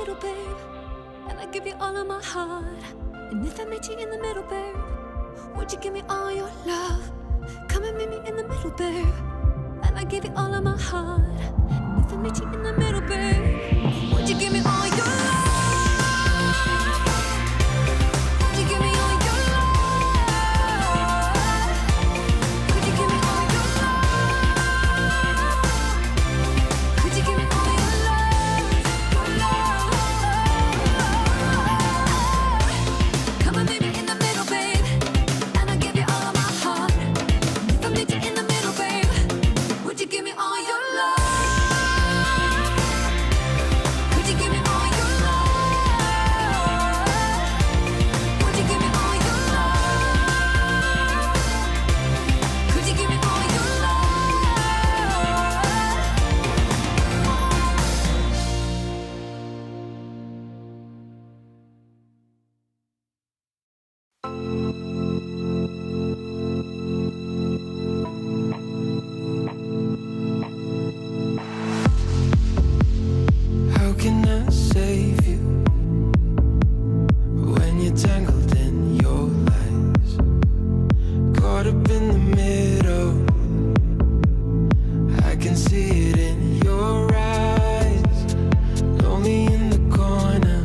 middle, babe, and I give you all of my heart. And if I met you in the middle, babe, would you give me all your love? Come and meet me in the middle, babe, and I give you all of my heart. And if I met you in the middle, babe, would you give me all your love? Would you give me all your love? Would you give me all your love? Would you give me all your love? Your love. Come and meet me in the middle, babe, and I'll give you all of my heart. And if I meet you in the middle, babe, would you give me all your love? Would you give me all your love? Would you give me all your love? Could you give me all your How can I save you when you're tangled in your lies? Caught up in the middle, I can see it in your eyes. Lonely in the corner,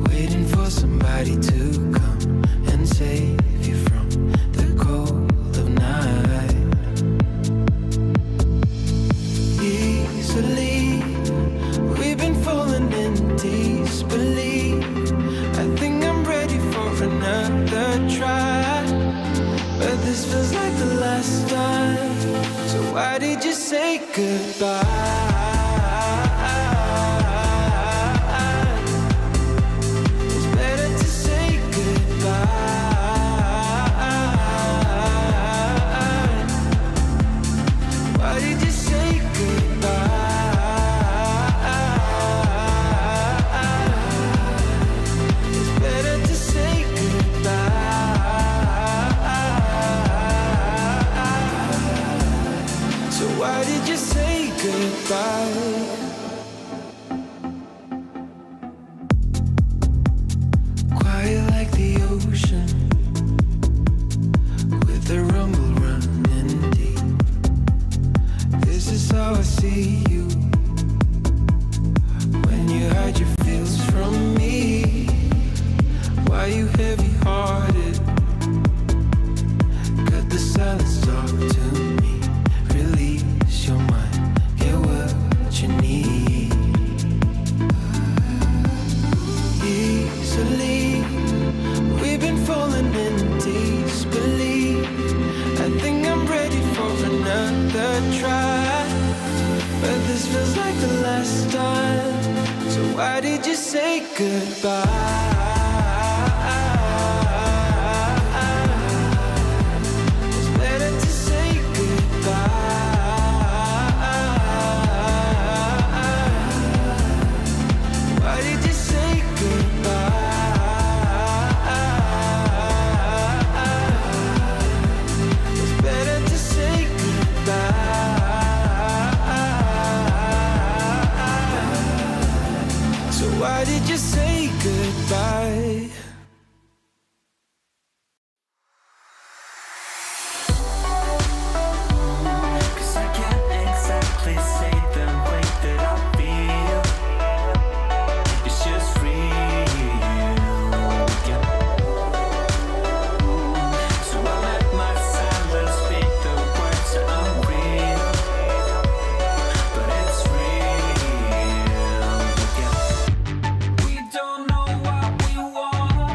waiting for somebody to come and save you from the cold of night. Easily, we've been falling in disbelief. I think I'm ready for another try, but this feels like the last time. So why did you say goodbye? It's better to say goodbye. Why did you say goodbye? It's better to say goodbye. So why did you say goodbye? Quiet like the ocean, with the rumble running deep. This is how I see you when you hide your feels from me. Why you heavy-hearted? Cut the silence, talk to me. Release your mind, get what you need. Easily, we've been falling in disbelief. I think I'm ready for another try, but this feels like the last time. So why did you say goodbye? It's better to say goodbye. Why did you say goodbye? It's better to say goodbye. So why did you say goodbye? Cause I can't exactly say the way that I feel. It's just real, yeah. So I let my silence speak the words that are real. But it's real, yeah. We don't know what we want.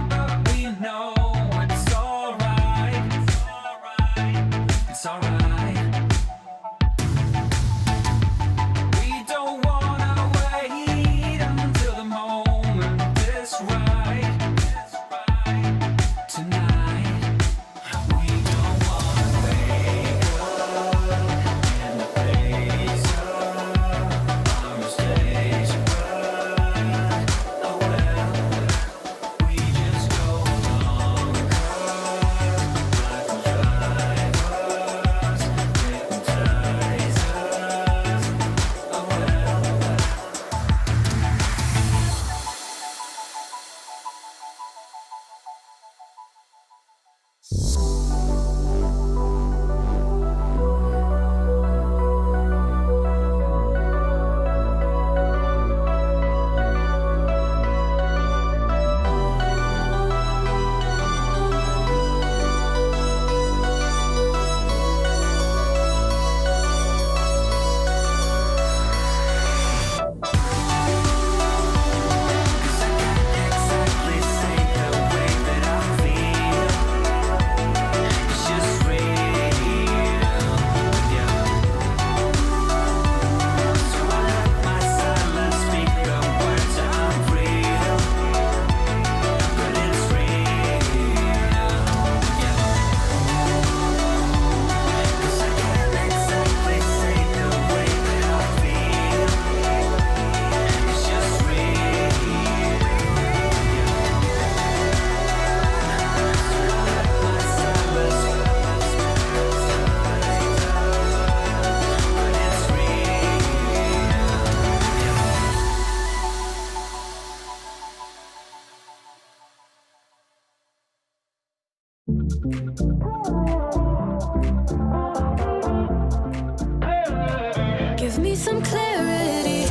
some clarity.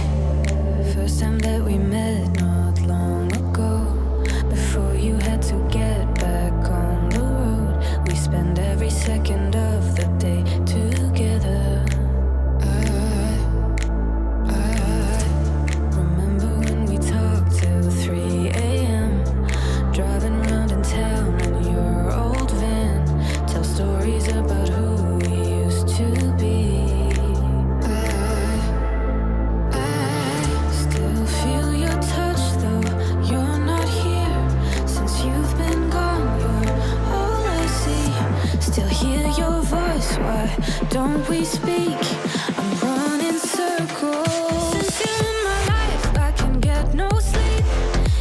First time that we met not long ago. Before you had to get back on the road, we spend every second of the day together. I remember when we talked till 3 a.m. Driving around in town in your old van. Tell stories about who we used to be. I still feel your touch though you're not here. Since you've been gone, you're all I see. Still hear your voice, why don't we speak? I'm running circles. Since you're in my life, I can get no sleep.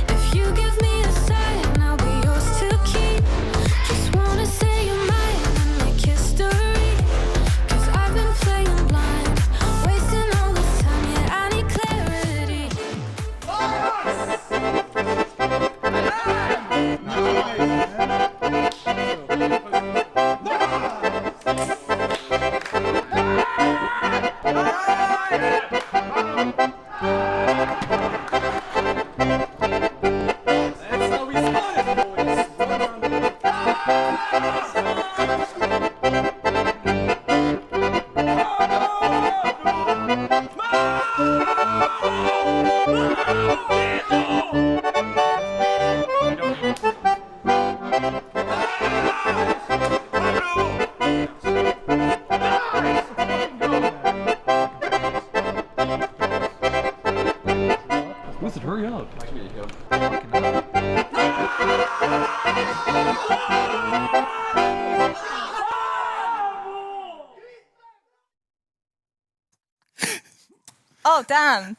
If you give me a sign, I'll be yours to keep. Just wanna say you're mine and make history. Cause I've been playing blind, wasting all this time, yeah, I need clarity. Wizard, hurry up. Oh, damn.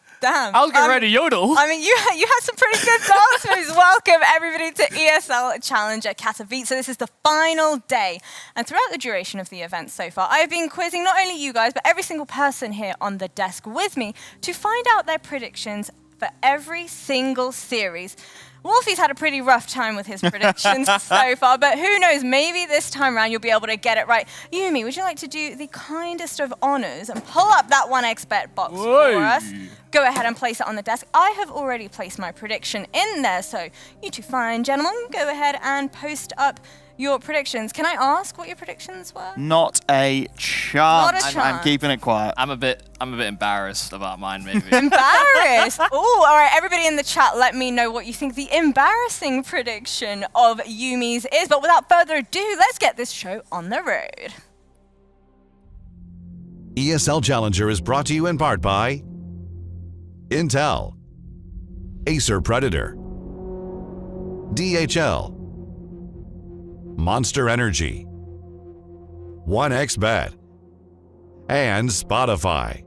I'll get ready to yodel. I mean, you had some pretty good goals. Please welcome everybody to ESL Challenger Katowice. So this is the final day. And throughout the duration of the event so far, I've been quizzing not only you guys, but every single person here on the desk with me to find out their predictions for every single series. Wolfie's had a pretty rough time with his predictions so far, but who knows, maybe this time around you'll be able to get it right. Yumi, would you like to do the kindest of honors and pull up that 1xbet box for us? Go ahead and place it on the desk. I have already placed my prediction in there, so you two fine gentlemen, go ahead and post up your predictions. Can I ask what your predictions were? Not a chance. Not a chance. I'm keeping it quiet. I'm a bit embarrassed about mine, maybe. Embarrassed? Oh, all right, everybody in the chat, let me know what you think the embarrassing prediction of Yumi's is. But without further ado, let's get this show on the road. ESL Challenger is brought to you in part by Intel, Acer Predator, DHL, Monster Energy, 1xBet, and Spotify.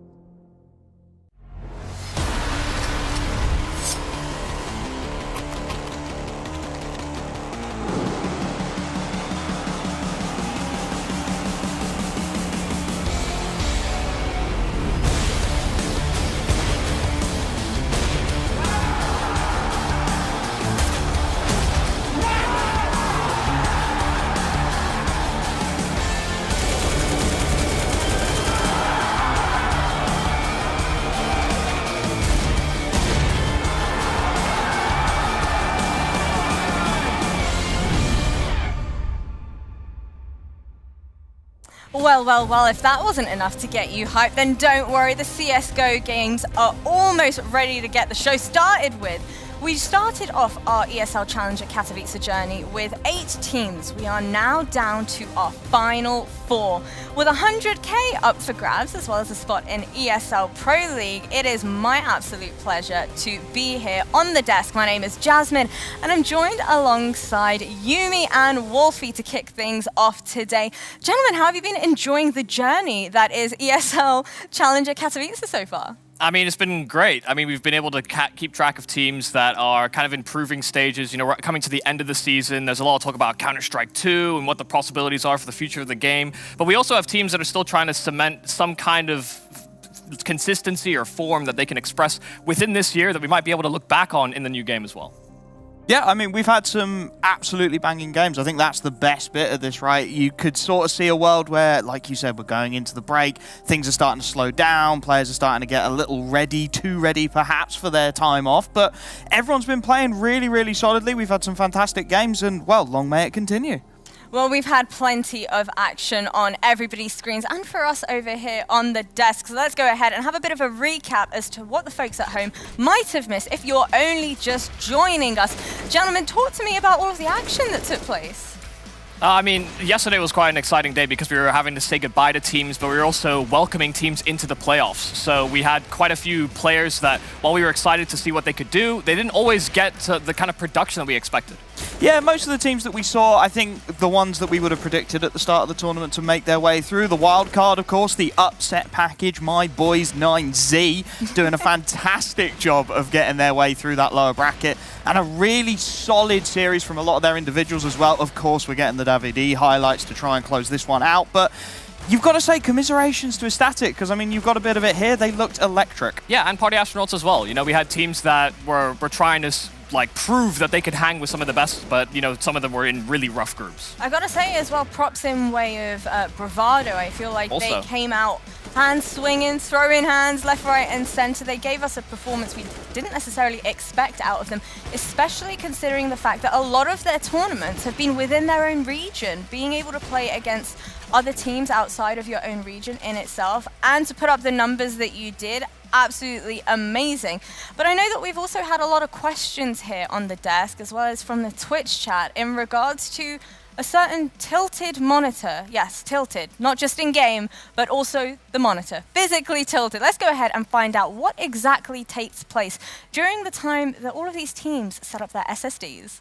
Well, if that wasn't enough to get you hyped, then don't worry, the CSGO games are almost ready to get the show started with. We started off our ESL Challenger Katowice journey with 8 teams. We are now down to our final 4. With 100k up for grabs, as well as a spot in ESL Pro League, it is my absolute pleasure to be here on the desk. My name is Jasmine, and I'm joined alongside Yumi and Wolfie to kick things off today. Gentlemen, how have you been enjoying the journey that is ESL Challenger Katowice so far? I mean, it's been great. I mean, we've been able to keep track of teams that are kind of improving stages. You know, we're coming to the end of the season. There's a lot of talk about Counter-Strike 2 and what the possibilities are for the future of the game. But we also have teams that are still trying to cement some kind of consistency or form that they can express within this year that we might be able to look back on in the new game as well. Yeah, I mean, we've had some absolutely banging games. I think that's the best bit of this, right? You could sort of see a world where, like you said, we're going into the break, things are starting to slow down, players are starting to get a little ready, too ready perhaps for their time off, but everyone's been playing really, really solidly. We've had some fantastic games and, well, long may it continue. Well, we've had plenty of action on everybody's screens and for us over here on the desk. So let's go ahead and have a bit of a recap as to what the folks at home might have missed if you're only just joining us. Gentlemen, talk to me about all of the action that took place. I mean, yesterday was quite an exciting day because we were having to say goodbye to teams, but we were also welcoming teams into the playoffs. So we had quite a few players that, while we were excited to see what they could do, they didn't always get to the kind of production that we expected. Yeah, most of the teams that we saw, I think the ones that we would have predicted at the start of the tournament to make their way through. The wild card, of course, the upset package, my boys 9Z, doing a fantastic job of getting their way through that lower bracket. And a really solid series from a lot of their individuals as well. Of course, we're getting the Davide highlights to try and close this one out. But you've got to say commiserations to Ecstatic, because, I mean, you've got a bit of it here. They looked electric. Yeah, and Party Astronauts as well. You know, we had teams that were trying to like prove that they could hang with some of the best, but you know, some of them were in really rough groups. I gotta say as well, props in way of bravado. I feel like Also, they came out hands swinging, throwing hands left, right, and center. They gave us a performance we didn't necessarily expect out of them, especially considering the fact that a lot of their tournaments have been within their own region. Being able to play against other teams outside of your own region in itself, and to put up the numbers that you did, absolutely amazing. But I know that we've also had a lot of questions here on the desk, as well as from the Twitch chat, in regards to a certain tilted monitor. Yes, tilted, not just in game, but also the monitor, physically tilted. Let's go ahead and find out what exactly takes place during the time that all of these teams set up their SSDs.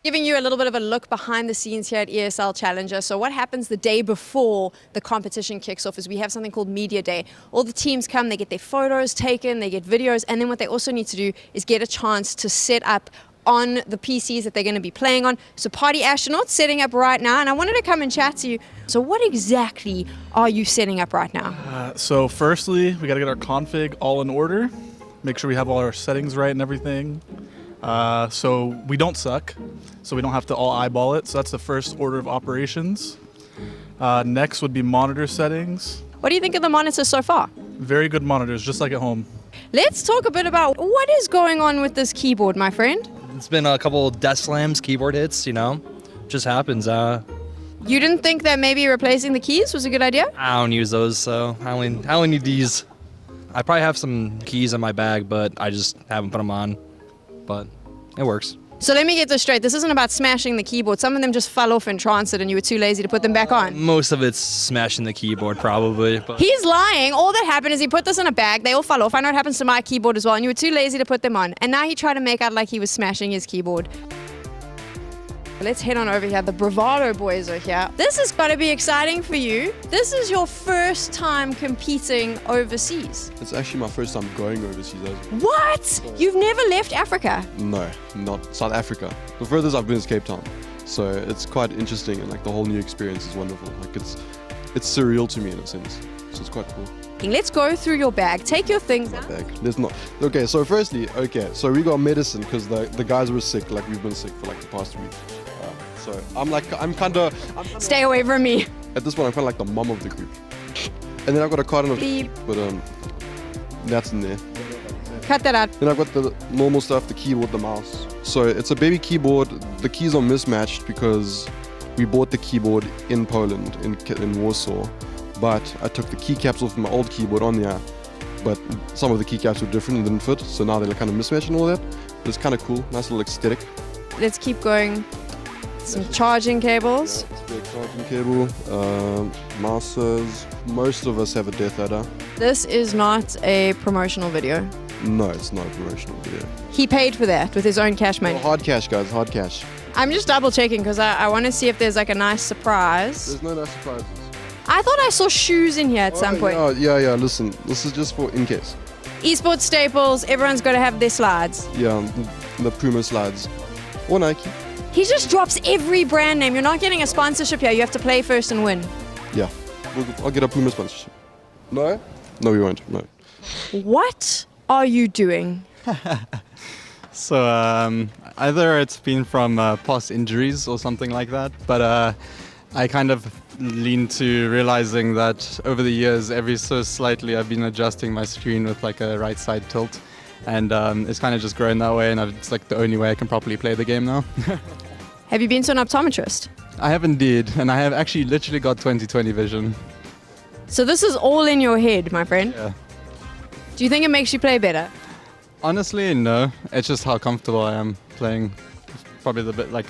Giving you a little bit of a look behind the scenes here at ESL Challenger. So what happens the day before the competition kicks off is we have something called Media Day. All the teams come, they get their photos taken, they get videos, and then what they also need to do is get a chance to set up on the PCs that they're going to be playing on. So Party Astronauts setting up right now, and I wanted to come and chat to you. So what exactly are you setting up right now? So firstly, we got to get our config all in order, make sure we have all our settings right and everything. So we don't suck, so we don't have to all eyeball it. So that's the first order of operations. Next would be monitor settings. What do you think of the monitors so far? Very good monitors, just like at home. Let's talk a bit about what is going on with this keyboard, my friend. It's been a couple desk slams, keyboard hits, you know, just happens. You didn't think that maybe replacing the keys was a good idea? I don't use those, so I only need these. I probably have some keys in my bag, but I just haven't put them on. But it works. So let me get this straight. This isn't about smashing the keyboard. Some of them just fell off in transit and you were too lazy to put them back on. Most of it's smashing the keyboard, probably. But He's lying. All that happened is he put this in a bag. They all fell off. I know it happens to my keyboard as well. And you were too lazy to put them on. And now he tried to make out like he was smashing his keyboard. Let's head on over here. The Bravado boys are here. This is going to be exciting for you. This is your first time competing overseas. It's actually my first time going overseas. What? You've never left Africa? No, not South Africa. The furthest I've been is Cape Town. So it's quite interesting, and like the whole new experience is wonderful. Like it's surreal to me in a sense. So it's quite cool. Let's go through your bag. Take your things out. Bag. There's not. Okay, so firstly, so we got medicine because the guys were sick. Like we've been sick for like the past week. So I'm kind of... Stay away from me. At this point, I'm kind of like the mum of the group. And then I've got a carton of... Beep. But that's in there. Cut that out. Then I've got the normal stuff, the keyboard, the mouse. So it's a baby keyboard. The keys are mismatched because we bought the keyboard in Poland, in Warsaw. But I took the keycaps off my old keyboard on there. But some of the keycaps were different and didn't fit. So now they're kind of mismatched and all that. But it's kind of cool. Nice little aesthetic. Let's keep going. Some charging cables. Yeah, spare charging cable, mouses. Most of us have a death adder. This is not a promotional video. No, it's not a promotional video. He paid for that with his own cash money. Hard cash, guys, hard cash. I'm just double checking because I want to see if there's like a nice surprise. There's no nice surprises. I thought I saw shoes in here at some point. Yeah, listen, this is just for in case. Esports staples, everyone's got to have their slides. Yeah, the Puma slides. Or Nike. He just drops every brand name. You're not getting a sponsorship here. You have to play first and win. Yeah, I'll get a Puma sponsorship. No? No, we won't. No. What are you doing? So either it's been from past injuries or something like that, but I kind of lean to realizing that over the years, every so slightly, I've been adjusting my screen with like a right side tilt, and it's kind of just grown that way, and it's like the only way I can properly play the game now. Have you been to an optometrist? I have indeed, and I have actually literally got 20/20 vision. So this is all in your head, my friend. Yeah. Do you think it makes you play better? Honestly, no. It's just how comfortable I am playing. Probably the bit like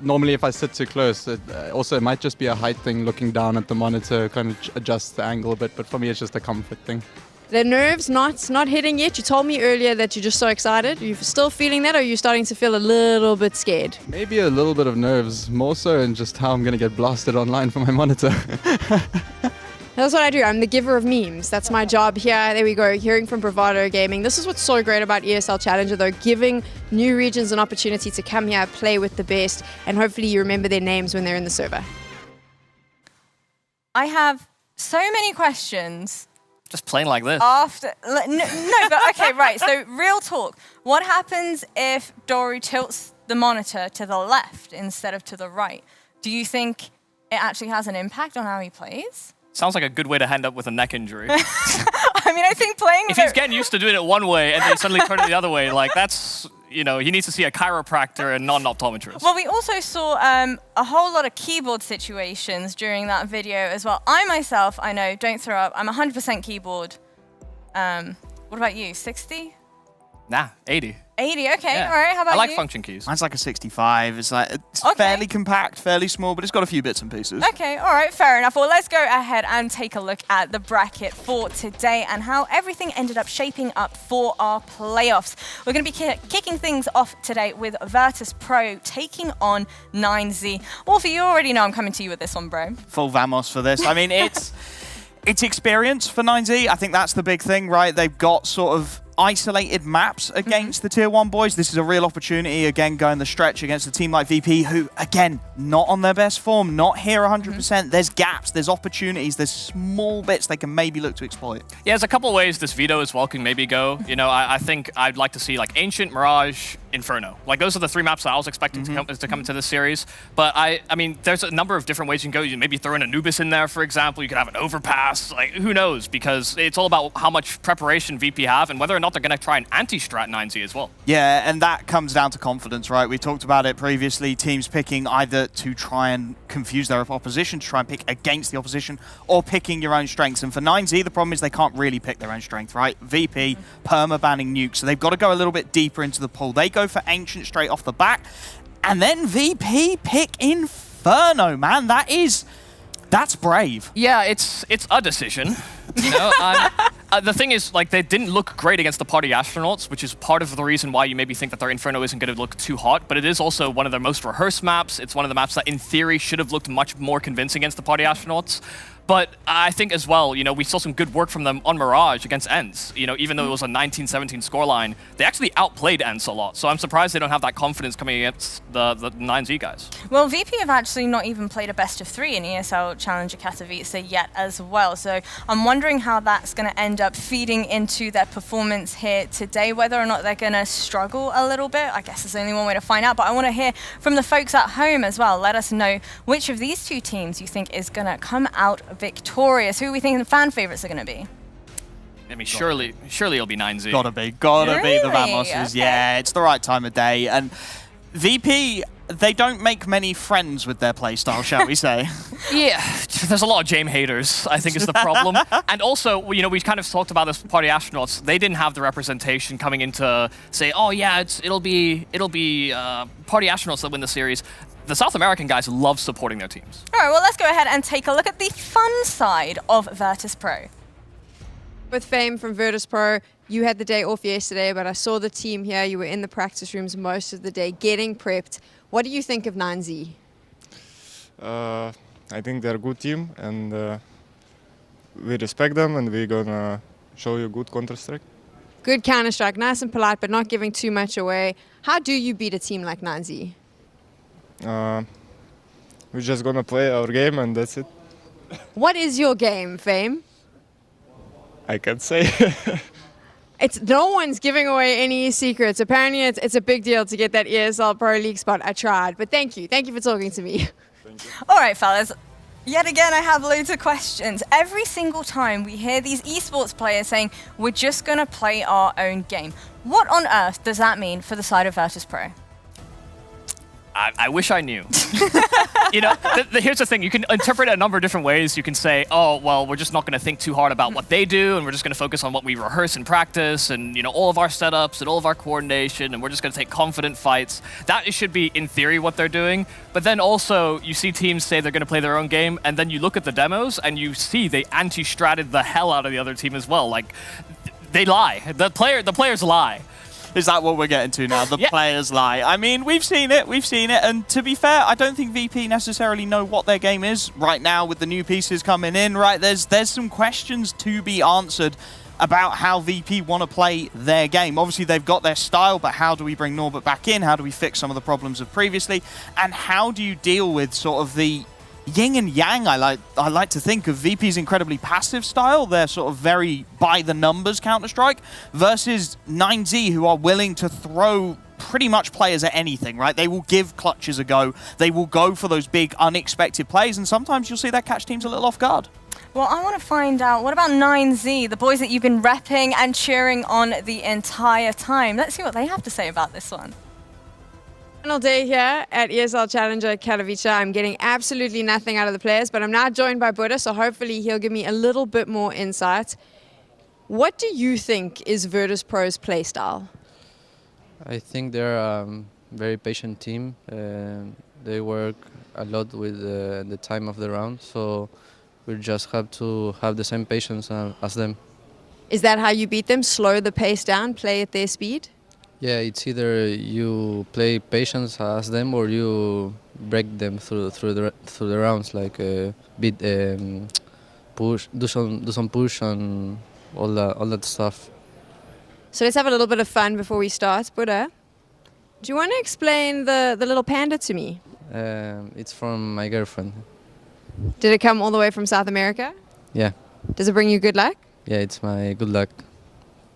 normally if I sit too close, it might just be a height thing. Looking down at the monitor kind of adjusts the angle a bit, but for me it's just a comfort thing. The nerves not hitting yet. You told me earlier that you're just so excited. Are you still feeling that, or are you starting to feel a little bit scared? Maybe a little bit of nerves, more so in just how I'm going to get blasted online for my monitor. That's what I do. I'm the giver of memes. That's my job here. There we go. Hearing from Bravado Gaming. This is what's so great about ESL Challenger, though, giving new regions an opportunity to come here, play with the best, and hopefully you remember their names when they're in the server. I have so many questions. Just playing like this. After no, but okay, right. So real talk. What happens if Dory tilts the monitor to the left instead of to the right? Do you think it actually has an impact on how he plays? Sounds like a good way to end up with a neck injury. I mean, I think playing if he's getting used to doing it one way and then he suddenly turn it the other way, like that's, you know, he needs to see a chiropractor and not an optometrist. Well, we also saw a whole lot of keyboard situations during that video as well. I myself, I know, don't throw up. I'm 100% keyboard. What about you, 60? Nah, 80. 80, okay, Yeah. all right, how about you? I like function keys. Mine's like a 65. It's like it's Okay. fairly compact, fairly small, but it's got a few bits and pieces. Okay, all right, fair enough. Well, let's go ahead and take a look at the bracket for today and how everything ended up shaping up for our playoffs. We're going to be kicking things off today with Virtus.Pro taking on ENCE. Wolfie, you already know I'm coming to you with this one, bro. Full Vamos for this. I mean, it's experience for ENCE. I think that's the big thing, right? They've got sort of isolated maps against the Tier 1 boys. This is a real opportunity, again, going the stretch against a team like VP, who, again, not on their best form, not here 100%. There's gaps, there's opportunities, there's small bits they can maybe look to exploit. Yeah, there's a couple ways this veto as well can maybe go. You know, I think I'd like to see like Ancient, Mirage, Inferno. Like those are the three maps that I was expecting to come into this series. But I mean, there's a number of different ways you can go. You maybe throw in Anubis in there, for example. You could have an overpass. Like who knows? Because it's all about how much preparation VP have and whether or not they're going to try and anti-strat ENCE as well. Yeah, and that comes down to confidence, right? We talked about it previously. Teams picking either to try and confuse their opposition, to try and pick against the opposition, or picking your own strengths. And for ENCE, the problem is they can't really pick their own strength, right? VP, perma-banning nuke, so they've got to go a little bit deeper into the pool. They go for Ancient straight off the back, and then VP pick Inferno, man. That's brave. Yeah, it's a decision. You know, the thing is, like, they didn't look great against the Party Astronauts, which is part of the reason why you maybe think that their Inferno isn't going to look too hot, but it is also one of their most rehearsed maps. It's one of the maps that, in theory, should have looked much more convincing against the Party Astronauts. But I think as well, you know, we saw some good work from them on Mirage against ENCE. You know, even though it was a 19-17 scoreline, they actually outplayed ENCE a lot. So I'm surprised they don't have that confidence coming against the ENCE guys. Well, VP have actually not even played a best of 3 in ESL Challenger Katowice yet as well. So I'm wondering how that's going to end up feeding into their performance here today, whether or not they're going to struggle a little bit. I guess there's only one way to find out, but I want to hear from the folks at home as well. Let us know which of these two teams you think is going to come out victorious. Who are we thinking the fan favorites are going to be? I mean, surely it'll be ENCE. Gotta be the Vamoses. Okay. Yeah, it's the right time of day. And VP, they don't make many friends with their playstyle, shall we say? Yeah, there's a lot of James haters, I think is the problem. And also, you know, we kind of talked about this Party Astronauts. They didn't have the representation coming in to say, oh yeah, it'll be Party Astronauts that win the series. The South American guys love supporting their teams. All right, well, let's go ahead and take a look at the fun side of Virtus.Pro. With Fame from Virtus.Pro, you had the day off yesterday, but I saw the team here. You were in the practice rooms most of the day getting prepped. What do you think of ENCE? I think they're a good team, and we respect them, and we're gonna show you good Counter-Strike. Good Counter-Strike, nice and polite, but not giving too much away. How do you beat a team like ENCE? We're just gonna play our game, and that's it. What is your game, Fame? I can't say. No one's giving away any secrets. Apparently, it's a big deal to get that ESL Pro League spot. I tried, but thank you for talking to me. All right, fellas. Yet again, I have loads of questions. Every single time we hear these esports players saying, we're just going to play our own game. What on earth does that mean for the side of Virtus.Pro? I wish I knew. You know, here's the thing. You can interpret it a number of different ways. You can say, oh, well, we're just not going to think too hard about what they do, and we're just going to focus on what we rehearse and practice, and, you know, all of our setups and all of our coordination, and we're just going to take confident fights. That should be, in theory, what they're doing. But then also, you see teams say they're going to play their own game, and then you look at the demos, and you see they anti-stratted the hell out of the other team as well. Like, they lie. The players lie. Is that what we're getting to now? The players lie. I mean, we've seen it, and to be fair, I don't think VP necessarily know what their game is right now with the new pieces coming in, right? There's some questions to be answered about how VP want to play their game. Obviously, they've got their style, but how do we bring Norbert back in? How do we fix some of the problems of previously? And how do you deal with sort of the yin and yang, I like to think of VP's incredibly passive style, their sort of very by-the-numbers Counter-Strike, versus 9Z, who are willing to throw pretty much players at anything, right? They will give clutches a go. They will go for those big, unexpected plays, and sometimes you'll see that catch teams a little off guard. Well, I want to find out, what about 9Z, the boys that you've been repping and cheering on the entire time? Let's see what they have to say about this one. Final day here at ESL Challenger Katowice. I'm getting absolutely nothing out of the players, but I'm now joined by Buddha, so hopefully he'll give me a little bit more insight. What do you think is Virtus.Pro's play style? I think they're a very patient team. They work a lot with the time of the round, so we just have to have the same patience as them. Is that how you beat them? Slow the pace down, play at their speed? Yeah, it's either you play patience as them or you break them through the rounds, like beat push, do some push and all that stuff. So let's have a little bit of fun before we start. Buddha, do you want to explain the little panda to me? It's from my girlfriend. Did it come all the way from South America? Yeah. Does it bring you good luck? Yeah, it's my good luck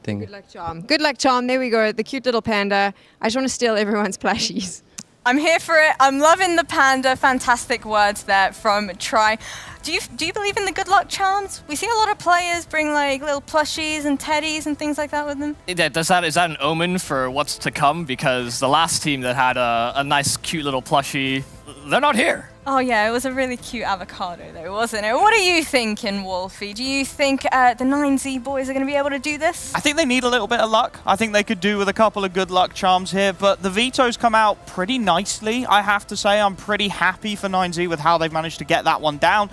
thing. Good luck charm. Good luck charm. There we go. The cute little panda. I just want to steal everyone's plushies. I'm here for it. I'm loving the panda. Fantastic words there from Try. Do you believe in the good luck charms? We see a lot of players bring like little plushies and teddies and things like that with them. Is that an omen for what's to come? Because the last team that had a nice, cute little plushie, they're not here. Oh yeah, it was a really cute avocado though, wasn't it? What are you thinking, Wolfie? Do you think the 9Z boys are going to be able to do this? I think they need a little bit of luck. I think they could do with a couple of good luck charms here, but the vetoes come out pretty nicely, I have to say. I'm pretty happy for 9Z with how they've managed to get that one down.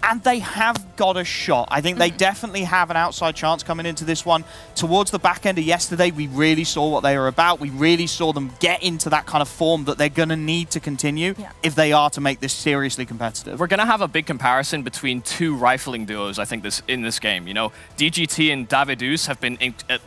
And they have got a shot. I think they definitely have an outside chance coming into this one. Towards the back end of yesterday, we really saw what they were about. We really saw them get into that kind of form that they're going to need to continue if they are to make this seriously competitive. We're going to have a big comparison between two rifling duos, I think, in this game. You know, DGT and Davidus have been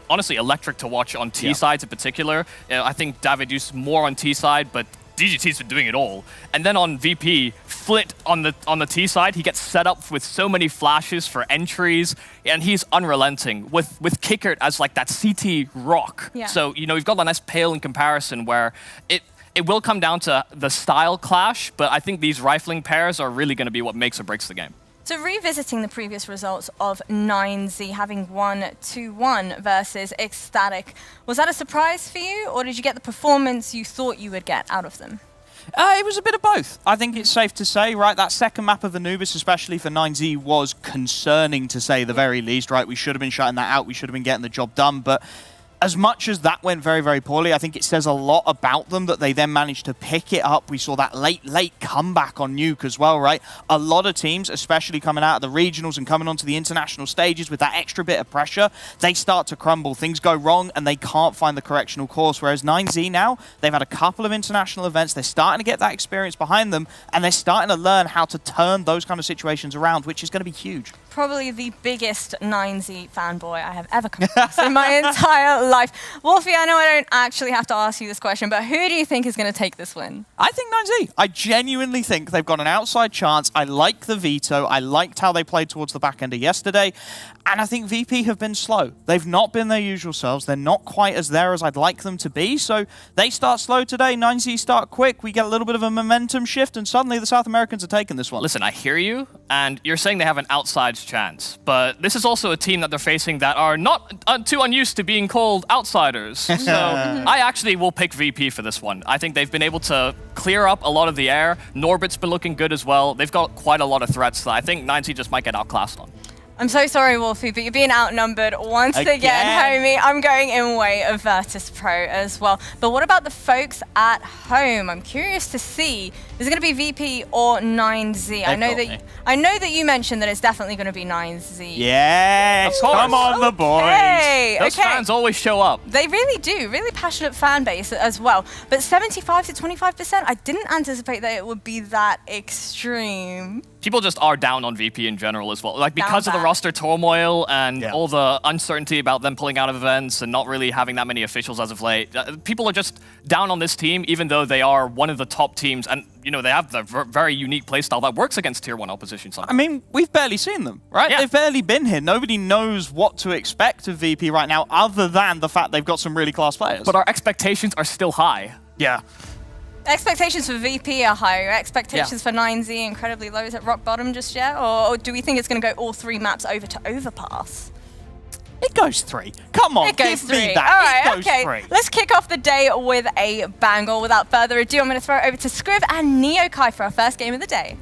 honestly electric to watch on T sides in particular. I think Davidus more on T side, but DGT's been doing it all. And then on VP, Flit on the T side, he gets set up with so many flashes for entries, and he's unrelenting with Kickert as like that CT rock. Yeah. So, you know, we've got a nice pale in comparison where it will come down to the style clash, but I think these rifling pairs are really going to be what makes or breaks the game. So revisiting the previous results of 9Z having won 2-1 versus Ecstatic, was that a surprise for you, or did you get the performance you thought you would get out of them? It was a bit of both. I think it's safe to say, right, that second map of Anubis, especially for 9Z, was concerning to say the very least, right? We should have been shutting that out. We should have been getting the job done, but as much as that went very, very poorly, I think it says a lot about them that they then managed to pick it up. We saw that late comeback on Nuke as well, right? A lot of teams, especially coming out of the regionals and coming onto the international stages with that extra bit of pressure, they start to crumble. Things go wrong and they can't find the correctional course. Whereas 9Z now, they've had a couple of international events. They're starting to get that experience behind them and they're starting to learn how to turn those kind of situations around, which is going to be huge. Probably the biggest 9Z fanboy I have ever come across in my entire life. Wolfie, I know I don't actually have to ask you this question, but who do you think is going to take this win? I think 9Z. I genuinely think they've got an outside chance. I like the veto. I liked how they played towards the back end of yesterday. And I think VP have been slow. They've not been their usual selves. They're not quite as there as I'd like them to be. So they start slow today. 9Z start quick. We get a little bit of a momentum shift, and suddenly the South Americans are taking this one. Listen, I hear you, and you're saying they have an outside chance. But this is also a team that they're facing that are not too unused to being called outsiders. So I actually will pick VP for this one. I think they've been able to clear up a lot of the air. Norbit's been looking good as well. They've got quite a lot of threats that I think 9Z just might get outclassed on. I'm so sorry, Wolfie, but you're being outnumbered once again, homie. I'm going in way of Virtus.Pro as well. But what about the folks at home? I'm curious to see, is it going to be VP or 9Z? I know that you mentioned that it's definitely going to be 9Z. Yes, come on the boys. Okay. Those fans always show up. They really do, really passionate fan base as well. But 75 to 25%, I didn't anticipate that it would be that extreme. People just are down on VP in general as well. Like, because of the roster turmoil and all the uncertainty about them pulling out of events and not really having that many officials as of late, people are just down on this team, even though they are one of the top teams. And, you know, they have the very unique playstyle that works against Tier 1 opposition sometimes. I mean, we've barely seen them, right? Yeah. They've barely been here. Nobody knows what to expect of VP right now, other than the fact they've got some really class players. But our expectations are still high. Yeah. Expectations for VP are high. Expectations for 9Z incredibly low. Is it rock bottom just yet? Or do we think it's going to go all 3 maps over to Overpass? It goes 3. Come on, it goes give 3. me that. All right, it goes okay. 3. Let's kick off the day with a bangle. Without further ado, I'm going to throw it over to Scriv and Neokai for our first game of the day.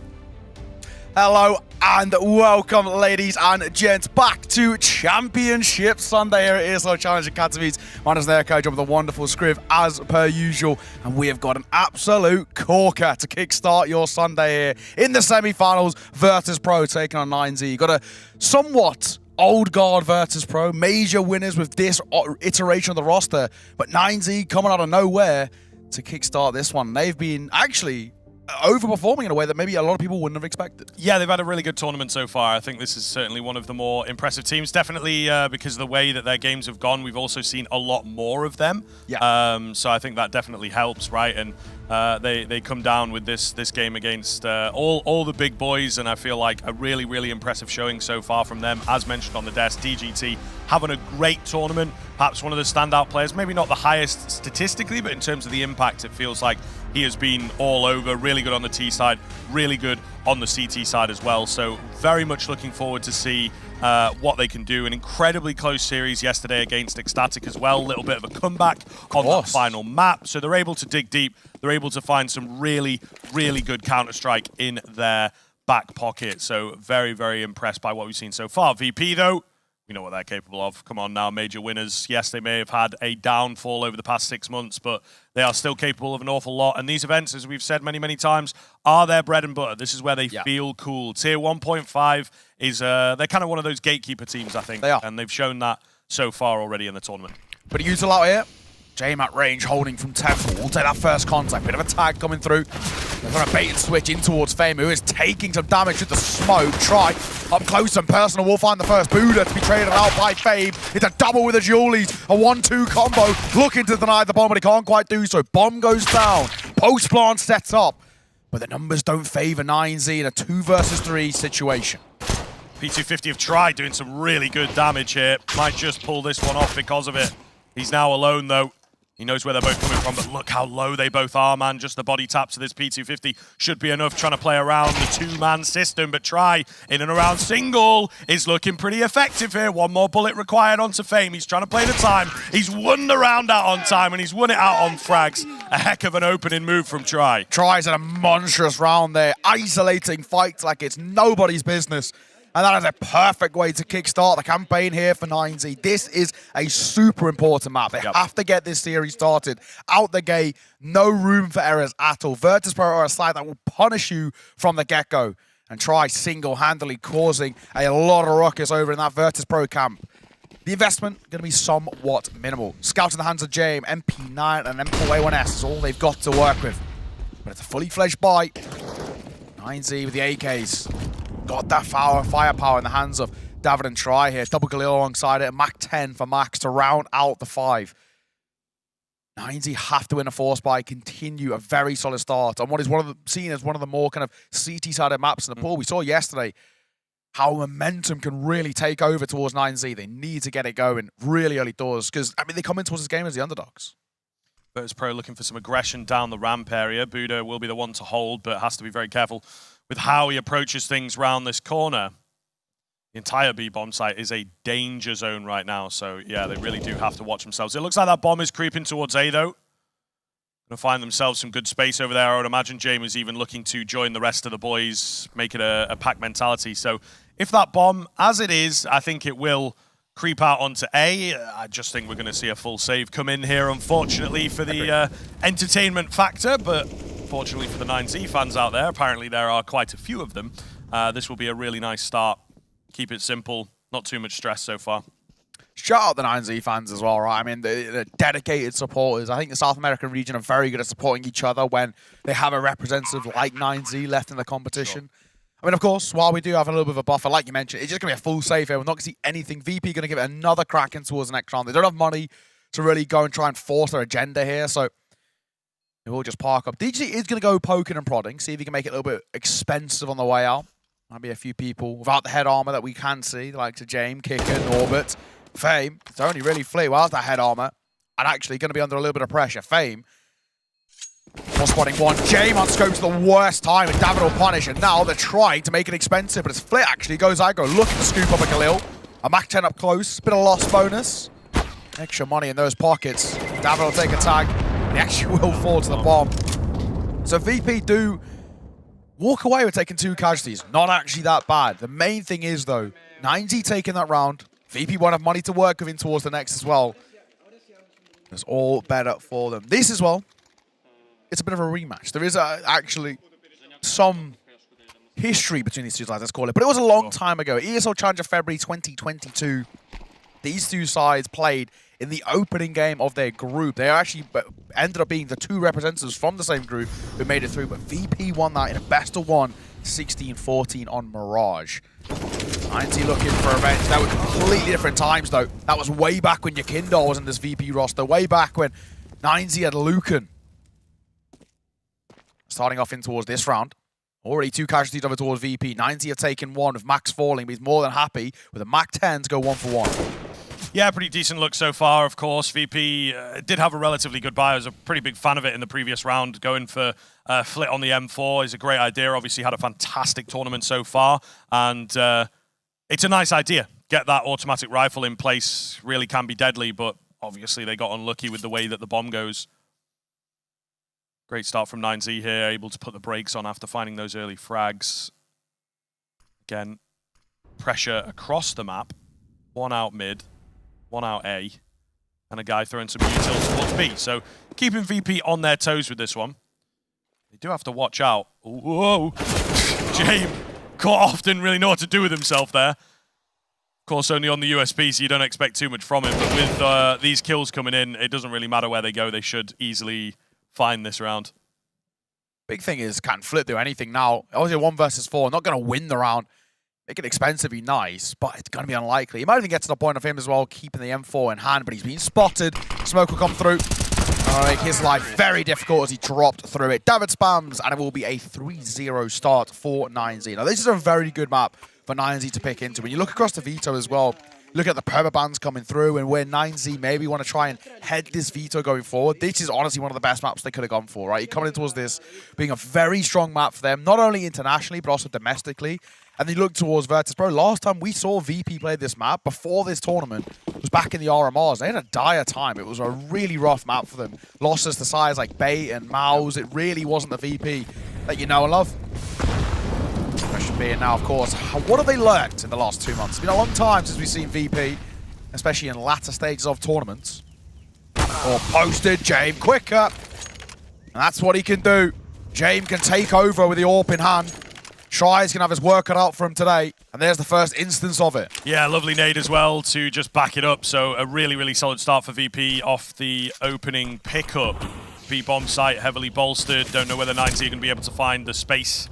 Hello and welcome, ladies and gents, back to Championship Sunday here at ESL Challenger Katowice. My name is Neokai, joined with the wonderful Scriv as per usual, and we have got an absolute corker to kickstart your Sunday here in the semi-finals. Virtus.Pro taking on 9Z. You've got a somewhat old guard Virtus.Pro, major winners with this iteration of the roster, but 9Z coming out of nowhere to kickstart this one. They've been actually overperforming in a way that maybe a lot of people wouldn't have expected. Yeah, they've had a really good tournament so far. I think this is certainly one of the more impressive teams. Definitely because of the way that their games have gone, we've also seen a lot more of them. Yeah. So I think that definitely helps, right? And they come down with this game against all the big boys, and I feel like a really, really impressive showing so far from them. As mentioned on the desk, DGT having a great tournament, perhaps one of the standout players, maybe not the highest statistically, but in terms of the impact, it feels like he has been all over, really good on the T side, really good on the CT side as well. So very much looking forward to see what they can do. An incredibly close series yesterday against Ecstatic as well. A little bit of a comeback on that final map. So they're able to dig deep. They're able to find some really, really good Counter-Strike in their back pocket. So very, very impressed by what we've seen so far. VP, though, we know what they're capable of. Come on now, major winners. Yes, they may have had a downfall over the past 6 months, but they are still capable of an awful lot. And these events, as we've said many, many times, are their bread and butter. This is where they feel cool. Tier 1.5 is, they're kind of one of those gatekeeper teams, I think. They are. And they've shown that so far already in the tournament. But Util out here. Jame at range, holding from Temple. We'll take that first contact. Bit of a tag coming through. They're going to bait and switch in towards Fame, who is taking some damage with the smoke. Try up close and personal. Will find the first Buddha to be traded out by Fame. It's a double with the Julies. A 1-2 combo. Looking to deny the bomb, but he can't quite do so. Bomb goes down. Post plant sets up. But the numbers don't favor 9Z in a 2 versus 3 situation. P250 have tried doing some really good damage here. Might just pull this one off because of it. He's now alone, though. He knows where they're both coming from, but look how low they both are, man. Just the body taps to this P250 should be enough, trying to play around the 2-man system, but Try in and around single is looking pretty effective here. One more bullet required onto Fame. He's trying to play the time. He's won the round out on time, and he's won it out on frags. A heck of an opening move from Try. Try's had a monstrous round there, isolating fights like it's nobody's business. And that is a perfect way to kickstart the campaign here for 9Z. This is a super important map. They have to get this series started. Out the gate, no room for errors at all. Virtus.Pro are a side that will punish you from the get-go. And Try single-handedly causing a lot of ruckus over in that Virtus.Pro camp. The investment going to be somewhat minimal. Scouts in the hands of Jame, MP9 and M4A1S is all they've got to work with. But it's a fully fledged bite. 9Z with the AKs. Got that firepower in the hands of David and Try here. Double Galil alongside it. Mac 10 for Max to round out the 5. 9Z have to win a force by continue a very solid start on what is seen as one of the more kind of CT-sided maps in the pool. We saw yesterday how momentum can really take over towards 9Z. They need to get it going really early doors because, I mean, they come in towards this game as the underdogs. Virtus.Pro looking for some aggression down the ramp area. Buddha will be the one to hold, but has to be very careful with how he approaches things round this corner. The entire B-bomb site is a danger zone right now, so yeah, they really do have to watch themselves. It looks like that bomb is creeping towards A, though. Going to find themselves some good space over there. I would imagine James is even looking to join the rest of the boys, make it a pack mentality. So if that bomb, as it is, I think it will creep out onto A. I just think we're going to see a full save come in here, unfortunately, for the entertainment factor, but fortunately for the 9Z fans out there, apparently there are quite a few of them. This will be a really nice start. Keep it simple, not too much stress so far. Shout out the 9Z fans as well, right? I mean, the dedicated supporters. I think the South American region are very good at supporting each other when they have a representative like 9Z left in the competition. Sure. I mean, of course, while we do have a little bit of a buffer, like you mentioned, it's just going to be a full save here. We're not going to see anything. VP going to give it another crack in towards the next round. They don't have money to really go and try and force their agenda here, so they will just park up. DG is going to go poking and prodding, see if he can make it a little bit expensive on the way out. Might be a few people without the head armor that we can see, like to James, Kicker, Norbert, Fame. It's only really Flea without that head armor, and actually going to be under a little bit of pressure. Fame, more spotting one. James on scopes the worst time, and David will punish, and now they're trying to make it expensive, but as Flit actually goes aggro, looking to scoop up a Galil. A Mac 10 up close, bit of loss bonus. Extra money in those pockets. David will take a tag, and he actually will fall to the bomb. So VP do walk away with taking 2 casualties. Not actually that bad. The main thing is, though, 9Z taking that round. VP won't have money to work with in towards the next as well. It's all better for them. This as well, it's a bit of a rematch. There is actually some history between these two sides, let's call it. But it was a long time ago. ESL Challenger February 2022. These two sides played in the opening game of their group. They actually ended up being the 2 representatives from the same group who made it through, but VP won that in a best-of-1, 16-14 on Mirage. 90 looking for revenge. That was completely different times, though. That was way back when Yakindar was in this VP roster, way back when 9Z had Lucan. Starting off in towards this round. Already 2 casualties over towards VP. 9Z have taken 1 with Max falling, but he's more than happy with a Mac 10 to go 1-for-1. Yeah, pretty decent look so far, of course. VP did have a relatively good buy. I was a pretty big fan of it in the previous round. Going for Flit on the M4 is a great idea. Obviously had a fantastic tournament so far. And it's a nice idea. Get that automatic rifle in place. Really can be deadly, but obviously they got unlucky with the way that the bomb goes. Great start from 9Z here, able to put the brakes on after finding those early frags. Again, pressure across the map. 1 out mid, 1 out A, and a guy throwing some utils towards B. So keeping VP on their toes with this one. They do have to watch out. Whoa! James caught off, didn't really know what to do with himself there. Of course, only on the USP, so you don't expect too much from him. But with these kills coming in, it doesn't really matter where they go. They should easily find this round. Big thing is, can Flit do anything now? Obviously 1 versus 4, not going to win the round. Make it expensive, be nice, but it's going to be unlikely. He might even get to the point of him as well, keeping the M4 in hand, but he's been spotted. Smoke will come through. Make his life very difficult as he dropped through it. David spams, and it will be a 3-0 start for 9Z. Now, this is a very good map for 9Z to pick into. When you look across the Veto as well, look at the permabands coming through and where 9Z maybe want to try and head this Veto going forward. This is honestly one of the best maps they could have gone for, right? You're coming in towards this being a very strong map for them, not only internationally, but also domestically. And then you look towards Virtus.Pro. Last time we saw VP play this map before this tournament was back in the RMRs. They had a dire time. It was a really rough map for them. Losses to sides like Bait and Mouse. It really wasn't the VP that you know and love. Question being now, of course, what have they learned in the last 2 months? It's been a long time since we've seen VP, especially in latter stages of tournaments. Or posted, James quicker. And that's what he can do. James can take over with the AWP in hand. Tries can have his work cut out for him today, and there's the first instance of it. Yeah, lovely nade as well to just back it up. So a really, really solid start for VP off the opening pickup. B-bomb site heavily bolstered. Don't know whether 9Z are going to be able to find the space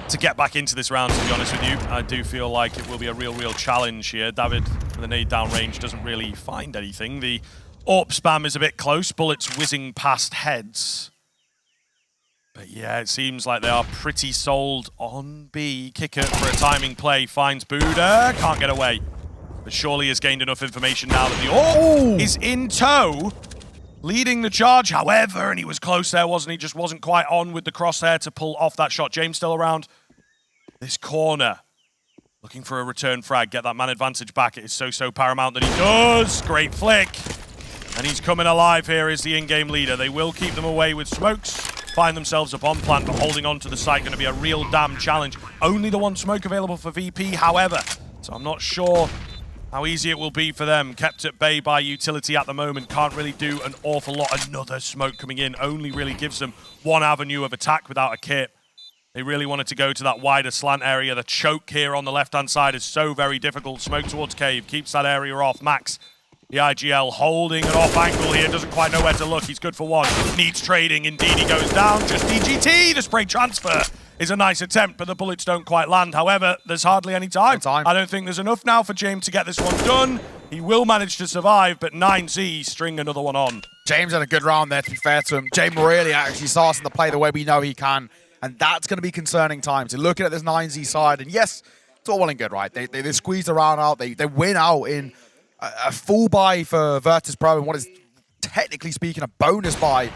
to get back into this round, to be honest with you. I do feel like it will be a real challenge here. David, with the nade down range, doesn't really find anything. The AWP spam is a bit close, bullets whizzing past heads. But yeah, it seems like they are pretty sold on B. Kicker for a timing play, finds Buddha, can't get away. But surely has gained enough information now that the AWP is in tow, leading the charge. However, and he was close there, wasn't he? Just wasn't quite on with the crosshair to pull off that shot. James still around this corner, looking for a return frag, get that man advantage back. It is so paramount that he does. Great flick. And he's coming alive here as the in-game leader. They will keep them away with smokes, find themselves a bomb plant, but holding on to the site going to be a real damn challenge. Only the one smoke available for VP, however, so I'm not sure how easy it will be for them. Kept at bay by utility at the moment, can't really do an awful lot. Another smoke coming in only really gives them one avenue of attack without a kit. They really wanted to go to that wider slant area. The choke here on the left-hand side is so very difficult. Smoke towards cave, keeps that area off. Max, the IGL holding an off angle here, doesn't quite know where to look. He's good for one, needs trading. Indeed, he goes down, just DGT. The spray transfer is a nice attempt, but the bullets don't quite land. However, there's hardly any time. I don't think there's enough now for James to get this one done. He will manage to survive, but 9Z string another one on. James had a good round there, to be fair to him. James really actually starts to play the way we know he can, and that's going to be concerning times. So looking at this 9Z side, and yes, it's all well and good, right? They squeeze the round out, they win out in a full buy for Virtus.Pro and what is, technically speaking, a bonus buy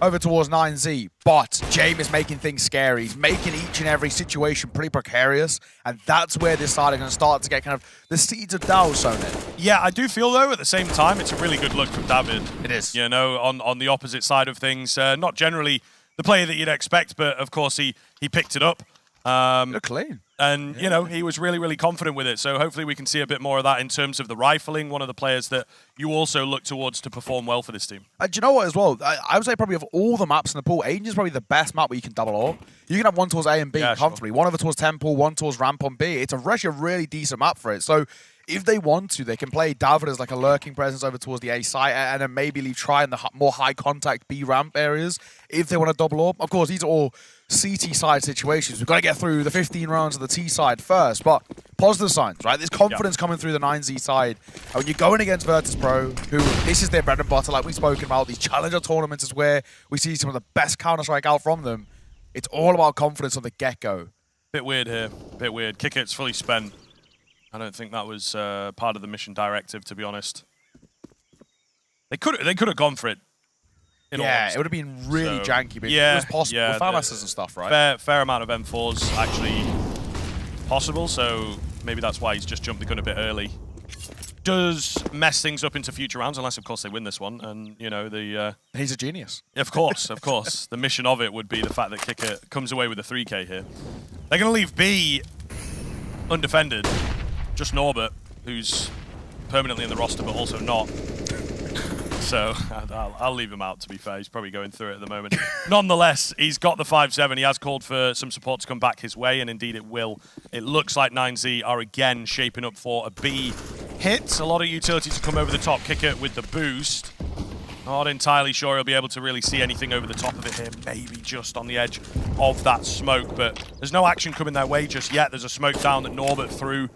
over towards 9Z. But James is making things scary. He's making each and every situation pretty precarious, and that's where this side are going to start to get kind of the seeds of doubt sown in. Yeah, I do feel, though, at the same time, it's a really good look from David. It is. You know, on the opposite side of things. Not generally the player that you'd expect, but, of course, he picked it up. Look clean. And, you know, he was really confident with it. So hopefully we can see a bit more of that in terms of the rifling, one of the players that you also look towards to perform well for this team. Do you know what as well? I would say probably of all the maps in the pool, Aiden is probably the best map where you can double AWP. You can have one towards A and B comfortably, one over towards Temple, one towards ramp on B. It's actually a really decent map for it. So if they want to, they can play David as like a lurking presence over towards the A site and then maybe leave try in the more high contact B ramp areas if they want to double AWP. Of course, these are all CT side situations. We've got to get through the 15 rounds of the T side first, but positive signs, right? There's confidence coming through the 9Z side. And when you're going against Virtus.Pro, who this is their bread and butter, like we've spoken about, these challenger tournaments is where we see some of the best Counter-Strike out from them. It's all about confidence on the get-go. Bit weird here, bit weird. Kick-It's fully spent. I don't think that was part of the mission directive, to be honest. They could have gone for it. Yeah, it would have been really janky, but it was possible with FAMASs and stuff, right? Fair amount of M4s actually possible, so maybe that's why he's just jumped the gun a bit early. Does mess things up into future rounds, unless of course they win this one, and you know he's a genius. Of course. The mission of it would be the fact that Kicker comes away with a 3K here. They're going to leave B undefended. Just Norbert, who's permanently in the roster, but also not. So I'll leave him out, to be fair. He's probably going through it at the moment. Nonetheless, he's got the 5-7. He has called for some support to come back his way, and indeed it will. It looks like 9Z are again shaping up for a B hit. A lot of utility to come over the top. Kicker with the boost. Not entirely sure he'll be able to really see anything over the top of it here. Maybe just on the edge of that smoke, but there's no action coming their way just yet. There's a smoke down that Norbert threw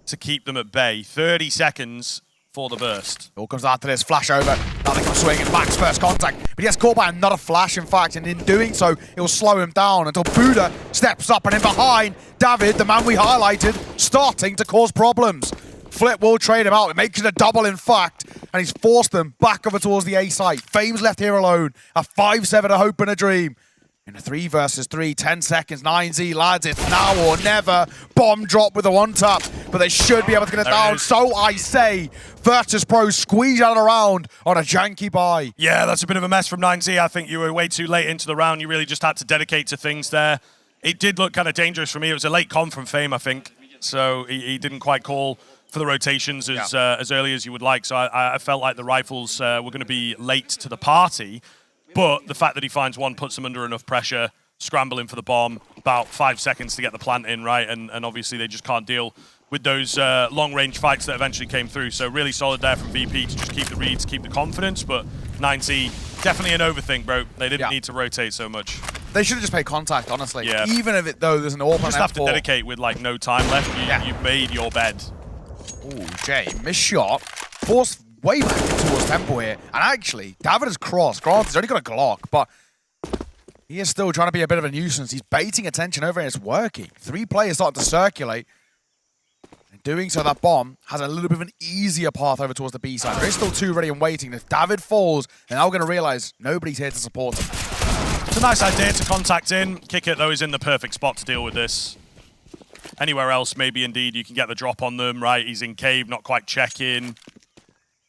to keep them at bay. 30 seconds for the burst. All comes down to this flash over. Now they can swing and Max first contact. But he gets caught by another flash, in fact, and in doing so, it will slow him down until Buddha steps up and in behind. David, the man we highlighted, starting to cause problems. Flip will trade him out. It makes it a double, in fact, and he's forced them back over towards the A site. Fame's left here alone. A 5-7, a hope and a dream. In a 3 versus 3, 10 seconds, 9Z, lads, it's now or never. Bomb drop with a one-tap, but they should be able to get it down. So I say, Virtus.Pro squeeze out of the round on a janky buy. Yeah, that's a bit of a mess from 9Z. I think you were way too late into the round. You really just had to dedicate to things there. It did look kind of dangerous for me. It was a late con from Fame, I think. So he didn't quite call for the rotations as early as you would like. So I felt like the rifles were going to be late to the party. But the fact that he finds one puts him under enough pressure, scrambling for the bomb, about 5 seconds to get the plant in, right? And obviously they just can't deal with those long-range fights that eventually came through. So really solid there from VP to just keep the reads, keep the confidence. But 9Z, definitely an overthink, bro. They didn't need to rotate so much. They should have just played contact, honestly. Yeah. Even if there's an AWP. You just have to dedicate with like no time left. You've made your bed. Ooh, Jay, missed shot. Forced way back towards Temple here. And actually, David has crossed. Grant has only got a Glock, but he is still trying to be a bit of a nuisance. He's baiting attention over and it's working. 3 players starting to circulate. And doing so, that bomb has a little bit of an easier path over towards the B side. There is still 2 ready and waiting. If David falls, they're now going to realize nobody's here to support him. It's a nice idea to contact in. Kick it, though, is in the perfect spot to deal with this. Anywhere else, maybe indeed you can get the drop on them, right? He's in cave, not quite checking.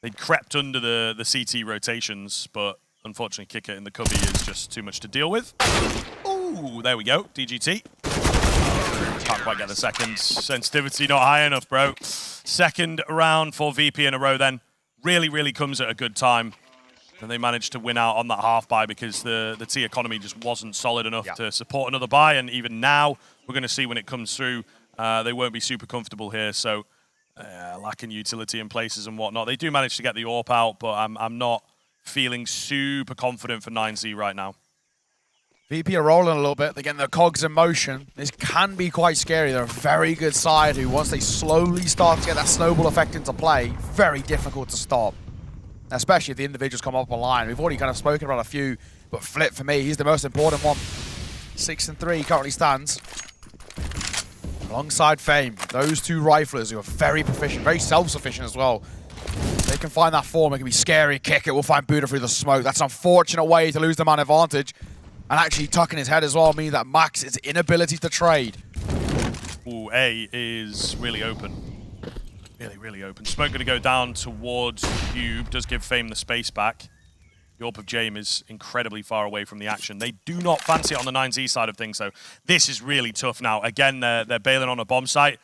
They crept under the CT rotations, but unfortunately, kick it in the cubby is just too much to deal with. Ooh, there we go. DGT. Can't quite get the second. Sensitivity not high enough, bro. Second round for VP in a row then. Really, really comes at a good time. And they managed to win out on that half buy because the T economy just wasn't solid enough to support another buy. And even now, we're going to see when it comes through, they won't be super comfortable here. So lacking utility in places and whatnot. They do manage to get the AWP out, but I'm not feeling super confident for 9Z right now. VP are rolling a little bit. They're getting their cogs in motion. This can be quite scary. They're a very good side who, once they slowly start to get that snowball effect into play, very difficult to stop. Especially if the individuals come up online. We've already kind of spoken about a few, but Flip, for me, he's the most important one. 6-3 currently stands. Alongside Fame, those 2 riflers who are very proficient, very self-sufficient as well. They can find that form, it can be scary, kick it, we'll find Buddha through the smoke. That's an unfortunate way to lose the man advantage. And actually tucking his head as well means that Max, his inability to trade. Ooh, A is really open. Really, really open. Smoke going to go down towards Cube. Does give Fame the space back. The AWP of Jame is incredibly far away from the action. They do not fancy it on the 9Z side of things, though. This is really tough now. Again, they're bailing on a bomb site,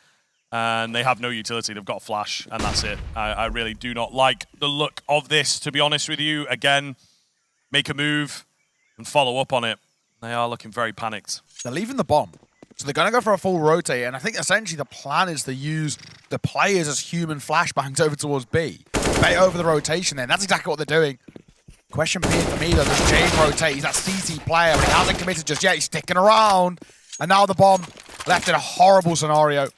and they have no utility. They've got a flash, and that's it. I really do not like the look of this, to be honest with you. Again, make a move and follow up on it. They are looking very panicked. They're leaving the bomb. So they're going to go for a full rotate, and I think essentially the plan is to use the players as human flashbangs over towards B. Bait over the rotation then. That's exactly what they're doing. Question being for me, though, does Jane rotate? He's that CT player, but he hasn't committed just yet. He's sticking around. And now the bomb left in a horrible scenario.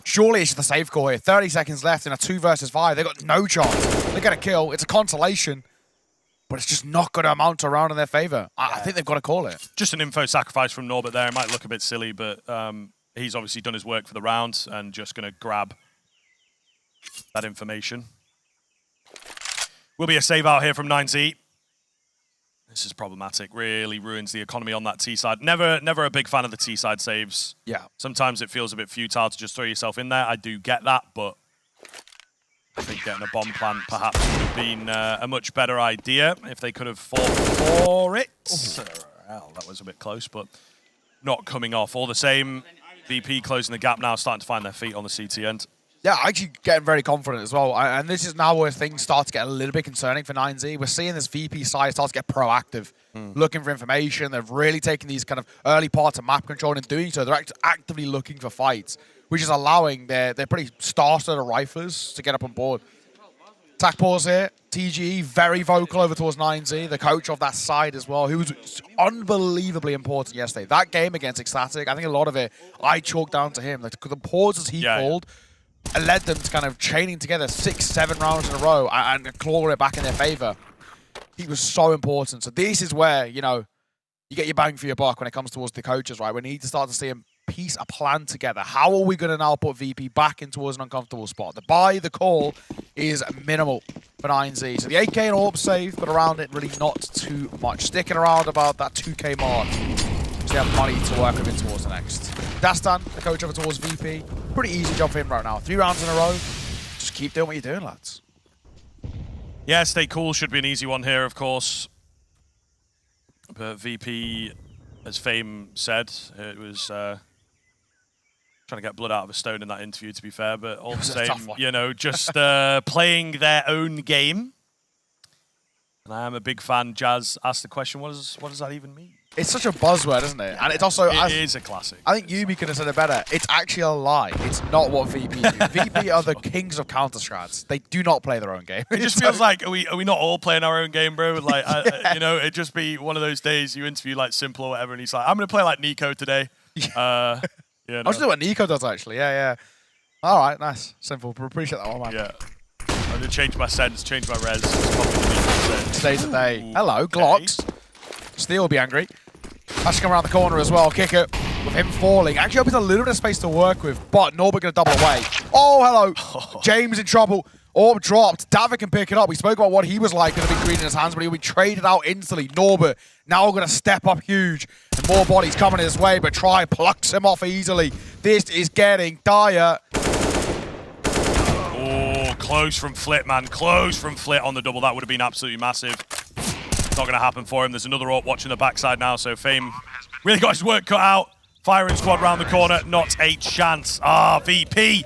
Surely it's just a safe call here. 30 seconds left in a 2 versus 5. They've got no chance. They get a kill. It's a consolation. But it's just not going to amount to a round in their favor. I think they've got to call it. Just an info sacrifice from Norbert there. It might look a bit silly, but he's obviously done his work for the round and just going to grab that information. Will be a save out here from 9Z. This is problematic. Really ruins the economy on that T side. Never a big fan of the T side saves. Yeah. Sometimes it feels a bit futile to just throw yourself in there. I do get that, but I think getting a bomb plant perhaps would have been a much better idea if they could have fought for it. Well, that was a bit close, but not coming off. All the same, VP closing the gap now, starting to find their feet on the CT end. Yeah, actually getting very confident as well. And this is now where things start to get a little bit concerning for 9Z. We're seeing this VP side start to get proactive, looking for information. They've really taken these kind of early parts of map control, and in doing so, they're actively looking for fights, which is allowing their pretty star-studded riflers to get up on board. Attack pause here. TGE very vocal over towards 9Z, the coach of that side as well, who was unbelievably important yesterday. That game against Ecstatic, I think a lot of it I chalked down to him. Like, the pauses he called led them to kind of chaining together 6-7 rounds in a row and claw it back in their favor. He was so important. So this is where, you know, you get your bang for your buck when it comes towards the coaches, right? We need to start to see him piece a plan together. How are we going to now put VP back in towards an uncomfortable spot? The buy, the call is minimal for 9Z. So the 8K and AWP save, but around it, really not too much. Sticking around about that 2K mark. So they have money to work with in towards the next. Dastan, the coach over towards VP. Pretty easy job for him right now. 3 rounds in a row. Just keep doing what you're doing, lads. Yeah, stay cool should be an easy one here, of course. But VP, as Fame said, it was trying to get blood out of a stone in that interview, to be fair. But all the same, you know, just playing their own game. And I am a big fan. Jazz asked the question, what does that even mean? It's such a buzzword, isn't it? And it's also... It is a classic. I think Yubi could have said it better. It's actually a lie. It's not what VP do. VP are the kings of counter-strats. They do not play their own game. It just feels like, are we not all playing our own game, bro? Like, you know, it'd just be one of those days you interview like Simple or whatever, and he's like, I'm going to play like Nico today. I was doing what Nico does, actually. Yeah. All right, nice. Simple. Appreciate that one, man. Yeah. I'm going to change my sense, change my res. Stays a day. Hello, Glocks. Steel will be angry. That's come around the corner as well. Kick it with him falling. Actually opens a little bit of space to work with, but Norbert going to double away. Oh, hello. James in trouble. Orb dropped. David can pick it up. We spoke about what he was like going to be green in his hands, but he'll be traded out instantly. Norbert now going to step up huge. And more bodies coming his way, but Try plucks him off easily. This is getting dire. Oh, close from Flit, man. Close from Flit on the double. That would have been absolutely massive. Not going to happen for him. There's another AWP watching the backside now, so Fame really got his work cut out. Firing squad round the corner, not a chance. VP.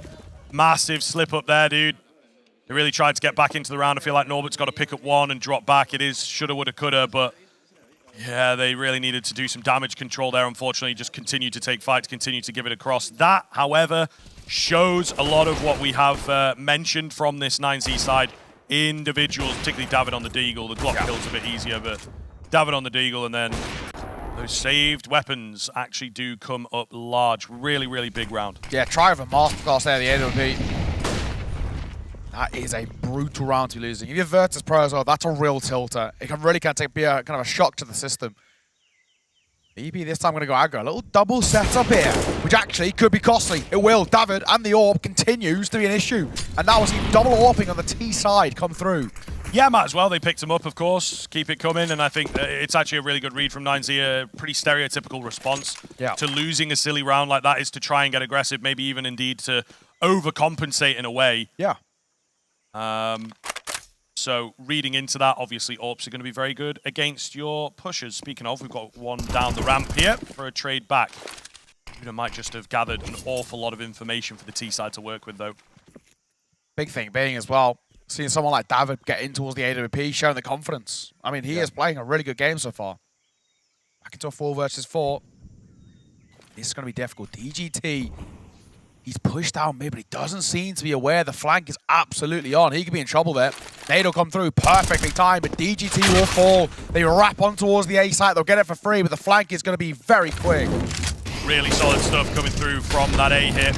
Massive slip up there, dude. They really tried to get back into the round. I feel like Norbert's got to pick up one and drop back. It is shoulda, woulda, coulda, but yeah, they really needed to do some damage control there. Unfortunately, just continue to take fights, continue to give it across. That, however, shows a lot of what we have mentioned from this 9Z side. Individuals, particularly David on the Deagle. The Glock kill's a bit easier, but David on the Deagle, and then those saved weapons actually do come up large. Really, really big round. Yeah, try with a masterclass there at the end of That is a brutal round to be losing. If you're Virtus.Pro as well, that's a real tilter. It can really be a kind of a shock to the system. EP this time going to go aggro. A little double setup here, which actually could be costly. It will. David and the AWP continues to be an issue. And now we're seeing double AWPing on the T side come through. Yeah, might as well. They picked him up, of course. Keep it coming. And I think it's actually a really good read from 9Z. A pretty stereotypical response to losing a silly round like that is to try and get aggressive, maybe even indeed to overcompensate in a way. Yeah. So reading into that, obviously AWPs are going to be very good against your pushers. Speaking of, we've got one down the ramp here for a trade back. Judah might just have gathered an awful lot of information for the T side to work with, though. Big thing being as well, seeing someone like David get in towards the AWP, showing the confidence. I mean, he is playing a really good game so far. Back into a 4 versus 4. This is going to be difficult. DGT, he's pushed down mid, but he doesn't seem to be aware the flank is absolutely on. He could be in trouble there. Nade'll come through, perfectly timed, but DGT will fall. They wrap on towards the A site. They'll get it for free, but the flank is going to be very quick. Really solid stuff coming through from that A hit.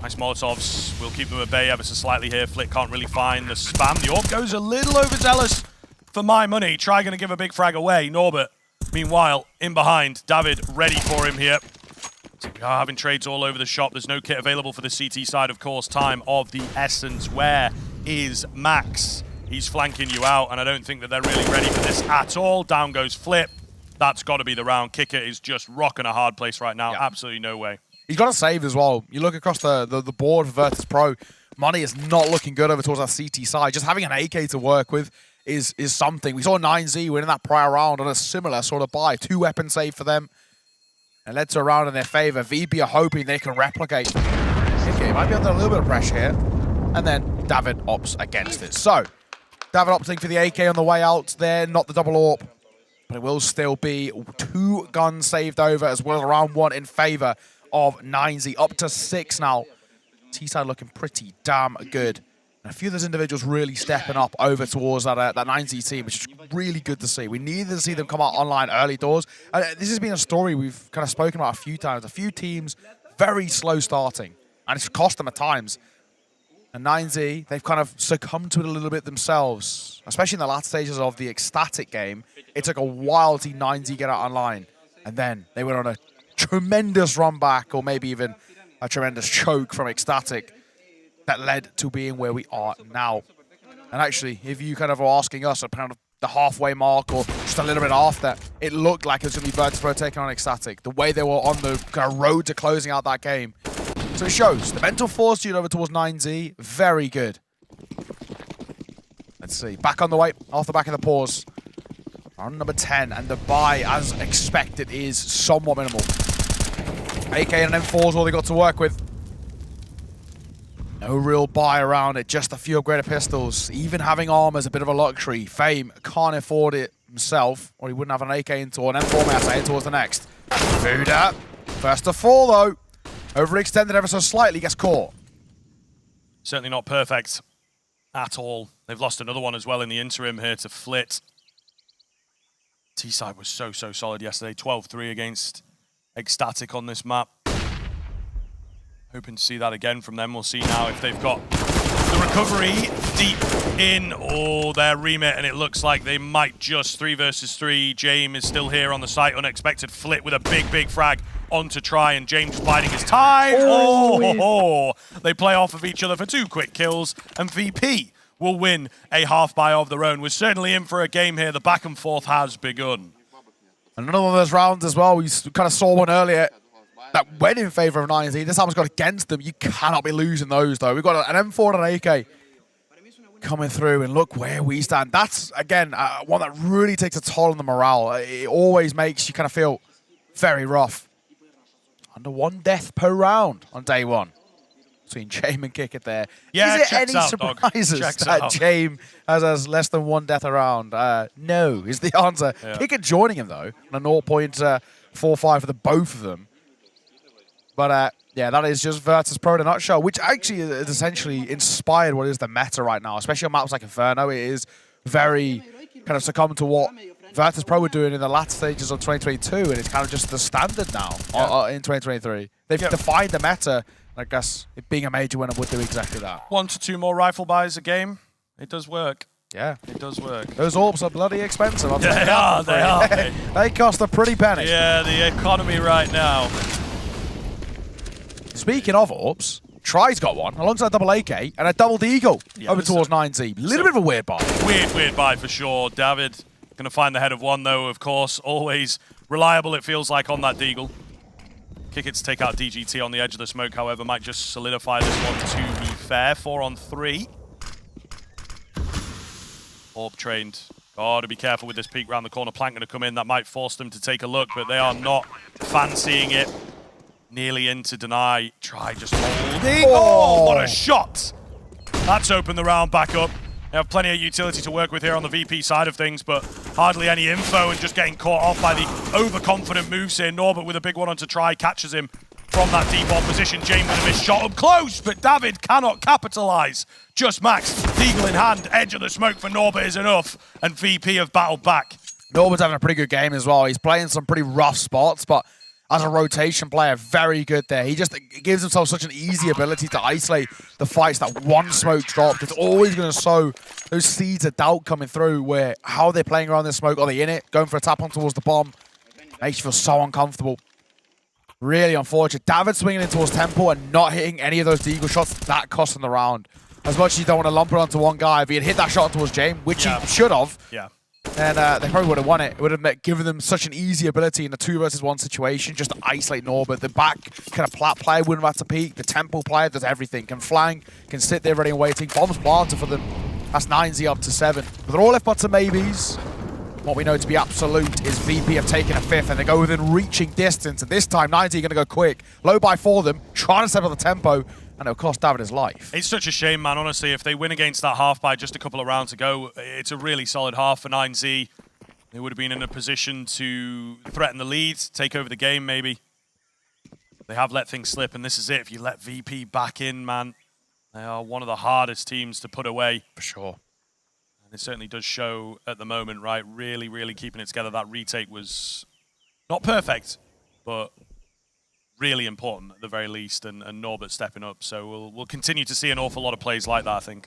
Nice Molotovs. We'll keep them at bay ever so slightly here. Flick can't really find the spam. The AWP goes a little overzealous for my money. Try going to give a big frag away. Norbert, meanwhile, in behind. David ready for him here. So we are having trades all over the shop. There's no kit available for the CT side, of course. Time of the essence. Where is Max? He's flanking you out, and I don't think that they're really ready for this at all. Down goes Flip. That's got to be the round. Kicker is just rocking a hard place right now. Absolutely no way. He's got to save as well. You look across the board for Virtus.Pro, money is not looking good over towards that CT side. Just having an AK to work with is something. We saw 9Z winning that prior round on a similar sort of buy. 2 weapon save for them. And led to a round in their favor. VP are hoping they can replicate. Okay, might be under a little bit of pressure here. And then David opts against it. So, David opting for the AK on the way out there, not the double AWP. But it will still be 2 guns saved over, as well as round 1 in favor of 9Z. Up to 6 now. T-side looking pretty damn good. And a few of those individuals really stepping up over towards that 9Z team, which is really good to see. We needed to see them come out online early doors. This has been a story we've kind of spoken about a few times. A few teams very slow starting, and it's cost them at times. And 9Z, they've kind of succumbed to it a little bit themselves, especially in the latter stages of the Ecstatic game. It took a while to see 9Z get out online, and then they went on a tremendous run back, or maybe even a tremendous choke from Ecstatic that led to being where we are now. And actually, if you kind of are asking us at kind of the halfway mark or just a little bit after, it looked like it was going to be Virtus.Pro taking on Ecstatic. The way they were on the kind of road to closing out that game. So it shows. The mental fortitude over towards 9Z, very good. Let's see. Back on the way, off the back of the pause. Round number 10, and the buy, as expected, is somewhat minimal. AK and M4 is all they got to work with. No No real buy around it, just a few upgraded pistols. Even having armor is a bit of a luxury. Fame can't afford it himself, or he wouldn't have an AK into an M4 may I say towards the next. Fuda, first to fall though. Overextended ever so slightly, gets caught. Certainly not perfect at all. They've lost another one as well in the interim here to Flit. T-side was so solid yesterday. 12-3 against Ecstatic on this map. Hoping to see that again from them. We'll see now if they've got the recovery deep in their remit, and it looks like they might just 3 versus 3. James is still here on the site. Unexpected Flit with a big frag on to try, and James biding his time. They play off of each other for 2 quick kills, and VP will win a half buy of their own. We're certainly in for a game here. The back and forth has begun. Another one of those rounds as well. We kind of saw one earlier that went in favor of 9Z. This time it's got against them. You cannot be losing those, though. We've got an M4 and an AK coming through, and look where we stand. That's, again, one that really takes a toll on the morale. It always makes you kind of feel very rough. Under 1 death per round on day 1. Between Jame and Kick It there. Yeah, is there any out, surprises that Jame has less than 1 death around? No, is the answer. Yeah. Kick It joining him, though, on a 0.45 for the both of them. But yeah, that is just Virtus.Pro in a nutshell, which actually is essentially inspired what is the meta right now, especially on maps like Inferno. It is very kind of succumbed to what Virtus.Pro were doing in the latter stages of 2022, and it's kind of just the standard now in 2023. They've defined the meta. I guess it being a major winner would do exactly that. 1 to 2 more rifle buys a game. It does work. Yeah. It does work. Those orbs are bloody expensive. They are. They cost a pretty penny. Yeah, the economy right now. Speaking of orbs, Try's got one alongside double AK and a double deagle over towards 9Z. Little bit of a weird buy. Weird buy for sure. David going to find the head of one, though, of course. Always reliable, it feels like, on that deagle. Kick It to take out DGT on the edge of the smoke, however, might just solidify this one, to be fair. 4 on 3. Orb trained. Oh, to be careful with this peek round the corner. Plank going to come in. That might force them to take a look, but they are not fancying it. Nearly in to deny. Try just holding. Oh, what a shot! That's opened the round back up. They have plenty of utility to work with here on the VP side of things, but hardly any info, and just getting caught off by the overconfident moves here. Norbert with a big one on to Try, catches him from that deep ball position. James with a missed shot up close, but David cannot capitalize. Just Max, deagle in hand, edge of the smoke for Norbert is enough, and VP have battled back. Norbert's having a pretty good game as well. He's playing some pretty rough spots, but as a rotation player, very good there. He just gives himself such an easy ability to isolate the fights that one smoke dropped. It's always going to sow those seeds of doubt coming through where how they're playing around this smoke. Are they in it? Going for a tap on towards the bomb. Makes you feel so uncomfortable. Really unfortunate. David swinging in towards Temple and not hitting any of those deagle shots. That cost him the round. As much as you don't want to lump it onto one guy, if he had hit that shot towards James, which he should have, then they probably would have won it. It would have given them such an easy ability in a 2 versus 1 situation just to isolate Norbert. The back kind of plat player wouldn't have had to peek. The Temple player does everything. Can flank, can sit there ready and waiting. Bombs planted for them. That's 9Z up to 7. But they're all left but some maybes. What we know to be absolute is VP have taken a 5th and they go within reaching distance. And this time, 9Z are going to go quick. Low buy for them, trying to settle the tempo. And it'll cost David his life. It's such a shame, man, honestly. If they win against that half by just a couple of rounds ago, it's a really solid half for 9Z. They would have been in a position to threaten the lead, take over the game, maybe. They have let things slip, and this is it. If you let VP back in, man, they are one of the hardest teams to put away. For sure. And it certainly does show at the moment, right? Really, really keeping it together. That retake was not perfect, but really important at the very least, and Norbert stepping up. So we'll continue to see an awful lot of plays like that, I think.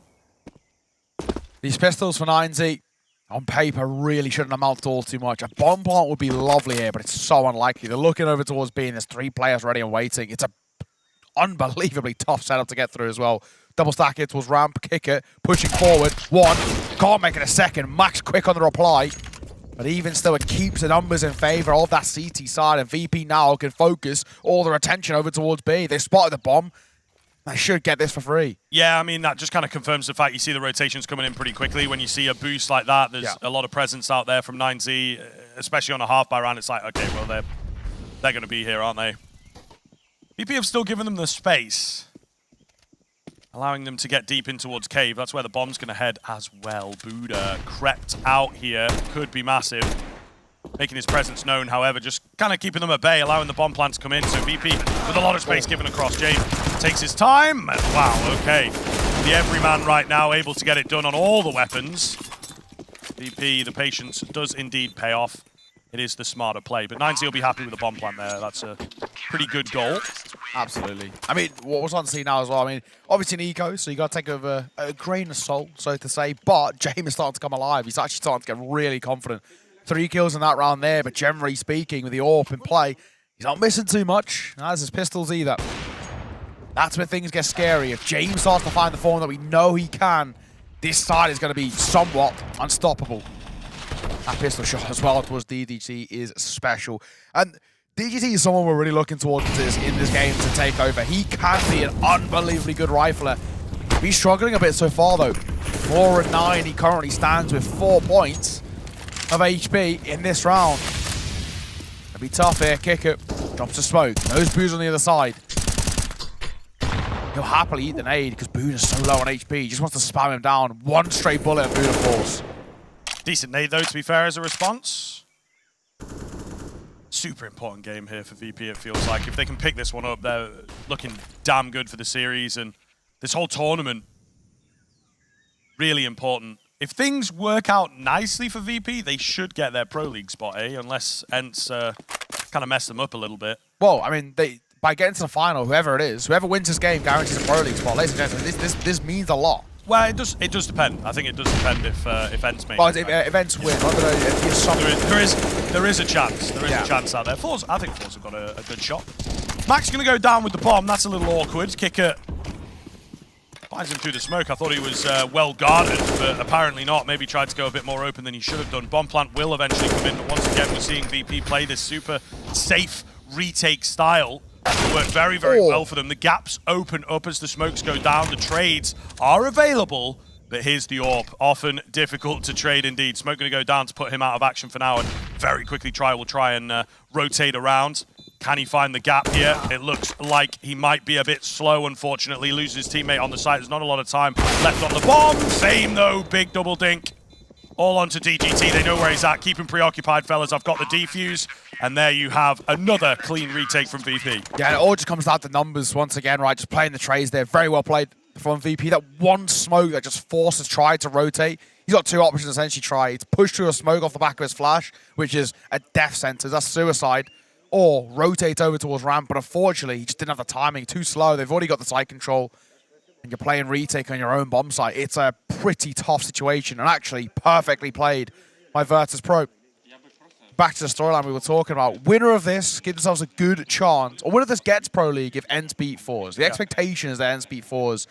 These pistols for 9Z, on paper, really shouldn't amount to all too much. A bomb plant would be lovely here, but it's so unlikely. They're looking over towards B, and there's 3 players ready and waiting. It's a unbelievably tough setup to get through as well. Double stack it towards ramp, kick it, pushing forward. 1, can't make it a second. Max quick on the reply. But even still, it keeps the numbers in favor of that CT side, and VP now can focus all their attention over towards B. They spotted the bomb. They should get this for free. Yeah, I mean, that just kind of confirms the fact you see the rotations coming in pretty quickly. When you see a boost like that, there's a lot of presence out there from 9Z, especially on a half by round. It's like, okay, well, they're going to be here, aren't they? VP have still given them the space. allowing them to get deep in towards cave. That's where the bomb's going to head as well. Buddha crept out here, could be massive. Making his presence known, however, just kind of keeping them at bay, allowing the bomb plant to come in. So VP with a lot of space given across. James takes his time. And wow, okay. The everyman right now able to get it done on all the weapons. VP, the patience does indeed pay off. It is the smarter play. But 9Z will be happy with the bomb plant there. That's a pretty good goal. Absolutely. I mean, what was on scene now as well, I mean, obviously an eco, so you got to take over a grain of salt, so to say. But James is starting to come alive. He's actually starting to get really confident. 3 kills in that round there, but generally speaking, with the AWP in play, he's not missing too much, as his pistols either. That's where things get scary. If James starts to find the form that we know he can, this side is going to be somewhat unstoppable. That pistol shot as well towards DGT is special. And DGT is someone we're really looking towards in this game to take over. He can be an unbelievably good rifler. He's struggling a bit so far, though. 4 and 9, he currently stands with 4 points of HP in this round. It'll be tough here. Kick it. Drops the smoke. Those Boo's on the other side. He'll happily eat the nade because Boone is so low on HP. He just wants to spam him down. 1 straight bullet and Buddha falls. Decent nade, though, to be fair, as a response. Super important game here for VP, it feels like. If they can pick this one up, they're looking damn good for the series. And this whole tournament, really important. If things work out nicely for VP, they should get their Pro League spot, unless ENCE kind of mess them up a little bit. Well, I mean, by getting to the final, whoever it is, whoever wins this game guarantees a Pro League spot. Ladies and gentlemen, this means a lot. Well, it does depend. I think it does depend if ENCE make. Well, if ENCE win, I don't know, there is a chance. There is a chance out there. Forze, I think Forze have got a good shot. Max going to go down with the bomb. That's a little awkward. Kicker finds him through the smoke. I thought he was well guarded, but apparently not. Maybe tried to go a bit more open than he should have done. Bomb plant will eventually come in, but once again, we're seeing VP play this super safe retake style. Worked very, very well for them. The gaps open up as the smokes go down. The trades are available, but here's the AWP. Often difficult to trade indeed. Smoke going to go down to put him out of action for now, and very quickly will try and rotate around. Can he find the gap here? It looks like he might be a bit slow, unfortunately. Loses his teammate on the side. There's not a lot of time left on the bomb. Same, though. Big double dink. All onto DGT. They know where he's at. Keep him preoccupied, fellas. I've got the defuse. And there you have another clean retake from VP. Yeah, it all just comes down to numbers once again, right? Just playing the trades there. Very well played from VP. That one smoke that just forces Try to rotate. He's got 2 options essentially. Try. It's push through a smoke off the back of his flash, which is a death sentence. That's suicide. Or rotate over towards ramp, but unfortunately, he just didn't have the timing. Too slow. They've already got the site control. And you're playing retake on your own bomb site. It's a pretty tough situation, and actually perfectly played by Virtus.Pro. Back to the storyline we were talking about. Winner of this gives themselves a good chance, or winner of this gets Pro League if ENCE beat Forze. The expectation is that ENCE beat Forze.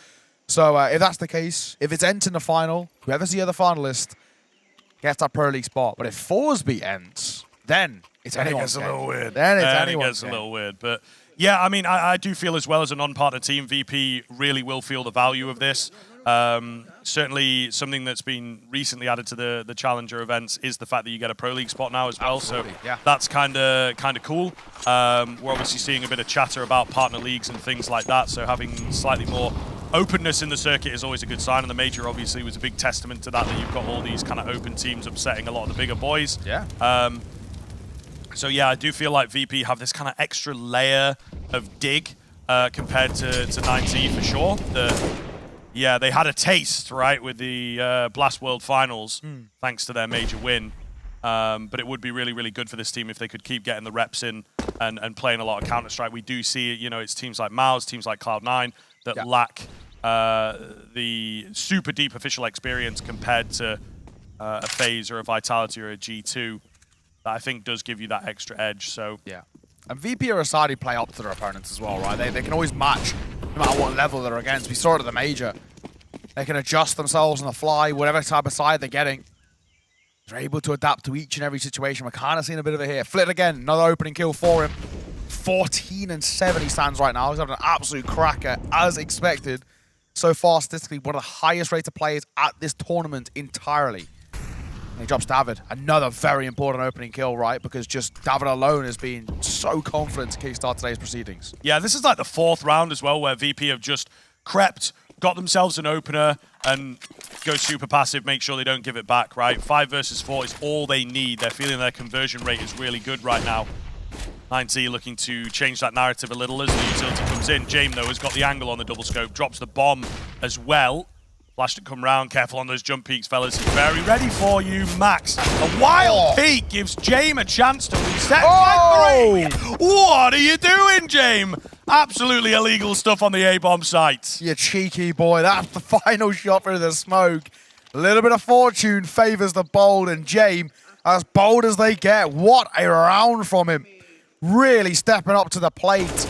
So if that's the case, if it's ENCE in the final, whoever's the other finalist gets that Pro League spot. But if Forze beat ENCE, then it's anyone's game. It gets a little weird. Then it's it anyone's gets game. a little weird, but yeah, I mean, I do feel as well as a non-partner team, VP really will feel the value of this. Certainly something that's been recently added to the Challenger events is the fact that you get a Pro League spot now as well. Absolutely, so that's kind of cool. We're obviously seeing a bit of chatter about partner leagues and things like that, so having slightly more openness in the circuit is always a good sign, and the Major obviously was a big testament to that you've got all these kind of open teams upsetting a lot of the bigger boys. Yeah. So yeah, I do feel like VP have this kind of extra layer of dig compared to 9Z for sure. Yeah, they had a taste, right, with the Blast World Finals, thanks to their major win. But it would be really, really good for this team if they could keep getting the reps in and playing a lot of Counter-Strike. We do see, it's teams like Mouse, teams like Cloud9 that lack the super deep official experience compared to a FaZe or a Vitality or a G2. That I think does give you that extra edge. So yeah, and VP are a side who play up to their opponents as well, right? They can always match no matter what level they're against. We saw it at the Major. They can adjust themselves on the fly, whatever type of side they're getting. They're able to adapt to each and every situation. We're kind of seeing a bit of it here. Flit again, another opening kill for him. 14 and 7 he stands right now. He's having an absolute cracker, as expected. So far, statistically, one of the highest rated players at this tournament entirely. He drops David. Another very important opening kill, right? Because just David alone has been so confident to kickstart today's proceedings. Yeah, this is like the 4th round as well, where VP have just crept got themselves an opener and go super passive, make sure they don't give it back, right? 5 versus 4 is all they need. They're feeling their conversion rate is really good right now. ENCE looking to change that narrative a little as the utility comes in. James, though, has got the angle on the double scope, drops the bomb as well. Flash to come round, careful on those jump peaks, fellas. He's very ready for you, Max. A wild peak gives James a chance to reset by 3. What are you doing, James? Absolutely illegal stuff on the A-bomb site. You cheeky boy. That's the final shot through the smoke. A little bit of fortune favors the bold, and James, as bold as they get. What a round from him. Really stepping up to the plate.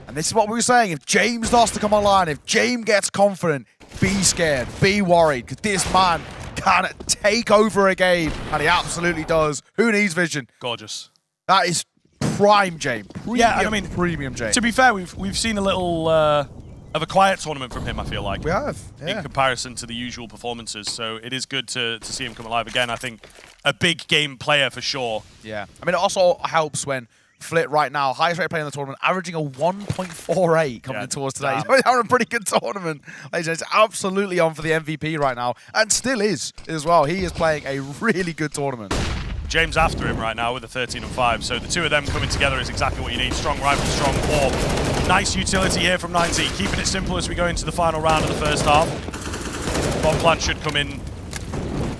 And this is what we were saying. If James starts to come online, if James gets confident, be scared, be worried, because this man can take over a game, and he absolutely does. Who needs vision? Gorgeous. That is prime James. Yeah, and I mean, premium James. To be fair, we've seen a little of a quiet tournament from him, I feel like. We have, yeah. In comparison to the usual performances, so it is good to see him come alive again. I think a big game player for sure. Yeah, I mean, it also helps when Flit right now, highest rate player in the tournament, averaging a 1.48 coming into us today. He's having a pretty good tournament. He's absolutely on for the MVP right now, and still is as well. He is playing a really good tournament. James after him right now with a 13-5, so the two of them coming together is exactly what you need. Strong rival, strong orb. Nice utility here from ENCE, keeping it simple as we go into the final round of the first half. Bomb plant should come in,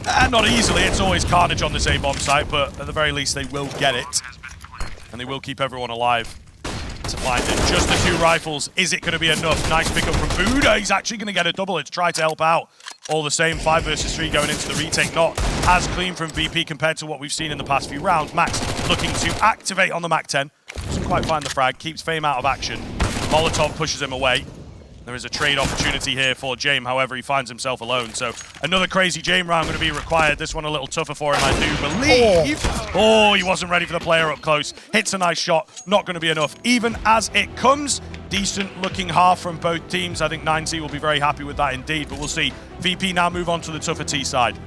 and not easily. It's always carnage on this A-bomb site, but at the very least they will get it. And they will keep everyone alive to find it. Just the 2 rifles. Is it going to be enough? Nice pickup from Buddha. He's actually going to get a double. It's try to help out. All the same, 5 versus 3 going into the retake. Not as clean from VP compared to what we've seen in the past few rounds. Max looking to activate on the Mac-10. Doesn't quite find the frag. Keeps Fame out of action. Molotov pushes him away. There is a trade opportunity here for James, however, he finds himself alone. So another crazy James round going to be required. This one a little tougher for him, I do believe. Oh, he wasn't ready for the player up close. Hits a nice shot, not going to be enough. Even as it comes, decent looking half from both teams. I think ENCE will be very happy with that indeed, but we'll see. VP now move on to the tougher T side.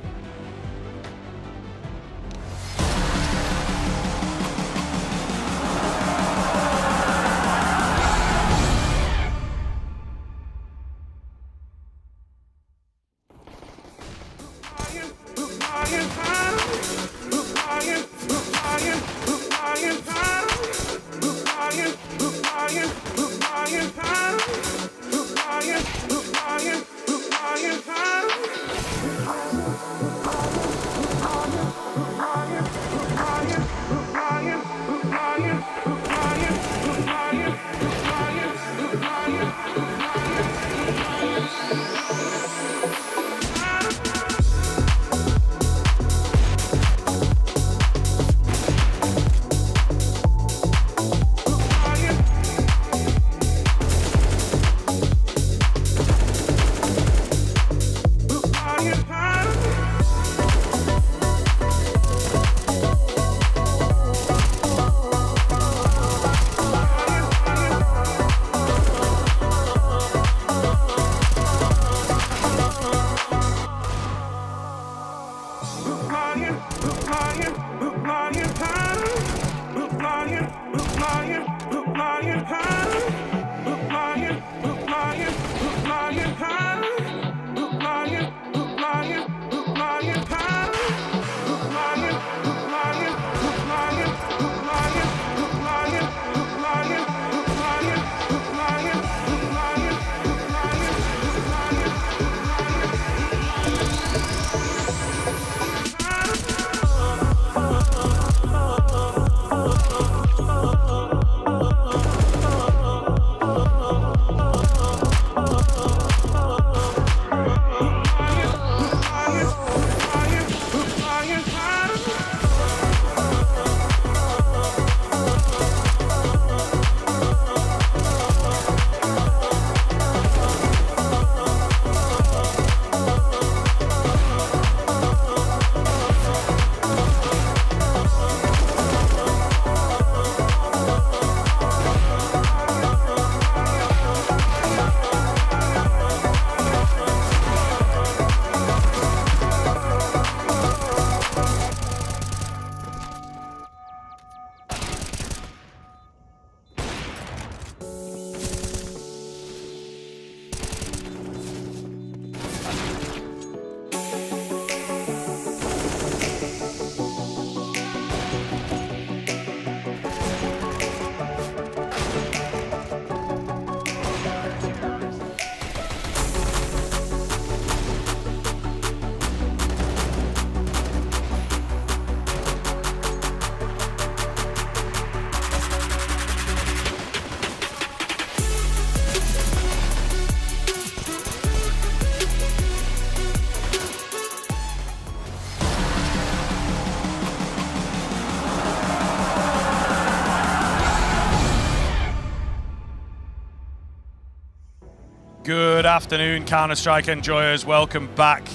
Good afternoon, Counter-Strike enjoyers. Welcome back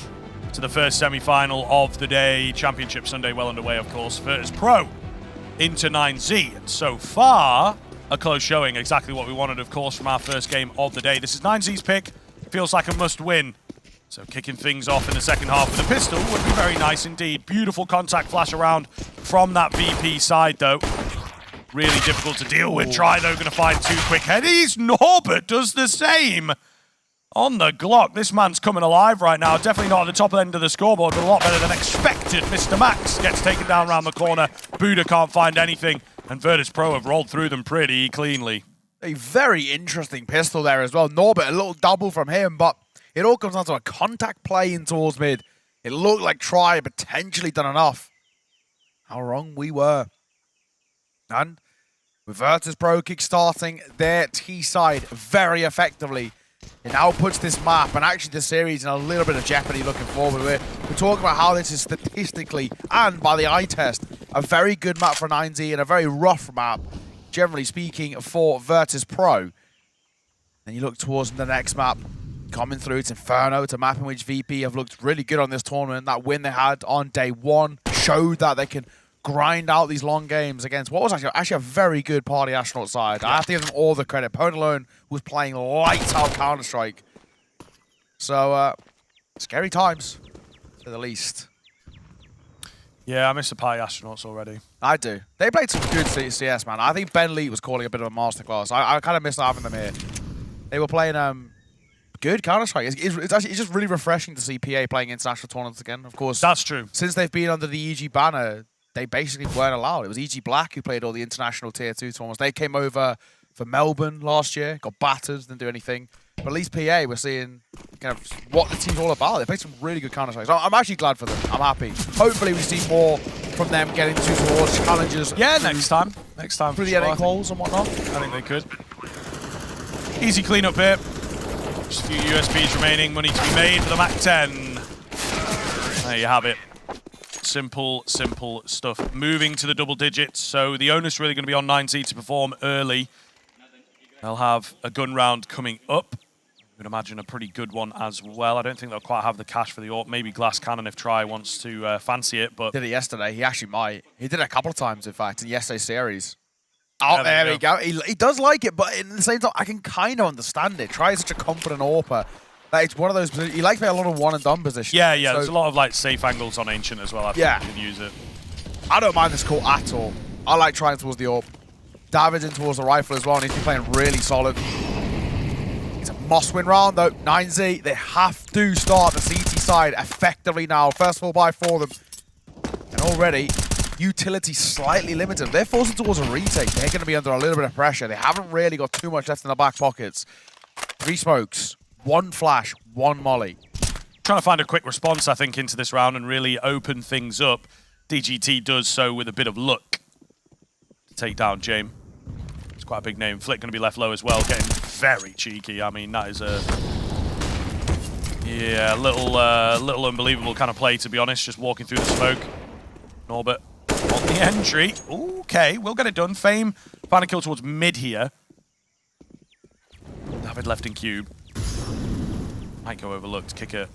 to the first semi-final of the day. Championship Sunday well underway, of course. Virtus.Pro into 9Z. And so far, a close showing. Exactly what we wanted, of course, from our first game of the day. This is 9Z's pick. Feels like a must-win. So kicking things off in the second half with a pistol would be very nice indeed. Beautiful contact flash around from that VP side, though. Really difficult to deal with. Try, though, going to find 2 quick headies. Norbert does the same. On the Glock, this man's coming alive right now. Definitely not at the top end of the scoreboard, but a lot better than expected. Mr. Max gets taken down around the corner. Buddha can't find anything, and Virtus.Pro have rolled through them pretty cleanly. A very interesting pistol there as well. Norbert, a little double from him, but it all comes down to a contact play in towards mid. It looked like Try had potentially done enough. How wrong we were. And with Virtus.Pro kickstarting their T side very effectively, it now puts this map and actually the series in a little bit of jeopardy looking forward. We're talking about how this is statistically and by the eye test a very good map for 9Z and a very rough map, generally speaking, for Virtus.Pro. Then you look towards the next map coming through. It's Inferno. It's a map in which VP have looked really good on this tournament. That win they had on day 1 showed that they can grind out these long games against what was actually a very good Party Astronaut side. I have to give them all the credit. Pwn alone was playing lights out Counter-Strike. So, scary times, to the least. Yeah, I miss the Party Astronauts already. I do. They played some good CS, man. I think Ben Lee was calling a bit of a masterclass. I kind of miss having them here. They were playing good Counter-Strike. It's just really refreshing to see PA playing international tournaments again. Of course, that's true. Since they've been under the EG banner, they basically weren't allowed. It was EG Black who played all the international Tier 2 tournaments. They came over for Melbourne last year, got battered, didn't do anything. But at least PA, we're seeing kind of what the team's all about. They played some really good Counter-Strike. So I'm actually glad for them. I'm happy. Hopefully we see more from them getting towards challenges. Yeah, next time. Next time. Through the NA calls and whatnot. I think they could. Easy cleanup here. Just a few USBs remaining. Money to be made for the MAC-10. There you have it. Simple, simple stuff. Moving to the double digits, so the onus really going to be on 9Z to perform early. They'll have a gun round coming up. I would imagine a pretty good one as well. I don't think they'll quite have the cash for the AWP. Maybe Glass Cannon if Try wants to fancy it, but... Did it yesterday. He actually might. He did it a couple of times, in fact, in yesterday's series. Oh, there we go. He does like it, but at the same time, I can kind of understand it. Try is such a confident AWPer. It's one of those positions. He likes to play a lot of one-and-done positions. Yeah, so there's a lot of like safe angles on Ancient as well. I think you can use it. I don't mind this call at all. I like trying towards the AWP. David's in towards the rifle as well, and he's been playing really solid. It's a must-win round, though. 9Z, they have to start the CT side effectively now. First of all, buy for them. And already, utility slightly limited. They're forcing towards a retake. They're going to be under a little bit of pressure. They haven't really got too much left in their back pockets. 3 smokes. 1 flash, 1 molly. Trying to find a quick response, I think, into this round and really open things up. DGT does so with a bit of luck to take down James. It's quite a big name. Flick going to be left low as well, getting very cheeky. I mean, that is a little unbelievable kind of play, to be honest. Just walking through the smoke. Norbert on the entry. Okay, we'll get it done. Fame find a kill towards mid here. David left in cube. Might go overlooked. Kicker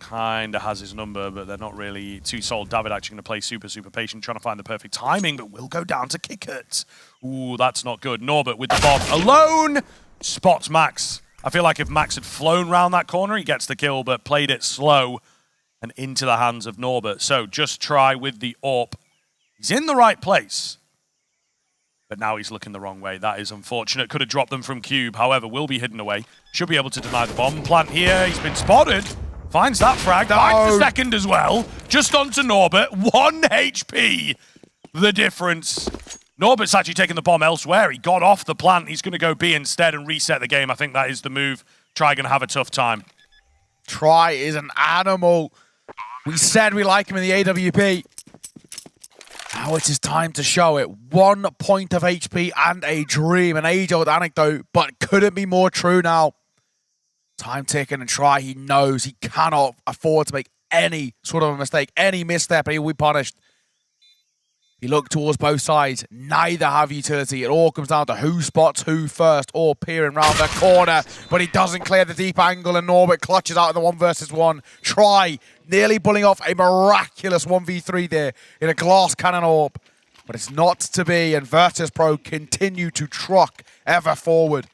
kind of has his number, but they're not really too solid. David actually going to play super, super patient, trying to find the perfect timing, but will go down to Kickert. Ooh, that's not good. Norbert with the bomb alone spots Max. I feel like if Max had flown round that corner, he gets the kill, but played it slow and into the hands of Norbert. So just Try with the AWP. He's in the right place, but now he's looking the wrong way. That is unfortunate. Could have dropped them from cube. However, will be hidden away. Should be able to deny the bomb plant here. He's been spotted. Finds that frag. Finds the second as well. Just onto Norbert. 1 HP. The difference. Norbert's actually taken the bomb elsewhere. He got off the plant. He's going to go B instead and reset the game. I think that is the move. Try going to have a tough time. Try is an animal. We said we like him in the AWP. Now it is time to show it. 1 point of HP and a dream, an age-old anecdote, but couldn't be more true now. Time ticking and Try, he knows he cannot afford to make any sort of a mistake, any misstep, and he will be punished. You look towards both sides, neither have utility. It all comes down to who spots who first, or peering round the corner, but he doesn't clear the deep angle, and Norbert clutches out in the 1 versus 1 try, nearly pulling off a miraculous 1v3 there in a glass cannon orb. But it's not to be, and Virtus.Pro continue to truck ever forward.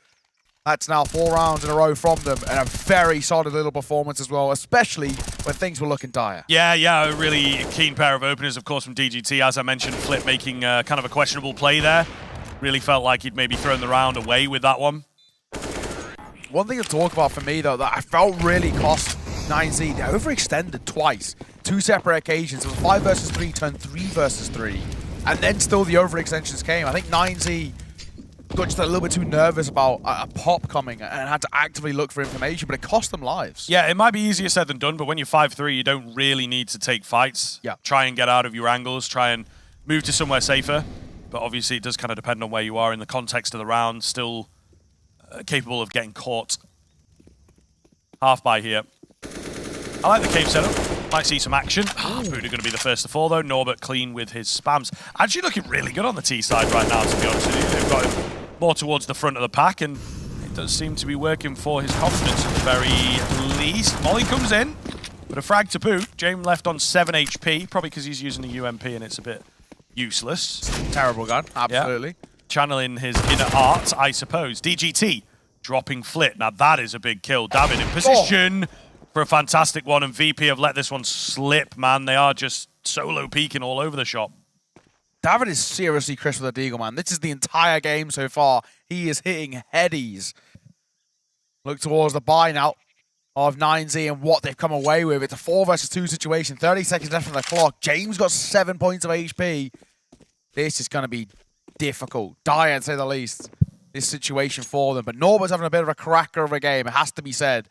That's now 4 rounds in a row from them, and a very solid little performance as well, especially when things were looking dire. Yeah, a really keen pair of openers, of course, from DGT. As I mentioned, Flip making kind of a questionable play there. Really felt like he'd maybe thrown the round away with that one. One thing to talk about for me, though, that I felt really cost 9Z, they overextended twice. 2 separate occasions. It was 5 versus 3 turned 3 versus 3. And then still the overextensions came. I think 9Z got just a little bit too nervous about a pop coming and had to actively look for information, but it cost them lives. Yeah, it might be easier said than done, but when you're 5-3, you don't really need to take fights. Yeah. Try and get out of your angles, try and move to somewhere safer. But obviously it does kind of depend on where you are in the context of the round. Still capable of getting caught. Half by here. I like the cave setup. Might see some action. Buddha going to be the first to fall, though. Norbert clean with his spams. Actually looking really good on the T side right now, to be honest with you. They've got him more towards the front of the pack, and it does seem to be working for his confidence at the very least. Molly comes in, but a frag to boot. James left on 7 HP, probably because he's using a UMP and it's a bit useless. Terrible gun, absolutely. Yeah. Channeling his inner art, I suppose. DGT dropping Flit. Now that is a big kill. David in position for a fantastic one, and VP have let this one slip, man. They are just solo peeking all over the shop. David is seriously crisp with a deagle, man. This is the entire game so far. He is hitting headies. Look towards the buy now of 9Z and what they've come away with. It's a 4 versus 2 situation. 30 seconds left on the clock. James got 7 points of HP. This is going to be difficult. Dire, to say the least, this situation for them. But Norbert's having a bit of a cracker of a game, it has to be said.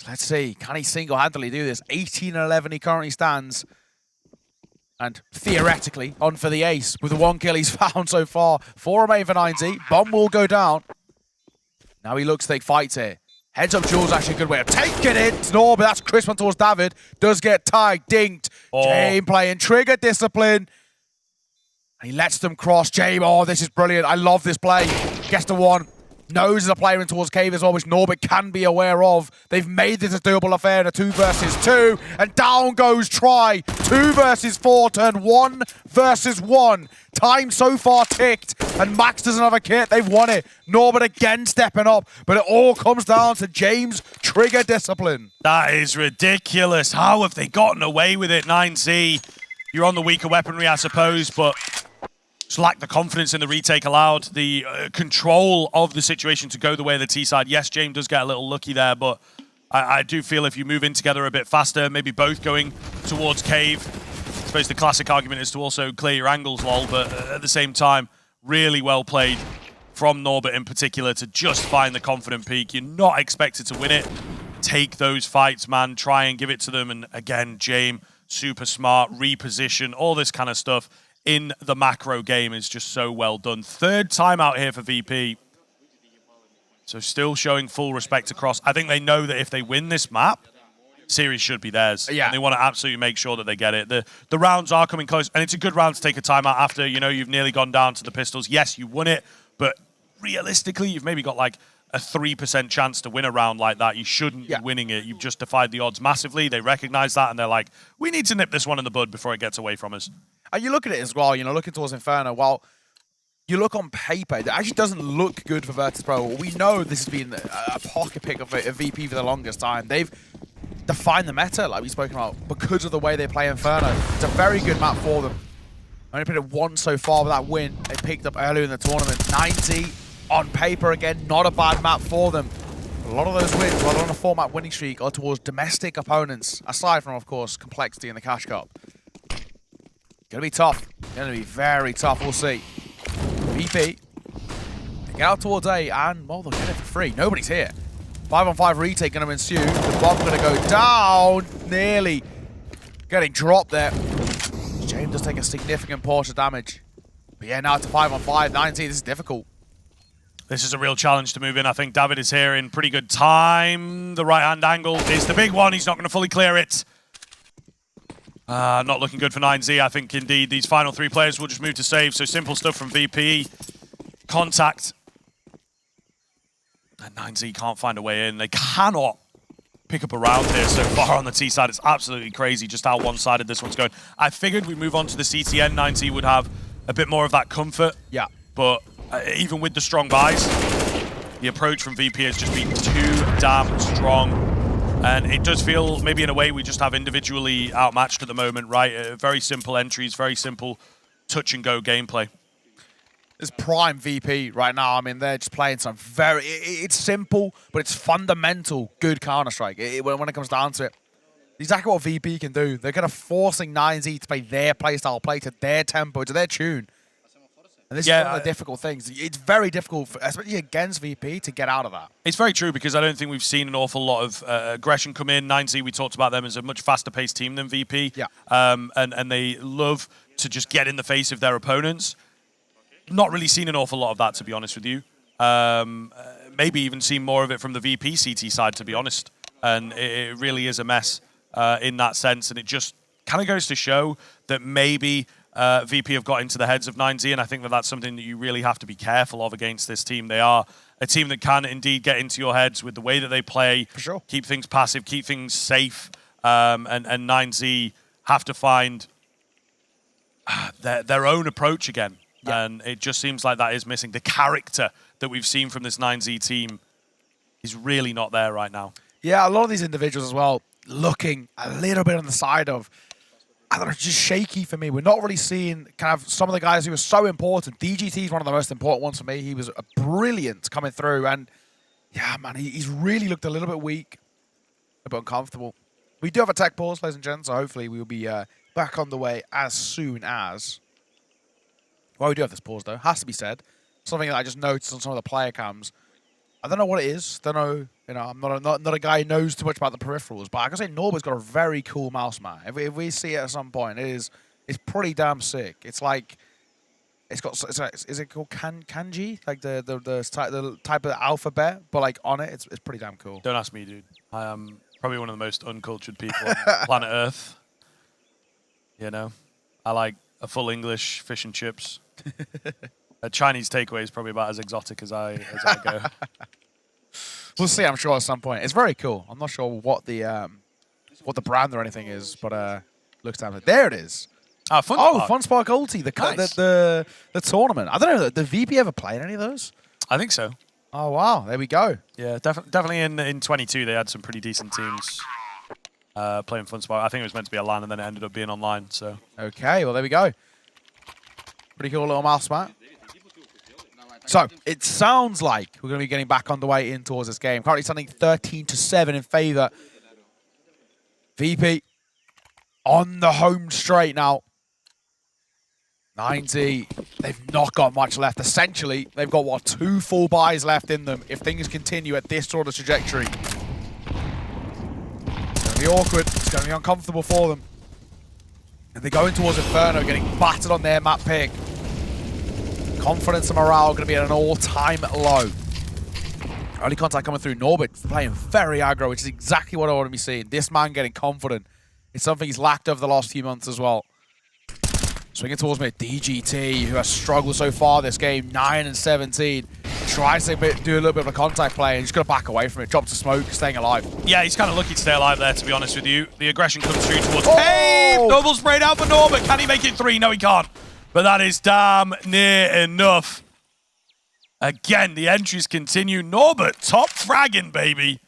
Let's see, can he single-handedly do this? 18-11 he currently stands. And theoretically, on for the ace with the 1 kill he's found so far. 4 remain for 9Z. Bomb will go down. Now he looks to take fights here. Heads up duel's actually a good way of taking it. It's Norbert, that's crisp one towards David. Does get tagged, dinked. Jame playing trigger discipline. And he lets them cross. Jame, this is brilliant. I love this play. Gets the 1. Knows there's a player in towards cave as well, which Norbert can be aware of. They've made this a doable affair in a 2 versus 2, and down goes Try. 2 versus 4, turn 1 versus 1. Time so far ticked, and Max doesn't have a kit. They've won it. Norbert again stepping up, but it all comes down to James' trigger discipline. That is ridiculous. How have they gotten away with it, 9Z? You're on the weaker weaponry, I suppose, but just lack the confidence in the retake allowed, the control of the situation to go the way of the T side. Yes, James does get a little lucky there, but I do feel if you move in together a bit faster, maybe both going towards cave. I suppose the classic argument is to also clear your angles, lol, but at the same time, really well played from Norbert in particular to just find the confident peak. You're not expected to win it. Take those fights, man. Try and give it to them. And again, James, super smart, reposition, all this kind of stuff in the macro game is just so well done. 3rd time out here for VP. So still showing full respect across. I think they know that if they win this map, series should be theirs. Yeah. And they want to absolutely make sure that they get it. The rounds are coming close, and it's a good round to take a timeout after, you've nearly gone down to the pistols. Yes, you won it, but realistically, you've maybe got like a 3% chance to win a round like that. You shouldn't be winning it. You've just defied the odds massively. They recognize that, and they're like, we need to nip this one in the bud before it gets away from us. And you look at it as well, looking towards Inferno, while you look on paper, it actually doesn't look good for Virtus.Pro. We know this has been a pocket pick of a VP for the longest time. They've defined the meta, like we've spoken about, because of the way they play Inferno. It's a very good map for them. Only played it once so far with that win they picked up earlier in the tournament. 90 on paper again, not a bad map for them. A lot of those wins, while on a 4-map winning streak, are towards domestic opponents, aside from, of course, complexity in the Cash Cup. Gonna be tough. Gonna be very tough. We'll see. VP. They get out towards A, and, well, they'll get it for free. Nobody's here. 5-on-5 retake gonna ensue. The bomb gonna go down. Nearly getting dropped there. James does take a significant portion of damage. But yeah, now it's a 5-on-5. 19, this is difficult. This is a real challenge to move in. I think David is here in pretty good time. The right-hand angle is the big one. He's not going to fully clear it. Not looking good for 9Z. I think, indeed, these final 3 players will just move to save. So simple stuff from VP. Contact. And 9Z can't find a way in. They cannot pick up a round here so far on the T side. It's absolutely crazy just how one-sided this one's going. I figured we'd move on to the CTN. 9Z would have a bit more of that comfort. Yeah. But even with the strong buys, the approach from VP has just been too damn strong. And it does feel, maybe in a way, we just have individually outmatched at the moment, right? Very simple entries, very simple touch-and-go gameplay. It's prime VP right now. I mean, they're just playing some very... It's simple, but it's fundamental good Counter-Strike when it comes down to it. Exactly what VP can do. They're kind of forcing 9Z to play their playstyle, play to their tempo, to their tune. And this is one of the difficult things. It's very difficult, especially against VP, to get out of that. It's very true, because I don't think we've seen an awful lot of aggression come in. 9Z, we talked about them as a much faster-paced team than VP. Yeah. And they love to just get in the face of their opponents. Not really seen an awful lot of that, to be honest with you. Maybe even seen more of it from the VP CT side, to be honest. And it really is a mess in that sense. And it just kind of goes to show that maybe... VP have got into the heads of 9Z, and I think that that's something that you really have to be careful of against this team. They are a team that can indeed get into your heads with the way that they play, for sure. Keep things passive, keep things safe, and 9Z have to find their own approach again. Yeah. And it just seems like that is missing. The character that we've seen from this 9Z team is really not there right now. Yeah, a lot of these individuals as well looking a little bit on the side of, I don't know, just shaky for me. We're not really seeing kind of some of the guys who are so important. DGT is one of the most important ones for me. He was brilliant coming through. And, yeah, man, he's really looked a little bit weak, a bit uncomfortable. We do have a tech pause, ladies and gents, so hopefully we will be back on the way as soon as... Well, we do have this pause, though. Has to be said. Something that I just noticed on some of the player cams. I don't know what it is. Don't know. You know, I'm not a guy who knows too much about the peripherals, but I can say Norbert's got a very cool mouse, man. If we see it at some point, it's pretty damn sick. It's like is it called kanji? Like the type of alphabet, but like on it, it's pretty damn cool. Don't ask me, dude. I am probably one of the most uncultured people on planet Earth. You know, I like a full English fish and chips. A Chinese takeaway is probably about as exotic as I go. We'll see, I'm sure, at some point. It's very cool. I'm not sure what the brand or anything is, but looks damn good. There it is. FunSpark Ulti, the tournament. I don't know, did VP ever play in any of those? I think so. Oh, wow. There we go. Yeah, definitely in 22 they had some pretty decent teams playing FunSpark. I think it was meant to be a LAN, and then it ended up being online. So okay, well, there we go. Pretty cool little mouse mat. So, it sounds like we're going to be getting back on the way in towards this game. Currently standing 13-7 in favor. VP on the home straight now. 9Z, they've not got much left. Essentially, they've got, what, 2 full buys left in them if things continue at this sort of trajectory. It's going to be awkward. It's going to be uncomfortable for them. And they're going towards Inferno, getting battered on their map pick. Confidence and morale going to be at an all-time low. Early contact coming through. Norbert playing very aggro, which is exactly what I want to be seeing. This man getting confident. It's something he's lacked over the last few months as well. Swinging towards me, DGT, who has struggled so far this game, 9-17. Tries to do a little bit of a contact play and he's going to back away from it. Drop to smoke, staying alive. Yeah, he's kind of lucky to stay alive there, to be honest with you. The aggression comes through towards Cave. Double sprayed out for Norbert. Can he make it 3? No, he can't. But that is damn near enough. Again, the entries continue. Norbert, top fragging, baby.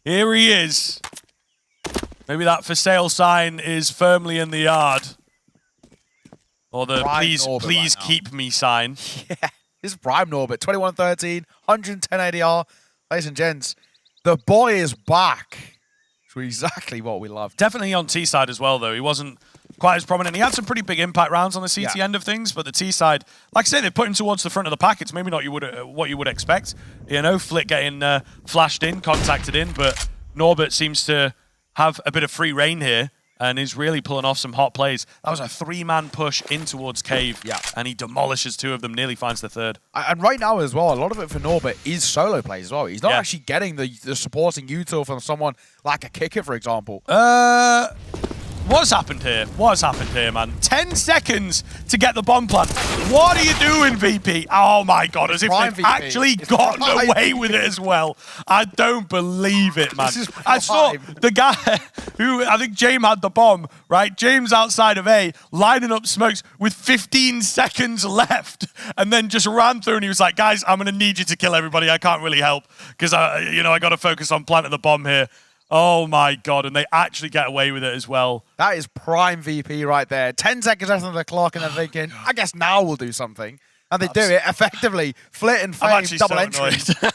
Here he is. Maybe that for sale sign is firmly in the yard. Or the please keep me sign. Yeah, this is prime Norbert. 21-13, 110 ADR. Ladies and gents, the boy is back. Which is exactly what we love. Definitely on T side as well, though. He wasn't quite as prominent. He had some pretty big impact rounds on the CT end of things, but the T side, like I say, they put him towards the front of the pack. It's maybe not what you would expect. You know, Flick getting flashed in, contacted in, but Norbert seems to have a bit of free reign here and is really pulling off some hot plays. That was a 3-man push in towards Cave, and he demolishes 2 of them, nearly finds the 3rd. And right now as well, a lot of it for Norbert is solo plays as well. He's not actually getting the supporting util from someone like a Kicker, for example. What's happened here? What's happened here, man? 10 seconds to get the bomb plant. What are you doing, VP? Oh my God, as if they've actually gotten away with it as well. I don't believe it, man. I saw the guy who, I think James had the bomb, right? James outside of A, lining up smokes with 15 seconds left, and then just ran through and he was like, guys, I'm gonna need you to kill everybody. I can't really help because I gotta focus on planting the bomb here. Oh my God, and they actually get away with it as well. That is prime VP right there. 10 seconds left on the clock and they're thinking, I guess now we'll do something. And they do it effectively. Flit and Fame, double entry. The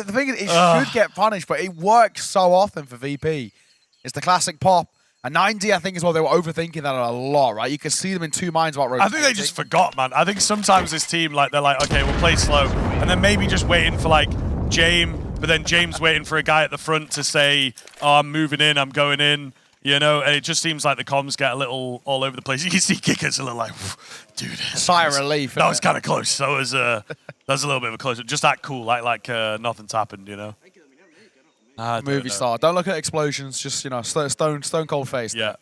thing is, it should get punished, but it works so often for VP. It's the classic pop. And 9D, I think, as well, they were overthinking that a lot, right? You could see them in two minds about rotating. I think they just forgot, man. I think sometimes this team, like, they're like, okay, we'll play slow. And then maybe just waiting for, like, James, but then James waiting for a guy at the front to say, oh, I'm moving in, I'm going in, you know? And it just seems like the comms get a little all over the place. You can see Kickers a little like, dude. Sigh of relief. That was kind of close. That was a little bit of a close. Just that cool, like nothing's happened, you know? Movie star. Don't look at explosions, just, you know, stone cold face. Yeah.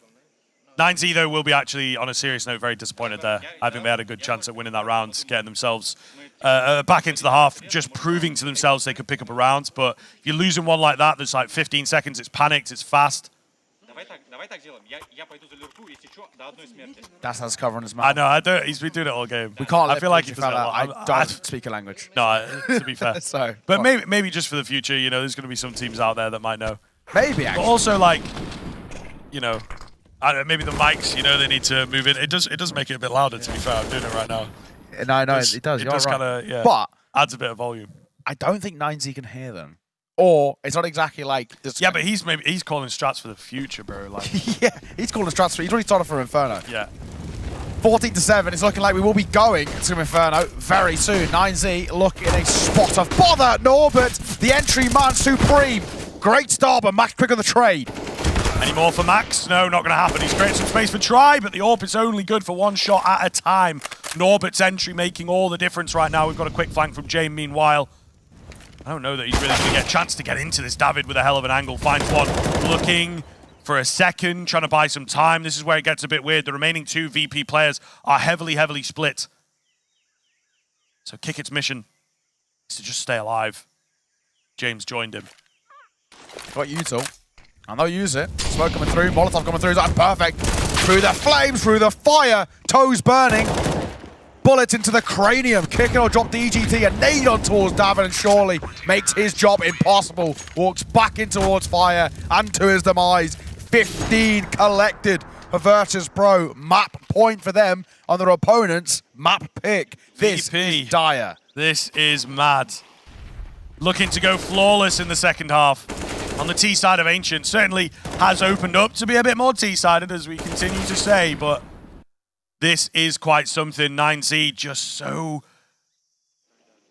9Z, though, will be actually, on a serious note, very disappointed there. I think they had a good chance at winning that round, getting themselves back into the half, just proving to themselves they could pick up a round. But if you're losing one like that, there's like 15 seconds, it's panicked, it's fast. That's covering his mouth. I know, he's been doing it all game. We can't I feel like he does that. it a lot. I don't speak a language. No, to be fair. So, but maybe just for the future, you know, there's going to be some teams out there that might know. Maybe, actually. But also, like, you know, I don't know, maybe the mics, you know, they need to move in. It does make it a bit louder, to be fair. I'm doing it right now. No, it does. It does kind of, yeah. But adds a bit of volume. I don't think 9Z can hear them. Or it's not exactly like this. Yeah, but he's calling strats for the future, bro. Like, yeah, he's calling strats for. He's already started for Inferno. Yeah. 14-7. It's looking like we will be going to Inferno very soon. 9Z look in a spot of bother. Norbert, the entry man supreme. Great start, but Max quick on the trade. Any more for Max? No, not going to happen. He's creating some space for Try, but the AWP is only good for one shot at a time. Norbert's entry making all the difference right now. We've got a quick flank from James meanwhile. I don't know that he's really going to get a chance to get into this. David with a hell of an angle finds one. Looking for a second, trying to buy some time. This is where it gets a bit weird. The remaining two VP players are heavily split. So Kickit's mission is to just stay alive. James joined him. Got Util. And they'll use it. Smoke coming through, Molotov coming through. That's perfect. Through the flames, through the fire. Toes burning. Bullets into the cranium. Kicking or drop DGT. A nade on towards David and surely makes his job impossible. Walks back in towards fire and to his demise. 15 collected for Virtus.Pro. Map point for them on their opponent's map pick. This is dire. This is mad. Looking to go flawless in the second half. On the T side of Ancient, certainly has opened up to be a bit more T-sided, as we continue to say, but this is quite something. 9Z just so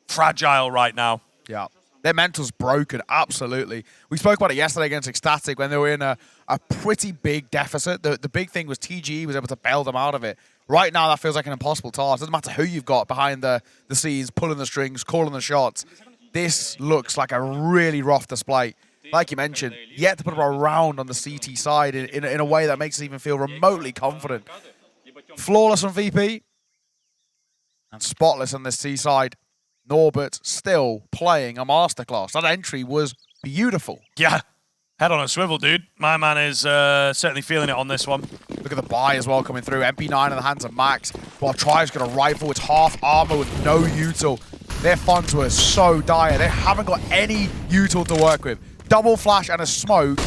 fragile right now. Yeah, their mental's broken, absolutely. We spoke about it yesterday against Ecstatic when they were in a pretty big deficit. The big thing was TGE was able to bail them out of it. Right now, that feels like an impossible task. It doesn't matter who you've got behind the scenes, pulling the strings, calling the shots. This looks like a really rough display. Like you mentioned, yet to put up a round on the CT side in a way that makes us even feel remotely confident. Flawless on VP and spotless on this T side. Norbert still playing a masterclass. That entry was beautiful. Yeah, head on a swivel, dude. My man is certainly feeling it on this one. Look at the buy as well coming through. MP9 in the hands of Max. While Try's got a rifle, it's half armor with no util. Their funds were so dire. They haven't got any util to work with. Double flash and a smoke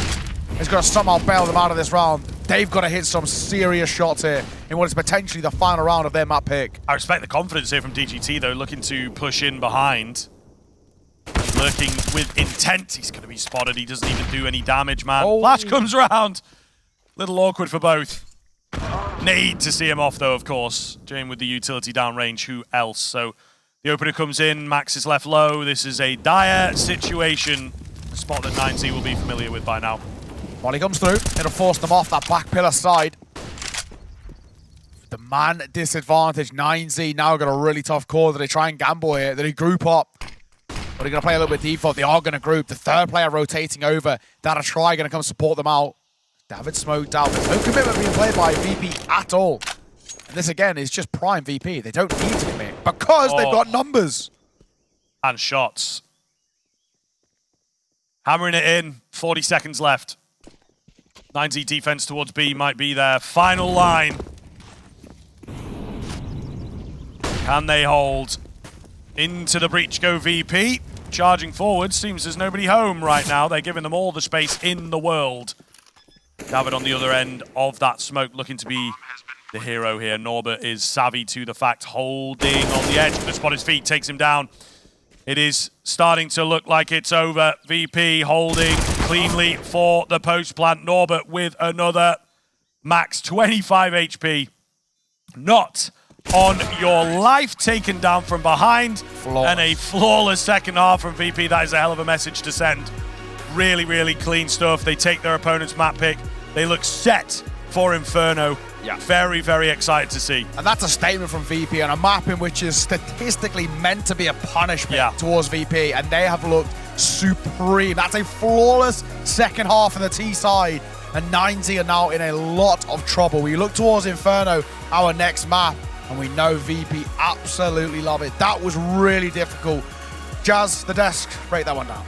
is going to somehow bail them out of this round. They've got to hit some serious shots here in what is potentially the final round of their map pick. I respect the confidence here from DGT, though, looking to push in behind. Lurking with intent. He's going to be spotted. He doesn't even do any damage, man. Oh. Flash comes around. Little awkward for both. Need to see him off, though, of course. Jane with the utility downrange. Who else? So the opener comes in. Max is left low. This is a dire situation. A spot that 9Z will be familiar with by now. Molly comes through. It'll force them off that back pillar side. The man disadvantage. 9Z now got a really tough call. Do they try and gamble here? Do they group up? Or are they going to play a little bit default? They are going to group. The third player rotating over. That'll Try going to come support them out. David smoked out. There's no commitment being played by VP at all. And this, again, is just prime VP. They don't need to commit because they've got numbers. And shots. Hammering it in. 40 seconds left. 9Z defense towards B might be their final line. Can they hold? Into the breach go VP. Charging forward. Seems there's nobody home right now. They're giving them all the space in the world. David on the other end of that smoke, looking to be the hero here. Norbert is savvy to the fact, holding on the edge. The spot his feet takes him down. It is starting to look like it's over. VP holding cleanly for the post plant. Norbert with another max 25 HP. Not on your life, taken down from behind. And a flawless second half from VP. That is a hell of a message to send. Really, really clean stuff. They take their opponent's map pick. They look set for Inferno. Yeah. Very, very excited to see. And that's a statement from VP on a map in which is statistically meant to be a punishment towards VP, and they have looked supreme. That's a flawless second half on the T side, and 9Z are now in a lot of trouble. We look towards Inferno, our next map, and we know VP absolutely love it. That was really difficult. Jazz, the desk, break that one down.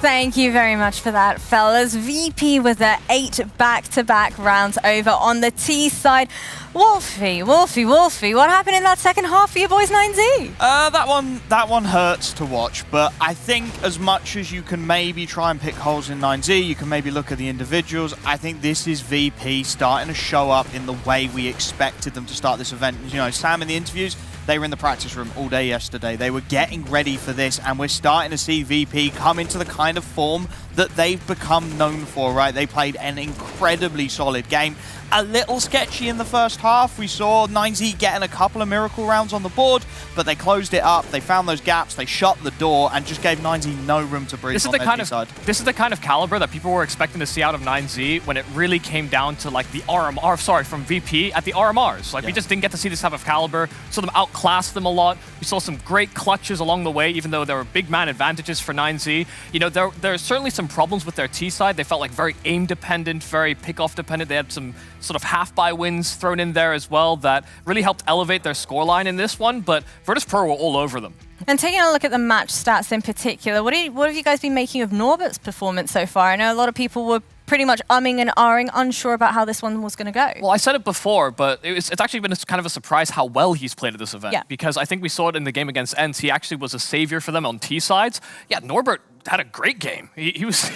Thank you very much for that, fellas. VP with their 8 back-to-back rounds over on the T side. Wolfie, what happened in that second half for your boys 9Z? That one hurts to watch, but I think as much as you can maybe try and pick holes in 9Z, you can maybe look at the individuals. I think this is VP starting to show up in the way we expected them to start this event. You know, Sam in the interviews, they were in the practice room all day yesterday. They were getting ready for this, and we're starting to see VP come into the kind of form that they've become known for, right? They played an incredibly solid game. A little sketchy in the first half. We saw 9Z getting a couple of miracle rounds on the board, but they closed it up. They found those gaps. They shut the door and just gave 9Z no room to breathe on their side. This is the kind of caliber that people were expecting to see out of 9Z when it really came down to like the RMR, sorry, from VP at the RMRs. Like we just didn't get to see this type of caliber. Saw them outclass them a lot. We saw some great clutches along the way, even though there were big man advantages for 9Z. You know, there are certainly some problems with their T side. They felt like very aim dependent, very pick-off dependent. They had some sort of half-buy wins thrown in there as well that really helped elevate their scoreline in this one, but Virtus.Pro were all over them. And taking a look at the match stats in particular, what have you guys been making of Norbert's performance so far? I know a lot of people were pretty much umming and ahhing, unsure about how this one was going to go. Well, I said it before, but it's actually been kind of a surprise how well he's played at this event. Yeah. Because I think we saw it in the game against ENCE. He actually was a savior for them on T sides. Yeah, Norbert had a great game. He was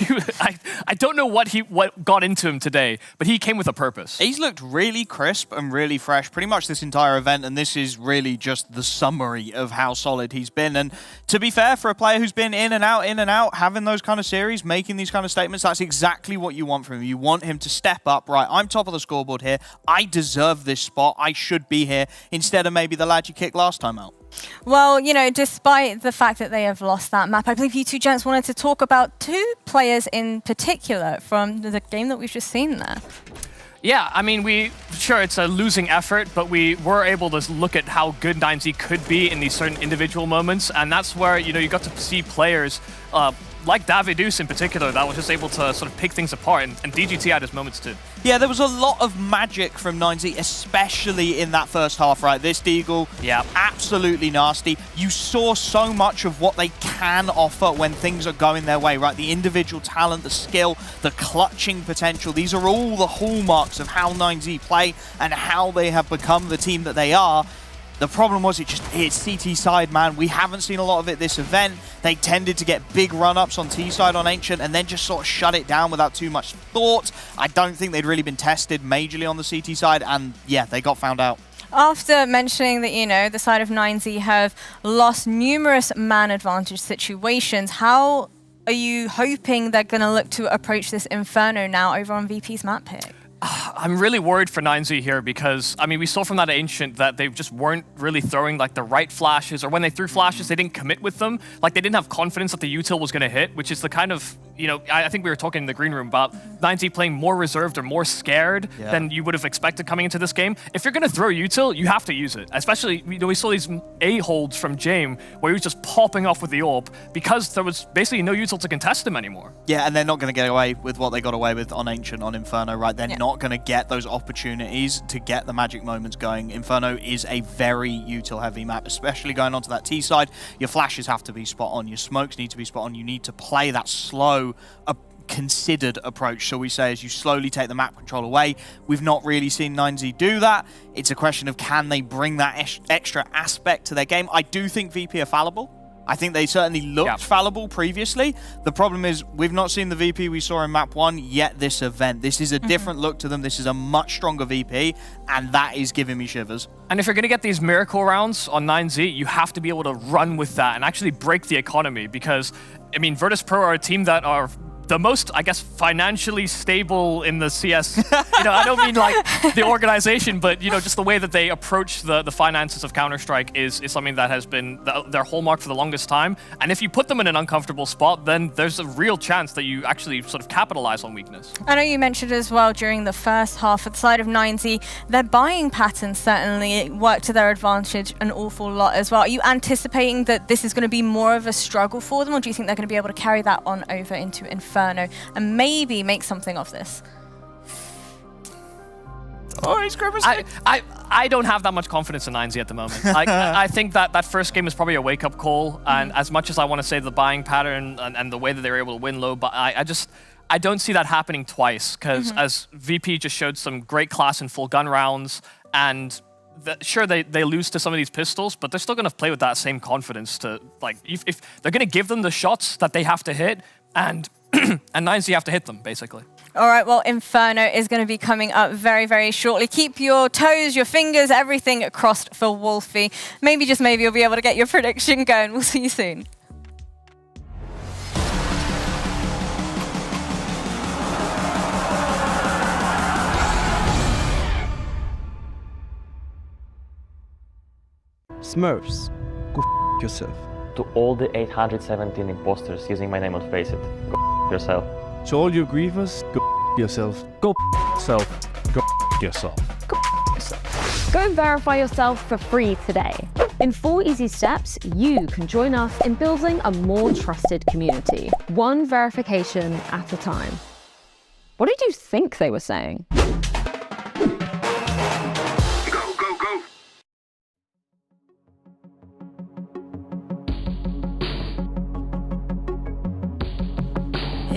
I don't know what got into him today, but he came with a purpose. He's looked really crisp and really fresh pretty much this entire event, and this is really just the summary of how solid he's been. And to be fair, for a player who's been in and out, having those kind of series, making these kind of statements, that's exactly what you want from him. You want him to step up, right? I'm top of the scoreboard here. I deserve this spot. I should be here, instead of maybe the lad you kicked last time out. Well, you know, despite the fact that they have lost that map, I believe you two gents wanted to talk about 2 players in particular from the game that we've just seen there. Yeah, I mean, sure, it's a losing effort, but we were able to look at how good 9Z could be in these certain individual moments, and that's where, you know, you got to see players like Davidus in particular that was just able to sort of pick things apart, and DGT had his moments too. Yeah, there was a lot of magic from 9Z, especially in that first half, right? This Deagle, absolutely nasty. You saw so much of what they can offer when things are going their way, right? The individual talent, the skill, the clutching potential. These are all the hallmarks of how 9Z play and how they have become the team that they are. The problem was it's CT side, man. We haven't seen a lot of it this event. They tended to get big run-ups on T side on Ancient and then just sort of shut it down without too much thought. I don't think they'd really been tested majorly on the CT side, and yeah, they got found out. After mentioning that, you know, the side of 9Z have lost numerous man advantage situations, how are you hoping they're going to look to approach this Inferno now over on VP's map pick? I'm really worried for 9Z here because, I mean, we saw from that Ancient that they just weren't really throwing like the right flashes, or when they threw flashes, they didn't commit with them. Like they didn't have confidence that the util was going to hit, which is the kind of you know, I think we were talking in the green room about 9Z playing more reserved or more scared than you would have expected coming into this game. If you're going to throw util, you have to use it. Especially, you know, we saw these A holds from Jame where he was just popping off with the AWP because there was basically no util to contest him anymore. Yeah, and they're not going to get away with what they got away with on Ancient, on Inferno, right? They're not going to get those opportunities to get the magic moments going. Inferno is a very util-heavy map, especially going onto that T side. Your flashes have to be spot on. Your smokes need to be spot on. You need to play that slow, considered approach, shall we say, as you slowly take the map control away. We've not really seen 9Z do that. It's a question of can they bring that extra aspect to their game. I do think VP are fallible. I think they certainly looked fallible previously. The problem is we've not seen the VP we saw in map 1 yet this event. This is a different look to them. This is a much stronger VP, and that is giving me shivers. And if you're going to get these miracle rounds on 9Z, you have to be able to run with that and actually break the economy because, I mean, Virtus.Pro are a team that are the most, I guess, financially stable in the CS. You know, I don't mean like the organization, but, you know, just the way that they approach the finances of Counter-Strike is something that has been their hallmark for the longest time. And if you put them in an uncomfortable spot, then there's a real chance that you actually sort of capitalize on weakness. I know you mentioned as well during the first half at the side of 9Z, their buying patterns certainly worked to their advantage an awful lot as well. Are you anticipating that this is going to be more of a struggle for them, or do you think they're going to be able to carry that on over into Inferno and maybe make something of this? Oh, he's grimacing. I don't have that much confidence in 9Z at the moment. I think that first game is probably a wake-up call, and as much as I want to say the buying pattern and the way that they were able to win low, but I don't see that happening twice, because as VP just showed some great class in full gun rounds, and sure, they lose to some of these pistols, but they're still going to play with that same confidence to, like, if they're going to give them the shots that they have to hit, and 9Z have to hit them, basically. All right, well, Inferno is going to be coming up very, very shortly. Keep your toes, your fingers, everything crossed for Wolfie. Maybe, just maybe, you'll be able to get your prediction going. We'll see you soon. Smurfs, go f yourself. To all the 817 imposters using my name on Faceit, go f yourself. To all you grievers, go f yourself. Go f yourself. Go f yourself. Go f yourself. Go and verify yourself for free today. In 4 easy steps, you can join us in building a more trusted community, one verification at a time. What did you think they were saying?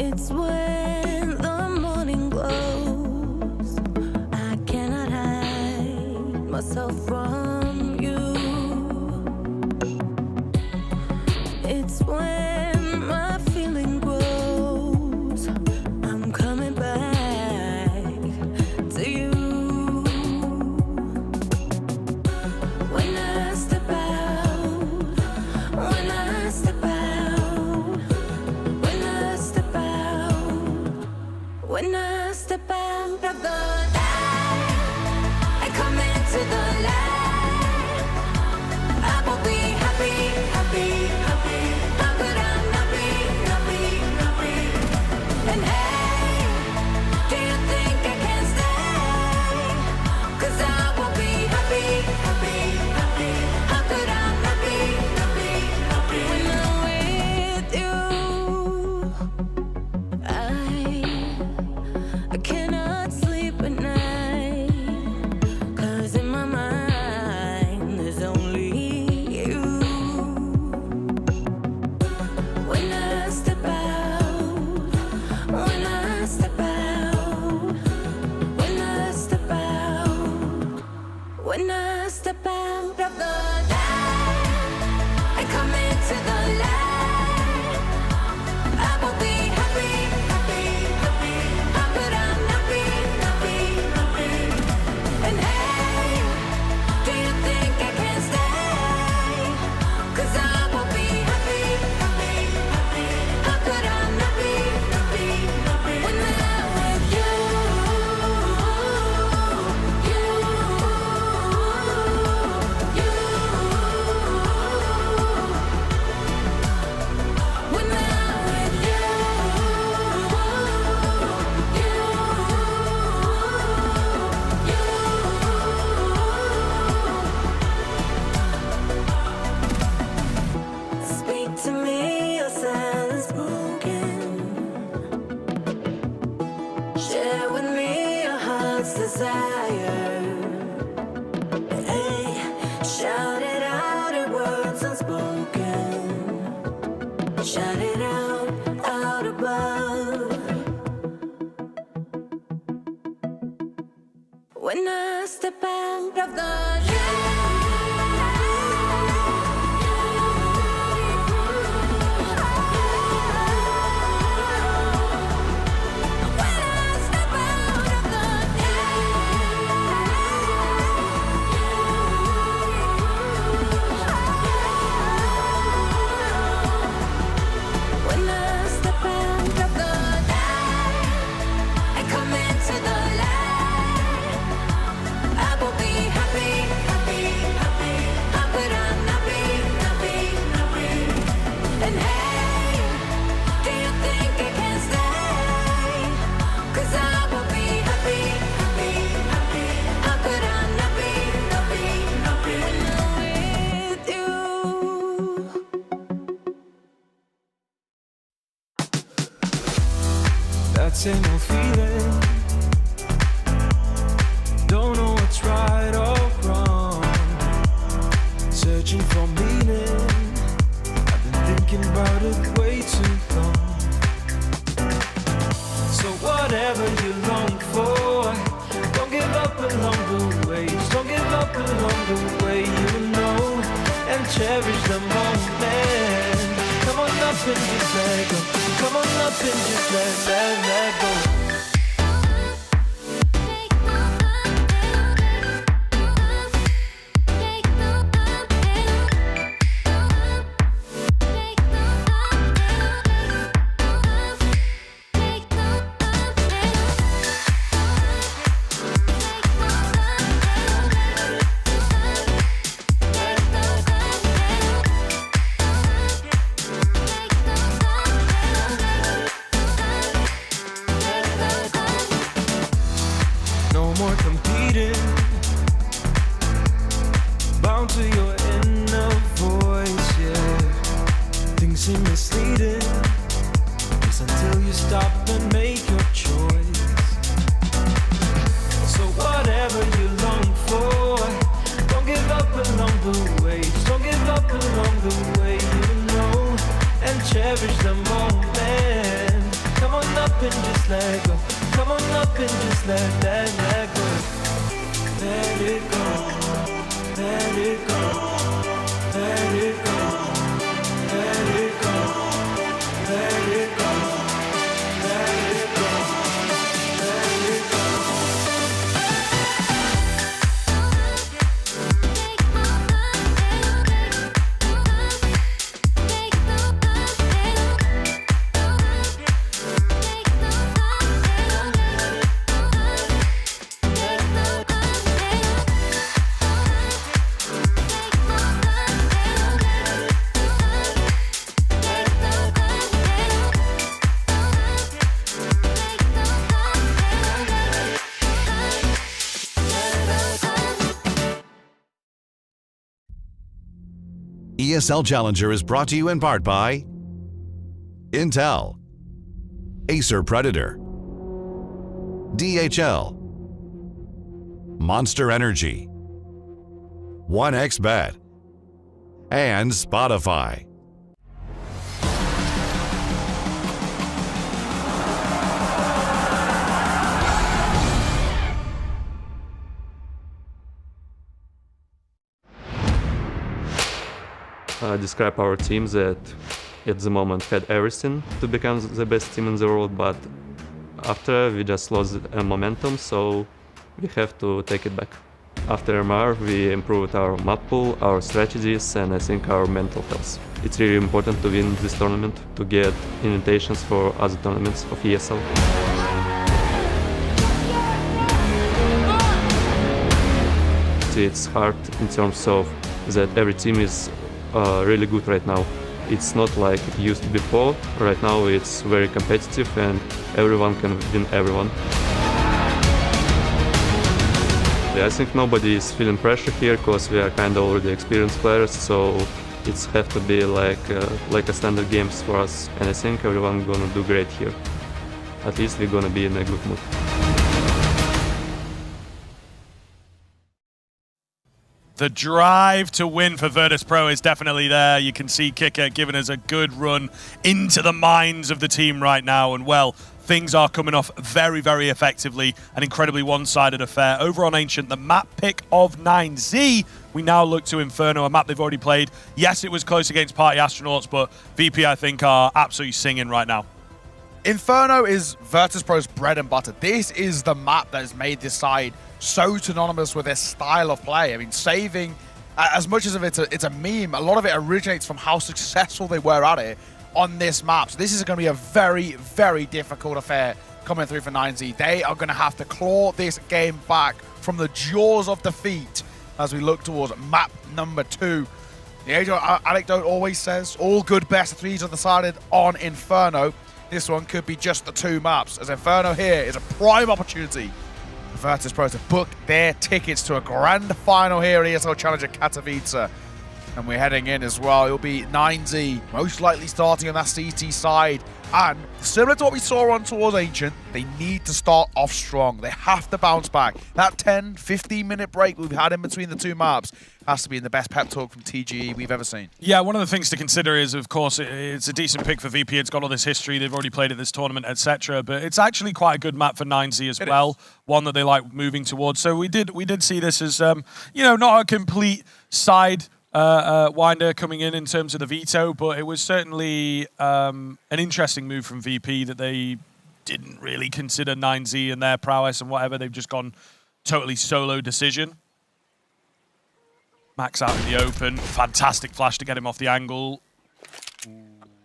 It's when the morning glows, I cannot hide myself from you. It's when my feeling grows, I'm coming back to you. When I step out, when I step out, when I step out, when I step out of the light, I come into the light. Shout it out in words unspoken. Shout it out above. When I step out of the that same old feeling. Don't know what's right or wrong. Searching for meaning. I've been thinking about it way too long. So whatever you long for, don't give up along the way. Just don't give up along the way, you know, and cherish the moment. Come on up and just let go. Come on up and just let go. No more competing, bound to your inner voice, yeah. Things seem misleading, just until you stop and make your choice. So whatever you long for, don't give up along the way. Just don't give up along the way, you know, and cherish the moment. Come on up and just let go. Come on up and just let go. Let it go. Let it go. Let it go. Let it go. Let it go. Let it go. Let it go. ESL Challenger is brought to you in part by Intel, Acer Predator, DHL, Monster Energy, 1xBet, and Spotify. Describe our team that at the moment had everything to become the best team in the world, but after we just lost momentum, so we have to take it back. After MR, we improved our map pool, our strategies, and I think our mental health. It's really important to win this tournament to get invitations for other tournaments of ESL. It's hard in terms of that every team is really good right now. It's not like it used to be before. Right now it's very competitive and everyone can win everyone. I think nobody is feeling pressure here because we are kind of already experienced players, so it's have to be like a standard games for us, and I think everyone gonna do great here. At least we're gonna be in a good mood. The drive to win for Virtus.Pro is definitely there. You can see Kicker giving us a good run into the minds of the team right now. And, well, things are coming off very, very effectively. An incredibly one-sided affair. Over on Ancient, the map pick of 9Z. We now look to Inferno, a map they've already played. Yes, it was close against Party Astronauts, but VP, I think, are absolutely singing right now. Inferno is Virtus.Pro's bread and butter. This is the map that has made this side so synonymous with their style of play. I mean, saving, as much as it's a meme, a lot of it originates from how successful they were at it on this map. So this is going to be a very, very difficult affair coming through for 9Z. They are going to have to claw this game back from the jaws of defeat as we look towards map number 2. The age anecdote always says all good best of threes are decided on Inferno. This one could be just the 2 maps, as Inferno here is a prime opportunity for Virtus.Pro to book their tickets to a grand final here at ESL Challenger Katowice. And we're heading in as well. It'll be 9Z, most likely starting on that CT side. And similar to what we saw on towards Ancient, they need to start off strong. They have to bounce back. That 10, 15-minute break we've had in between the 2 maps has to be in the best pep talk from TGE we've ever seen. Yeah, one of the things to consider is, of course, it's a decent pick for VP. It's got all this history. They've already played at this tournament, etc. But it's actually quite a good map for 9Z as well. One that they like moving towards. So we did see this as, you know, not a complete side winder coming in terms of the veto, but it was certainly an interesting move from VP that they didn't really consider 9Z and their prowess and whatever. They've just gone totally solo decision. Max out in the open. Fantastic flash to get him off the angle. Ooh,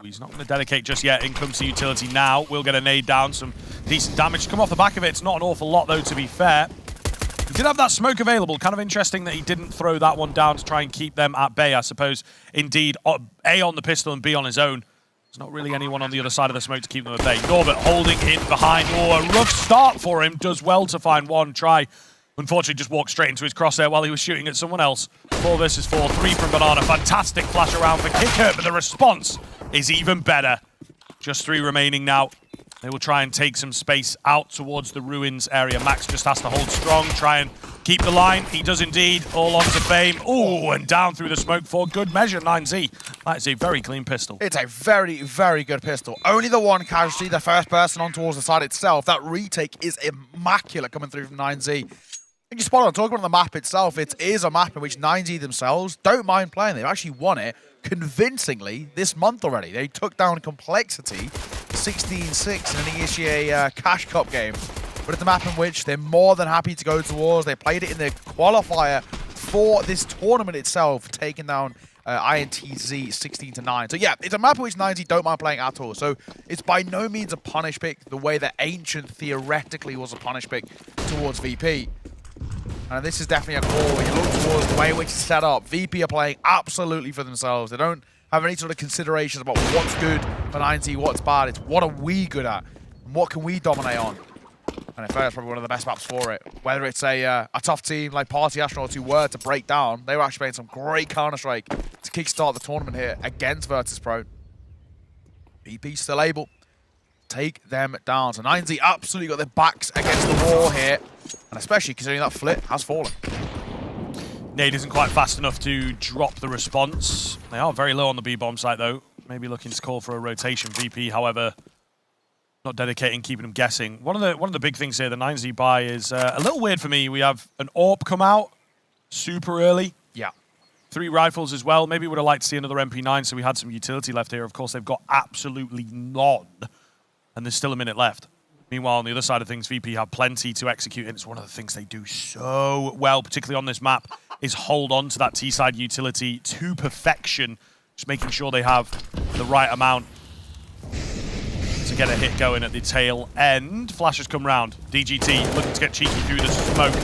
he's not going to dedicate just yet. In comes the utility now. We'll get a nade down. Some decent damage to come off the back of it. It's not an awful lot, though, to be fair. He did have that smoke available. Kind of interesting that he didn't throw that one down to try and keep them at bay, I suppose. Indeed, A on the pistol and B on his own. There's not really anyone on the other side of the smoke to keep them at bay. Norbert holding in behind. Oh, a rough start for him. Does well to find one try. Unfortunately, just walked straight into his crosshair while he was shooting at someone else. 4 versus 4, 3 from Banana. Fantastic flash around for Kicker, but the response is even better. Just 3 remaining now. They will try and take some space out towards the ruins area. Max just has to hold strong, try and keep the line. He does indeed. All on to Fame. Ooh, and down through the smoke for good measure, 9Z. That is a very clean pistol. It's a very, very good pistol. Only the one casualty, the first person on towards the side itself. That retake is immaculate coming through from 9Z. You spot on, talking about the map itself, it is a map in which 9Z themselves don't mind playing. They've actually won it convincingly this month already. They took down Complexity 16-6 in an ESL Cash Cup game. But it's a map in which they're more than happy to go towards. They played it in the qualifier for this tournament itself, taking down INTZ 16-9. So yeah, it's a map in which 9Z don't mind playing at all. So it's by no means a punish pick the way that Ancient theoretically was a punish pick towards VP. And this is definitely a call. When you look towards the way in which it's set up, VP are playing absolutely for themselves. They don't have any sort of considerations about what's good for 9Z, what's bad. It's what are we good at? And what can we dominate on? And I feel that's probably one of the best maps for it. Whether it's a tough team like Party Astronauts who were to break down, they were actually playing some great Counter-Strike to kickstart the tournament here against Virtus.Pro. VP still able to take them down. So 9Z absolutely got their backs against the wall here. And especially considering that flip has fallen. Nade isn't quite fast enough to drop the response. They are very low on the B-bomb site, though. Maybe looking to call for a rotation. VP, however, not dedicating, keeping them guessing. One of the big things here, the 9Z buy, is a little weird for me. We have an AWP come out super early. Yeah. 3 rifles as well. Maybe would have liked to see another MP9, so we had some utility left here. Of course, they've got absolutely none. And there's still a minute left. Meanwhile, on the other side of things, VP have plenty to execute, and it's one of the things they do so well, particularly on this map, is hold on to that T-side utility to perfection, just making sure they have the right amount to get a hit going at the tail end. Flashes come round. DGT looking to get cheeky through the smoke.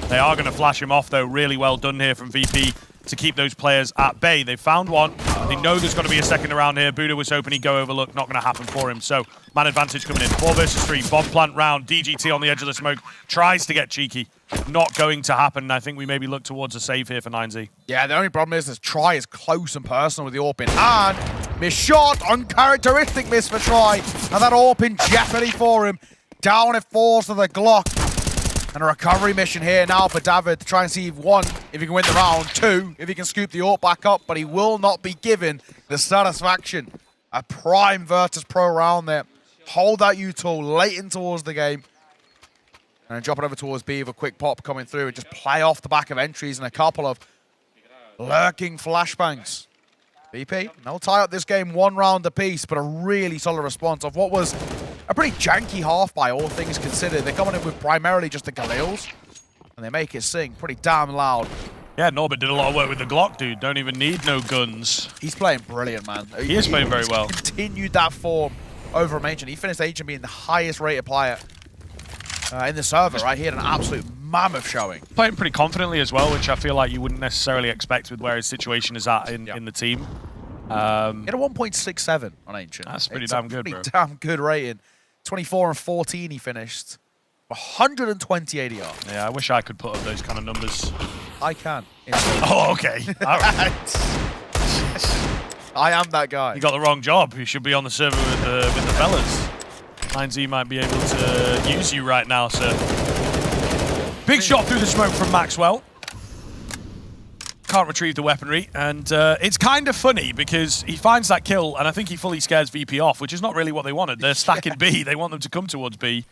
They are going to flash him off, though. Really well done here from VP to keep those players at bay. They found one. They know there's going to be a second around here. Buddha was hoping he'd go overlook. Not going to happen for him. So, man advantage coming in. 4 versus 3. Bomb plant round. DGT on the edge of the smoke. Tries to get cheeky. Not going to happen. I think we maybe look towards a save here for 9Z. Yeah, the only problem is this try is close and personal with the AWP in. And miss shot. Uncharacteristic miss for try. And that AWP in jeopardy for him. Down it falls to the Glock. And a recovery mission here now for David to try and see, one, if he can win the round, two, if he can scoop the AWP back up, but he will not be given the satisfaction. A prime Virtus.Pro round there. Hold that U-tool late in towards the game. And then drop it over towards B with a quick pop coming through and just play off the back of entries and a couple of lurking flashbangs. VP, they'll tie up this game 1 round apiece, but a really solid response of what was a pretty janky half by all things considered. They're coming in with primarily just the Galils, and they make it sing pretty damn loud. Yeah, Norbert did a lot of work with the Glock, dude. Don't even need no guns. He's playing brilliant, man. He is playing very well. Continued that form over Agent. He finished Agent being the highest rated player in the server, right? He had an absolute mammoth showing. Playing pretty confidently as well, which I feel like you wouldn't necessarily expect with where his situation is at in the team. He had a 1.67 on Ancient. That's pretty damn good, bro. Damn good rating. 24 and 14 he finished. 120 ADR. Yeah, I wish I could put up those kind of numbers. I can. Oh, okay. All right. I am that guy. You got the wrong job. You should be on the server with the fellas. ENCE might be able to use you right now, sir. Big shot through the smoke from Maxwell. Can't retrieve the weaponry, and it's kind of funny because he finds that kill, and I think he fully scares VP off, which is not really what they wanted. They're stacking B. They want them to come towards B.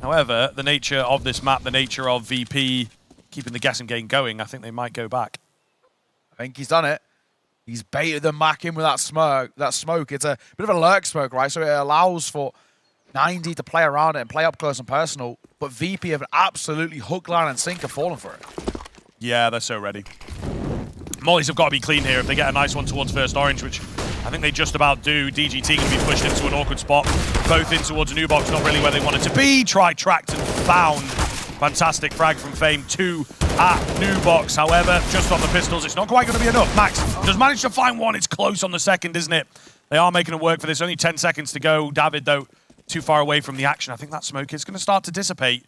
However, the nature of this map, the nature of VP keeping the guessing game going, I think they might go back. I think he's done it. He's baited them back in with that smoke. It's a bit of a lurk smoke, right? So it allows for 90 to play around it and play up close and personal. But VP have absolutely hook, line, and sinker fallen for it. Yeah, they're so ready. Mollies have got to be clean here if they get a nice one towards first orange, which I think they just about do. DGT can be pushed into an awkward spot. Both in towards a new box, not really where they wanted to be. Tried, tracked, and found. Fantastic frag from Fame 2 at new box. However, just on the pistols, it's not quite going to be enough. Max does manage to find one. It's close on the second, isn't it? They are making it work for this. Only 10 seconds to go. David, though, too far away from the action. I think that smoke is going to start to dissipate.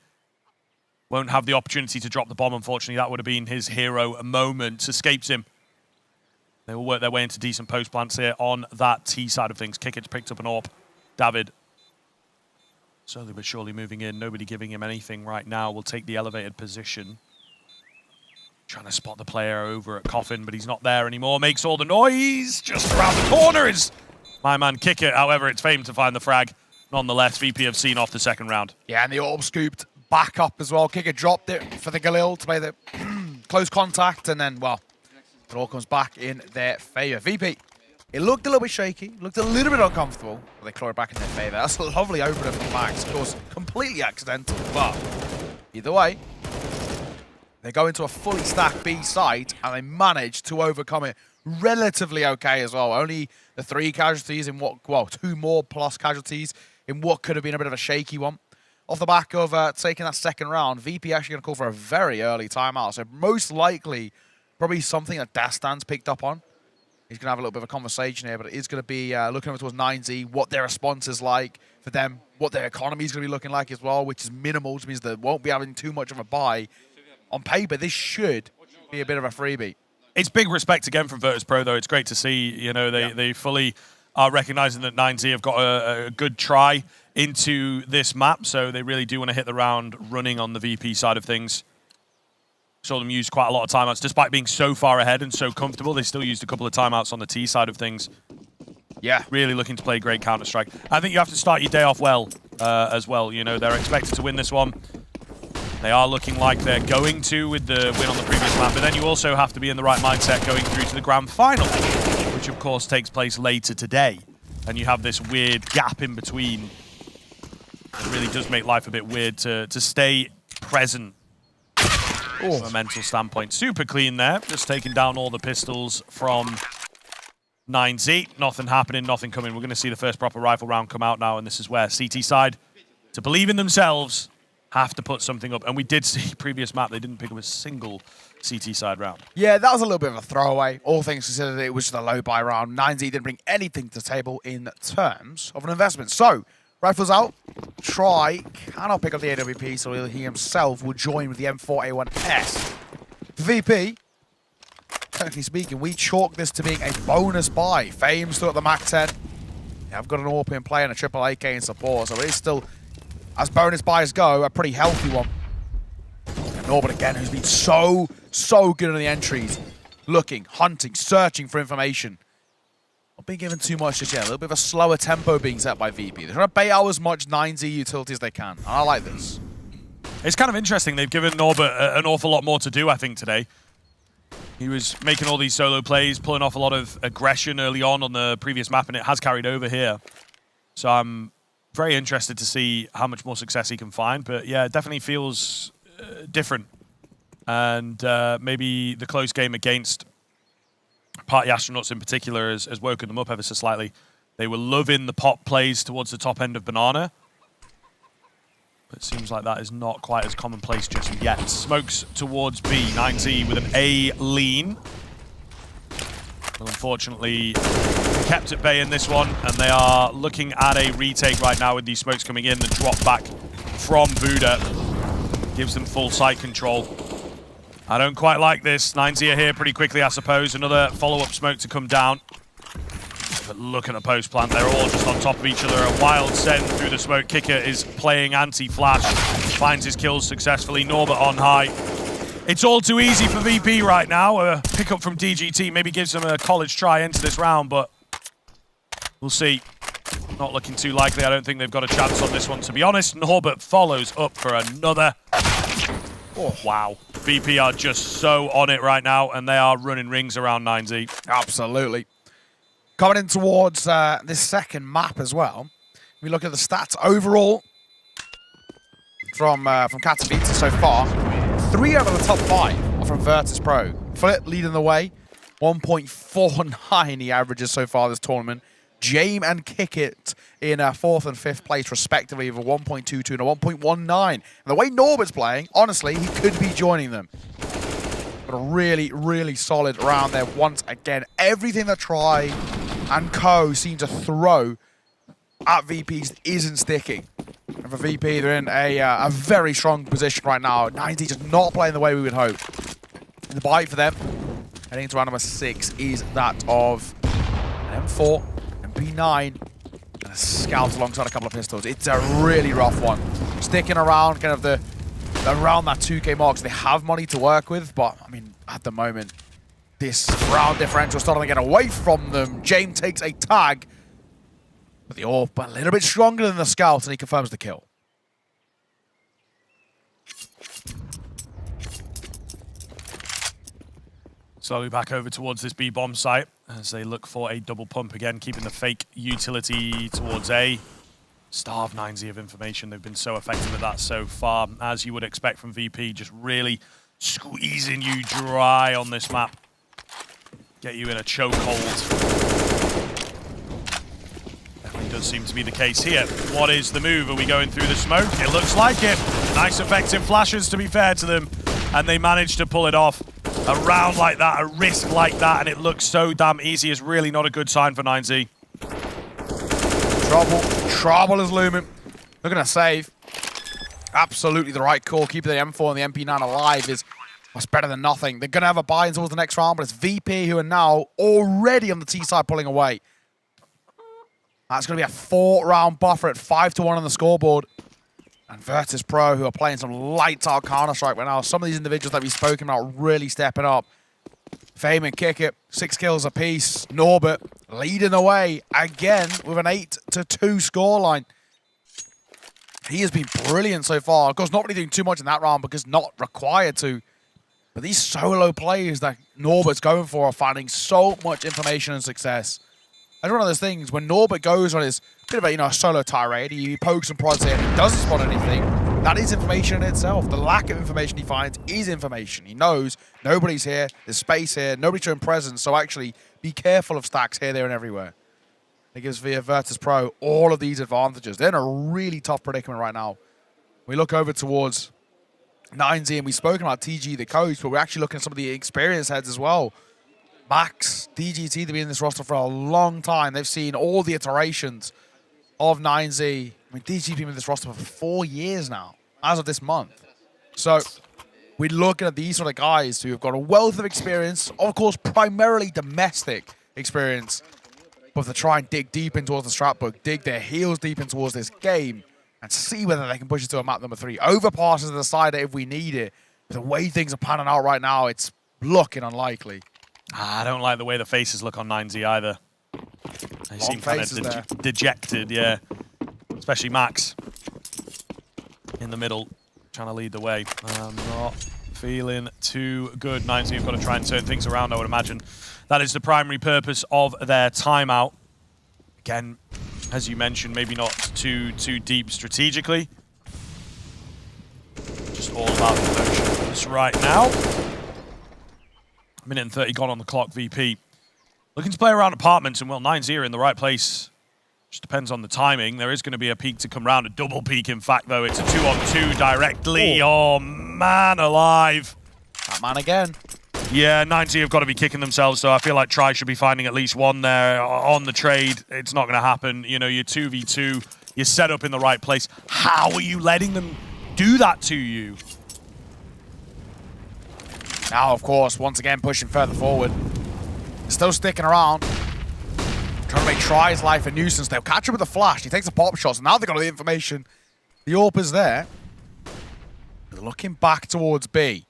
Won't have the opportunity to drop the bomb, unfortunately. That would have been his hero moment. Escapes him. They will work their way into decent post plants here on that T side of things. Kickett's picked up an AWP. David, slowly but surely moving in. Nobody giving him anything right now. Will take the elevated position. Trying to spot the player over at Coffin, but he's not there anymore. Makes all the noise. Just around the corner is my man Kickett. However, it's Fame to find the frag. Nonetheless, VP have seen off the second round. Yeah, and the AWP scooped back up as well. Kicker dropped it for the Galil to play the close contact, and then, well, it all comes back in their favor. VP, it looked a little bit shaky, looked a little bit uncomfortable, but they claw it back in their favor. That's a lovely opener from Max. Of course, completely accidental, but either way, they go into a fully stacked B site, and they manage to overcome it relatively okay as well. Only the 3 casualties in what, well, 2 more plus casualties in what could have been a bit of a shaky one. Off the back of taking that second round, VP actually going to call for a very early timeout. So most likely, probably something that Dastan's picked up on. He's going to have a little bit of a conversation here, but it is going to be looking over towards ENCE, what their response is like for them, what their economy is going to be looking like as well, which is minimal, which means they won't be having too much of a buy. On paper, this should be a bit of a freebie. It's big respect again from Virtus.Pro, though. It's great to see, you know, they fully are recognizing that ENCE have got a good try into this map, so they really do want to hit the round running on the VP side of things. Saw them use quite a lot of timeouts. Despite being so far ahead and so comfortable, they still used a couple of timeouts on the T side of things. Yeah. Really looking to play great Counter-Strike. I think you have to start your day off well as well. You know, they're expected to win this one. They are looking like they're going to with the win on the previous map, but then you also have to be in the right mindset going through to the grand final, which of course takes place later today. And you have this weird gap in between. It really does make life a bit weird to stay present from a mental standpoint. Super clean there, just taking down all the pistols from ENCE. Nothing happening, nothing coming. We're going to see the first proper rifle round come out now, and this is where CT side, to believe in themselves, have to put something up. And we did see previous map, they didn't pick up a single CT side round. Yeah, that was a little bit of a throwaway. All things considered, it was just a low buy round. ENCE didn't bring anything to the table in terms of an investment. So, rifles out. Try cannot pick up the AWP, so he himself will join with the M4A1S. VP, technically speaking, we chalk this to being a bonus buy. Fame still at the Mac 10. Yeah, I've got an AWP in play and a triple AK in support, so it is still, as bonus buys go, a pretty healthy one. And Norbert again, who's been so good on the entries. Looking, hunting, searching for information. Not being given too much just yet. A little bit of a slower tempo being set by VP. They're trying to bait out as much 9Z utility as they can. And I like this. It's kind of interesting. They've given Norbert an awful lot more to do, I think, today. He was making all these solo plays, pulling off a lot of aggression early on the previous map, and it has carried over here. So I'm very interested to see how much more success he can find. But yeah, it definitely feels different. And maybe the close game against Party Astronauts in particular has woken them up ever so slightly. They were loving the pop plays towards the top end of Banana. But it seems like that is not quite as commonplace just yet. Smokes towards B. 9Z with an A lean. Well, unfortunately, kept at bay in this one, and they are looking at a retake right now with these smokes coming in. The drop back from Buddha gives them full site control. I don't quite like this. 9Z are here pretty quickly, I suppose. Another follow-up smoke to come down. But look at the post plant. They're all just on top of each other. A wild send through the smoke. Kicker is playing anti-flash. Finds his kills successfully. Norbert on high. It's all too easy for VP right now. A pickup from DGT maybe gives them a college try into this round, but we'll see. Not looking too likely. I don't think they've got a chance on this one, to be honest. Norbert follows up for another. Oh, wow. VP are just so on it right now, and they are running rings around 9Z. Absolutely. Coming in towards this second map as well. We look at the stats overall from Katowice so far. 3 out of the top 5 are from Virtus.Pro. Flip leading the way. 1.49 he averages so far this tournament. Jame and Kickit in 4th and 5th place respectively with a 1.22 and a 1.19. And the way Norbert's playing, honestly, he could be joining them. But a really solid round there once again. Everything that Try and Co seem to throw at VPs isn't sticking. And for VP, they're in a very strong position right now. 9Z just not playing the way we would hope. And the bite for them, heading into round number 6, is that of an M4, an MP9, and a Scout alongside a couple of pistols. It's a really rough one. Sticking around kind of around that 2K mark, so they have money to work with, but I mean, at the moment, this round differential is starting to get away from them. James takes a tag, but the AWP a little bit stronger than the Scout, and he confirms the kill. Slowly back over towards this B-bomb site as they look for a double pump again, keeping the fake utility towards A. Starve 9Z of information. They've been so effective at that so far, as you would expect from VP, just really squeezing you dry on this map. Get you in a chokehold. Definitely does seem to be the case here. What is the move? Are we going through the smoke? It looks like it. Nice effective flashes, to be fair to them. And they managed to pull it off. A round like that, a risk like that, and it looks so damn easy is really not a good sign for 9Z. Trouble is looming. Looking to save. Absolutely the right call. Keeping the M4 and the MP9 alive is much better than nothing. They're going to have a buy-in towards the next round, but it's VP who are now already on the T side pulling away. That's going to be a 4-round buffer at 5-1 on the scoreboard. And Virtus.Pro, who are playing some lights-out Counter-Strike right now. Some of these individuals that we've spoken about really stepping up. Fame and Kickit, 6 kills apiece. Norbert leading the way again with an 8-2 scoreline. He has been brilliant so far. Of course, not really doing too much in that round because not required to. But these solo plays that Norbert's going for are finding so much information and success. And one of those things, when Norbert goes on his bit of a solo tirade, he pokes and prods here and he doesn't spot anything, that is information in itself. The lack of information he finds is information. He knows nobody's here, there's space here, nobody's showing presence, so actually be careful of stacks here, there, and everywhere. It gives Virtus.Pro all of these advantages. They're in a really tough predicament right now. We look over towards 9Z, and we've spoken about TG, the coach, but we're actually looking at some of the experienced heads as well. Max, DGT, they've been in this roster for a long time. They've seen all the iterations of 9Z. I mean, DGT's been in this roster for 4 years now, as of this month. So we're looking at these sort of guys who have got a wealth of experience, of course, primarily domestic experience, but to try and dig deep in towards the strat book, dig their heels deep in towards this game, and see whether they can push it to a map number 3. Overpasses the side if we need it. the way things are panning out right now, it's looking unlikely. I don't like the way the faces look on 9Z either. They seem kind of dejected, yeah. Especially Max in the middle, trying to lead the way. I'm not feeling too good. 9Z have got to try and turn things around, I would imagine. That is the primary purpose of their timeout. Again, as you mentioned, maybe not too deep strategically. Just all about the motions right now. Minute and 30 gone on the clock, VP. Looking to play around apartments, and well, 9Z are in the right place. Just depends on the timing. There is going to be a peak to come round, a double peak, in fact, though. It's a 2-on-2 directly. Oh, man alive. That man again. Yeah, 9Z have got to be kicking themselves, so I feel like Tri should be finding at least one there on the trade. It's not going to happen. You know, you're 2v2. You're set up in the right place. How are you letting them do that to you? Now, of course, once again, pushing further forward. Still sticking around. Trying to make Tri's life a nuisance. They'll catch him with a flash. He takes the pop shots. Now they've got all the information. The AWP is there. They're looking back towards B.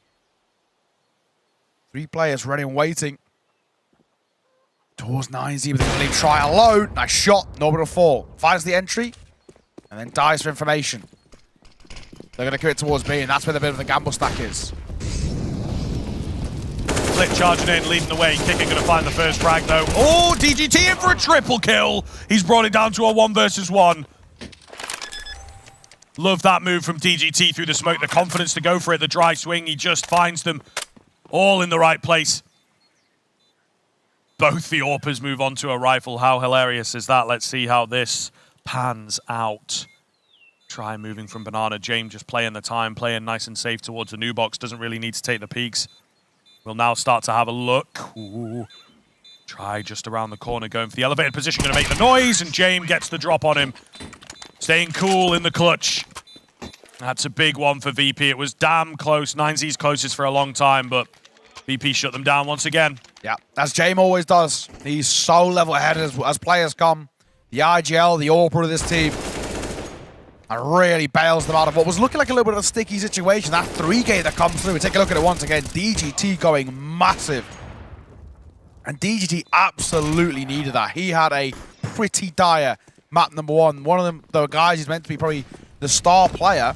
3 players ready and waiting. Towards 9Z, but they're going to leave Tri alone. Nice shot. Norbert will fall. Finds the entry. And then dies for information. They're going to commit towards B, and that's where the bit of the gamble stack is. Flick charging in, leading the way. Kicking going to find the first frag, though. Oh, DGT in for a triple kill. He's brought it down to a 1 versus 1. Love that move from DGT through the smoke. The confidence to go for it. The dry swing. He just finds them all in the right place. Both the AWPers move on to a rifle. How hilarious is that? Let's see how this pans out. Try moving from Banana. James just playing the time, playing nice and safe towards the new box. Doesn't really need to take the peeks. We'll now start to have a look. Ooh. Try just around the corner, going for the elevated position, going to make the noise, and James gets the drop on him. Staying cool in the clutch. That's a big one for VP. It was damn close. 9Z's closest for a long time, but VP shut them down once again. Yeah, as James always does. He's so level-headed as players come. The IGL, the AWPer of this team, and really bails them out of what was looking like a little bit of a sticky situation. That 3-gate that comes through. We take a look at it once again. DGT going massive. And DGT absolutely needed that. He had a pretty dire map number 1. One of them, the guys he's meant to be probably the star player,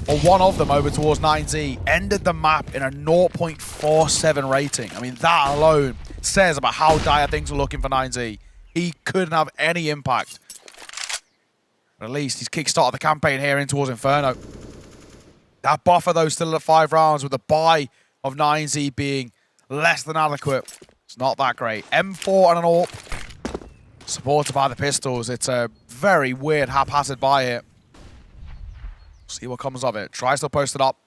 or one of them over towards 9Z, ended the map in a 0.47 rating. I mean, that alone says about how dire things were looking for 9Z. He couldn't have any impact. At least he's kickstarted the campaign here in towards Inferno. That buffer, though, still at 5 rounds, with the buy of 9Z being less than adequate. It's not that great. M4 and an AWP, supported by the pistols. It's a very weird, haphazard buy here. See what comes of it. Tries to post it up.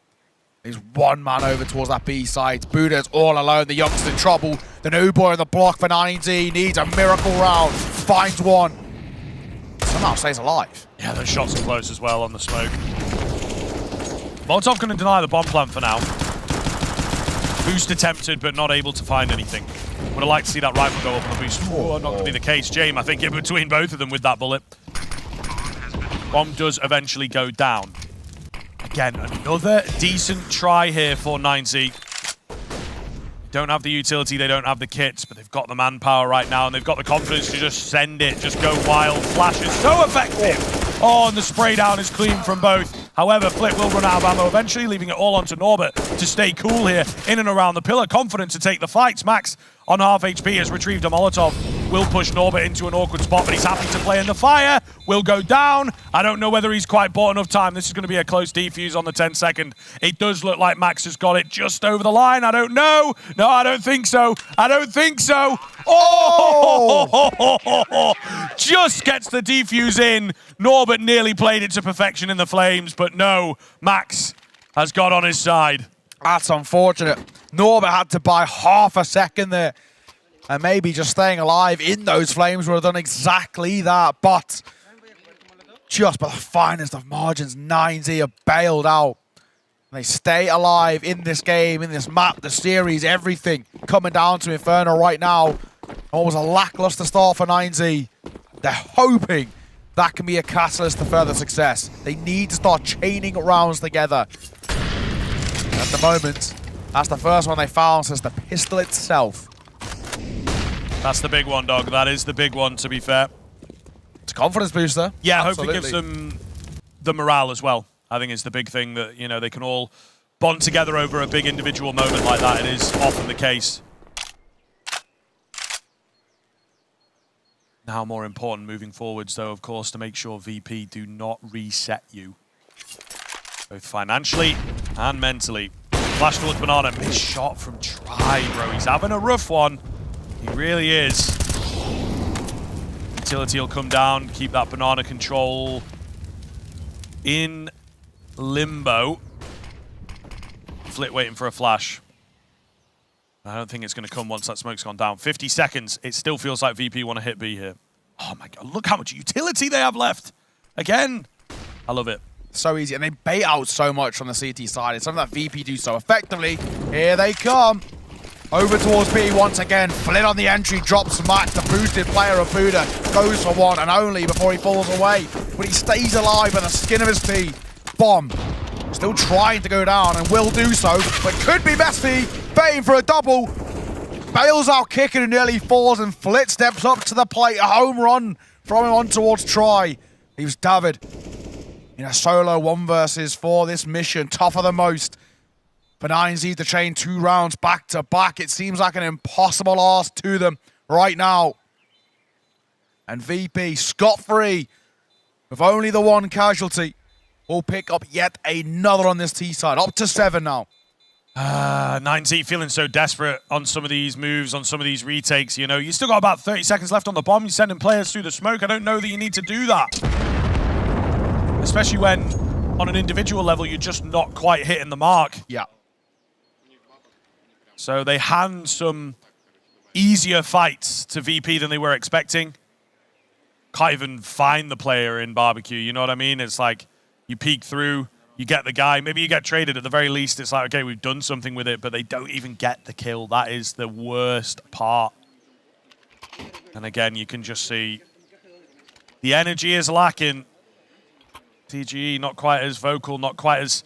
He's one man over towards that B side. Buddha's all alone. The youngster's in trouble. The new boy on the block for 9Z needs a miracle round. Finds one. Somehow stays alive. Yeah, those shots are close as well on the smoke. Molotov going to deny the bomb plant for now. Boost attempted, but not able to find anything. Would have liked to see that rifle go up on the boost. Oh, not going to be the case. James, I think, in between both of them with that bullet. Bomb does eventually go down. Again, another decent try here for 9Z. Don't have the utility, they don't have the kits, but they've got the manpower right now, and they've got the confidence to just send it, just go wild. Flash is so effective. Oh, and the spray down is clean from both. However, Flip will run out of ammo eventually, leaving it all onto Norbert to stay cool here in and around the pillar. Confident to take the fights. Max on half HP has retrieved a Molotov. Will push Norbert into an awkward spot, but he's happy to play in the fire. Will go down. I don't know whether he's quite bought enough time. This is going to be a close defuse on the 10-second. It does look like Max has got it just over the line. I don't know. No, I don't think so. I don't think so. Oh! Just gets the defuse in. Norbert nearly played it to perfection in the flames, but no, Max has got on his side. That's unfortunate. Norbert had to buy half a second there. And maybe just staying alive in those flames would have done exactly that. But just by the finest of margins, 9Z are bailed out. They stay alive in this game, in this map, the series, everything coming down to Inferno right now. What was a lackluster start for 9Z. They're hoping that can be a catalyst to further success. They need to start chaining rounds together. At the moment, that's the first one they found since the pistol itself. That's the big one, dog. That is the big one, to be fair. It's a confidence booster. Yeah, I Absolutely. hope it gives them the morale as well. I think it's the big thing that, you know, they can all bond together over a big individual moment like that. It is often the case. Now more important moving forwards, though, of course, to make sure VP do not reset you. Both financially and mentally. Flash towards Banana. Missed shot from Try, bro. He's having a rough one. He really is. Utility will come down, keep that Banana control in limbo. Flit waiting for a flash. I don't think it's going to come once that smoke's gone down. 50 seconds. It still feels like VP want to hit B here. Oh my god, look how much utility they have left. Again. I love it. So easy, and they bait out so much from the CT side. It's something that VP do so effectively. Here they come. Over towards B once again. Flit on the entry, drops Max. The boosted player of Buddha goes for one and only before he falls away. But he stays alive by the skin of his teeth. Bomb. Still trying to go down and will do so, but could be messy. Baiting for a double. Bails out kicking and nearly falls, and Flit steps up to the plate. A home run from him on towards Try. Leaves David in a solo 1 versus 4 this mission. Tougher than most. For 9Z to chain 2 rounds back to back. It seems like an impossible ask to them right now. And VP scot-free with only the 1 casualty. Will pick up yet another on this T side. Up to 7 now. 9Z feeling so desperate on some of these moves, on some of these retakes. You know, you still got about 30 seconds left on the bomb. You're sending players through the smoke. I don't know that you need to do that. Especially when, on an individual level, you're just not quite hitting the mark. Yeah. So they hand some easier fights to VP than they were expecting. Can't even find the player in barbecue, you know what I mean? It's like, you peek through, you get the guy, maybe you get traded at the very least. It's like, okay, we've done something with it, but they don't even get the kill. That is the worst part. And again, you can just see the energy is lacking. TGE not quite as vocal, not quite as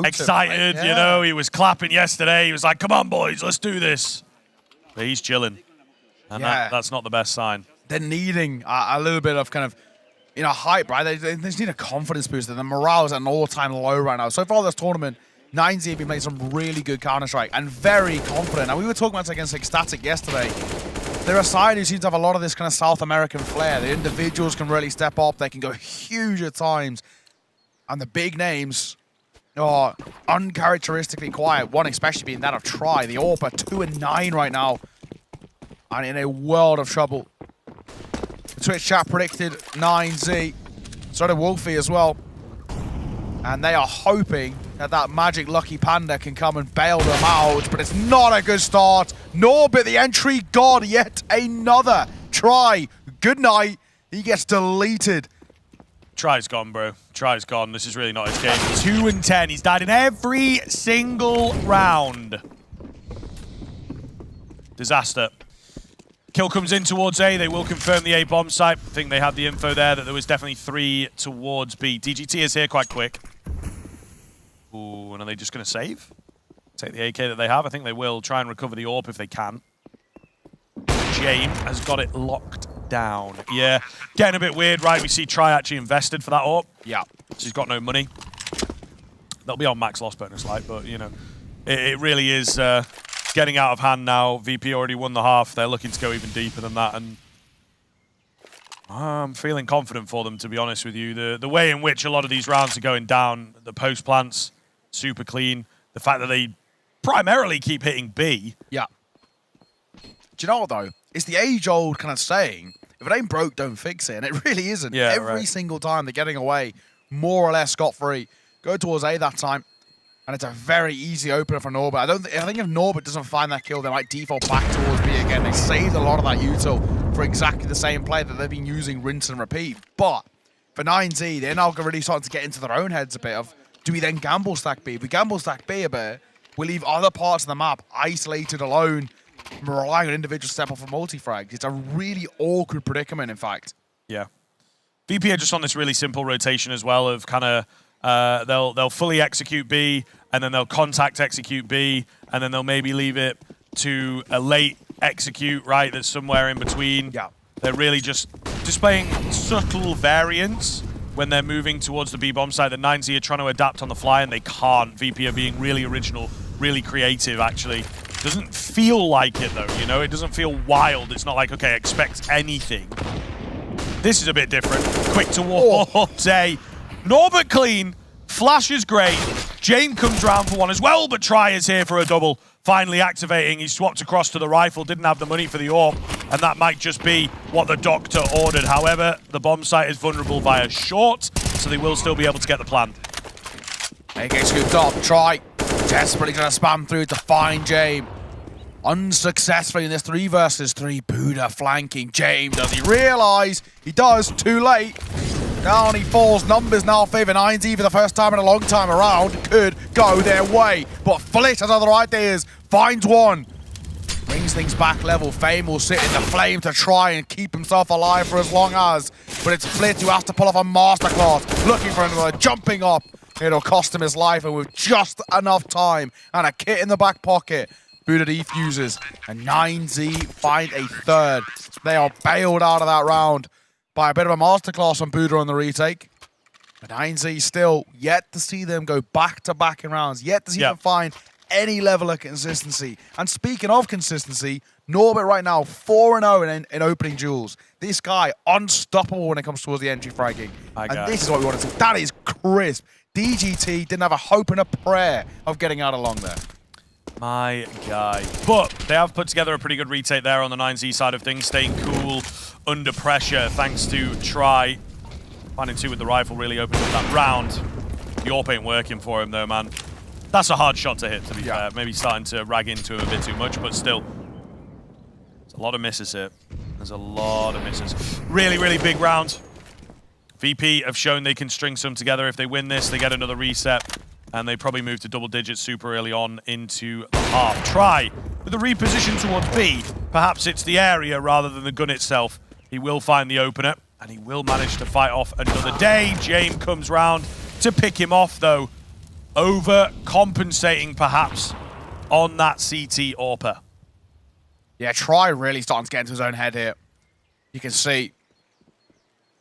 excited, right? You know. He was clapping yesterday. He was like, come on, boys, let's do this. But he's chilling. And that's not the best sign. They're needing a little bit of kind of, you know, hype, right? They just need a confidence booster. The morale is at an all-time low right now. So far this tournament, 9Z have been playing some really good Counter-Strike and very confident. And we were talking about this against Ecstatic yesterday. They're a side who seems to have a lot of this kind of South American flair. The individuals can really step up. They can go huge at times. And the big names are uncharacteristically quiet. One especially being that of Try. The AWP 2-9 right now. And in a world of trouble. The Twitch chat predicted 9Z. So did Wolfie as well. And they are hoping that that magic lucky panda can come and bail them out. But it's not a good start. Norbit, the entry god, yet another Try. Good night. He gets deleted. Try's gone, bro. Try's gone. This is really not his game. 2-10. He's died in every single round. Disaster. Kill comes in towards A. They will confirm the A bomb site. I think they had the info there that there was definitely 3 towards B. DGT is here quite quick. Ooh, and are they just going to save? Take the AK that they have. I think they will try and recover the AWP if they can. Jane has got it locked down. Yeah, getting a bit weird, right? We see Try actually invested for that AWP. Yeah. She's got no money. They'll be on max loss bonus, like, but, you know, it really is getting out of hand now. VP already won the half. They're looking to go even deeper than that, and I'm feeling confident for them, to be honest with you. The way in which a lot of these rounds are going down, the post plants, super clean. The fact that they primarily keep hitting B. Yeah. Do you know what, though? It's the age-old kind of saying, if it ain't broke, don't fix it. And it really isn't. Yeah, Every single time they're getting away, more or less scot-free. Go towards A that time, and it's a very easy opener for Norbit. I think if Norbit doesn't find that kill, they might default back towards B again. They saved a lot of that util for exactly the same play that they've been using rinse and repeat. But for 9Z, they're now really starting to get into their own heads a bit of, do we then gamble stack B? If we gamble stack B a bit, we leave other parts of the map isolated alone, relying on individual step off for multi-frag. It's a really awkward predicament, in fact. Yeah. VP are just on this really simple rotation as well of kind of they'll fully execute B, and then they'll contact execute B, and then they'll maybe leave it to a late execute, right, that's somewhere in between. Yeah. They're really just displaying subtle variants when they're moving towards the B-bomb site. The 9Z are trying to adapt on the fly, and they can't. VP are being really original, really creative, actually. Doesn't feel like it, though, you know? It doesn't feel wild. It's not like, okay, expect anything. This is a bit different. Quick towards A. Norbert clean. Flash is great. Jane comes round for one as well, but Try is here for a double. Finally activating. He swapped across to the rifle, didn't have the money for the AWP, and that might just be what the doctor ordered. However, the bomb site is vulnerable via short, so they will still be able to get the plan. AK scooped up. Try desperately trying to spam through to find James. Unsuccessfully in this 3 versus 3. Buddha flanking James. Does he realise? He does. Too late. Down he falls. Numbers now favour 9Z for the first time in a long time around. Could go their way. But Flit has other ideas. Finds one. Brings things back level. Fame will sit in the flame to try and keep himself alive for as long as. But it's Flit who has to pull off a masterclass. Looking for another. Jumping up. It'll cost him his life, and with just enough time and a kit in the back pocket, Buddha defuses, and 9Z find a third. They are bailed out of that round by a bit of a masterclass on Buddha on the retake. But 9Z still yet to see them go back-to-back in rounds, yet to see them find any level of consistency. And speaking of consistency, Norbert right now 4-0 in opening duels. This guy unstoppable when it comes towards the entry fragging. And this is what we want to see. That is crisp. DGT didn't have a hope and a prayer of getting out along there. My guy. But they have put together a pretty good retake there on the 9Z side of things, staying cool under pressure thanks to Try. Finding 2 with the rifle really opened up that round. The AWP ain't working for him though, man. That's a hard shot to hit, to be fair. Maybe starting to rag into him a bit too much, but still. There's a lot of misses here. There's a lot of misses. Really, really big round. VP have shown they can string some together. If they win this, they get another reset. And they probably move to double digits super early on into the half. Try with a reposition towards B. Perhaps it's the area rather than the gun itself. He will find the opener, and he will manage to fight off another day. James comes round to pick him off, though. Overcompensating, perhaps, on that CT AWPer. Yeah, Try really starting to get into his own head here. You can see.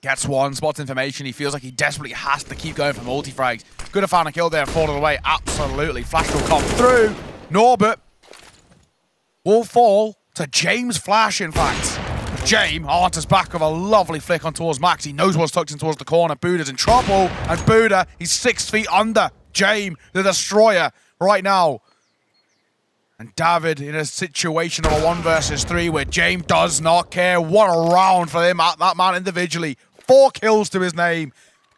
Gets one, spots information. He feels like he desperately has to keep going for multi-frags. Could have found a kill there and fallen away. Absolutely. Flash will come through. Norbert will fall to James Flash, in fact. James answers back with a lovely flick on towards Max. He knows what's tucked in towards the corner. Buddha's in trouble. And Buddha, he's 6 feet under James, the Destroyer, right now. And David in a situation of a 1 versus 3 where James does not care. What a round for him, that man individually. 4 kills to his name.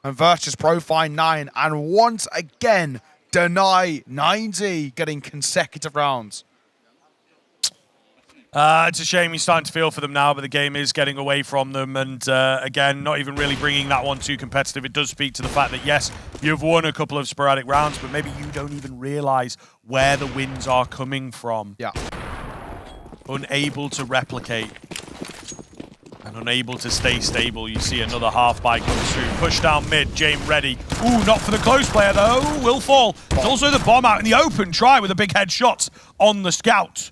And Virtus.Pro find 9. And once again, deny 9Z getting consecutive rounds. It's a shame he's starting to feel for them now, but the game is getting away from them. And again, not even really bringing that one too competitive. It does speak to the fact that, yes, you've won a couple of sporadic rounds, but maybe you don't even realize where the wins are coming from. Yeah. Unable to replicate. And unable to stay stable. You see another half buy comes through. Push down mid. James ready. Ooh, not for the close player, though. Will fall. There's also the bomb out in the open. Try with a big headshot on the scout.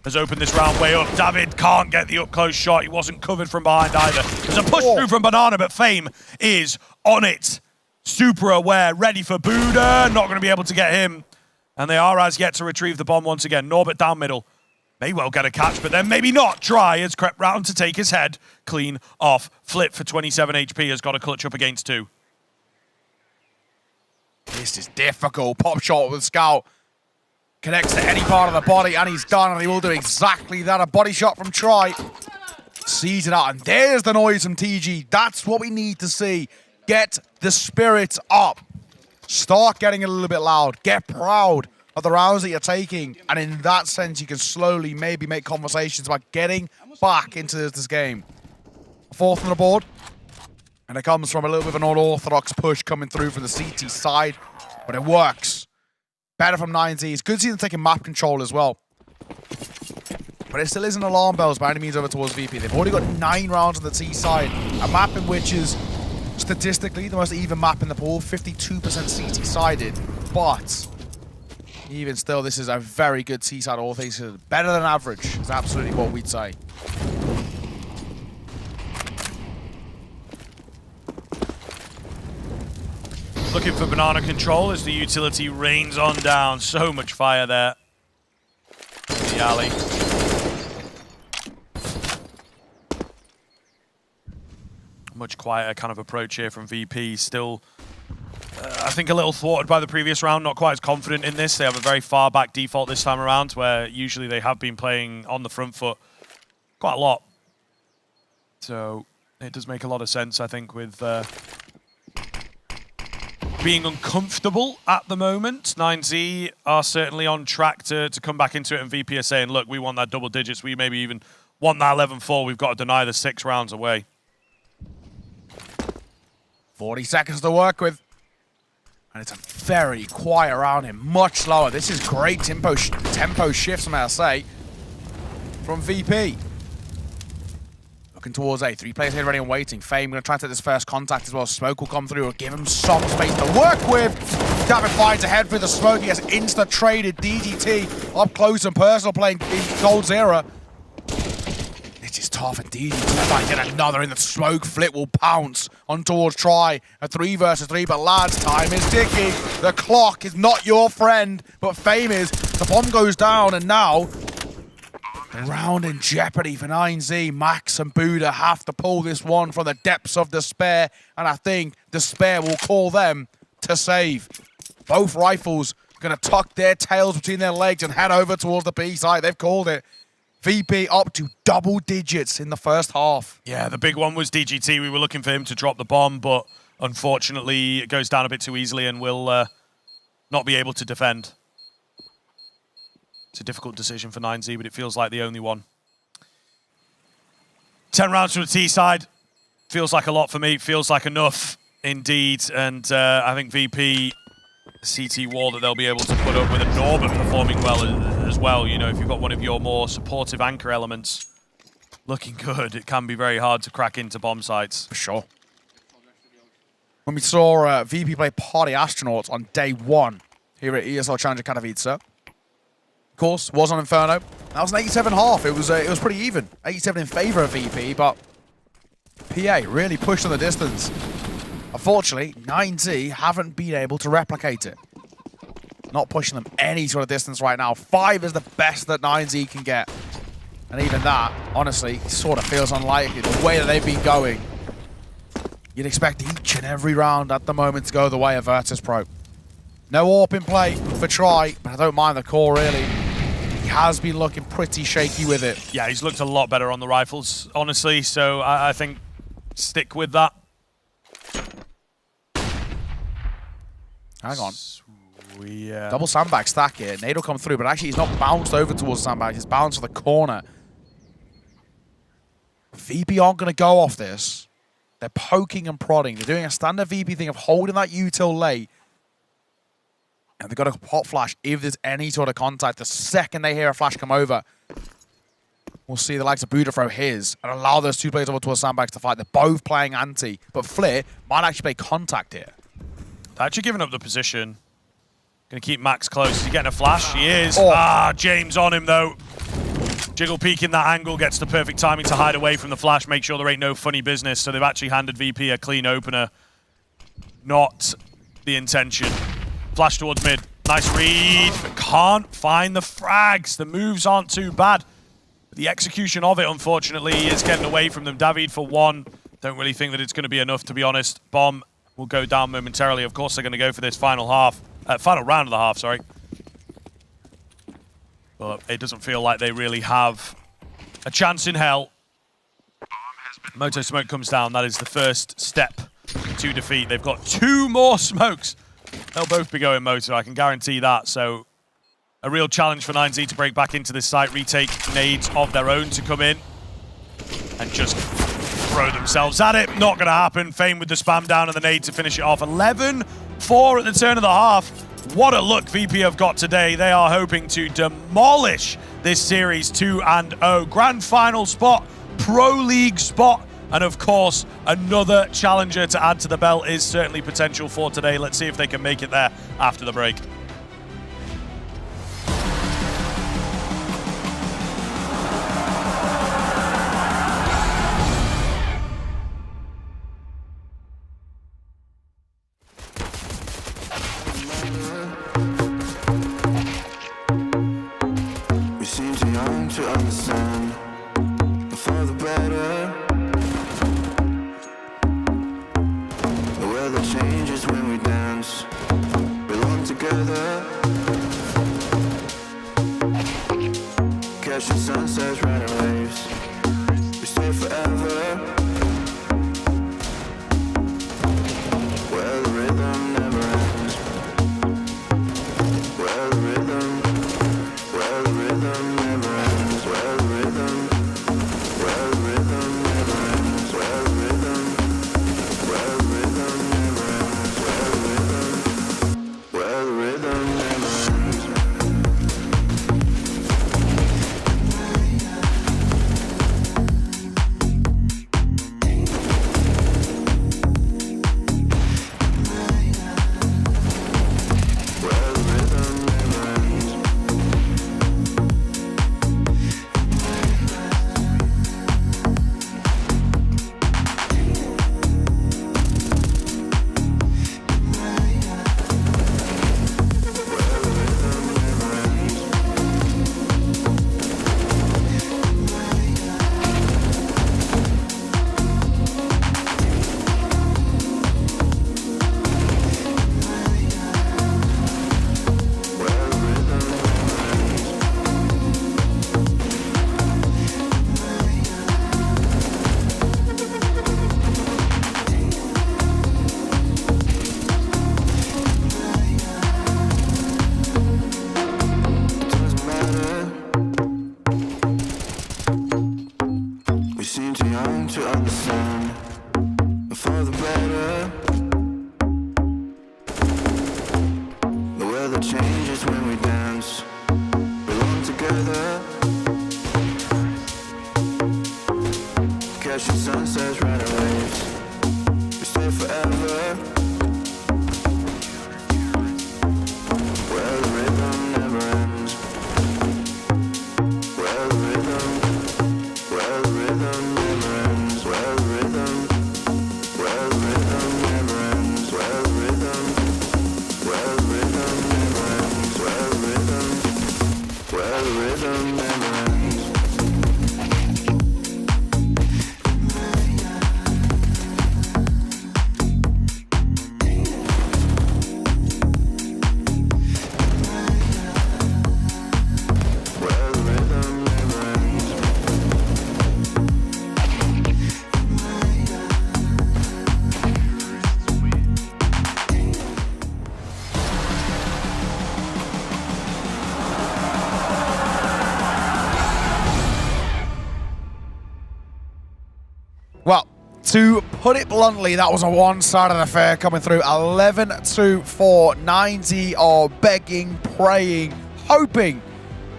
Has opened this round way up. David can't get the up-close shot. He wasn't covered from behind either. There's a push through from Banana, but Fame is on it. Super aware, ready for Buddha. Not going to be able to get him. And they are as yet to retrieve the bomb once again. Norbert down middle. May well get a catch, but then maybe not. Try has crept round to take his head. Clean off. Flip for 27 HP has got a clutch up against 2. This is difficult. Pop shot with Scout. Connects to any part of the body, and he's done, and he will do exactly that. A body shot from Try. Sees it out, and there's the noise from TG. That's what we need to see. Get the spirits up. Start getting a little bit loud. Get proud of the rounds that you're taking. And in that sense, you can slowly maybe make conversations about getting back into this game. 4th on the board. And it comes from a little bit of an unorthodox push coming through from the CT side. But it works. Better from 9Z. It's good to see them taking map control as well. But it still isn't alarm bells by any means over towards VP. They've already got 9 rounds on the T side. A map in which is statistically the most even map in the pool. 52% CT sided. But Even still, this is a very good T-side, all things considered. Better than average is absolutely what we'd say. Looking for banana control as the utility rains on down. So much fire there. The alley. Much quieter kind of approach here from VP. Still, I think a little thwarted by the previous round. Not quite as confident in this. They have a very far back default this time around, where usually they have been playing on the front foot quite a lot. So it does make a lot of sense, I think, with being uncomfortable at the moment. 9Z are certainly on track to come back into it, and VP are saying, look, we want that double digits. We maybe even want that 11-4. We've got to deny the 6 rounds away. 40 seconds to work with. And it's a very quiet round here, much slower. This is great tempo shifts, may I say, from VP. Looking towards A. 3 players here ready and waiting. Fame going to try to take this first contact as well. Smoke will come through or give him some space to work with. David finds ahead through the smoke. He has insta-traded DGT up close and personal playing Gold Zera. This is tough, and DGT might get another in the smoke. Flip will pounce on towards Try. A 3 versus 3, but lads, time is ticking. The clock is not your friend, but Fame is. The bomb goes down, and now the round in jeopardy for 9Z. Max and Buddha have to pull this one from the depths of despair, and I think despair will call them to save. Both rifles going to tuck their tails between their legs and head over towards the B side. They've called it. VP up to double digits in the first half. Yeah, the big one was DGT. We were looking for him to drop the bomb, but unfortunately it goes down a bit too easily and will not be able to defend. It's a difficult decision for 9Z, but it feels like the only one. 10 rounds from the T side. Feels like a lot for me. Feels like enough indeed. And I think VP CT wall that they'll be able to put up with, a Norbert performing well as well. You know, if you've got one of your more supportive anchor elements looking good, it can be very hard to crack into bomb sites. For sure. When we saw VP play Party Astronauts on day 1 here at ESL Challenger Katowice, of course, was on Inferno. That was an 87.5. It was pretty even. 87 in favor of VP, but PA really pushed on the distance. Unfortunately, 9Z haven't been able to replicate it. Not pushing them any sort of distance right now. 5 is the best that 9Z can get. And even that, honestly, sort of feels unlikely. The way that they've been going, you'd expect each and every round at the moment to go the way of Virtus.Pro. No AWP in play for Try, but I don't mind the core, really. He has been looking pretty shaky with it. Yeah, he's looked a lot better on the rifles, honestly, so I think stick with that. Hang on. Double sandbag stack here. Nade will come through, but actually he's not bounced over towards the sandbag. He's bounced to the corner. VP aren't going to go off this. They're poking and prodding. They're doing a standard VP thing of holding that util late. And they've got a hot flash if there's any sort of contact. The second they hear a flash come over, we'll see the likes of Buddha throw his and allow those 2 players over towards sandbags to fight. They're both playing anti, but Flair might actually play contact here. They're actually giving up the position. Going to keep Max close. Is he getting a flash? He is. Oh. James on him, though. Jiggle peeking that angle, gets the perfect timing to hide away from the flash, make sure there ain't no funny business. So they've actually handed VP a clean opener. Not the intention. Flash towards mid. Nice read. But can't find the frags. The moves aren't too bad. The execution of it, unfortunately, is getting away from them. David for 1. Don't really think that it's going to be enough, to be honest. Bomb will go down momentarily. Of course, they're going to go for this final half. Final round of the half, sorry. But it doesn't feel like they really have a chance in hell. Moto smoke comes down. That is the first step to defeat. They've got 2 more smokes. They'll both be going Moto, I can guarantee that. So a real challenge for 9Z to break back into this site, retake nades of their own to come in and just throw themselves at it. Not going to happen. Fame with the spam down and the nade to finish it off. 11-4 at the turn of the half. What a look VP have got today. They are hoping to demolish this series 2-0. Grand final spot, Pro League spot, and of course, another challenger to add to the belt is certainly potential for today. Let's see if they can make it there after the break. riding waves. We stay forever. Where the rhythm never ends. Where the rhythm never ends. Where the rhythm never ends. Where the rhythm never ends. Where the rhythm never ends. We seem too young to understand, but for the better. The weather changes when we dance, belong together. Catching sunsets, riding waves. We stay forever. Where the rhythm never ends. Where the rhythm never ends. Where the rhythm never ends. Where the rhythm never ends. Where the rhythm never ends. Well, to put it bluntly, that was a one-sided affair coming through. 11-4. 9Z are begging, praying, hoping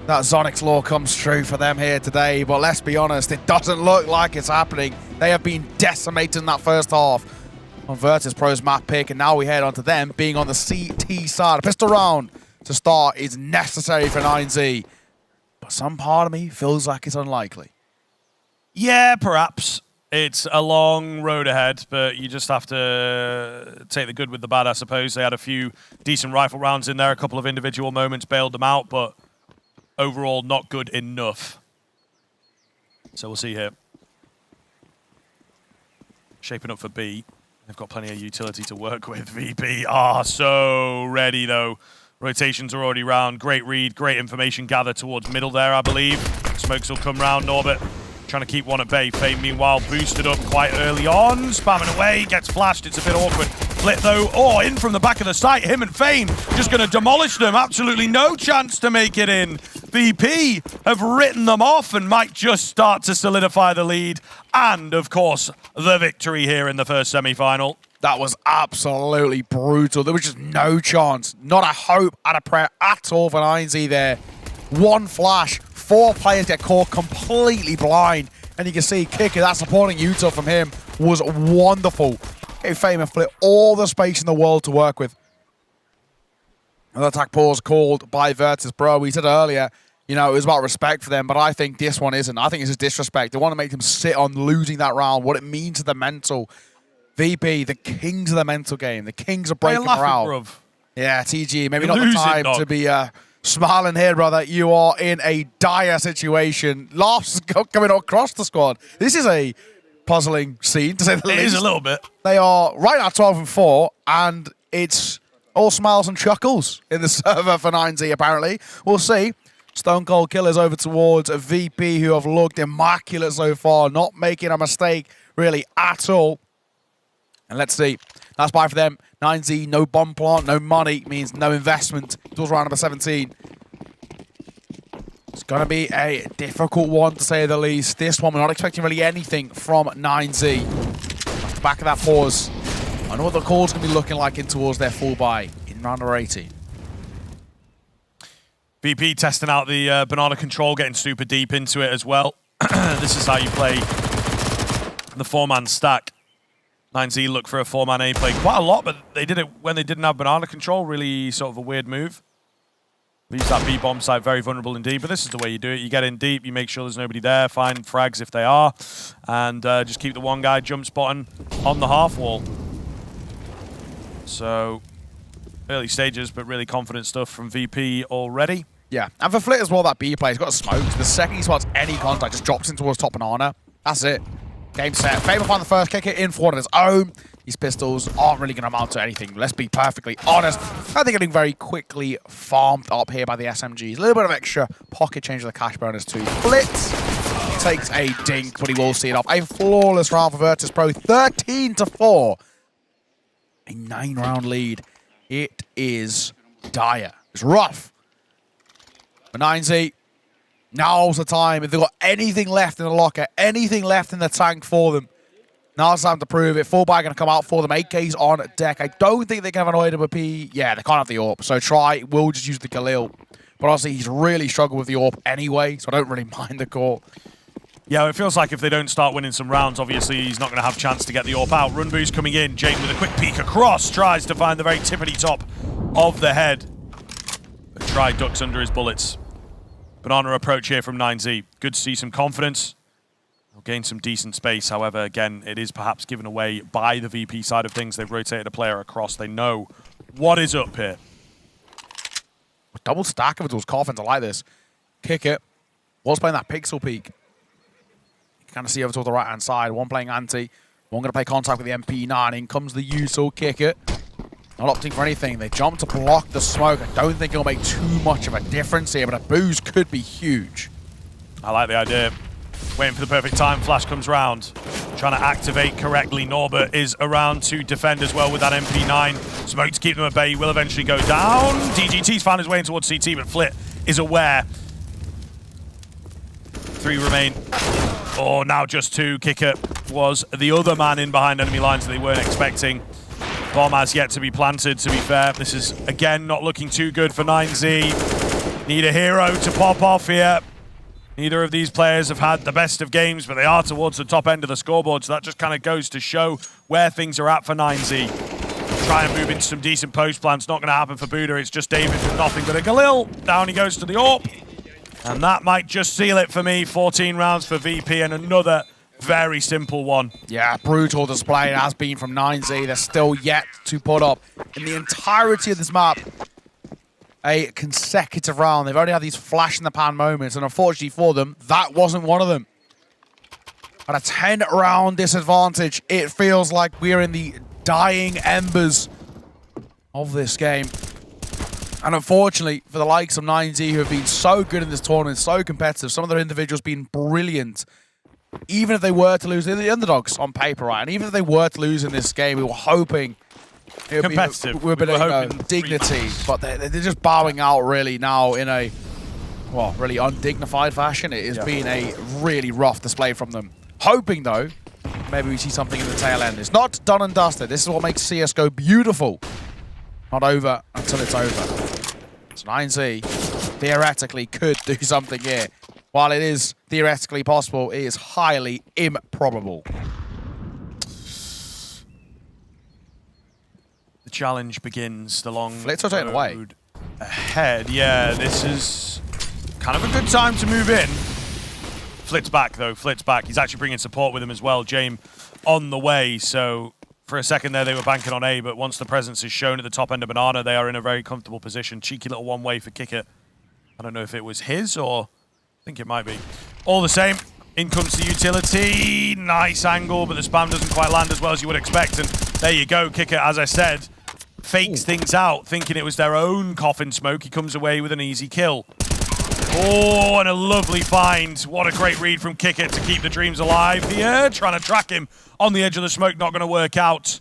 that Zonic's Law comes true for them here today. But let's be honest, it doesn't look like it's happening. They have been decimated in that first half on Virtus.Pro's map pick, and now we head on to them being on the CT side. A pistol round to start is necessary for 9Z, but some part of me feels like it's unlikely. Yeah, perhaps. It's a long road ahead, but you just have to take the good with the bad, I suppose. They had a few decent rifle rounds in there, a couple of individual moments bailed them out, but overall not good enough. So we'll see here. Shaping up for B. They've got plenty of utility to work with. VP are so ready, though. Rotations are already round. Great read, great information gathered towards middle there, I believe. Smokes will come round. Norbert trying to keep one at bay. Fame, meanwhile, boosted up quite early on. Spamming away, gets flashed. It's a bit awkward. Flit, though. Oh, in from the back of the site. Him and Fame just going to demolish them. Absolutely no chance to make it in. VP have written them off and might just start to solidify the lead. And, of course, the victory here in the first semi-final. That was absolutely brutal. There was just no chance. Not a hope and a prayer at all for 9Z there. One flash. 4 players get caught completely blind. And you can see Kicker, that supporting util from him was wonderful. Gave Fame and Flit all the space in the world to work with. Another attack pause called by Virtus.Pro. We said earlier, you know, it was about respect for them, but I think this one isn't. I think it's just disrespect. They want to make them sit on losing that round, what it means to the mental. VP, the kings of the mental game. The kings of breaking morale. Yeah, TG, maybe not the time to be smiling here, brother. You are in a dire situation. Laughs coming across the squad. This is a puzzling scene, to say the least. It is a little bit. They are right now 12-4, and it's all smiles and chuckles in the server for 9Z, apparently. We'll see. Stone Cold Killers over towards VP, who have looked immaculate so far, not making a mistake really at all. And let's see. That's buy for them. 9Z, no bomb plant, no money, means no investment. Towards round number 17. It's going to be a difficult one, to say the least. This one, we're not expecting really anything from 9Z. Off the back of that pause, I know what the call's going to be looking like in towards their full buy in round number 18. VP testing out the banana control, getting super deep into it as well. This is how you play the 4-man stack. 9Z look for a 4-man A play quite a lot, but they did it when they didn't have banana control. Really sort of a weird move. Leaves that B bomb site very vulnerable indeed, but this is the way you do it. You get in deep, you make sure there's nobody there, find frags if they are, and just keep the one guy jump spotting on the half wall. So, early stages, but really confident stuff from VP already. Yeah, and for Flit as well, that B play, he's got a smoke. The second he spots any contact, just drops in towards top banana. That's it. Game set. Faber find the first kicker in for his own. These pistols aren't really going to amount to anything. Let's be perfectly honest. I think they're getting very quickly farmed up here by the SMGs. A little bit of extra pocket change of the cash bonus too. Blitz takes a dink, but he will see it off. A flawless round for Virtus.Pro. 13-4. A 9-round lead. It is dire. It's rough. But 9Z, now's the time. If they've got anything left in the locker, anything left in the tank for them, now's the time to prove it. Full buy going to come out for them. 8K's on deck. I don't think they can have an AWP. Yeah, they can't have the AWP. So try. We'll just use the Khalil. But honestly, he's really struggled with the AWP anyway, so I don't really mind the call. Yeah, it feels like if they don't start winning some rounds, obviously he's not going to have a chance to get the AWP out. Run boost coming in. Jake with a quick peek across. Tries to find the very tippity top of the head. But Try ducks under his bullets. Banana approach here from 9Z. Good to see some confidence. They'll gain some decent space. However, again, it is perhaps given away by the VP side of things. They've rotated a player across. They know what is up here. Double stack of it towards Coffins. I like this. Kick it. Was playing that pixel peek. You can kind of see over towards the right-hand side. One playing anti. One going to play contact with the MP9. In comes the Uso. Kick it. Not opting for anything. They jump to block the smoke. I don't think it'll make too much of a difference here, but a boost could be huge. I like the idea. Waiting for the perfect time. Flash comes round. Trying to activate correctly. Norbert is around to defend as well with that MP9. Smoke to keep them at bay. Will eventually go down. DGT's found his way in towards CT, but Flit is aware. 3 remain. Oh, now just 2. Kicker was the other man in behind enemy lines that they weren't expecting. Bomb has yet to be planted, to be fair. This is, again, not looking too good for 9Z. Need a hero to pop off here. Neither of these players have had the best of games, but they are towards the top end of the scoreboard, so that just kind of goes to show where things are at for 9Z. Try and move into some decent post plans. Not going to happen for Buddha. It's just David with nothing but a Khalil. Down he goes to the AWP. And that might just seal it for me. 14 rounds for VP and another very simple one. Yeah, brutal display it has been from 9Z. They're still yet to put up in the entirety of this map a consecutive round. They've only had these flash-in-the-pan moments, and unfortunately for them, that wasn't one of them. At a 10-round disadvantage, it feels like we're in the dying embers of this game. And unfortunately, for the likes of 9Z, who have been so good in this tournament, so competitive, some of their individuals been brilliant. Even if they were to lose, they're the underdogs on paper, right? And even if they were to lose in this game, we were hoping it would competitive. Be a bit of dignity, but they're just bowing out really now in a, well, really undignified fashion. It has been a really rough display from them. Hoping, though, maybe we see something in the tail end. It's not done and dusted. This is what makes CSGO beautiful. Not over until it's over. So 9Z theoretically could do something here. While it is theoretically possible, it is highly improbable. The challenge begins. The long Flit's rotating away ahead. Yeah, this is kind of a good time to move in. Flit's back, though. Flit's back. He's actually bringing support with him as well. James on the way. So for a second there, they were banking on A, but once the presence is shown at the top end of Banana, they are in a very comfortable position. Cheeky little one-way for Kicker. I don't know if it was his or... I think it might be. All the same, in comes the utility. Nice angle, but the spam doesn't quite land as well as you would expect. And there you go. Kicker, as I said, fakes things out, thinking it was their own coffin smoke. He comes away with an easy kill. Oh, and a lovely find. What a great read from Kickit to keep the dreams alive here. Trying to track him on the edge of the smoke, not going to work out.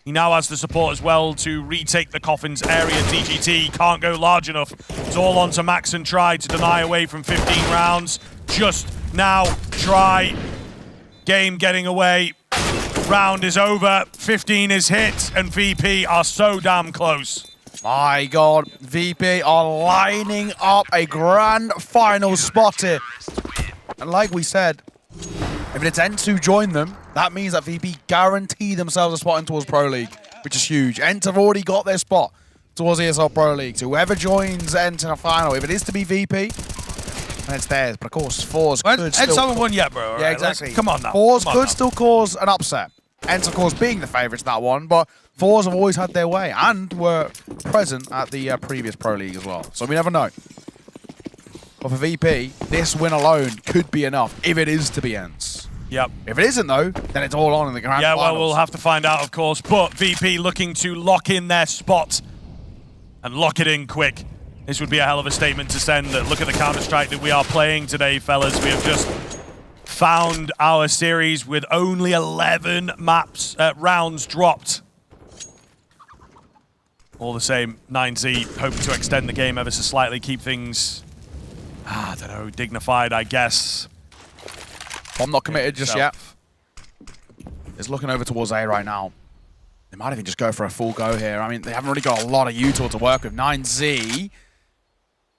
He now has the support as well to retake the Coffin's area. DGT can't go large enough. It's all on to Max and Try to deny away from 15 rounds. Just now, Try. Game getting away. Round is over. 15 is hit, and VP are so damn close. My God, VP are lining up a grand final spot here. And like we said, if it's ENCE who join them, that means that VP guarantee themselves a spot in towards Pro League, which is huge. ENCE have already got their spot towards ESL Pro League. So whoever joins ENCE in a final, if it is to be VP, then it's theirs. But of course, Forze could still... ENCE haven't won yet, bro. Yeah, exactly. Come on now. Forze could still cause an upset. ENCE, of course, being the favourites that one, but Forze have always had their way and were present at the previous Pro League as well. So we never know. But for VP, this win alone could be enough if it is to be ENCE. Yep. If it isn't, though, then it's all on in the grand Yeah, finals. well, we'll have to find out, of course. But VP looking to lock in their spot and lock it in quick. This would be a hell of a statement to send that look at the Counter-Strike that we are playing today, fellas. We have just found our series with only 11 rounds dropped. All the same, 9Z hoping to extend the game ever so slightly, keep things, I don't know, dignified, I guess. I'm not committed just yet. It's looking over towards A right now. They might even just go for a full go here. I mean, they haven't really got a lot of util to work with. 9Z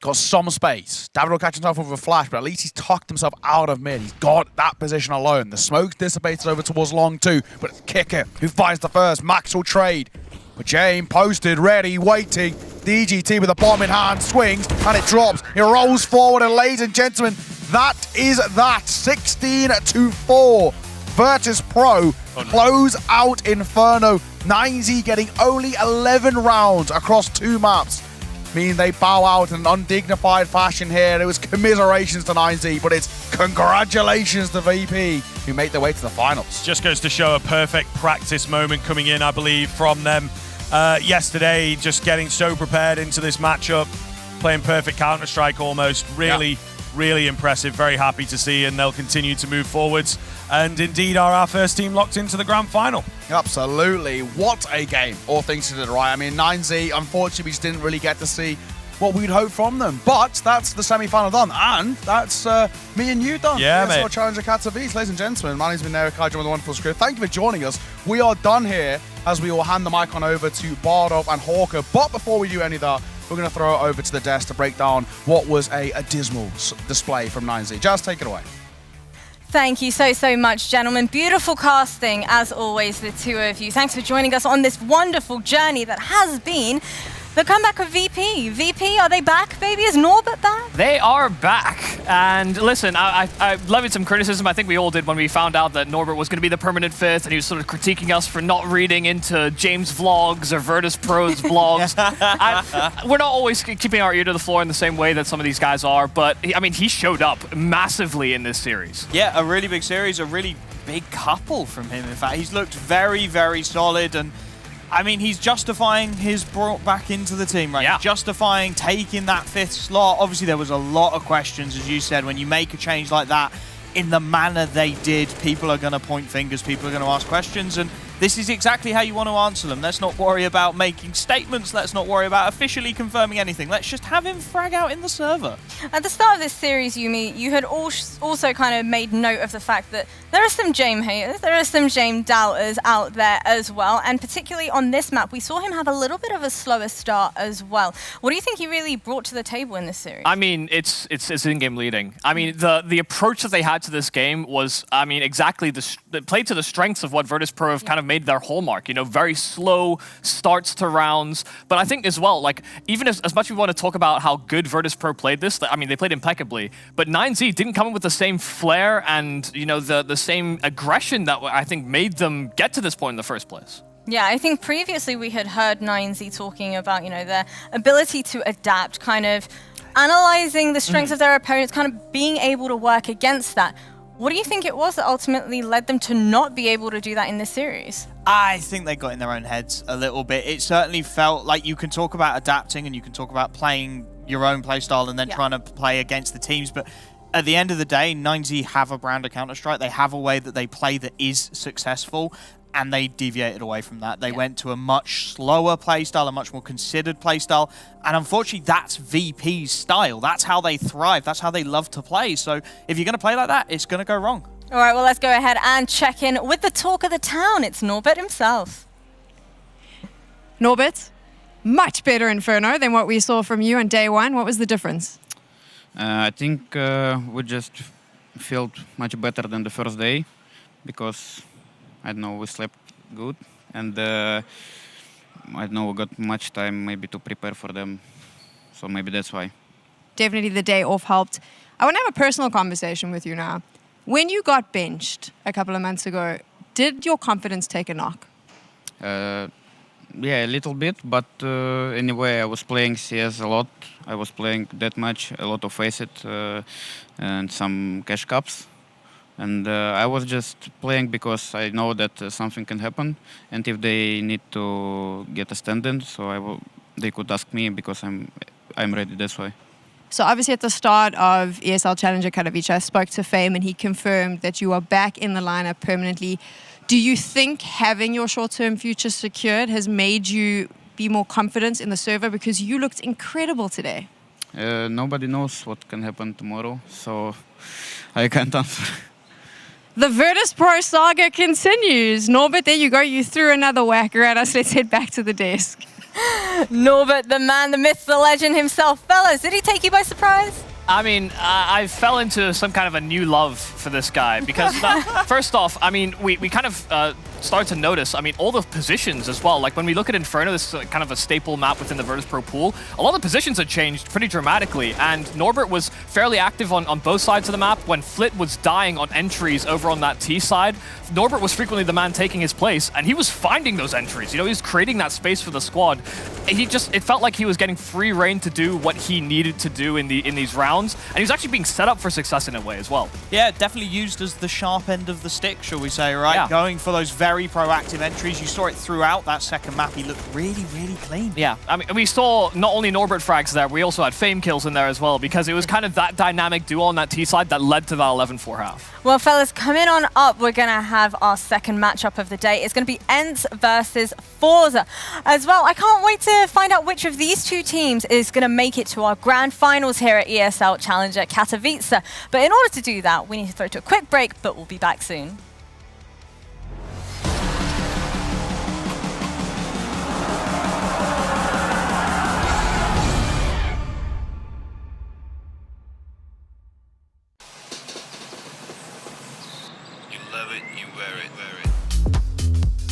got some space. David will catch himself with a flash, but at least he's tucked himself out of mid. He's got that position alone. The smoke's dissipated over towards long too, but it's Kicker who finds the first. Max will trade. But Jane posted, ready, waiting. DGT with the bomb in hand, swings, and it drops. It rolls forward, and ladies and gentlemen, that is that. 16-4. Virtus.Pro close out Inferno. 9Z getting only 11 rounds across 2 maps. Meaning they bow out in an undignified fashion here. It was commiserations to 9Z, but it's congratulations to VP who made their way to the finals. Just goes to show a perfect practice moment coming in, I believe, from them yesterday. Just getting so prepared into this matchup, playing perfect Counter-Strike almost. Really, really impressive. Very happy to see, and they'll continue to move forwards. And indeed are our first team locked into the grand final. Absolutely. What a game. All things considered, right? I mean, 9Z, unfortunately, we just didn't really get to see what we'd hope from them. But that's the semi-final done. And that's me and you done. Yeah, mate. ESL Challenger Katowice. Ladies and gentlemen, my name's been Eric Kajum with the wonderful script. Thank you for joining us. We are done here as we will hand the mic on over to Bardov and Hawker. But before we do any of that, we're going to throw it over to the desk to break down what was a dismal display from 9Z. Just take it away. Thank you so much, gentlemen. Beautiful casting, as always, the two of you. Thanks for joining us on this wonderful journey that has been the comeback of VP. VP, are they back, baby? Is Norbert back? They are back. And listen, I levied some criticism. I think we all did when we found out that Norbert was going to be the permanent fifth, and he was sort of critiquing us for not reading into James' vlogs or Virtus.Pro's vlogs. We're not always keeping our ear to the floor in the same way that some of these guys are, but I mean, he showed up massively in this series. Yeah, a really big series, a really big couple from him. In fact, he's looked very, very solid, and I mean, he's justifying his brought back into the team, right? Yeah. Justifying taking that 5th slot. Obviously, there was a lot of questions, as you said, when you make a change like that in the manner they did. People are going to point fingers, people are going to ask questions, and this is exactly how you want to answer them. Let's not worry about making statements. Let's not worry about officially confirming anything. Let's just have him frag out in the server. At the start of this series, Yumi, you had also kind of made note of the fact that there are some Jame haters, there are some Jame doubters out there as well, and particularly on this map, we saw him have a little bit of a slower start as well. What do you think he really brought to the table in this series? I mean, it's in-game leading. I mean, the approach that they had to this game was, I mean, exactly it played to the strengths of what Virtus.Pro have kind of made their hallmark, you know, very slow starts to rounds. But I think as well, like, even as much as we want to talk about how good Virtus.Pro played this, I mean, they played impeccably, but 9Z didn't come in with the same flair and, you know, the same aggression that I think made them get to this point in the first place. Yeah, I think previously we had heard 9Z talking about, you know, their ability to adapt, kind of analyzing the strengths of their opponents, kind of being able to work against that. What do you think it was that ultimately led them to not be able to do that in this series? I think they got in their own heads a little bit. It certainly felt like you can talk about adapting and you can talk about playing your own playstyle and then trying to play against the teams. But at the end of the day, 9Z have a brand of Counter-Strike. They have a way that they play that is successful, and they deviated away from that. They went to a much slower playstyle, a much more considered playstyle, and unfortunately, that's VP's style. That's how they thrive. That's how they love to play. So if you're going to play like that, it's going to go wrong. All right, well, let's go ahead and check in with the talk of the town. It's Norbert himself. Norbert, much better Inferno than what we saw from you on day one. What was the difference? I think we just felt much better than the first day because, I don't know, we slept good and I don't know, we got much time maybe to prepare for them. So maybe that's why. Definitely the day off helped. I want to have a personal conversation with you now. When you got benched a couple of months ago, did your confidence take a knock? Yeah, a little bit, but anyway, I was playing CS a lot. I was playing that much, a lot of Faceit and some Cash Cups. And I was just playing because I know that something can happen. And if they need to get a stand-in, so they could ask me because I'm ready, that's why. So obviously at the start of ESL Challenger Katowice, I spoke to Fame and he confirmed that you are back in the lineup permanently. Do you think having your short-term future secured has made you be more confident in the server? Because you looked incredible today. Nobody knows what can happen tomorrow, so I can't answer. The Virtus.Pro saga continues. Norbert, there you go. You threw another whacker at us. Let's head back to the desk. Norbert, the man, the myth, the legend himself. Fellas, did he take you by surprise? I mean, I fell into some kind of a new love for this guy because first off, I mean, we kind of started to notice, I mean, all the positions as well. Like when we look at Inferno, this is kind of a staple map within the Virtus.Pro pool. A lot of the positions had changed pretty dramatically, and Norbert was fairly active on both sides of the map. When Flit was dying on entries over on that T side, Norbert was frequently the man taking his place, and he was finding those entries. You know, he was creating that space for the squad. It felt like he was getting free reign to do what he needed to do in these rounds, and he was actually being set up for success in a way as well. Yeah, definitely used as the sharp end of the stick, shall we say, right? Yeah. Going for those very proactive entries. You saw it throughout that second map. He looked really, really clean. Yeah, I mean, we saw not only Norbert frags there, we also had Fame kills in there as well, because it was kind of that dynamic duo on that T side that led to that 11-4 half. Well, fellas, coming on up, we're going to have our second matchup of the day. It's going to be ENCE versus Forze as well. I can't wait to find out which of these two teams is going to make it to our grand finals here at ESL Challenger Katowice. But in order to do that, we need to throw to a quick break, but we'll be back soon.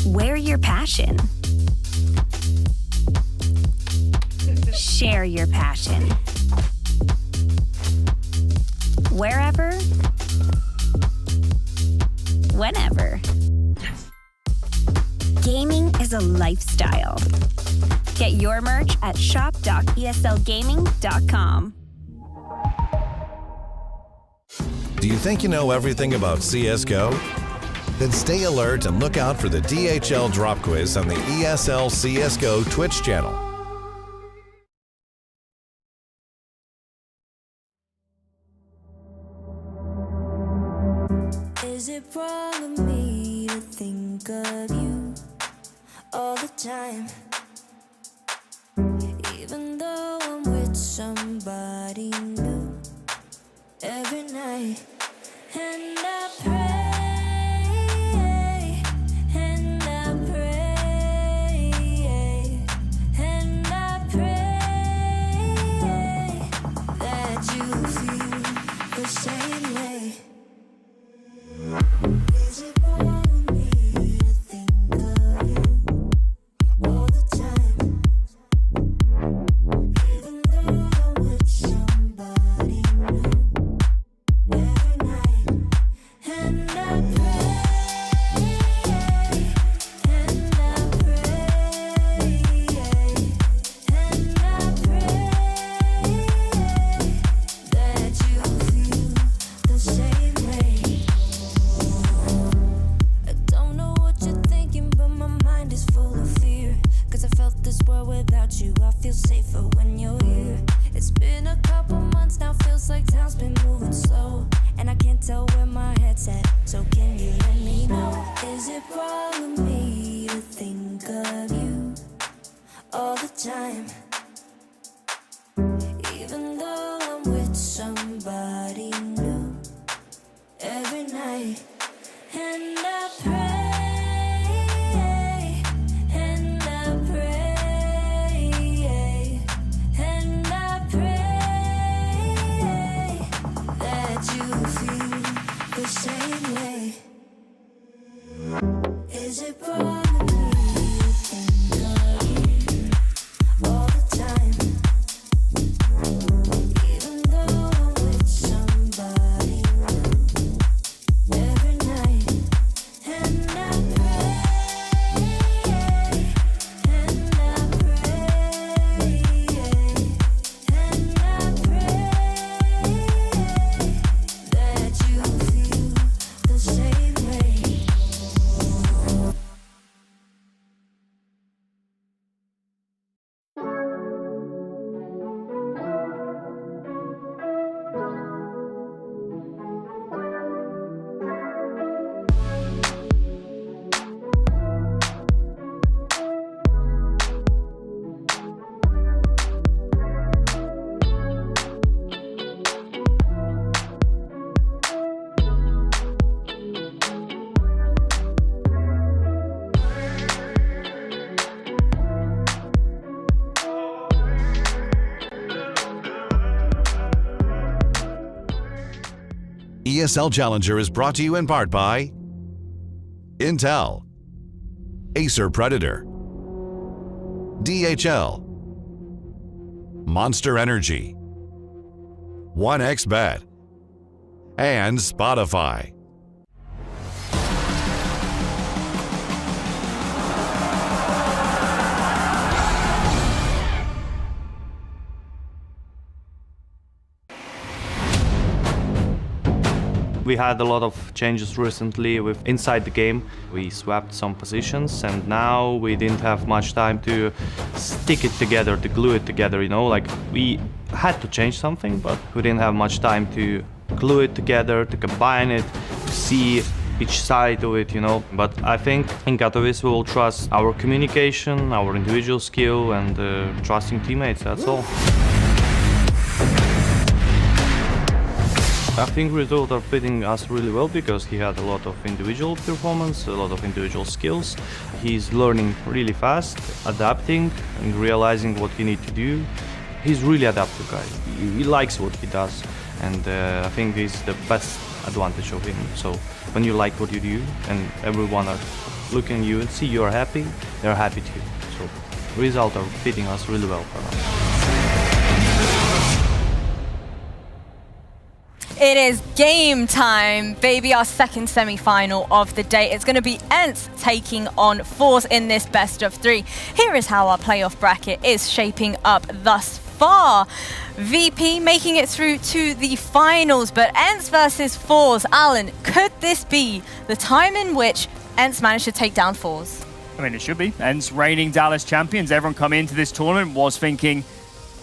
Wear your passion. Share your passion. Wherever, whenever. Gaming is a lifestyle. Get your merch at shop.eslgaming.com. Do you think you know everything about CSGO? Then stay alert and look out for the DHL drop quiz on the ESL CSGO Twitch channel. Is it wrong of me to think of you all the time? Even though I'm with somebody new every night, and I pray. And And I pray, and I pray, and I pray that you feel the same way. Is it wrong of me to think of you all the time? Even though I'm with somebody new every night. And I pray, and I pray, and I pray that you feel the same way. ESL Challenger is brought to you in part by Intel, Acer Predator, DHL, Monster Energy, 1xBet, and Spotify. We had a lot of changes recently with inside the game. We swapped some positions and now we didn't have much time to stick it together, to glue it together, you know, like we had to change something, but we didn't have much time to glue it together, to combine it, to see each side of it, you know. But I think in Katowice we will trust our communication, our individual skill and trusting teammates, that's all. I think results are fitting us really well because he had a lot of individual performance, a lot of individual skills. He's learning really fast, adapting and realizing what he needs to do. He's really adaptive guy. He likes what he does, and I think this is the best advantage of him. So when you like what you do and everyone are looking at you and see you are happy, they're happy too. So results are fitting us really well for now. It is game time, baby, our second semi-final of the day. It's going to be ENCE taking on Forze in this best of three. Here is how our playoff bracket is shaping up thus far. VP making it through to the finals, but ENCE versus Forze. Alan, could this be the time in which ENCE managed to take down Forze? I mean, it should be. ENCE reigning Dallas champions. Everyone coming into this tournament was thinking,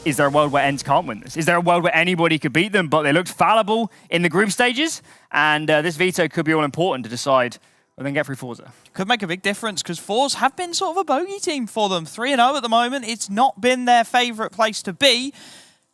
is there a world where ENCE can't win this? Is there a world where anybody could beat them? But they looked fallible in the group stages, and this veto could be all important to decide whether they can get through Forze. Could make a big difference because Forze have been sort of a bogey team for them. 3-0 at the moment. It's not been their favourite place to be.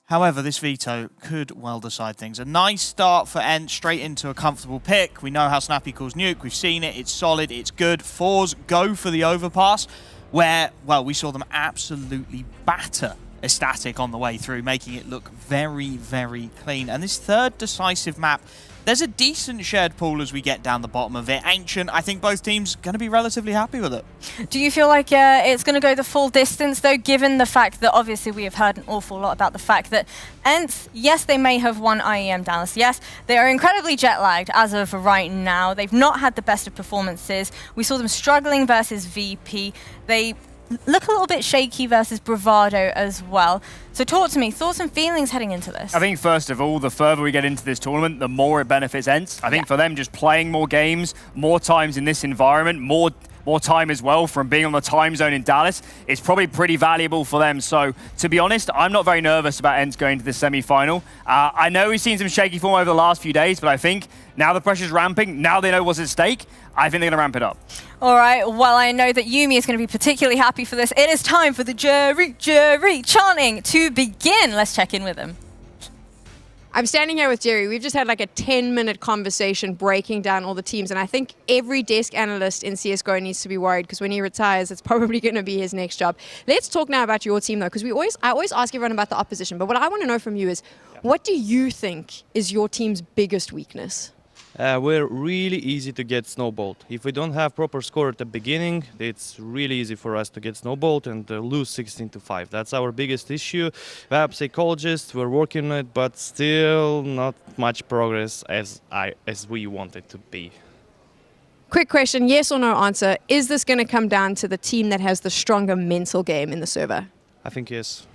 However, this veto could well decide things. A nice start for ENCE, straight into a comfortable pick. We know how Snappy calls Nuke. We've seen it. It's solid. It's good. Forze go for the overpass where, well, we saw them absolutely batter Ecstatic on the way through, making it look very, very clean. And this third decisive map, there's a decent shared pool as we get down the bottom of it. Ancient, I think both teams going to be relatively happy with it. Do you feel like it's going to go the full distance, though, given the fact that obviously we have heard an awful lot about the fact that ENCE, yes, they may have won IEM Dallas. Yes, they are incredibly jet-lagged as of right now. They've not had the best of performances. We saw them struggling versus VP. They look a little bit shaky versus Bravado as well. So talk to me, thoughts and feelings heading into this? I think first of all, the further we get into this tournament, the more it benefits ENCE. I think for them just playing more games, more times in this environment, more time as well from being on the time zone in Dallas, is probably pretty valuable for them. So to be honest, I'm not very nervous about ENCE going to the semi-final. I know we've seen some shaky form over the last few days, but I think now the pressure's ramping, now they know what's at stake, I think they're going to ramp it up. All right, well, I know that Yumi is going to be particularly happy for this. It is time for the jury chanting to begin. Let's check in with him. I'm standing here with Jerry. We've just had like a 10-minute conversation breaking down all the teams, and I think every desk analyst in CSGO needs to be worried because when he retires, it's probably going to be his next job. Let's talk now about your team, though, because I always ask everyone about the opposition, but what I want to know from you is, what do you think is your team's biggest weakness? We're really easy to get snowballed. If we don't have proper score at the beginning, it's really easy for us to get snowballed and lose 16-5. That's our biggest issue. We have psychologists, we're working on it, but still not much progress as we want it to be. Quick question, yes or no answer. Is this going to come down to the team that has the stronger mental game in the server? I think yes.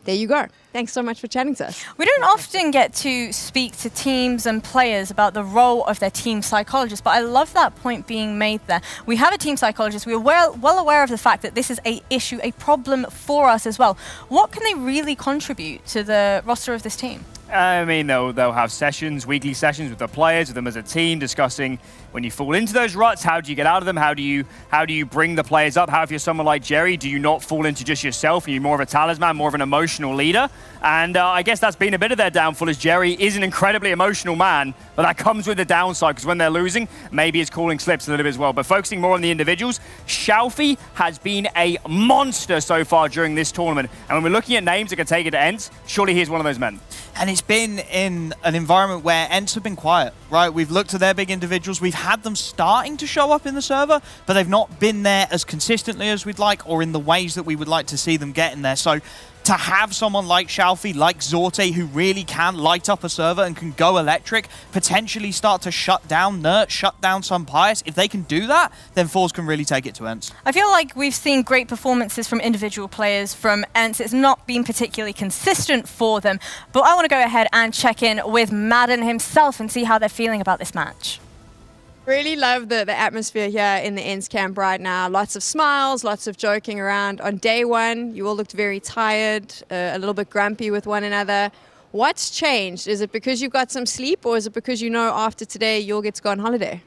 There you go. Thanks so much for chatting to us. We don't often get to speak to teams and players about the role of their team psychologist, but I love that point being made there. We have a team psychologist. We're well aware of the fact that this is an issue, a problem for us as well. What can they really contribute to the roster of this team? I mean, they'll have sessions, weekly sessions with the players, with them as a team, discussing when you fall into those ruts, how do you get out of them? How do you bring the players up? How, if you're someone like Jerry, do you not fall into just yourself? Are you more of a talisman, more of an emotional leader? And I guess that's been a bit of their downfall, as Jerry is an incredibly emotional man, but that comes with the downside, because when they're losing, maybe his calling slips a little bit as well. But focusing more on the individuals, Shalfie has been a monster so far during this tournament. And when we're looking at names that can take it to ENCE, surely he's one of those men. And it's been in an environment where ENCE have been quiet, right? We've looked at their big individuals. We've had them starting to show up in the server, but they've not been there as consistently as we'd like or in the ways that we would like to see them get in there. So to have someone like Shalfie, like Zorte, who really can light up a server and can go electric, potentially start to shut down Nert, shut down some Pious, if they can do that, then Forze can really take it to ENCE. I feel like we've seen great performances from individual players from ENCE. It's not been particularly consistent for them, but I want to go ahead and check in with Madden himself and see how they're feeling about this match. Really love the atmosphere here in the ENCE camp right now. Lots of smiles, lots of joking around. On day one, you all looked very tired, a little bit grumpy with one another. What's changed? Is it because you've got some sleep, or is it because you know after today you'll get to go on holiday?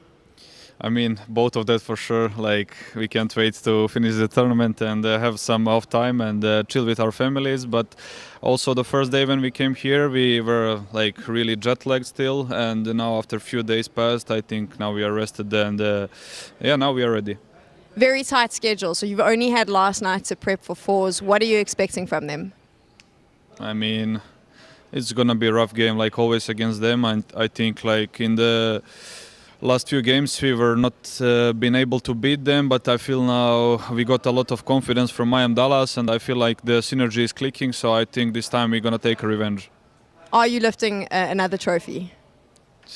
I mean, both of that for sure. Like, we can't wait to finish the tournament and have some off time and chill with our families. But also the first day when we came here, we were like really jet lagged still. And now after a few days passed, I think now we are rested and yeah, now we are ready. Very tight schedule. So you've only had last night to prep for Forze. What are you expecting from them? I mean, it's gonna be a rough game like always against them. And I think like in the last few games we were not been able to beat them, but I feel now we got a lot of confidence from IM Dallas and I feel like the synergy is clicking, so I think this time we're gonna take a revenge. Are you lifting another trophy?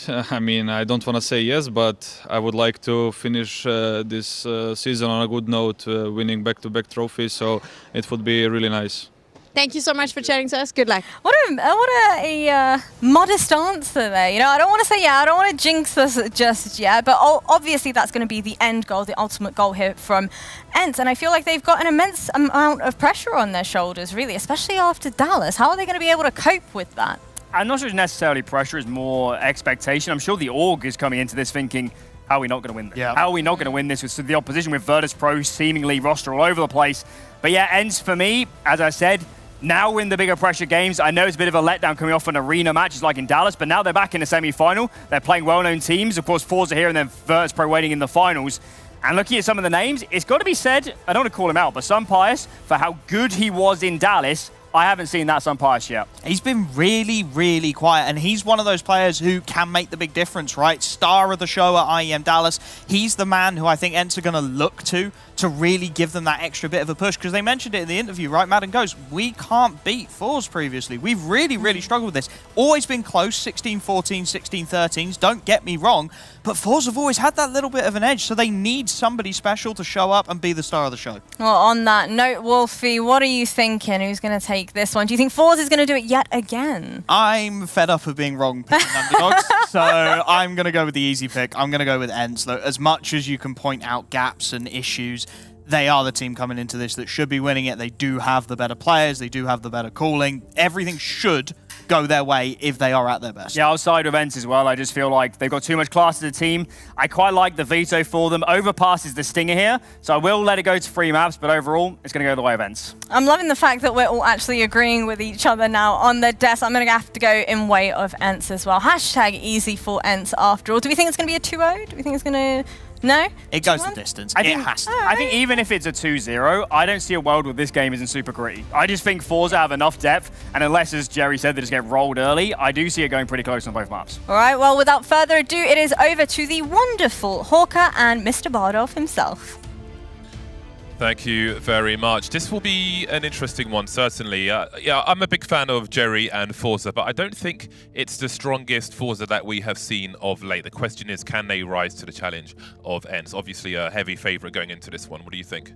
I mean, I don't want to say yes, but I would like to finish this season on a good note, winning back-to-back trophies, so it would be really nice. Thank you so much for chatting to us. Good luck. What a modest answer there. You know, I don't want to say I don't want to jinx us just yet, but obviously that's going to be the end goal, the ultimate goal here from ENCE. And I feel like they've got an immense amount of pressure on their shoulders, really, especially after Dallas. How are they going to be able to cope with that? I'm not sure it's necessarily pressure, it's more expectation. I'm sure the org is coming into this thinking, how are we not going to win this? Yeah. How are we not going to win this with the opposition with Virtus.Pro seemingly roster all over the place? But yeah, ENCE for me, as I said, now we're in the bigger pressure games. I know it's a bit of a letdown coming off an arena matches like in Dallas, but now they're back in the semi-final. They're playing well-known teams. Of course, Forze are here and then Virtus.Pro waiting in the finals. And looking at some of the names, it's got to be said, I don't want to call him out, but Sun Pious, for how good he was in Dallas, I haven't seen that Sun Pious yet. He's been really, really quiet, and he's one of those players who can make the big difference, right? Star of the show at IEM Dallas. He's the man who I think ENCE are going to look to really give them that extra bit of a push, because they mentioned it in the interview, right? Madden goes, we can't beat Forze previously. We've really, really struggled with this. Always been close, 16-14, 16-13s, don't get me wrong, but Forze have always had that little bit of an edge, so they need somebody special to show up and be the star of the show. Well, on that note, Wolfie, what are you thinking? Who's going to take this one? Do you think Forze is going to do it yet again? I'm fed up of being wrong picking underdogs, so I'm going to go with the easy pick. I'm going to go with ENCE. Though, as much as you can point out gaps and issues, they are the team coming into this that should be winning it. They do have the better players. They do have the better calling. Everything should go their way if they are at their best. Yeah, outside of ENCE as well, I just feel like they've got too much class as a team. I quite like the veto for them. Overpass is the stinger here, so I will let it go to 3 maps, but overall, it's going to go the way of ENCE. I'm loving the fact that we're all actually agreeing with each other now on the desk. I'm going to have to go in way of ENCE as well. Hashtag easy for ENCE after all. Do we think it's going to be a 2-0? Do we think it's going to... No? It goes the distance. I think, it has to. I think even if it's a 2-0, I don't see a world where this game isn't super gritty. I just think Forze have enough depth, and unless, as Jerry said, they just get rolled early, I do see it going pretty close on both maps. All right, well, without further ado, it is over to the wonderful Hawker and Mr. Bardolph himself. Thank you very much. This will be an interesting one, certainly. Yeah, I'm a big fan of Jerry and Forze, but I don't think it's the strongest Forze that we have seen of late. The question is, can they rise to the challenge of ENCE? Obviously, a heavy favourite going into this one. What do you think?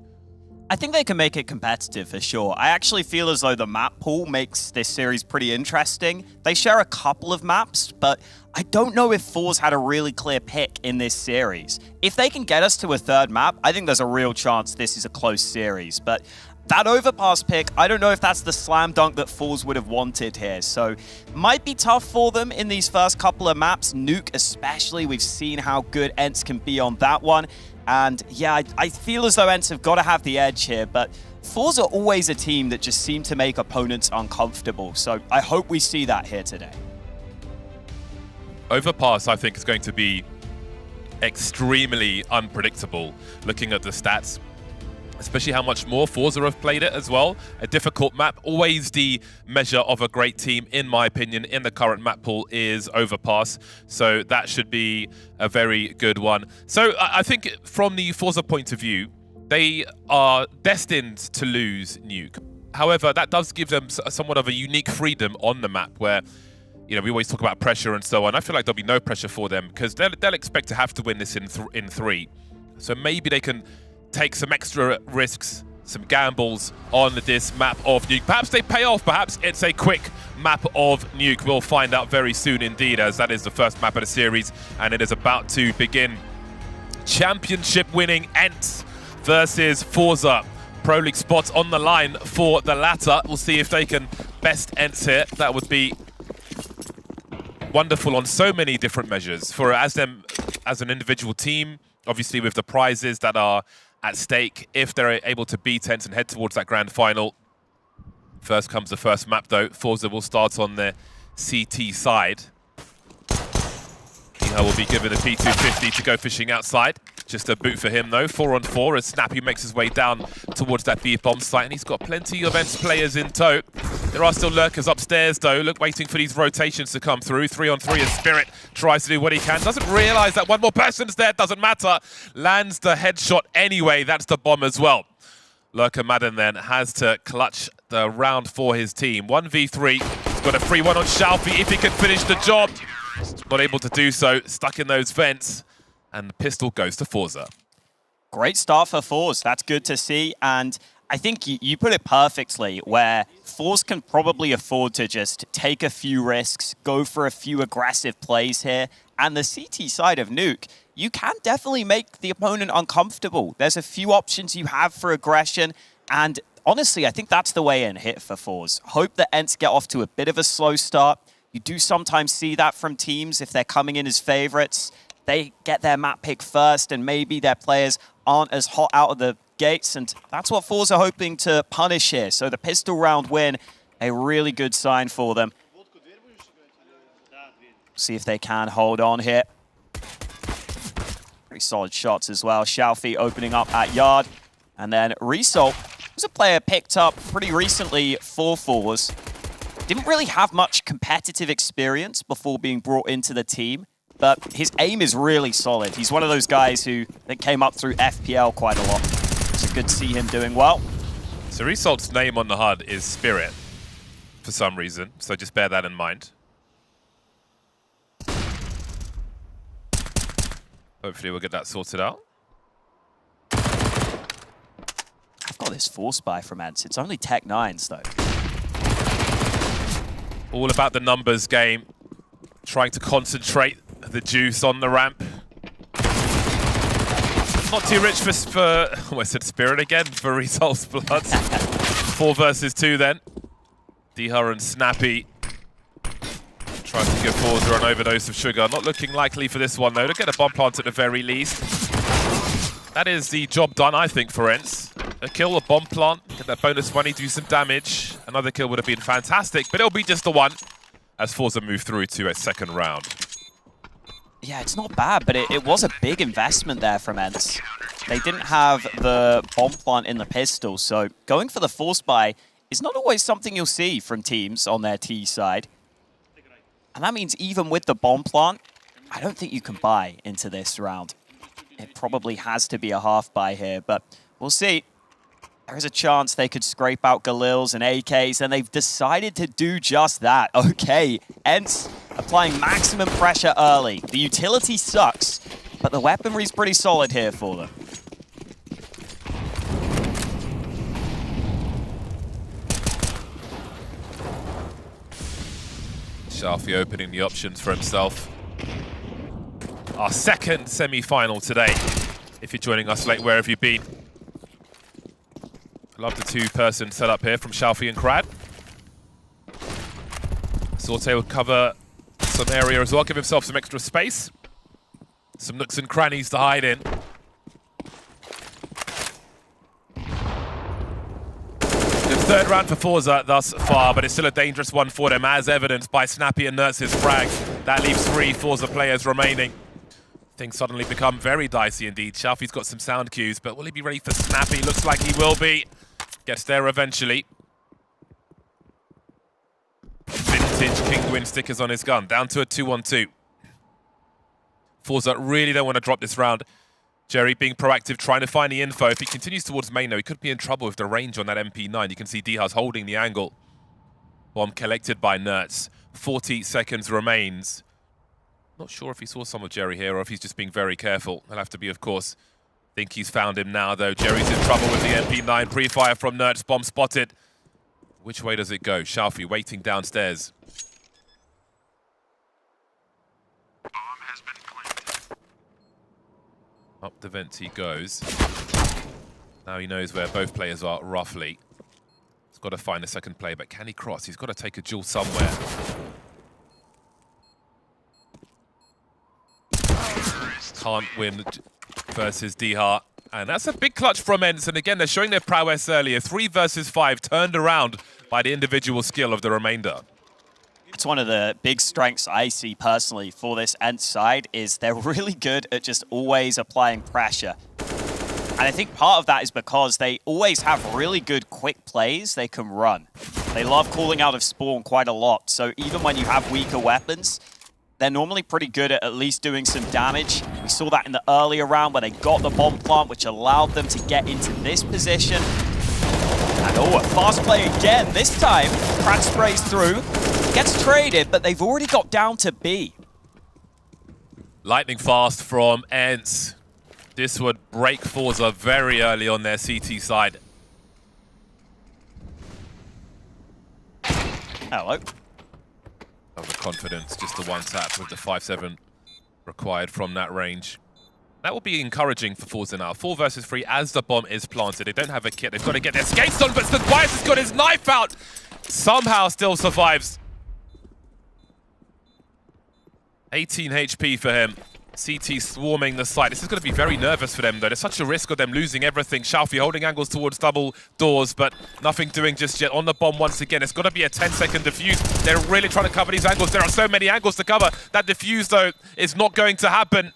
I think they can make it competitive for sure. I actually feel as though the map pool makes this series pretty interesting. They share a couple of maps, but I don't know if Forze had a really clear pick in this series. If they can get us to a 3rd map, I think there's a real chance this is a close series. But that overpass pick, I don't know if that's the slam dunk that Forze would have wanted here. So might be tough for them in these first couple of maps. Nuke especially, we've seen how good ENCE can be on that one. And yeah, I feel as though ENCE have got to have the edge here, but Forze are always a team that just seem to make opponents uncomfortable. So I hope we see that here today. Overpass, I think, is going to be extremely unpredictable, looking at the stats, especially how much more Forze have played it as well. A difficult map, always the measure of a great team, in my opinion, in the current map pool is Overpass. So that should be a very good one. So I think from the Forze point of view, they are destined to lose Nuke. However, that does give them somewhat of a unique freedom on the map where, you know, we always talk about pressure and so on. I feel like there'll be no pressure for them because they'll expect to have to win this in 3. So maybe they can take some extra risks, some gambles on this map of Nuke. Perhaps they pay off, perhaps it's a quick map of Nuke. We'll find out very soon indeed, as that is the first map of the series and it is about to begin. Championship winning ENCE versus Forze. Pro League spots on the line for the latter. We'll see if they can best ENCE here. That would be wonderful on so many different measures for as an individual team, obviously with the prizes that are at stake if they're able to beat ENCE and head towards that grand final. First comes the first map though. Forze will start on the CT side. Kiha will be given a P250 to go fishing outside. Just a boot for him though. 4-on-4 as Snappy makes his way down towards that B bomb site, and he's got plenty of ENCE players in tow. There are still lurkers upstairs though, waiting for these rotations to come through. 3-on-3 as Spirit tries to do what he can. Doesn't realize that one more person's there, doesn't matter. Lands the headshot anyway, that's the bomb as well. Lurker Madden then has to clutch the round for his team. 1v3, he's got a free one on Shalfie if he can finish the job. Not able to do so, stuck in those vents. And the pistol goes to Forze. Great start for Forze. That's good to see. And I think you put it perfectly, where Forze can probably afford to just take a few risks, go for a few aggressive plays here. And the CT side of Nuke, you can definitely make the opponent uncomfortable. There's a few options you have for aggression. And honestly, I think that's the way in hit for Forze. Hope that ENCE get off to a bit of a slow start. You do sometimes see that from teams if they're coming in as favorites. They get their map pick first and maybe their players aren't as hot out of the gates, and that's what Forze are hoping to punish here. So the pistol round win, a really good sign for them. See if they can hold on here. Pretty solid shots as well. Shalfie opening up at Yard. And then Result was a player picked up pretty recently for Forze. Didn't really have much competitive experience before being brought into the team, but his aim is really solid. He's one of those guys who came up through FPL quite a lot. So good to see him doing well. So Result's name on the HUD is Spirit for some reason, so just bear that in mind. Hopefully we'll get that sorted out. I've got this Force buy from ENCE. It's only Tech 9s though. All about the numbers game. Trying to concentrate the juice on the ramp. Not too rich for I said Spirit again, for Result's blood. 4 versus 2 then. Diha and Snappy Trying to give Forze an overdose of sugar. Not looking likely for this one, though. To get a bomb plant at the very least. That is the job done, I think, for ENCE. A kill, a bomb plant, get that bonus money, do some damage. Another kill would have been fantastic, but it'll be just the one as Forze move through to a second round. Yeah, it's not bad, but it was a big investment there from ENCE. They didn't have the bomb plant in the pistol, so going for the force buy is not always something you'll see from teams on their T side. And that means even with the bomb plant, I don't think you can buy into this round. It probably has to be a half buy here, but we'll see. There is a chance they could scrape out Galils and AKs, and they've decided to do just that. Okay, ENCE applying maximum pressure early. The utility sucks, but the weaponry's pretty solid here for them. Shalfie opening the options for himself. Our second semi-final today. If you're joining us late, where have you been? Love the two-person setup here from Shalfie and Krad. Sorte will cover some area as well, give himself some extra space. Some nooks and crannies to hide in. Good third round for Forze thus far, but it's still a dangerous one for them, as evidenced by Snappy and Nertz's frag. That leaves 3 Forze players remaining. Things suddenly become very dicey indeed. Shalfie's got some sound cues, but will he be ready for Snappy? Looks like he will be. Gets there eventually. Vintage Kinguin stickers on his gun. Down to a 2-on-2. Forze really don't want to drop this round. Jerry being proactive, trying to find the info. If he continues towards main, though, he could be in trouble with the range on that MP9. You can see Dihas holding the angle. Bomb collected by Nertz. 40 seconds remains. Not sure if he saw some of Jerry here or if he's just being very careful. He'll have to be, of course. Think he's found him now, though. Jerry's in trouble with the MP9. Pre-fire from Nertz. Bomb spotted. Which way does it go? Shalfie waiting downstairs. Up the vent he goes. Now he knows where both players are, roughly. He's got to find a second player, but can he cross? He's got to take a duel somewhere. Can't win versus Dihar. And that's a big clutch from ENCE. And again, they're showing their prowess earlier. 3 versus 5, turned around by the individual skill of the remainder. It's one of the big strengths I see personally for this ENCE side is they're really good at just always applying pressure. And I think part of that is because they always have really good quick plays they can run. They love calling out of spawn quite a lot. So even when you have weaker weapons, they're normally pretty good at least doing some damage. We saw that in the earlier round where they got the bomb plant, which allowed them to get into this position. And oh, a fast play again. This time, Krad sprays through, gets traded, but they've already got down to B. Lightning fast from ENCE. This would break Forze very early on their CT side. Hello. Of the confidence, just the one tap with the 5-7 required from that range. That will be encouraging for Forze now. 4 versus 3 as the bomb is planted. They don't have a kit. They've got to get their skates on, but Tobias has got his knife out. Somehow still survives. 18 HP for him. CT swarming the site. This is going to be very nervous for them, though. There's such a risk of them losing everything. Shalfie holding angles towards double doors, but nothing doing just yet. On the bomb once again. It's got to be a 10-second defuse. They're really trying to cover these angles. There are so many angles to cover. That defuse, though, is not going to happen.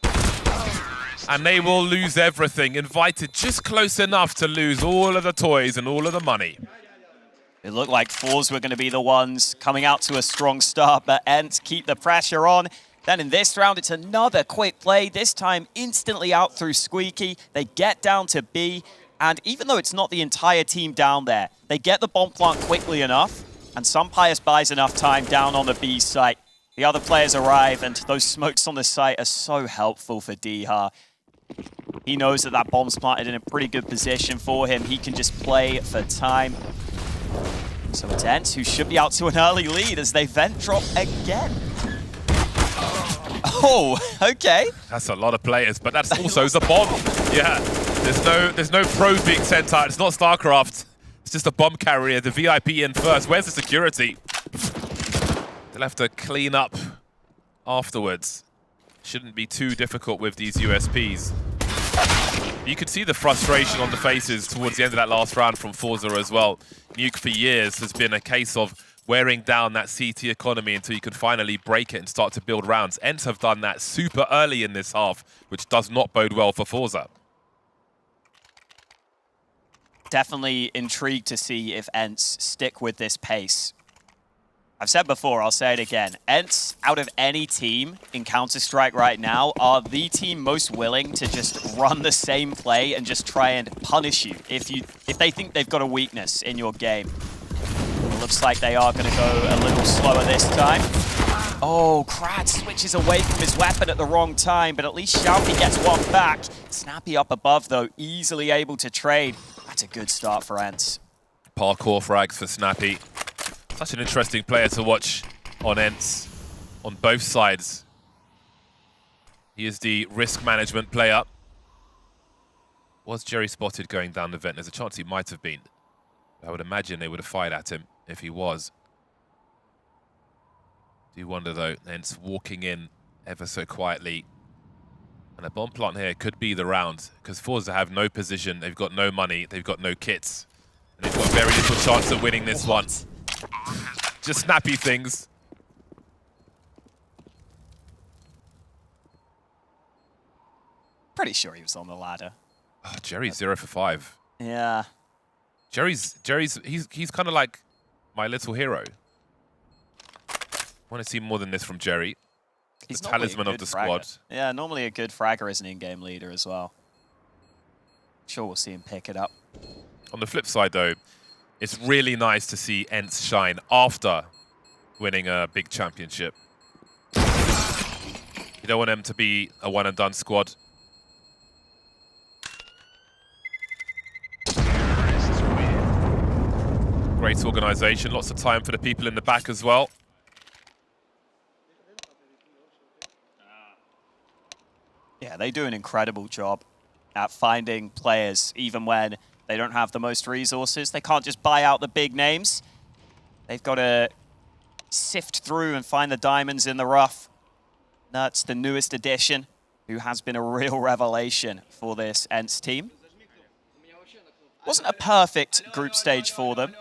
And they will lose everything. Invited just close enough to lose all of the toys and all of the money. It looked like Forze were going to be the ones coming out to a strong start, but ENCE keep the pressure on. Then in this round, it's another quick play, this time instantly out through Squeaky. They get down to B, and even though it's not the entire team down there, they get the bomb plant quickly enough, and Pius buys enough time down on the B site. The other players arrive, and those smokes on the site are so helpful for Dihar. He knows that that bomb's planted in a pretty good position for him. He can just play for time. So it's ENCE who should be out to an early lead as they vent drop again. Oh, okay. That's a lot of players, but that's also the bomb. Yeah, there's no pros being sent out. It's not StarCraft. It's just a bomb carrier, the VIP in first. Where's the security? They'll They'll have to clean up afterwards. Shouldn't be too difficult with these USPs. You could see the frustration on the faces towards the end of that last round from Forze as well. Nuke for years has been a case of wearing down that CT economy until you can finally break it and start to build rounds. ENCE have done that super early in this half, which does not bode well for Forze. Definitely intrigued to see if ENCE stick with this pace. I've said before, I'll say it again. ENCE, out of any team in Counter-Strike right now, are the team most willing to just run the same play and just try and punish you if they think they've got a weakness in your game. It looks like they are going to go a little slower this time. Oh, Krad switches away from his weapon at the wrong time, but at least Xiaofi gets one back. Snappy up above, though, easily able to trade. That's a good start for ENCE. Parkour frags for Snappy. Such an interesting player to watch on ENCE, on both sides. He is the risk management player. Was Jerry spotted going down the vent? There's a chance he might have been. I would imagine they would have fired at him if he was. Do wonder though, ENCE walking in ever so quietly. And a bomb plant here could be the round, because Forze have no position, they've got no money, they've got no kits. And they've got very little chance of winning this one. Just snappy things. Pretty sure he was on the ladder. Oh, Jerry's 0 for 5. Yeah. Jerry's he's kind of like my little hero. I want to see more than this from Jerry. He's the talisman of the squad. Yeah, normally a good fragger as an in-game leader as well. Sure, we'll see him pick it up. On the flip side, though, it's really nice to see ENCE shine after winning a big championship. You don't want them to be a one-and-done squad. Great organization, lots of time for the people in the back as well. Yeah, they do an incredible job at finding players, even when they don't have the most resources. They can't just buy out the big names. They've got to sift through and find the diamonds in the rough. That's the newest addition, who has been a real revelation for this ENCE team. Wasn't a perfect group stage for them.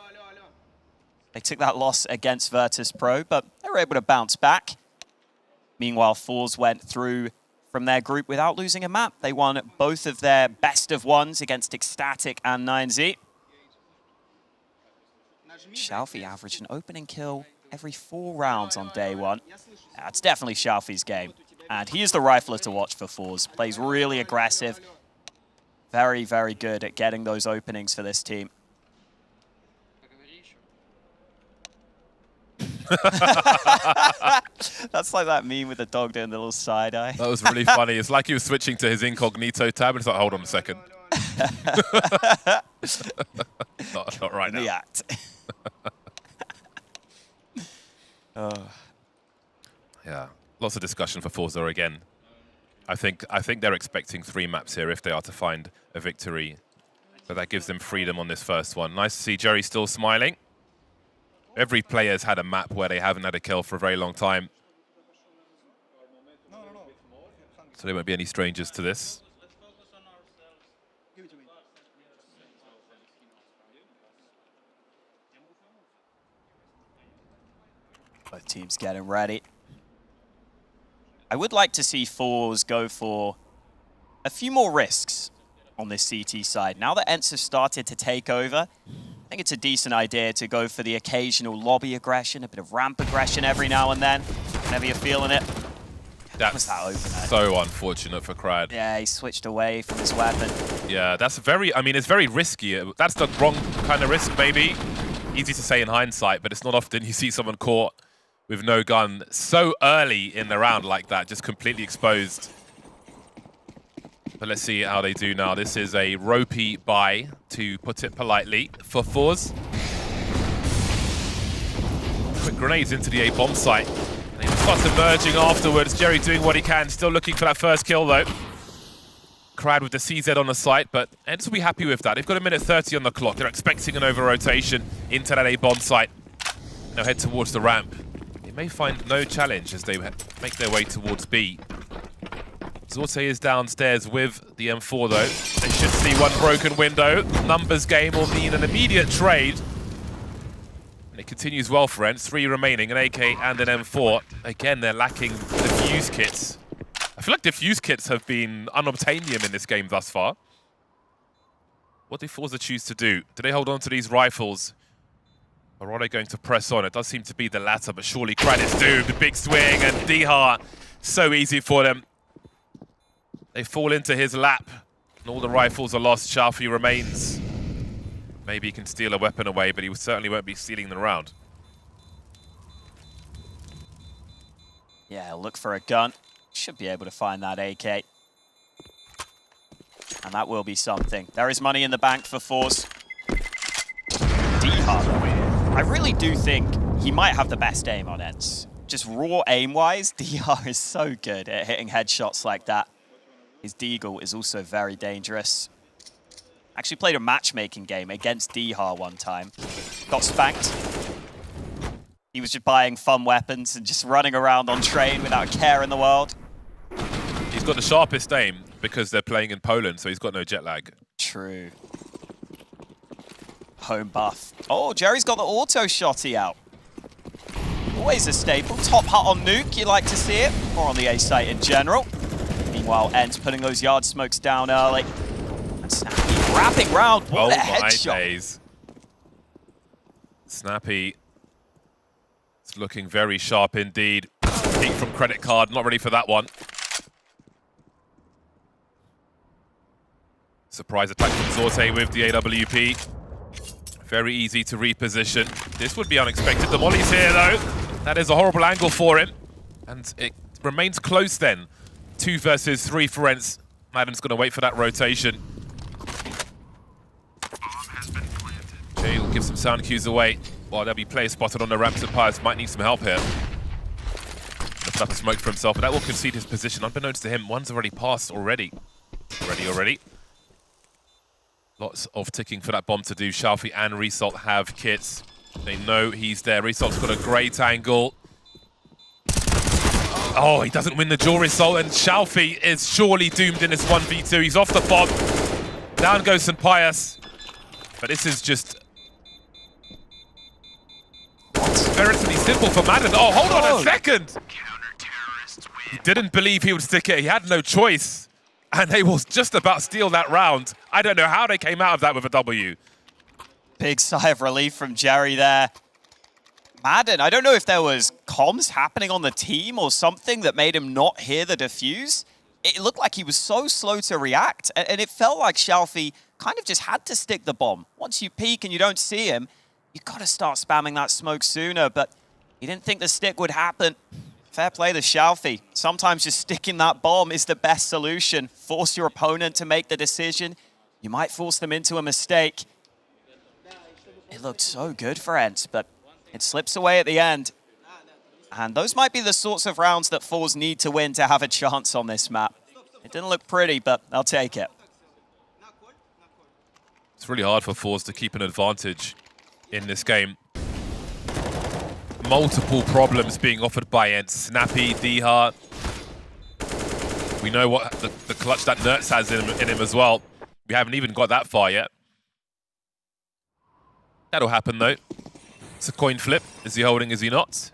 They took that loss against Virtus.Pro, but they were able to bounce back. Meanwhile, Forze went through from their group without losing a map. They won both of their best of ones against Ecstatic and 9Z. Xiaofi averaged an opening kill every 4 rounds on day one. That's definitely Xiaofi's game. And he is the rifler to watch for Forze. Plays really aggressive. Very, very good at getting those openings for this team. That's like that meme with the dog doing the little side eye. That was really funny. It's like he was switching to his incognito tab, and it's like, hold on a second. not right now. The act. Yeah, lots of discussion for Forze again. I think they're expecting 3 maps here if they are to find a victory. So that gives them freedom on this first one. Nice to see Jerry still smiling. Every player's had a map where they haven't had a kill for a very long time. So they won't be any strangers to this. Both teams getting ready. I would like to see Forze go for a few more risks on this CT side. Now that ENCE have started to take over, I think it's a decent idea to go for the occasional lobby aggression, a bit of ramp aggression every now and then, whenever you're feeling it. That's so unfortunate for Krad. Yeah, he switched away from his weapon. Yeah, that's very, I mean, it's very risky. That's the wrong kind of risk, maybe. Easy to say in hindsight, but it's not often you see someone caught with no gun so early in the round like that, just completely exposed. But let's see how they do now. This is a ropey buy, to put it politely, for Forze. Quick grenades into the A bomb site. And he starts emerging afterwards. Jerry doing what he can, still looking for that first kill though. Krad with the CZ on the site, but ENCE will be happy with that. They've got 1:30 on the clock. They're expecting an over-rotation into that A bomb site. They'll head towards the ramp. They may find no challenge as they make their way towards B. Zorte is downstairs with the M4 though. They should see one broken window. Numbers game will mean an immediate trade. And it continues well for ENCE. 3 remaining, an AK and an M4. Again, they're lacking defuse kits. I feel like defuse kits have been unobtainium in this game thus far. What do Forze choose to do? Do they hold on to these rifles? Or are they going to press on? It does seem to be the latter, but surely Krad is doomed. Big swing and Dihar, so easy for them. They fall into his lap, and all the rifles are lost. Shalfi remains. Maybe he can steal a weapon away, but he certainly won't be stealing the round. Yeah, look for a gun. Should be able to find that AK. And that will be something. There is money in the bank for Forze. Dihar, I really do think he might have the best aim on ENCE. Just raw aim-wise, Dihar is so good at hitting headshots like that. His deagle is also very dangerous. Actually played a matchmaking game against Dihar one time. Got spanked. He was just buying fun weapons and just running around on train without a care in the world. He's got the sharpest aim because they're playing in Poland, so he's got no jet lag. True. Home buff. Oh, Jerry's got the auto shotty out. Always a staple. Top hut on Nuke, you like to see it. Or on the A site in general. Meanwhile, ENCE putting those yard smokes down early. And Snappy wrapping round. What a headshot. Days. Snappy is looking very sharp indeed. Peek from credit card, not ready for that one. Surprise attack from Zorte with the AWP. Very easy to reposition. This would be unexpected. The molly's here though. That is a horrible angle for him. And it remains close then. 2 versus 3 for ENCE. Madden's going to wait for that rotation. Jay will give some sound cues away. Well, there'll be players spotted on the ramps and Pius might need some help here. Gonna put up a smoke for himself, but that will concede his position. Unbeknownst to him, one's already passed already. Already. Lots of ticking for that bomb to do. Shalfi and Result have kits. They know he's there. Resalt's got a great angle. Oh, he doesn't win the duel Result, and Shalfi is surely doomed in this 1v2. He's off the bomb. Down goes St. Pius. But this is just relatively simple for Madden. Oh, hold on a second! He didn't believe he would stick it. He had no choice. And they will just about steal that round. I don't know how they came out of that with a W. Big sigh of relief from Jerry there. Madden, I don't know if there was comms happening on the team or something that made him not hear the defuse. It looked like he was so slow to react, and it felt like Shalfi kind of just had to stick the bomb. Once you peek and you don't see him, you've got to start spamming that smoke sooner, but he didn't think the stick would happen. Fair play to Shalfi. Sometimes just sticking that bomb is the best solution. Force your opponent to make the decision. You might force them into a mistake. It looked so good for ENCE, but it slips away at the end. And those might be the sorts of rounds that Forze need to win to have a chance on this map. It didn't look pretty, but they'll take it. It's really hard for Forze to keep an advantage in this game. Multiple problems being offered by ENCE. Snappy, Dihar. We know what the clutch that Nertz has in him as well. We haven't even got that far yet. That'll happen though. It's a coin flip. Is he holding, is he not?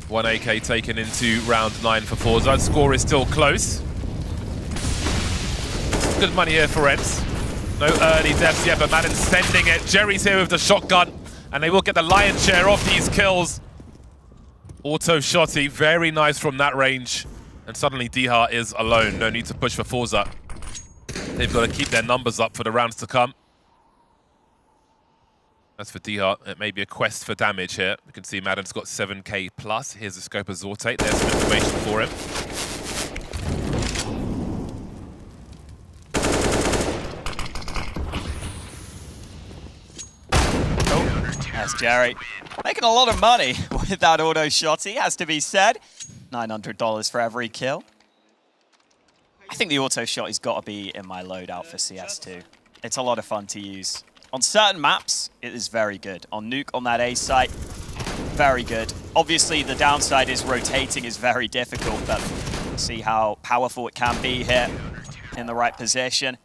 1 AK taken into round 9 for Forze. Score is still close. Good money here for ENCE. No early deaths yet, but Madden's sending it. Jerry's here with the shotgun, and they will get the lion's share of these kills. Auto shotty, very nice from that range. And suddenly Dihar is alone. No need to push for Forze. They've got to keep their numbers up for the rounds to come. As for Dihar, it may be a quest for damage here. We can see Madden's got 7k plus. Here's the scope of Zorte. There's some information for him. That's Jerry. Making a lot of money with that auto shotty, has to be said. $900 for every kill. I think the auto shotty's got to be in my loadout for CS2. It's a lot of fun to use. On certain maps, it is very good. On Nuke, on that A site, very good. Obviously, the downside is rotating is very difficult, but see how powerful it can be here in the right position.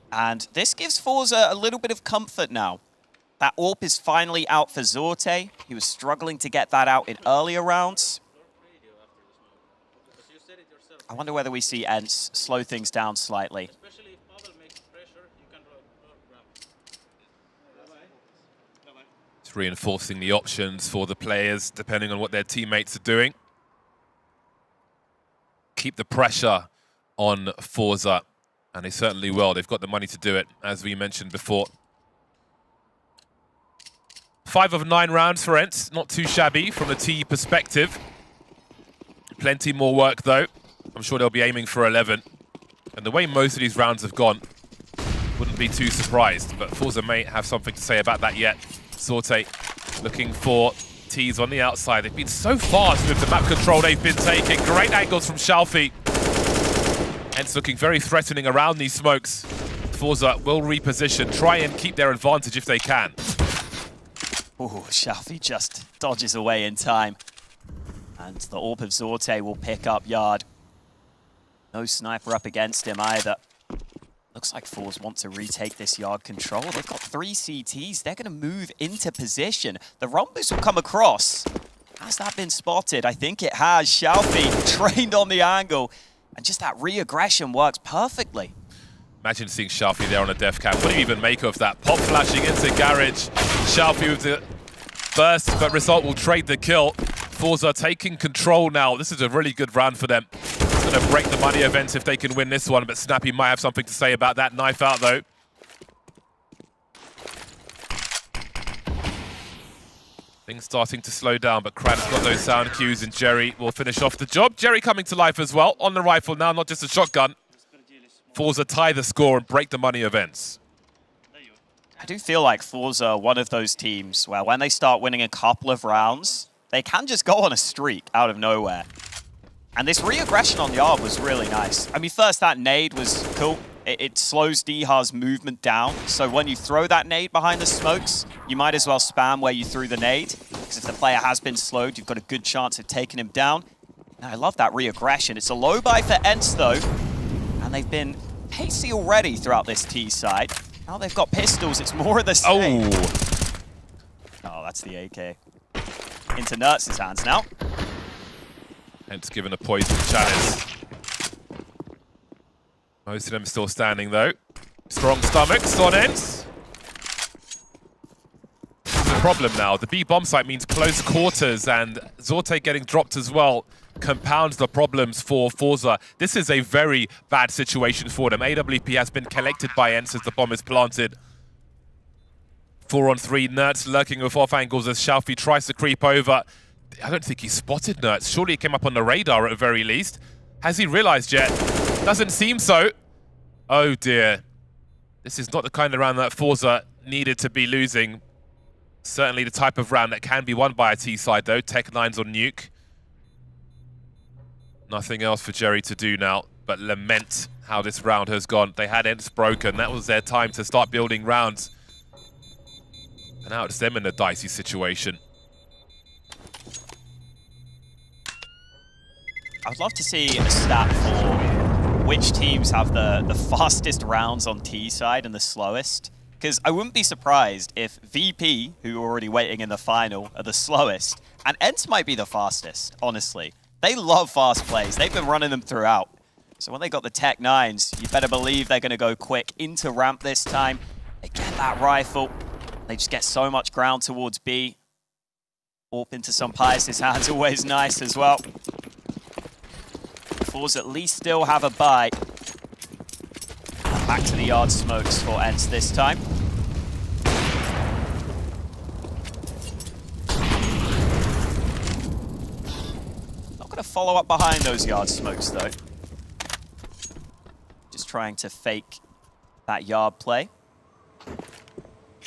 And this gives Forze a little bit of comfort now. That AWP is finally out for Zorte. He was struggling to get that out in earlier rounds. I wonder whether we see ENCE slow things down slightly. It's reinforcing the options for the players, depending on what their teammates are doing. Keep the pressure on Forze, and they certainly will. They've got the money to do it, as we mentioned before. 5 of 9 rounds for ENCE, not too shabby from the T perspective. Plenty more work though. I'm sure they'll be aiming for 11. And the way most of these rounds have gone, wouldn't be too surprised. But Forze may have something to say about that yet. Zorte looking for T's on the outside. They've been so fast with the map control they've been taking. Great angles from Shalfi. ENCE looking very threatening around these smokes. Forze will reposition, try and keep their advantage if they can. Ooh, Shalfi just dodges away in time. And the AWP of Zorte will pick up yard. No sniper up against him either. Looks like Forze want to retake this yard control. They've got 3 CTs. They're going to move into position. The Rhombus will come across. Has that been spotted? I think it has. Shalfi trained on the angle. And just that re-aggression works perfectly. Imagine seeing Shalfi there on a def cam. What do you even make of that? Pop flashing into Garage. Shalfi with the burst, but Result will trade the kill. Forze taking control now. This is a really good round for them. It's going to break the money events if they can win this one, but Snappy might have something to say about that. Knife out, though. Things starting to slow down, but Kran's got those sound cues, and Jerry will finish off the job. Jerry coming to life as well, on the rifle now, not just a shotgun. Forze tie the score and break the money events. I do feel like Forze are one of those teams where when they start winning a couple of rounds, they can just go on a streak out of nowhere. And this re-aggression on yard was really nice. I mean, first that nade was cool. It slows Diha's movement down. So when you throw that nade behind the smokes, you might as well spam where you threw the nade. Because if the player has been slowed, you've got a good chance of taking him down. Now, I love that re-aggression. It's a low buy for ENCE though. And they've been pacey already throughout this T side. Now they've got pistols, it's more of the same. Oh, that's the AK. Into Nertz's hands now. ENCE given a poison challenge. Most of them still standing though. Strong stomachs on ENCE. The problem now, the B bomb site means close quarters, and Zorte getting dropped as well compounds the problems for Forze. This is a very bad situation for them. AWP has been collected by ENCE as the bomb is planted. 4-on-3, Nertz lurking with off angles as Shalfi tries to creep over. I don't think he spotted Nertz. Surely he came up on the radar at the very least. Has he realized yet? Doesn't seem so. Oh dear. This is not the kind of round that Forze needed to be losing. Certainly the type of round that can be won by a T side though. Tech9's on Nuke. Nothing else for Jerry to do now but lament how this round has gone. They had ENCE broken. That was their time to start building rounds. And now it's them in a dicey situation. I would love to see a stat for which teams have the fastest rounds on T side and the slowest. Because I wouldn't be surprised if VP, who are already waiting in the final, are the slowest. And ENCE might be the fastest, honestly. They love fast plays. They've been running them throughout. So when they got the Tech9s, you better believe they're going to go quick into ramp this time. They get that rifle. They just get so much ground towards B. AWP into some Pius' hands, always nice as well. Forze at least still have a buy. Back to the yard smokes for ENCE this time. Not going to follow up behind those yard smokes though. Just trying to fake that yard play.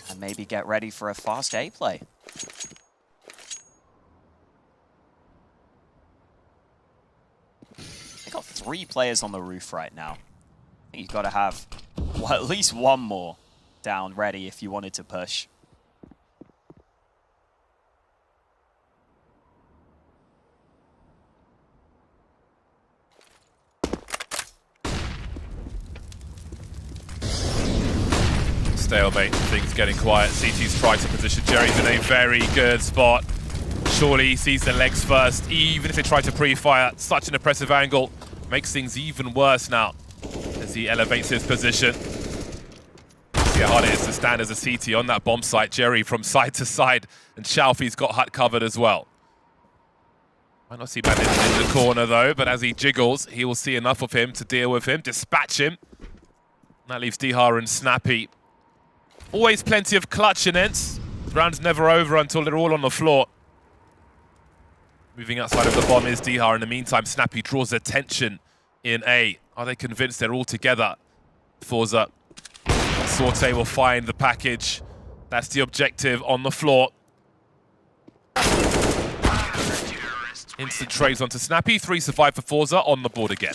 And maybe get ready for a fast A play. They got 3 players on the roof right now. You've got to have well, at least one more down ready if you wanted to push. Stalemate, things getting quiet. CT's tried to position. Jerry's in a very good spot. Surely he sees the legs first, even if they try to pre-fire. Such an impressive angle. Makes things even worse now as he elevates his position. See how hard it is to stand as a CT on that bomb site. Jerry from side to side, and Shalfie's got hut covered as well. Might not see Bandit in the corner though, but as he jiggles, he will see enough of him to deal with him, dispatch him. And that leaves Dihar and Snappy. Always plenty of clutch in ENCE. The round's never over until they're all on the floor. Moving outside of the bomb is Dihar. In the meantime, Snappy draws attention in A. Are they convinced they're all together? Forze. Sorte will find the package. That's the objective on the floor. Instant trades onto Snappy. 3 survive for Forze on the board again.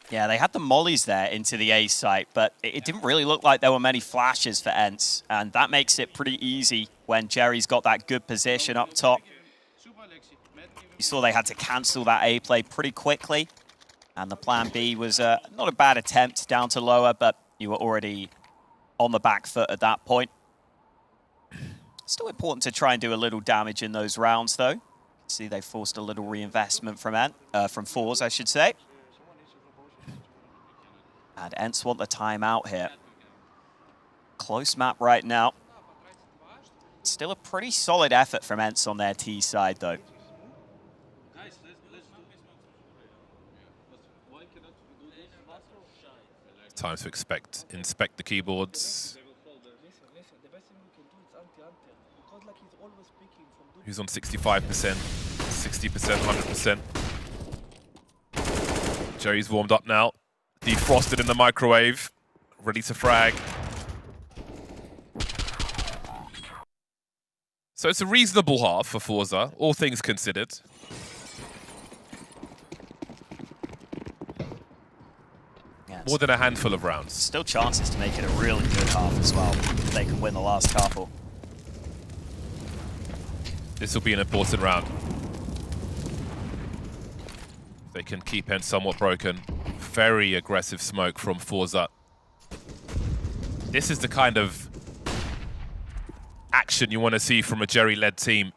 Yeah, they had the mollies there into the A site, but it didn't really look like there were many flashes for ENCE, and that makes it pretty easy when Jerry's got that good position up top. You saw they had to cancel that A play pretty quickly, and the plan B was not a bad attempt down to lower, but you were already on the back foot at that point. Still important to try and do a little damage in those rounds, though. See, they forced a little reinvestment from Forze, I should say. And ENCE want the timeout here. Close map right now. Still a pretty solid effort from ENCE on their T side, though. Time to inspect the keyboards. Who's on 65%, 60%, 100%. Jerry's warmed up now. Defrosted in the microwave. Ready to frag. So it's a reasonable half for Forze, all things considered. Yeah, more than a handful of rounds. Still chances to make it a really good half as well, if they can win the last couple. This will be an important round. They can keep ENCE somewhat broken. Very aggressive smoke from Forze. This is the kind of action you want to see from a Jerry-led team.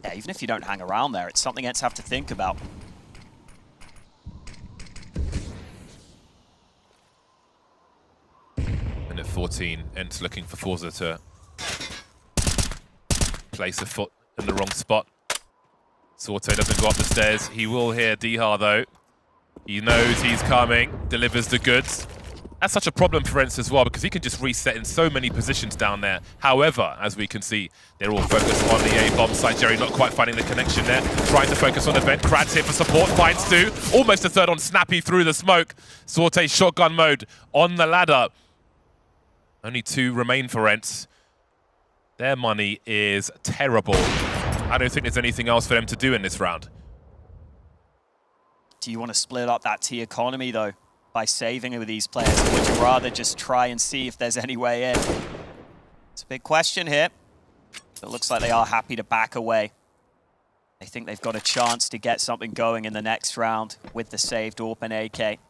Yeah, even if you don't hang around there, it's something ENCE have to think about. And at 14, ENCE looking for Forze to place a foot in the wrong spot. Sorte doesn't go up the stairs. He will hear Dihar though. He knows he's coming, delivers the goods. That's such a problem for ENCE as well because he can just reset in so many positions down there. However, as we can see, they're all focused on the A bomb site. Jerry not quite finding the connection there. Trying to focus on the vent. Krad's here for support, finds 2. Almost a third on Snappy through the smoke. Sorte shotgun mode on the ladder. Only 2 remain for ENCE. Their money is terrible. I don't think there's anything else for them to do in this round. Do you want to split up that T economy, though, by saving it with these players? Or would you rather just try and see if there's any way in? It's a big question here. It looks like they are happy to back away. They think they've got a chance to get something going in the next round with the saved AWP and AK.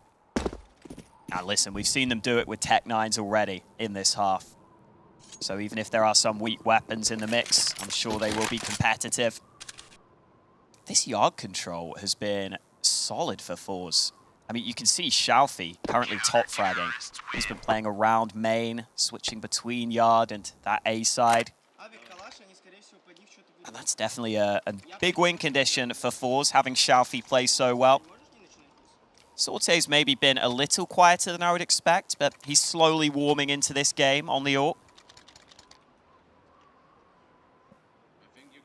Now listen, we've seen them do it with Tech-9s already in this half. So even if there are some weak weapons in the mix, I'm sure they will be competitive. This yard control has been solid for Forze. I mean, you can see Shalfie currently top fragging. He's been playing around main, switching between yard and that A side. And that's definitely a big win condition for Forze, having Shalfie play so well. Sorte's maybe been a little quieter than I would expect, but he's slowly warming into this game on the AWP.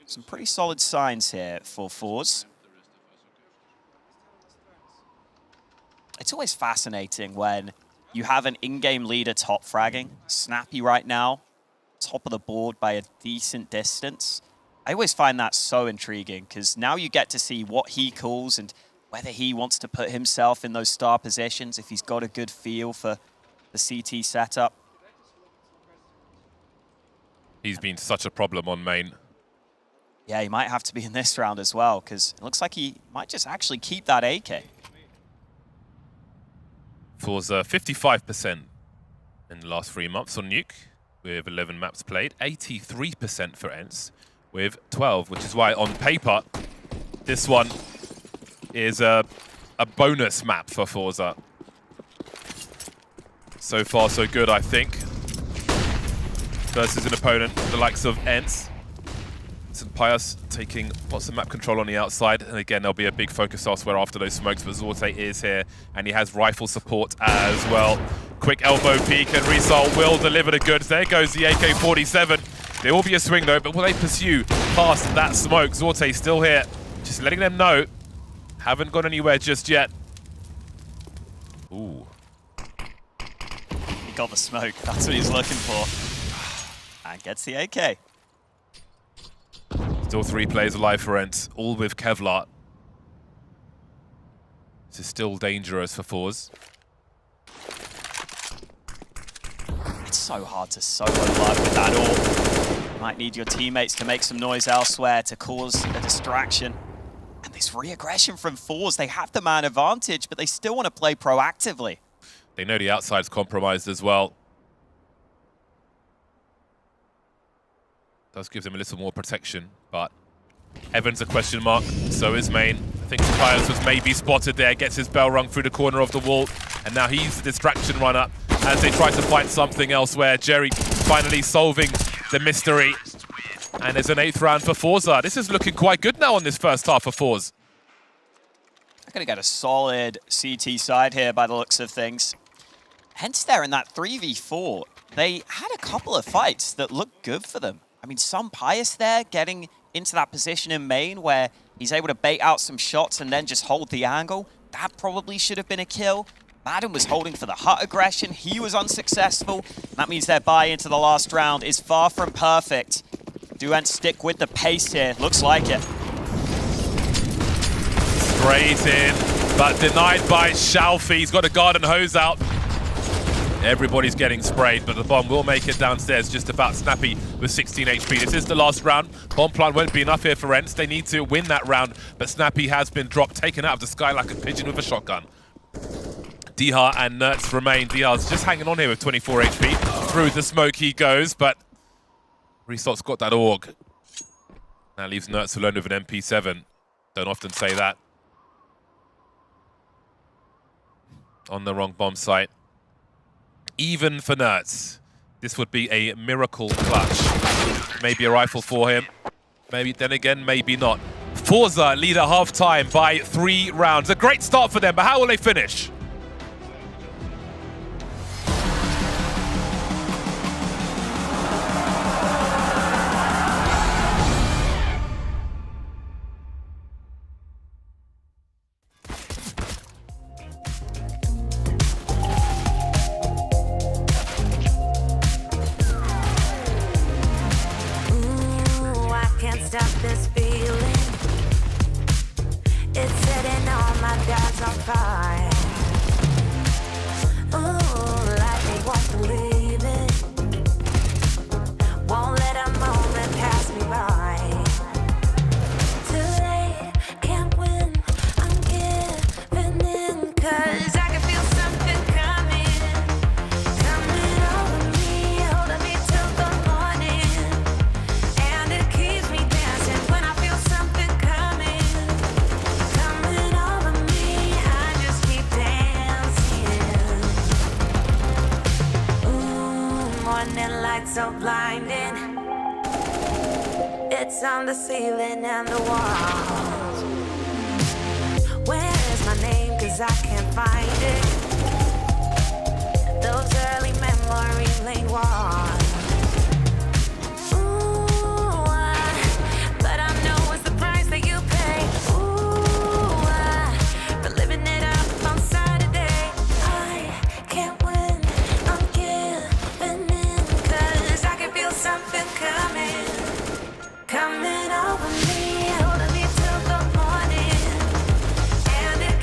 Some pretty solid signs here for Forze. It's always fascinating when you have an in-game leader top fragging. Snappy right now, top of the board by a decent distance. I always find that so intriguing because now you get to see what he calls and whether he wants to put himself in those star positions, if he's got a good feel for the CT setup. He's been such a problem on main. Yeah, he might have to be in this round as well, because it looks like he might just actually keep that AK. Forze 55% in the last 3 months on Nuke, with 11 maps played. 83% for ENCE, with 12, which is why on paper, this one is a bonus map for Forze. So far, so good, I think. Versus an opponent, the likes of ENCE. St. Pius taking lots of map control on the outside, and again there'll be a big focus elsewhere after those smokes, but Zorte is here, and he has rifle support as well. Quick elbow peek, and Resol will deliver the goods. There goes the AK-47. There will be a swing though, but will they pursue past that smoke? Zorte still here, just letting them know, haven't gone anywhere just yet. Ooh. He got the smoke, that's what he's looking for. And gets the AK. Still 3 players alive for ENCE, all with Kevlar. This is still dangerous for Forze. It's so hard to solo live with that AWP. You might need your teammates to make some noise elsewhere to cause a distraction. And this re-aggression from Forze, they have the man advantage, but they still want to play proactively. They know the outside's compromised as well. Does give them a little more protection, but Heaven's a question mark, so is main. I think Pius was maybe spotted there, gets his bell rung through the corner of the wall, and now he's the distraction runner as they try to find something elsewhere. Jerry finally solving the mystery, and there's an 8th round for Forze. This is looking quite good now on this first half for Forze. They're going to get a solid CT side here by the looks of things. Hence there in that 3v4, they had a couple of fights that looked good for them. I mean, some Pius there getting into that position in main where he's able to bait out some shots and then just hold the angle. That probably should have been a kill. Madden was holding for the hut aggression. He was unsuccessful. That means their buy into the last round is far from perfect. Do ENCE stick with the pace here? Looks like it. Straight in, but denied by Shalfie. He's got a garden hose out. Everybody's getting sprayed, but the bomb will make it downstairs just about. Snappy with 16 HP. This is the last round. Bomb plant won't be enough here for ENCE. They need to win that round, but Snappy has been dropped, taken out of the sky like a pigeon with a shotgun. Dihar and Nertz remain. Dihar's just hanging on here with 24 HP. Through the smoke he goes, but Resolt's got that AUG. That leaves Nertz alone with an MP7. Don't often say that. On the wrong bomb site. Even for Nertz, this would be a miracle clutch. Maybe a rifle for him. Maybe, then again, maybe not. Forze lead at half-time by 3 rounds. A great start for them, but how will they finish? Stop this feeling. It's setting all my doubts on fire. Ooh, like they won't believe it. Won't let a moment pass me by. Too late, can't win. I'm giving in, 'cause I can feel something coming. Coming over me, holding me till the morning. And it keeps me when I feel something coming over me, I just keep dancing. Ooh, morning light so blinding. It's on the ceiling and the walls. Where's my name? 'Cause I can't find it. Those early memory lane walls. Coming over me, holding me till the morning. And it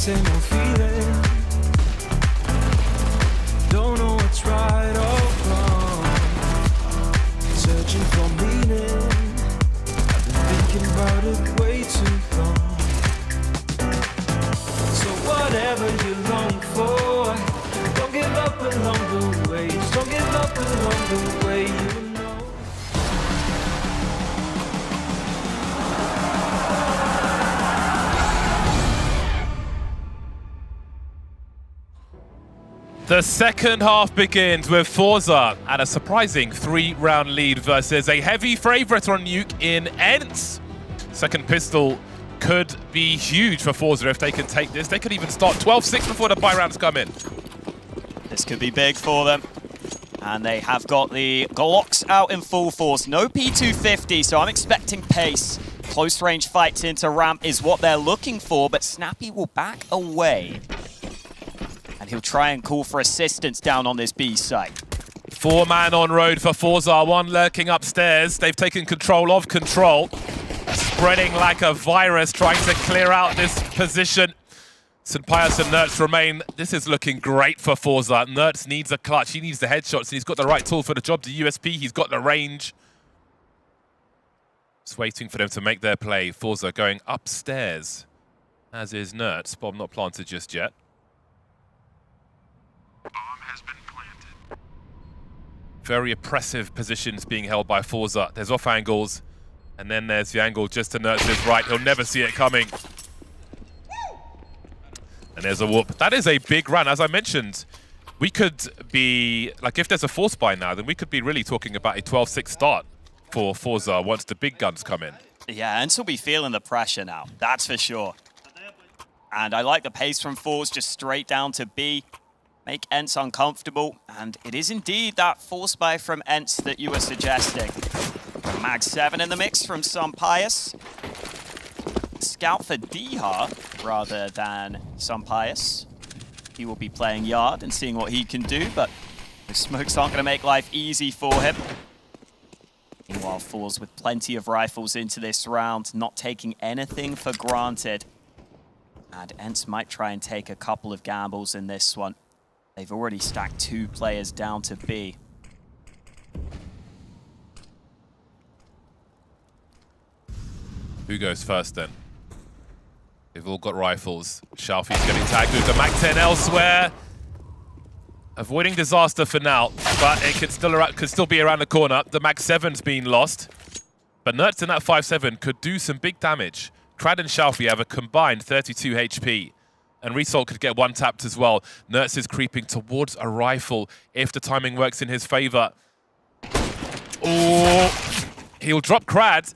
same old feeling. Don't know what's right or wrong. Searching for meaning. I've been thinking about it way too long. So whatever you long for, don't give up along the way. Don't give up along the way. You know. The second half begins with Forze at a surprising 3-round lead versus a heavy favourite on Nuke in ENCE. Second pistol could be huge for Forze if they can take this. They could even start 12-6 before the buy rounds come in. This could be big for them. And they have got the Glocks out in full force. No P250, so I'm expecting pace. Close range fights into ramp is what they're looking for, but Snappy will back away. And he'll try and call for assistance down on this B site. 4-man on road for Forze, one lurking upstairs. They've taken control of control. Spreading like a virus, trying to clear out this position. St. Pius and Nertz remain. This is looking great for Forze. Nertz needs a clutch. He needs the headshots, and he's got the right tool for the job. The USP, he's got the range. Just waiting for them to make their play. Forze going upstairs, as is Nertz. Bomb not planted just yet. Very oppressive positions being held by Forze. There's off angles, and then there's the angle just to Nertz's right. He'll never see it coming. And there's a whoop. That is a big run. As I mentioned, we could be, like, if there's a force buy now, then we could be really talking about a 12-6 start for Forze once the big guns come in. Yeah, ENCE will be feeling the pressure now, that's for sure. And I like the pace from Forze, just straight down to B. Make ENCE uncomfortable, and it is indeed that force buy from ENCE that you were suggesting. Mag 7 in the mix from Pius. Scout for Diha rather than Pius. He will be playing Yard and seeing what he can do, but the smokes aren't going to make life easy for him. Meanwhile, Forze with plenty of rifles into this round, not taking anything for granted. And ENCE might try and take a couple of gambles in this one. They've already stacked 2 players down to B. Who goes first then? They've all got rifles. Shalfie's getting tagged with the Mag 10 elsewhere. Avoiding disaster for now, but it could still be around the corner. The Mag 7's been lost. But Nertz in that 5-7 could do some big damage. Trad and Shalfie have a combined 32 HP. And Result could get one tapped as well. Nertz is creeping towards a rifle if the timing works in his favor. Oh, he'll drop Crad.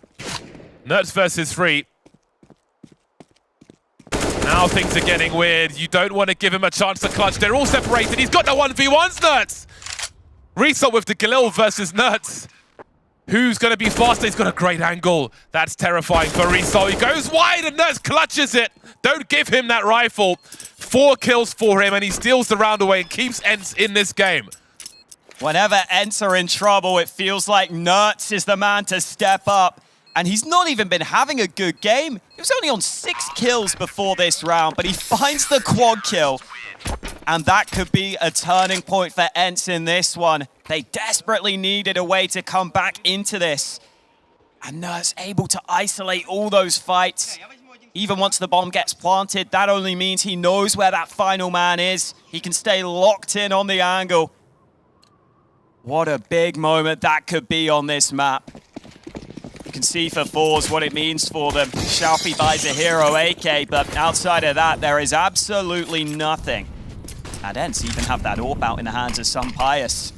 Nertz versus 3. Now things are getting weird. You don't want to give him a chance to clutch. They're all separated. He's got the 1v1s, Nertz. Result with the Galil versus Nertz. Who's going to be faster? He's got a great angle. That's terrifying for Result. He goes wide and Nertz clutches it. Don't give him that rifle. 4 kills for him and he steals the round away and keeps ENCE in this game. Whenever ENCE are in trouble, it feels like Nertz is the man to step up. And he's not even been having a good game. He was only on 6 kills before this round, but he finds the quad kill. And that could be a turning point for ENCE in this one. They desperately needed a way to come back into this. And Nertz able to isolate all those fights. Even once the bomb gets planted, that only means he knows where that final man is. He can stay locked in on the angle. What a big moment that could be on this map. You can see for Forze what it means for them. Shalfie buys a hero AK, but outside of that, there is absolutely nothing. And ENCE even have that AWP out in the hands of Pius.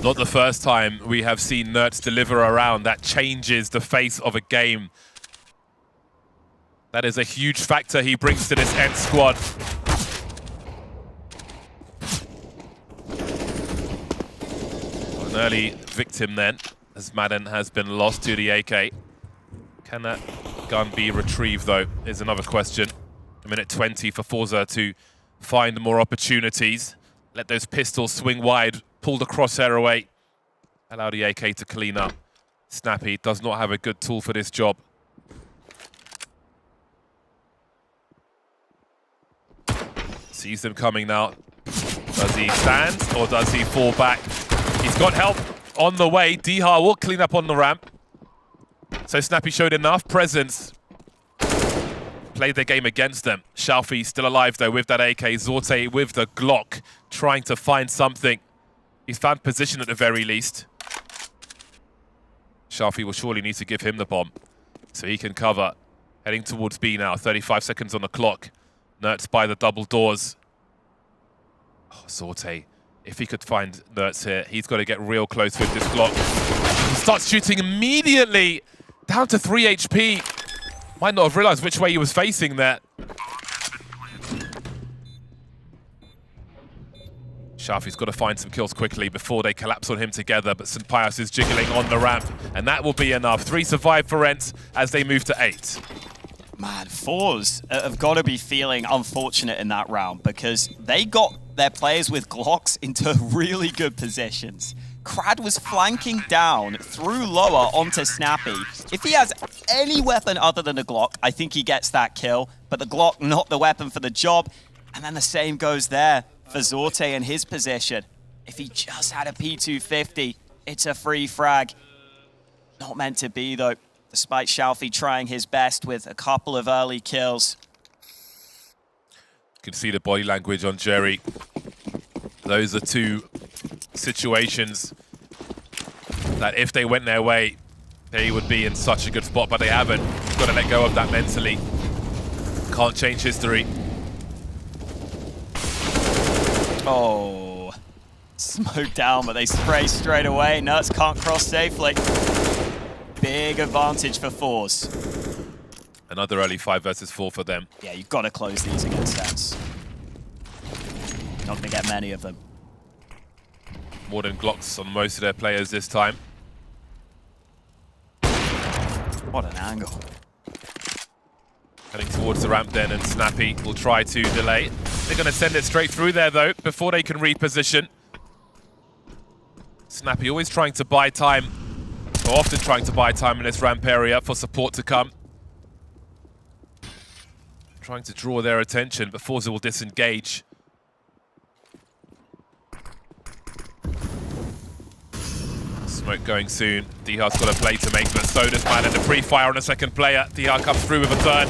Not the first time we have seen Nertz deliver a round that changes the face of a game. That is a huge factor he brings to this ENCE squad. An early victim then, as Madden has been lost to the AK. Can that gun be retrieved though, is another question. A minute 20 for Forze to find more opportunities. Let those pistols swing wide, pull the crosshair away. Allow the AK to clean up. Snappy does not have a good tool for this job. Sees them coming now. Does he stand or does he fall back? He's got help on the way. Dihar will clean up on the ramp. So Snappy showed enough presence. Played their game against them. Shalfi still alive though with that AK. Zorte with the Glock trying to find something. He's found position at the very least. Shalfi will surely need to give him the bomb so he can cover. Heading towards B now, 35 seconds on the clock. Nertz by the double doors. Oh, Zorte, if he could find Nertz here, he's got to get real close with this Glock. He starts shooting immediately, down to 3 HP. Might not have realized which way he was facing there. Shalfi's got to find some kills quickly before they collapse on him together, but St. Pius is jiggling on the ramp, and that will be enough. 3 survive for ENCE as they move to 8. Man, Forze have got to be feeling unfortunate in that round because they got their players with Glocks into really good positions. Crad was flanking down through lower onto Snappy. If he has any weapon other than a Glock, I think he gets that kill, but the Glock not the weapon for the job. And then the same goes there for Zorte in his position. If he just had a P250, it's a free frag. Not meant to be though, despite Shalfi trying his best with a couple of early kills. You can see the body language on Jerry. Those are 2 situations that if they went their way, they would be in such a good spot, but they haven't. Got to let go of that mentally. Can't change history. Oh, smoke down, but they spray straight away. Nertz can't cross safely. Big advantage for Forze. Another early 5 versus 4 for them. Yeah, you've got to close these against ENCE. Not going to get many of them. More than Glocks on most of their players this time. What an angle. Heading towards the ramp then, and Snappy will try to delay. They're going to send it straight through there though, before they can reposition. Snappy always trying to buy time, or often trying to buy time in this ramp area for support to come. Trying to draw their attention, but Forze will disengage. Smoke going soon. Dihar's got a play to make, but so does Man, and the pre-fire on a second player. Dihar comes through with a third.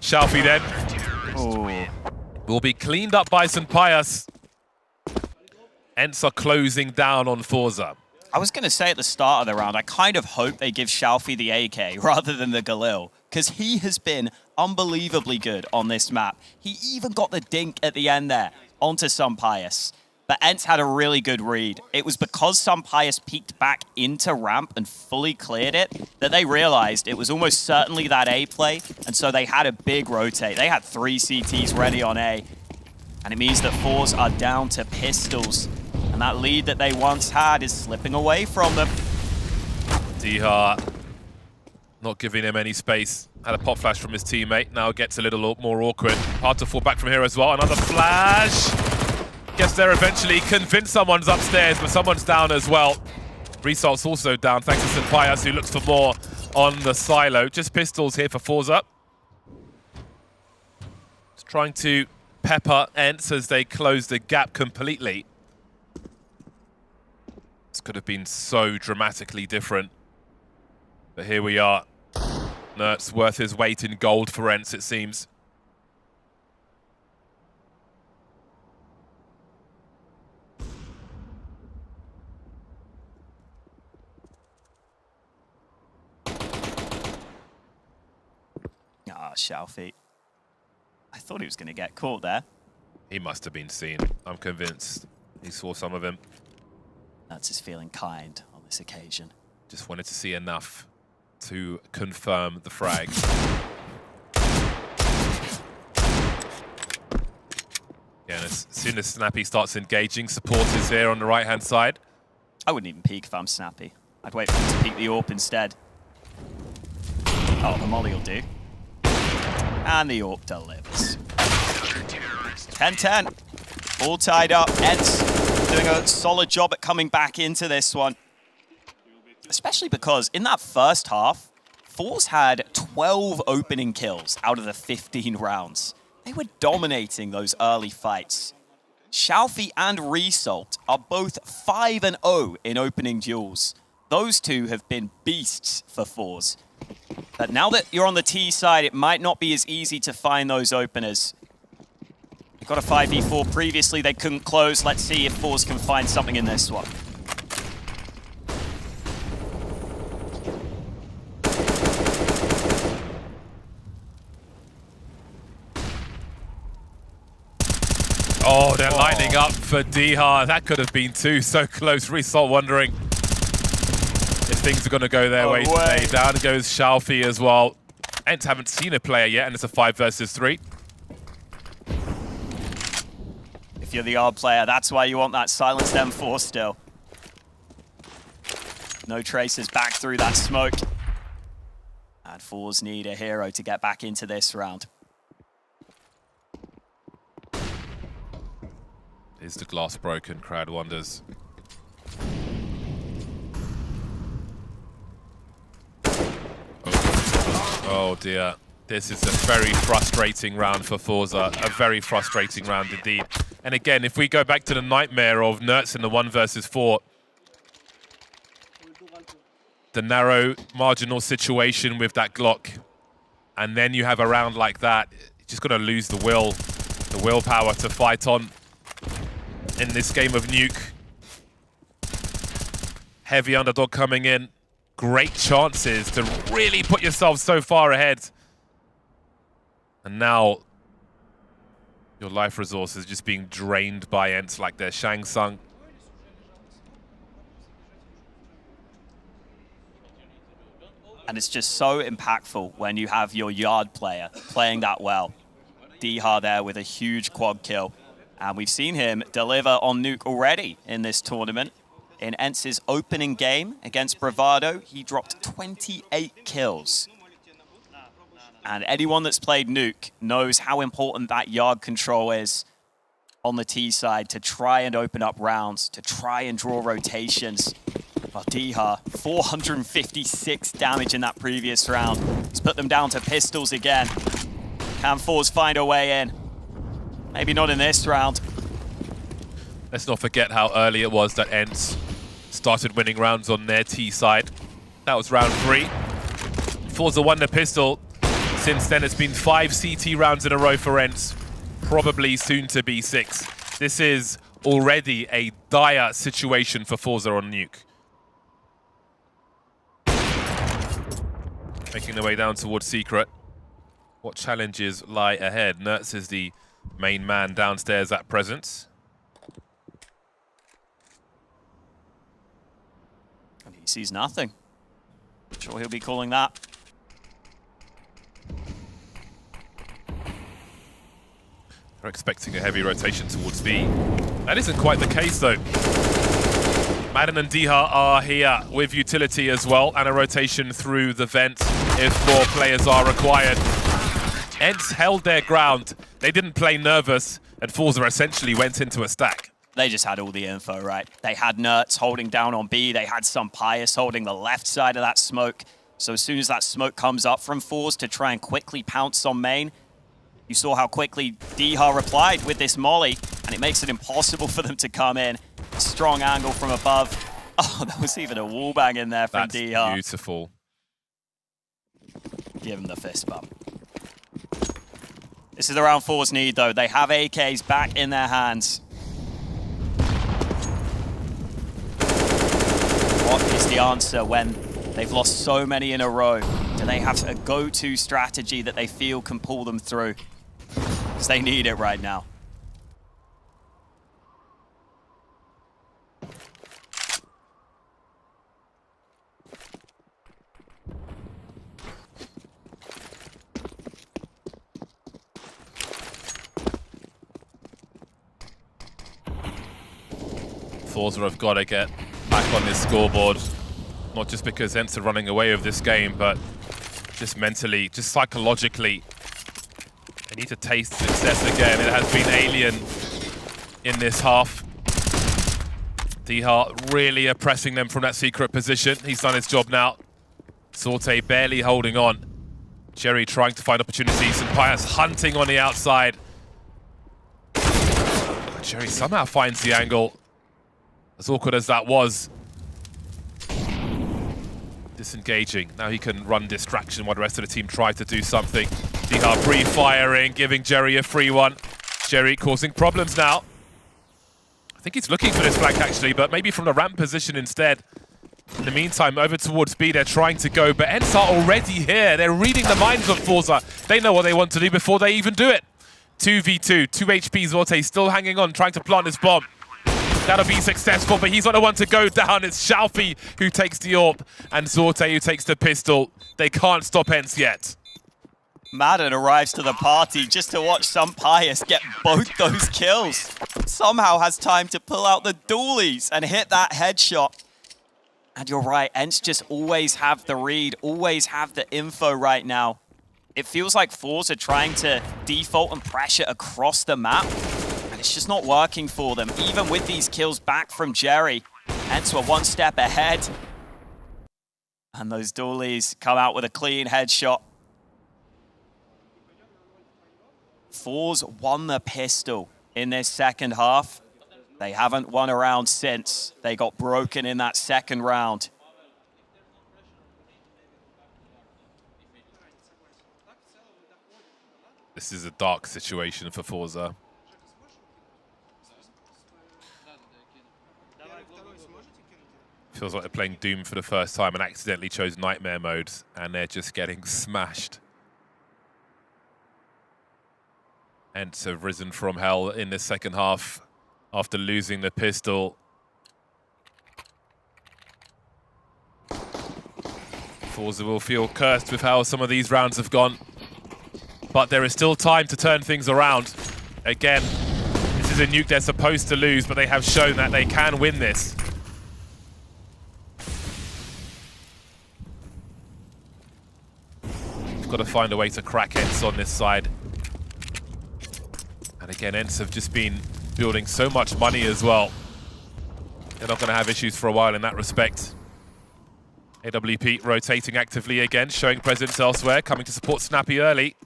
Shalfi then will be cleaned up by St. Pius. ENCE are closing down on Forze. I was going to say at the start of the round, I kind of hope they give Shalfi the AK rather than the Galil, because he has been unbelievably good on this map. He even got the dink at the end there onto St. Pius. But ENCE had a really good read. It was because St. Pius peeked back into ramp and fully cleared it that they realized it was almost certainly that A play, and so they had a big rotate. They had 3 CTs ready on A, and it means that Forze are down to pistols, and that lead that they once had is slipping away from them. Dihar not giving him any space. Had a pop flash from his teammate, now gets a little more awkward. Hard to fall back from here as well. Another flash. Gets there eventually, convinced someone's upstairs, but someone's down as well. Resalt's also down, thanks to St. Pius, who looks for more on the silo. Just pistols here for Forze. Just trying to pepper ENCE as they close the gap completely. This could have been so dramatically different. But here we are. Nertz worth his weight in gold for ENCE, it seems. Ah, Shalfi. I thought he was going to get caught there. He must have been seen. I'm convinced he saw some of him. That's his feeling kind on this occasion. Just wanted to see enough to confirm the frag. Yeah, and as soon as Snappy starts engaging, support is here on the right-hand side. I wouldn't even peek if I'm Snappy. I'd wait for him to peek the AWP instead. Oh, the molly will do. And the AWP delivers. 10-10. All tied up. ENCE doing a solid job at coming back into this one. Especially because in that first half, Forze had 12 opening kills out of the 15 rounds. they were dominating those early fights. Xiaofi and Result are both 5-0 in opening duels. Those two have been beasts for Forze. But now that you're on the T side, it might not be as easy to find those openers. They got a 5v4 previously, they couldn't close. Let's see if Forze can find something in this one. Oh, they're lining up for Dihar. That could have been two, so close. Result wondering if things are going to go their way today. Down goes Xiaofi as well. ENCE haven't seen a player yet, and it's a 5 versus 3. If you're the odd player, that's why you want that silenced M4 still. No traces back through that smoke. And Forze need a hero to get back into this round. Is the glass broken? Crowd wonders. Oh dear. This is a very frustrating round for Forza. A very frustrating round indeed. And again, if we go back to the nightmare of NERTZ in the 1 versus 4, the narrow marginal situation with that Glock, and then you have a round like that, you're just going to lose the willpower to fight on in this game of Nuke. Heavy underdog coming in. Great chances to really put yourself so far ahead. And now your life resources just being drained by ENCE like they're Shang Tsung. And it's just so impactful when you have your yard player playing that well. Dihar there with a huge quad kill. And we've seen him deliver on Nuke already in this tournament. In ENCE's opening game against Bravado, he dropped 28 kills. And anyone that's played Nuke knows how important that yard control is on the T side to try and open up rounds, to try and draw rotations. Well, Dihar, 456 damage in that previous round. He's put them down to pistols again. Can Forze find a way in? Maybe not in this round. Let's not forget how early it was that ENCE started winning rounds on their T side. That was round 3. Forza won the pistol. Since then, it's been 5 CT rounds in a row for ENCE. Probably soon to be 6. This is already a dire situation for Forza on Nuke. Making their way down towards Secret. What challenges lie ahead? NERTZ is the main man downstairs at present. And he sees nothing. Sure he'll be calling that. They're expecting a heavy rotation towards B. That isn't quite the case though. Madden and Dihar are here with utility as well, and a rotation through the vent if more players are required. ENCE held their ground. They didn't play nervous, and Forza essentially went into a stack. They just had all the info, right? They had NERTZ holding down on B. They had some Pius holding the left side of that smoke. So as soon as that smoke comes up from Forze to try and quickly pounce on main, you saw how quickly Dihar replied with this molly, and it makes it impossible for them to come in. Strong angle from above. Oh, there was even a wallbang in there from Dihar. That's beautiful. Give him the fist bump. This is the round Forze need, though. They have AKs back in their hands. What is the answer when they've lost so many in a row? Do they have a go-to strategy that they feel can pull them through? Because they need it right now. Forza have got to get back on this scoreboard. Not just because ENCE are running away with this game, but just mentally, just psychologically. They need to taste success again. It has been alien in this half. Dihar really oppressing them from that secret position. He's done his job now. Sorte barely holding on. Jerry trying to find opportunities, and Pius hunting on the outside. Jerry somehow finds the angle. As awkward as that was. Disengaging. Now he can run distraction while the rest of the team try to do something. Dihar pre-firing, giving Jerry a free one. Jerry causing problems now. I think he's looking for this flank actually, but maybe from the ramp position instead. In the meantime, over towards B, they're trying to go, but ENCE are already here. They're reading the minds of Forze. They know what they want to do before they even do it. 2v2, 2 HP Zorte still hanging on, trying to plant his bomb. That'll be successful, but he's not the one to go down. It's Xiaofi who takes the AWP, and Zorte who takes the pistol. They can't stop ENCE yet. Madden arrives to the party just to watch some Pius get both those kills. Somehow has time to pull out the dualies and hit that headshot. And you're right, ENCE just always have the read, always have the info right now. It feels like Forze are trying to default and pressure across the map, and it's just not working for them. Even with these kills back from Jerry, ENCE were one step ahead. And those dualies come out with a clean headshot. Forze won the pistol in this second half. They haven't won a round since. They got broken in that second round. This is a dark situation for Forze. Feels like they're playing Doom for the first time and accidentally chose Nightmare mode, and they're just getting smashed. ENCE have risen from hell in the second half after losing the pistol. Forze will feel cursed with how some of these rounds have gone. But there is still time to turn things around. Again, this is a nuke they're supposed to lose, but they have shown that they can win this. We've got to find a way to crack ENCE on this side. And again, ENCE have just been building so much money as well. They're not going to have issues for a while in that respect. AWP rotating actively again, showing presence elsewhere, coming to support Snappy early.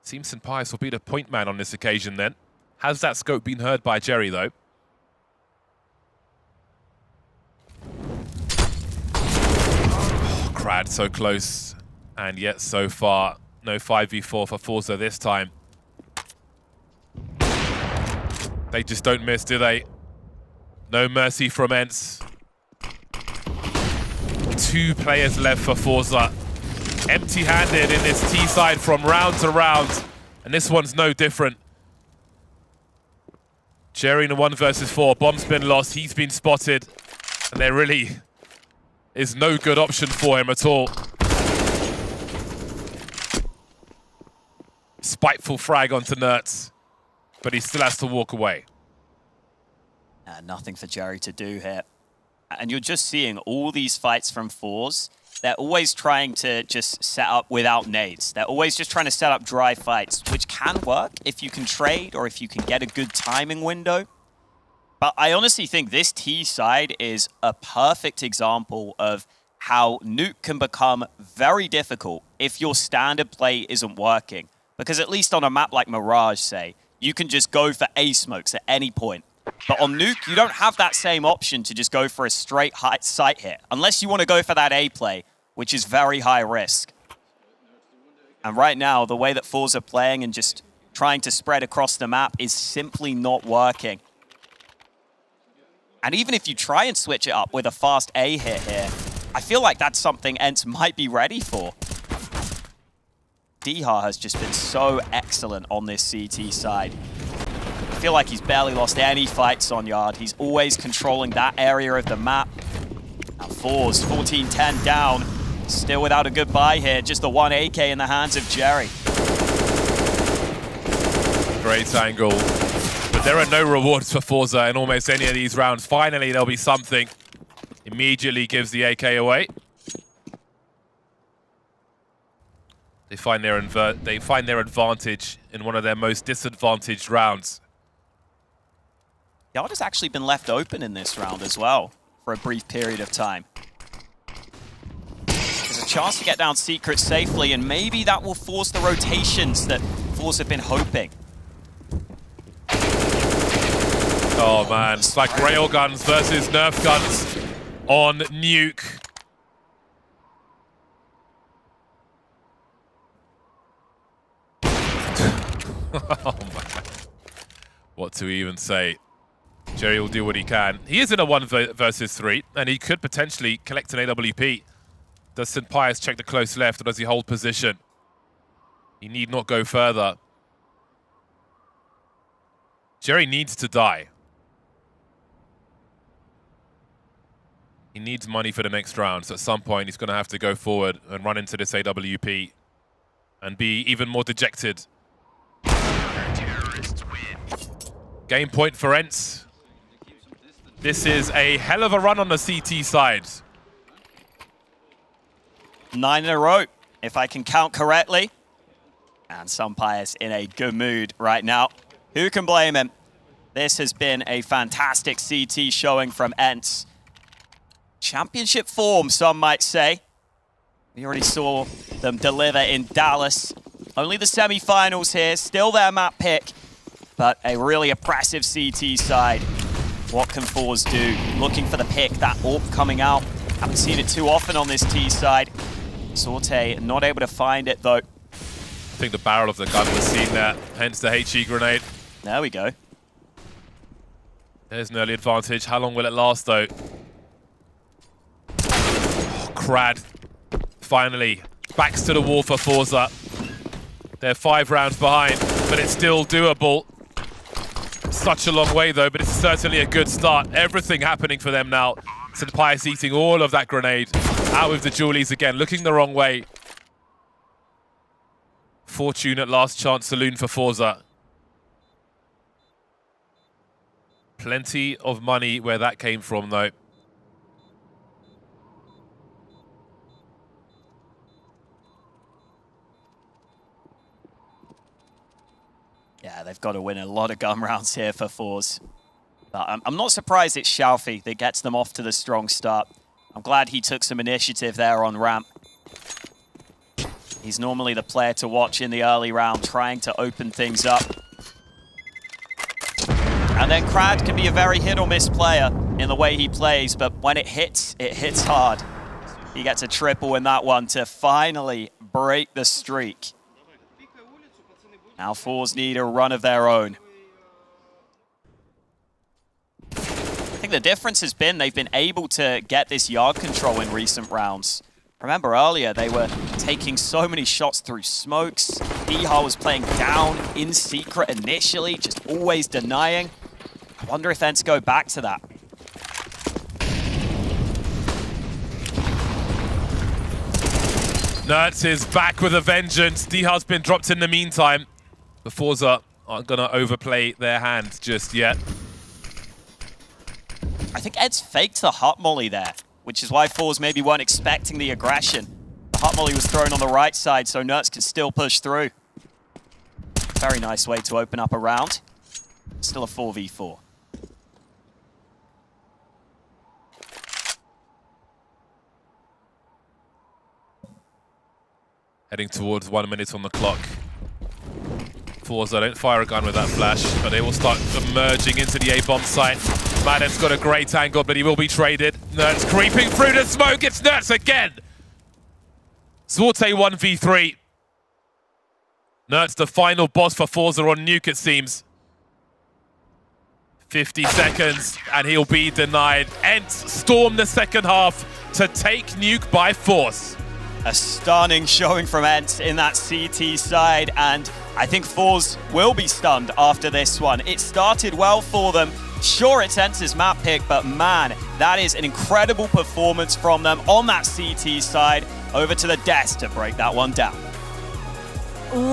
Seems St. Pius will be the point man on this occasion then. Has that scope been heard by Jerry though? Oh, Crad so close, and yet so far no 5v4 for Forze this time. They just don't miss, do they? No mercy from ENCE. 2 players left for Forze. Empty-handed in this T side from round to round. And this one's no different. Jerry in a 1 versus 4. Bomb's been lost. He's been spotted. And there really is no good option for him at all. Spiteful frag onto Nertz. But he still has to walk away. Nothing for Jerry to do here. And you're just seeing all these fights from Forze. They're always trying to just set up without nades. They're always just trying to set up dry fights, which can work if you can trade or if you can get a good timing window. But I honestly think this T side is a perfect example of how nuke can become very difficult if your standard play isn't working. Because at least on a map like Mirage, say, you can just go for A smokes at any point. But on nuke, you don't have that same option to just go for a straight sight hit, unless you want to go for that A play, which is very high risk. And right now, the way that Forze are playing and just trying to spread across the map is simply not working. And even if you try and switch it up with a fast A hit here, I feel like that's something ENCE might be ready for. Dihar has just been so excellent on this CT side. I feel like he's barely lost any fights on Yard. He's always controlling that area of the map. Now Forze, 14-10 down. Still without a good buy here. Just the 1 AK in the hands of Jerry. Great angle. But there are no rewards for Forze in almost any of these rounds. Finally, there'll be something. Immediately gives the AK away. They find their advantage in one of their most disadvantaged rounds. Yard has actually been left open in this round as well for a brief period of time. Because chance to get down Secret safely, and maybe that will force the rotations that Forze have been hoping. Oh man, it's like railguns versus Nerf guns on Nuke. Oh man. What to even say? Jerry will do what he can. He is in a 1 versus 3, and he could potentially collect an AWP. Does St. Pius check the close left, or does he hold position? He need not go further. Jerry needs to die. He needs money for the next round, so at some point he's going to have to go forward and run into this AWP and be even more dejected. Game point for ENCE. This is a hell of a run on the CT side. 9 in a row, if I can count correctly. And Pius in a good mood right now. Who can blame him? This has been a fantastic CT showing from ENCE. Championship form, some might say. We already saw them deliver in Dallas. Only the semi-finals here, still their map pick, but a really oppressive CT side. What can Forze do? Looking for the pick, that AWP coming out. Haven't seen it too often on this T side. Sorte not able to find it though. I think the barrel of the gun was seen there, hence the HE grenade. There we go. There's an early advantage. How long will it last though? Oh, Crad. Finally, backs to the wall for Forze. They're 5 rounds behind, but it's still doable. Such a long way though, but it's certainly a good start. Everything happening for them now. St. Pius eating all of that grenade. Out with the Julies again, looking the wrong way. Fortune at last chance saloon for Forze. Plenty of money where that came from though. Yeah, they've got to win a lot of gun rounds here for Forze. But I'm not surprised it's Xiaofi that gets them off to the strong start. I'm glad he took some initiative there on ramp. He's normally the player to watch in the early round, trying to open things up. And then Crad can be a very hit or miss player in the way he plays, but when it hits hard. He gets a triple in that one to finally break the streak. Now Forze need a run of their own. I think the difference has been they've been able to get this yard control in recent rounds. Remember earlier, they were taking so many shots through smokes. Dihar was playing down in secret initially, just always denying. I wonder if ENCE go back to that. Nertz is back with a vengeance. Dihar's been dropped in the meantime. The Forze aren't going to overplay their hand just yet. I think ENCE faked the hot molly there, which is why Forze maybe weren't expecting the aggression. The hot molly was thrown on the right side, so Nertz can still push through. Very nice way to open up a round. Still a 4v4. Heading towards 1 minute on the clock. Forze don't fire a gun with that flash, but they will start emerging into the A-bomb site. Madden's got a great angle, but he will be traded. Nertz creeping through the smoke. It's Nertz again. Sorte 1v3. Nertz the final boss for Forze on Nuke, it seems. 50 seconds, and he'll be denied. ENCE storm the second half to take Nuke by force. A stunning showing from ENCE in that CT side, and I think Forze will be stunned after this one. It started well for them. Sure, it's ENCE's map pick, but man, that is an incredible performance from them on that CT side. Over to the desk to break that one down.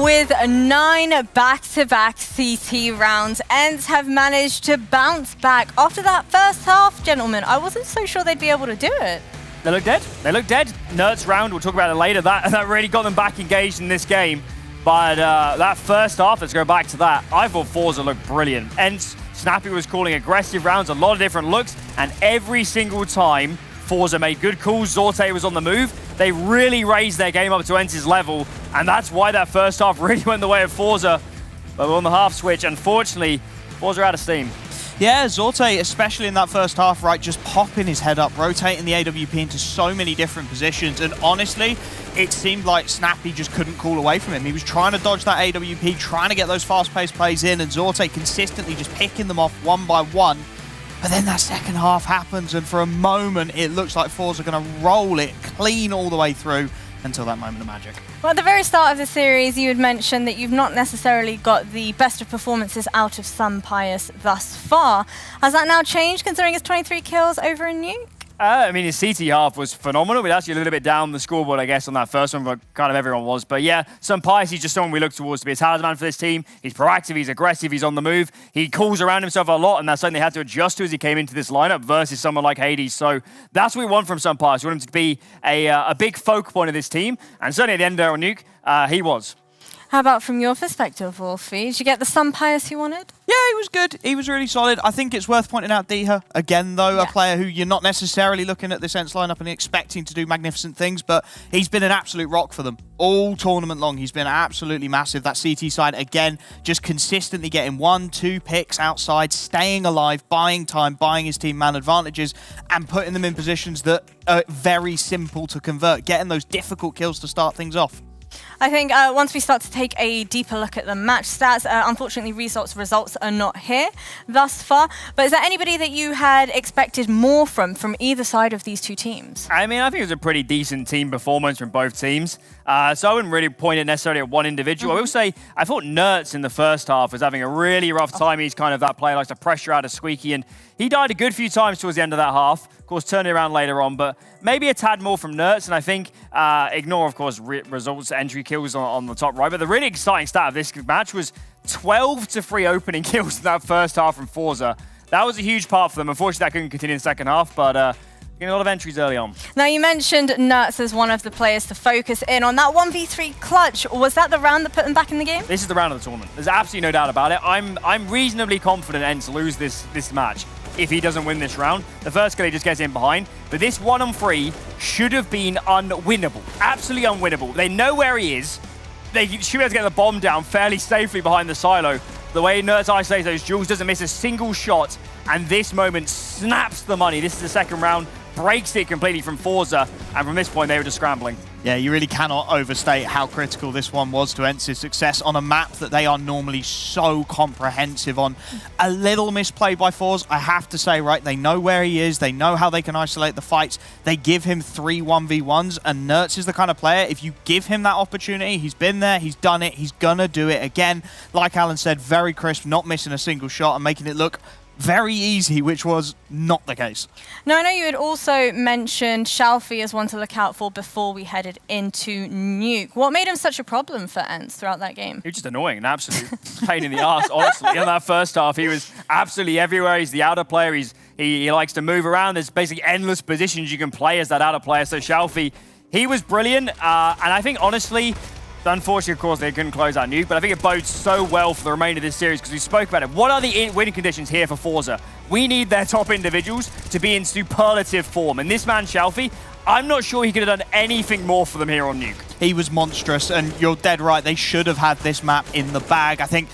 With 9 back-to-back CT rounds, ENCE have managed to bounce back. After that first half, gentlemen, I wasn't so sure they'd be able to do it. They look dead. They look dead. Nertz round, we'll talk about it later. That really got them back engaged in this game. But that first half, let's go back to that. I thought Forze looked brilliant. ENCE, Snappy was calling aggressive rounds, a lot of different looks, and every single time, Forze made good calls. Sorte was on the move, They really raised their game up to ENCE's level, and that's why that first half really went the way of Forze. But on the half switch, unfortunately, Forze are out of steam. Yeah, Zorte, especially in that first half, right, just popping his head up, rotating the AWP into so many different positions. And honestly, it seemed like Snappy just couldn't call away from him. He was trying to dodge that AWP, trying to get those fast-paced plays in, and Zorte consistently just picking them off one by one. But then that second half happens, and for a moment, it looks like Forze are going to roll it clean all the way through until that moment of magic. Well, at the very start of the series, you had mentioned that you've not necessarily got the best of performances out of Sunpius thus far. Has that now changed, considering it's 23 kills over a nuke? I mean, his CT half was phenomenal. We're actually a little bit down the scoreboard, I guess, on that first one, but kind of everyone was. But yeah, Sunpius, he's just someone we look towards to be a talisman for this team. He's proactive, he's aggressive, he's on the move. He calls around himself a lot, and that's something they had to adjust to as he came into this lineup versus someone like Hades. So that's what we want from Sunpius. We want him to be a big focal point of this team, and certainly at the end there on Nuke, he was. How about from your perspective, Wolfie? Did you get the Sunpius you wanted? Yeah, he was good. He was really solid. I think it's worth pointing out Diha, again, though, a player who you're not necessarily looking at this ENCE lineup and expecting to do magnificent things, but he's been an absolute rock for them all tournament long. He's been absolutely massive. That CT side, again, just consistently getting 1-2 picks outside, staying alive, buying time, buying his team man advantages, and putting them in positions that are very simple to convert, getting those difficult kills to start things off. I think once we start to take a deeper look at the match stats, unfortunately results are not here thus far. But is there anybody that you had expected more from either side of these two teams? I mean, I think it was a pretty decent team performance from both teams. So I wouldn't really point it necessarily at one individual. I will say, I thought Nertz in the first half was having a really rough time. He's kind of that player, likes to pressure out of Squeaky, and he died a good few times towards the end of that half. Of course, turning around later on, but maybe a tad more from Nertz, and I think ignore, of course, results, entry kills on the top right. But the really exciting stat of this match was 12-3 opening kills in that first half from Forze. That was a huge part for them. Unfortunately, that couldn't continue in the second half, but getting a lot of entries early on. Now, you mentioned Nertz as one of the players to focus in on. That 1v3 clutch, was that the round that put them back in the game? This is the round of the tournament. There's absolutely no doubt about it. I'm reasonably confident ENCE lose this match if he doesn't win this round. The first kill, he just gets in behind. But this 1-on-3 should have been unwinnable. Absolutely unwinnable. They know where he is. They should be able to get the bomb down fairly safely behind the silo. The way Nertz isolates those Jules, doesn't miss a single shot, and this moment snaps the money. This is the second round, breaks it completely from Forze, and from this point, they were just scrambling. Yeah, you really cannot overstate how critical this one was to ENCE's success on a map that they are normally so comprehensive on. A little misplay by Forze, I have to say, right? They know where he is. They know how they can isolate the fights. They give him 3 1v1s, and Nertz is the kind of player, if you give him that opportunity, he's been there, he's done it, he's gonna do it again. Like Alan said, very crisp, not missing a single shot and making it look very easy, which was not the case. Now, I know you had also mentioned Shalfie as one to look out for before we headed into Nuke. What made him such a problem for ENCE throughout that game? He was just annoying, an absolute pain in the arse, honestly. In that first half, he was absolutely everywhere. He's the outer player. He likes to move around. There's basically endless positions you can play as that outer player. So Shalfie, he was brilliant. And I think, honestly, unfortunately, of course, they couldn't close out Nuke, but I think it bodes so well for the remainder of this series because we spoke about it. What are the winning conditions here for Forze? We need their top individuals to be in superlative form. And this man, Shalfie, I'm not sure he could have done anything more for them here on Nuke. He was monstrous, and you're dead right. They should have had this map in the bag. I think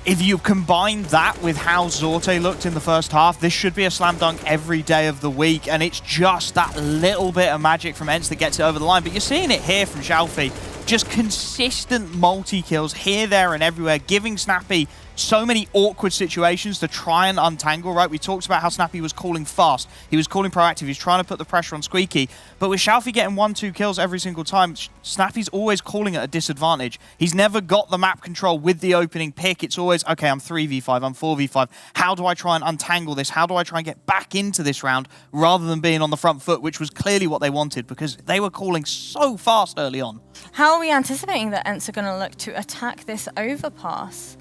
if you combine that with how Zorte looked in the first half, this should be a slam dunk every day of the week, and it's just that little bit of magic from ENCE that gets it over the line. But you're seeing it here from Shalfie. Just consistent multi-kills here, there, and everywhere, giving Snappy so many awkward situations to try and untangle, right? We talked about how Snappy was calling fast. He was calling proactive. He was trying to put the pressure on Squeaky. But with Shalfie getting 1-2 kills every single time, Snappy's always calling at a disadvantage. He's never got the map control with the opening pick. It's always, okay, I'm 3v5, I'm 4v5. How do I try and untangle this? How do I try and get back into this round rather than being on the front foot, which was clearly what they wanted because they were calling so fast early on. How are we anticipating that ENCE are going to look to attack this overpass?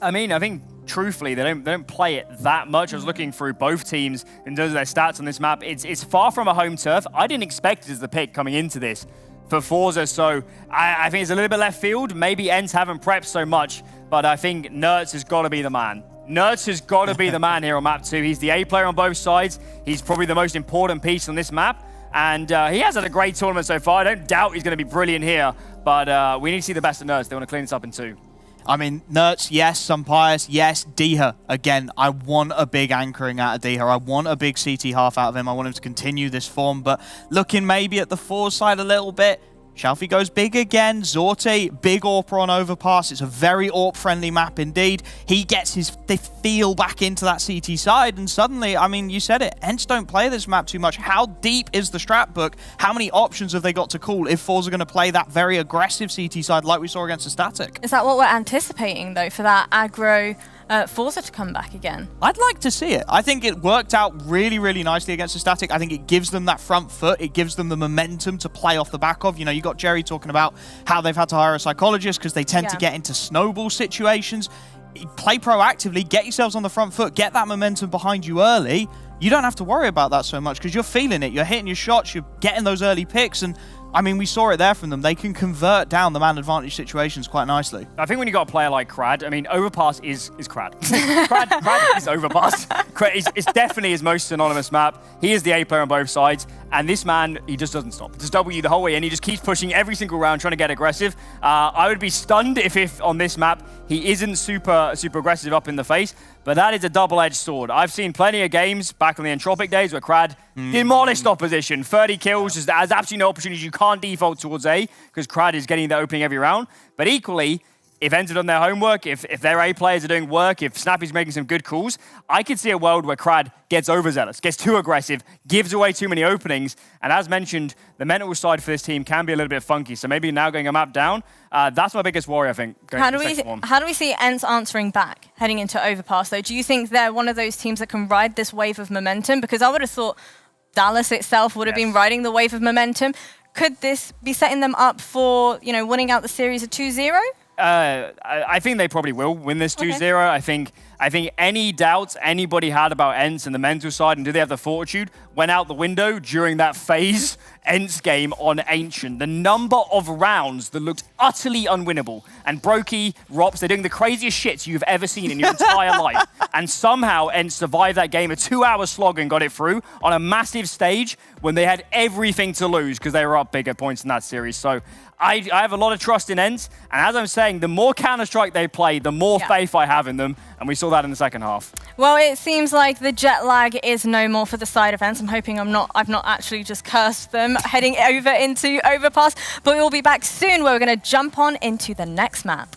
I mean, I think truthfully, they don't play it that much. I was looking through both teams in terms of their stats on this map. It's far from a home turf. I didn't expect it as the pick coming into this for Forze, so I think it's a little bit left field. Maybe ENCE haven't prepped so much, but I think Nertz has got to be the man. Nertz has got to be the man here on map 2. He's the A player on both sides. He's probably the most important piece on this map. And he has had a great tournament so far. I don't doubt he's going to be brilliant here, but we need to see the best of Nerds. They want to clean this up in 2. I mean, Nerds, yes. Sampires, yes. Diha, again, I want a big anchoring out of Diha. I want a big CT half out of him. I want him to continue this form, but looking maybe at the Forze side a little bit, Shalfie goes big again. Zorte, big AWP on overpass. It's a very AWP-friendly map indeed. He gets the feel back into that CT side, and suddenly, I mean, you said it, ENCE don't play this map too much. How deep is the strat book? How many options have they got to call if Forze are going to play that very aggressive CT side like we saw against the Static? Is that what we're anticipating, though, for that aggro Forze to come back again? I'd like to see it. I think it worked out really, really nicely against the Static. I think it gives them that front foot. It gives them the momentum to play off the back of. You know, you got Jerry talking about how they've had to hire a psychologist because they tend to get into snowball situations. Play proactively, get yourselves on the front foot, get that momentum behind you early. You don't have to worry about that so much because you're feeling it. You're hitting your shots, you're getting those early picks, and I mean, we saw it there from them. They can convert down the man advantage situations quite nicely. I think when you got a player like Crad, I mean, Overpass is Crad. Crad is Overpass. It's definitely his most synonymous map. He is the A player on both sides, and this man, he just doesn't stop. Just W the whole way, and he just keeps pushing every single round, trying to get aggressive. I would be stunned if on this map he isn't super aggressive up in the face, but that is a double-edged sword. I've seen plenty of games back on the Entropic days where Crad demolished opposition, 30 kills, just has absolutely no opportunity. You can't default towards A because Crad is getting the opening every round. But equally, if ENCE have done their homework, if their A players are doing work, if Snappy's making some good calls, I could see a world where Crad gets overzealous, gets too aggressive, gives away too many openings. And as mentioned, the mental side for this team can be a little bit funky. So maybe now going a map down, that's my biggest worry, I think. How do we see ENCE answering back heading into Overpass, though? Do you think they're one of those teams that can ride this wave of momentum? Because I would have thought Dallas itself would have been riding the wave of momentum. Could this be setting them up for, you know, winning out the series of 2-0? I think they probably will win this 2-0. I think any doubts anybody had about ENCE and the mental side and do they have the fortitude went out the window during that phase ENCE game on Ancient. The number of rounds that looked utterly unwinnable. And Brokey, Rops, they're doing the craziest shits you've ever seen in your entire life. And somehow ENCE survived that game, a 2-hour slog, and got it through on a massive stage when they had everything to lose because they were up bigger points in that series. So I have a lot of trust in ENCE. And as I'm saying, the more Counter-Strike they play, the more faith I have in them. And we saw that in the second half. Well, it seems like the jet lag is no more for the side of ENCE. I'm hoping I've not actually just cursed them heading over into Overpass. But we'll be back soon where we're going to jump on into the next map.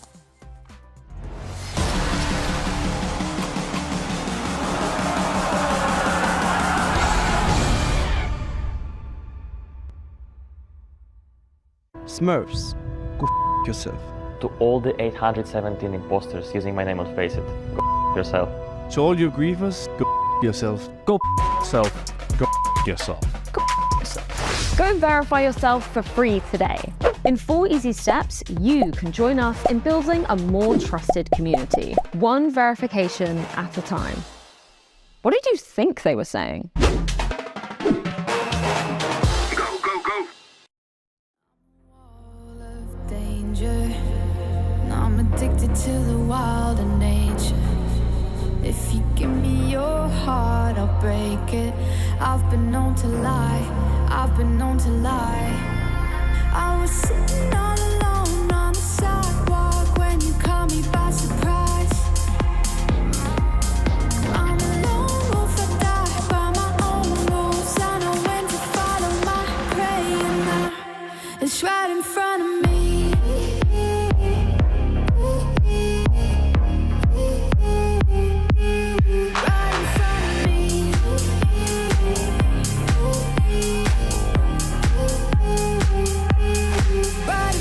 Smurfs, go f yourself. To all the 817 imposters using my name on Face It, go f yourself. To all you grievers, go f yourself. Go f yourself. Go f yourself. Go and verify yourself for free today. In 4 easy steps, you can join us in building a more trusted community, one verification at a time. What did you think they were saying? I'm addicted to the wild and nature. If you give me your heart, I'll break it. I've been known to lie, I've been known to lie. I was sitting all alone on the sidewalk when you caught me by surprise. I'm a lone wolf, I die by my own rules. I know when to follow my prey, and now it's right in front of me. Right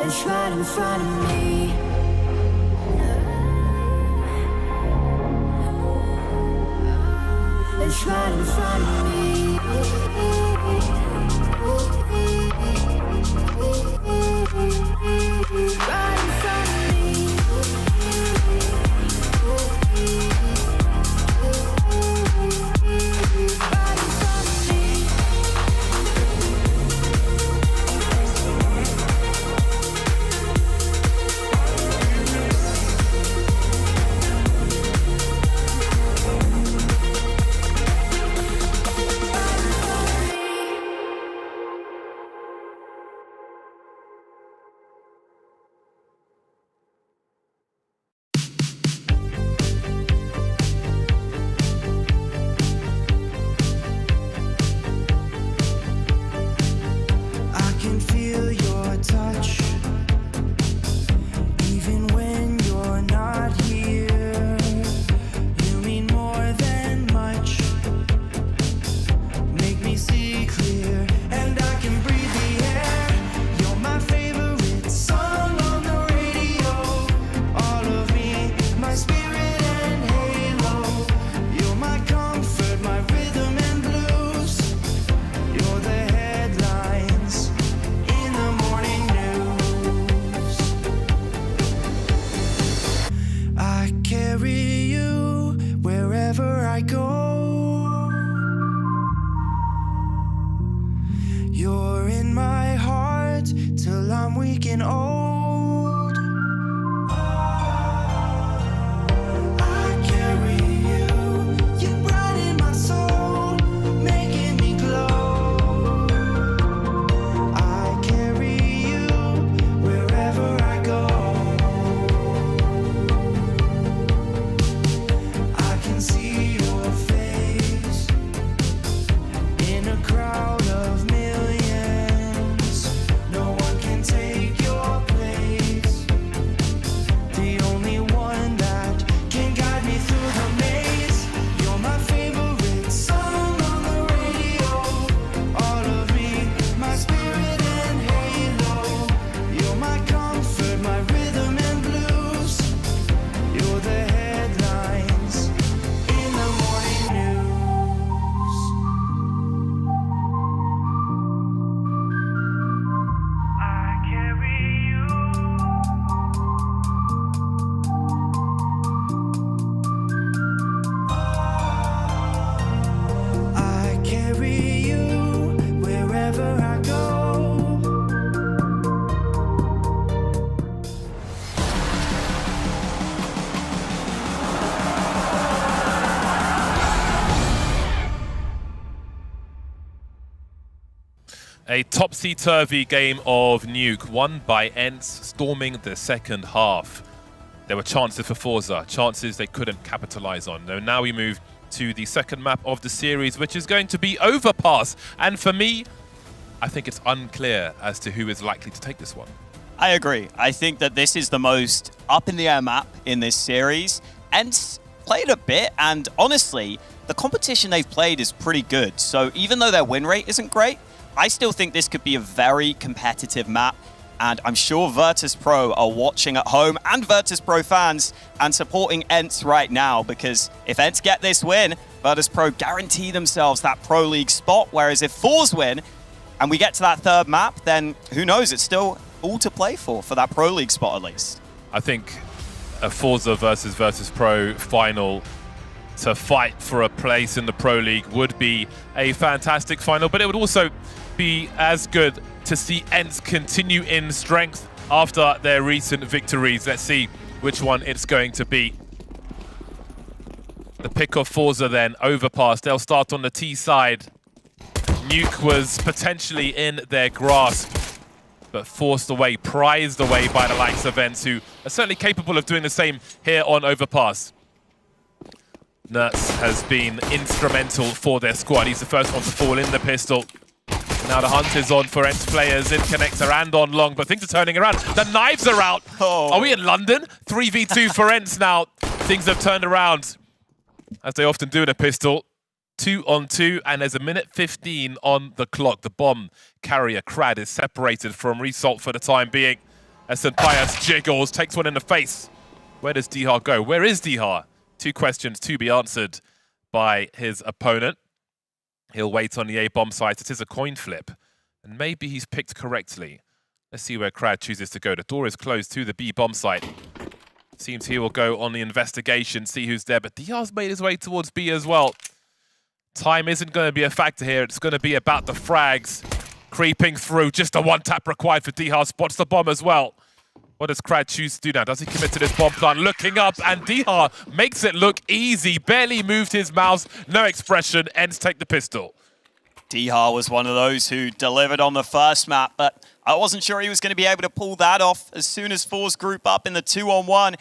It's right in front of me. It's right in front of me. Right in front of me. Right in front of me. I can feel your touch, even when you're not here. You mean more than much. Make me see clear, and I can breathe the air. You're my favorite song on the radio. All of me, my spirit and halo. You're my comfort, my rhythm and blues. You're the headlines in the morning news. I carry you wherever I go. You're in my heart till I'm weak and old. I carry you, you brighten my soul, making me glow. I carry you wherever I go. I can see your face in a crowd of millions. No one can take your place. The only one that can guide me through the maze. You're my favorite song on the radio. All of me, my spirit and halo. You're my comfort, my rhythm and blues. You're the headlines in the morning news. I carry you. I carry you wherever I go. A topsy-turvy game of Nuke, won by ENCE, storming the second half. There were chances for Forze, chances they couldn't capitalize on. Now we move to the second map of the series, which is going to be Overpass. And for me, I think it's unclear as to who is likely to take this one. I agree. I think that this is the most up-in-the-air map in this series. ENCE played a bit, and honestly, the competition they've played is pretty good. So even though their win rate isn't great, I still think this could be a very competitive map. And I'm sure Virtus.Pro are watching at home, and Virtus.Pro fans, and supporting ENCE right now, because if ENCE get this win, Virtus.Pro guarantee themselves that Pro League spot, whereas if Forze win, and we get to that third map, then who knows, it's still all to play for that Pro League spot at least. I think a Forze versus Virtus.Pro final to fight for a place in the Pro League would be a fantastic final, but it would also be as good to see ENCE continue in strength after their recent victories. Let's see which one it's going to be. The pick of Forze then, Overpass. They'll start on the T side. Nuke was potentially in their grasp, but forced away, prized away by the likes of ENCE, who are certainly capable of doing the same here on Overpass. ENCE has been instrumental for their squad. He's the first one to fall in the pistol. Now the hunt is on for ENCE players in connector and on long, but things are turning around. The knives are out. Oh. Are we in London? 3v2 for ENCE now. Things have turned around, as they often do in a pistol. 2-on-2, and there's a minute 15 on the clock. The bomb carrier, Crad, is separated from Result for the time being. as St. Pius jiggles, takes one in the face. Where does Dihar go? Where is Dihar? 2 questions to be answered by his opponent. He'll wait on the A bomb site. It is a coin flip, and maybe he's picked correctly. Let's see where Crad chooses to go. The door is closed to the B bomb site. Seems he will go on the investigation, see who's there, but Dihar's made his way towards B as well. Time isn't going to be a factor here. It's going to be about the frags creeping through. Just a 1-tap required for Dihar. Spots the bomb as well. What does Crad choose to do now? Does he commit to this bomb plant? Looking up, and Dihar makes it look easy. Barely moved his mouse. No expression. ENCE take the pistol. Dihar was one of those who delivered on the first map, but I wasn't sure he was going to be able to pull that off. As soon as Forze group up in the 2-on-1,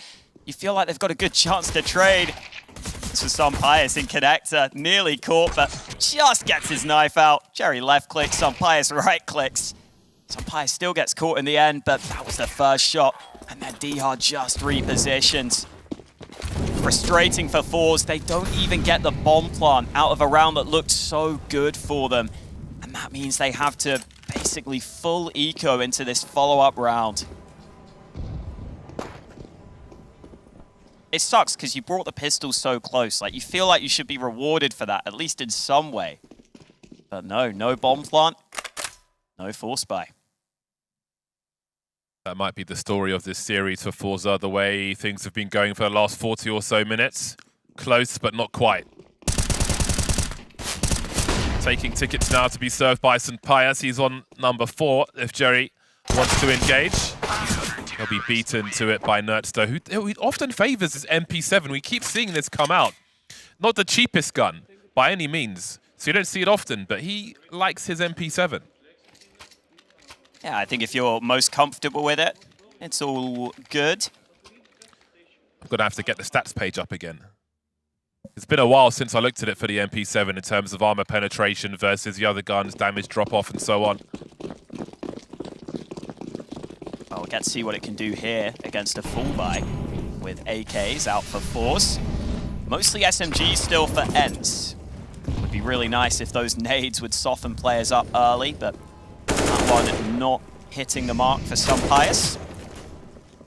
you feel like they've got a good chance to trade. This was Pius in connector, nearly caught, but just gets his knife out. Jerry left clicks, Pius right clicks. Pius still gets caught in the end, but that was the first shot. And then Dihar just repositions. Frustrating for Forze. They don't even get the bomb plant out of a round that looked so good for them. And that means they have to basically full eco into this follow-up round. It sucks because you brought the pistol so close. Like, you feel like you should be rewarded for that, at least in some way. But no bomb plant, no force buy. That might be the story of this series for Forza, the way things have been going for the last 40 or so minutes. Close, but not quite. Taking tickets now to be served by St. Pius. He's on number 4 if Jerry wants to engage. He'll be beaten to it by Nertster, who often favors his MP7. We keep seeing this come out. Not the cheapest gun, by any means. So you don't see it often, but he likes his MP7. Yeah, I think if you're most comfortable with it, it's all good. I'm going to have to get the stats page up again. It's been a while since I looked at it for the MP7 in terms of armor penetration versus the other guns, damage drop-off, and so on. Well, we'll get to see what it can do here against a full buy with AKs out for Forze. Mostly SMGs still for ENCE. Would be really nice if those nades would soften players up early, but that one not hitting the mark for St. Pius.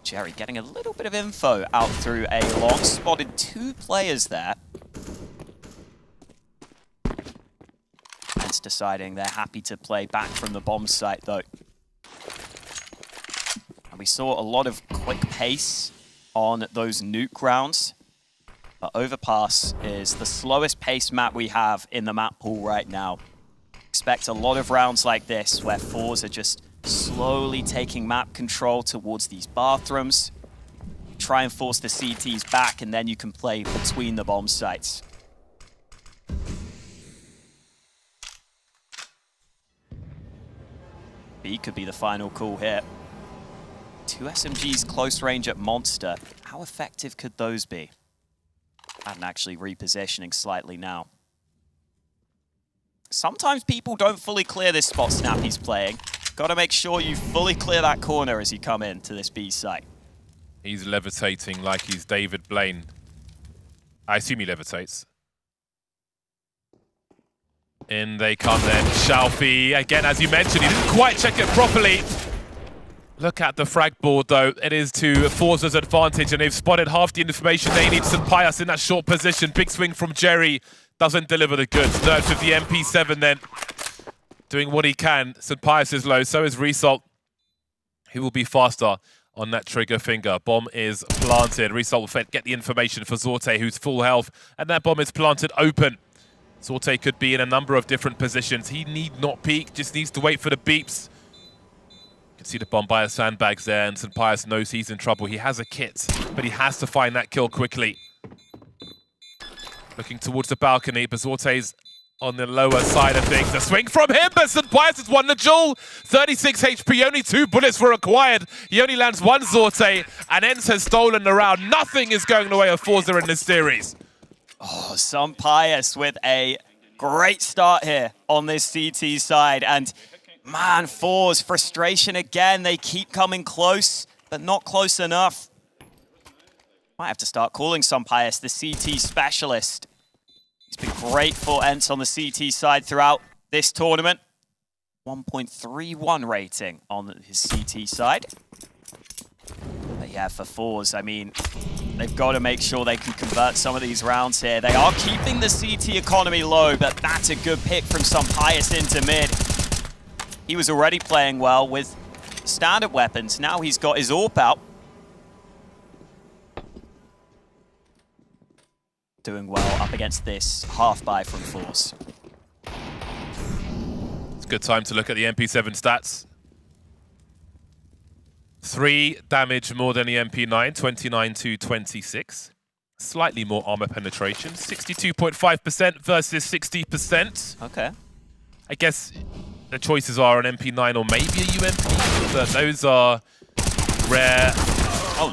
Jerry getting a little bit of info out through a long. Spotted 2 players there. ENCE deciding they're happy to play back from the bomb site though. And we saw a lot of quick pace on those nuke rounds. But Overpass is the slowest pace map we have in the map pool right now. Expect a lot of rounds like this where Forze are just slowly taking map control towards these bathrooms. Try and force the CTs back, and then you can play between the bomb sites. B could be the final call here. 2 SMGs close range at Monster. How effective could those be? And actually repositioning slightly now. Sometimes people don't fully clear this spot Snappy's playing. Got to make sure you fully clear that corner as you come into this B site. He's levitating like he's David Blaine. I assume he levitates. In they come then. Shalfie, again, as you mentioned, he didn't quite check it properly. Look at the frag board, though. It is to Forza's advantage, and they've spotted half the information they need. St. Pius in that short position. Big swing from Jerry. Doesn't deliver the goods. Nerf with the MP7 then. Doing what he can. St. Pius is low, so is Result. He will be faster on that trigger finger. Bomb is planted. Result will get the information for Zorte, who's full health. And that bomb is planted open. Zorte could be in a number of different positions. He need not peek, just needs to wait for the beeps. You can see the bomb by the sandbags there, and St. Pius knows he's in trouble. He has a kit, but he has to find that kill quickly. Looking towards the balcony, but Zorte's on the lower side of things. A swing from him, but St. Pius has won the duel. 36 HP, only 2 bullets were required. He only lands 1 Zorte, and ENCE has stolen the round. Nothing is going the way of Forza in this series. Oh, St. Pius with a great start here on this CT side. And man, Forze, frustration again. They keep coming close, but not close enough. Might have to start calling St. Pius the CT specialist. He's been great for ENCE on the CT side throughout this tournament. 1.31 rating on his CT side. Yeah, for Forze, I mean, they've got to make sure they can convert some of these rounds here. They are keeping the CT economy low, but that's a good pick from Pius into mid. He was already playing well with standard weapons. Now he's got his AWP out. Doing well up against this half-buy from Forze. It's a good time to look at the MP7 stats. 3 damage more than the MP9, 29 to 26. Slightly more armor penetration, 62.5% versus 60%. Okay. I guess the choices are an MP9 or maybe a UMP, but those are rare,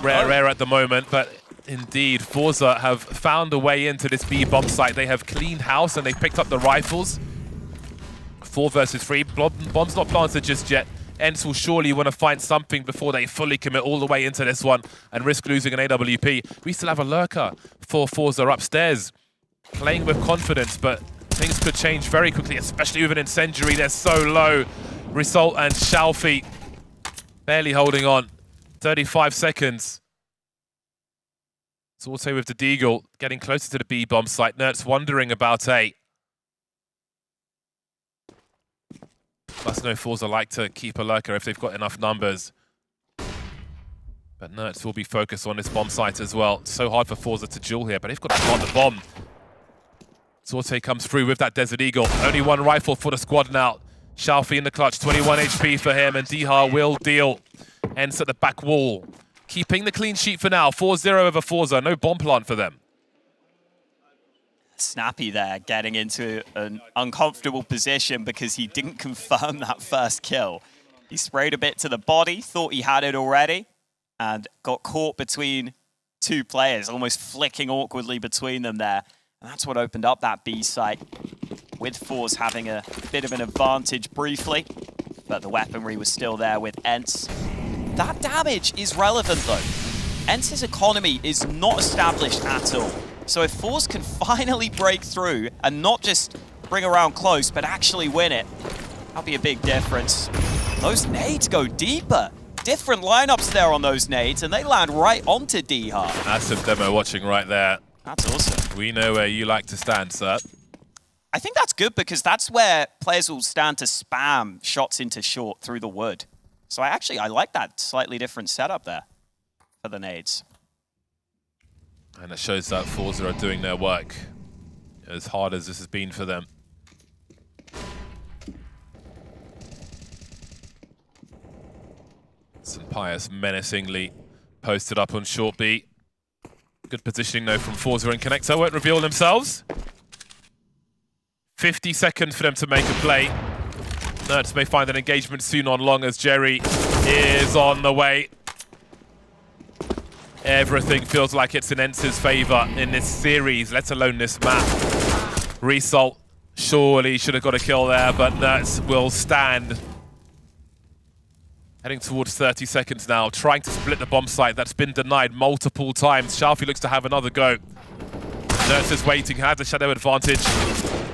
rare at the moment. But indeed, Forze have found a way into this B bomb site. They have cleaned house and they've picked up the rifles. 4 versus 3. Bomb's not planted just yet. ENCE will surely want to find something before they fully commit all the way into this one and risk losing an AWP. We still have a lurker for Forze upstairs, playing with confidence, but things could change very quickly, especially with an incendiary. They're so low. Result and Shalfie barely holding on. 35 seconds. Forze with the Deagle getting closer to the B bomb site. Nertz wondering about A. Must know Forze like to keep a lurker if they've got enough numbers. But Nertz will be focused on this bomb site as well. So hard for Forze to duel here, but they've got to plant the bomb. Sorte comes through with that Desert Eagle. Only one rifle for the squad now. Shalfie in the clutch, 21 HP for him, and Dihar will deal. ENCE at the back wall. Keeping the clean sheet for now. 4-0 over Forze. No bomb plant for them. Snappy there, getting into an uncomfortable position because he didn't confirm that first kill. He sprayed a bit to the body, thought he had it already, and got caught between 2 players, almost flicking awkwardly between them there. And that's what opened up that B site, with Forze having a bit of an advantage briefly, but the weaponry was still there with ENCE. That damage is relevant though. ENCE's economy is not established at all. So if Forze can finally break through and not just bring around close, but actually win it, that'll be a big difference. Those nades go deeper. Different lineups there on those nades, and they land right onto Dihar. That's some demo watching right there. That's awesome. We know where you like to stand, sir. I think that's good because that's where players will stand to spam shots into short through the wood. So I like that slightly different setup there for the nades. And it shows that Forze are doing their work as hard as this has been for them. Pius menacingly posted up on short B. Good positioning though from Forze and Connector. Won't reveal themselves. 50 seconds for them to make a play. Nertz may find an engagement soon on long as Jerry is on the way. Everything feels like it's in ENCE's favor in this series, let alone this map. Result surely should have got a kill there, but Nertz will stand. Heading towards 30 seconds now, trying to split the bomb site. That's been denied multiple times. Shalfie looks to have another go. Nertz is waiting, has a shadow advantage,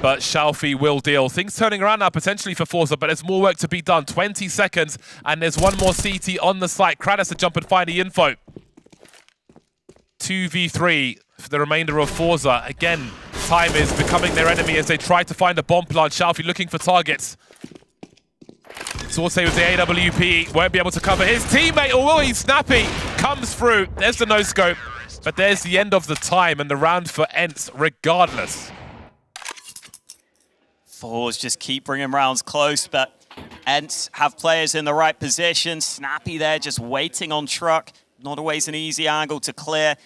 but Shalfie will deal. Things turning around now potentially for Forze, but there's more work to be done. 20 seconds, and there's one more CT on the site. Kratos to jump and find the info. 2v3 for the remainder of Forze. Again, time is becoming their enemy as they try to find a bomb plant. Shalfie looking for targets. Sorte with the AWP, won't be able to cover his teammate, or will he? Snappy comes through. There's the no-scope, but there's the end of the time and the round for ENCE regardless. Forze just keep bringing rounds close, but ENCE have players in the right position. Snappy there just waiting on truck. Not always an easy angle to clear.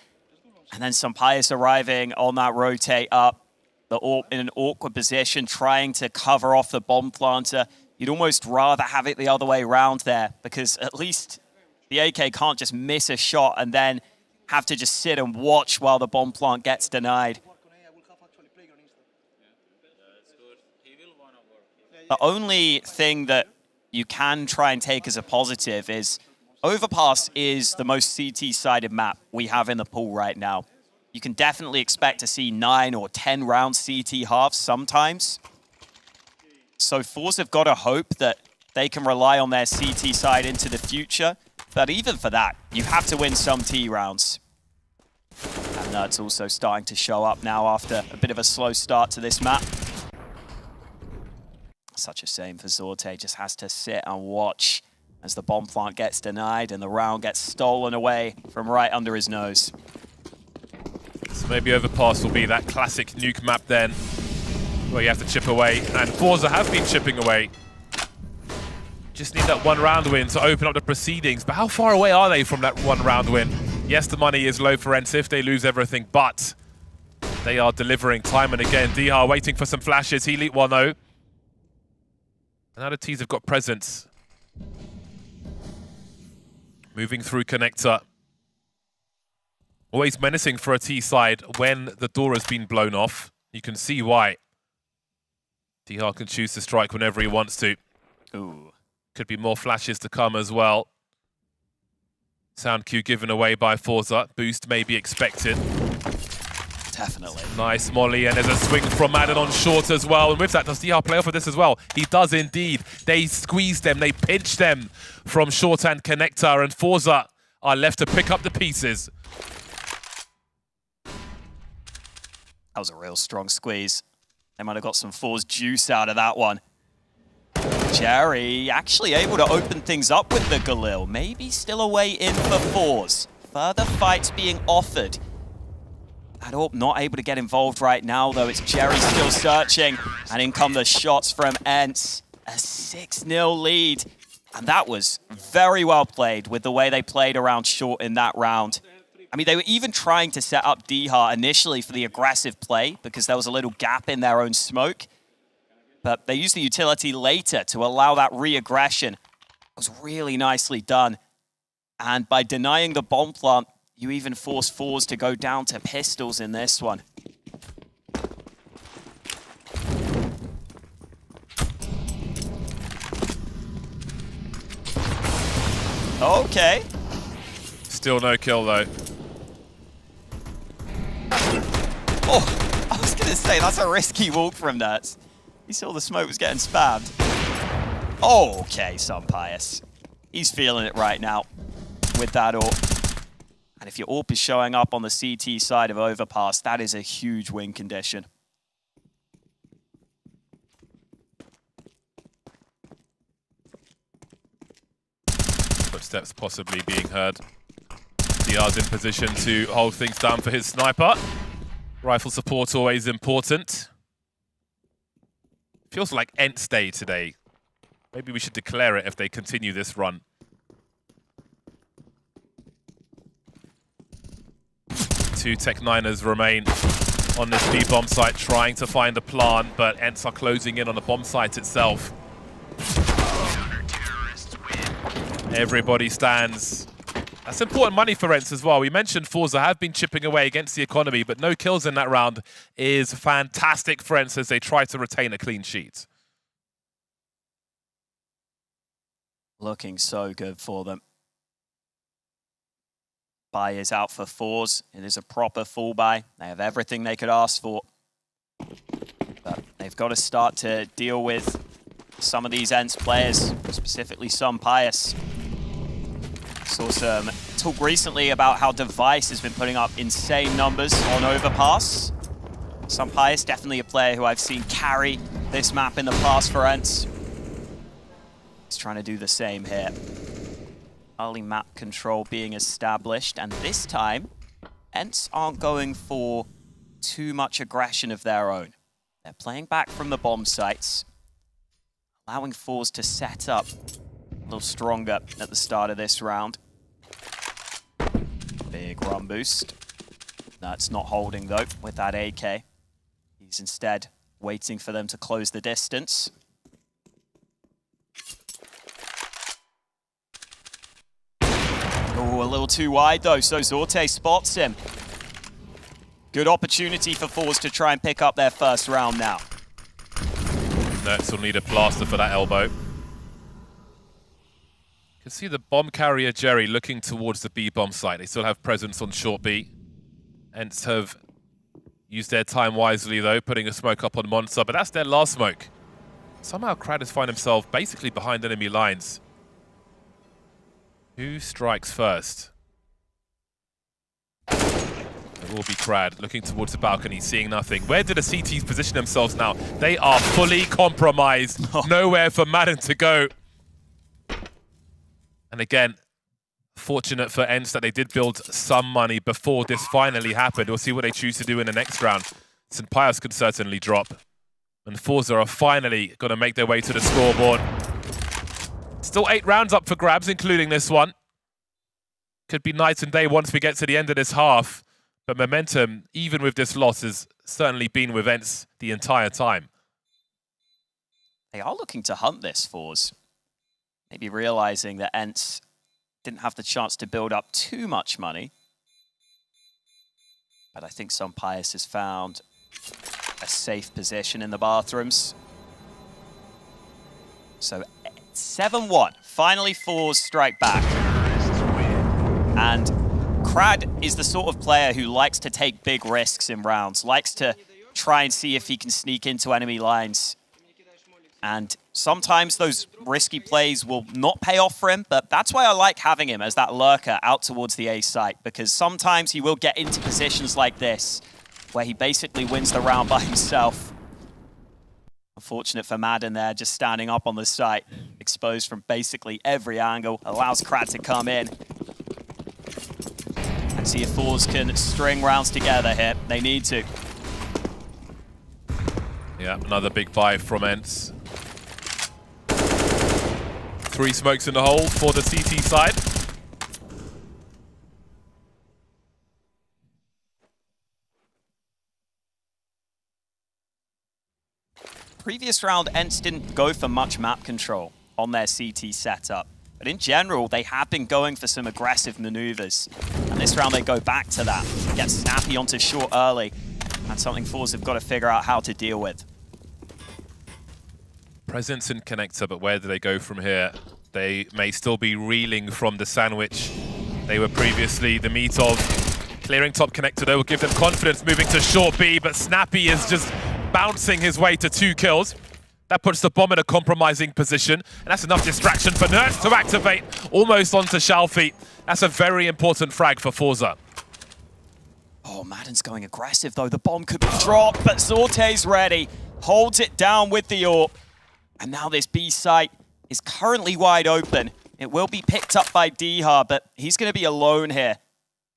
And then Pius arriving on that rotate up. The AWP in an awkward position, trying to cover off the bomb planter. You'd almost rather have it the other way around there, because at least the AK can't just miss a shot and then have to just sit and watch while the bomb plant gets denied. The only thing that you can try and take as a positive is Overpass is the most CT-sided map we have in the pool right now. You can definitely expect to see 9 or 10 round CT halves sometimes. So Forze have got to hope that they can rely on their CT side into the future. But even for that, you have to win some T rounds. And that's also starting to show up now after a bit of a slow start to this map. Such a shame for Zorte, just has to sit and watch as the bomb plant gets denied and the round gets stolen away from right under his nose. So maybe Overpass will be that classic nuke map then, where you have to chip away. And Forze have been chipping away. Just need that one round win to open up the proceedings. But how far away are they from that one round win? Yes, the money is low for ENCE if they lose everything, but they are delivering time and again. Dihar waiting for some flashes. He leaped 1-0. Now the T's have got presence. Moving through connector. Always menacing for a T side when the door has been blown off. You can see why. Dihar can choose to strike whenever he wants to. Ooh. Could be more flashes to come as well. Sound cue given away by Forze. Boost may be expected. Definitely. Nice molly, and there's a swing from Madden on short as well. And with that, does Dihar play off with this as well? He does indeed. They squeeze them, they pinch them from short and connector, and Forze are left to pick up the pieces. That was a real strong squeeze. They might have got some Forze juice out of that one. Jerry actually able to open things up with the Galil. Maybe still a way in for Forze. Further fights being offered. Adorp not able to get involved right now, though. It's Jerry still searching. And in come the shots from ENCE. A 6-0 lead. And that was very well played with the way they played around short in that round. I mean, they were even trying to set up Dihar initially for the aggressive play because there was a little gap in their own smoke. But they used the utility later to allow that re-aggression. It was really nicely done. And by denying the bomb plant, you even force Forze to go down to pistols in this one. Okay. Still no kill though. Oh, I was going to say, that's a risky walk from that. He saw the smoke was getting spammed. Oh, okay, Sunpius. He's feeling it right now with that AWP. And if your AWP is showing up on the CT side of Overpass, that is a huge win condition. Footsteps possibly being heard. Dihar's in position to hold things down for his sniper. Rifle support always important. Feels like ENCE day today. Maybe we should declare it if they continue this run. Two Tech-9ers remain on this B-bomb site trying to find a plant, but ENCE are closing in on the bomb site itself. Everybody stands. That's important money for ENCE as well. We mentioned Forze have been chipping away against the economy, but no kills in that round is fantastic for ENCE as they try to retain a clean sheet. Looking so good for them. Buy is out for Forze. It is a proper full buy. They have everything they could ask for. But they've got to start to deal with some of these ENCE players, specifically Sunpius. Saw some talk recently about how Device has been putting up insane numbers on Overpass. Sunpius, definitely a player who I've seen carry this map in the past for ENCE. He's trying to do the same here. Early map control being established, and this time, ENCE aren't going for too much aggression of their own. They're playing back from the bomb sites, allowing Forze to set up a little stronger at the start of this round. Big run boost. That's not holding though with that AK. He's instead waiting for them to close the distance. Oh, a little too wide though, so Zorte spots him. Good opportunity for Forze to try and pick up their first round now. Next will need a plaster for that elbow. You can see the bomb carrier Jerry looking towards the B-bomb site. They still have presence on short B. ENCE have used their time wisely though, putting a smoke up on Monster, but that's their last smoke. Somehow Kratos find himself basically behind enemy lines. Who strikes first? It will be Crad, looking towards the balcony, seeing nothing. Where do the CTs position themselves now? They are fully compromised. Nowhere for Madden to go. And again, fortunate for ENCE that they did build some money before this finally happened. We'll see what they choose to do in the next round. St. Pius could certainly drop. And Forze are finally going to make their way to the scoreboard. Still 8 rounds up for grabs, including this one. Could be night and day once we get to the end of this half. But momentum, even with this loss, has certainly been with ENCE the entire time. They are looking to hunt this, Forze. Maybe realizing that ENCE didn't have the chance to build up too much money. But I think St. Pius has found a safe position in the bathrooms. So 7-1. Finally, Forze strike back. And Crad is the sort of player who likes to take big risks in rounds, likes to try and see if he can sneak into enemy lines. And sometimes those risky plays will not pay off for him, but that's why I like having him as that lurker out towards the A site, because sometimes he will get into positions like this, where he basically wins the round by himself. Unfortunate for Madden there, just standing up on the site, exposed from basically every angle, allows Crad to come in. And see if Forze can string rounds together here. They need to. Yeah, another big buy from ENCE. 3 smokes in the hole for the CT side. Previous round, ENCE didn't go for much map control on their CT setup. But in general, they have been going for some aggressive maneuvers. And this round, they go back to that. Get snappy onto short early. That's something Forze have got to figure out how to deal with. Presence in connector, but where do they go from here? They may still be reeling from the sandwich they were previously the meat of. Clearing top connector, though, will give them confidence moving to short B, but Snappy is just bouncing his way to 2 kills. That puts the bomb in a compromising position, and that's enough distraction for Nerds to activate almost onto Shalfie. That's a very important frag for Forze. Oh, Madden's going aggressive, though. The bomb could be dropped, but Zorte's ready. Holds it down with the AWP. And now this B site is currently wide open. It will be picked up by Dihar, but he's going to be alone here.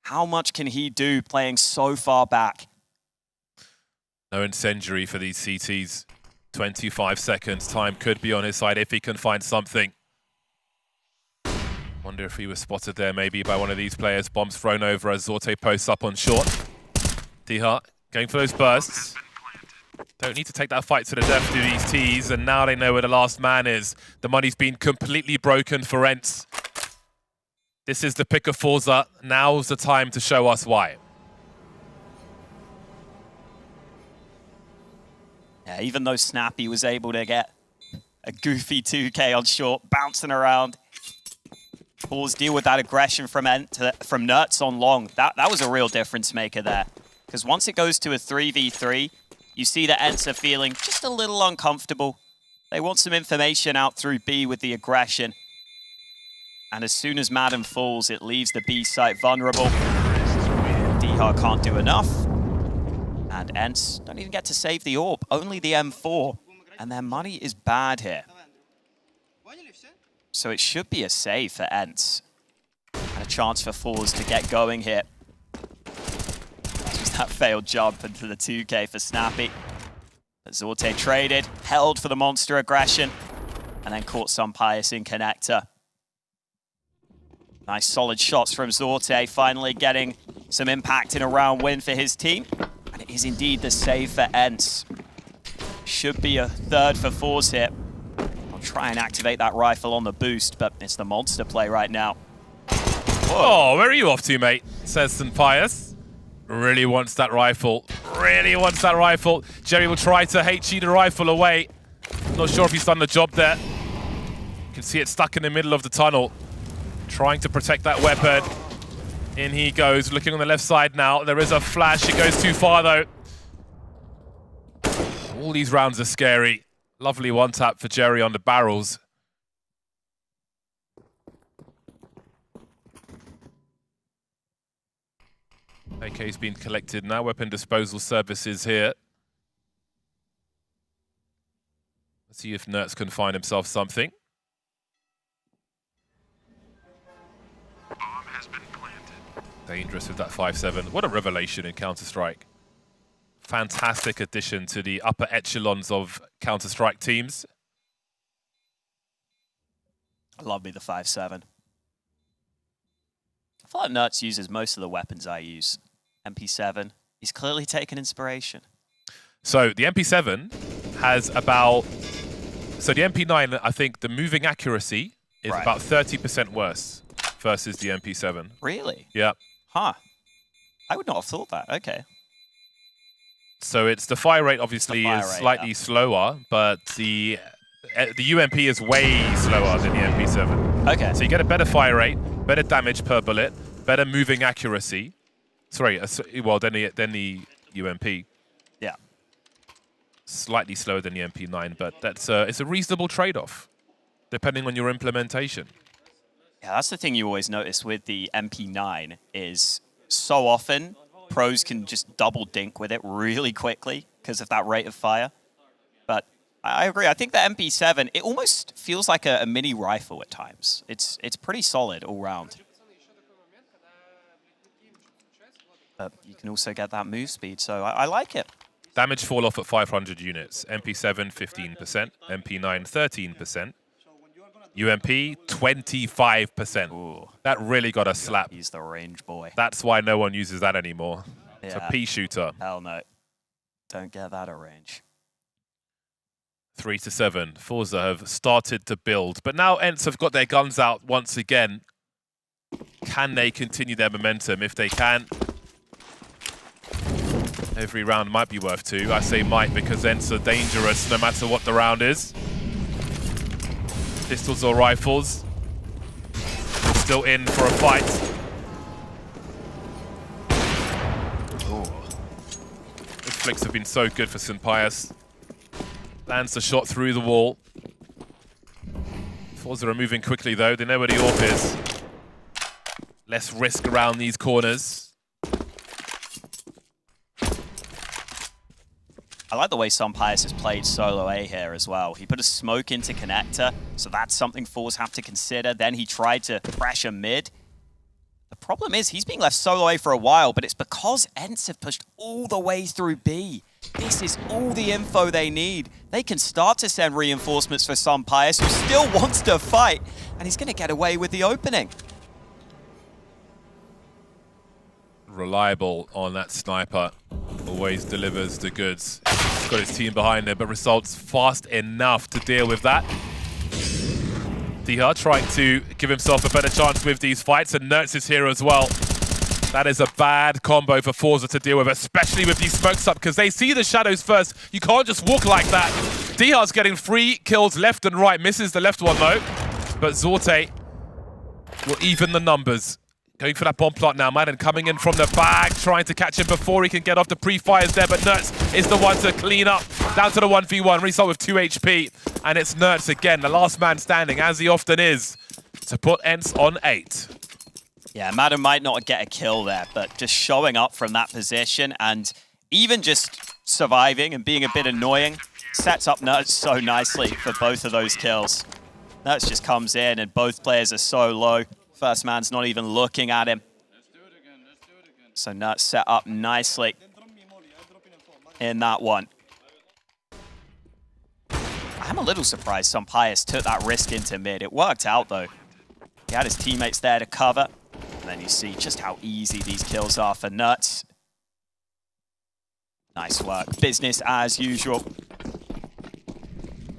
How much can he do playing so far back? No incendiary for these CTs. 25 seconds. Time could be on his side if he can find something. Wonder if he was spotted there maybe by one of these players. Bombs thrown over as Zorte posts up on short. Dihar going for those bursts. Don't need to take that fight to the death to these Ts, and now they know where the last man is. The money's been completely broken for ENCE. This is the pick of Forze. Now's the time to show us why. Yeah, even though Snappy was able to get a goofy 2K on short, bouncing around, Forze deal with that aggression from Nerds on long. That was a real difference maker there. Because once it goes to a 3v3, you see that ENCE are feeling just a little uncomfortable. They want some information out through B with the aggression. And as soon as Madden falls, it leaves the B site vulnerable. Dihar can't do enough. And ENCE don't even get to save the AWP, only the M4. And their money is bad here. So it should be a save for ENCE. And a chance for Forze to get going here. That failed jump into the 2K for Snappy. But Zorte traded, held for the monster aggression, and then caught St. Pius in connector. Nice solid shots from Zorte, finally getting some impact in a round win for his team. And it is indeed the save for ENCE. Should be a third for Forze here. I'll try and activate that rifle on the boost, but it's the monster play right now. Whoa. Oh, where are you off to, mate? Says St. Pius. Really wants that rifle. Really wants that rifle. Jerry will try to HE the rifle away. Not sure if he's done the job there. You can see it stuck in the middle of the tunnel. Trying to protect that weapon. In he goes, looking on the left side now. There is a flash. It goes too far, though. All these rounds are scary. Lovely one-tap for Jerry on the barrels. AK's been collected now. Weapon disposal services here. Let's see if Nertz can find himself something. Dangerous with that 5-7. What a revelation in Counter-Strike. Fantastic addition to the upper echelons of Counter-Strike teams. I love me the 5-7. I feel like Nertz uses most of the weapons I use. MP7, he's clearly taken inspiration. So the MP7 has about... So the MP9, I think the moving accuracy is about 30% worse versus the MP7. Really? Yeah. Huh. I would not have thought that. Okay. So it's the fire rate obviously is slightly slower, but the UMP is way slower than the MP7. Okay. So you get a better fire rate, better damage per bullet, better moving accuracy. Sorry, well than the UMP. Yeah. Slightly slower than the MP9, but that's it's a reasonable trade-off, depending on your implementation. Yeah, that's the thing you always notice with the MP9 is so often pros can just double dink with it really quickly because of that rate of fire. But I agree. I think the MP7, it almost feels like a mini rifle at times. It's pretty solid all round. But you can also get that move speed, so I like it. Damage fall off at 500 units. MP7, 15%. MP9, 13%. UMP, 25%. Ooh. That really got a slap. He's the range boy. That's why no one uses that anymore. It's a pea shooter. Hell no. Don't get that at range. 3-7. Forze have started to build. But now ENCE have got their guns out once again. Can they continue their momentum? If they can, every round might be worth 2. I say might because ENCE are dangerous no matter what the round is. Pistols or rifles. Still in for a fight. Those flicks have been so good for St. Pius. Lands the shot through the wall. Forze are moving quickly though. They know where the AWP is. Less risk around these corners. I like the way Pius has played solo A here as well. He put a smoke into connector, so that's something Forze have to consider. Then he tried to pressure mid. The problem is he's being left solo A for a while, but it's because ENCE have pushed all the way through B. This is all the info they need. They can start to send reinforcements for Pius, who still wants to fight, and he's going to get away with the opening. Reliable on that sniper. Always delivers the goods. He's got his team behind him, but results fast enough to deal with that. Diha trying to give himself a better chance with these fights, and Nertz is here as well. That is a bad combo for Forze to deal with, especially with these smokes up, because they see the shadows first. You can't just walk like that. Diha's getting 3 kills left and right. Misses the left one, though. But Zorte will even the numbers. Going for that bomb plot now. Madden coming in from the back, trying to catch him before he can get off the pre-fires there, but Nertz is the one to clean up. Down to the 1v1, restart with 2 HP. And it's Nertz again, the last man standing, as he often is, to put ENCE on 8. Yeah, Madden might not get a kill there, but just showing up from that position and even just surviving and being a bit annoying sets up Nertz so nicely for both of those kills. Nertz just comes in and both players are so low. First man's not even looking at him. So Nertz set up nicely in that one. I'm a little surprised Pius took that risk into mid. It worked out though. He had his teammates there to cover. And then you see just how easy these kills are for Nertz. Nice work. Business as usual.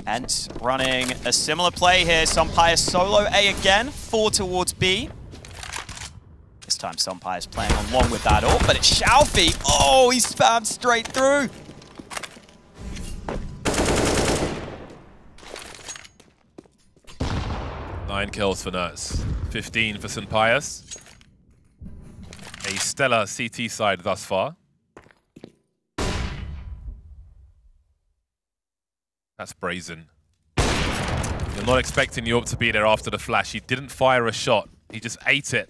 ENCE running a similar play here. Pius solo A again. 4 towards B. This time Pius playing along with that ult, but it's Xiaofi. Oh, he spammed straight through. Nine kills for Nertz. 15 for St. Pius. A stellar CT side thus far. That's brazen. You're not expecting the AWP to be there after the flash. He didn't fire a shot. He just ate it.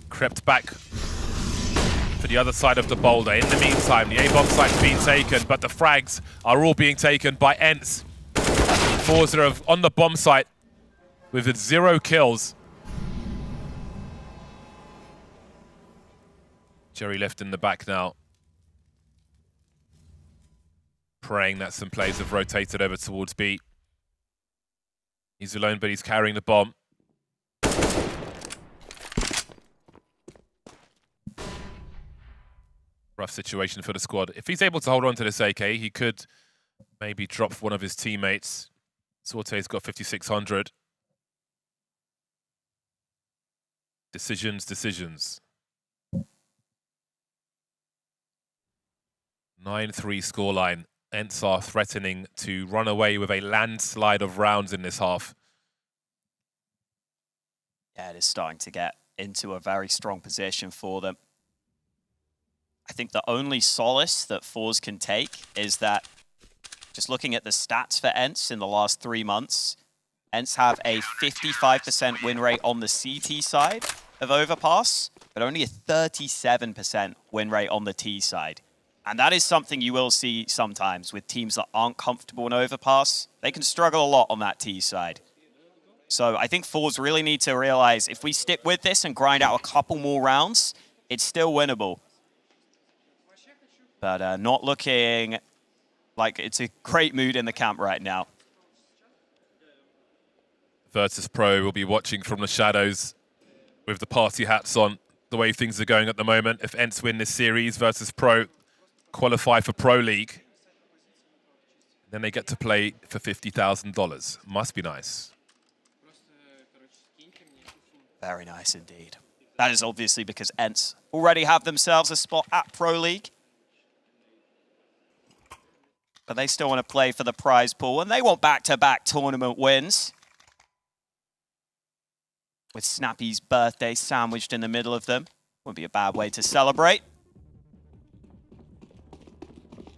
Crept back for the other side of the boulder. In the meantime, the A-bomb site's being taken, but the frags are all being taken by ENCE. Forze are on the bomb site with 0 kills. Jerry left in the back now. Praying that some players have rotated over towards B. He's alone, but he's carrying the bomb. Rough situation for the squad. If he's able to hold on to this AK, he could maybe drop one of his teammates. Sorte's got 5,600. Decisions. 9-3 scoreline. ENCE are threatening to run away with a landslide of rounds in this half. Yeah, it is starting to get into a very strong position for them. I think the only solace that Forze can take is that, just looking at the stats for ENCE in the last 3 months, ENCE have a 55% win rate on the CT side of Overpass, but only a 37% win rate on the T side. And that is something you will see sometimes with teams that aren't comfortable in Overpass. They can struggle a lot on that T side. So I think Forze really need to realize if we stick with this and grind out a couple more rounds, it's still winnable. But not looking like it's a great mood in the camp right now. Virtus.Pro will be watching from the shadows with the party hats on, the way things are going at the moment. If ENCE win this series, Virtus.Pro qualify for Pro League. Then they get to play for $50,000. Must be nice. Very nice indeed. That is obviously because ENCE already have themselves a spot at Pro League. But they still want to play for the prize pool, and they want back-to-back tournament wins. With Snappy's birthday sandwiched in the middle of them. Wouldn't be a bad way to celebrate.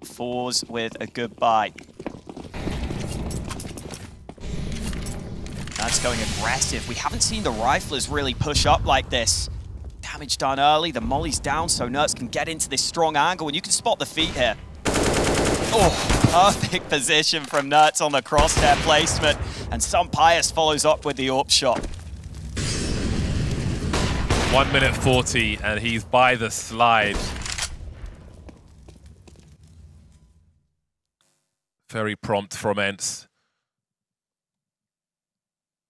Forze with a goodbye. That's going aggressive. We haven't seen the riflers really push up like this. Damage done early, the molly's down so Nerds can get into this strong angle, and you can spot the feet here. Oh, perfect position from Nerds on the crosshair placement, and Some Pious follows up with the AWP shot. 1 minute 40, and he's by the slide. Very prompt from ENCE.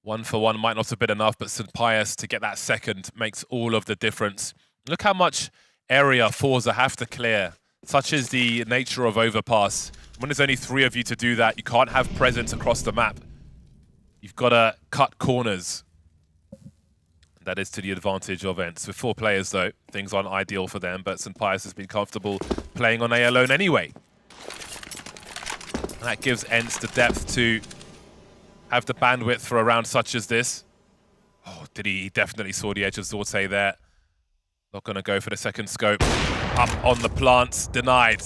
1 for 1 might not have been enough, but St. Pius to get that second makes all of the difference. Look how much area Forze have to clear. Such is the nature of Overpass. When there's only 3 of you to do that, you can't have presence across the map. You've got to cut corners. That is to the advantage of ENCE. With 4 players, though, things aren't ideal for them, but St. Pius has been comfortable playing on A alone anyway. And that gives ENCE the depth to have the bandwidth for a round such as this. Oh, did he definitely saw the edge of Sorte there. Not going to go for the second scope. Up on the plants, denied.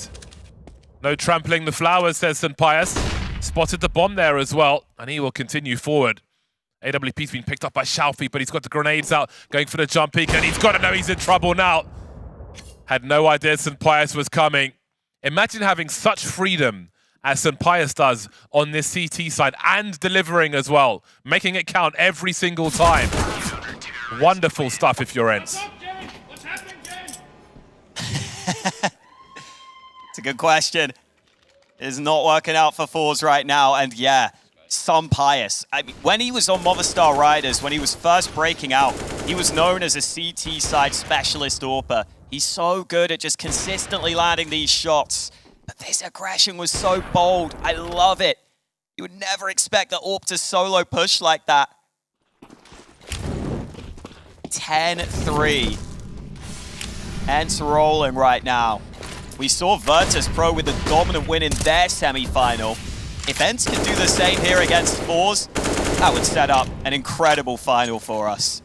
No trampling the flowers, says St. Pius. Spotted the bomb there as well, and he will continue forward. AWP's been picked up by Shalfie, but he's got the grenades out, going for the jump peek, and he's got to know he's in trouble now. Had no idea St. Pius was coming. Imagine having such freedom as St. Pius does on this CT side, and delivering as well, making it count every single time. Wonderful stuff if you're ENCE. It's a good question. It is not working out for Forze right now, and yeah, Some Pius. I mean, when he was on Movistar Riders, when he was first breaking out, he was known as a CT side specialist AWPer. He's so good at just consistently landing these shots. But this aggression was so bold. I love it. You would never expect the AWP to solo push like that. 10-3. ENCE rolling right now. We saw Virtus.Pro with a dominant win in their semi-final. If ENCE can do the same here against Forze, that would set up an incredible final for us.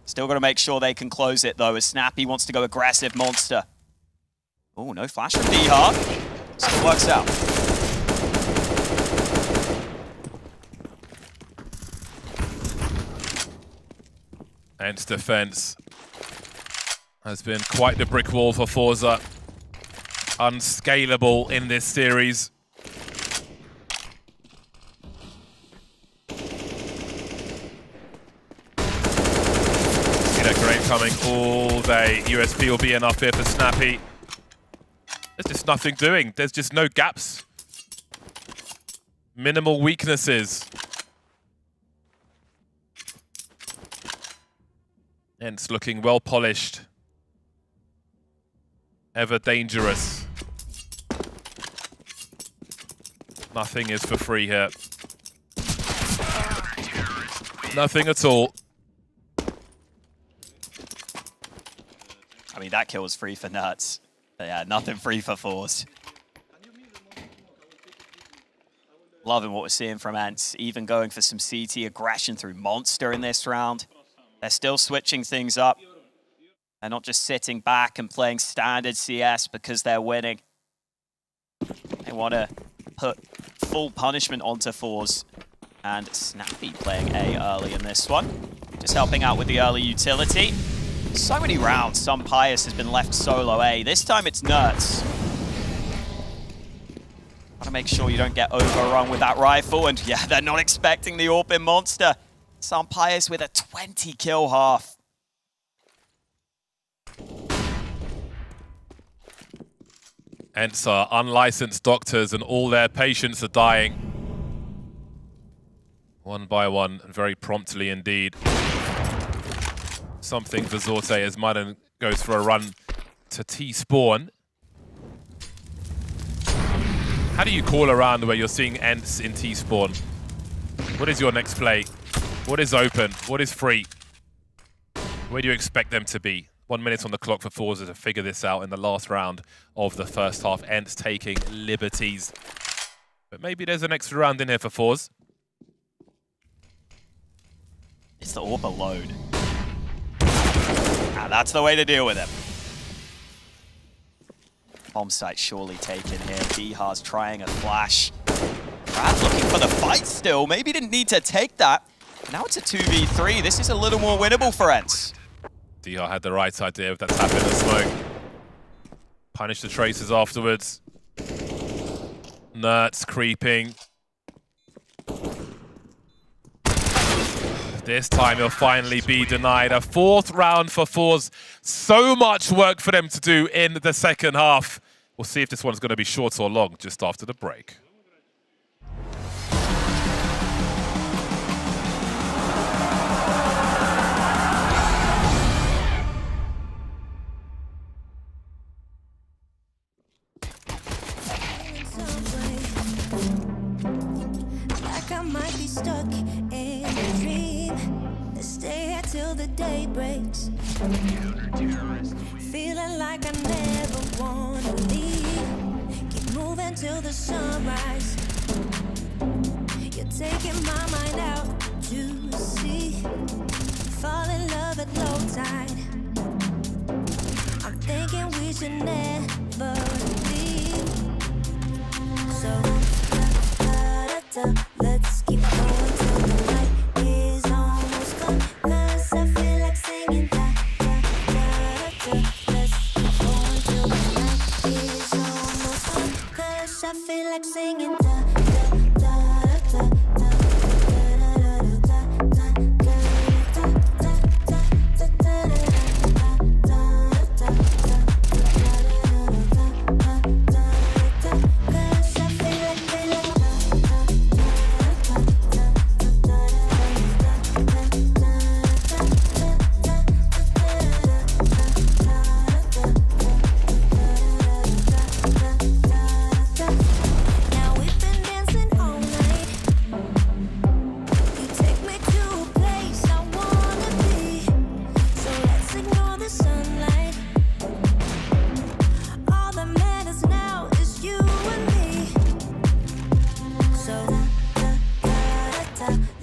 Still got to make sure they can close it, though, as Snappy wants to go aggressive monster. Oh, no flash from D-Hart. Still works out. ENCE defense has been quite the brick wall for Forze. Unscalable in this series. See that grenade coming all day. USP will be enough here for Snappy. There's just nothing doing. There's just no gaps. Minimal weaknesses. ENCE looking well polished. Ever dangerous. Nothing is for free here. Nothing at all. I mean, that kill was free for Nuts. But yeah, nothing free for Forze. Loving what we're seeing from ENCE, even going for some CT aggression through Monster in this round. They're still switching things up. They're not just sitting back and playing standard CS because they're winning. They want to put full punishment onto Forze. And Snappy playing A early in this one. Just helping out with the early utility. So many rounds, some Pius has been left solo A. This time it's Nuts. Want to make sure you don't get overrun with that rifle. And yeah, they're not expecting the AWP in Monster. Some Pius with a 20 kill half. ENCE are unlicensed doctors and all their patients are dying. One by one, and very promptly indeed. Something for Zorte as Madden goes for a run to T-spawn. How do you call around where you're seeing ENCE in T-spawn? What is your next play? What is open? What is free? Where do you expect them to be? 1 minute on the clock for Forze to figure this out in the last round of the first half. ENCE taking liberties. But maybe there's an extra round in here for Forze. It's the AWP load. And that's the way to deal with it. Bomb site surely taken here. Diha's trying a flash. Brad looking for the fight still. Maybe didn't need to take that. Now it's a 2v3. This is a little more winnable for ENCE. Diha had the right idea of that tap in the smoke. Punish the tracers afterwards. Nuts creeping. This time he'll finally be denied. A fourth round for Forze. So much work for them to do in the second half. We'll see if this one's going to be short or long just after the break. Like I might be stuck in a dream. Let's stay here till the day breaks. Feeling like I never wanna leave. Keep moving till the sunrise. You're taking my mind out to sea. Fall in love at low tide. I'm thinking we should never leave. So let's keep going till the light is almost gone. 'Cause I feel like singing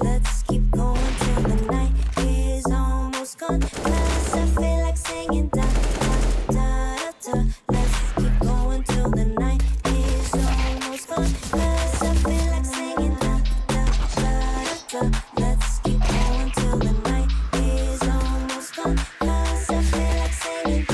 let's keep going till the light is almost gone. 'Cause I feel like singing let's keep going till the night is almost gone. 'Cause I feel like singing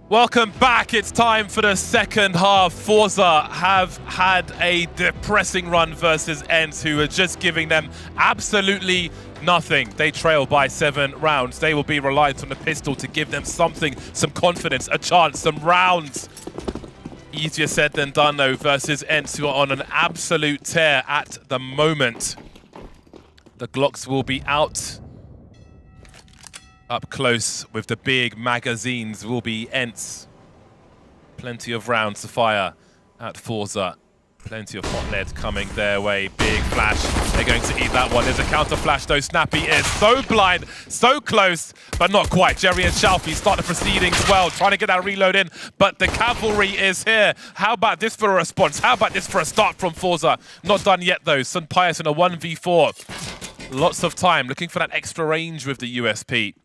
Welcome back. It's time for the second half. Forza have had a depressing run versus ENCE, who are just giving them absolutely nothing. They trail by 7 rounds. They will be reliant on the pistol to give them something, some confidence, a chance, some rounds. Easier said than done, though, versus ENCE, who are on an absolute tear at the moment. The Glocks will be out. Up close with the big magazines will be ENCE. Plenty of rounds to fire at Forza. Plenty of hot lead coming their way. Big flash. They're going to eat that one. There's a counter flash though. Snappy is so blind, so close, but not quite. Jerry and Shalfie start the proceedings well, trying to get that reload in, but the cavalry is here. How about this for a response? How about this for a start from Forza? Not done yet though. Sun Pius in a 1v4. Lots of time, looking for that extra range with the USP.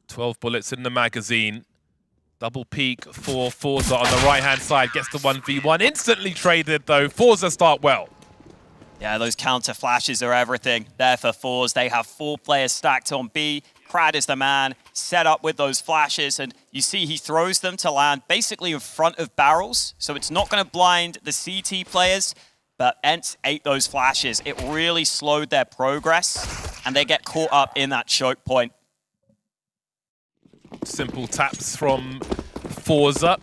12 bullets in the magazine. Double peek for Forza on the right-hand side. Gets the 1v1. Instantly traded, though. Forza start well. Yeah, those counter flashes are everything there for Forze. They have 4 players stacked on B. Krad is the man, set up with those flashes, and you see he throws them to land basically in front of barrels, so it's not going to blind the CT players, but ENCE ate those flashes. It really slowed their progress, and they get caught up in that choke point. Simple taps from Forza.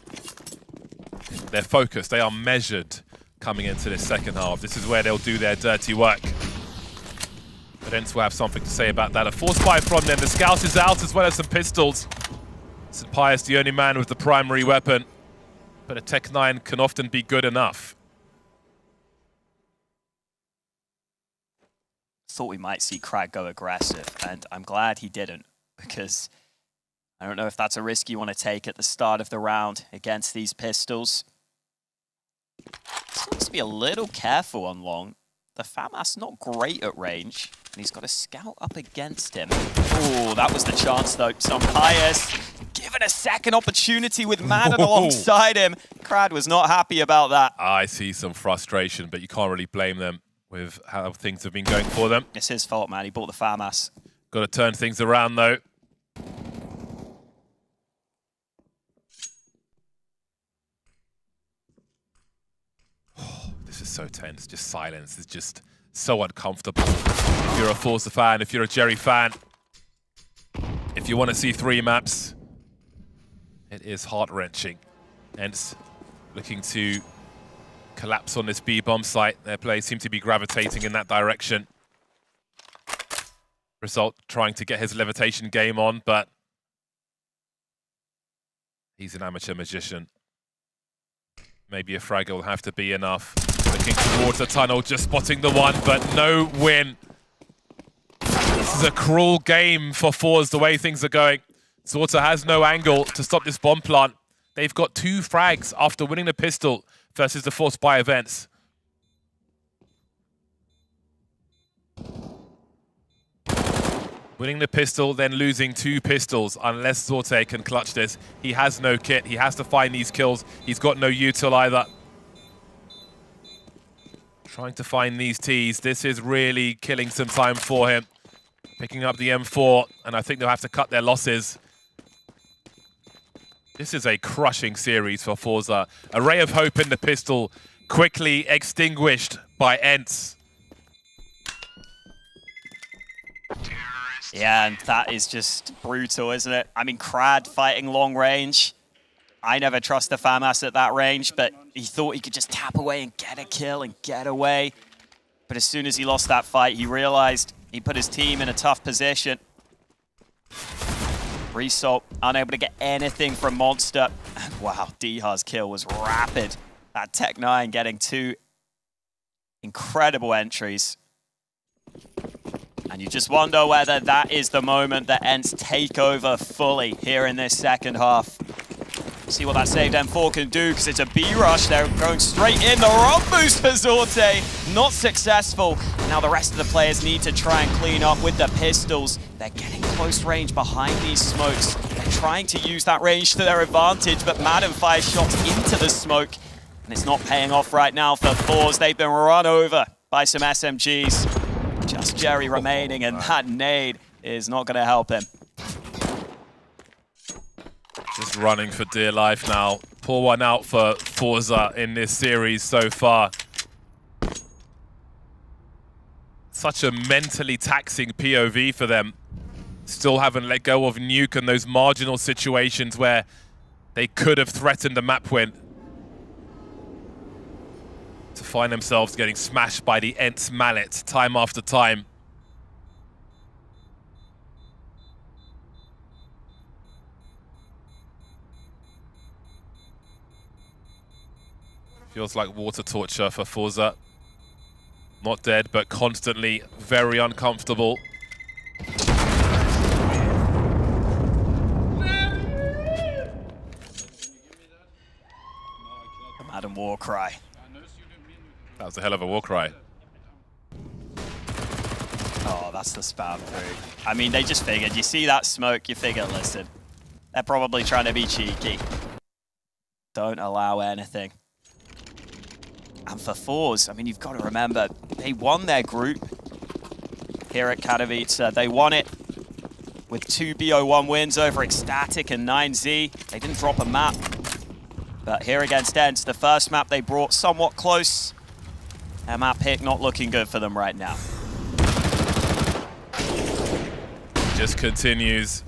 They're focused, they are measured coming into this second half. This is where they'll do their dirty work. But ENCE will have something to say about that. A force fire from them. The Scout is out as well as some pistols. St. Pius, the only man with the primary weapon. But a Tech 9 can often be good enough. Thought we might see Krad go aggressive, and I'm glad he didn't, because I don't know if that's a risk you want to take at the start of the round against these pistols. Just needs to be a little careful on long. The FAMAS not great at range, and he's got a scout up against him. Oh, that was the chance though. St. Pius given a second opportunity with Madden alongside him. Krad was not happy about that. I see some frustration, but you can't really blame them with how things have been going for them. It's his fault, man. He bought the FAMAS. Got to turn things around though. This is so tense. Just silence is just so uncomfortable. If you're a Forza fan, if you're a Jerry fan, if you want to see 3 maps, it is heart-wrenching. ENCE looking to collapse on this B-bomb site. Their players seem to be gravitating in that direction. Result trying to get his levitation game on, but he's an amateur magician. Maybe a frag will have to be enough. Looking towards the tunnel, just spotting the one, but no win. This is a cruel game for Forze, the way things are going. Zorta has no angle to stop this bomb plant. They've got 2 frags after winning the pistol versus the Force by events. Winning the pistol, then losing 2 pistols, unless Zorte can clutch this. He has no kit, he has to find these kills. He's got no util either. Trying to find these Ts. This is really killing some time for him. Picking up the M4, and I think they'll have to cut their losses. This is a crushing series for Forza. A ray of hope in the pistol, quickly extinguished by ENCE. Yeah, and that is just brutal, isn't it? I mean, Krad fighting long range. I never trust the FAMAS at that range, but he thought he could just tap away and get a kill and get away. But as soon as he lost that fight, he realized he put his team in a tough position. Result, unable to get anything from Monster. And wow, Diha's kill was rapid. That Tech 9 getting 2 incredible entries. And you just wonder whether that is the moment that ENCE take over fully here in this second half. See what that saved M4 can do, because it's a B-rush. They're going straight in. The wrong boost for Zorte. Not successful. Now the rest of the players need to try and clean up with the pistols. They're getting close range behind these smokes. They're trying to use that range to their advantage, but Madden fires shots into the smoke. And it's not paying off right now for Forze. They've been run over by some SMGs. Just Jerry remaining, and that nade is not going to help him. Just running for dear life now. Pour one out for Forze in this series so far. Such a mentally taxing POV for them. Still haven't let go of Nuke and those marginal situations where they could have threatened a map win. To find themselves getting smashed by the ENCE mallet time after time. Feels like water torture for Forze. Not dead, but constantly very uncomfortable. Madam war cry. That was a hell of a war cry. Oh, that's the spam through. I mean, they just figured. You see that smoke, you figure, listen, they're probably trying to be cheeky. Don't allow anything. And for Forze, I mean, you've got to remember, they won their group here at Katowice. They won it with 2 BO1 wins over Ecstatic and 9Z. They didn't drop a map. But here against ENCE, the first map they brought somewhat close. Their map pick not looking good for them right now. Just continues.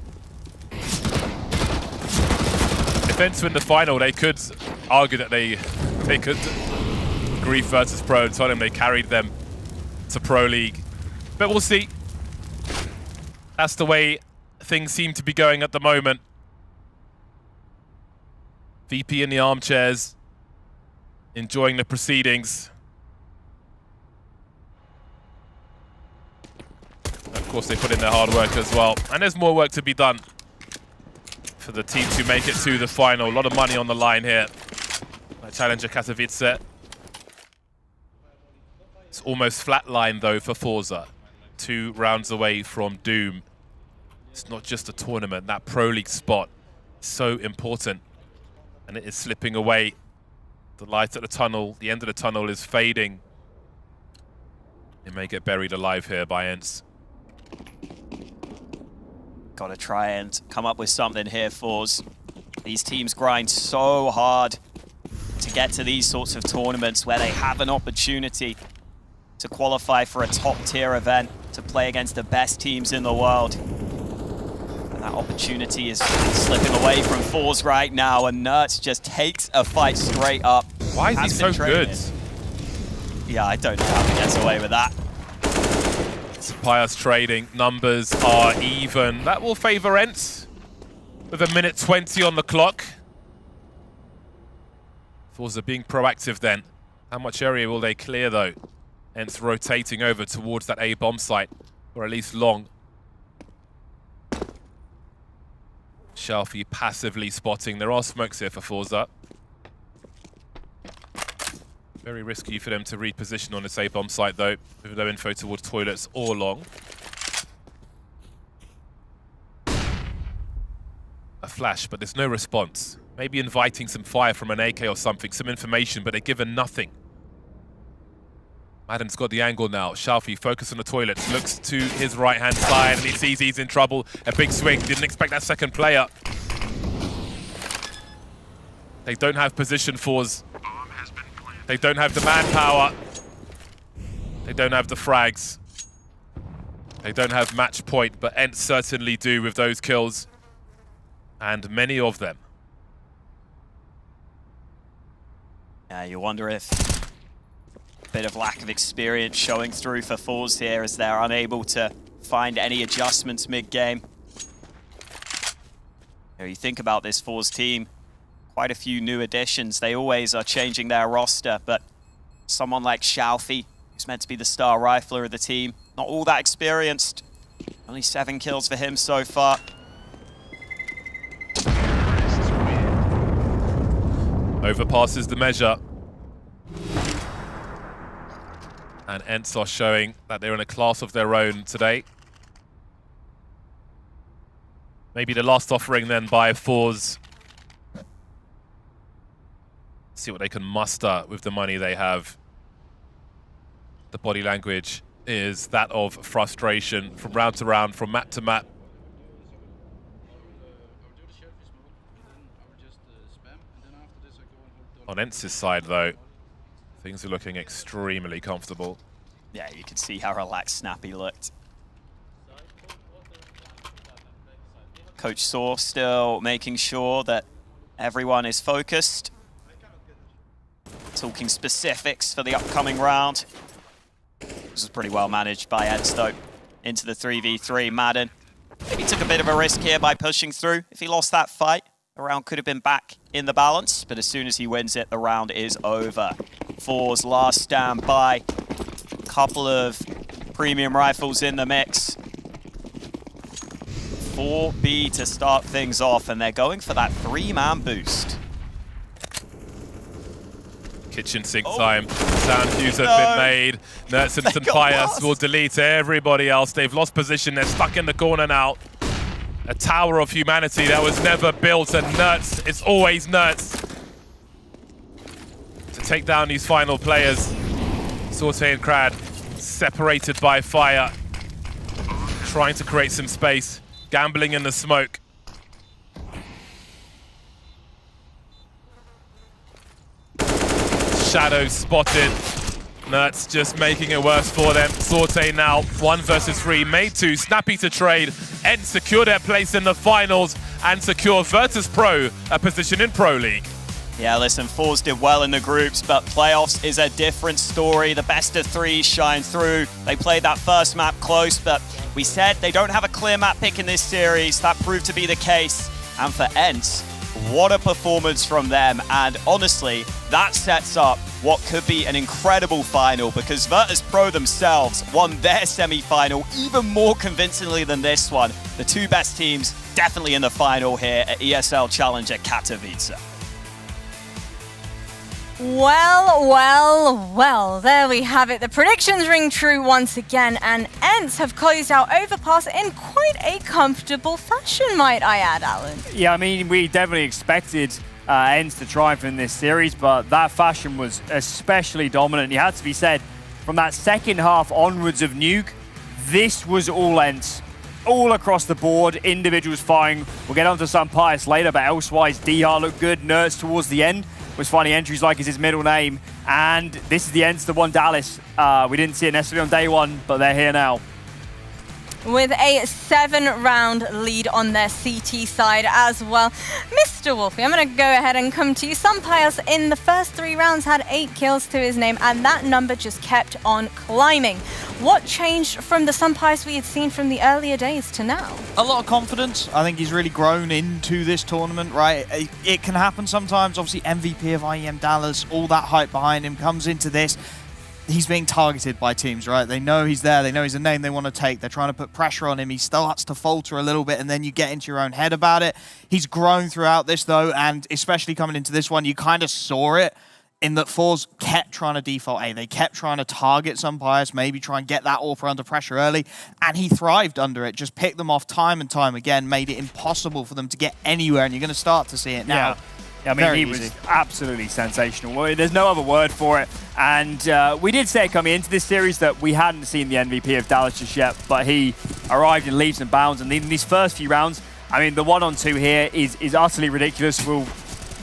If ENCE win the final, they could argue that they could grief Virtus.Pro and tell them they carried them to Pro League. But we'll see. That's the way things seem to be going at the moment. VP in the armchairs, enjoying the proceedings. Of course, they put in their hard work as well. And there's more work to be done for the team to make it to the final. A lot of money on the line here. Challenger Katowice. It's almost flatline though for Forze. 2 rounds away from Doom. It's not just a tournament. That Pro League spot is so important. And it is slipping away. The light at the tunnel, the end of the tunnel is fading. It may get buried alive here by ENCE. Got to try and come up with something here, Forze. These teams grind so hard to get to these sorts of tournaments where they have an opportunity to qualify for a top-tier event, to play against the best teams in the world. And that opportunity is slipping away from Forze right now, and Nertz just takes a fight straight up. Why is he so good? Yeah, I don't know how he gets away with that. Pious trading, numbers are even. That will favor ENCE with 1:20 on the clock. Forze being proactive then. How much area will they clear though? ENCE rotating over towards that A bomb site, or at least long. Shelfie passively spotting. There are smokes here for Forze. Very risky for them to reposition on this A bomb site though, with no info towards toilets or long. A flash, but there's no response. Maybe inviting some fire from an AK or something, some information, but they're given nothing. Madden's got the angle now. Shelfie focus on the toilets, looks to his right-hand side, and he sees he's in trouble. A big swing, didn't expect that second player. They don't have position Forze. They don't have the manpower. They don't have the frags. They don't have match point, but ENCE certainly do with those kills. And many of them. Yeah, you wonder if a bit of lack of experience showing through for Forze here as they're unable to find any adjustments mid-game. You think about this Forze team, quite a few new additions. They always are changing their roster, but someone like Shelfie, who's meant to be the star rifler of the team, not all that experienced. Only 7 kills for him so far. Overpasses the measure. And ENCE are showing that they're in a class of their own today. Maybe the last offering then by Forze. See what they can muster with the money they have. The body language is that of frustration from round to round, from map to map. On ENCE's side, though, things are looking extremely comfortable. Yeah, you can see how relaxed Snappy looked. Coach Saw still making sure that everyone is focused. Talking specifics for the upcoming round. This is pretty well managed by ENCE, though. Into the 3v3, Madden. Maybe took a bit of a risk here by pushing through. If he lost that fight, the round could have been back in the balance, but as soon as he wins it, the round is over. Forze last stand by. Couple of premium rifles in the mix. 4B to start things off, and they're going for that 3-man boost. Kitchen sink time. Sound cues have been made. Nertz and Pius will delete everybody else. They've lost position. They're stuck in the corner now. A tower of humanity that was never built, and Nertz, it's always Nertz to take down these final players. Sorte and Krad separated by fire, trying to create some space, gambling in the smoke. Shadow spotted. Nertz just making it worse for them. Sorte now 1 versus 3, made 2, Snappy to trade. ENCE secure their place in the finals and secure Virtus.Pro a position in Pro League. Yeah, listen, Forze did well in the groups, but playoffs is a different story. The best of 3 shine through. They played that first map close, but we said they don't have a clear map pick in this series. That proved to be the case. And for ENCE, what a performance from them. And honestly, that sets up what could be an incredible final, because Virtus.Pro themselves won their semi-final even more convincingly than this one. The 2 best teams definitely in the final here at ESL Challenger Katowice. Well, there we have it. The predictions ring true once again, and ENCE have closed out Overpass in quite a comfortable fashion, might I add, Alan. Yeah, I mean, we definitely expected ENCE to triumph in this series, but that fashion was especially dominant. It had to be said, from that second half onwards of Nuke, this was all ENCE. All across the board, individuals firing. We'll get onto some Pius later, but elsewise, DR looked good. Nertz towards the end was finding entries like is his middle name. And this is the ENCE that won Dallas. We didn't see it necessarily on day 1, but they're here now. With a 7-round lead on their CT side as well. Mr. Wolfie, I'm going to go ahead and come to you. Sunpius in the first 3 rounds had 8 kills to his name, and that number just kept on climbing. What changed from the Sunpius we had seen from the earlier days to now? A lot of confidence. I think he's really grown into this tournament, right? It can happen sometimes. Obviously, MVP of IEM Dallas, all that hype behind him comes into this. He's being targeted by teams, right? They know he's there. They know he's a name they want to take. They're trying to put pressure on him. He starts to falter a little bit, and then you get into your own head about it. He's grown throughout this, though, and especially coming into this one, you kind of saw it in that Forze kept trying to default A. They kept trying to target some Pius, maybe try and get that AWPer under pressure early, and he thrived under it. Just picked them off time and time again, made it impossible for them to get anywhere, and you're going to start to see it now. Yeah, I mean, he was absolutely sensational. There's no other word for it. And we did say coming into this series that we hadn't seen the MVP of Dallas just yet, but he arrived in leaps and bounds. And in these first few rounds, I mean, the 1-on-2 here is utterly ridiculous. We'll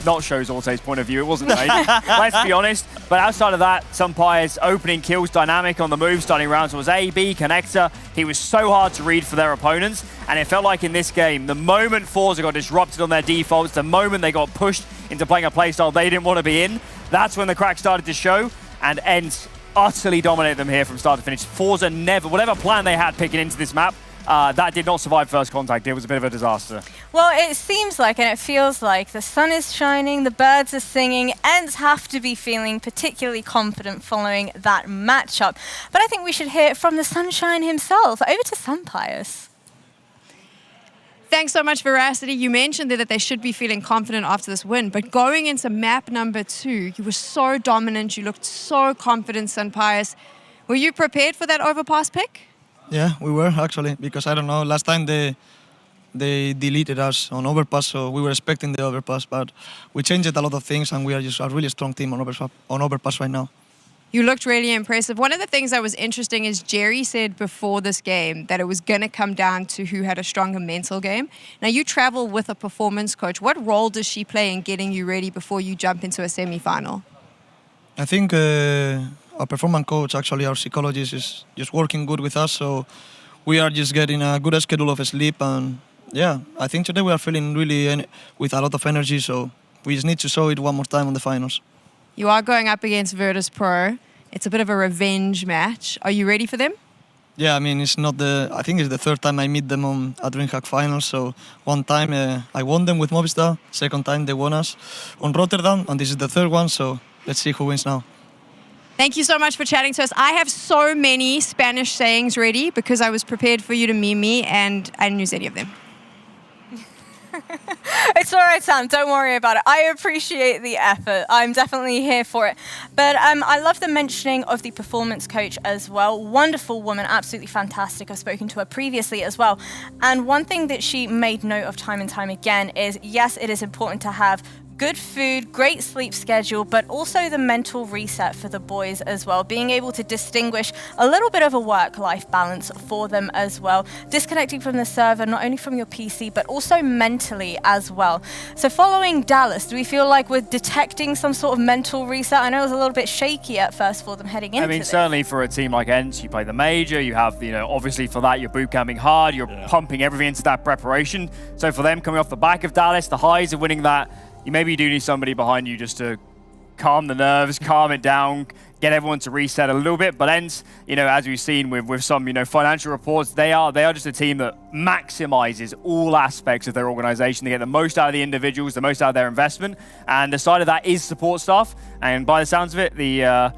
not show Zorte's point of view. It wasn't amazing. Let's be honest. But outside of that, Sunpius opening kills, dynamic on the move, starting rounds was A, B, connector. He was so hard to read for their opponents. And it felt like in this game, the moment Forze got disrupted on their defaults, the moment they got pushed into playing a playstyle they didn't want to be in, that's when the crack started to show. And ENCE utterly dominated them here from start to finish. Forze never, whatever plan they had picking into this map, that did not survive first contact. It was a bit of a disaster. Well, it seems like, and it feels like, the sun is shining, the birds are singing. ENCE have to be feeling particularly confident following that matchup. But I think we should hear it from the Sunshine himself. Over to Sunpius. Thanks so much, Veracity. You mentioned that they should be feeling confident after this win, but going into map number 2, you were so dominant, you looked so confident, Sunpius. Were you prepared for that overpass pick? Yeah, we were actually, because I don't know, last time they deleted us on overpass, so we were expecting the overpass, but we changed a lot of things and we are just a really strong team on overpass right now. You looked really impressive. One of the things that was interesting is Jerry said before this game that it was going to come down to who had a stronger mental game. Now, you travel with a performance coach. What role does she play in getting you ready before you jump into a semi-final? I think our performance coach, actually our psychologist, is just working good with us. So we are just getting a good schedule of sleep. And yeah, I think today we are feeling really with a lot of energy. So we just need to show it one more time on the finals. You are going up against Virtus.Pro. It's a bit of a revenge match. Are you ready for them? Yeah, I mean, I think it's the third time I meet them at DreamHack finals. So one time I won them with Movistar. Second time they won us on Rotterdam. And this is the third one. So let's see who wins now. Thank you so much for chatting to us. I have so many Spanish sayings ready because I was prepared for you to meme me and I didn't use any of them. It's all right, Sam. Don't worry about it. I appreciate the effort. I'm definitely here for it. But I love the mentioning of the performance coach as well. Wonderful woman, absolutely fantastic. I've spoken to her previously as well. And one thing that she made note of time and time again is, yes, it is important to have good food, great sleep schedule, but also the mental reset for the boys as well. Being able to distinguish a little bit of a work-life balance for them as well. Disconnecting from the server, not only from your PC, but also mentally as well. So following Dallas, do we feel like we're detecting some sort of mental reset? I know it was a little bit shaky at first for them heading into this. Certainly for a team like ENCE, you play the major, you have, obviously for that, you're boot camping hard, you're pumping everything into that preparation. So for them coming off the back of Dallas, the highs of winning that, maybe you do need somebody behind you just to calm the nerves, calm it down, get everyone to reset a little bit. But ENCE, as we've seen with some, financial reports, they are just a team that maximizes all aspects of their organization. They get the most out of the individuals, the most out of their investment. And the side of that is support staff. And by the sounds of it, the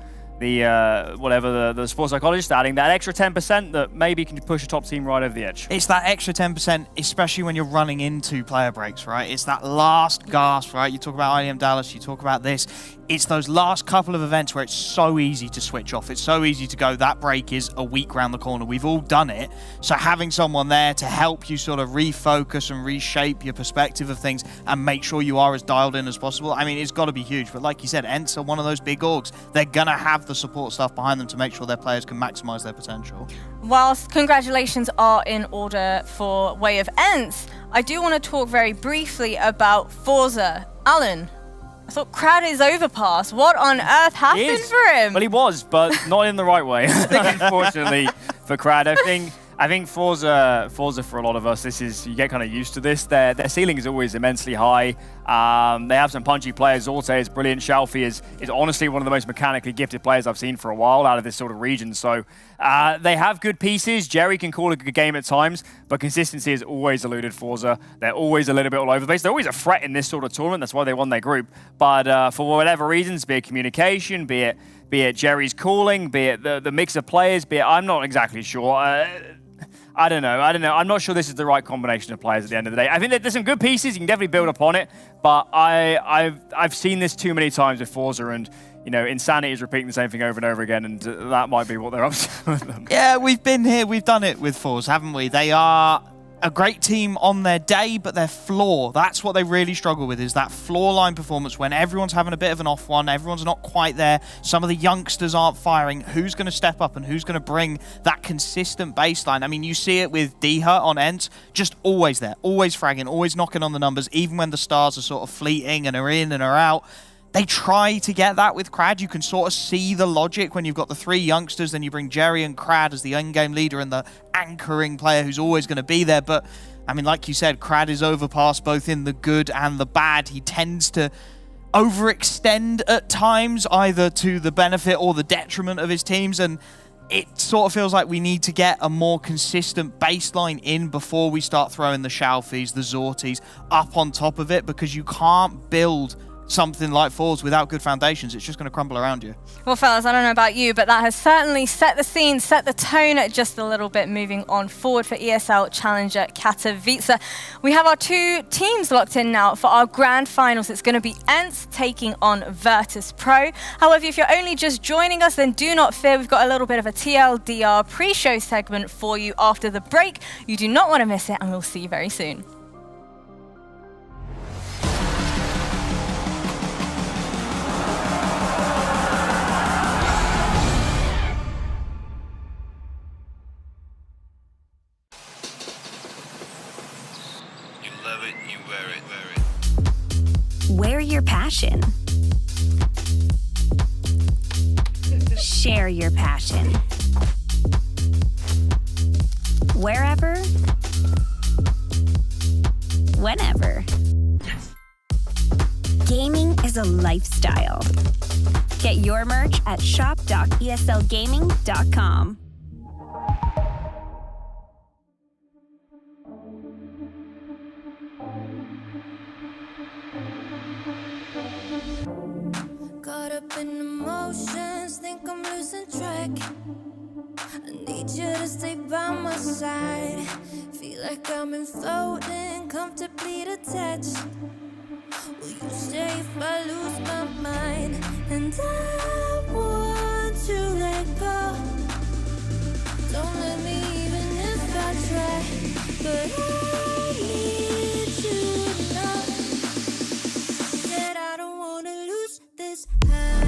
sports psychologist adding that extra 10% that maybe can push a top team right over the edge. It's that extra 10%, especially when you're running into player breaks, right? It's that last gasp, right? You talk about IDM Dallas, you talk about this. It's those last couple of events where it's so easy to switch off. It's so easy to go, that break is a week round the corner. We've all done it. So having someone there to help you sort of refocus and reshape your perspective of things and make sure you are as dialed in as possible, I mean, it's got to be huge. But like you said, ENCE are one of those big orgs. They're going to have the support staff behind them to make sure their players can maximize their potential. Whilst congratulations are in order for way of ENCE, I do want to talk very briefly about Forze. Alan, I thought Crad is overpass. What on earth happened for him? Well, he was, but not in the right way. I think, unfortunately, for Crad. I think Forze for a lot of us, you get kind of used to this. Their ceiling is always immensely high. They have some punchy players. Zorte is brilliant. Shalfie is honestly one of the most mechanically gifted players I've seen for a while out of this sort of region. So they have good pieces. Jerry can call a good game at times, but consistency has always eluded Forze. They're always a little bit all over the place. They're always a threat in this sort of tournament. That's why they won their group. But for whatever reasons, be it communication, be it Jerry's calling, be it the mix of players, I'm not exactly sure. I don't know. I'm not sure this is the right combination of players at the end of the day. I think that there's some good pieces. You can definitely build upon it. But I've seen this too many times with Forze, and insanity is repeating the same thing over and over again, and that might be what they're up to with them. Yeah, we've been here. We've done it with Forze, haven't we? They are a great team on their day, but their floor, that's what they really struggle with, is that floor line performance when everyone's having a bit of an off one, everyone's not quite there, some of the youngsters aren't firing. Who's going to step up and who's going to bring that consistent baseline? I mean, you see it with Diha on ENCE, just always there, always fragging, always knocking on the numbers, even when the stars are sort of fleeting and are in and are out. They try to get that with Crad. You can sort of see the logic when you've got the three youngsters, then you bring Jerry and Crad as the in-game leader and the anchoring player who's always going to be there. But, I mean, like you said, Crad is overpassed both in the good and the bad. He tends to overextend at times, either to the benefit or the detriment of his teams. And it sort of feels like we need to get a more consistent baseline in before we start throwing the Shalfies, the Zorties up on top of it, because you can't build something like Forze without good foundations. It's just going to crumble around you. Well, fellas, I don't know about you, but that has certainly set the scene, set the tone just a little bit moving on forward for ESL Challenger Katowice. We have our two teams locked in now for our grand finals. It's going to be ENCE taking on Virtus.Pro. However, if you're only just joining us, then do not fear. We've got a little bit of a TLDR pre-show segment for you after the break. You do not want to miss it, and we'll see you very soon. Wear your passion. Share your passion. Wherever, whenever. Gaming is a lifestyle. Get your merch at shop.eslgaming.com. Caught up in emotions, think I'm losing track. I need you to stay by my side. Feel like I'm in floating, comfortably detached. Will you stay if I lose my mind? And I want to let go. Don't let me even if I try. But I need you to know that I don't want to lose this high.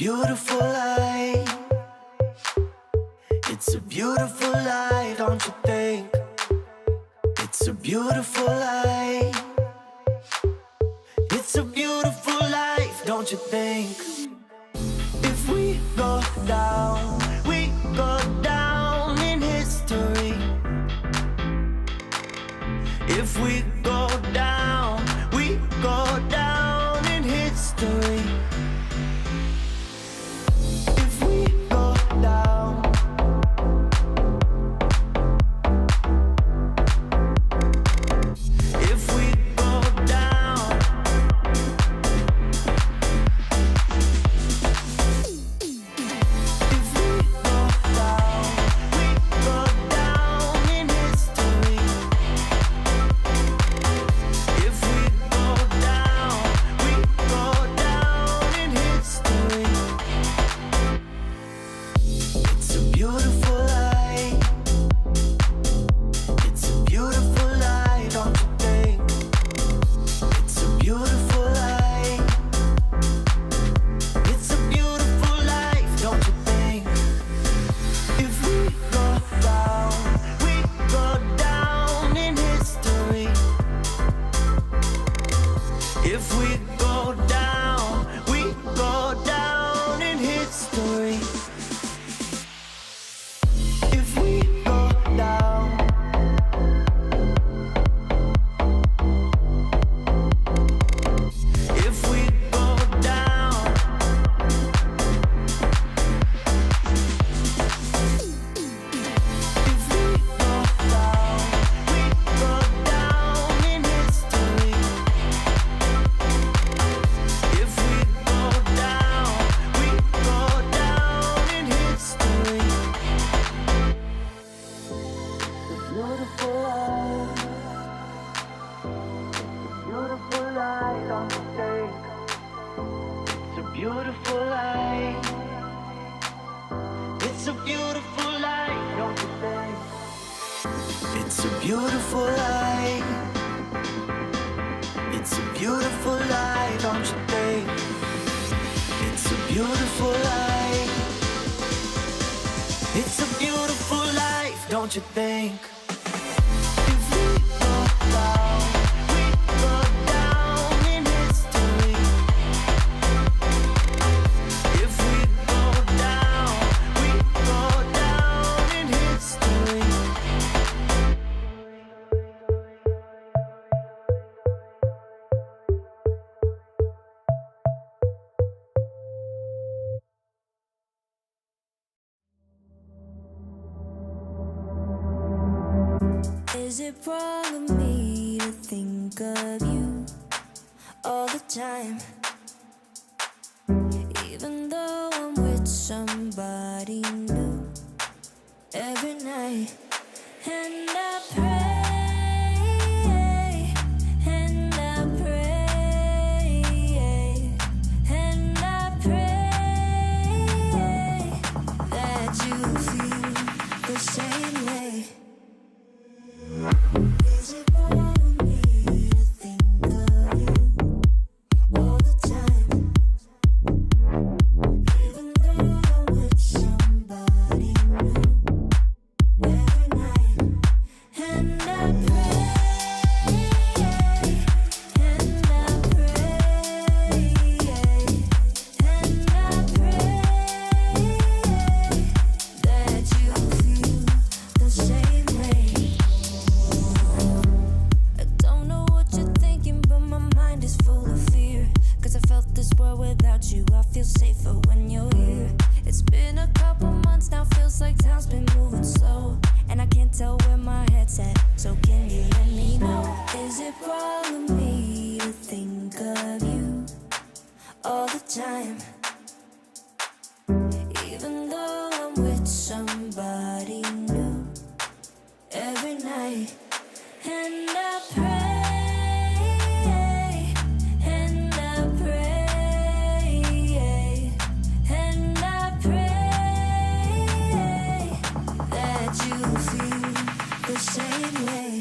beautiful life. It's a beautiful life, don't you think? It's a beautiful life. It's a beautiful life, don't you think? If we go down, we go down in history. If we go down, we go down in history. If we go down, if we go down, if we go down, we go down in history. If we go down, we go down in history. It's a beautiful life. It's a beautiful life, don't you think? It's a beautiful life. It's a beautiful life, don't you think? If we go down, we go down in history. If we go down, we go down in history. If we go down, if we go down, if we go down, we go down in history. If we go down, we go down in history. Beautiful life. Beautiful life, don't you think? It's a beautiful life. It's a beautiful life, don't you think? It's a beautiful life. It's a beautiful life, don't you think? It's a beautiful life. It's a beautiful life, don't you think? If we go down, we go down in history. If we go down, we go down in history. Is it wrong of me to think of you all the time? Even though I'm with somebody new every night. And I pray, and I pray, and I pray that you feel the same way. Is it wrong of me to think of you all the time? Even though I'm with somebody new every night. And I pray, and I pray, and I pray that you feel the same way. I don't know what you're thinking, but my mind is full of fear. 'Cause I felt this world without you. I feel safer when you're here. It's been a couple months now, feels like time's been moving slow. And I can't tell where my head's at, so can you let me know? Is it wrong of me to think of you all the time? Even though I'm with somebody new every night. And I pray, and I pray, and I pray that you feel the same way.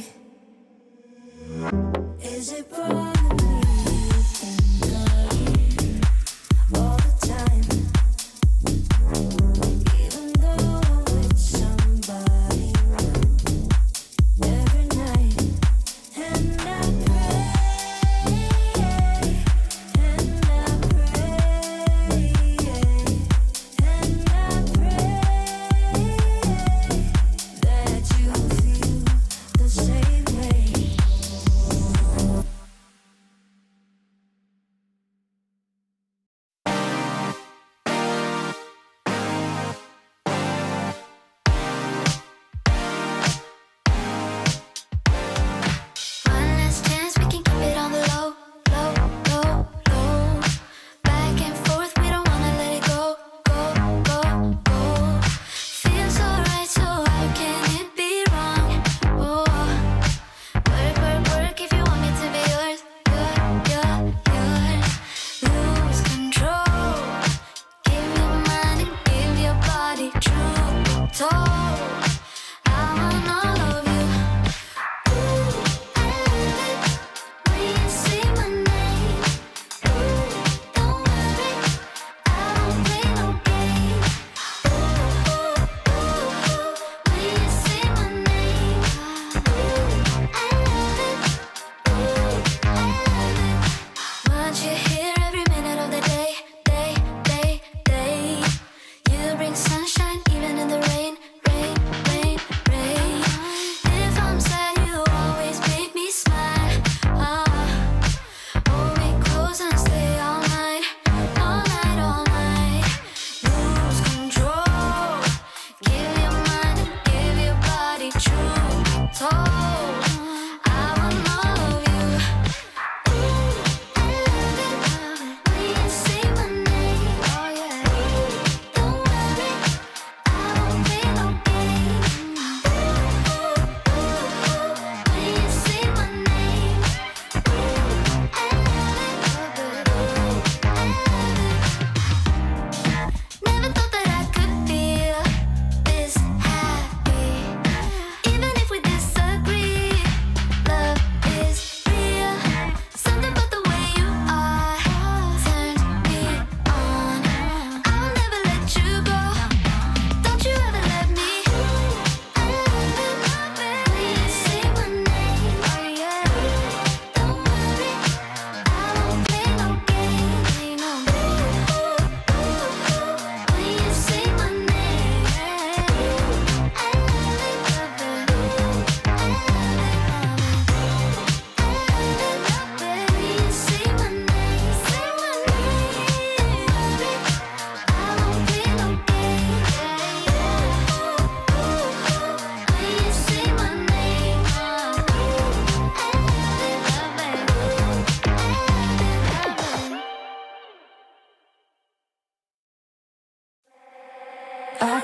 Is it wrong of me to think of you all the time?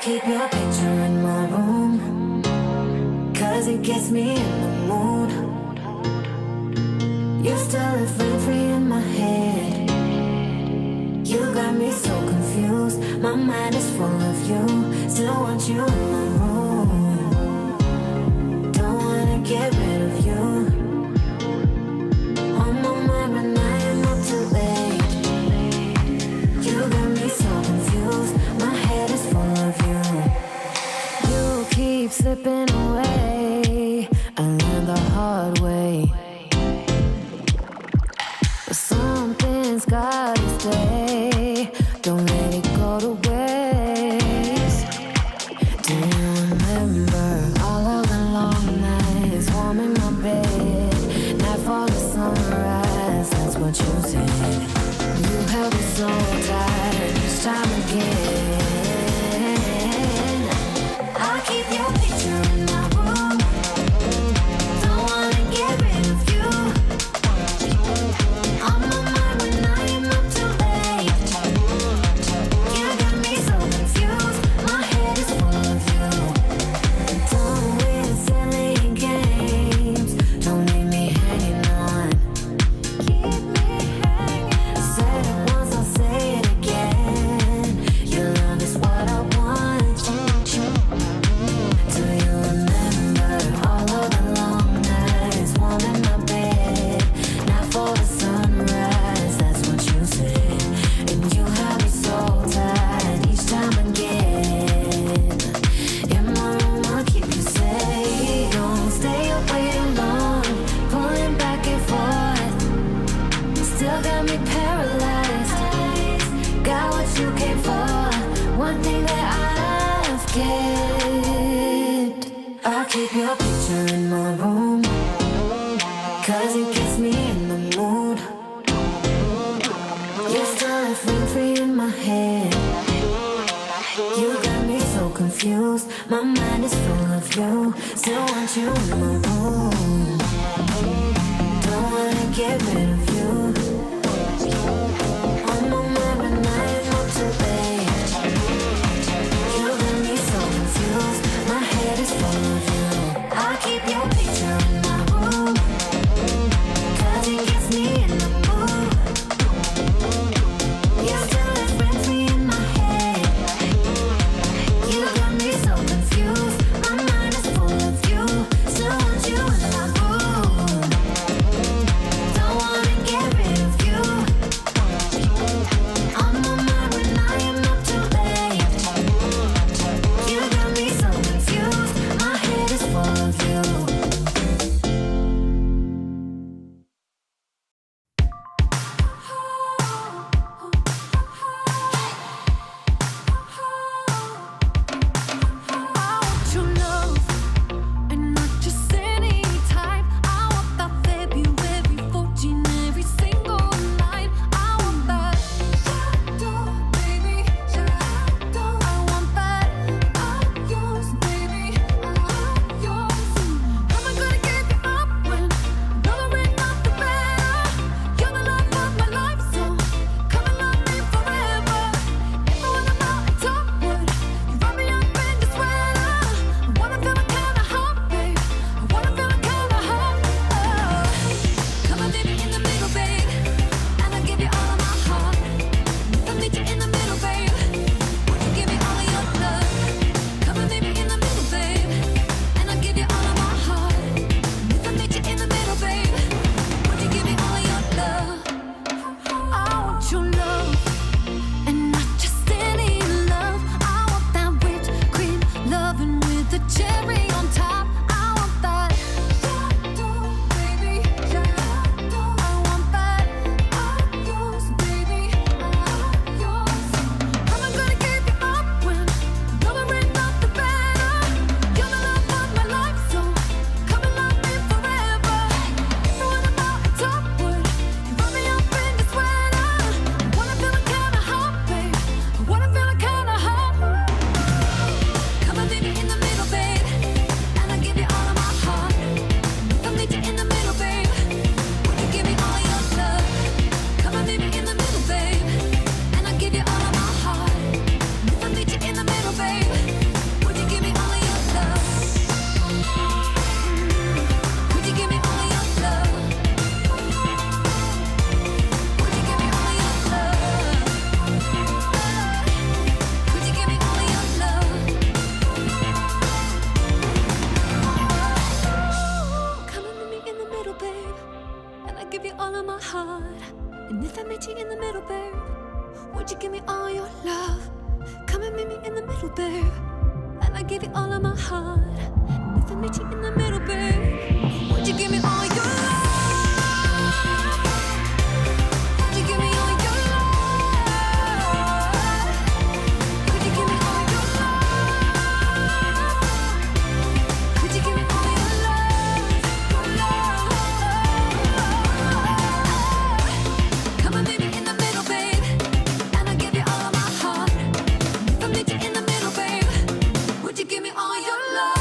keep your picture in my room, 'cause it gets me in the mood. You still live free in my head. You got me so confused. My mind is full of you. Still want you in my room. Don't wanna get rid of you. On my mind, but I am not too late. You got me so confused. My head is full of you. You keep slipping away. I learned the hard way. But something's gotta stay. Don't let it go to waste. Do you remember all of the long nights, warm in my bed, nightfall to sunrise? That's what you said. You held me so tight each time again. I keep your picture in my room. Don't wanna get rid of you. On my mind when I am up too late. You got me so confused. My head is full of you. Done with silly games. Don't leave me hanging on. Keep me hanging. Said it once, I'll say it again. Your love is what I want. Do you remember all of the long nights, warm in my bed, not for the sunrise? That's what you said. And you have me so tight each time again. In my room, I'll keep you safe. Don't stay up way too long, pulling back and forth. Still got me paralyzed. Got what you came for. One thing that I've kept. I keep your picture in my room, 'cause it gets me in the mood. You still have free in my head. You got me so confused. My mind is full of you. Still want you in my room. Don't wanna get rid of you. On my mind when I am not too late. You got me so confused. My head is full of you. I keep your picture in my room, 'cause it gets me in the mood. You still live rent-free in my head. You got me so confused. My mind is full of you. Still want you in the all of my heart? And if I met you in the middle, babe, would you give me all your love? Come and meet me in the middle, babe, and I give you all of my heart. And if I met you in the middle, babe, would you give me all your love? Would you give me all your love? Would you give me all your love? Would you give me all your love? Come and meet me in the middle, babe, and I give you all of my heart. If I meet you in the middle, babe, would you give me all your love?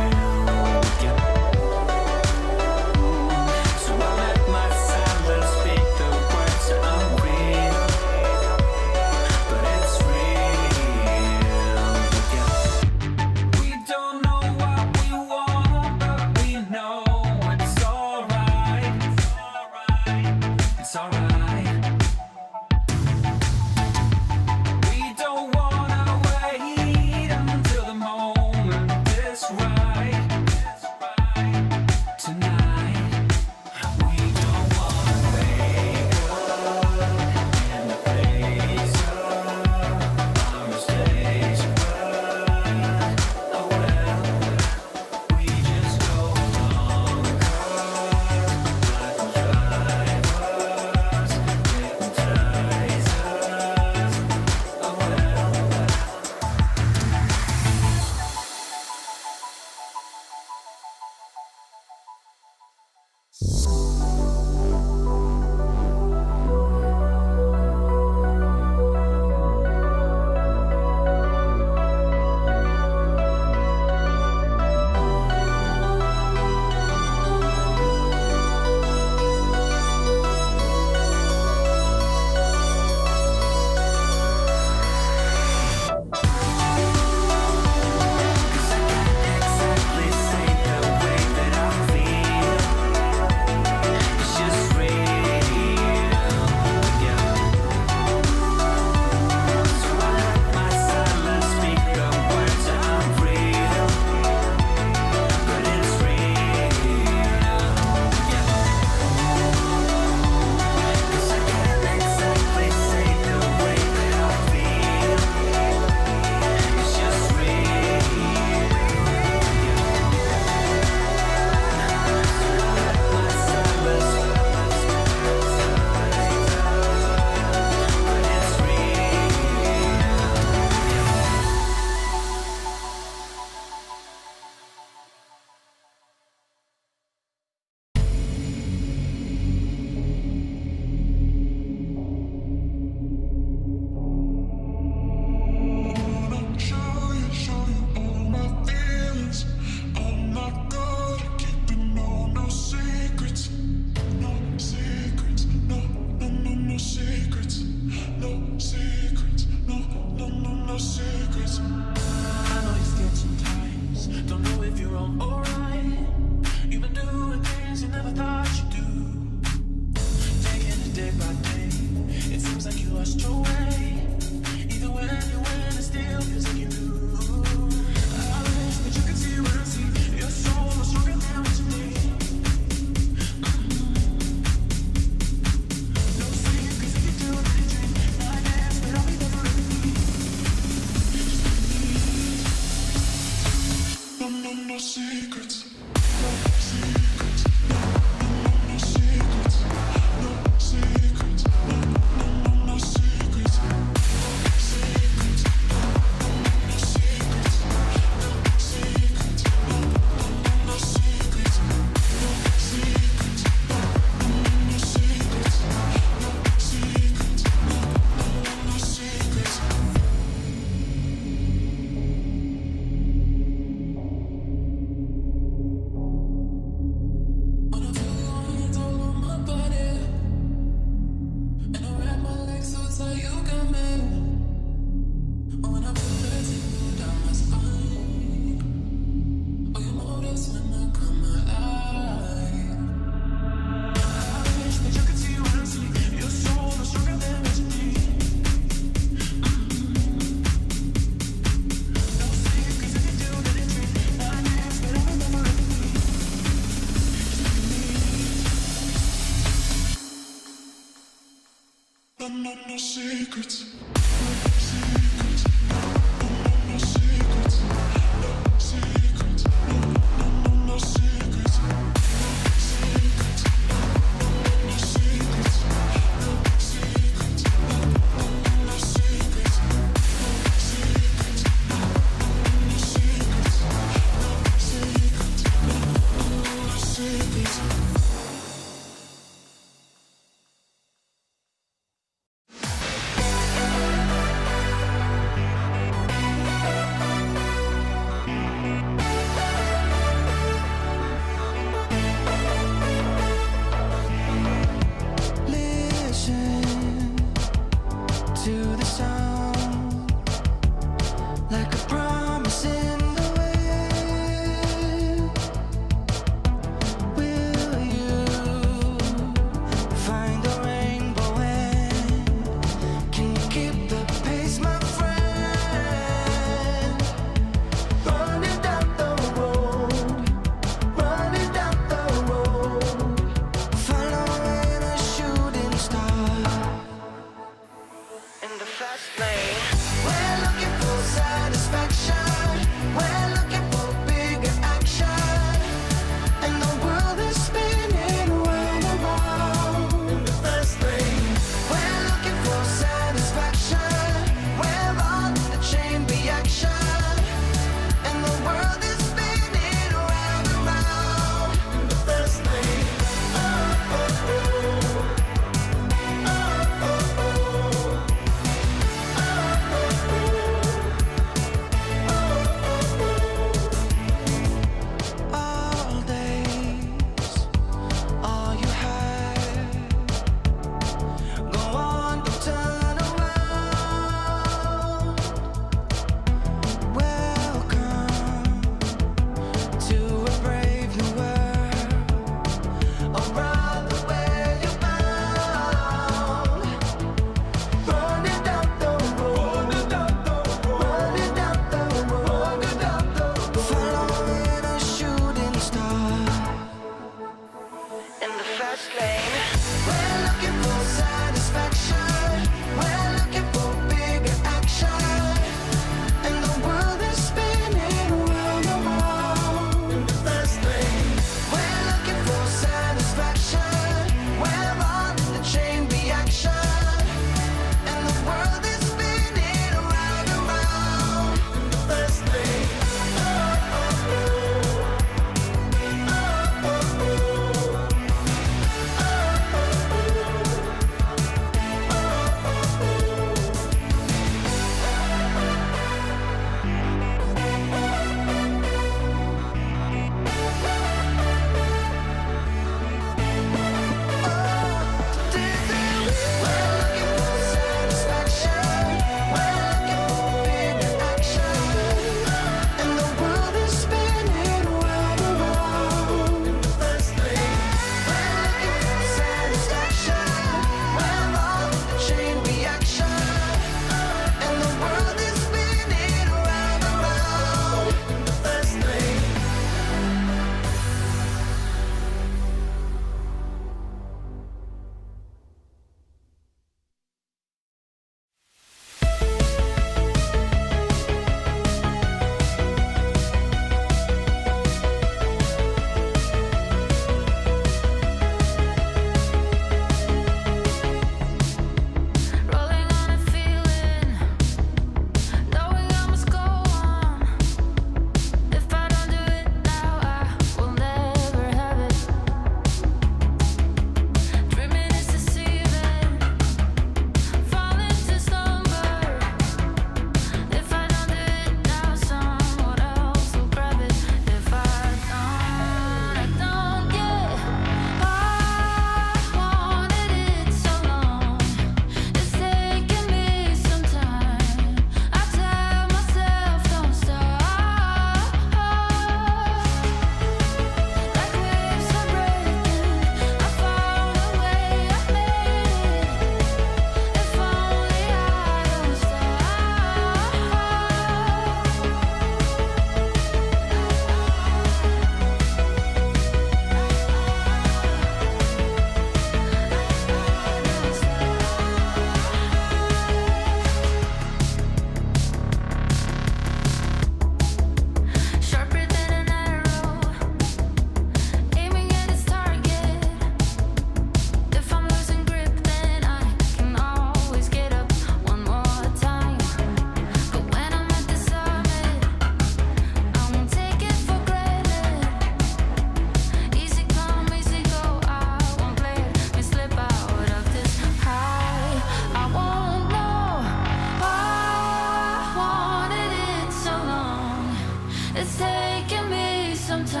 It's taking me some time.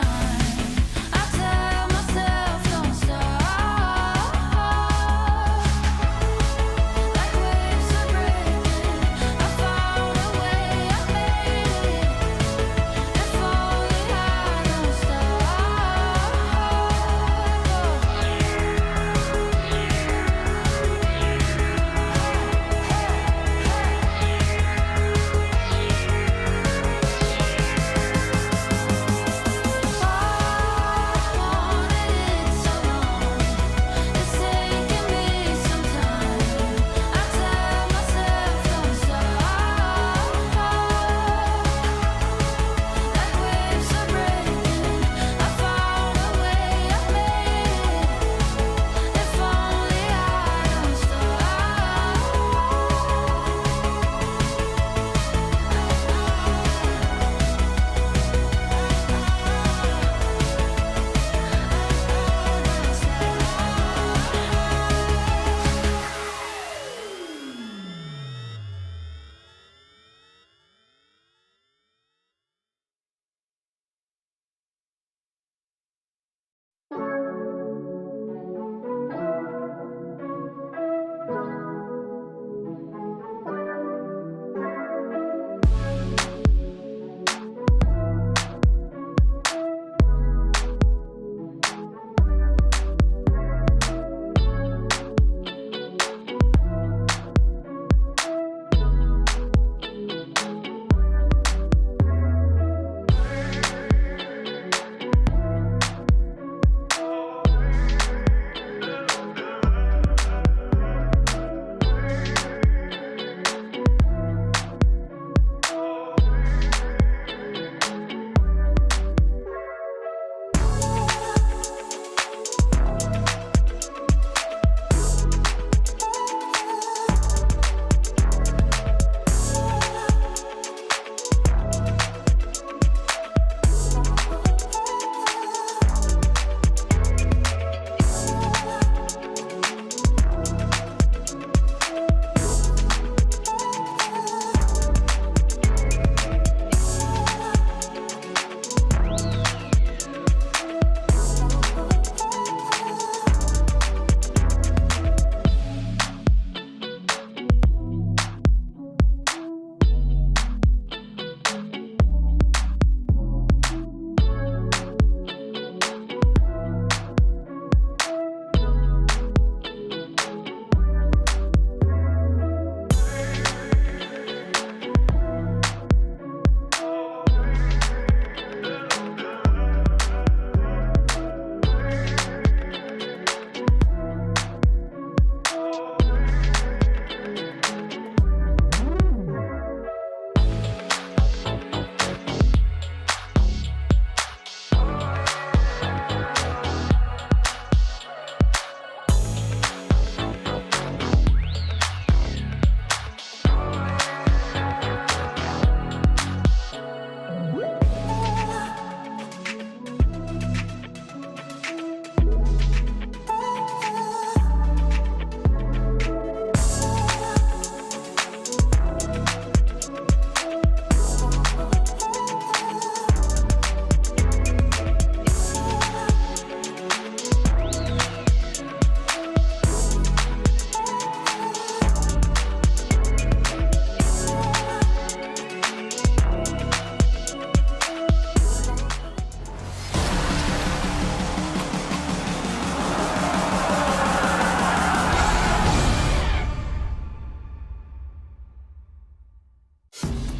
I tell myself don't stop. Like waves are breaking, I found a way, I made it. If only I don't stop.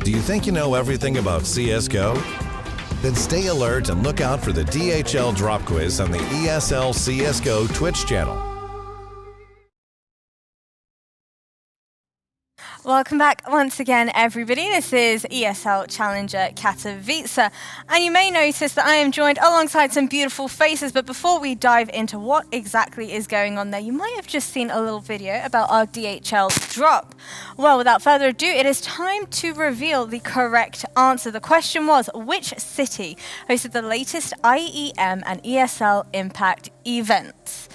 Do you think you know everything about CSGO? Then stay alert and look out for the DHL Drop Quiz on the ESL CSGO Twitch channel. Welcome back once again, everybody. This is ESL Challenger Katowice. And you may notice that I am joined alongside some beautiful faces, but before we dive into what exactly is going on there, you might have just seen a little video about our DHL drop. Well, without further ado, it is time to reveal the correct answer. The question was, which city hosted the latest IEM and ESL Impact events?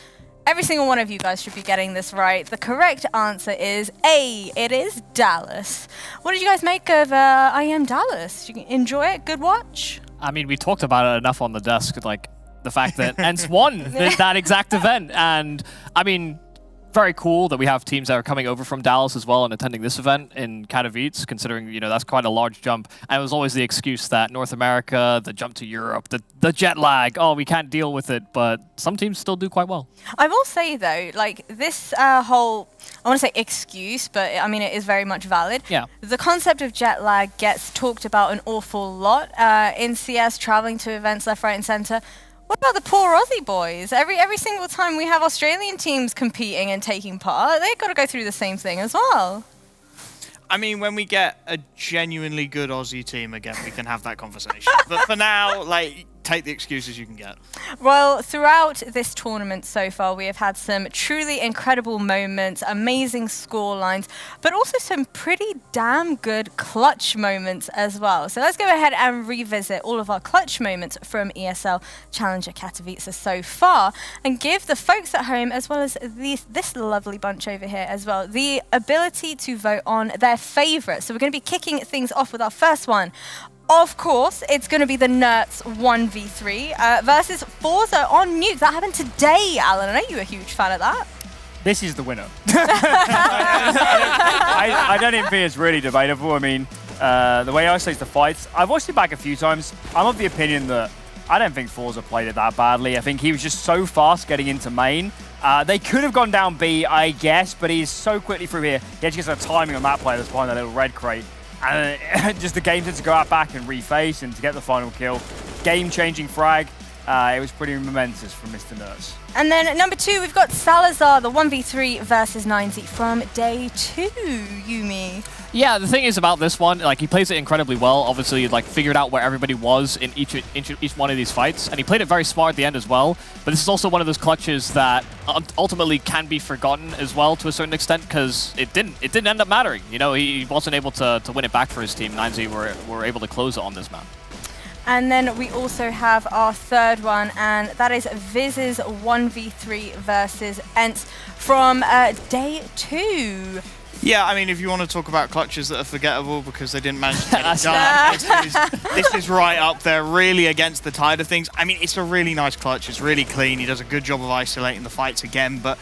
Every single one of you guys should be getting this right. The correct answer is A. It is Dallas. What did you guys make of I Am Dallas? Did you enjoy it? Good watch? I mean, we talked about it enough on the desk, like the fact that ENCE won that exact event. And I mean, very cool that we have teams that are coming over from Dallas as well and attending this event in Katowice, considering, you know, that's quite a large jump. And it was always the excuse that North America, the jump to Europe, the jet lag, oh, we can't deal with it. But some teams still do quite well. I will say, though, like this whole, I want to say excuse, but I mean, it is very much valid. Yeah. The concept of jet lag gets talked about an awful lot in CS, traveling to events left, right, and center. What about the poor Aussie boys? Every single time we have Australian teams competing and taking part, they've got to go through the same thing as well. I mean, when we get a genuinely good Aussie team again, we can have that conversation. But for now, like, take the excuses you can get. Well, throughout this tournament so far, we have had some truly incredible moments, amazing score lines, but also some pretty damn good clutch moments as well. So let's go ahead and revisit all of our clutch moments from ESL Challenger Katowice so far and give the folks at home, as well as this lovely bunch over here as well, the ability to vote on their favourites. So we're going to be kicking things off with our first one. Of course, it's going to be the Nerds 1v3 versus Forze on Nuke. That happened today, Alan. I know you're a huge fan of that. This is the winner. I don't even think it's really debatable. I mean, the way I stage the fights, I've watched it back a few times. I'm of the opinion that I don't think Forze played it that badly. I think he was just so fast getting into main. They could have gone down B, I guess, but he's so quickly through here. He actually gets a timing on that player that's behind that little red crate. And just the game to go out back and reface and to get the final kill. Game-changing frag. It was pretty momentous from Mr. Nerds. And then at number 2, we've got Salazar, the 1v3 versus ENCE from day 2, Yumi. Yeah, the thing is about this one, like, he plays it incredibly well. Obviously, like, figured out where everybody was in each one of these fights, and he played it very smart at the end as well. But this is also one of those clutches that ultimately can be forgotten as well to a certain extent, because it didn't end up mattering. You know, he wasn't able to win it back for his team. ENCE were able to close it on this map. And then we also have our third one, and that is Viz's 1v3 versus ENCE from day 2. Yeah, I mean, if you want to talk about clutches that are forgettable because they didn't manage to get it done, this is right up there, really against the tide of things. I mean, it's a really nice clutch. It's really clean. He does a good job of isolating the fights again, but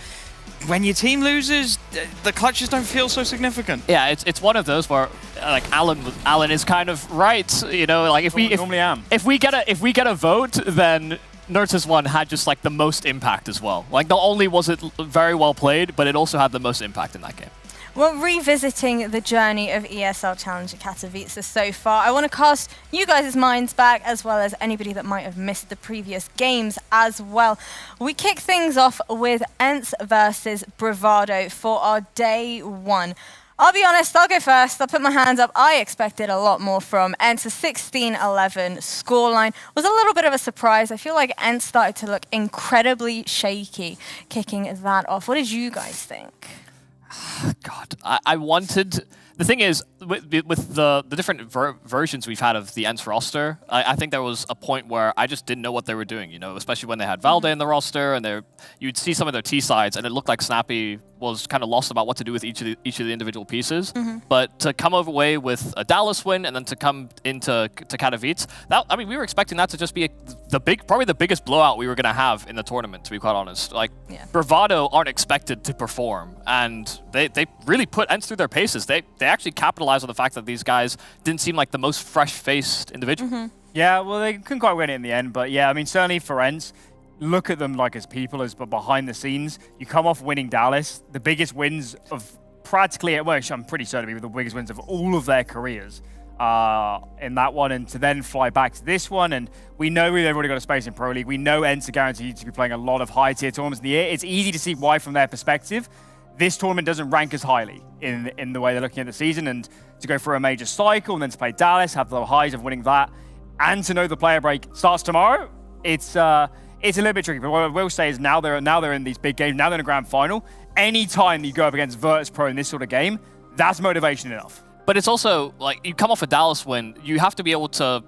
when your team loses, the clutches don't feel so significant. Yeah, it's one of those where, like, Alan is kind of right. You know, like, if we get a vote, then Nerds' one had just like the most impact as well. Like, not only was it very well played, but it also had the most impact in that game. Well, revisiting the journey of ESL Challenger Katowice so far, I want to cast you guys' minds back, as well as anybody that might have missed the previous games as well. We kick things off with ENCE versus Bravado for our day 1. I'll be honest, I'll go first. I'll put my hands up. I expected a lot more from ENCE. 16-11 scoreline was a little bit of a surprise. I feel like ENCE started to look incredibly shaky kicking that off. What did you guys think? God, I wanted... The thing is, with the different versions we've had of the ENCE roster, I think there was a point where I just didn't know what they were doing, you know, especially when they had Valde in the roster, and you'd see some of their T-sides, and it looked like Snappy was kind of lost about what to do with each of the individual pieces. But to come away with a Dallas win, and then to come into Katowice, I mean, we were expecting that to just be probably the biggest blowout we were going to have in the tournament, to be quite honest. Like, Bravado aren't expected to perform, and they really put ENCE through their paces. They actually capitalized on the fact that these guys didn't seem like the most fresh-faced individual. Yeah, well, they couldn't quite win it in the end, but yeah, I mean, certainly for ENCE, look at them like as people, but behind the scenes, you come off winning Dallas, the biggest wins of practically, well, I'm pretty certain to be the biggest wins of all of their careers in that one, and to then fly back to this one, and we know they've already got a space in Pro League. We know ENCE are guaranteed to be playing a lot of high-tier tournaments in the year. It's easy to see why, from their perspective, this tournament doesn't rank as highly in the way they're looking at the season, and to go through a major cycle and then to play Dallas, have the highs of winning that, and to know the player break starts tomorrow, it's a little bit tricky. But what I will say is now they're in these big games, now they're in a grand final. Any time you go up against Virtus.Pro in this sort of game, that's motivation enough. But it's also, like, you come off a Dallas win, you have to be able to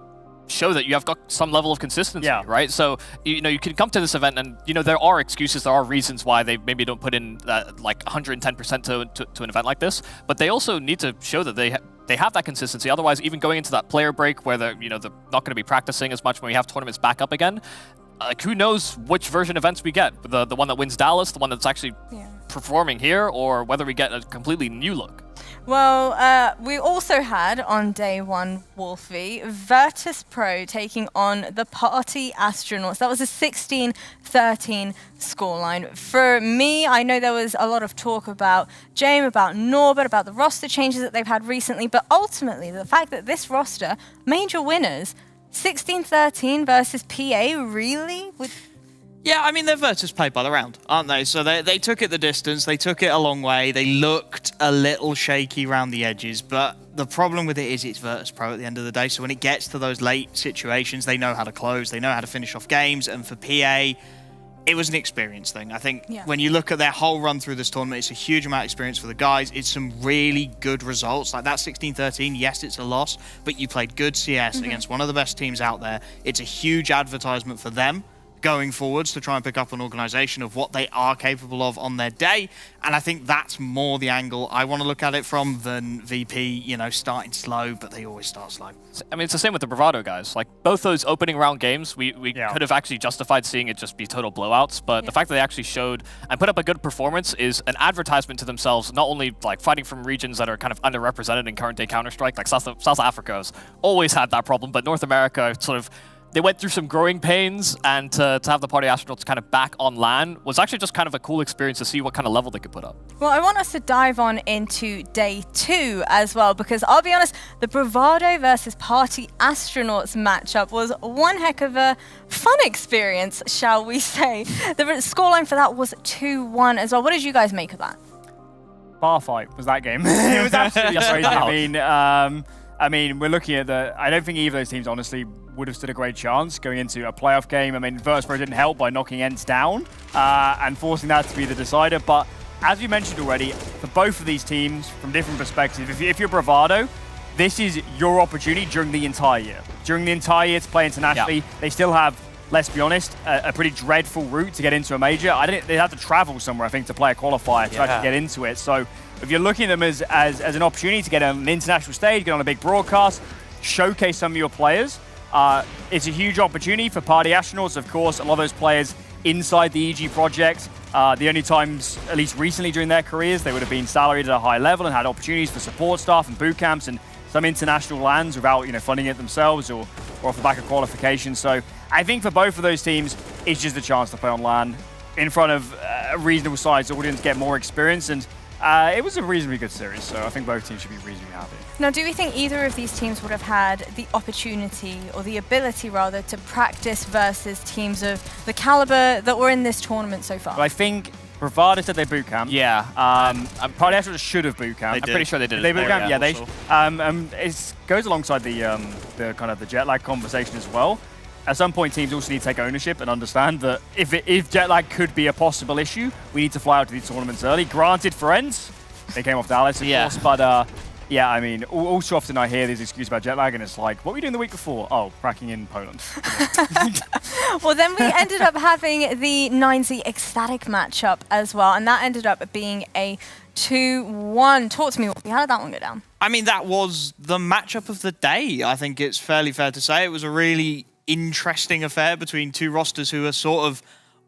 show that you have got some level of consistency, right? So, you know, you can come to this event and, you know, there are excuses, there are reasons why they maybe don't put in like 110% to an event like this, but they also need to show that they have that consistency. Otherwise, even going into that player break where they're not going to be practicing as much when we have tournaments back up again, who knows which version events we get? The one that wins Dallas, the one that's actually performing here, or whether we get a completely new look. Well, we also had on day one, Wolfie, Virtus.Pro taking on the Party Astronauts. That was a 16-13 scoreline. For me, I know there was a lot of talk about James, about Norbert, about the roster changes that they've had recently, but ultimately, the fact that this roster, major winners, 16-13 versus PA, really? Yeah, I mean, they're Virtus played by the round, aren't they? So they took it the distance, they took it a long way, they looked a little shaky around the edges, but the problem with it is it's Virtus.Pro at the end of the day, so when it gets to those late situations, they know how to close, they know how to finish off games, and for PA, it was an experience thing. I think when you look at their whole run through this tournament, it's a huge amount of experience for the guys. It's some really good results. Like that 16-13, yes, it's a loss, but you played good CS against one of the best teams out there. It's a huge advertisement for them going forwards to try and pick up an organisation of what they are capable of on their day. And I think that's more the angle I want to look at it from than VP, starting slow, but they always start slow. I mean, it's the same with the Bravado guys. Like, both those opening round games, we could have actually justified seeing it just be total blowouts, but the fact that they actually showed and put up a good performance is an advertisement to themselves, not only like fighting from regions that are kind of underrepresented in current day Counter-Strike, like South Africa's always had that problem, but North America sort of, they went through some growing pains, and to have the Party Astronauts kind of back on LAN was actually just kind of a cool experience to see what kind of level they could put up. Well, I want us to dive on into day two as well, because I'll be honest, the Bravado versus Party Astronauts matchup was one heck of a fun experience, shall we say. The scoreline for that was 2-1 as well. What did you guys make of that? Bar fight was that game. It was absolutely crazy. I mean, we're looking at I don't think either of those teams, honestly, would have stood a great chance going into a playoff game. I mean, Virtus.Pro didn't help by knocking ENCE down and forcing that to be the decider. But as you mentioned already, for both of these teams, from different perspectives, if you're Bravado, this is your opportunity during the entire year. During the entire year to play internationally, they still have, let's be honest, a pretty dreadful route to get into a major. They have to travel somewhere, I think, to play a qualifier to actually get into it. So if you're looking at them as an opportunity to get on an international stage, get on a big broadcast, showcase some of your players, it's a huge opportunity for Party Astronauts. Of course, a lot of those players inside the EG project, the only times, at least recently during their careers, they would have been salaried at a high level and had opportunities for support staff and boot camps and some international lands without funding it themselves or off the back of qualifications. So I think for both of those teams, it's just a chance to play on LAN in front of a reasonable sized audience, get more experience, and it was a reasonably good series, so I think both teams should be reasonably happy. Now, do we think either of these teams would have had the opportunity, or the ability rather, to practice versus teams of the caliber that were in this tournament so far? Well, I think Bravado said they boot camp. Yeah. Party Astronauts should have boot camp. I'm pretty sure they did. They boot camp. Yeah, they. It goes alongside the kind of the jet lag conversation as well. At some point, teams also need to take ownership and understand that if jet lag could be a possible issue, we need to fly out to these tournaments early. Granted, for ENCE, they came off Dallas, of course, but yeah, I mean, all too often I hear these excuses about jet lag, and it's like, what were you doing the week before? Oh, cracking in Poland. Well, then we ended up having the 9Z ecstatic matchup as well, and that ended up being a 2-1. Talk to me, how did that one go down? I mean, that was the matchup of the day. I think it's fairly fair to say it was a really interesting affair between two rosters who are sort of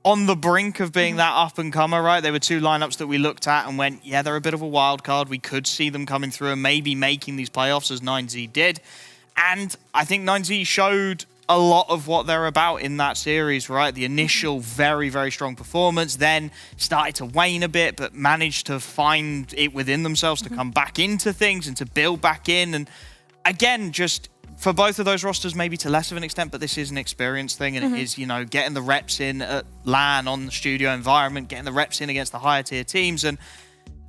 on the brink of being that up-and-comer, right? They were two lineups that we looked at and went, yeah, they're a bit of a wild card. We could see them coming through and maybe making these playoffs, as 9Z did. And I think 9Z showed a lot of what they're about in that series, right? The initial very, very strong performance, then started to wane a bit, but managed to find it within themselves to come back into things and to build back in. And again, just for both of those rosters, maybe to less of an extent, but this is an experience thing, and it is, getting the reps in at LAN on the studio environment, getting the reps in against the higher tier teams, and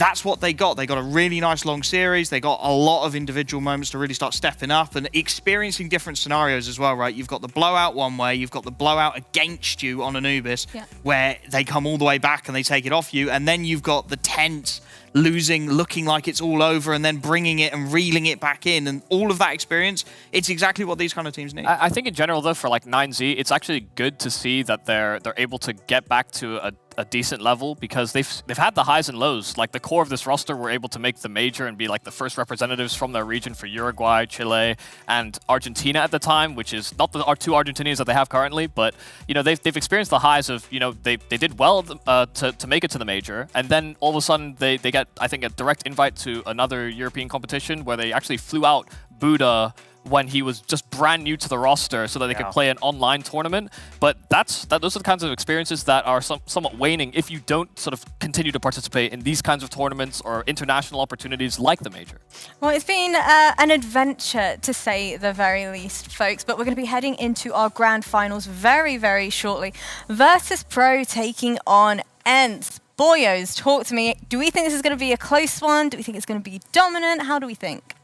that's what they got. They got a really nice long series. They got a lot of individual moments to really start stepping up and experiencing different scenarios as well, right? You've got the blowout one way, you've got the blowout against you on Anubis, where they come all the way back and they take it off you, and then you've got the tense losing, looking like it's all over, and then bringing it and reeling it back in, and all of that experience, it's exactly what these kind of teams need. I think in general, though, for like 9Z, it's actually good to see that they're able to get back to a decent level, because they've had the highs and lows. Like the core of this roster were able to make the major and be like the first representatives from their region for Uruguay, Chile, and Argentina at the time, which is not the two Argentinians that they have currently, but you know they've experienced the highs of, you know, they did well to make it to the major, and then all of a sudden they get, I think, a direct invite to another European competition where they actually flew out Buddha when he was just brand new to the roster so that they could play an online tournament. But those are the kinds of experiences that are somewhat waning if you don't sort of continue to participate in these kinds of tournaments or international opportunities like the major. Well, it's been an adventure, to say the very least, folks, but we're going to be heading into our grand finals very, very shortly. Virtus.Pro taking on ENCE. Boyos, talk to me. Do we think this is going to be a close one? Do we think it's going to be dominant? How do we think?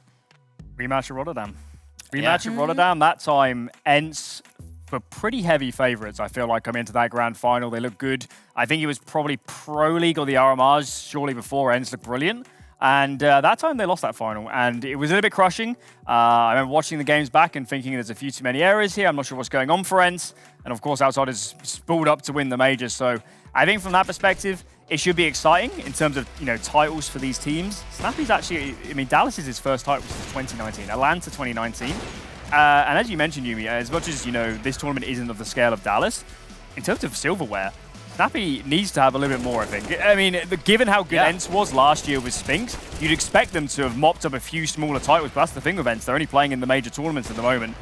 Rematch at Rotterdam. Rematch at Rotterdam. That time, ENCE were pretty heavy favourites, I feel like, coming into that grand final. They look good. I think it was probably Pro League or the RMRs shortly before. ENCE looked brilliant. And that time they lost that final, and it was a little bit crushing. I remember watching the games back and thinking there's a few too many errors here. I'm not sure what's going on for ENCE. And of course, Outsiders spooled up to win the major. So I think from that perspective, it should be exciting in terms of, you know, titles for these teams. Snappy's actually, I mean, Dallas is his first title since 2019, Atlanta 2019. And as you mentioned, Yumi, as much as, you know, this tournament isn't of the scale of Dallas, in terms of silverware, Snappy needs to have a little bit more, I think. I mean, given how good ENCE was last year with Spinks, you'd expect them to have mopped up a few smaller titles, but that's the thing with ENCE. They're only playing in the major tournaments at the moment.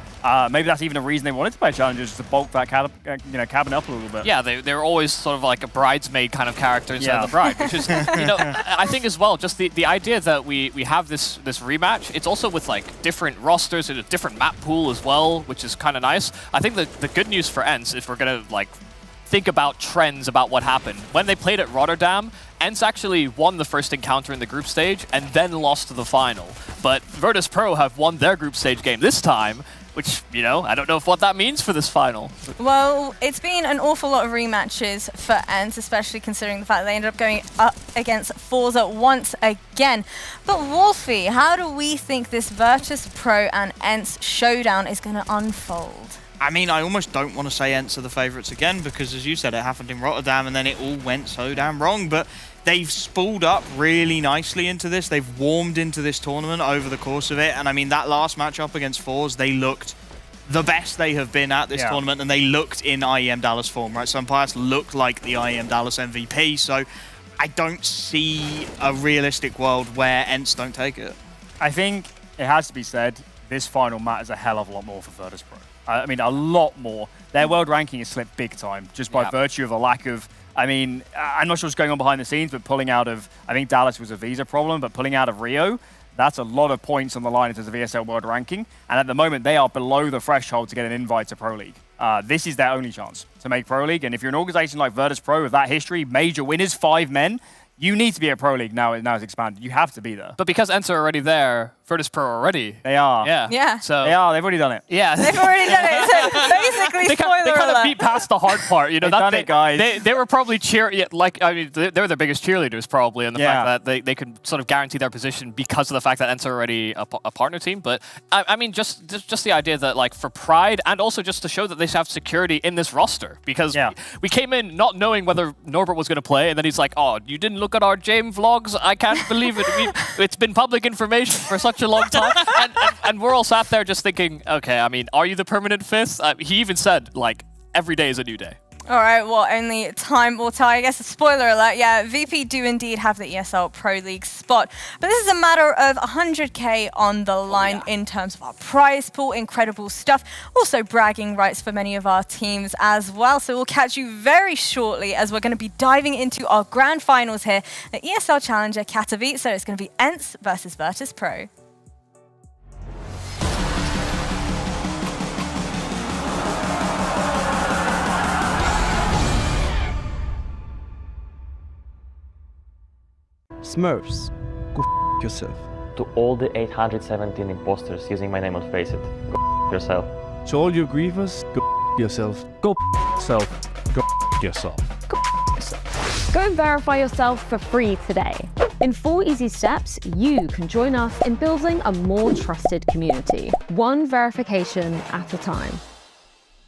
Maybe that's even a reason they wanted to play Challengers, just to bulk that cabin up a little bit. Yeah, they're always sort of like a bridesmaid kind of character instead of the bride, which is, you know, I think as well, just the idea that we have this rematch, it's also with like different rosters and a different map pool as well, which is kind of nice. I think the good news for ENCE, if we're going to like think about trends about what happened, when they played at Rotterdam, ENCE actually won the first encounter in the group stage and then lost to the final. But Virtus.Pro have won their group stage game this time, which, you know, I don't know what that means for this final. Well, it's been an awful lot of rematches for ENCE, especially considering the fact that they ended up going up against Forze once again. But Wolfie, how do we think this Virtus.Pro and ENCE showdown is going to unfold? I mean, I almost don't want to say ENCE are the favourites again, because as you said, it happened in Rotterdam and then it all went so damn wrong. But they've spooled up really nicely into this. They've warmed into this tournament over the course of it. And I mean, that last matchup against Forze, they looked the best they have been at this tournament, and they looked in IEM Dallas form, right? So Pius looked like the IEM Dallas MVP. So I don't see a realistic world where ENCE don't take it. I think it has to be said, this final matters a hell of a lot more for Virtus.Pro. I mean, a lot more. Their world ranking has slipped big time, just by virtue of a lack of, I mean, I'm not sure what's going on behind the scenes, but pulling out of, I think Dallas was a visa problem, but pulling out of Rio, that's a lot of points on the line in terms of ESL world ranking. And at the moment, they are below the threshold to get an invite to Pro League. This is their only chance to make Pro League. And if you're an organization like Virtus.Pro with that history, major winners, 5 men, you need to be at Pro League now it's expanded. You have to be there. But because ENCE are already there, Virtus.Pro already. They are. Yeah. So they are. They've already done it. Yeah. They've already done it. So basically, they kind of beat past the hard part. You know, They've done it, guys. They were probably I mean, they're the biggest cheerleaders probably, and the fact that they could sort of guarantee their position because of the fact that ENCE are already a partner team. But I mean, just the idea that like for pride and also just to show that they have security in this roster, because we came in not knowing whether Norbert was going to play, and then he's like, "Oh, you didn't look at our James vlogs? I can't believe it. It's been public information for such a long time." And we're all sat there just thinking, okay, I mean, are you the permanent 5th? He even said, like, every day is a new day. All right, well, only time will tell. I guess a spoiler alert, yeah, VP do indeed have the ESL Pro League spot. But this is a matter of 100K on the line in terms of our prize pool. Incredible stuff. Also bragging rights for many of our teams as well. So we'll catch you very shortly as we're going to be diving into our grand finals here at ESL Challenger Katowice. So it's going to be ENCE versus Virtus.Pro. Smurfs, go yourself. To all the 817 imposters using my name on Faceit, go yourself. To all you grievers, go yourself. Go yourself. Go yourself. Go and verify yourself for free today. In 4 easy steps, you can join us in building a more trusted community, one verification at a time.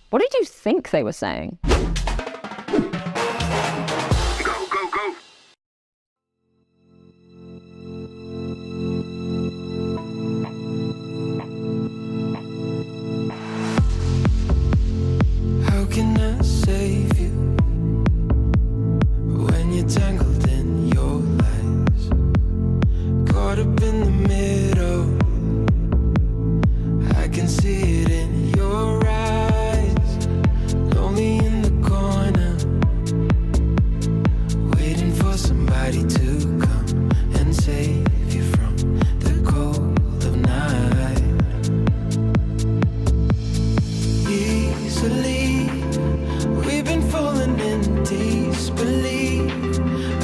What did you think they were saying? How can I save you when you're tangled in your lies? Caught up in the middle, I can see it in your eyes. Lonely in the corner, waiting for somebody to come and save you from the cold of night. Easily, we've been falling in disbelief.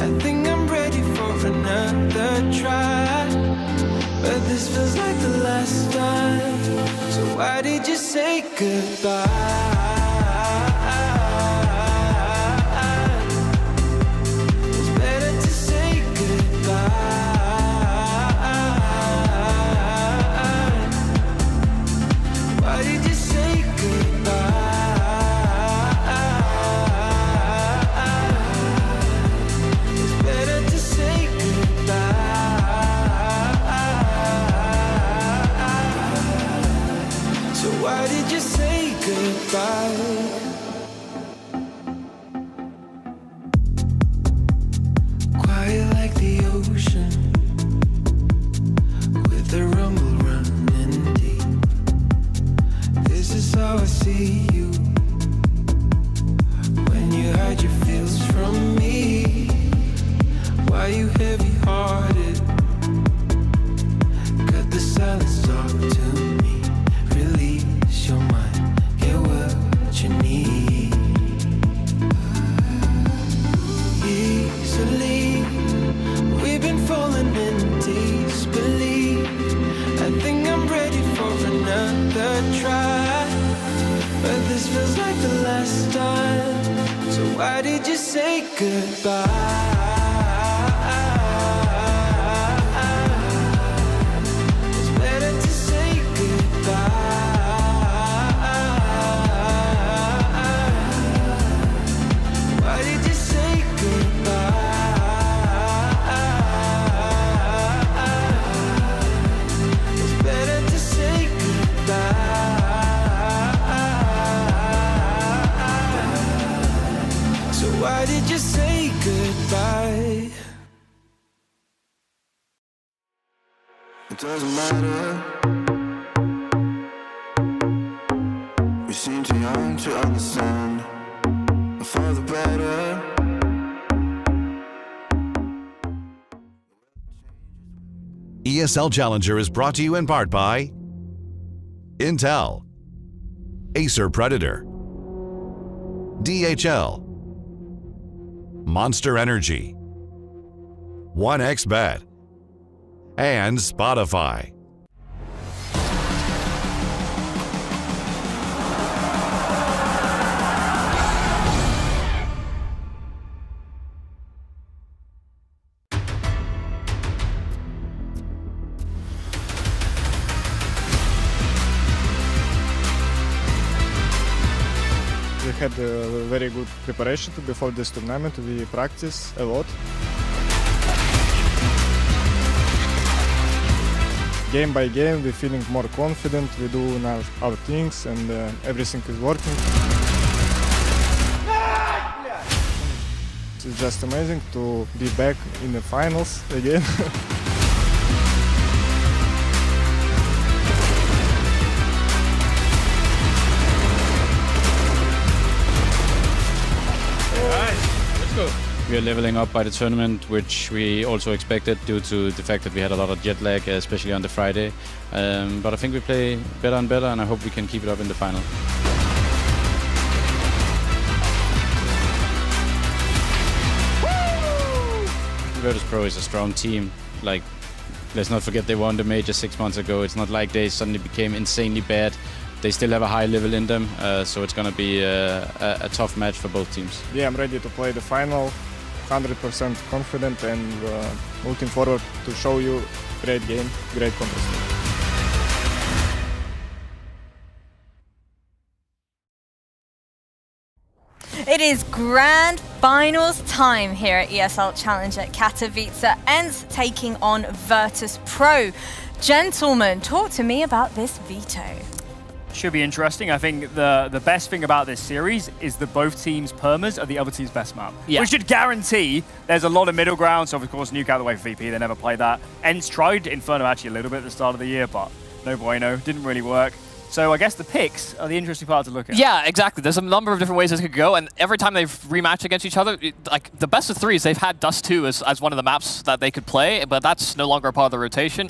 I think I'm ready for another try, but this feels like the last time. So why did you say goodbye? It's better to say goodbye. Why did you say goodbye? It's better to say goodbye. So why did you say goodbye? Quiet like the ocean, with the rumble running deep. This is how I see you, when you hide your feels from me. Why you heavy-hearted? Cut the silence, talk to me. Release your mind, get what you need. Easily, we've been falling in disbelief. I think I'm ready for another try, but this feels like the last time. So why did you say goodbye? It's better to say goodbye. Why did you say goodbye? It's better to say goodbye. So why did you say goodbye? It doesn't matter. We seem too young to understand. For the better. ESL Challenger is brought to you in part by Intel, Acer Predator, DHL, Monster Energy, 1xBet, and Spotify. We had a very good preparation before this tournament. We practiced a lot. Game by game, we're feeling more confident. We do now our things, and everything is working. It's just amazing to be back in the finals again. We are leveling up by the tournament, which we also expected due to the fact that we had a lot of jet lag, especially on the Friday. But I think we play better and better, and I hope we can keep it up in the final. Virtus.Pro is a strong team. Like, let's not forget they won the major 6 months ago. It's not like they suddenly became insanely bad. They still have a high level in them, so it's going to be a tough match for both teams. Yeah, I'm ready to play the final, 100% confident, and looking forward to show you great game, great contest. It is grand finals time here at ESL Challenger Katowice. ENCE taking on Virtus.Pro. Gentlemen, talk to me about this veto. Should be interesting. I think the best thing about this series is that both teams' permas are the other team's best map. Yeah. Which should guarantee there's a lot of middle ground. So, of course, Nuke out the way for VP. They never played that. ENCE tried Inferno actually a little bit at the start of the year, but no bueno. Didn't really work. So I guess the picks are the interesting part to look at. Yeah, exactly. There's a number of different ways this could go, and every time they've rematched against each other, like the best of threes, they've had Dust 2 as one of the maps that they could play, but that's no longer a part of the rotation.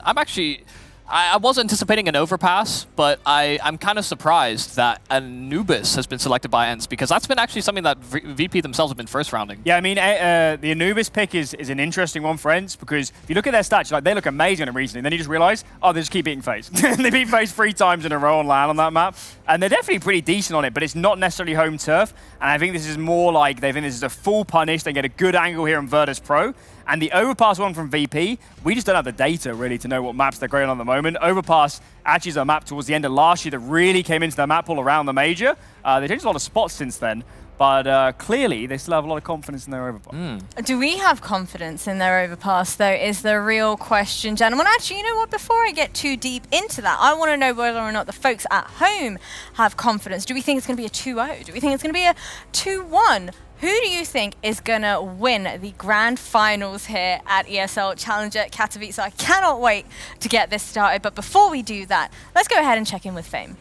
I was anticipating an overpass, but I'm kind of surprised that Anubis has been selected by ENCE, because that's been actually something that VP themselves have been first rounding. Yeah, I mean, the Anubis pick is an interesting one for ENCE, because if you look at their stats, like, they look amazing in recently, and then you just realize, oh, they just keep beating FaZe. They beat FaZe 3 times in a row and land on that map, and they're definitely pretty decent on it, but it's not necessarily home turf, and I think this is more like they think this is a full punish. They get a good angle here in Virtus.Pro. And the Overpass one from VP, we just don't have the data really to know what maps they're going on at the moment. Overpass actually is a map towards the end of last year that really came into their map pool around the major. They changed a lot of spots since then, but clearly they still have a lot of confidence in their Overpass. Do we have confidence in their Overpass, though, is the real question, gentlemen. Actually, you know what? Before I get too deep into that, I want to know whether or not the folks at home have confidence. Do we think it's going to be a 2-0? Do we think it's going to be a 2-1? Who do you think is going to win the grand finals here at ESL Challenger Katowice? I cannot wait to get this started. But before we do that, let's go ahead and check in with Fame.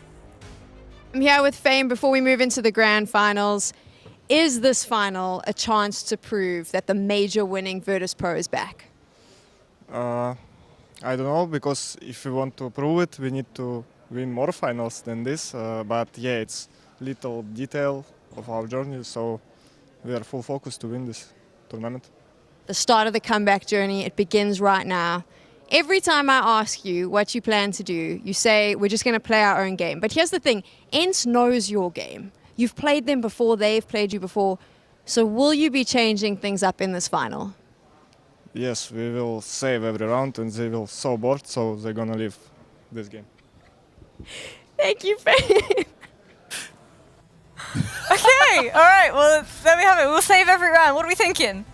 I'm here with Fame before we move into the grand finals. Is this final a chance to prove that the major winning Virtus.Pro is back? I don't know, because if we want to prove it, we need to win more finals than this. But yeah, it's little detail of our journey, so we are full focus to win this tournament. The start of the comeback journey, it begins right now. Every time I ask you what you plan to do, you say, we're just going to play our own game. But here's the thing, ENCE knows your game. You've played them before, they've played you before. So will you be changing things up in this final? Yes, we will save every round, and they will so bored, so they're going to leave this game. Thank you, Faye. Okay, all right, well, there we have it. We'll save every round. What are we thinking?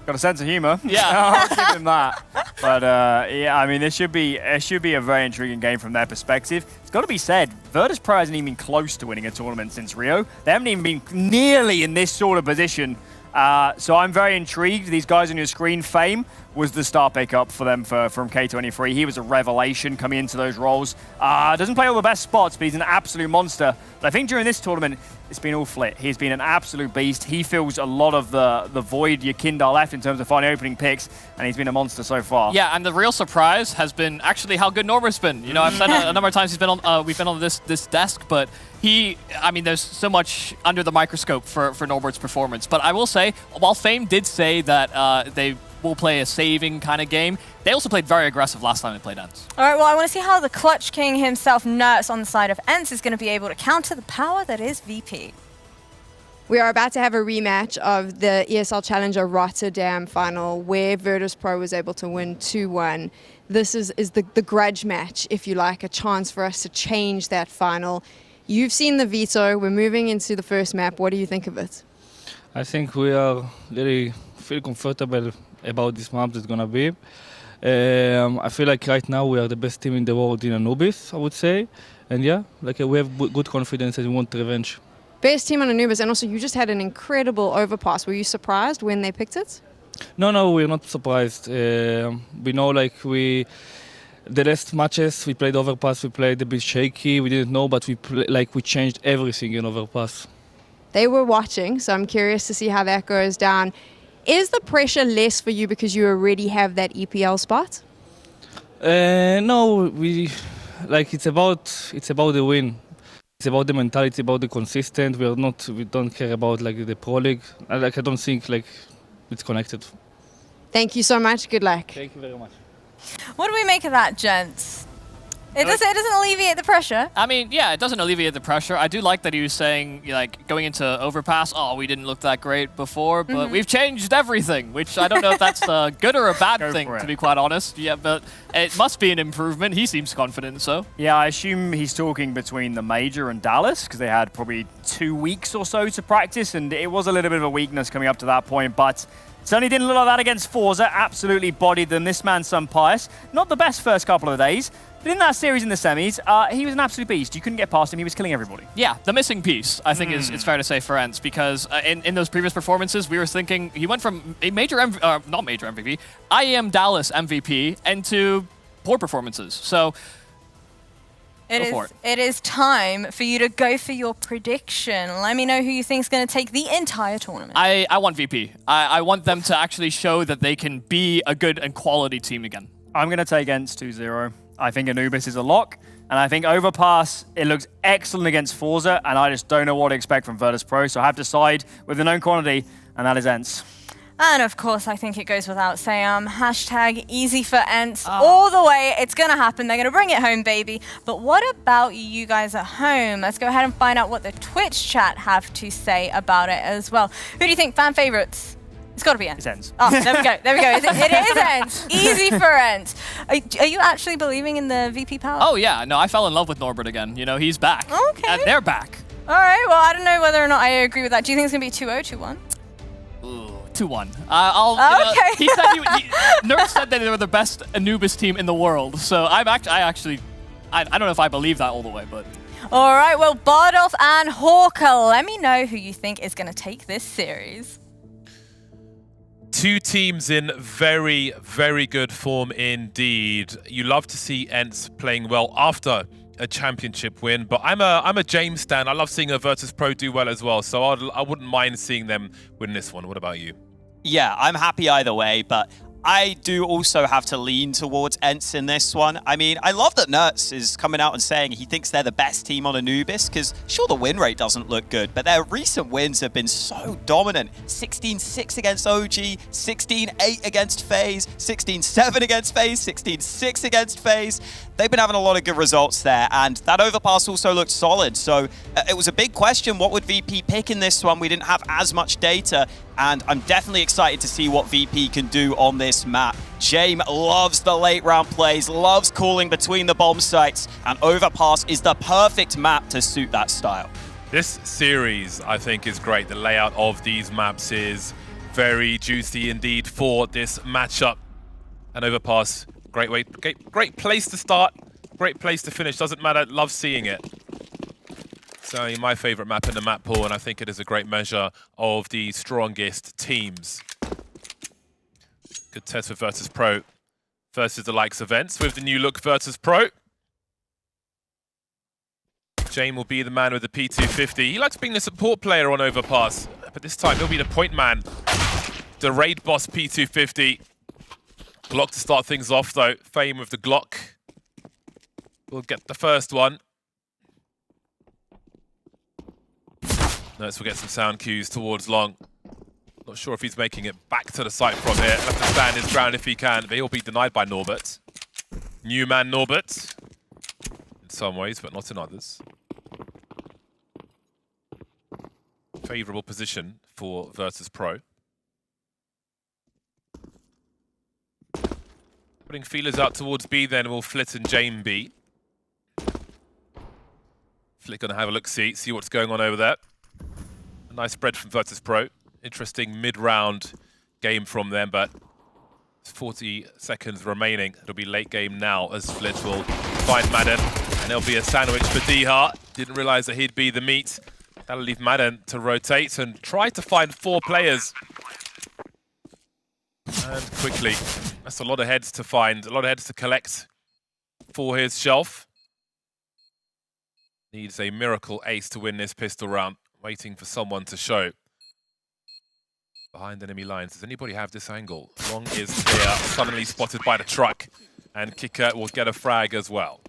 Got a sense of humor. Yeah. I'll give him that. But yeah, I mean, it should be a very intriguing game from their perspective. It's got to be said, Virtus.Pro hasn't even been close to winning a tournament since Rio. They haven't even been nearly in this sort of position. So I'm very intrigued. These guys on your screen, Fame was the star pickup for them from K23. He was a revelation coming into those roles. Doesn't play all the best spots, but he's an absolute monster. But I think during this tournament, it's been all flit. He's been an absolute beast. He fills a lot of the void Yakindar left in terms of finding opening picks, and he's been a monster so far. Yeah, and the real surprise has been actually how good Norbert's been. You know, I've said a number of times we've been on this desk, but I mean, there's so much under the microscope for Norbert's performance. But I will say, while Fame did say that they will play a saving kind of game, they also played very aggressive last time they played ENCE. All right, well, I want to see how the Clutch King himself, Nurse, on the side of ENCE is going to be able to counter the power that is VP. We are about to have a rematch of the ESL Challenger Rotterdam final where Virtus.Pro was able to win 2-1. This is the grudge match, if you like, a chance for us to change that final. You've seen the veto. We're moving into the first map. What do you think of it? I think we are really feel comfortable about this map that's gonna be. I feel like right now we are the best team in the world in Anubis, I would say. And yeah, like we have good confidence and we want revenge. Best team on Anubis, and also you just had an incredible overpass. Were you surprised when they picked it? No, we're not surprised. We know the last matches we played overpass, we played a bit shaky. We didn't know, but we changed everything in overpass. They were watching, so I'm curious to see how that goes down. Is the pressure less for you because you already have that EPL spot? No, it's about the win. It's about the mentality, about the consistent. We don't care about the Pro League. I don't think it's connected. Thank you so much. Good luck. Thank you very much. What do we make of that, gents? It doesn't alleviate the pressure. I mean, yeah, it doesn't alleviate the pressure. I do like that he was saying, like, going into overpass, oh, we didn't look that great before, but we've changed everything, which I don't know if that's a good or a bad thing, to be quite honest. Yeah, but it must be an improvement. He seems confident, so. Yeah, I assume he's talking between the Major and Dallas, because they had probably 2 weeks or so to practice, and it was a little bit of a weakness coming up to that point, but certainly didn't look like that against Forze. Absolutely bodied them. This man, Sun Pius. Not the best first couple of days, but in that series in the semis, he was an absolute beast. You couldn't get past him. He was killing everybody. Yeah, the missing piece, I think, is fair to say for ENCE, because in those previous performances, we were thinking he went from a major, not major MVP, IEM Dallas MVP, into poor performances. So, It is time for you to go for your prediction. Let me know who you think is going to take the entire tournament. I want VP. I want them to actually show that they can be a good and quality team again. I'm going to take ENCE 2-0. I think Anubis is a lock, and I think Overpass, it looks excellent against Forze, and I just don't know what to expect from Virtus.Pro, so I have to side with the known quantity, and that is ENCE. And of course, I think it goes without saying, hashtag easy for ENCE all the way. It's going to happen. They're going to bring it home, baby. But what about you guys at home? Let's go ahead and find out what the Twitch chat have to say about it as well. Who do you think fan favorites? It's got to be ENCE. It's ENCE. Oh, there we go. There we go. It is ENCE. Easy for ENCE. Are you actually believing in the VP power? Oh, yeah. No, I fell in love with Norbert again. You know, he's back. Okay. They're back. All right. Well, I don't know whether or not I agree with that. Do you think it's going to be 2-0, 2-1? 2-1. Okay. He said Nerd said that they were the best Anubis team in the world. So I don't know if I believe that all the way, but. All right. Well, Bardolph and Hawker, let me know who you think is going to take this series. Two teams in very, very good form indeed. You love to see ENCE playing well after a championship win, but I'm a James stan. I love seeing a Virtus.Pro do well as well, so I wouldn't mind seeing them win this one. What about you? Yeah, I'm happy either way, but I do also have to lean towards ENCE in this one. I mean, I love that Nertz is coming out and saying he thinks they're the best team on Anubis, because sure, the win rate doesn't look good, but their recent wins have been so dominant. 16-6 against OG, 16-8 against FaZe, 16-7 against FaZe, 16-6 against FaZe. They've been having a lot of good results there, and that overpass also looked solid. So it was a big question, what would VP pick in this one? We didn't have as much data, and I'm definitely excited to see what VP can do on this map. Jame loves the late round plays, loves calling between the bomb sites, and Overpass is the perfect map to suit that style. This series, I think, is great. The layout of these maps is very juicy indeed for this matchup. And Overpass, great place to start, great place to finish. Doesn't matter, love seeing it. So my favorite map in the map pool, and I think it is a great measure of the strongest teams. Good test for Virtus.Pro versus the likes of ENCE with the new look Virtus.Pro. Jame will be the man with the P250. He likes being the support player on Overpass, but this time he'll be the point man. The raid boss P250. Glock to start things off though. Fame with the Glock. We'll get the first one. Notice we'll get some sound cues towards Long. Not sure if he's making it back to the site from here. He'll have to stand his ground if he can, but he'll be denied by Norbert. New man Norbert. In some ways, but not in others. Favourable position for Virtus.Pro. Putting feelers out towards B then will Flit and Jame B. Flit gonna have a look-see, see what's going on over there. A nice spread from Virtus.Pro. Interesting mid-round game from them, but 40 seconds remaining. It'll be late game now as Flit will find Madden, and there'll be a sandwich for D-Hart. Didn't realize that he'd be the meat. That'll leave Madden to rotate and try to find 4 players. And quickly, that's a lot of heads to find, a lot of heads to collect for his shelf. Needs a miracle ace to win this pistol round. Waiting for someone to show. Behind enemy lines. Does anybody have this angle? Long is clear, suddenly spotted by the truck. And Kicker will get a frag as well.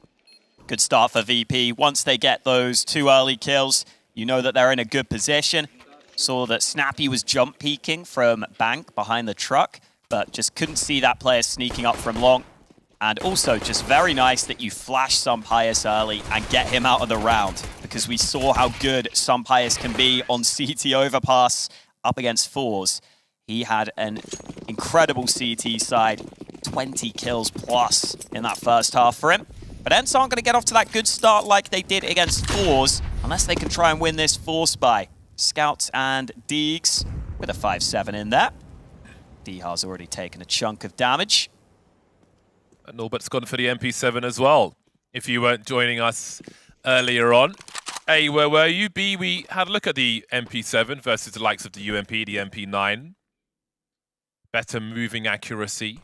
Good start for VP. Once they get those 2 early kills, you know that they're in a good position. Saw that Snappy was jump peeking from Bank behind the truck. but just couldn't see that player sneaking up from long. And also just very nice that you flash Sumpius early and get him out of the round, because we saw how good Sumpius can be on CT overpass up against Forze. He had an incredible CT side, 20 kills plus in that first half for him. But ENCE aren't going to get off to that good start like they did against Forze, unless they can try and win this Force by Scouts and Deegs with a 5-7 in there. Diha's already taken a chunk of damage. And Norbert's gone for the MP7 as well. If you weren't joining us earlier on. A, where were you? B, we had a look at the MP7 versus the likes of the UMP, the MP9. Better moving accuracy.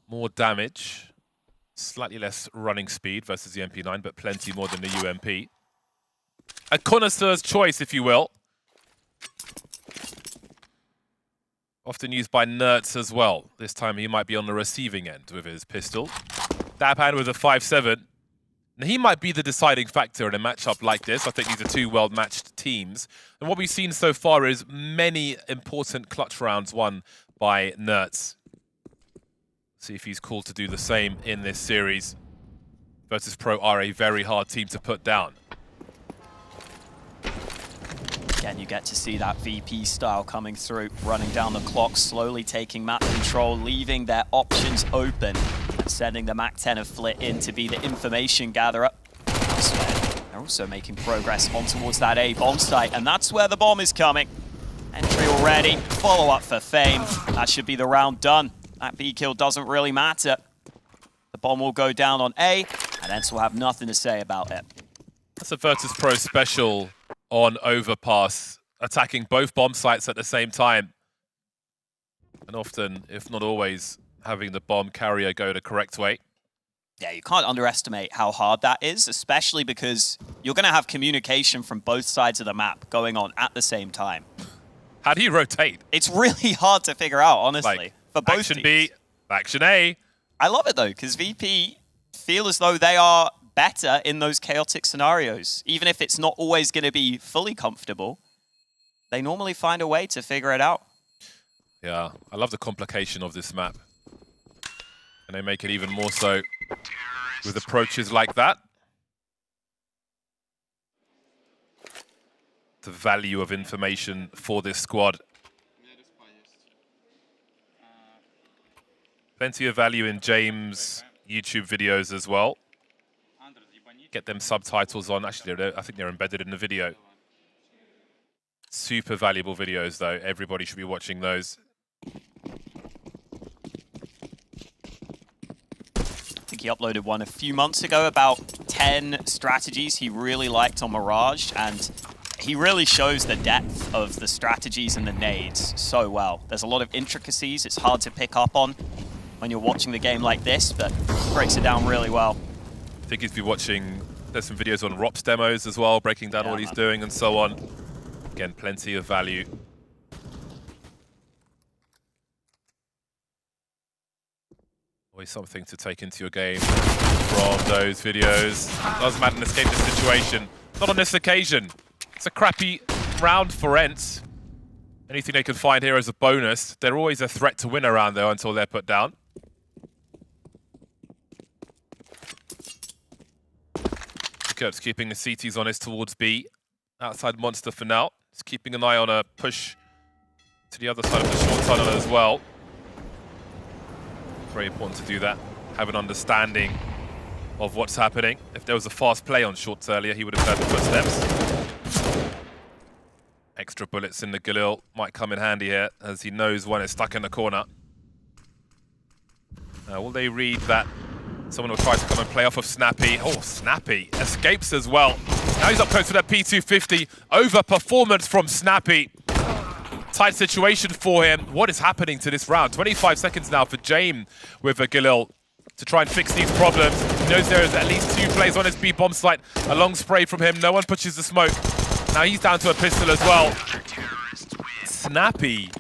More damage. Slightly less running speed versus the MP9, but plenty more than the UMP. A connoisseur's choice, if you will. Often used by nerds as well. This time he might be on the receiving end with his pistol. Dabhand with a 5-7. Now he might be the deciding factor in a matchup like this. I think these are two well-matched teams. And what we've seen so far is many important clutch rounds won by nerds. See if he's called to do the same in this series. Virtus.Pro are a very hard team to put down. Again, you get to see that VP style coming through, running down the clock, slowly taking map control, leaving their options open, and sending the MAC-10 of Flit in to be the information gatherer. They're also making progress on towards that A bomb site, and that's where the bomb is coming. Entry already, follow-up for Fame. That should be the round done. That B kill doesn't really matter. The bomb will go down on A, and ENCE will have nothing to say about it. That's a Virtus.Pro special on overpass, attacking both bomb sites at the same time. And often, if not always, having the bomb carrier go the correct way. Yeah, you can't underestimate how hard that is, especially because you're going to have communication from both sides of the map going on at the same time. How do you rotate? It's really hard to figure out, honestly, like, for both action teams. B, action A. I love it, though, because VP feel as though they are better in those chaotic scenarios. Even if it's not always going to be fully comfortable, they normally find a way to figure it out. Yeah, I love the complication of this map. And they make it even more so with approaches like that. The value of information for this squad. Plenty of value in James' YouTube videos as well. Get them subtitles on. Actually, I think they're embedded in the video. Super valuable videos, though. Everybody should be watching those. I think he uploaded one a few months ago about 10 strategies he really liked on Mirage, and he really shows the depth of the strategies and the nades so well. There's a lot of intricacies it's hard to pick up on when you're watching the game like this, but breaks it down really well. I think he's been watching, there's some videos on Rop's demos as well, breaking down what he's doing and so on. Again, plenty of value. Always something to take into your game from those videos. Does Madden escape this situation? Not on this occasion. It's a crappy round for ENCE. Anything they can find here as a bonus. They're always a threat to win around though until they're put down. Kurt's keeping the CTs honest towards B. Outside Monster for now. He's keeping an eye on a push to the other side of the short tunnel as well. Very important to do that. Have an understanding of what's happening. If there was a fast play on shorts earlier, he would have heard the footsteps. Extra bullets in the Galil might come in handy here, as he knows one is stuck in the corner. Will they read that? Someone will try to come and play off of Snappy. Oh, Snappy escapes as well. Now he's up close to that P250. Over performance from Snappy. Tight situation for him. What is happening to this round? 25 seconds now for James with a Galil to try and fix these problems. He knows there is at least 2 plays on his B bomb site. A long spray from him. No one pushes the smoke. Now he's down to a pistol as well. Snappy.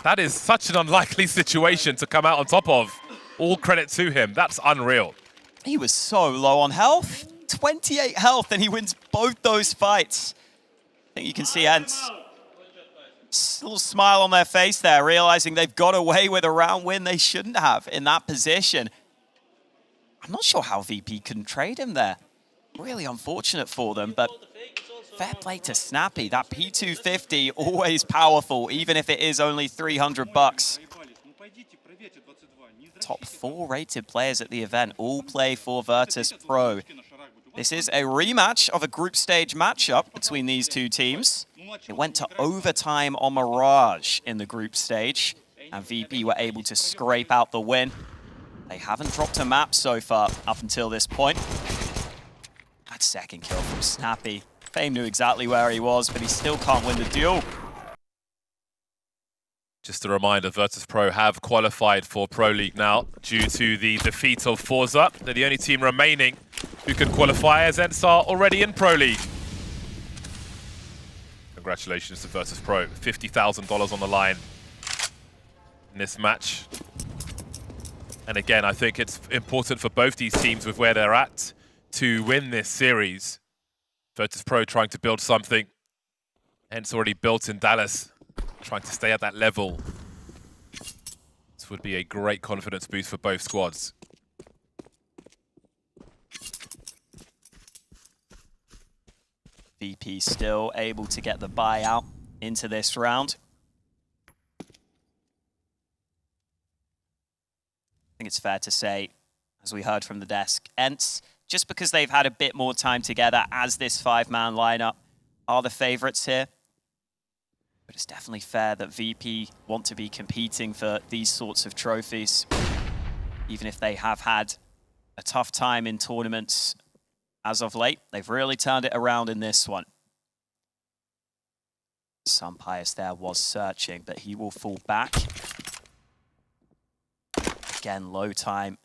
That is such an unlikely situation to come out on top of. All credit to him. That's unreal. He was so low on health. 28 health, and he wins both those fights. I think you can see ENCE Little smile on their face there, realizing they've got away with a round win they shouldn't have in that position. I'm not sure how VP couldn't trade him there. Really unfortunate for them, but fair play to Snappy. That P250, always powerful, even if it is only 300 bucks. Top 4 rated players at the event all play for Virtus.Pro. This is a rematch of a group stage matchup between these two teams. It went to overtime on Mirage in the group stage, and VP were able to scrape out the win. They haven't dropped a map so far up until this point. That second kill from Snappy. Fame knew exactly where he was, but he still can't win the duel. Just a reminder, Virtus.Pro have qualified for Pro League now due to the defeat of Forze. They're the only team remaining who can qualify, as ENCE are already in Pro League. Congratulations to Virtus.Pro, $50,000 on the line in this match. And again, I think it's important for both these teams with where they're at to win this series. Virtus.Pro trying to build something, ENCE already built in Dallas, trying to stay at that level. This would be a great confidence boost for both squads. VP still able to get the buyout into this round. I think it's fair to say, as we heard from the desk, ENCE, just because they've had a bit more time together as this 5-man lineup, are the favorites here. But it's definitely fair that VP want to be competing for these sorts of trophies, even if they have had a tough time in tournaments as of late. They've really turned it around in this one. Pius there was searching, but he will fall back. Again, low time.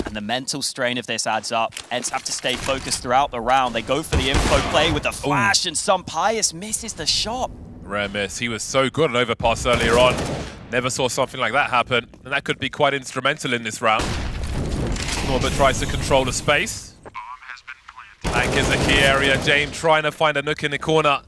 And the mental strain of this adds up. ENCE have to stay focused throughout the round. They go for the info play with the flash, and Pius misses the shot. Rare miss. He was so good at overpass earlier on. Never saw something like that happen, and that could be quite instrumental in this round. Norbert tries to control the space. Bank is a key area. James trying to find a nook in the corner.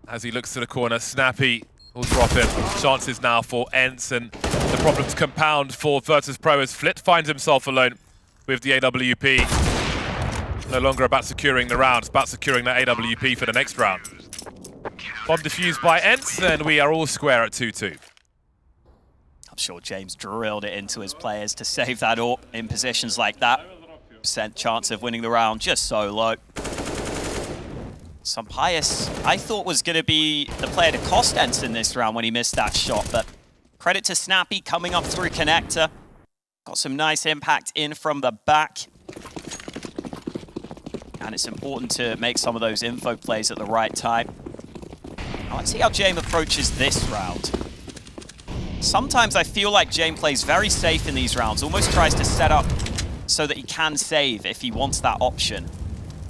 As he looks to the corner, Snappy will drop him. Chances now for ENCE, and the problems compound for Virtus.Pro as Flit finds himself alone with the AWP. No longer about securing the round, it's about securing that AWP for the next round. Bomb defused by ENCE, and we are all square at 2-2. I'm sure James drilled it into his players to save that AWP in positions like that. Percent chance of winning the round just so low. Pius, I thought was going to be the player to cost ENCE in this round when he missed that shot, but credit to Snappy coming up through connector. Got some nice impact in from the back. And it's important to make some of those info plays at the right time. Now let's see how James approaches this round. Sometimes I feel like James plays very safe in these rounds, almost tries to set up so that he can save if he wants that option,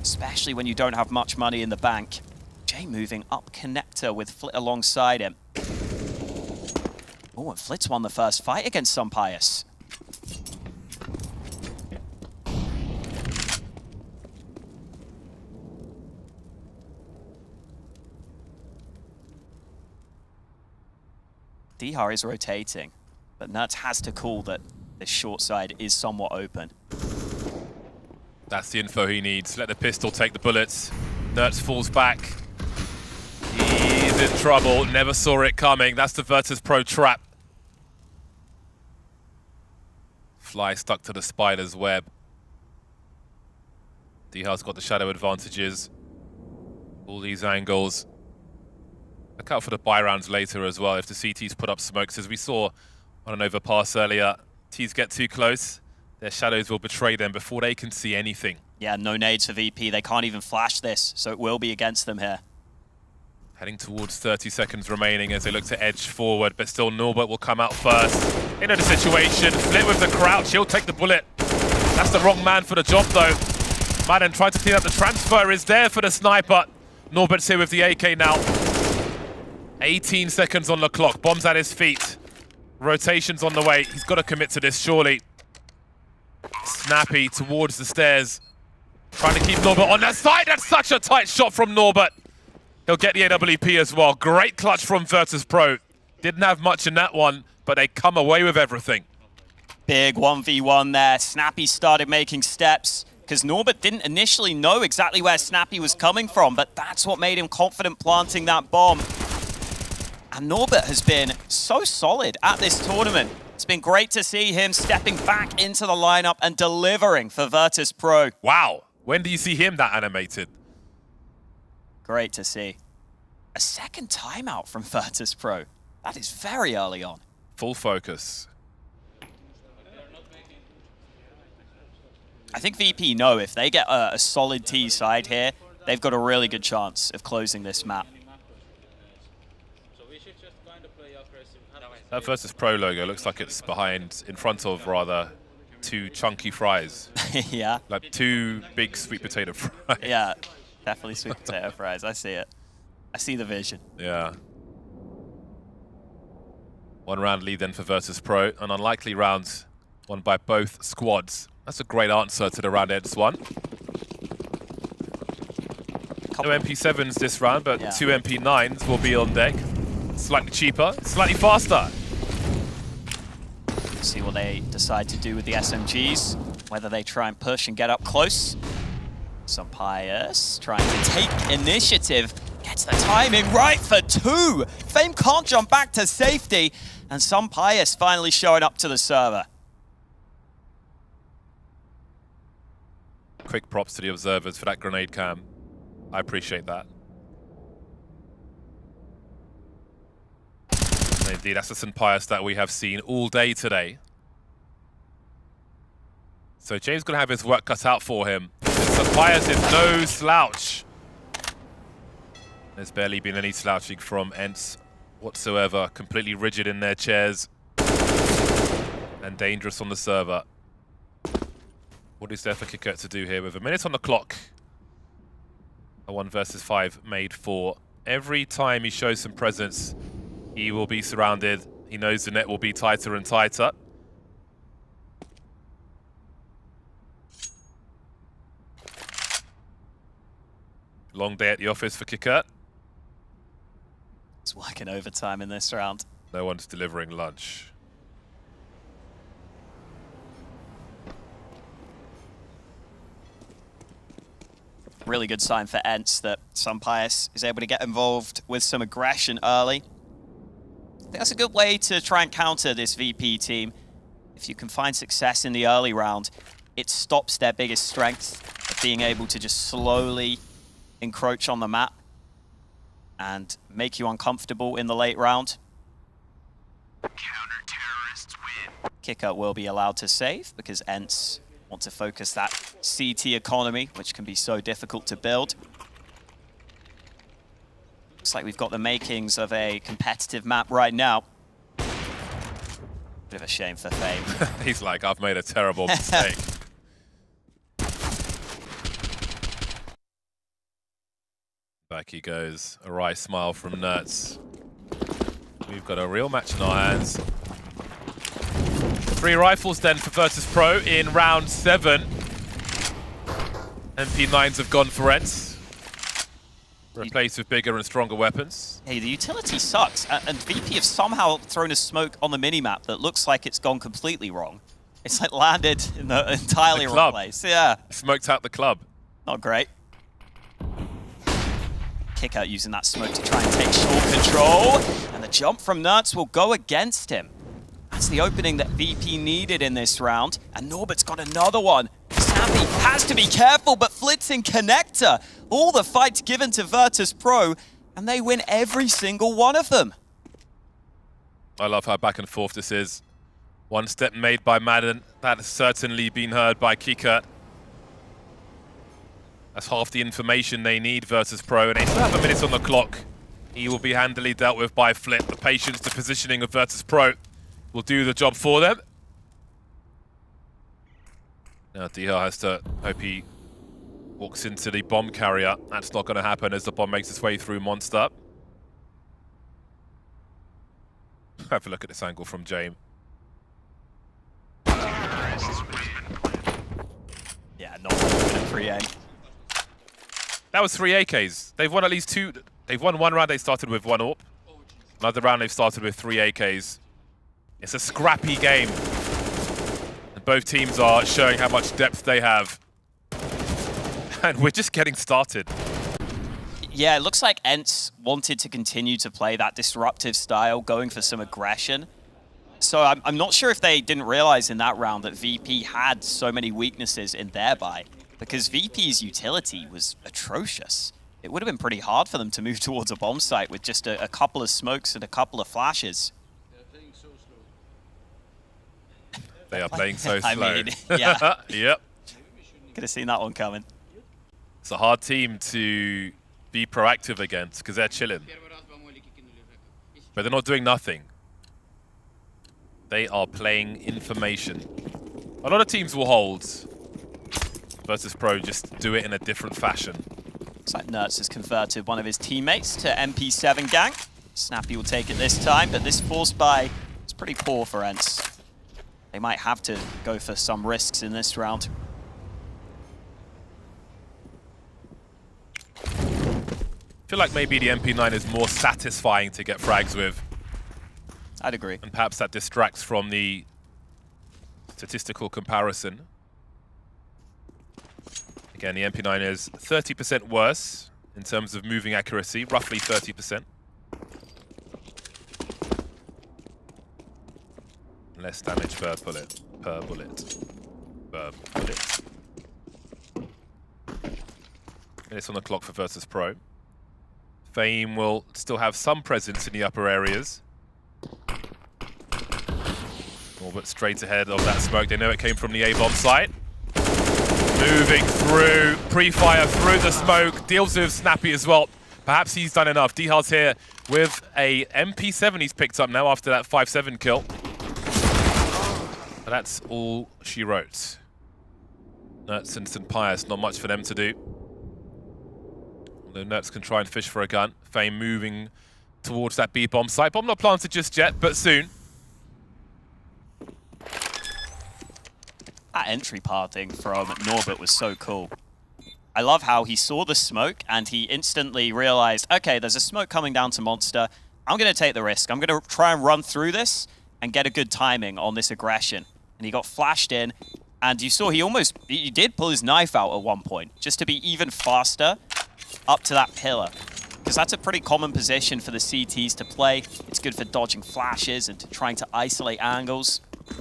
especially when you don't have much money in the bank. Jay moving up connector with Flit alongside him. Oh, and Flit's won the first fight against Pius. Dihar is rotating, but Nuts has to call that this short side is somewhat open. That's the info he needs. Let the pistol take the bullets. Nertz falls back. He's in trouble. Never saw it coming. That's the Virtus.Pro trap. Fly stuck to the spider's web. Dihar's got the shadow advantages. All these angles. Look out for the buy rounds later as well if the CTs put up smokes. As we saw on an overpass earlier, Ts get too close, their shadows will betray them before they can see anything. Yeah, no nades for VP. They can't even flash this, so it will be against them here. Heading towards 30 seconds remaining as they look to edge forward, but still Norbert will come out first. Into the situation, Flit with the crouch, he'll take the bullet. That's the wrong man for the job though. Madden trying to clean up the transfer, is there for the sniper. Norbert's here with the AK now. 18 seconds on the clock, bombs at his feet. Rotations on the way, he's got to commit to this surely. Snappy towards the stairs. Trying to keep Norbert on that side, that's such a tight shot from Norbert. He'll get the AWP as well. Great clutch from Virtus.Pro. Didn't have much in that one, but they come away with everything. Big 1v1 there. Snappy started making steps because Norbert didn't initially know exactly where Snappy was coming from, but that's what made him confident planting that bomb. And Norbert has been so solid at this tournament. It's been great to see him stepping back into the lineup and delivering for Virtus.Pro. Wow. When do you see him that animated? Great to see. A second timeout from Virtus.Pro. That is very early on. Full focus. I think VP know if they get a solid T side here, they've got a really good chance of closing this map. That Virtus.Pro logo looks like it's in front of, rather, 2 chunky fries. Yeah. Like 2 big sweet potato fries. Yeah, definitely sweet potato fries. I see it. I see the vision. Yeah. 1 round lead then for Virtus.Pro. An unlikely round won by both squads. That's a great answer to the round ENCE one. No MP7s this round, but 2 MP9s will be on deck. Slightly cheaper, slightly faster. See what they decide to do with the SMGs, whether they try and push and get up close. Some Pius trying to take initiative, gets the timing right for 2. Fame can't jump back to safety, and some Pius finally showing up to the server. Quick props to the observers for that grenade cam. I appreciate that. Indeed, that's the St. Pius that we have seen all day today. So James going to have his work cut out for him. St. Pius is no slouch. There's barely been any slouching from ENCE whatsoever. Completely rigid in their chairs. And dangerous on the server. What is there for Kikert to do here with a minute on the clock? A 1 versus 5 made for. Every time he shows some presence, he will be surrounded. He knows the net will be tighter and tighter. Long day at the office for Kikert. It's working overtime in this round. No one's delivering lunch. Really good sign for ENCE that St. Pius is able to get involved with some aggression early. I think that's a good way to try and counter this VP team. If you can find success in the early round, it stops their biggest strength of being able to just slowly encroach on the map and make you uncomfortable in the late round. Counter-terrorists win. Kickout will be allowed to save because ENCE want to focus that CT economy, which can be so difficult to build. Looks like we've got the makings of a competitive map right now. Bit of a shame for Fame. He's like, I've made a terrible mistake. Back he goes. A wry smile from Nertz. We've got a real match in our hands. 3 rifles then for Virtus.Pro in round 7. MP9s have gone for ENCE. Replaced with bigger and stronger weapons. Hey, the utility sucks, and VP have somehow thrown a smoke on the minimap that looks like it's gone completely wrong. It's like landed in the entirely wrong place. Yeah. Smoked out the club. Not great. Kick out using that smoke to try and take short control, and the jump from Nertz will go against him. That's the opening that VP needed in this round, and Norbert's got another one. Snappy has to be careful, but Flitzing Connector. All the fights given to Virtus.Pro, and they win every single one of them. I love how back and forth this is. One step made by Madden, that has certainly been heard by Kikert. That's half the information they need, Virtus.Pro, and they still have a minute on the clock. He will be handily dealt with by Flip. The patience, the positioning of Virtus.Pro will do the job for them. Now Diha has to hope he walks into the bomb carrier. That's not going to happen as the bomb makes its way through Monster. Have a look at this angle from James. Yeah, not a pre-aim. That was 3 AKs. They've won at least 2 They've won one round, they started with 1 AWP. Another round, they've started with 3 AKs. It's a scrappy game. And both teams are showing how much depth they have. And we're just getting started. Yeah, it looks like ENCE wanted to continue to play that disruptive style, going for some aggression. So I'm not sure if they didn't realize in that round that VP had so many weaknesses in their buy, because VP's utility was atrocious. It would have been pretty hard for them to move towards a bomb site with just a couple of smokes and a couple of flashes. They are playing so slow. I mean, yeah. Yep. Could have seen that one coming. It's a hard team to be proactive against because they're chilling. But they're not doing nothing. They are playing information. A lot of teams will hold. Virtus.Pro just do it in a different fashion. Looks like Nertz has converted one of his teammates to MP7 gang. Snappy will take it this time, but this force buy is pretty poor for ENCE. They might have to go for some risks in this round. I feel like maybe the MP9 is more satisfying to get frags with. I'd agree. And perhaps that distracts from the statistical comparison. Again, the MP9 is 30% worse in terms of moving accuracy, roughly 30%. Less damage per bullet. Minutes on the clock for Virtus.Pro. Fame will still have some presence in the upper areas. But straight ahead of that smoke. They know it came from the A-bomb site. Moving through, pre-fire through the smoke, deals with Snappy as well. Perhaps he's done enough. D-Hard's here with a MP7 he's picked up now after that 5-7 kill. But that's all she wrote. Nertz and St. Pius, not much for them to do. Although Nertz can try and fish for a gun. Fame moving towards that B-bomb site. Bomb not planted just yet, but soon. That entry parting from Norbert was so cool. I love how he saw the smoke and he instantly realized, okay, there's a smoke coming down to Monster. I'm going to take the risk. I'm going to try and run through this and get a good timing on this aggression. And he got flashed in, and you saw he did pull his knife out at one point, just to be even faster up to that pillar. Because that's a pretty common position for the CTs to play. It's good for dodging flashes and trying to isolate angles.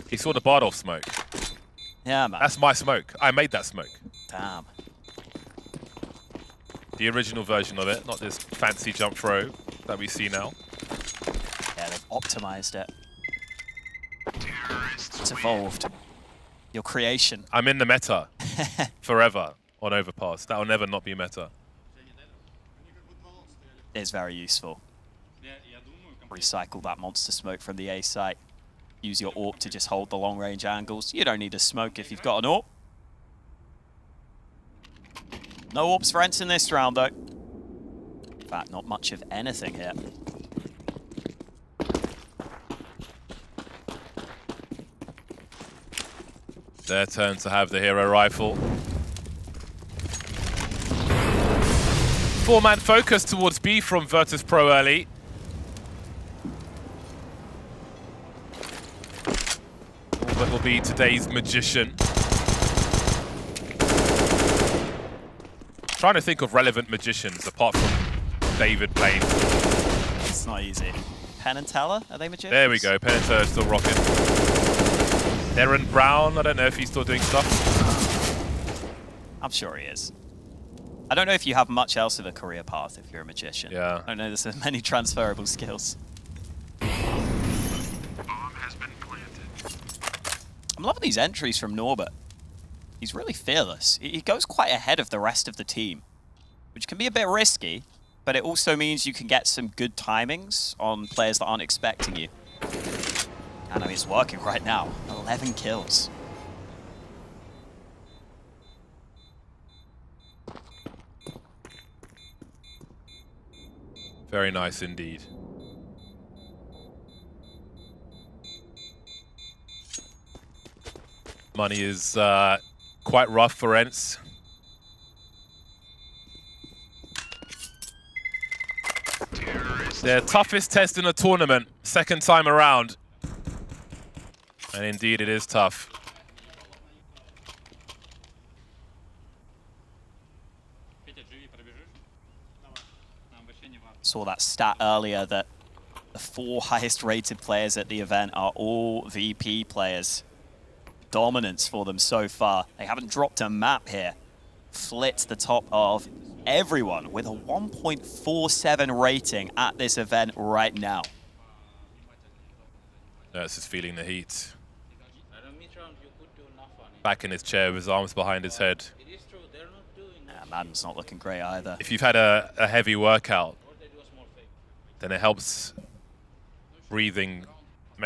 He saw the Bardolph smoke. Yeah, man. That's my smoke. I made that smoke. Damn. The original version of it, not this fancy jump throw that we see now. Yeah, they've optimized it. It's evolved. Your creation. I'm in the meta forever on Overpass. That will never not be meta. It's very useful. Recycle that monster smoke from the A site. Use your AWP to just hold the long range angles. You don't need a smoke if you've got an AWP. No AWPs for ENCE in this round though. In fact, not much of anything here. Their turn to have the hero rifle. 4-man focus towards B from Virtus.Pro early. That will be today's magician. Trying to think of relevant magicians apart from David playing. It's not easy. Penn and Teller, are they magicians? There we go, Penn and Teller still rocking. Darren Brown, I don't know if he's still doing stuff. I'm sure he is. I don't know if you have much else of a career path if you're a magician. Yeah. I don't know there's many transferable skills. I'm loving these entries from Norbert. He's really fearless. He goes quite ahead of the rest of the team, which can be a bit risky, but it also means you can get some good timings on players that aren't expecting you. And I mean, it's working right now. 11 kills. Very nice indeed. Money is quite rough for ENCE. Their toughest test in a tournament, second time around. And indeed, it is tough. Saw that stat earlier that the 4 highest rated players at the event are all VP players. Dominance for them so far. They haven't dropped a map here. Flit the top of everyone with a 1.47 rating at this event right now. Nurse is feeling the heat. Back in his chair with his arms behind his head. Madden's not looking great either. If you've had a heavy workout, then it helps breathing,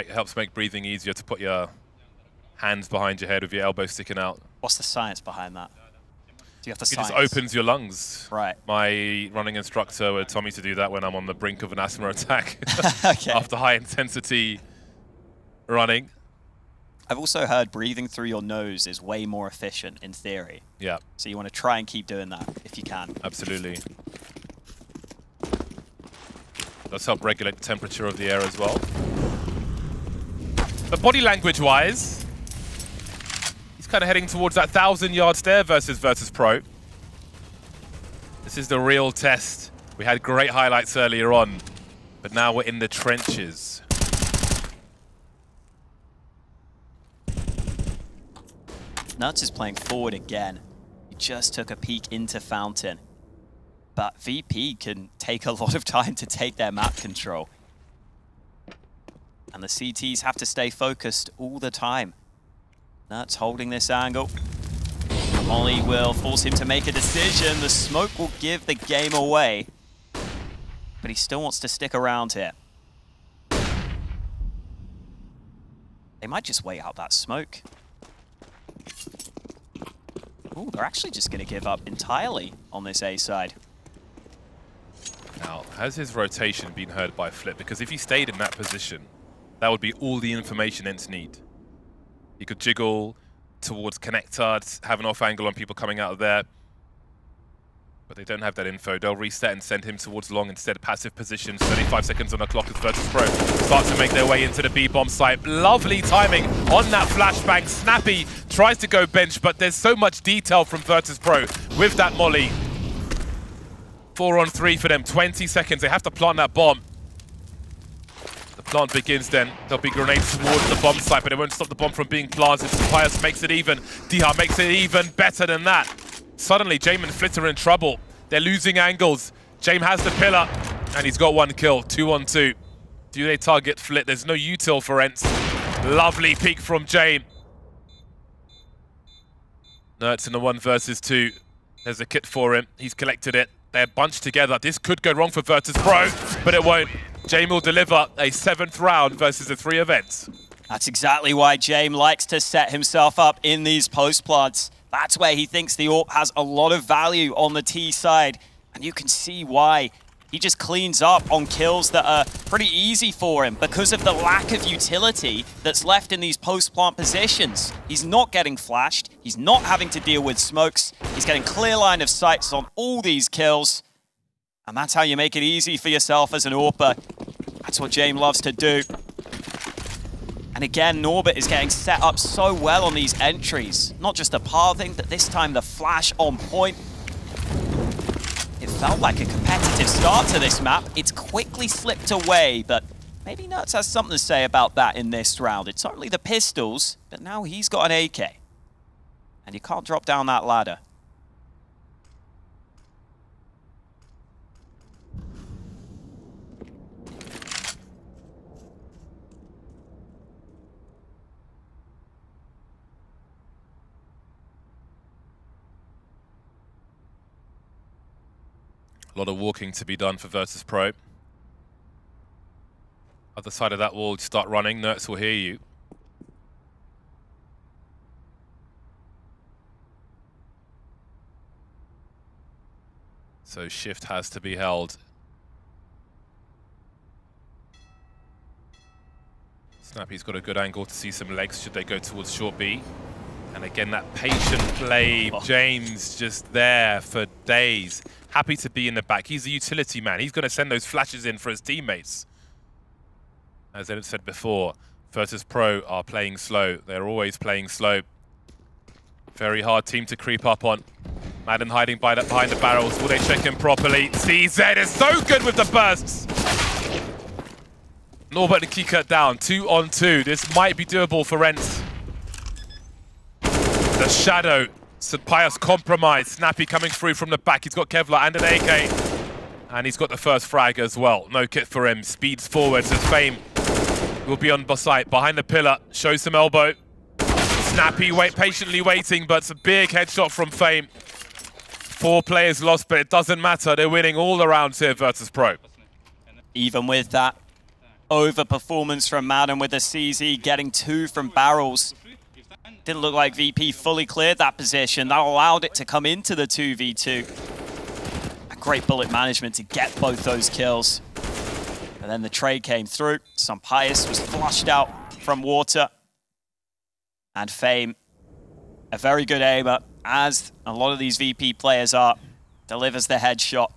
helps make breathing easier to put your hands behind your head with your elbows sticking out. What's the science behind that? Do you have the It science? just opens your lungs. Right. My running instructor would tell me to do that when I'm on the brink of an asthma attack Okay. after high intensity running. I've also heard breathing through your nose is way more efficient in theory. Yeah. So you want to try and keep doing that if you can. Absolutely. Does help regulate the temperature of the air as well. But body language-wise, he's kind of heading towards that 1,000-yard stare versus Virtus.Pro. This is the real test. We had great highlights earlier on, but now we're in the trenches. Nuts is playing forward again. He just took a peek into Fountain. But VP can take a lot of time to take their map control. And the CTs have to stay focused all the time. Nuts holding this angle. Molly will force him to make a decision. The smoke will give the game away. But he still wants to stick around here. They might just wait out that smoke. Ooh, they're actually just going to give up entirely on this A side. Now, has his rotation been heard by Flip? Because if he stayed in that position, that would be all the information ENCE need. He could jiggle towards connector, have an off angle on people coming out of there. But they don't have that info. They'll reset and send him towards long instead. Passive positions, 35 seconds on the clock as Virtus.Pro start to make their way into the B-bomb site. Lovely timing on that flashbang. Snappy tries to go bench, but there's so much detail from Virtus.Pro with that molly. 4 on 3 for them, 20 seconds. They have to plant that bomb. The plant begins then. There'll be grenades towards the bomb site, but it won't stop the bomb from being planted. Pius makes it even. Diha makes it even better than that. Suddenly, Jame and Flit are in trouble. They're losing angles. Jame has the pillar, and he's got 1 kill, 2 on 2. Do they target Flit? There's no util for ENCE. Lovely peek from Jame. Nertz in the 1 versus 2. There's a kit for him. He's collected it. They're bunched together. This could go wrong for Virtus.Pro, but it won't. Jame will deliver a 7th round versus the 3 events. That's exactly why Jame likes to set himself up in these post plants. That's where he thinks the AWP has a lot of value on the T side. And you can see why. He just cleans up on kills that are pretty easy for him because of the lack of utility that's left in these post-plant positions. He's not getting flashed. He's not having to deal with smokes. He's getting clear line of sights on all these kills. And that's how you make it easy for yourself as an AWPer. That's what Jame loves to do. And again, Norbert is getting set up so well on these entries. Not just the pathing, but this time the flash on point. It felt like a competitive start to this map. It's quickly slipped away, but maybe Nuts has something to say about that in this round. It's only the pistols, but now he's got an AK. And you can't drop down that ladder. A lot of walking to be done for Virtus.Pro. Other side of that wall, start running. Nertz will hear you. So shift has to be held. Snappy's got a good angle to see some legs should they go towards short B. And again, that patient play. James just there for days. happy to be in the back. He's a utility man. He's going to send those flashes in for his teammates. As I said before, Virtus.Pro are playing slow. They're always playing slow. Very hard team to creep up on. Madden hiding behind the barrels. Will they check him properly? CZ is so good with the bursts. Norbert and Kika down, 2-on-2. This might be doable for ENCE. The shadow. St. Pius compromised. Snappy coming through from the back. He's got Kevlar and an AK. And he's got the first frag as well. No kit for him. Speeds forwards as Fame will be on site. Behind the pillar. Shows some elbow. Snappy patiently waiting, but it's a big headshot from Fame. 4 players lost, but it doesn't matter. They're winning all the rounds here, Virtus.Pro. Even with that overperformance from Madden with the CZ, getting 2 from barrels. Didn't look like VP fully cleared that position. That allowed it to come into the 2v2. A great bullet management to get both those kills. And then the trade came through. St. Pius was flushed out from water. And Fame, a very good aimer, as a lot of these VP players are, delivers the headshot.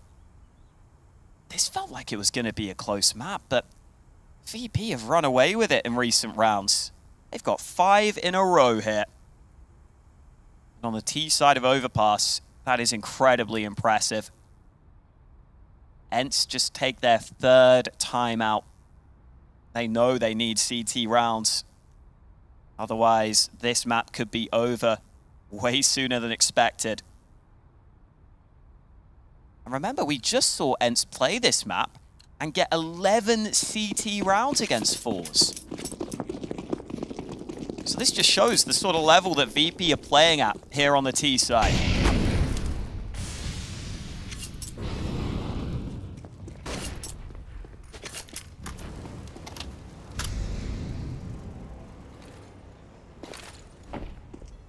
This felt like it was going to be a close map, but VP have run away with it in recent rounds. They've got 5 in a row here. And on the T side of Overpass, that is incredibly impressive. ENCE just take their 3rd timeout. They know they need CT rounds. Otherwise, this map could be over way sooner than expected. And remember, we just saw ENCE play this map and get 11 CT rounds against Forze. So this just shows the sort of level that VP are playing at here on the T side.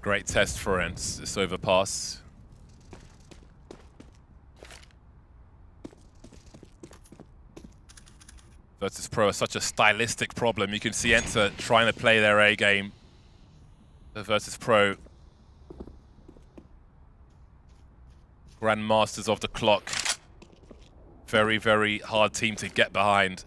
Great test for ENCE, this overpass. Virtus.Pro is such a stylistic problem. You can see ENCE trying to play their A game. The Virtus.Pro grandmasters of the clock. Very, very hard team to get behind.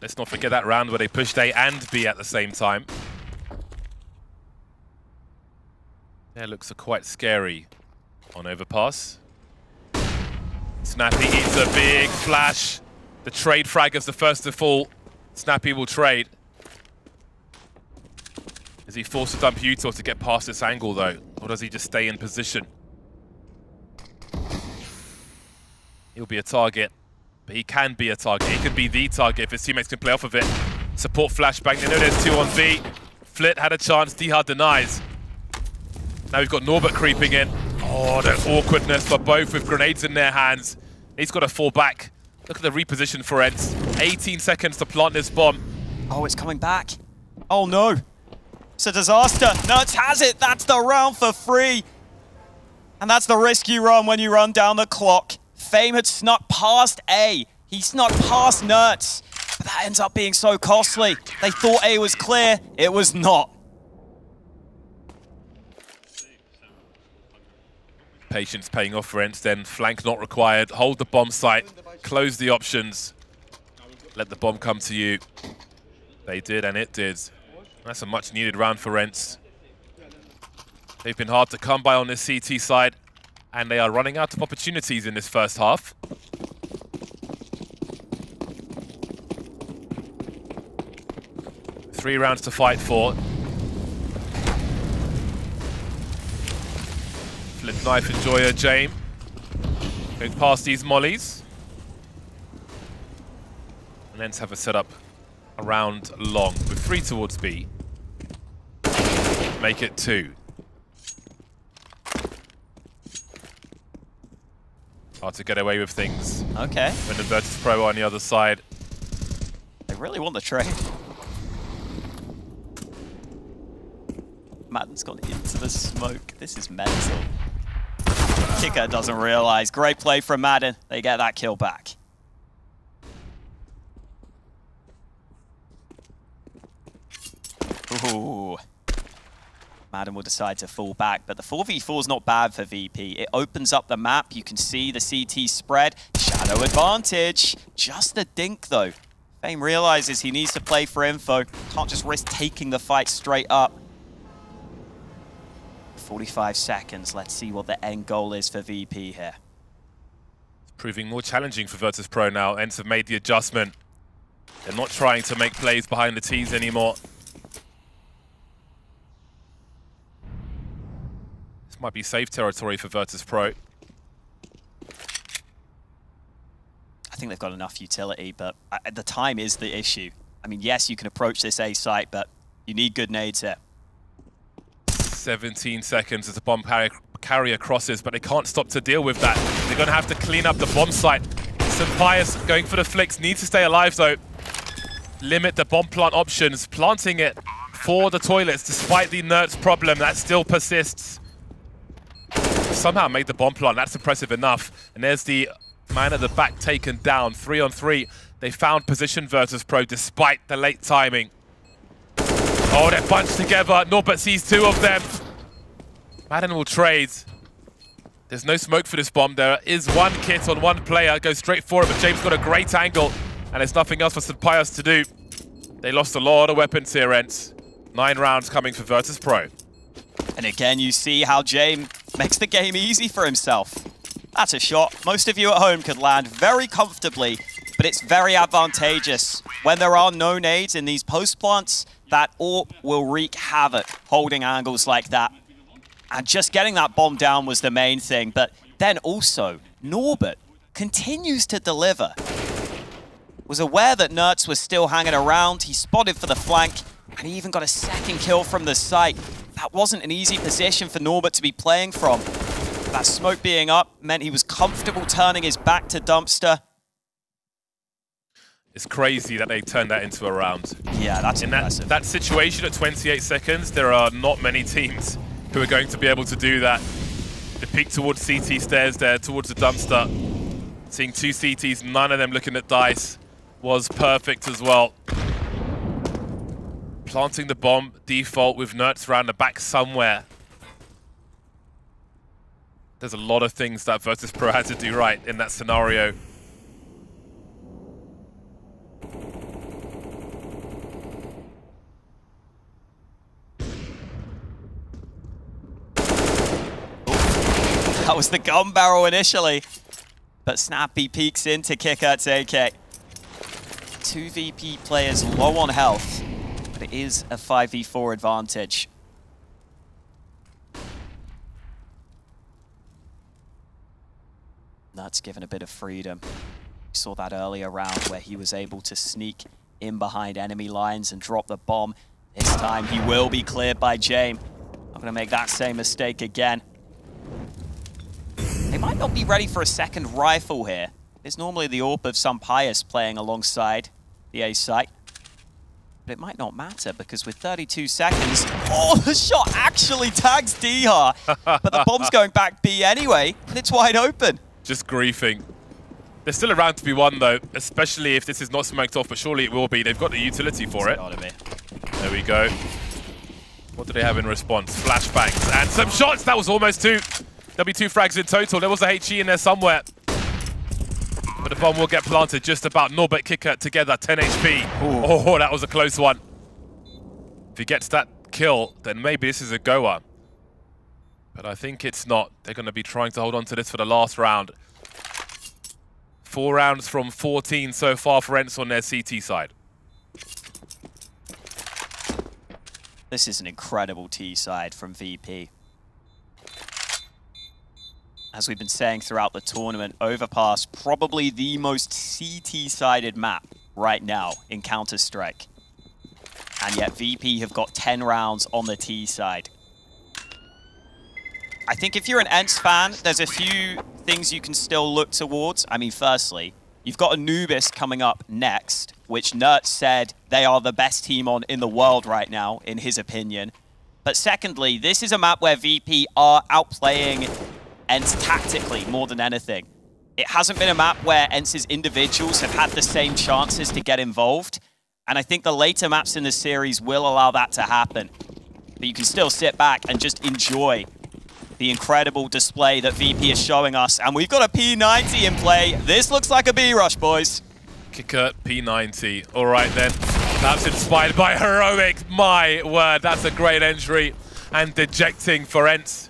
Let's not forget that round where they pushed A and B at the same time. Yeah, looks quite scary on overpass. Snappy eats a big flash. The trade frag is the first to fall. Snappy will trade. Is he forced to dump Utor to get past this angle though? Or does he just stay in position? He'll be a target. But he can be a target. He can be the target if his teammates can play off of it. Support flashbang. They know there's 2 on B. Flit had a chance. Dihard denies. Now we've got Norbert creeping in. Oh, the awkwardness for both with grenades in their hands. He's got to fall back. Look at the reposition for ENCE. 18 seconds to plant this bomb. Oh, it's coming back. Oh no. It's a disaster. Nuts has it. That's the round for free. And that's the risk you run when you run down the clock. Fame had snuck past A. He snuck past Nuts. But that ends up being so costly. They thought A was clear. It was not. Patience paying off for ENCE then. Flank not required. Hold the bomb site. Close the options. Let the bomb come to you. They did, and it did. That's a much needed round for ENCE. They've been hard to come by on this CT side, and they are running out of opportunities in this first half. Three rounds to fight for. Flip knife enjoyer, Jame. Going past these mollies. And ENCE have a setup around long with 3 towards B. Make it 2. Hard to get away with things. Okay. When the Virtus.Pro are on the other side. They really want the trade. Madden's gone into the smoke. This is mental. Kicker doesn't realize. Great play from Madden. They get that kill back. Ooh. Madden will decide to fall back, but the 4v4 is not bad for VP. It opens up the map. You can see the CT spread. Shadow advantage. Just a dink, though. Fame realizes he needs to play for info. Can't just risk taking the fight straight up. 45 seconds. Let's see what the end goal is for VP here. It's proving more challenging for Virtus.Pro now. ENCE have made the adjustment. They're not trying to make plays behind the T's anymore. This might be safe territory for Virtus.Pro. I think they've got enough utility, but the time is the issue. I mean, yes, you can approach this A site, but you need good nades here. 17 seconds as the bomb carrier crosses, but they can't stop to deal with that. They're going to have to clean up the bomb site. Pius going for the flicks, needs to stay alive though. Limit the bomb plant options, planting it for the toilets despite the inerts problem that still persists. Somehow made the bomb plant, that's impressive enough. And there's the man at the back taken down, 3-on-3. They found position Virtus.Pro despite the late timing. Oh, they're bunched together. Norbert sees two of them. Madden will trade. There's no smoke for this bomb. There is one kit on one player. Goes straight for it, but James got a great angle. And there's nothing else for Pius to do. They lost a lot of weapons here, ENCE. 9 rounds coming for Virtus.Pro. And again, you see how James makes the game easy for himself. That's a shot most of you at home could land very comfortably, but it's very advantageous. When there are no nades in these post plants, that AWP will wreak havoc holding angles like that. And just getting that bomb down was the main thing, but then also, Norbert continues to deliver. Was aware that Nertz was still hanging around, he spotted for the flank, and he even got a second kill from the site. That wasn't an easy position for Norbert to be playing from. That smoke being up meant he was comfortable turning his back to Dumpster. It's crazy that they turned that into a round. Yeah, that's impressive. That situation at 28 seconds, there are not many teams who are going to be able to do that. The peek towards CT stairs there, towards the Dumpster. Seeing two CTs, none of them looking at dice, was perfect as well. Planting the bomb, default with Nertz around the back somewhere. There's a lot of things that Virtus.Pro had to do right in that scenario. That was the gun barrel initially, but Snappy peeks in to kick out AK. 2 VP players low on health, but it is a 5v4 advantage. That's given a bit of freedom. We saw that earlier round where he was able to sneak in behind enemy lines and drop the bomb. This time he will be cleared by James. Not going to make that same mistake again. They might not be ready for a second rifle here. There's normally the AWP of some Pius playing alongside the A site. But it might not matter because with 32 seconds... Oh, the shot actually tags Dihar. But the bomb's going back B anyway, and it's wide open. Just griefing. There's still a round to be won though, especially if this is not smoked off, but surely it will be. They've got the utility for it. There we go. What do they have in response? Flashbangs and some shots. That was almost 2. There'll be 2 frags in total. There was a HE in there somewhere. But the bomb will get planted just about. Norbert kicker together, 10 HP. Ooh. Oh, that was a close one. If he gets that kill, then maybe this is a goer. But I think it's not. They're going to be trying to hold on to this for the last round. 4 rounds from 14 so far for ENCE on their CT side. This is an incredible T side from VP. As we've been saying throughout the tournament, Overpass probably the most CT-sided map right now in Counter-Strike. And yet VP have got 10 rounds on the T side. I think if you're an ENCE fan, there's a few things you can still look towards. I mean, firstly, you've got Anubis coming up next, which Nertz said they are the best team on in the world right now, in his opinion. But secondly, this is a map where VP are outplaying ENCE tactically more than anything. It hasn't been a map where ENCE's individuals have had the same chances to get involved. And I think the later maps in the series will allow that to happen. But you can still sit back and just enjoy the incredible display that VP is showing us. And we've got a P90 in play. This looks like a B-rush, boys. Kicker P90. All right, then. That's inspired by Heroic. My word, that's a great entry. And dejecting for ENCE.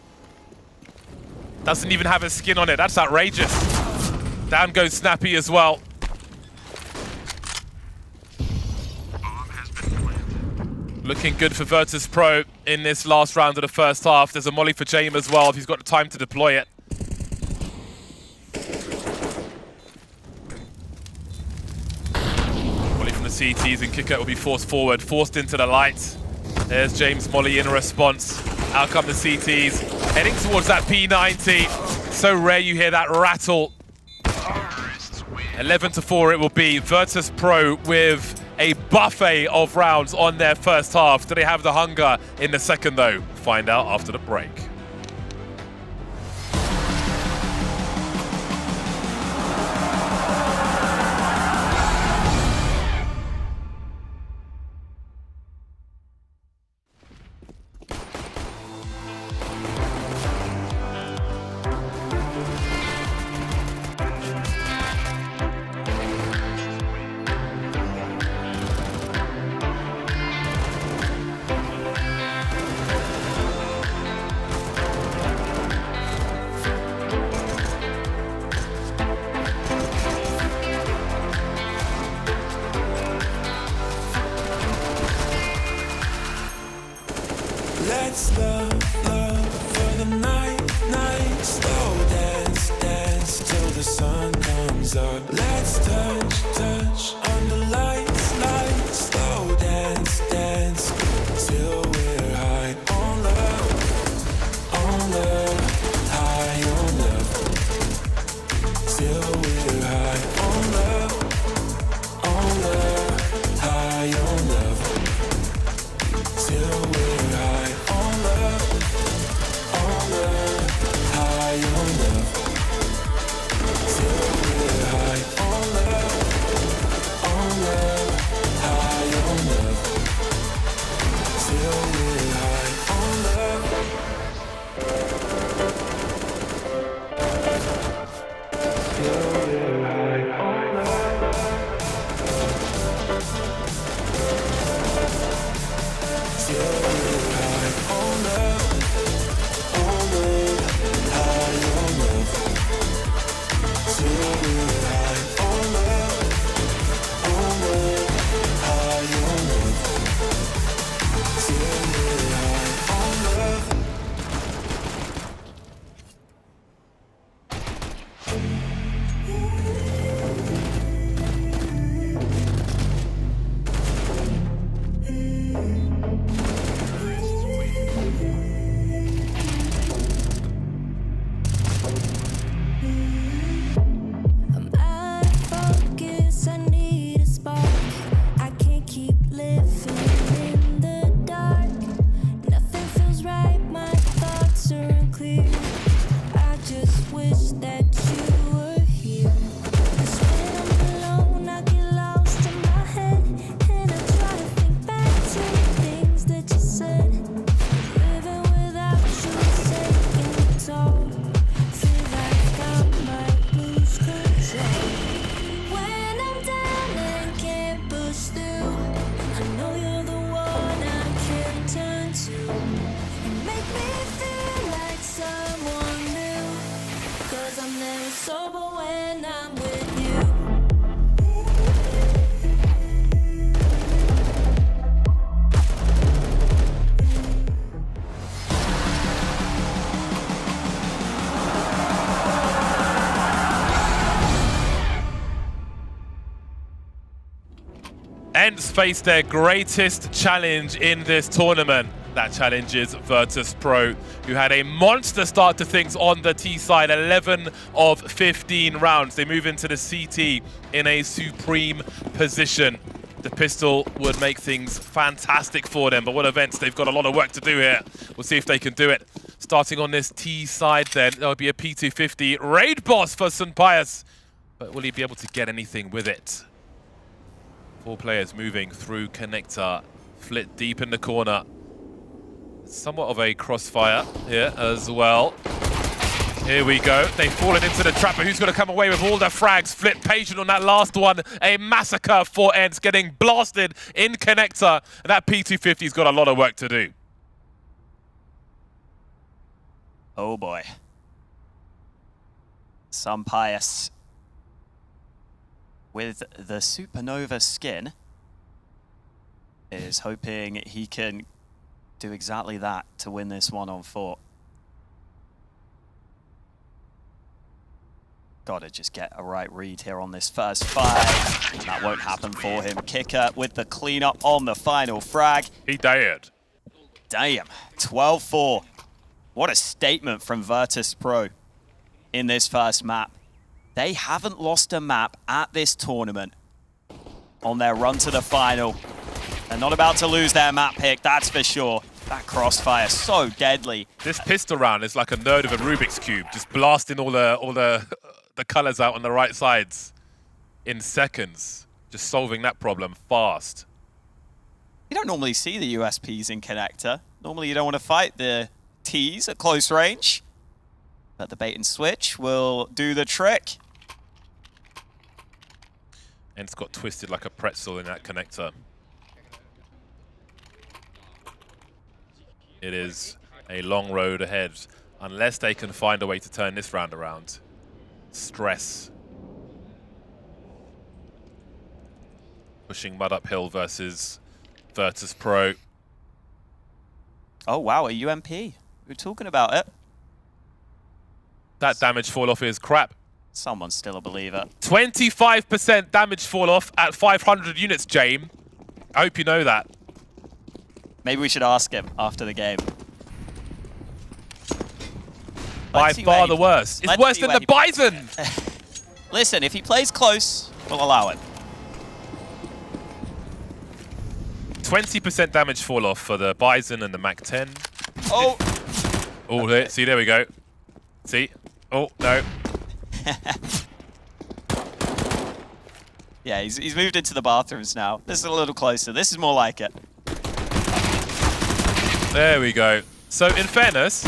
Doesn't even have a skin on it. That's outrageous. Down goes Snappy as well. Looking good for Virtus.Pro in this last round of the first half. There's a molly for James as well if he's got the time to deploy it. Molly from the CTs and Kicker will be forced forward, forced into the lights. There's James Molly in response. Out come the CTs, heading towards that P90. So rare you hear that rattle. 11-4 it will be. Virtus.Pro with a buffet of rounds on their first half. Do they have the hunger in the second though? Find out after the break. Let's love for the night. Slow dance, dance till the sun comes up. Let's touch under lights. Slow dance, dance till we're high on love, high on love. Till we're high on love, high on love. Till we're high on love, high on love. Till we're high on love, high on love. Till we're high on love. Till we're high on love. Till we're high on love, high on love. Till we're high on love, high on love. Till we're high on love. I'm out of focus, I need a spark. I can't keep living in the dark. Nothing feels right, my thoughts are unclear. I just wish that you were here. 'Cause when I'm alone, I get lost in my head, and I try to think back to the things that you said. Living without you is taking a toll. Feel like I might lose control. When I'm down and can't push through, I know you're the one I can turn to. You make me feel like someone new, 'cause I'm never sober when I'm with you. ENCE face their greatest challenge in this tournament. That challenge is Virtus.Pro, who had a monster start to things on the T side, 11 of 15 rounds. They move into the CT in a supreme position. The pistol would make things fantastic for them, but what events, they've got a lot of work to do here. We'll see if they can do it. Starting on this T side then, there'll be a P250 raid boss for St. Pius, but will he be able to get anything with it? 4 players moving through connector. Flit deep in the corner. Somewhat of a crossfire here as well. Here we go. They've fallen into the trap, but who's going to come away with all the frags? Flit patient on that last one. A massacre for ENCE, getting blasted in connector. And that P250's got a lot of work to do. Oh boy. Some Pius with the Supernova skin is hoping he can do exactly that to win this 1-on-4. Gotta just get a right read here on this first fight. And that won't happen for him. Kicker with the cleanup on the final frag. He died. Damn. 12-4. What a statement from Virtus.Pro in this first map. They haven't lost a map at this tournament on their run to the final. They're not about to lose their map pick, that's for sure. That crossfire, so deadly. This pistol round is like a node of a Rubik's Cube, just blasting all the colors out on the right sides in seconds. Just solving that problem fast. You don't normally see the USPs in connector. Normally you don't want to fight the T's at close range. But the bait and switch will do the trick. ENCE got twisted like a pretzel in that connector. It is a long road ahead, unless they can find a way to turn this round around. Stress. Pushing mud uphill versus Virtus.Pro. Oh wow, a UMP. We were talking about it. That damage fall off is crap. Someone's still a believer. 25% damage fall off at 500 units, James. I hope you know that. Maybe we should ask him after the game. By far the worst. It's worse than the Bison! Listen, if he plays close, we'll allow it. 20% damage fall off for the Bison and the Mac-10. Oh! Oh, there, see, there we go. See? Oh, no. Yeah, he's moved into the bathrooms now. This is a little closer. This is more like it. There we go. So, in fairness,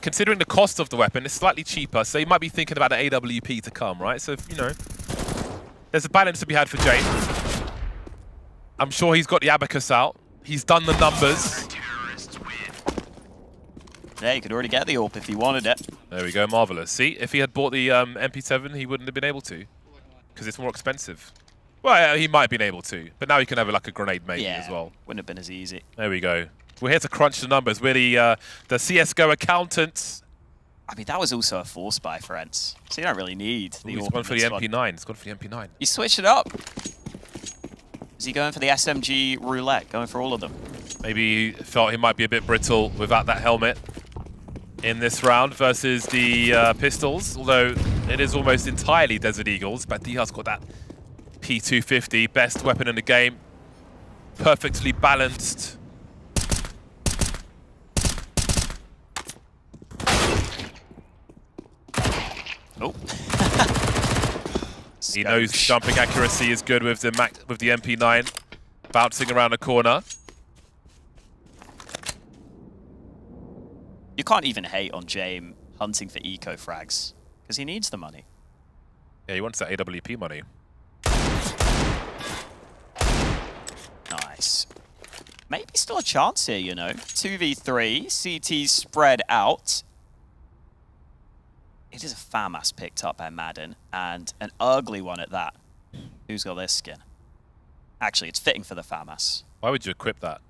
considering the cost of the weapon, it's slightly cheaper, so you might be thinking about the AWP to come, right? So, you know, there's a balance to be had for James. I'm sure he's got the abacus out. He's done the numbers. Yeah, he could already get the AWP if he wanted it. There we go, marvelous. See, if he had bought the MP7, he wouldn't have been able to, because it's more expensive. Well, he might have been able to, but now he can have like a grenade maybe as well. Wouldn't have been as easy. There we go. We're here to crunch the numbers. We're the CSGO accountants. I mean, that was also a force buy for ENCE, so you don't really need the AWP. He's gone for the MP9. He's gone for the MP9. He switched it up. Is he going for the SMG roulette, going for all of them? Maybe he felt he might be a bit brittle without that helmet in this round versus the pistols, although it is almost entirely Desert Eagles. But Diaz got that P250, best weapon in the game. Perfectly balanced. Oh. He knows jumping accuracy is good with the MP9, bouncing around the corner. You can't even hate on James hunting for eco frags, because he needs the money. Yeah, he wants that AWP money. Nice. Maybe still a chance here, you know. 2v3, CT spread out. It is a FAMAS picked up by Madden, and an ugly one at that. Who's got this skin? Actually, it's fitting for the FAMAS. Why would you equip that?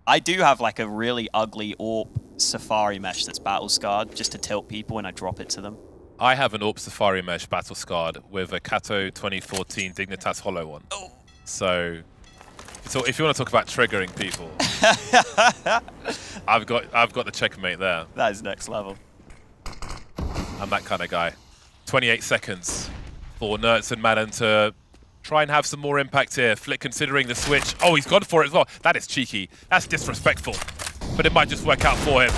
I do have like a really ugly AWP Safari mesh that's battle scarred, just to tilt people when I drop it to them. I have an AWP Safari mesh battle scarred with a Kato 2014 Dignitas Hollow one. Oh. So if you want to talk about triggering people, I've got the checkmate there. That is next level. I'm that kind of guy. 28 seconds for Nertz and Madden to try and have some more impact here. Flick considering the switch. Oh, he's gone for it as well. That is cheeky. That's disrespectful. But it might just work out for him.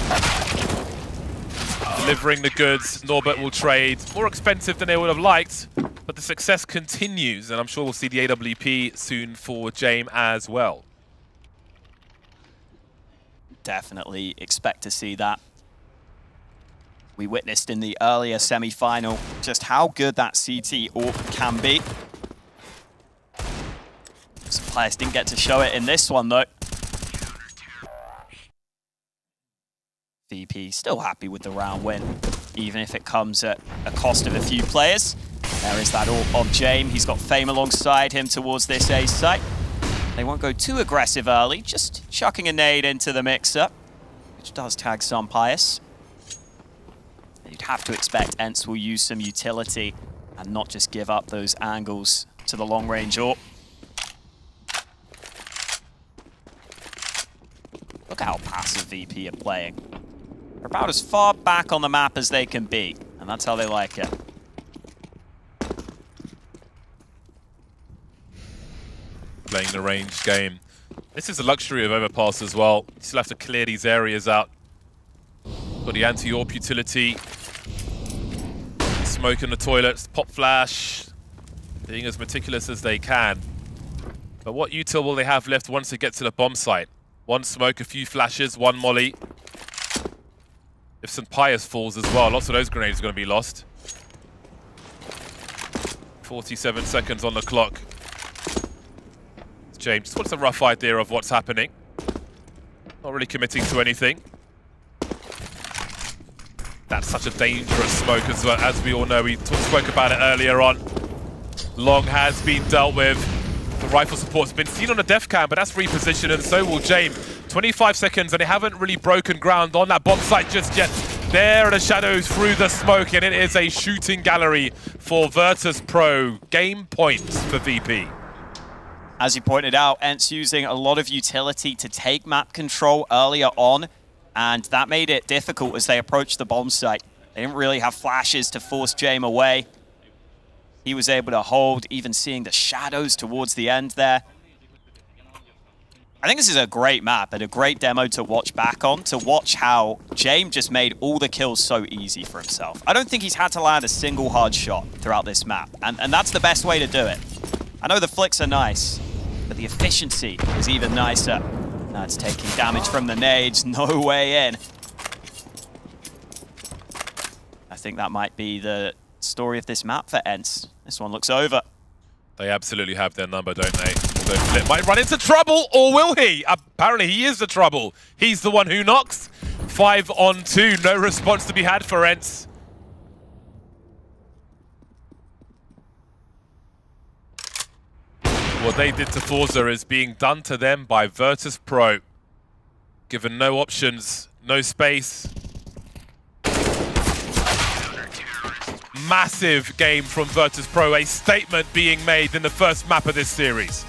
delivering the goods. Norbert will trade. More expensive than they would have liked, but the success continues, and I'm sure we'll see the AWP soon for Jame as well. Definitely expect to see that. We witnessed in the earlier semi-final just how good that CT AWP can be. Some players didn't get to show it in this one, though. VP still happy with the round win, even if it comes at a cost of a few players. There is that AWP of Jame. He's got Fame alongside him towards this A site. They won't go too aggressive early, just chucking a nade into the mixer, which does tag some Pius. You'd have to expect ENCE will use some utility and not just give up those angles to the long-range AWP. Look how passive VP are playing. They're about as far back on the map as they can be, and that's how they like it. Playing the ranged game. This is the luxury of Overpass as well. You still have to clear these areas out. Got the anti-AWP utility. Smoke in the toilets, pop flash. Being as meticulous as they can. But what util will they have left once they get to the bomb site? One smoke, a few flashes, one molly. If St. Pius falls as well, lots of those grenades are going to be lost. 47 seconds on the clock. James, what's a rough idea of what's happening? Not really committing to anything. That's such a dangerous smoke as we all know. We spoke about it earlier on. Long has been dealt with. The rifle support's been seen on a def cam, but that's repositioned, and so will Jame. 25 seconds, and they haven't really broken ground on that bomb site just yet. There are the shadows through the smoke, and it is a shooting gallery for Virtus.Pro. Game points for VP. As you pointed out, ENCE using a lot of utility to take map control earlier on, and that made it difficult as they approached the bomb site. They didn't really have flashes to force Jame away. He was able to hold, even seeing the shadows towards the end there. I think this is a great map and a great demo to watch back on, to watch how Jame just made all the kills so easy for himself. I don't think he's had to land a single hard shot throughout this map, and that's the best way to do it. I know the flicks are nice, but the efficiency is even nicer. That's taking damage from the nades, no way in. I think that might be the story of this map for ENCE. This one looks over. They absolutely have their number, don't they? Although Flip might run into trouble, or will he? Apparently he is the trouble. He's the one who knocks. 5 on 2, no response to be had for ENCE. What they did to Forze is being done to them by Virtus.Pro. Given no options, no space. Massive game from Virtus.Pro, a statement being made in the first map of this series.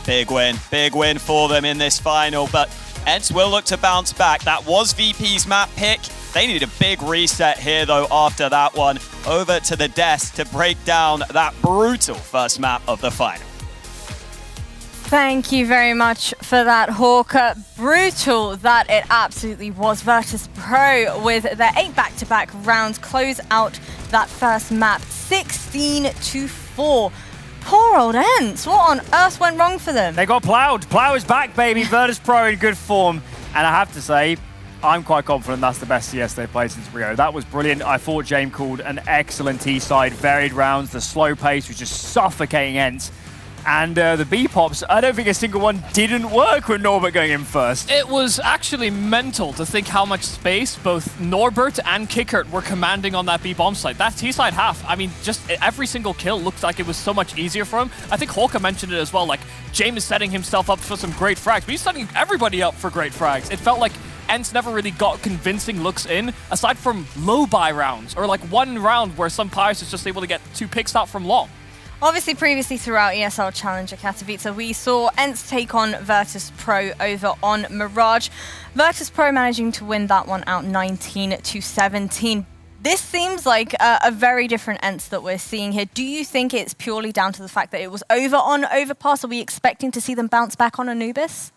Big win for them in this final, but ENCE will look to bounce back. That was VP's map pick. They need a big reset here, though, after that one. Over to the desk to break down that brutal first map of the final. Thank you very much for that, Hawker. Brutal that it absolutely was. Virtus.Pro with their 8 back-to-back rounds close out that first map 16-4. Poor old ENCE. What on earth went wrong for them? They got plowed. Plow is back, baby. Virtus.Pro in good form. And I have to say, I'm quite confident that's the best CS they've played since Rio. That was brilliant. I thought Jame called an excellent T-side, varied rounds. The slow pace was just suffocating ENCE. And the B-pops, I don't think a single one didn't work with Norbert going in first. It was actually mental to think how much space both Norbert and Kickert were commanding on that B-bomb site. That T-side half, I mean, just every single kill looked like it was so much easier for him. I think Hawker mentioned it as well, like, Jame is setting himself up for some great frags, but he's setting everybody up for great frags. It felt like ENCE never really got convincing looks in, aside from low buy rounds, or like one round where some Pius is just able to get 2 picks out from long. Obviously, previously throughout ESL Challenger Katowice, we saw ENCE take on Virtus.Pro over on Mirage. Virtus.Pro managing to win that one out 19-17. This seems like a very different ENCE that we're seeing here. Do you think it's purely down to the fact that it was over on Overpass? Are we expecting to see them bounce back on Anubis?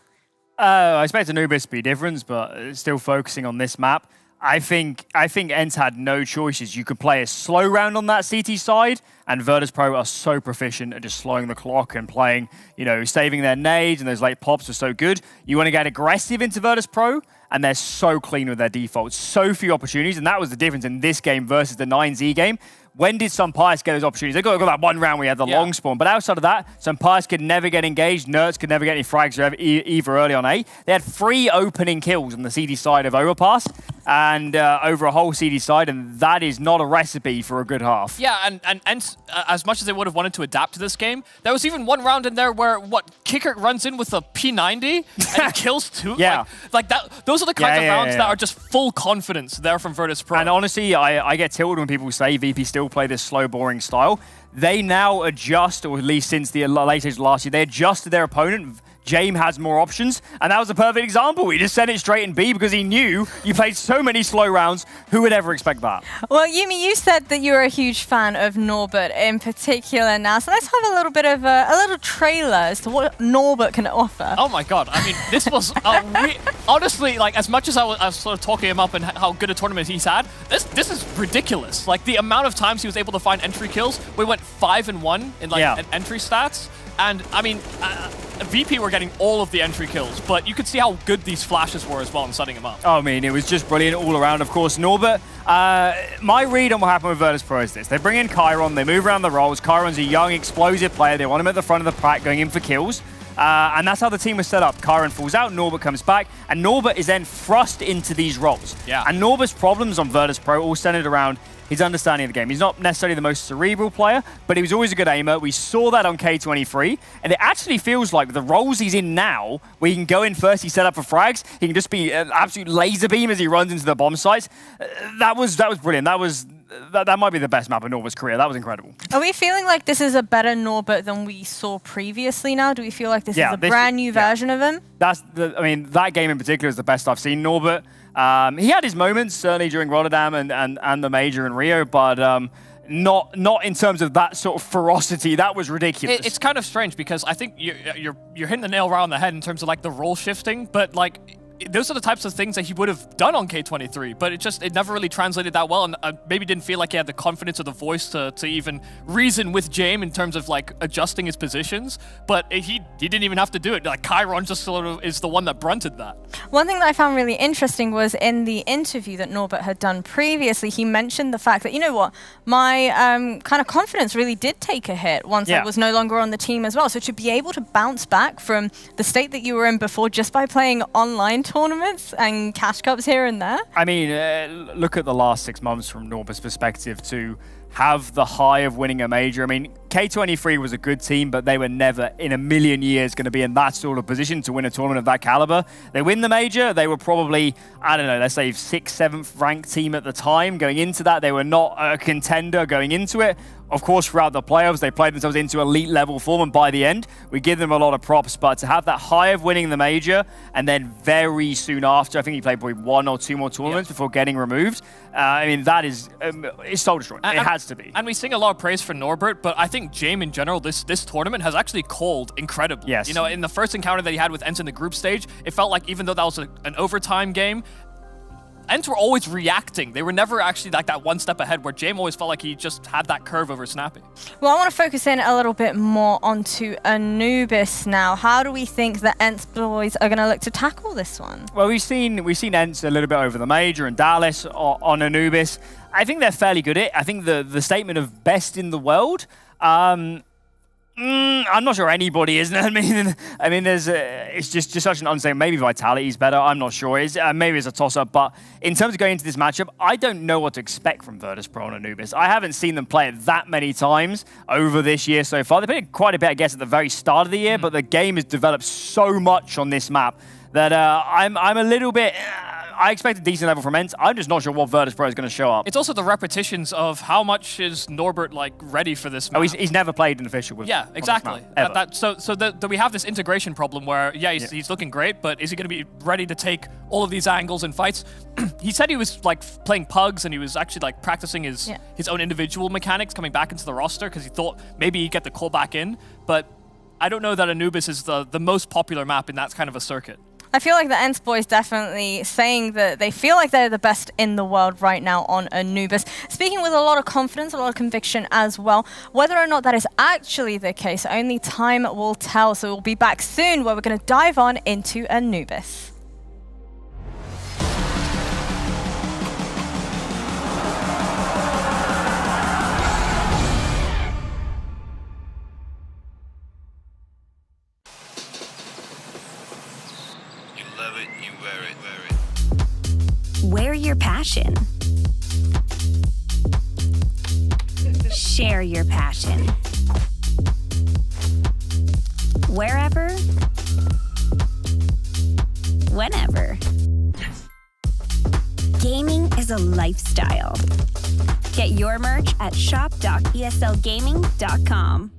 I expect Anubis to be different, but still focusing on this map. I think ENCE had no choices. You could play a slow round on that CT side, and Virtus.Pro are so proficient at just slowing the clock and playing, saving their nades, and those late pops are so good. You want to get aggressive into Virtus.Pro, and they're so clean with their defaults. So few opportunities, and that was the difference in this game versus the 9Z game. When did Pius get those opportunities? They got that one round where he had the long spawn, but outside of that, Pius could never get engaged, Nerds could never get any frags either early on A. They had 3 opening kills on the CD side of Overpass, and over a whole CD side, and that is not a recipe for a good half. Yeah, and as much as they would have wanted to adapt to this game, there was even one round in there where, Kicker runs in with a P90 and kills 2? Yeah. Like that. Those are the kinds of rounds that are just full confidence there from Virtus.Pro. And honestly, I get tilted when people say VP still play this slow, boring style. They now adjust, or at least since the late stage last year, they adjusted their opponent. Jame has more options, and that was a perfect example. He just sent it straight in B because he knew you played so many slow rounds. Who would ever expect that? Well, Yumi, you said that you were a huge fan of Norbert in particular now, so let's have a little bit of a little trailer as to what Norbert can offer. Oh my god, I mean, this was honestly, like, as much as I was sort of talking him up and how good a tournament he's had, this is ridiculous. Like, the amount of times he was able to find entry kills, we went 5-1 in entry stats. And, I mean, VP were getting all of the entry kills, but you could see how good these flashes were as well in setting him up. Oh, I mean, it was just brilliant all around. Of course, Norbert, my read on what happened with Virtus.Pro is this. They bring in Chiron, they move around the roles. Chiron's a young, explosive player. They want him at the front of the pack going in for kills. And that's how the team was set up. Chiron falls out, Norbert comes back, and Norbert is then thrust into these roles. Yeah. And Norbert's problems on Virtus.Pro all centered around his understanding of the game. He's not necessarily the most cerebral player, but he was always a good aimer. We saw that on K23, and it actually feels like the roles he's in now, where he can go in first, he's set up for frags, he can just be an absolute laser beam as he runs into the bomb sites. That was brilliant. That might be the best map of Norbert's career. That was incredible. Are we feeling like this is a better Norbert than we saw previously now? Do we feel like this is a brand new version of him? That game in particular is the best I've seen Norbert. He had his moments, certainly during Rotterdam and the Major in Rio, but not in terms of that sort of ferocity. That was ridiculous. It's kind of strange because I think you're hitting the nail right on the head in terms of like the role shifting, but like those are the types of things that he would have done on K23, but it never really translated that well, and maybe didn't feel like he had the confidence or the voice to even reason with Jame in terms of like adjusting his positions, but he didn't even have to do it. Like Chiron just sort of is the one that brunted that. One thing that I found really interesting was in the interview that Norbert had done previously, he mentioned the fact that, you know what, my kind of confidence really did take a hit once I was no longer on the team as well. So to be able to bounce back from the state that you were in before just by playing online tournaments and cash cups here and there. I mean, look at the last 6 months from Norbert's perspective to have the high of winning a major. I mean, K23 was a good team, but they were never in a million years going to be in that sort of position to win a tournament of that caliber. They win the major, they were probably, I don't know, let's say 6th, 7th ranked team at the time. Going into that, they were not a contender going into it. Of course, throughout the playoffs, they played themselves into elite level form, and by the end, we give them a lot of props. But to have that high of winning the major, and then very soon after, I think he played probably 1 or 2 more tournaments before getting removed. I mean, that is it's soul destroying. It has to be. And we sing a lot of praise for Norbert, but I think Jame in general, this tournament has actually called incredibly. Yes. You know, in the first encounter that he had with ENCE in the group stage, it felt like even though that was an overtime game, ENCE were always reacting. They were never actually like that one step ahead, where Jame always felt like he just had that curve over Snappy. Well, I want to focus in a little bit more onto Anubis now. How do we think the ENCE boys are going to look to tackle this one? Well, we've seen ENCE a little bit over the Major and Dallas on Anubis. I think they're fairly good at it. I think the statement of best in the world, I'm not sure anybody is. I mean, there's it's just such an unsafe. Maybe Vitality's better. I'm not sure. Maybe it's a toss-up. But in terms of going into this matchup, I don't know what to expect from Virtus.Pro and Anubis. I haven't seen them play it that many times over this year so far. They played quite a bit, I guess, at the very start of the year. But the game has developed so much on this map that I'm a little bit. I expect a decent level from ENCE. I'm just not sure what Virtus.Pro is going to show up. It's also the repetitions of how much is Norbert like ready for this map. Oh, he's never played an official with. Yeah, exactly. So we have this integration problem where he's looking great, but is he going to be ready to take all of these angles and fights? He said he was like playing pugs and he was actually like practicing his own individual mechanics coming back into the roster because he thought maybe he'd get the call back in, but I don't know that Anubis is the most popular map in that kind of a circuit. I feel like the ENCE boys definitely saying that they feel like they're the best in the world right now on Anubis. Speaking with a lot of confidence, a lot of conviction as well. Whether or not that is actually the case, only time will tell. So we'll be back soon where we're going to dive on into Anubis. Wear your passion. Share your passion. Wherever, whenever. Gaming is a lifestyle. Get your merch at shop.eslgaming.com.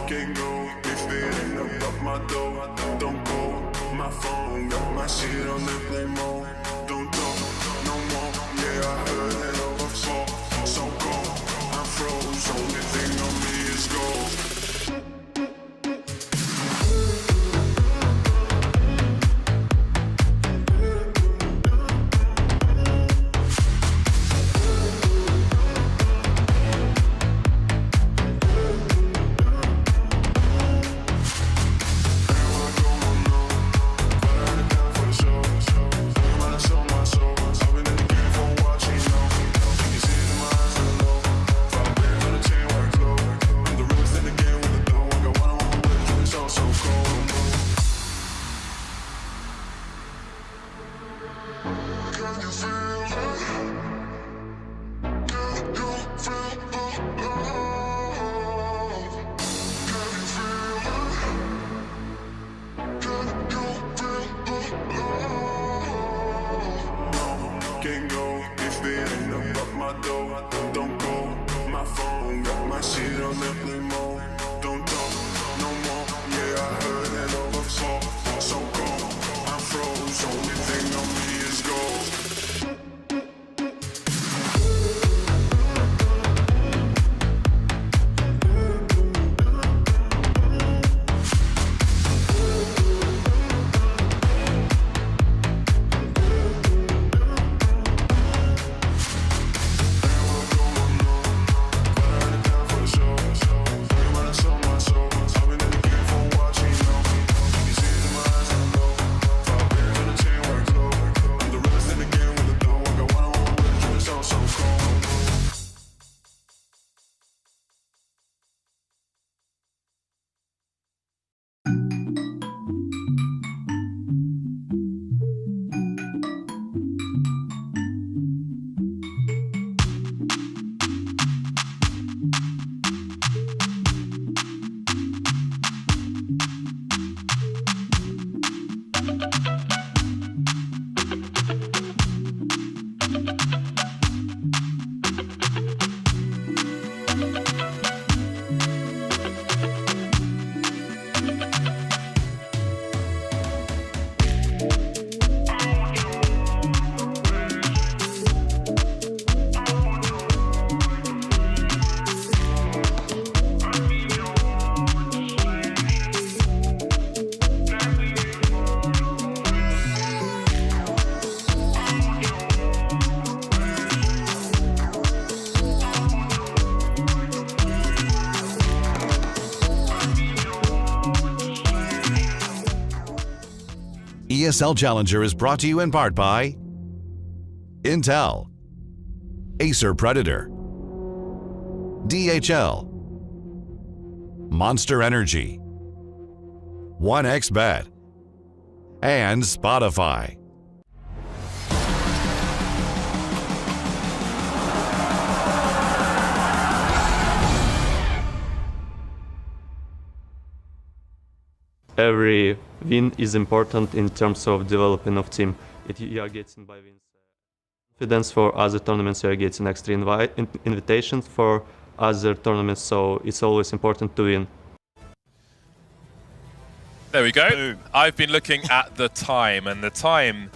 Can't go if it ain't about my dough. Don't call my phone, got my shit on airplane mode. Don't talk no more, yeah, I heard it over fall. So cold, I'm froze, only thing on me is gold. Can't go if it ain't about my dough. Don't call my phone, got my shit on airplane mode. Don't talk no more, yeah, I heard it over fall. So cold, I'm froze, only thing on me is gold. ESL Challenger is brought to you in part by Intel, Acer Predator, DHL, Monster Energy, 1xBet, and Spotify. Every win is important in terms of development of team. You are getting by wins confidence for other tournaments, you are getting extra invitations for other tournaments, so it's always important to win. There we go. Boom. I've been looking at the time, and the time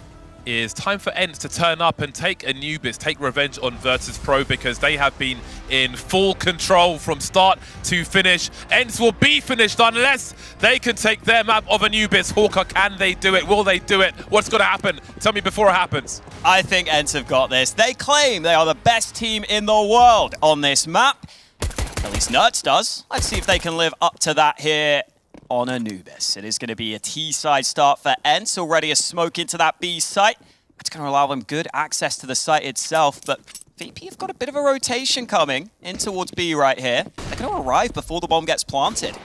is time for ENCE to turn up and take Anubis, take revenge on Virtus.Pro, because they have been in full control from start to finish. ENCE will be finished unless they can take their map of Anubis. Hawker, can they do it? Will they do it? What's going to happen? Tell me before it happens. I think ENCE have got this. They claim they are the best team in the world on this map. At least Nerds does. Let's see if they can live up to that here on Anubis. It is going to be a T-side start for ENCE. Already a smoke into that B site. It's going to allow them good access to the site itself, but VP have got a bit of a rotation coming in towards B right here. They're going to arrive before the bomb gets planted.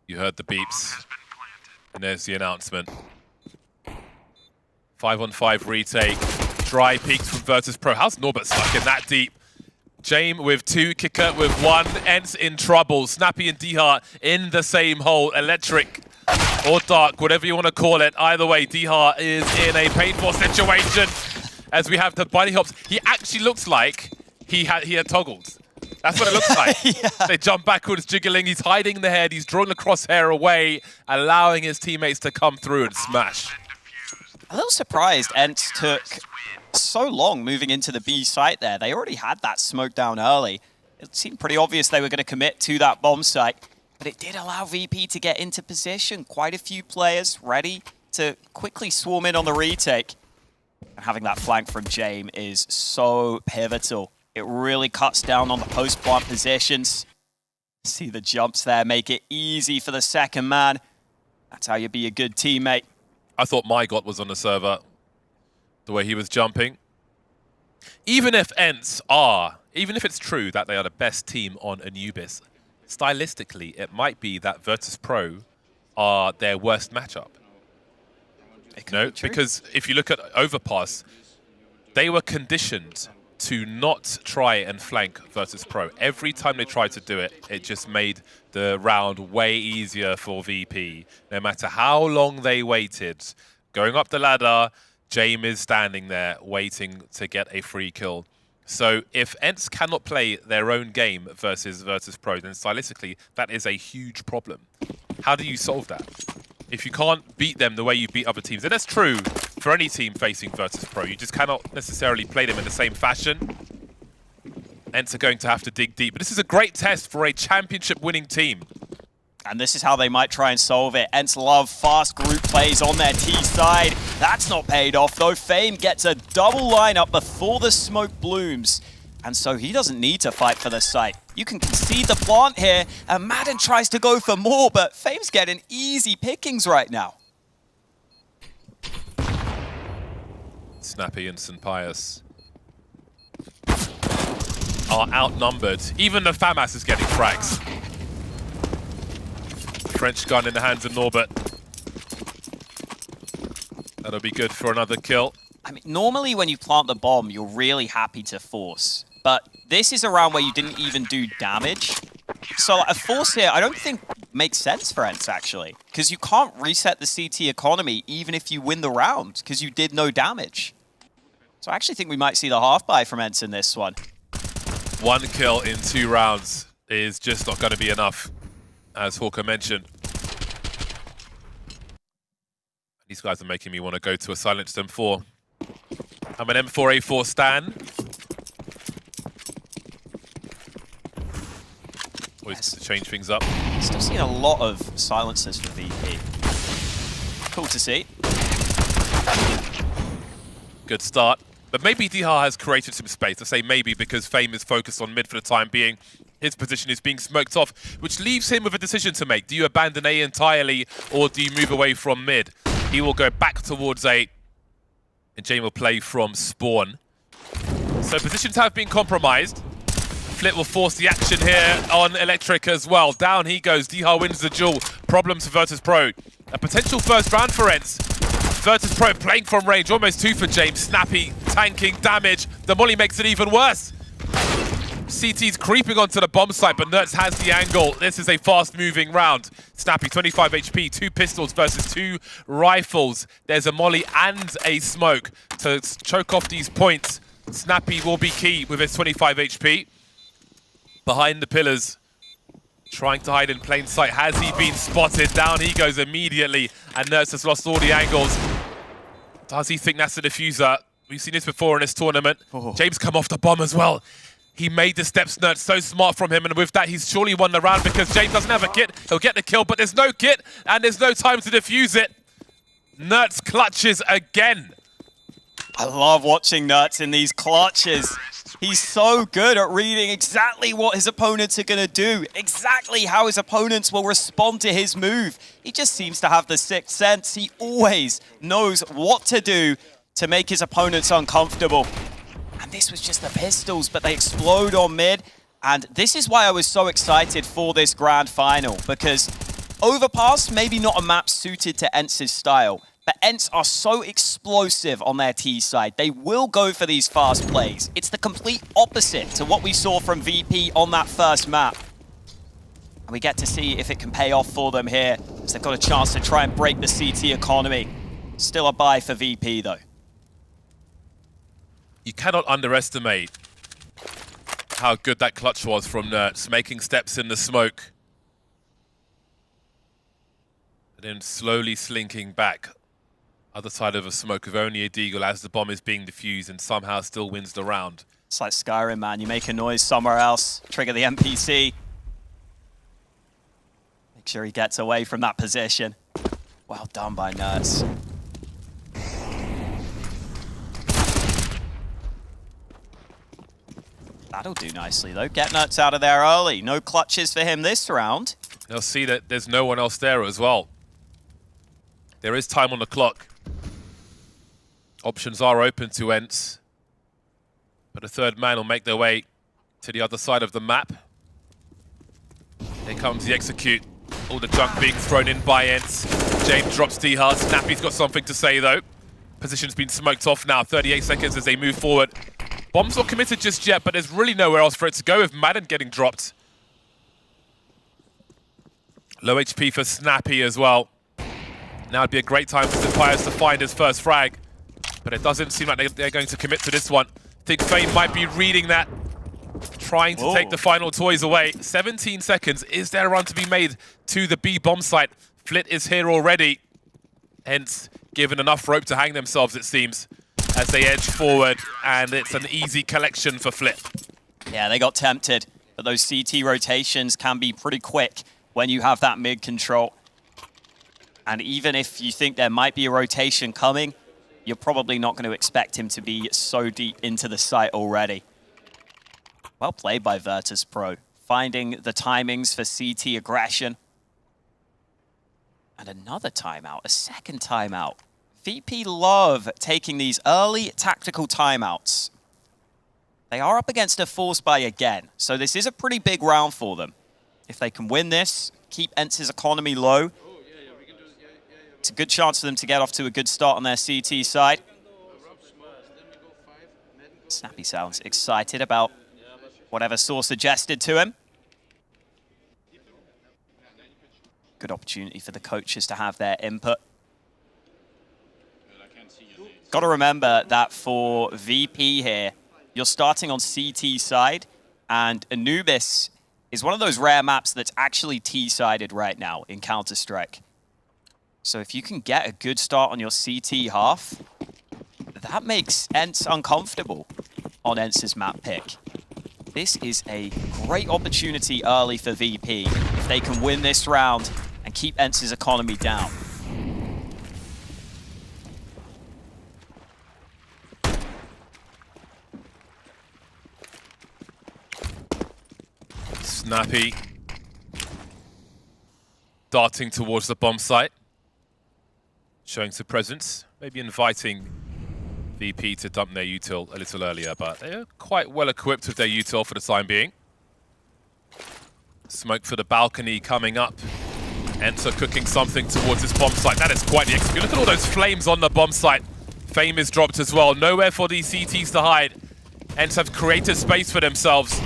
You heard the beeps, and there's the announcement. 5-on-5 retake. Dry peaks from Virtus.Pro. How's Norbert stuck in that deep? Jame with 2, Kicker with 1, ENCE in trouble. Snappy and Dheart in the same hole. Electric or dark, whatever you want to call it. Either way, Dheart is in a painful situation as we have the bunny hops. He actually looks like he had toggled. That's what it looks like. They jump backwards, jiggling. He's hiding the head. He's drawing the crosshair away, allowing his teammates to come through and smash. A little surprised ENCE took so long moving into the B site there. They already had that smoke down early. It seemed pretty obvious they were going to commit to that bomb site, but it did allow VP to get into position. Quite a few players ready to quickly swarm in on the retake. And having that flank from James is so pivotal. It really cuts down on the post-plant positions. See the jumps there, make it easy for the second man. That's how you be a good teammate. I thought MyGot was on the server, the way he was jumping. Even if ENCE are, even if it's true that they are the best team on Anubis, stylistically, it might be that Virtus.Pro are their worst matchup. No, because if you look at Overpass, they were conditioned to not try and flank Virtus.Pro. Every time they tried to do it, it just made the round way easier for VP. No matter how long they waited, going up the ladder, James is standing there waiting to get a free kill. So if ENCE cannot play their own game versus Virtus.Pro, then stylistically, that is a huge problem. How do you solve that? If you can't beat them the way you beat other teams, and that's true for any team facing Virtus.Pro, you just cannot necessarily play them in the same fashion. ENCE are going to have to dig deep. But this is a great test for a championship-winning team. And this is how they might try and solve it. ENCE love fast group plays on their T side. That's not paid off, though. Fame gets a double lineup before the smoke blooms. And so he doesn't need to fight for the site. You can concede the plant here, and Madden tries to go for more, but Fame's getting easy pickings right now. Snappy and St. Pius are outnumbered. Even the FAMAS is getting frags. French gun in the hands of Norbert. That'll be good for another kill. I mean, normally when you plant the bomb, you're really happy to force. But this is a round where you didn't even do damage. So a force here, I don't think makes sense for ENCE, actually. Because you can't reset the CT economy even if you win the round, because you did no damage. So I actually think we might see the half-buy from ENCE in this one. One kill in 2 rounds is just not going to be enough, as Hawker mentioned. These guys are making me want to go to a silenced M4. I'm an M4A4 stan. Always to change things up. Still seeing a lot of silencers for VP. Cool to see. Good start. But maybe Dihar has created some space. I say maybe because Fame is focused on mid for the time being. His position is being smoked off, which leaves him with a decision to make. Do you abandon A entirely, or do you move away from mid? He will go back towards A, and James will play from spawn. So positions have been compromised. Flit will force the action here on Electric as well. Down he goes. Dihar wins the duel. Problems for Virtus.Pro. A potential first round for ENCE. Virtus.Pro playing from range, almost 2 for James. Snappy, tanking, damage. The molly makes it even worse. CT's creeping onto the bomb site, but Nertz has the angle. This is a fast-moving round. Snappy, 25 HP, 2 pistols versus 2 rifles. There's a molly and a smoke to choke off these points. Snappy will be key with his 25 HP. Behind the pillars, trying to hide in plain sight. Has he been spotted? Down he goes immediately, and Nertz has lost all the angles. Does he think that's the diffuser? We've seen this before in this tournament. James come off the bomb as well. He made the steps, Nertz, so smart from him, and with that, he's surely won the round because James doesn't have a kit. He'll get the kill, but there's no kit, and there's no time to defuse it. Nertz clutches again. I love watching Nertz in these clutches. He's so good at reading exactly what his opponents are going to do, exactly how his opponents will respond to his move. He just seems to have the sixth sense. He always knows what to do to make his opponents uncomfortable. And this was just the pistols, but they explode on mid. And this is why I was so excited for this grand final, because Overpass, maybe not a map suited to ENCE's style, but ENCE are so explosive on their T side. They will go for these fast plays. It's the complete opposite to what we saw from VP on that first map. And we get to see if it can pay off for them here, as they've got a chance to try and break the CT economy. Still a buy for VP, though. You cannot underestimate how good that clutch was from Nertz, making steps in the smoke. And then slowly slinking back. Other side of a smoke of only a deagle as the bomb is being defused and somehow still wins the round. It's like Skyrim, man. You make a noise somewhere else, trigger the NPC. Make sure he gets away from that position. Well done by Nertz. That'll do nicely, though. Get Nertz out of there early. No clutches for him this round. They'll see that there's no one else there as well. There is time on the clock. Options are open to ENCE. But a third man will make their way to the other side of the map. Here comes the execute. All the junk being thrown in by ENCE. James drops D-Hard. Snappy's got something to say, though. Position's been smoked off now. 38 seconds as they move forward. Bomb's not committed just yet, but there's really nowhere else for it to go with Madden getting dropped. Low HP for Snappy as well. Now would be a great time for Pius to find his first frag. But it doesn't seem like they're going to commit to this one. I think Fane might be reading that. Trying to take the final toys away. 17 seconds. Is there a run to be made to the B bomb site? Flit is here already. Hence, given enough rope to hang themselves, it seems, as they edge forward. And it's an easy collection for Flit. Yeah, they got tempted. But those CT rotations can be pretty quick when you have that mid control. And even if you think there might be a rotation coming, you're probably not going to expect him to be so deep into the site already. Well played by Virtus.Pro, finding the timings for CT aggression. And another timeout, a second timeout. VP love taking these early tactical timeouts. They are up against a Force buy again, so this is a pretty big round for them. If they can win this, keep ENCE's economy low, it's a good chance for them to get off to a good start on their CT side. Snappy sounds excited about whatever Source suggested to him. Good opportunity for the coaches to have their input. Got to remember that for VP here, you're starting on CT side, and Anubis is one of those rare maps that's actually T-sided right now in Counter-Strike. So if you can get a good start on your CT half, that makes ENCE uncomfortable on ENCE's map pick. This is a great opportunity early for VP if they can win this round and keep ENCE's economy down. Snappy darting towards the bomb site. Showing some presence, maybe inviting VP to dump their util a little earlier, but they're quite well equipped with their util for the time being. Smoke for the balcony coming up. ENCE cooking something towards this bomb site. That is quite the execute. Look at all those flames on the bomb site. Fame is dropped as well. Nowhere for these CTs to hide. ENCE have created space for themselves.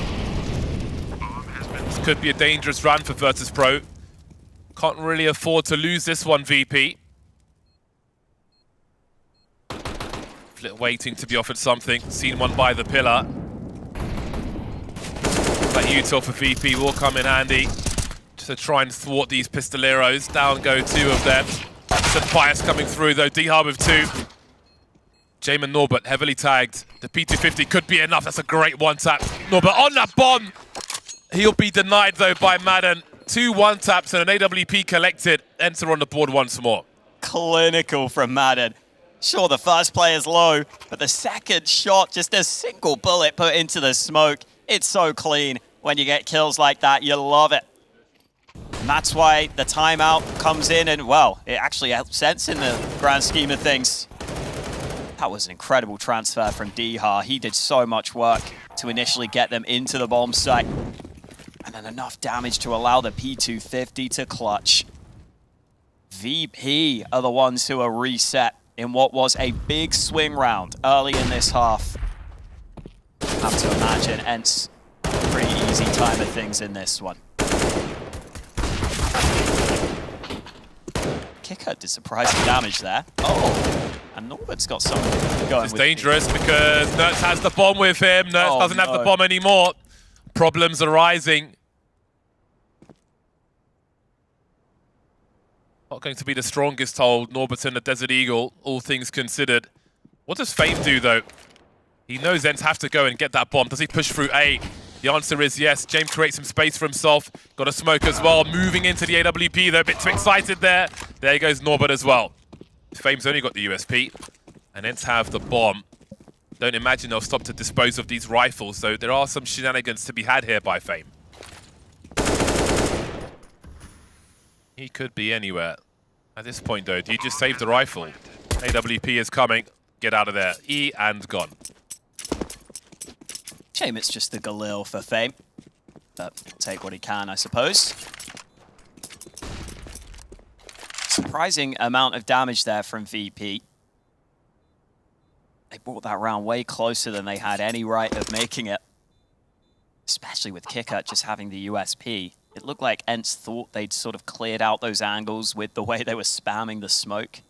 This could be a dangerous run for Virtus.Pro. Can't really afford to lose this one, VP. Flit waiting to be offered something. Seen one by the pillar. That util for VP will come in handy to try and thwart these pistoleros. Down go two of them. St. Pius coming through though. D-Hub with two. Jamin Norbert heavily tagged. The P250 could be enough. That's a great one-tap. Norbert on that bomb. He'll be denied though by Madden. 2 one-taps and an AWP collected. ENCE on the board once more. Clinical from Madden. Sure, the first play is low, but the second shot, just a single bullet put into the smoke. It's so clean. When you get kills like that, you love it. And that's why the timeout comes in and, well, it actually helps sense in the grand scheme of things. That was an incredible transfer from D-Har. He did so much work to initially get them into the bomb site. And then enough damage to allow the P250 to clutch. VP are the ones who are reset in what was a big swing round early in this half. Have to imagine ENCE pretty easy time of things in this one. Kicker did surprising damage there. Oh, and Norbert's got something going. It's dangerous because Nertz has the bomb with him. Nertz doesn't have the bomb anymore. problems arising. Not going to be the strongest hold, Norberton, the Desert Eagle, all things considered. What does Fame do, though? He knows ENCE have to go and get that bomb. Does he push through A? The answer is yes. James creates some space for himself. Got a smoke as well. Moving into the AWP, though. A bit too excited there. There goes Norbert as well. Fame's only got the USP. And ENCE have the bomb. Don't imagine they'll stop to dispose of these rifles, so there are some shenanigans to be had here by Fame. He could be anywhere. At this point, though, do you just save the rifle? AWP is coming. Get out of there. E and gone. Shame it's just the Galil for Fame. But take what he can, I suppose. Surprising amount of damage there from VP. They brought that round way closer than they had any right of making it. Especially with Kicker just having the USP. It looked like ENCE thought they'd sort of cleared out those angles with the way they were spamming the smoke.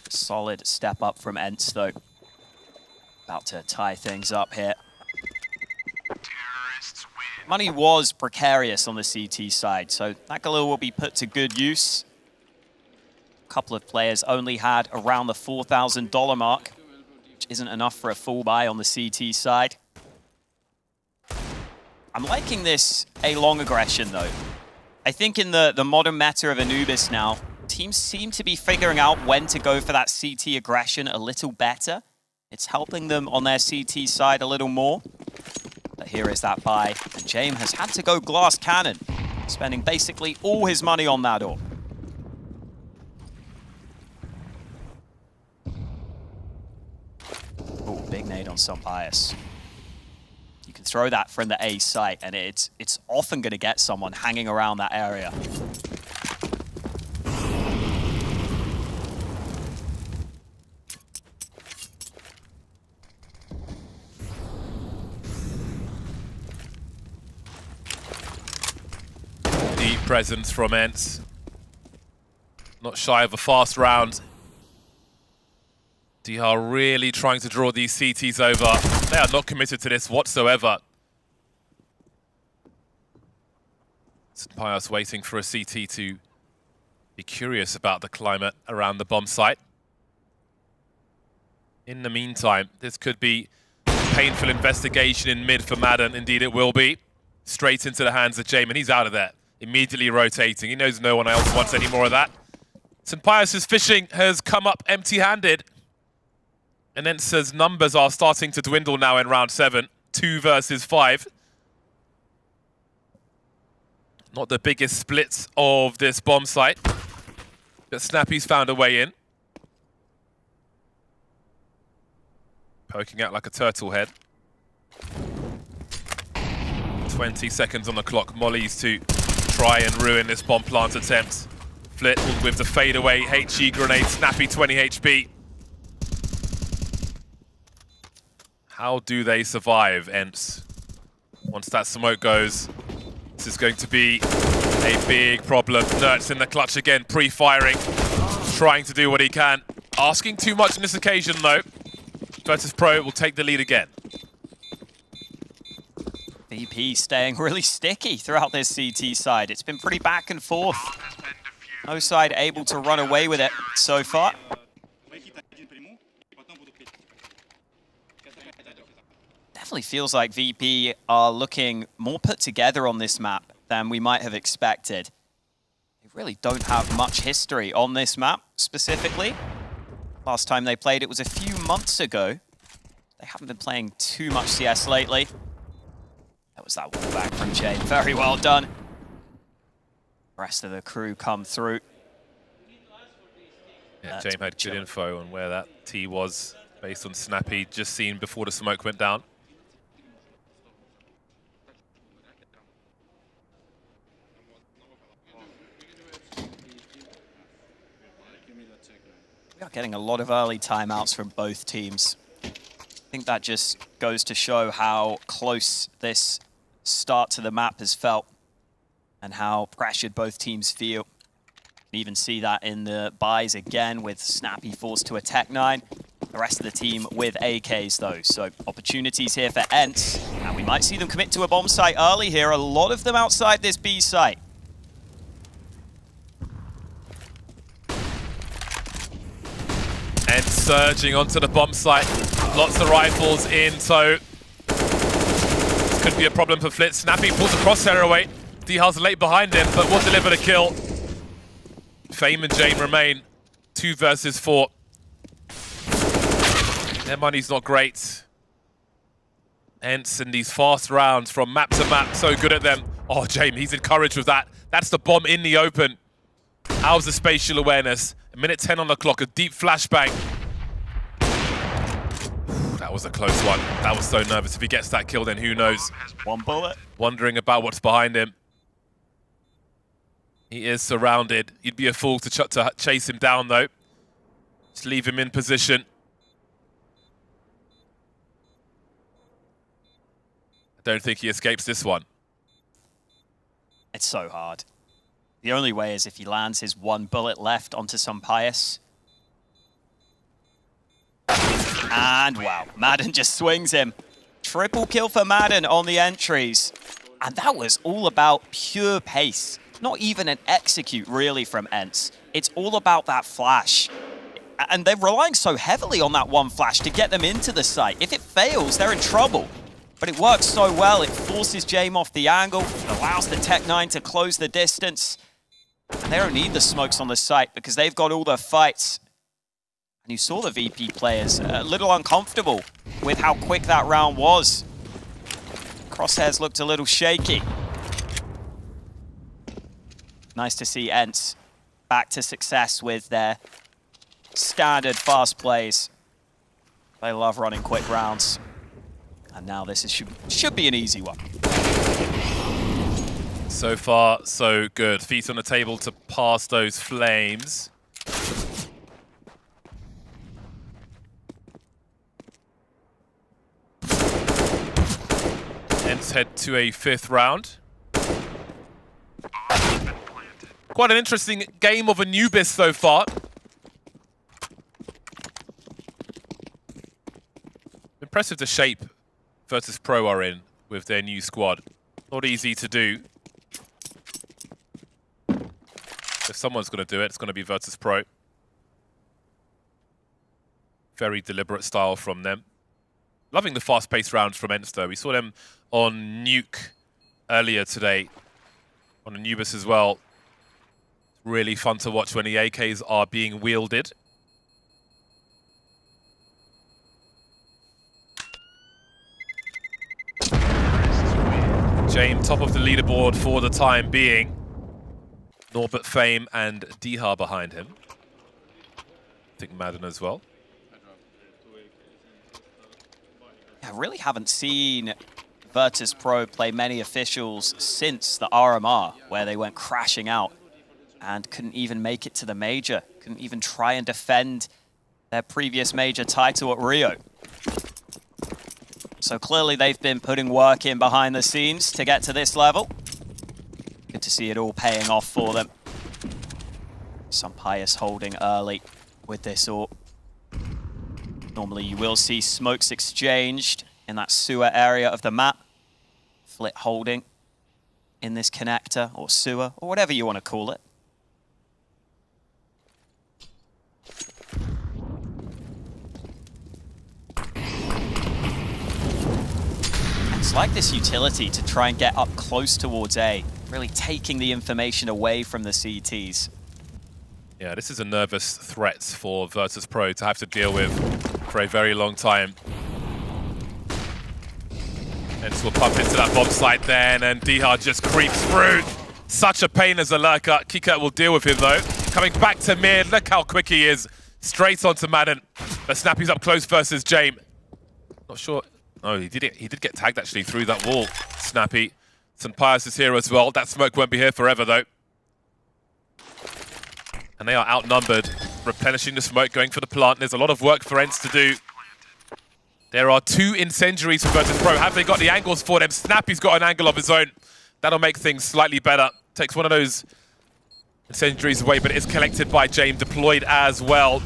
Solid step up from ENCE, though. About to tie things up here. Money was precarious on the CT side, so that Galil will be put to good use. A couple of players only had around the $4,000 mark, which isn't enough for a full buy on the CT side. I'm liking this A-long aggression, though. I think in the modern meta of Anubis now, teams seem to be figuring out when to go for that CT aggression a little better. It's helping them on their CT side a little more. But here is that buy, and James has had to go glass cannon, spending basically all his money on that AWP. Oh, big nade on some bias. You can throw that from the A site, and it's often going to get someone hanging around that area. Deep presence from ENCE. Not shy of a fast round. DR really trying to draw these CTs over. They are not committed to this whatsoever. Pius waiting for a CT to be curious about the climate around the bomb site. In the meantime, this could be a painful investigation in mid for Madden. Indeed it will be. Straight into the hands of Jamin. He's out of there. Immediately rotating. He knows no one else wants any more of that. St. Pius's fishing has come up empty-handed. And ENCE's numbers are starting to dwindle now in round 7. 2 versus 5. Not the biggest splits of this bomb site. But Snappy's found a way in. Poking out like a turtle head. 20 seconds on the clock. Mollies to try and ruin this bomb plant attempt. Flit with the fadeaway HE grenade. Snappy 20 HP. How do they survive, ENCE? Once that smoke goes, this is going to be a big problem. Nert's in the clutch again, pre-firing, trying to do what he can. Asking too much on this occasion, though. Virtus.Pro will take the lead again. VP staying really sticky throughout this CT side. It's been pretty back and forth. No side able to run away with it so far. Definitely feels like VP are looking more put together on this map than we might have expected. They really don't have much history on this map specifically. Last time they played it was a few months ago. They haven't been playing too much CS lately. That was that wall back from Jay. Very well done. The rest of the crew come through. Yeah, James had good info on where that T was based on Snappy just seen before the smoke went down. We are getting a lot of early timeouts from both teams. I think that just goes to show how close this start to the map has felt and how pressured both teams feel. You can even see that in the buys again with Snappy forced to a Tech 9. The rest of the team with AKs though, so opportunities here for ENCE, and we might see them commit to a bomb site early here, a lot of them outside this B site. And surging onto the bomb site. Lots of rifles in, so this could be a problem for Flitz. Snappy pulls the crosshair away. D-Hard's late behind him, but will deliver the kill. Fame and Jane remain 2 versus 4. Their money's not great. ENCE in these fast rounds from map to map, so good at them. Oh, Jane, he's encouraged with that. That's the bomb in the open. How's the spatial awareness? A minute 10 on the clock, a deep flashbang. That was a close one. That was so nervous. If he gets that kill, then who knows? One bullet. Wondering about what's behind him. He is surrounded. You'd be a fool to chase him down, though. Just leave him in position. I don't think he escapes this one. It's so hard. The only way is if he lands his 1 bullet left onto some Pius. And wow, Madden just swings him. Triple kill for Madden on the entries. And that was all about pure pace. Not even an execute really from ENCE. It's all about that flash. And they're relying so heavily on that one flash to get them into the site. If it fails, they're in trouble. But it works so well, it forces Jame off the angle, allows the Tech-9 to close the distance. And they don't need the smokes on the site because they've got all the fights. And you saw the VP players a little uncomfortable with how quick that round was. Crosshairs looked a little shaky. Nice to see ENCE back to success with their standard fast plays. They love running quick rounds. And now this should be an easy one. So far, so good. Feet on the table to pass those flames. ENCE head to a 5th round. Quite an interesting game of Anubis so far. Impressive the shape Virtus.Pro are in with their new squad. Not easy to do. If someone's going to do it, it's going to be Virtus.Pro. Very deliberate style from them. Loving the fast-paced rounds from ENCE though. We saw them on Nuke earlier today. On Anubis as well. Really fun to watch when the AKs are being wielded. Jame top of the leaderboard for the time being. Norbert Fame and Dihar behind him. I think Madden as well. I really haven't seen Virtus.Pro play many officials since the RMR, where they went crashing out and couldn't even make it to the major. Couldn't even try and defend their previous major title at Rio. So clearly they've been putting work in behind the scenes to get to this level. Good to see it all paying off for them. Some Pius holding early with this AWP. Normally you will see smokes exchanged in that sewer area of the map. Flit holding in this connector or sewer or whatever you want to call it. It's like this utility to try and get up close towards A, really taking the information away from the CTs. Yeah, this is a nervous threat for Virtus.Pro to have to deal with for a very long time. ENCE will pump into that bomb site then, and Dihar just creeps through. Such a pain as a lurker. Kika will deal with him though. Coming back to mid, look how quick he is. Straight onto Madden. But Snappy's up close versus Jame. Not sure. Oh, he did get tagged actually through that wall, Snappy. St. Pius is here as well. That smoke won't be here forever though. And they are outnumbered, replenishing the smoke, going for the plant. There's a lot of work for ENCE to do. There are 2 incendiaries for Virtus.Pro. Have they got the angles for them? Snappy's got an angle of his own. That'll make things slightly better. Takes one of those incendiaries away, but it's collected by Jame, deployed as well.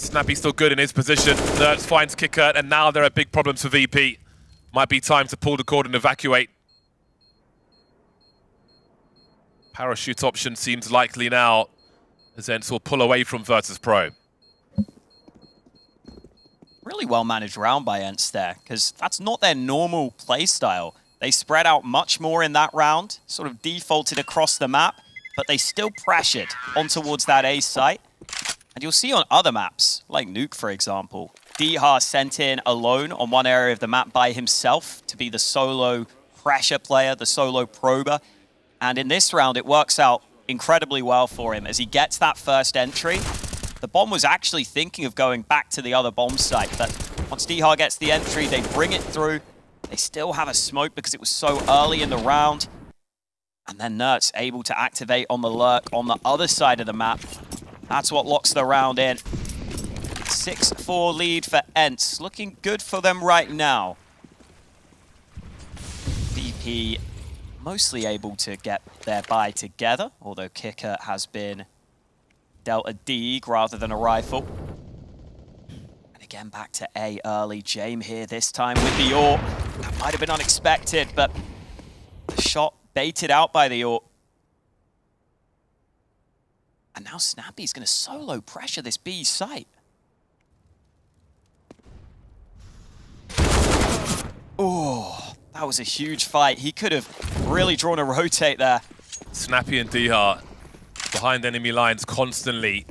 Snappy still good in his position. Nerds finds Kicker, and now there are big problems for VP. Might be time to pull the cord and evacuate. Parachute option seems likely now, as ENCE will pull away from Virtus.Pro. Really well managed round by ENCE there, because that's not their normal play style. They spread out much more in that round, sort of defaulted across the map, but they still pressured on towards that A site. And you'll see on other maps, like Nuke for example, Dihar sent in alone on one area of the map by himself to be the solo pressure player, the solo prober. And in this round, it works out incredibly well for him as he gets that first entry. The bomb was actually thinking of going back to the other bomb site, but once Dihar gets the entry, they bring it through. They still have a smoke because it was so early in the round. And then Nerds able to activate on the lurk on the other side of the map. That's what locks the round in. 6-4 lead for ENCE. Looking good for them right now. VP mostly able to get their buy together, although Kicker has been dealt a dig rather than a rifle. And again, back to A early. Jame here this time with the AWP. That might have been unexpected, but the shot baited out by the AWP. And now Snappy's going to solo pressure this B site. Oh, that was a huge fight. He could have really drawn a rotate there. Snappy and Dihar behind enemy lines constantly,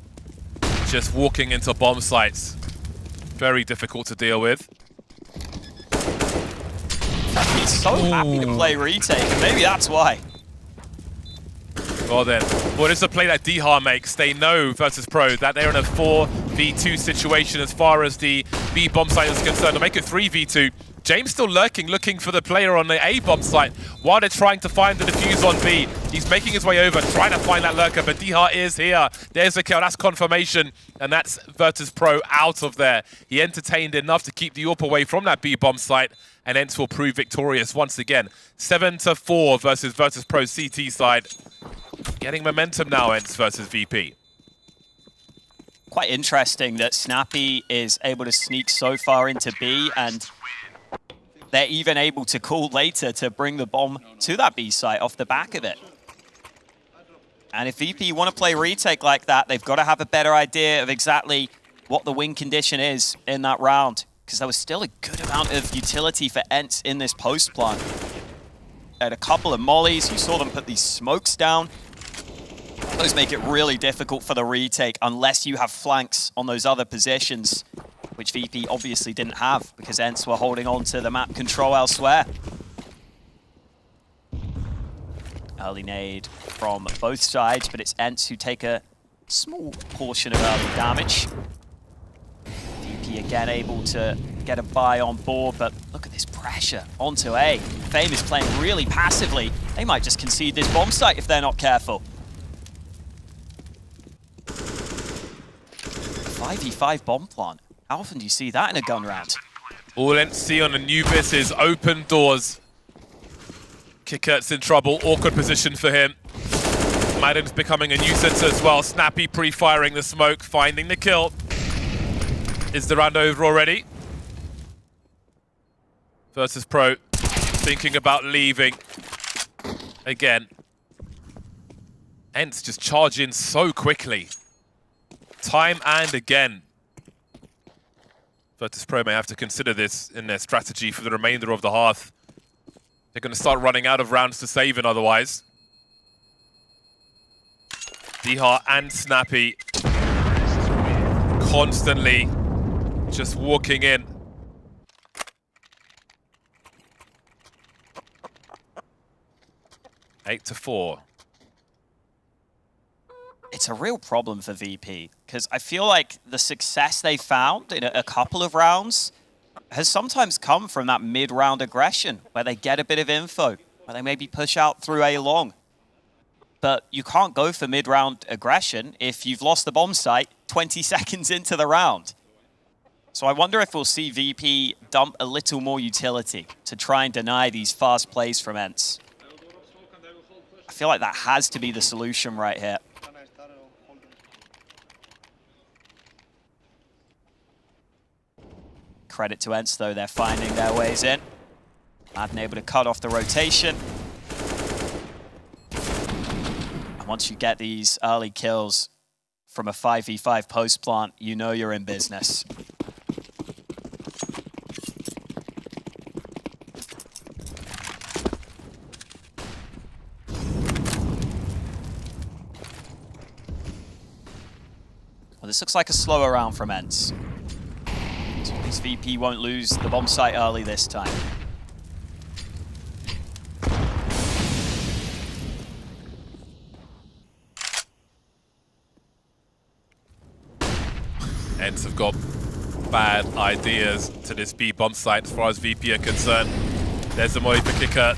just walking into bomb sites. Very difficult to deal with. He's so happy to play retake. Maybe that's why. Well then, what is the play that Dihar makes? They know Virtus.Pro that they're in a 4v2 situation as far as the B bomb site is concerned. They'll make it 3v2. James still lurking, looking for the player on the A bomb site while they're trying to find the defuse on B. He's making his way over, trying to find that lurker, but Dihar is here. There's the kill, that's confirmation, and that's Virtus.Pro out of there. He entertained enough to keep the AWP away from that B bomb site, and ENCE will prove victorious once again. 7-4 versus Virtus.Pro CT side. Getting momentum now, ENCE versus VP. Quite interesting that Snappy is able to sneak so far into B, and they're even able to call later to bring the bomb to that B site off the back of it. And if VP want to play retake like that, they've got to have a better idea of exactly what the win condition is in that round, because there was still a good amount of utility for ENCE in this post plant. They had a couple of mollies, you saw them put these smokes down. Those make it really difficult for the retake unless you have flanks on those other positions, which VP obviously didn't have because ENCE were holding on to the map control elsewhere. Early nade from both sides, but it's ENCE who take a small portion of early damage. VP again able to get a buy on board, but look at this pressure onto A. Fame is playing really passively. They might just concede this bomb site if they're not careful. 5v5 bomb plant. How often do you see that in a gun round? All ENCE on Anubis is open doors. Kickert's in trouble, awkward position for him. Madden's becoming a nuisance as well. Snappy pre-firing the smoke, finding the kill. Is the round over already? Virtus.Pro thinking about leaving. Again. ENCE just charge in so quickly. Time and again. Virtus.Pro may have to consider this in their strategy for the remainder of the half. They're going to start running out of rounds to save in otherwise. Dihar and Snappy constantly just walking in. Eight to 4. It's a real problem for VP, because I feel like the success they found in a couple of rounds has sometimes come from that mid-round aggression, where they get a bit of info, where they maybe push out through A long. But you can't go for mid-round aggression if you've lost the bomb site 20 seconds into the round. So I wonder if we'll see VP dump a little more utility to try and deny these fast plays from ENCE. I feel like that has to be the solution right here. credit to ENCE, though. They're finding their ways in. Madden able to cut off the rotation. And once you get these early kills from a 5v5 post plant, you know you're in business. Well, this looks like a slower round from ENCE. So at least VP won't lose the bomb site early this time. ENCE have got bad ideas to this B bomb site as far as VP are concerned. There's the Moifa kicker.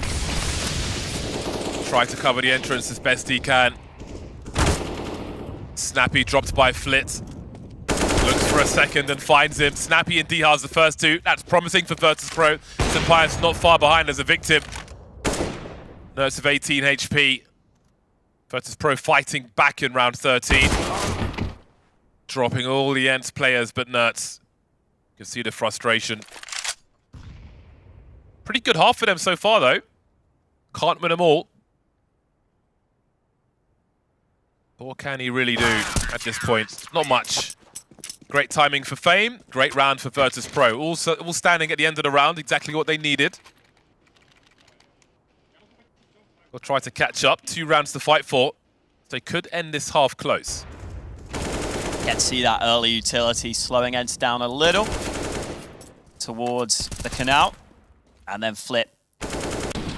Trying to cover the entrance as best he can. Snappy dropped by Flit. Looks for a second and finds him. Snappy and Dihar's the first two. That's promising for Virtus.Pro. Senpai's not far behind as a victim. Nurse of 18 HP. Virtus.Pro fighting back in round 13. Dropping all the ENCE players but Nertz. You can see the frustration. Pretty good half for them so far though. Can't win them all. But what can he really do at this point? Not much. Great timing for Fame. Great round for Virtus.Pro. All standing at the end of the round, exactly what they needed. They'll try to catch up. 2 rounds to fight for. They could end this half close. Get to see that early utility slowing ENCE down a little towards the canal. And then Flit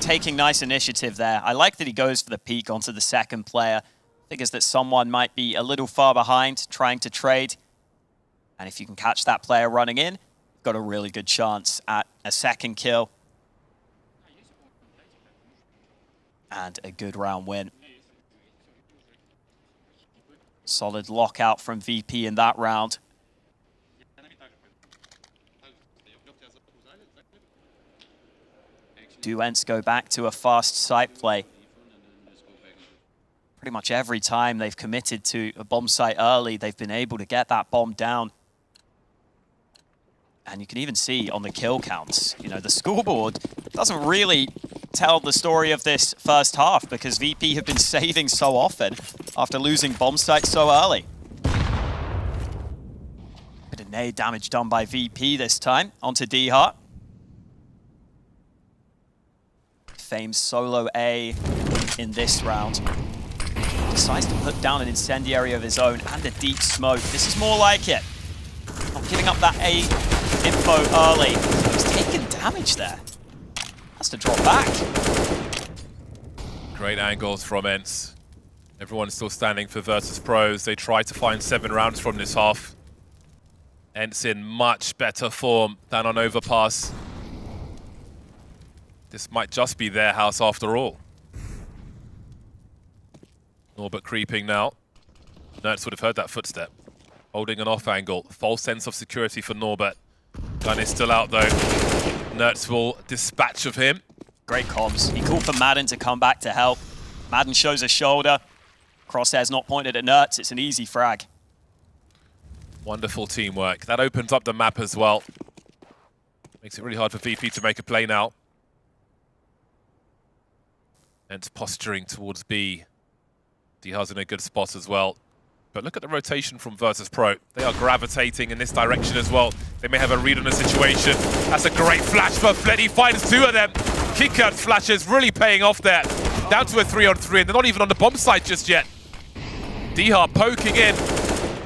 taking nice initiative there. I like that he goes for the peek onto the second player. Figures that someone might be a little far behind trying to trade. And if you can catch that player running in, you've got a really good chance at a second kill. And a good round win. Solid lockout from VP in that round. Do ENCE go back to a fast site play? Pretty much every time they've committed to a bomb site early, they've been able to get that bomb down. And you can even see on the kill counts, you know, the scoreboard doesn't really tell the story of this first half because VP have been saving so often after losing bomb sites so early. Bit of nade damage done by VP this time onto Dihar. Fame's solo A in this round. Decides to put down an incendiary of his own and a deep smoke. This is more like it. Not giving up that A info early. He's taking damage there. Has to drop back. Great angles from ENCE. Everyone's still standing for Virtus.Pro as they try to find 7 rounds from this half. ENCE in much better form than on Overpass. This might just be their house after all. Norbert creeping now. Nertz would have heard that footstep. Holding an off angle. False sense of security for Norbert. Gun is still out though. Nertz will dispatch of him. Great comms. He called for Madden to come back to help. Madden shows a shoulder. Crosshair's not pointed at Nertz. It's an easy frag. Wonderful teamwork. That opens up the map as well. Makes it really hard for VP to make a play now. And posturing towards B. Dihar's in a good spot as well. But look at the rotation from Virtus.Pro. They are gravitating in this direction as well. They may have a read on the situation. That's a great flash for Flit. He finds 2 of them. Kick out flashes really paying off there. Down to a 3-on-3, and they're not even on the bomb site just yet. Dihar poking in.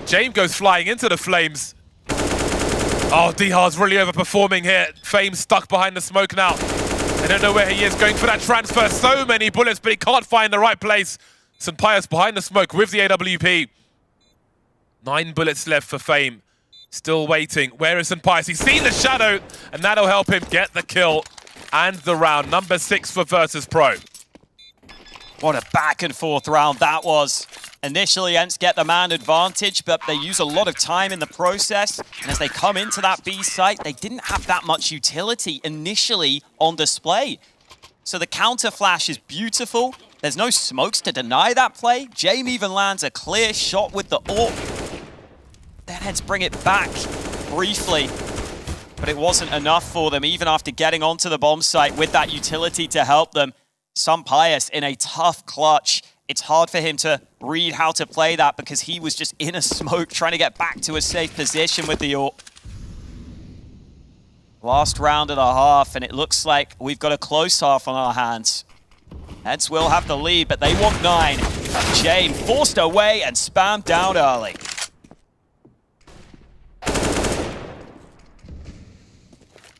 James goes flying into the flames. Oh, Dihar's really overperforming here. Fame stuck behind the smoke now. They don't know where he is, going for that transfer. So many bullets, but he can't find the right place. Senpai's behind the smoke with the AWP. 9 bullets left for Fame. Still waiting. Where is Senpai? He's seen the shadow, and that'll help him get the kill and the round. Number 6 for Virtus.Pro. What a back and forth round that was. Initially, ENCE get the man advantage, but they use a lot of time in the process. And as they come into that B site, they didn't have that much utility initially on display. So the counter flash is beautiful. There's no smokes to deny that play. James even lands a clear shot with the AWP. Then ENCE bring it back briefly. but it wasn't enough for them, even after getting onto the bomb site with that utility to help them. Pius in a tough clutch. It's hard for him to read how to play that because he was just in a smoke trying to get back to a safe position with the AWP. Last round and a half, and it looks like we've got a close half on our hands. Heads will have the lead, but they want 9. Jane forced away and spammed down early.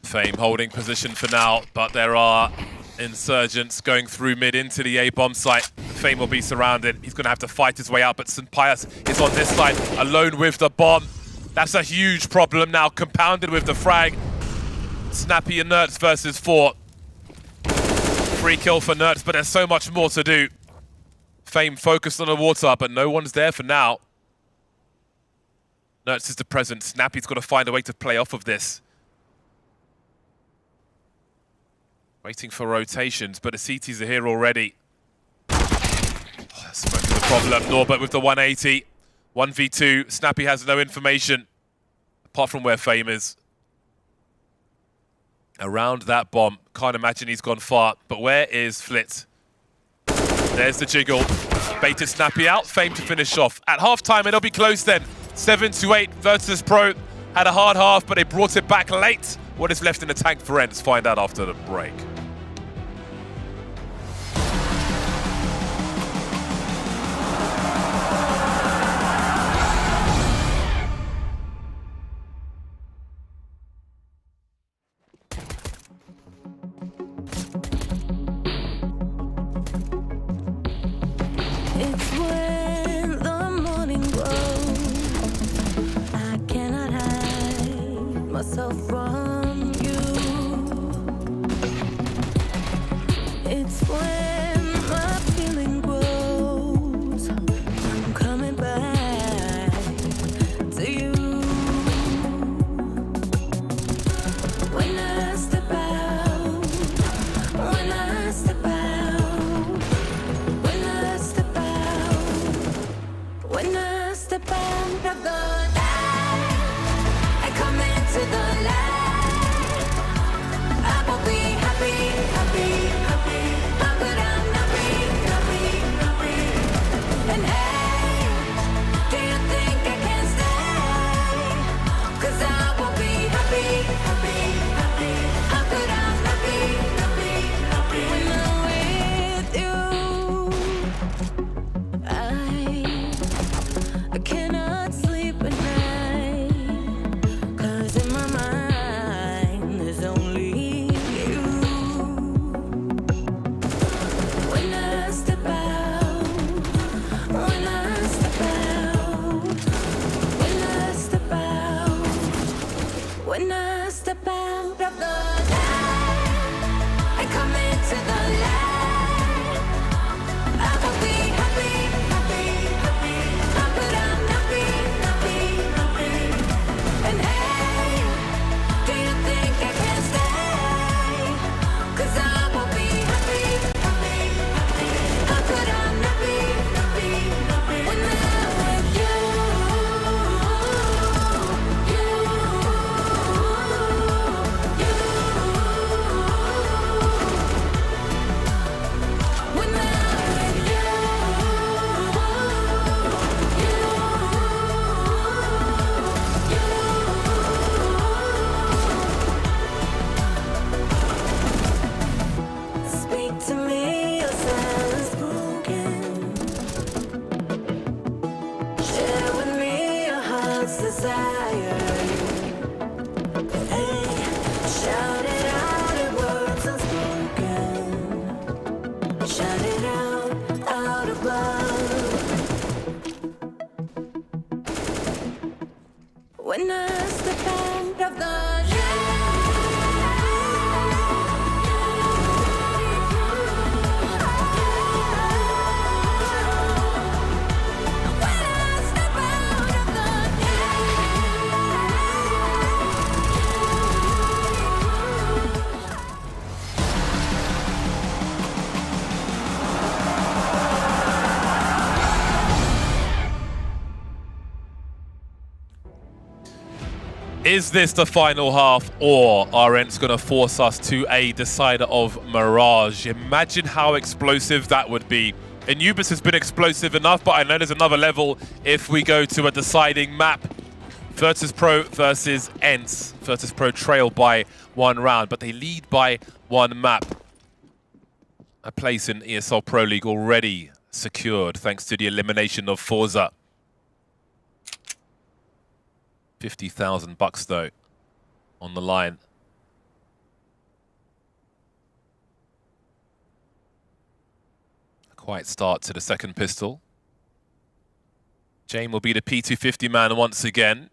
Fame holding position for now, but there are insurgents going through mid into the A bomb site. Fame will be surrounded. He's going to have to fight his way out, but Pius is on this side, alone with the bomb. That's a huge problem now, compounded with the frag. Snappy and Nerds versus 4. Free kill for Nerds, but there's so much more to do. Fame focused on the water, but no one's there for now. Nerds is the present. Snappy's got to find a way to play off of this. Waiting for rotations, but the CTs are here already. Smoke is a problem. Norbert with the 180. 1v2. Snappy has no information, apart from where Fame is. Around that bomb. Can't imagine he's gone far. But where is Flit? There's the jiggle. Baited Snappy out. Fame to finish off. At halftime, it'll be close then. 7-8. Virtus.Pro had a hard half, but they brought it back late. What is left in the tank for ENCE? Find out after the break. It's when the morning grows. I cannot hide myself from you. It's when my feeling grows. I'm coming back to you. When I step out, when I step out, when I step out, when I step out of the light, I come into the light. I will be happy, happy, happy. I'm gonna Is this the final half, or are ENCE going to force us to a decider of Mirage? Imagine how explosive that would be. Anubis has been explosive enough, but I know there's another level if we go to a deciding map. Virtus.Pro versus ENCE. Virtus.Pro trail by 1 round, but they lead by 1 map. A place in ESL Pro League already secured thanks to the elimination of Forze. 50,000 bucks though on the line. A quiet start to the second pistol. Jane will be the P250 man once again.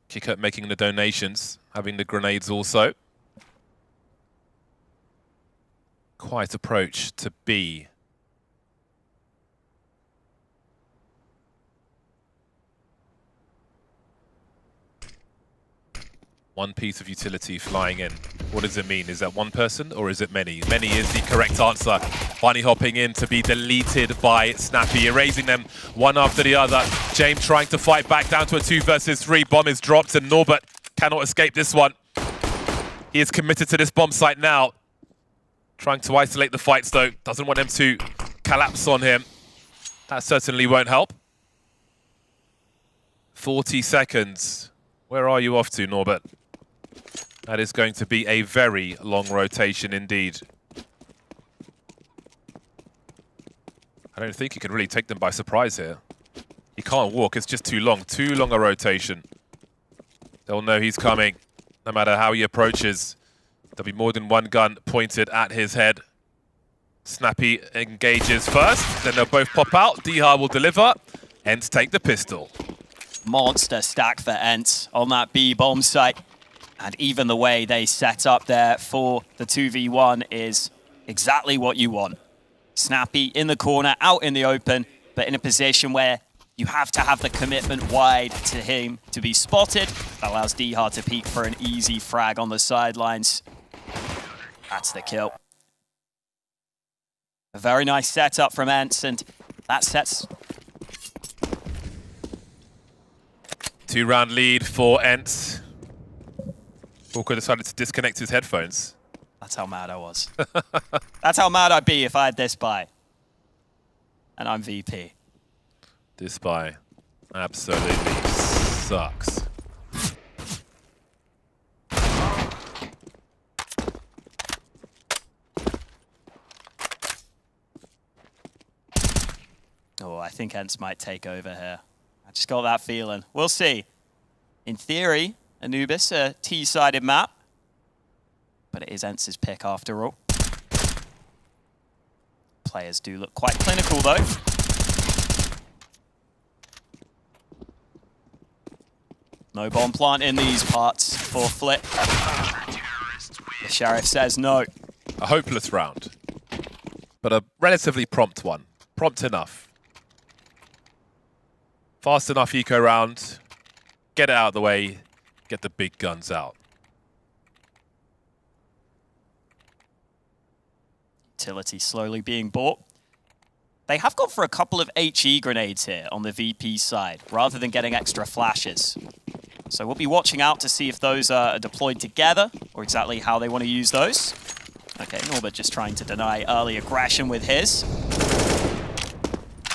Kick up making the donations, having the grenades also. Quiet approach to B. One piece of utility flying in. What does it mean? Is that one person or is it many? Many is the correct answer. Bunny hopping in to be deleted by Snappy, erasing them one after the other. James trying to fight back down to a 2 versus 3. Bomb is dropped and Norbert cannot escape this one. He is committed to this bomb site now. Trying to isolate the fights though. Doesn't want them to collapse on him. That certainly won't help. 40 seconds. Where are you off to, Norbert? That is going to be a very long rotation indeed. I don't think he can really take them by surprise here. He can't walk, it's just too long a rotation. They'll know he's coming, no matter how he approaches. There'll be more than one gun pointed at his head. Snappy engages first, then they'll both pop out. Dihar will deliver, ENCE take the pistol. Monster stack for ENCE on that B bomb site. And even the way they set up there for the 2v1 is exactly what you want. Snappy in the corner, out in the open, but in a position where you have to have the commitment wide to him to be spotted. That allows Dihar to peek for an easy frag on the sidelines. That's the kill. A very nice setup from ENCE, and that sets... 2-round lead for ENCE. Walker decided to disconnect his headphones. That's how mad I was. That's how mad I'd be if I had this buy. And I'm VP. This buy absolutely sucks. Oh, I think ENCE might take over here. I just got that feeling. We'll see. In theory, Anubis, a T-sided map. But it is ENCE's pick after all. Players do look quite clinical though. No bomb plant in these parts for Flip. The Sheriff says no. A hopeless round, but a relatively prompt one. Prompt enough. Fast enough eco round. Get it out of the way. Get the big guns out. Utility slowly being bought. They have gone for a couple of HE grenades here on the VP side, rather than getting extra flashes. So we'll be watching out to see if those are deployed together, or exactly how they want to use those. Okay, Norbert just trying to deny early aggression with his.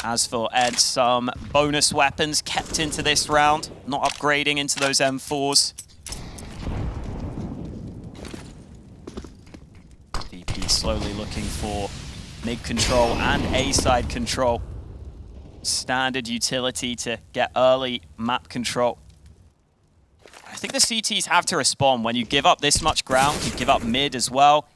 As for ENCE, some bonus weapons kept into this round, not upgrading into those M4s. VP slowly looking for mid control and A-side control. Standard utility to get early map control. I think the CTs have to respond. When you give up this much ground, you give up mid as well.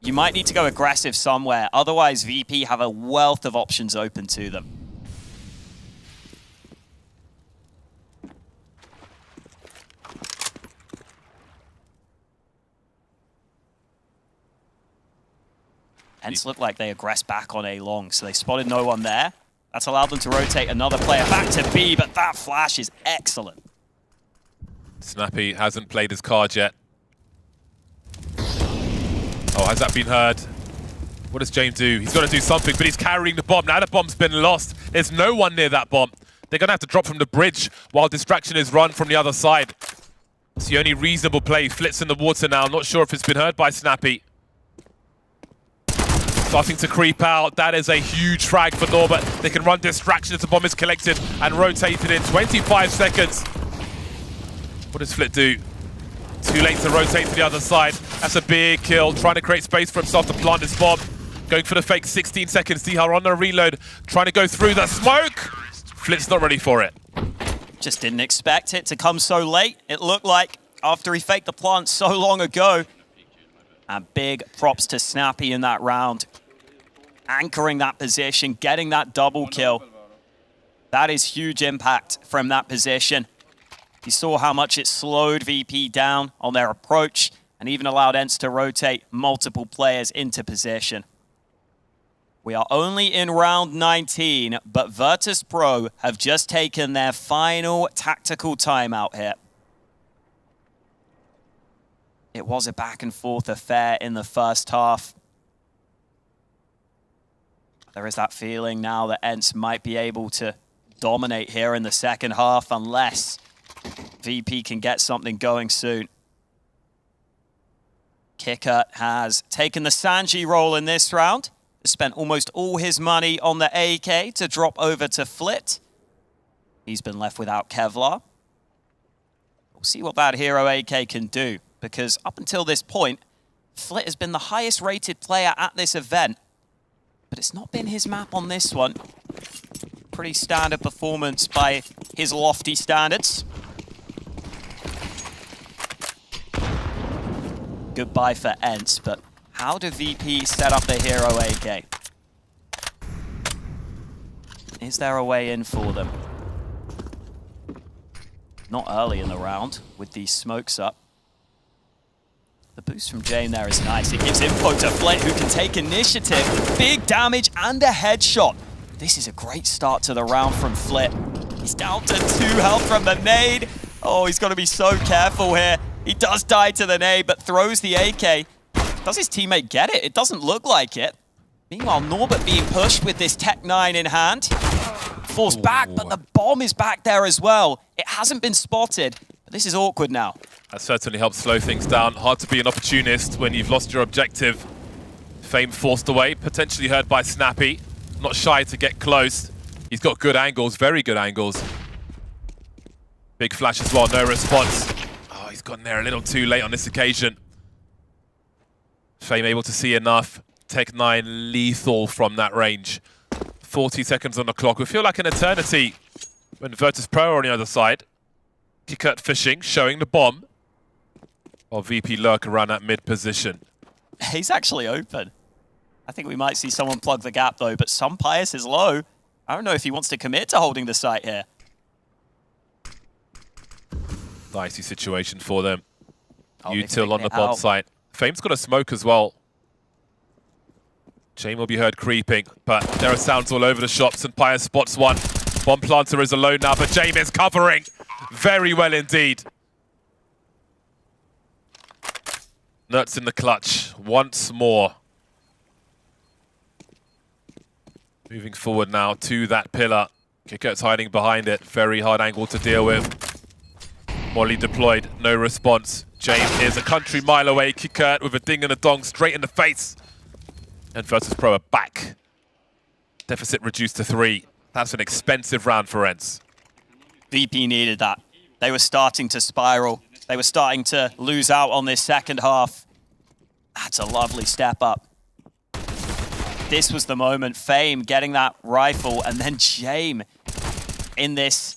You might need to go aggressive somewhere. Otherwise, VP have a wealth of options open to them. ENCE looked like they aggressed back on A long, so they spotted no one there. That's allowed them to rotate another player back to B, but that flash is excellent. Snappy hasn't played his card yet. Oh, has that been heard? What does James do? He's got to do something, but he's carrying the bomb. Now the bomb's been lost. There's no one near that bomb. They're going to have to drop from the bridge while distraction is run from the other side. It's the only reasonable play. Flit's in the water now. Not sure if it's been heard by Snappy. Starting to creep out. That is a huge frag for Norbert. They can run distraction as the bomb is collected and rotated in 25 seconds. What does Flit do? Too late to rotate to the other side. That's a big kill. Trying to create space for himself to plant this bomb. Going for the fake 16 seconds. Dihar on the reload. Trying to go through the smoke. Flit's not ready for it. Just didn't expect it to come so late. It looked like after he faked the plant so long ago. And big props to Snappy in that round. Anchoring that position, getting that double kill. That is huge impact from that position. You saw how much it slowed VP down on their approach and even allowed ENCE to rotate multiple players into position. We are only in round 19, but Virtus.Pro have just taken their final tactical timeout here. It was a back and forth affair in the first half. There is that feeling now that ENCE might be able to dominate here in the second half unless VP can get something going soon. Kicker has taken the Sanji role in this round. Spent almost all his money on the AK to drop over to Flit. He's been left without Kevlar. We'll see what that hero AK can do, because up until this point, Flit has been the highest rated player at this event, but it's not been his map on this one. Pretty standard performance by his lofty standards. Goodbye for ENCE, but how do VP set up the hero AK? Is there a way in for them? Not early in the round with these smokes up. The boost from Jane there is nice. It gives info to Flit, who can take initiative. Big damage and a headshot. This is a great start to the round from Flit. He's down to 2 health from the nade. Oh, he's got to be so careful here. He does die to the nade, but throws the AK. Does his teammate get it? It doesn't look like it. Meanwhile, Norbert being pushed with this Tech 9 in hand. Falls back, but the bomb is back there as well. It hasn't been spotted, but this is awkward now. That certainly helps slow things down. Hard to be an opportunist when you've lost your objective. Fame forced away, potentially heard by Snappy. Not shy to get close. He's got good angles, very good angles. Big flash as well, no response. Oh, he's gotten there a little too late on this occasion. Fame able to see enough. Tech 9 lethal from that range. 40 seconds on the clock. We feel like an eternity when Virtus.Pro are on the other side. Kikert fishing, showing the bomb. While VP lurk around that mid position. He's actually open. I think we might see someone plug the gap though, but some Pius is low. I don't know if he wants to commit to holding the site here. Dicey situation for them. Oh, Util on the bomb site. Fame's got a smoke as well. Jame will be heard creeping, but there are sounds all over the shops and Pius spots one. Bomb planter is alone now, but Jame is covering very well indeed. Nuts in the clutch once more. Moving forward now to that pillar. Kikert's hiding behind it. Very hard angle to deal with. Molly deployed, no response. Jame is a country mile away. Kikert with a ding and a dong straight in the face. And Virtus.Pro are back. Deficit reduced to 3. That's an expensive round for ENCE. VP needed that. They were starting to spiral. They were starting to lose out on this second half. That's a lovely step up. This was the moment. Fame getting that rifle, and then Jame in this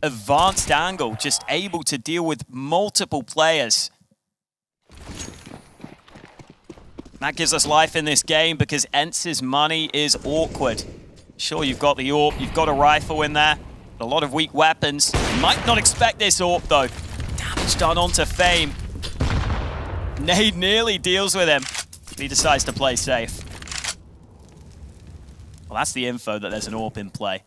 advanced angle, just able to deal with multiple players. That gives us life in this game because ENCE's money is awkward. Sure, you've got the AWP, you've got a rifle in there, a lot of weak weapons. You might not expect this AWP though. Damage done onto Fame. Nade nearly deals with him. He decides to play safe. Well, that's the info that there's an AWP in play.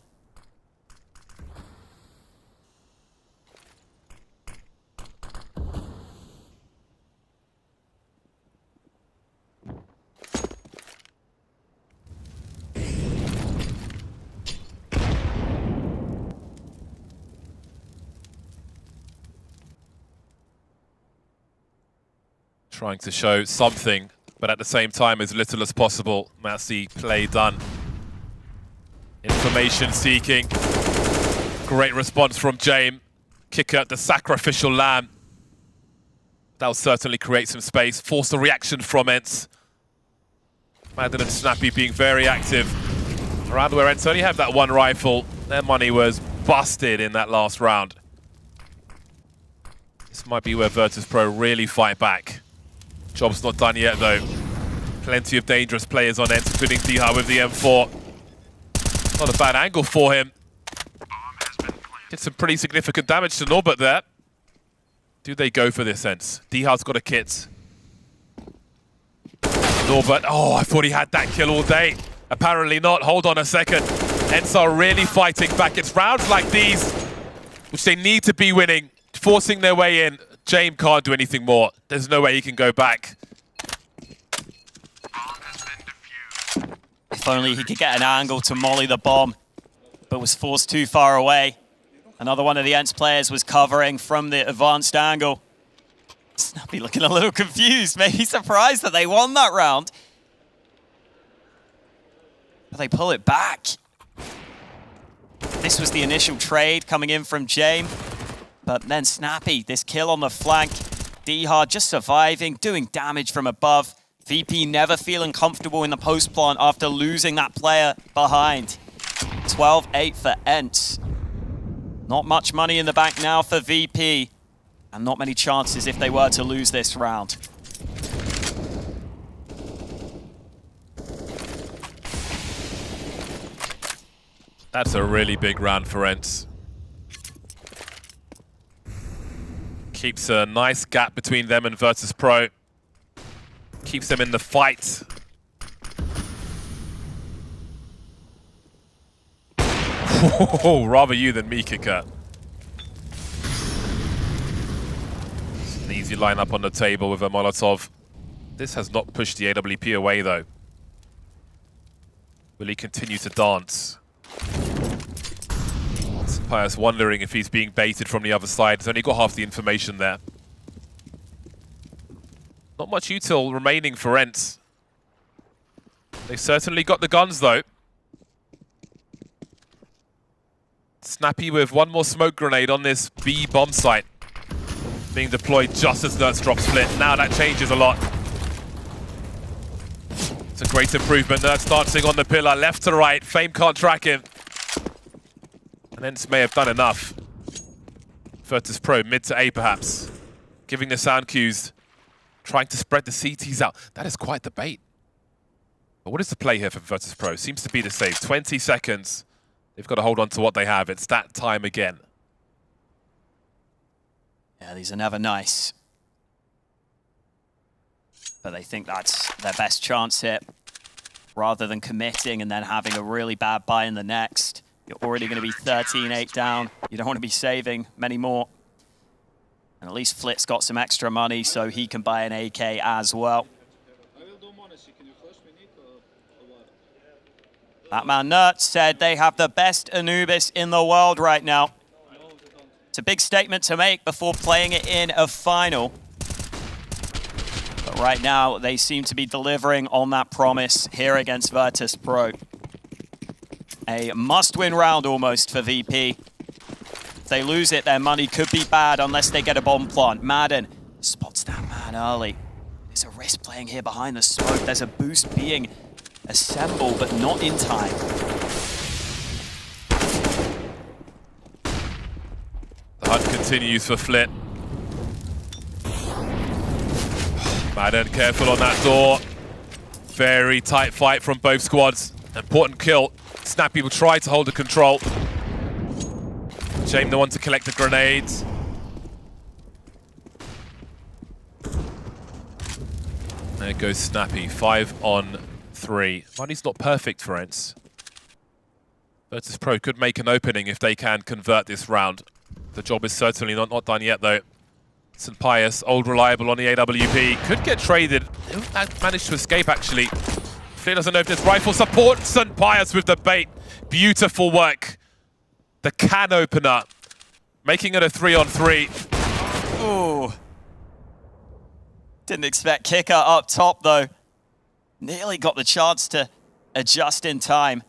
Trying to show something, but at the same time as little as possible. That's the play done. Information seeking. Great response from James. Kick at the sacrificial lamb. That'll certainly create some space. Force a reaction from ENCE. Madden and Snappy being very active. Around where ENCE only have that one rifle. Their money was busted in that last round. This might be where Virtus.Pro really fight back. Job's not done yet though. Plenty of dangerous players on ENCE, including D-Hard with the M4. Not a bad angle for him. Did some pretty significant damage to Norbert there. Do they go for this, ENCE? D-Hard's got a kit. Norbert, oh, I thought he had that kill all day. Apparently not. Hold on a second. ENCE are really fighting back. It's rounds like these, which they need to be winning, forcing their way in. James can't do anything more. There's no way he can go back. If only he could get an angle to molly the bomb, but was forced too far away. Another one of the ENCE players was covering from the advanced angle. Snappy looking a little confused, maybe surprised that they won that round. But they pull it back. This was the initial trade coming in from James. But then Snappy, this kill on the flank. D-Hard just surviving, doing damage from above. VP never feeling comfortable in the post plant after losing that player behind. 12-8 for ENCE. Not much money in the bank now for VP. And not many chances if they were to lose this round. That's a really big round for ENCE. Keeps a nice gap between them and Virtus.Pro. Keeps them in the fight. Oh, rather you than me, Kicker. It's an easy lineup on the table with a Molotov. This has not pushed the AWP away, though. Will he continue to dance? Pius wondering if he's being baited from the other side. He's only got half the information there. Not much util remaining for ENCE. They certainly got the guns, though. Snappy with one more smoke grenade on this B bomb site. Being deployed just as Nertz drops split. Now that changes a lot. It's a great improvement. Nertz dancing on the pillar, left to right. Fame can't track him. And ENCE may have done enough. Virtus.Pro, mid to A perhaps. Giving the sound cues. Trying to spread the CTs out. That is quite the bait. But what is the play here for Virtus.Pro? Seems to be the save. 20 seconds. They've got to hold on to what they have. It's that time again. Yeah, these are never nice. But they think that's their best chance here. Rather than committing and then having a really bad buy in the next. You're already going to be 13-8 down. You don't want to be saving many more. And at least Flit's got some extra money, so he can buy an AK as well. That man Nertz said they have the best Anubis in the world right now. It's a big statement to make before playing it in a final. But right now, they seem to be delivering on that promise here against Virtus.Pro. A must-win round almost for VP. If they lose it, their money could be bad unless they get a bomb plant. Madden spots that man early. There's a risk playing here behind the smoke. There's a boost being assembled, but not in time. The hunt continues for Flit. Madden careful on that door. Very tight fight from both squads. Important kill. Snappy will try to hold the control. James the one to collect the grenades. There goes Snappy, 5 on 3. Money's not perfect for ENCE. Virtus.Pro could make an opening if they can convert this round. The job is certainly not done yet, though. St. Pius, old reliable on the AWP, could get traded. Managed to escape, actually. Flit doesn't know if there's rifle support. St. Pius with the bait. Beautiful work. The can opener, making it a 3 on 3. Ooh. Didn't expect kicker up top, though. Nearly got the chance to adjust in time.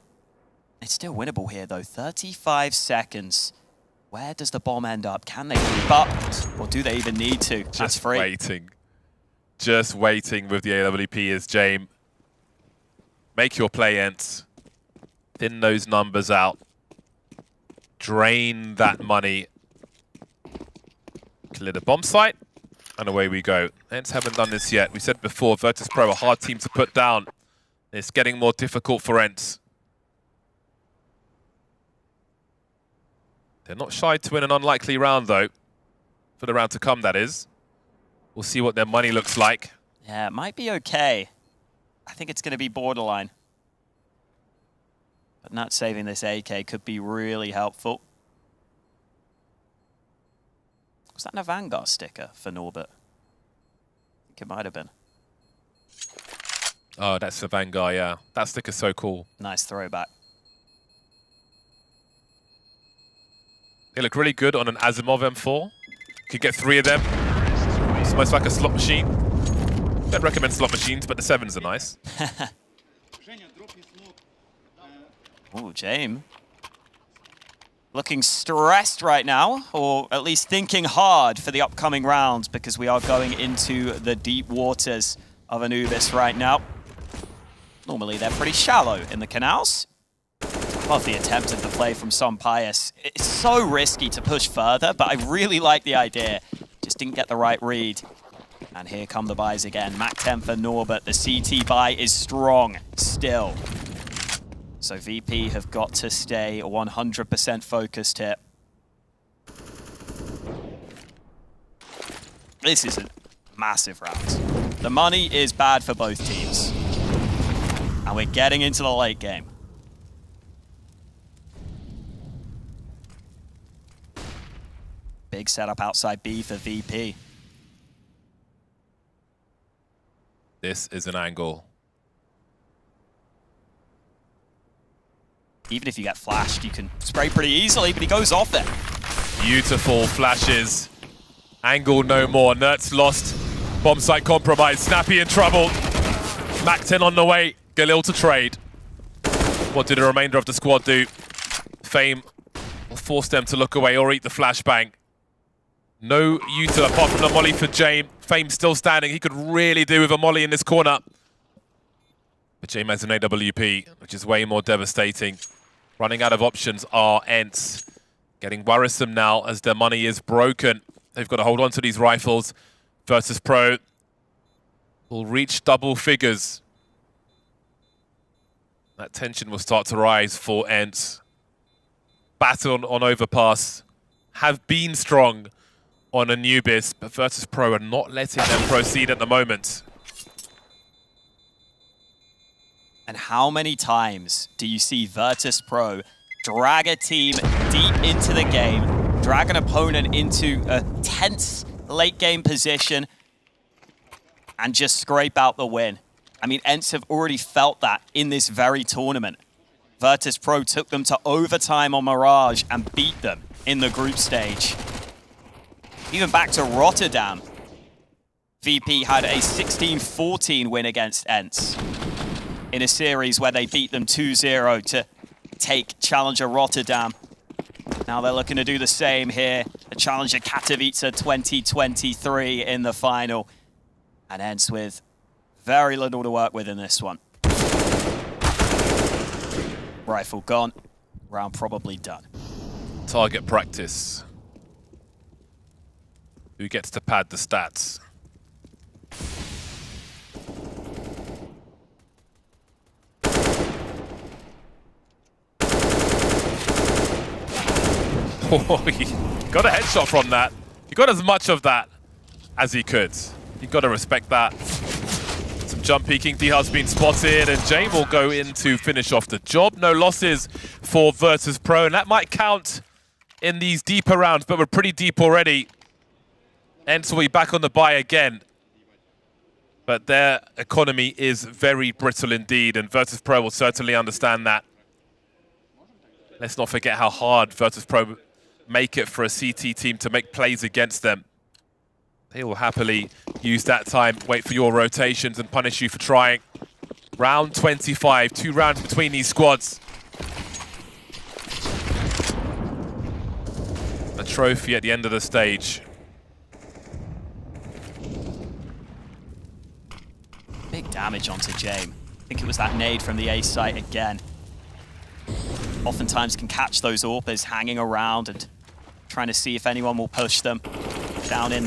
It's still winnable here, though. 35 seconds. Where does the bomb end up? Can they keep up? Or do they even need to? That's free. Just waiting with the AWP is James. Make your play, ENCE. Thin those numbers out. Drain that money. Clear the bomb site. And away we go. ENCE haven't done this yet. We said before, Virtus.Pro, a hard team to put down. It's getting more difficult for ENCE. They're not shy to win an unlikely round, though. For the round to come, that is. We'll see what their money looks like. Yeah, it might be okay. I think it's going to be borderline. But not saving this AK could be really helpful. Was that a Vanguard sticker for Norbert? I think it might have been. Oh, that's the Vanguard, yeah. That sticker's so cool. Nice throwback. They look really good on an Asimov M4. Could get 3 of them. It's almost like a slot machine. Don't recommend slot machines, but the 7s are nice. Oh, James. Looking stressed right now, or at least thinking hard for the upcoming rounds, because we are going into the deep waters of Anubis right now. Normally, they're pretty shallow in the canals. Love the attempt at the play from Son Pius. It's so risky to push further, but I really like the idea. Just didn't get the right read. And here come the buys again. Mac 10 for Norbert. The CT buy is strong still. So VP have got to stay 100% focused here. This is a massive round. The money is bad for both teams. And we're getting into the late game. Big setup outside B for VP. This is an angle. Even if you get flashed, you can spray pretty easily, but he goes off it. Beautiful flashes. Angle no more. Nertz lost. Bomb site compromised. Snappy in trouble. Mac 10 on the way. Galil to trade. What did the remainder of the squad do? Fame will force them to look away or eat the flashbang. No util apart from the molly for James. Fame still standing. He could really do with a molly in this corner. But James has an AWP, which is way more devastating. Running out of options are ENCE. Getting worrisome now as their money is broken. They've got to hold on to these rifles. Virtus.Pro will reach double figures. That tension will start to rise for ENCE. Battle on overpass. Have been strong on Anubis, but Virtus.Pro are not letting them proceed at the moment. And how many times do you see Virtus.Pro drag a team deep into the game, drag an opponent into a tense late game position, and just scrape out the win? I mean, ENCE have already felt that in this very tournament. Virtus.Pro took them to overtime on Mirage and beat them in the group stage. Even back to Rotterdam, VP had a 16-14 win against ENCE in a series where they beat them 2-0 to take Challenger Rotterdam. Now they're looking to do the same here. The Challenger Katowice 2023 in the final. And ENCE with very little to work with in this one. Rifle gone. Round probably done. Target practice. Who gets to pad the stats? Oh, he got a headshot from that. He got as much of that as he could. You got to respect that. Some jump peeking. D-Hub's been spotted, and James will go in to finish off the job. No losses for Virtus.Pro, and that might count in these deeper rounds, but we're pretty deep already. ENCE will be back on the buy again. But their economy is very brittle indeed, and Virtus.Pro will certainly understand that. Let's not forget how hard Virtus.Pro make it for a CT team to make plays against them. They will happily use that time, wait for your rotations and punish you for trying. Round 25, 2 rounds between these squads. A trophy at the end of the stage. Big damage onto James. I think it was that nade from the A site again. Oftentimes can catch those AWPers hanging around and trying to see if anyone will push them. Down in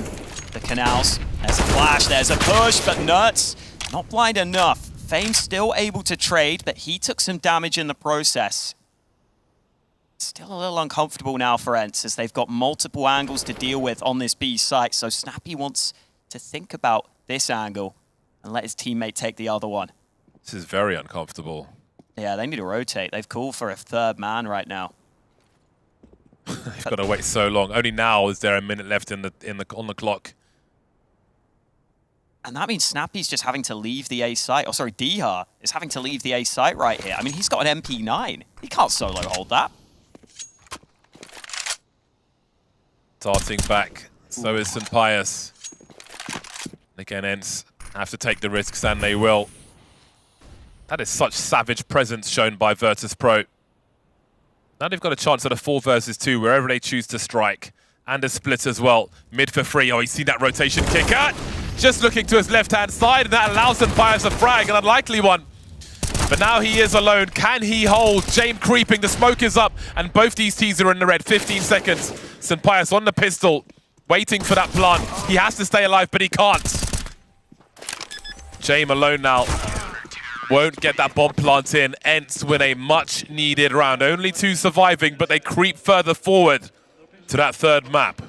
the canals. There's a flash, there's a push, but Nuts not blind enough. Fame still able to trade, but he took some damage in the process. Still a little uncomfortable now for ENCE as they've got multiple angles to deal with on this B site. So Snappy wants to think about this angle and let his teammate take the other one. This is very uncomfortable. Yeah, they need to rotate. They've called for a third man right now. They've got to wait so long. Only now is there a minute left on the clock. And that means Snappy's just having to leave the A site. Oh, sorry, Dihar is having to leave the A site right here. I mean, he's got an MP9. He can't solo hold that. Darting back. So is St. Pius. Again, ENCE have to take the risks, and they will. That is such savage presence shown by Virtus.Pro. Now they've got a chance at a 4 versus 2 wherever they choose to strike. And a split as well. Mid for free. Oh, he's seen that rotation kick out. Just looking to his left-hand side, and that allows St. Pius a frag, an unlikely one. But now he is alone. Can he hold? James creeping, the smoke is up, and both these teams are in the red. 15 seconds. St. Pius on the pistol, waiting for that plant. He has to stay alive, but he can't. James alone now. Won't get that bomb plant in. ENCE win a much-needed round. Only 2 surviving, but they creep further forward to that third map.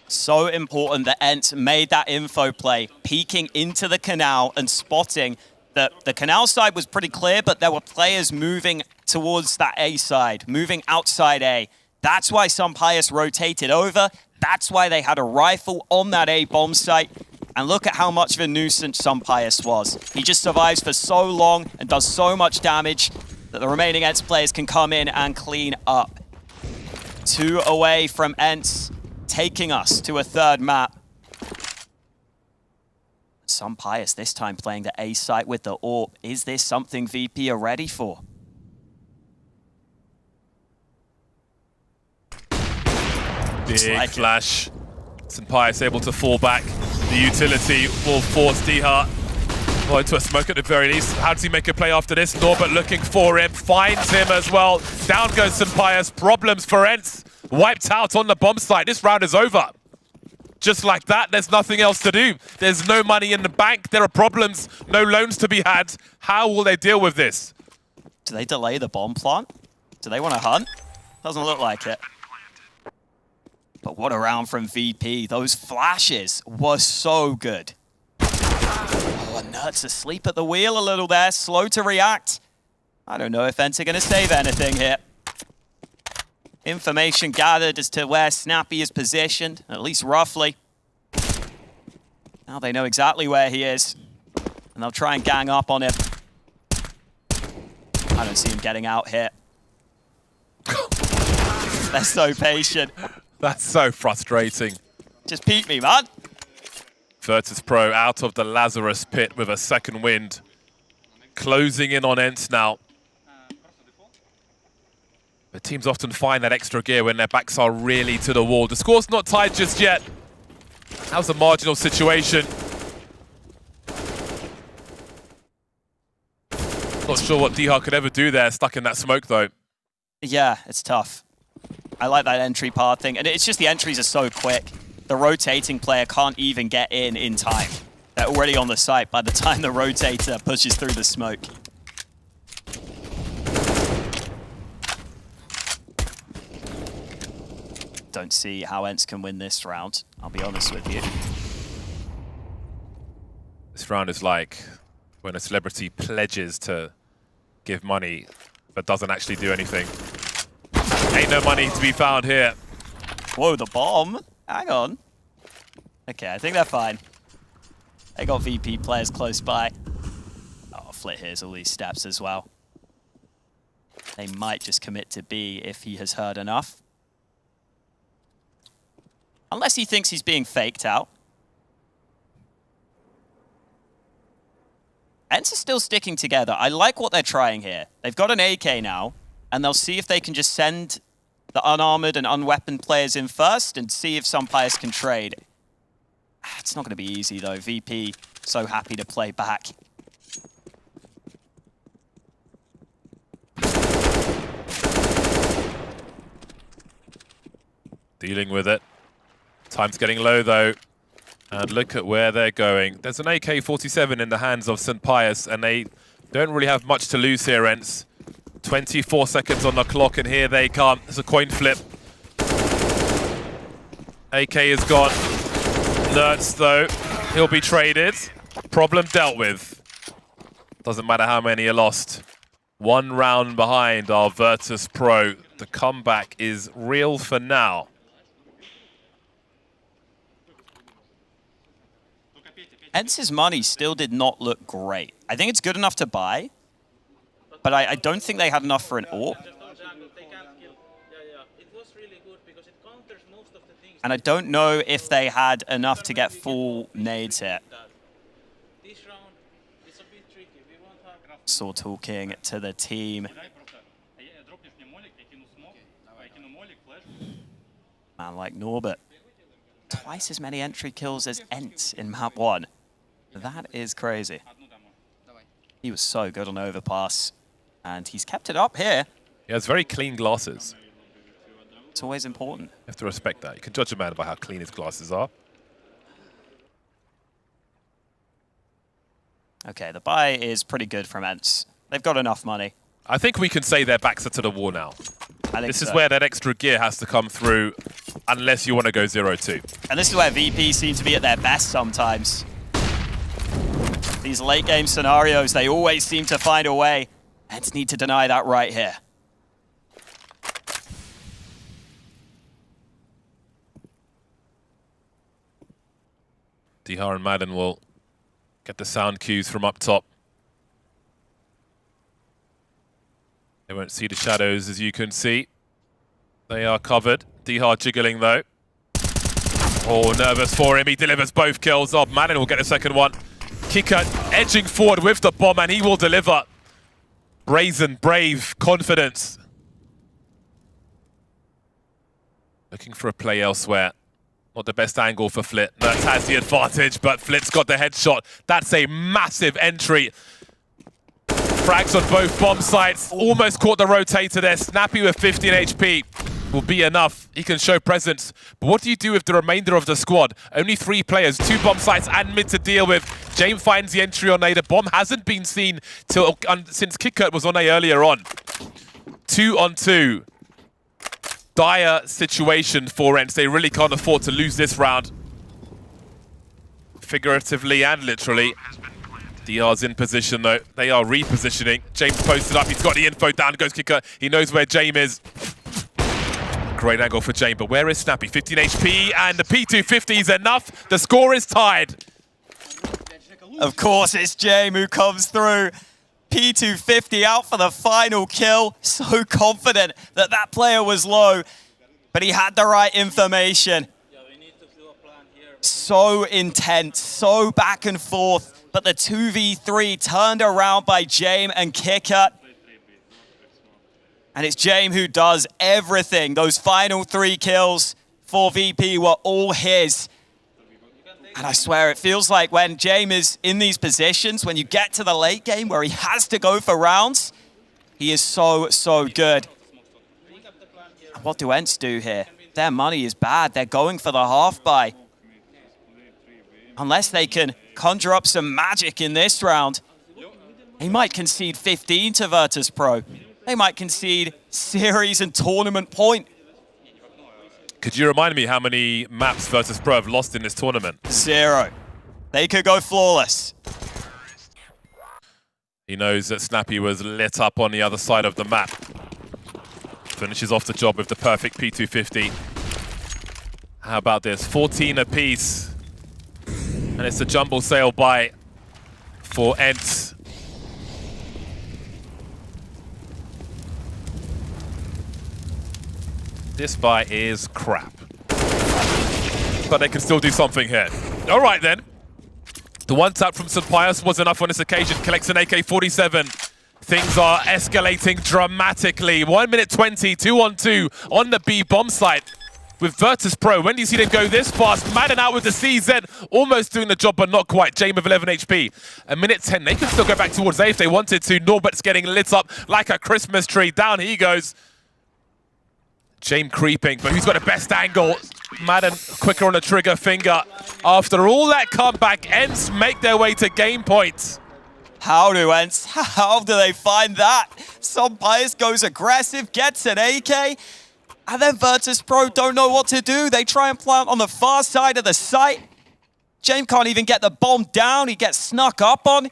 So important that ENCE made that info play, peeking into the canal and spotting that the canal side was pretty clear, but there were players moving towards that A side, moving outside A. That's why St. Pius rotated over. That's why they had a rifle on that A bomb site. And look at how much of a nuisance St. Pius was. He just survives for so long and does so much damage that the remaining ENCE players can come in and clean up. 2 away from ENCE, taking us to a third map. St. Pius this time playing the A site with the AWP. Is this something VP are ready for? Big flash. St. Pius able to fall back. The utility will force Dihar into a smoke at the very least. How does he make a play after this? Norbert looking for him, finds him as well. Down goes St. Pius. Problems for ENCE. Wiped out on the bomb site. This round is over. Just like that, there's nothing else to do. There's no money in the bank. There are problems, no loans to be had. How will they deal with this? Do they delay the bomb plant? Do they want to hunt? Doesn't look like it. But what a round from VP. Those flashes were so good. Oh, and Nuts asleep at the wheel a little there, slow to react. I don't know if ENCE are going to save anything here. Information gathered as to where Snappy is positioned, at least roughly. Now they know exactly where he is, and they'll try and gang up on him. I don't see him getting out here. They're so patient. That's so frustrating. Just peek me, man. Virtus.Pro out of the Lazarus pit with a second wind. Closing in on ENCE now. But teams often find that extra gear when their backs are really to the wall. The score's not tied just yet. That was a marginal situation. Not sure what Dihar could ever do there, stuck in that smoke though. Yeah, it's tough. I like that entry path thing, and it's just the entries are so quick. The rotating player can't even get in time. They're already on the site by the time the rotator pushes through the smoke. Don't see how ENCE can win this round, I'll be honest with you. This round is like when a celebrity pledges to give money but doesn't actually do anything. Ain't no money to be found here. Whoa, the bomb? Hang on. Okay, I think they're fine. They got VP players close by. Oh, Flit hears all these steps as well. They might just commit to B if he has heard enough. Unless he thinks he's being faked out. ENCE is still sticking together. I like what they're trying here. They've got an AK now, and they'll see if they can just send the unarmored and unweaponed players in first and see if some players can trade. It's not going to be easy, though. VP so happy to play back. Dealing with it. Time's getting low, though. And look at where they're going. There's an AK-47 in the hands of St. Pius, and they don't really have much to lose here, ENCE. 24 seconds on the clock, and here they come. It's a coin flip. AK is gone. Nerds, though, he'll be traded. Problem dealt with. Doesn't matter how many are lost. 1 round behind our Virtus.Pro. The comeback is real for now. ENCE's money still did not look great. I think it's good enough to buy, but I don't think they had enough for an AWP. And I don't know if they had enough to get full nades here. Saw talking to the team. Man like Norbert. Twice as many entry kills as ENCE in map 1. That is crazy. He was so good on overpass, and he's kept it up here. He has very clean glasses. It's always important. You have to respect that. You can judge a man by how clean his glasses are. Okay, the buy is pretty good from ENCE. They've got enough money. I think we can say their backs are to the wall now. This is so. where that extra gear has to come through, unless you want to go 0-2. And this is where VP seem to be at their best sometimes. These late game scenarios, they always seem to find a way. ENCE need to deny that right here. Dihar and Madden will get the sound cues from up top. They won't see the shadows, as you can see. They are covered. Dihar jiggling, though. Oh, nervous for him. He delivers both kills. Oh, Madden will get the second one. Kicker edging forward with the bomb, and he will deliver. Brazen, brave, confidence. Looking for a play elsewhere. Not the best angle for Flit. Nerds has the advantage, but Flit's got the headshot. That's a massive entry. Frags on both bomb sites. Almost caught the rotator there. Snappy with 15 HP will be enough. He can show presence. But what do you do with the remainder of the squad? Only 3 players, 2 bomb sites and mid to deal with. James finds the entry on A. The bomb hasn't been seen since Kickert was on A earlier on. 2 on 2. Dire situation for ENCE. They really can't afford to lose this round. Figuratively and literally. DR's in position, though. They are repositioning. James posted up. He's got the info down. Goes Kicker. He knows where James is. Great angle for James, but where is Snappy? 15 HP, and the P250 is enough. The score is tied. Of course, it's James who comes through. P250 out for the final kill. So confident that that player was low, but he had the right information. So intense, so back and forth, but the 2v3 turned around by James and Kicker. And it's James who does everything. Those final 3 kills for VP were all his. And I swear, it feels like when James is in these positions, when you get to the late game where he has to go for rounds, he is so, so good. What do ENCE do here? Their money is bad. They're going for the half buy. Unless they can conjure up some magic in this round, he might concede 15 to Virtus.Pro. They might concede series and tournament point. Could you remind me how many maps Virtus.Pro have lost in this tournament? 0. They could go flawless. He knows that Snappy was lit up on the other side of the map. Finishes off the job with the perfect P250. How about this? 14 apiece. And it's a jumble sale buy for ENCE. This buy is crap. But they can still do something here. All right, then. The one tap from St. Pius was enough on this occasion. Collects an AK-47. Things are escalating dramatically. 1 minute 20, 2-on-2 on the B bomb site with Virtus.Pro. When do you see them go this fast? Madden out with the CZ, almost doing the job, but not quite. Jame with 11 HP. A minute 10, they could still go back towards A if they wanted to. Norbert's getting lit up like a Christmas tree. Down he goes. Jame creeping, but who's got the best angle? Madden quicker on the trigger finger. After all that comeback, ENCE make their way to game point. How do ENCE? How do they find that? St. Pius goes aggressive, gets an AK, and then Virtus.Pro don't know what to do. They try and plant on the far side of the site. Jame can't even get the bomb down. He gets snuck up on.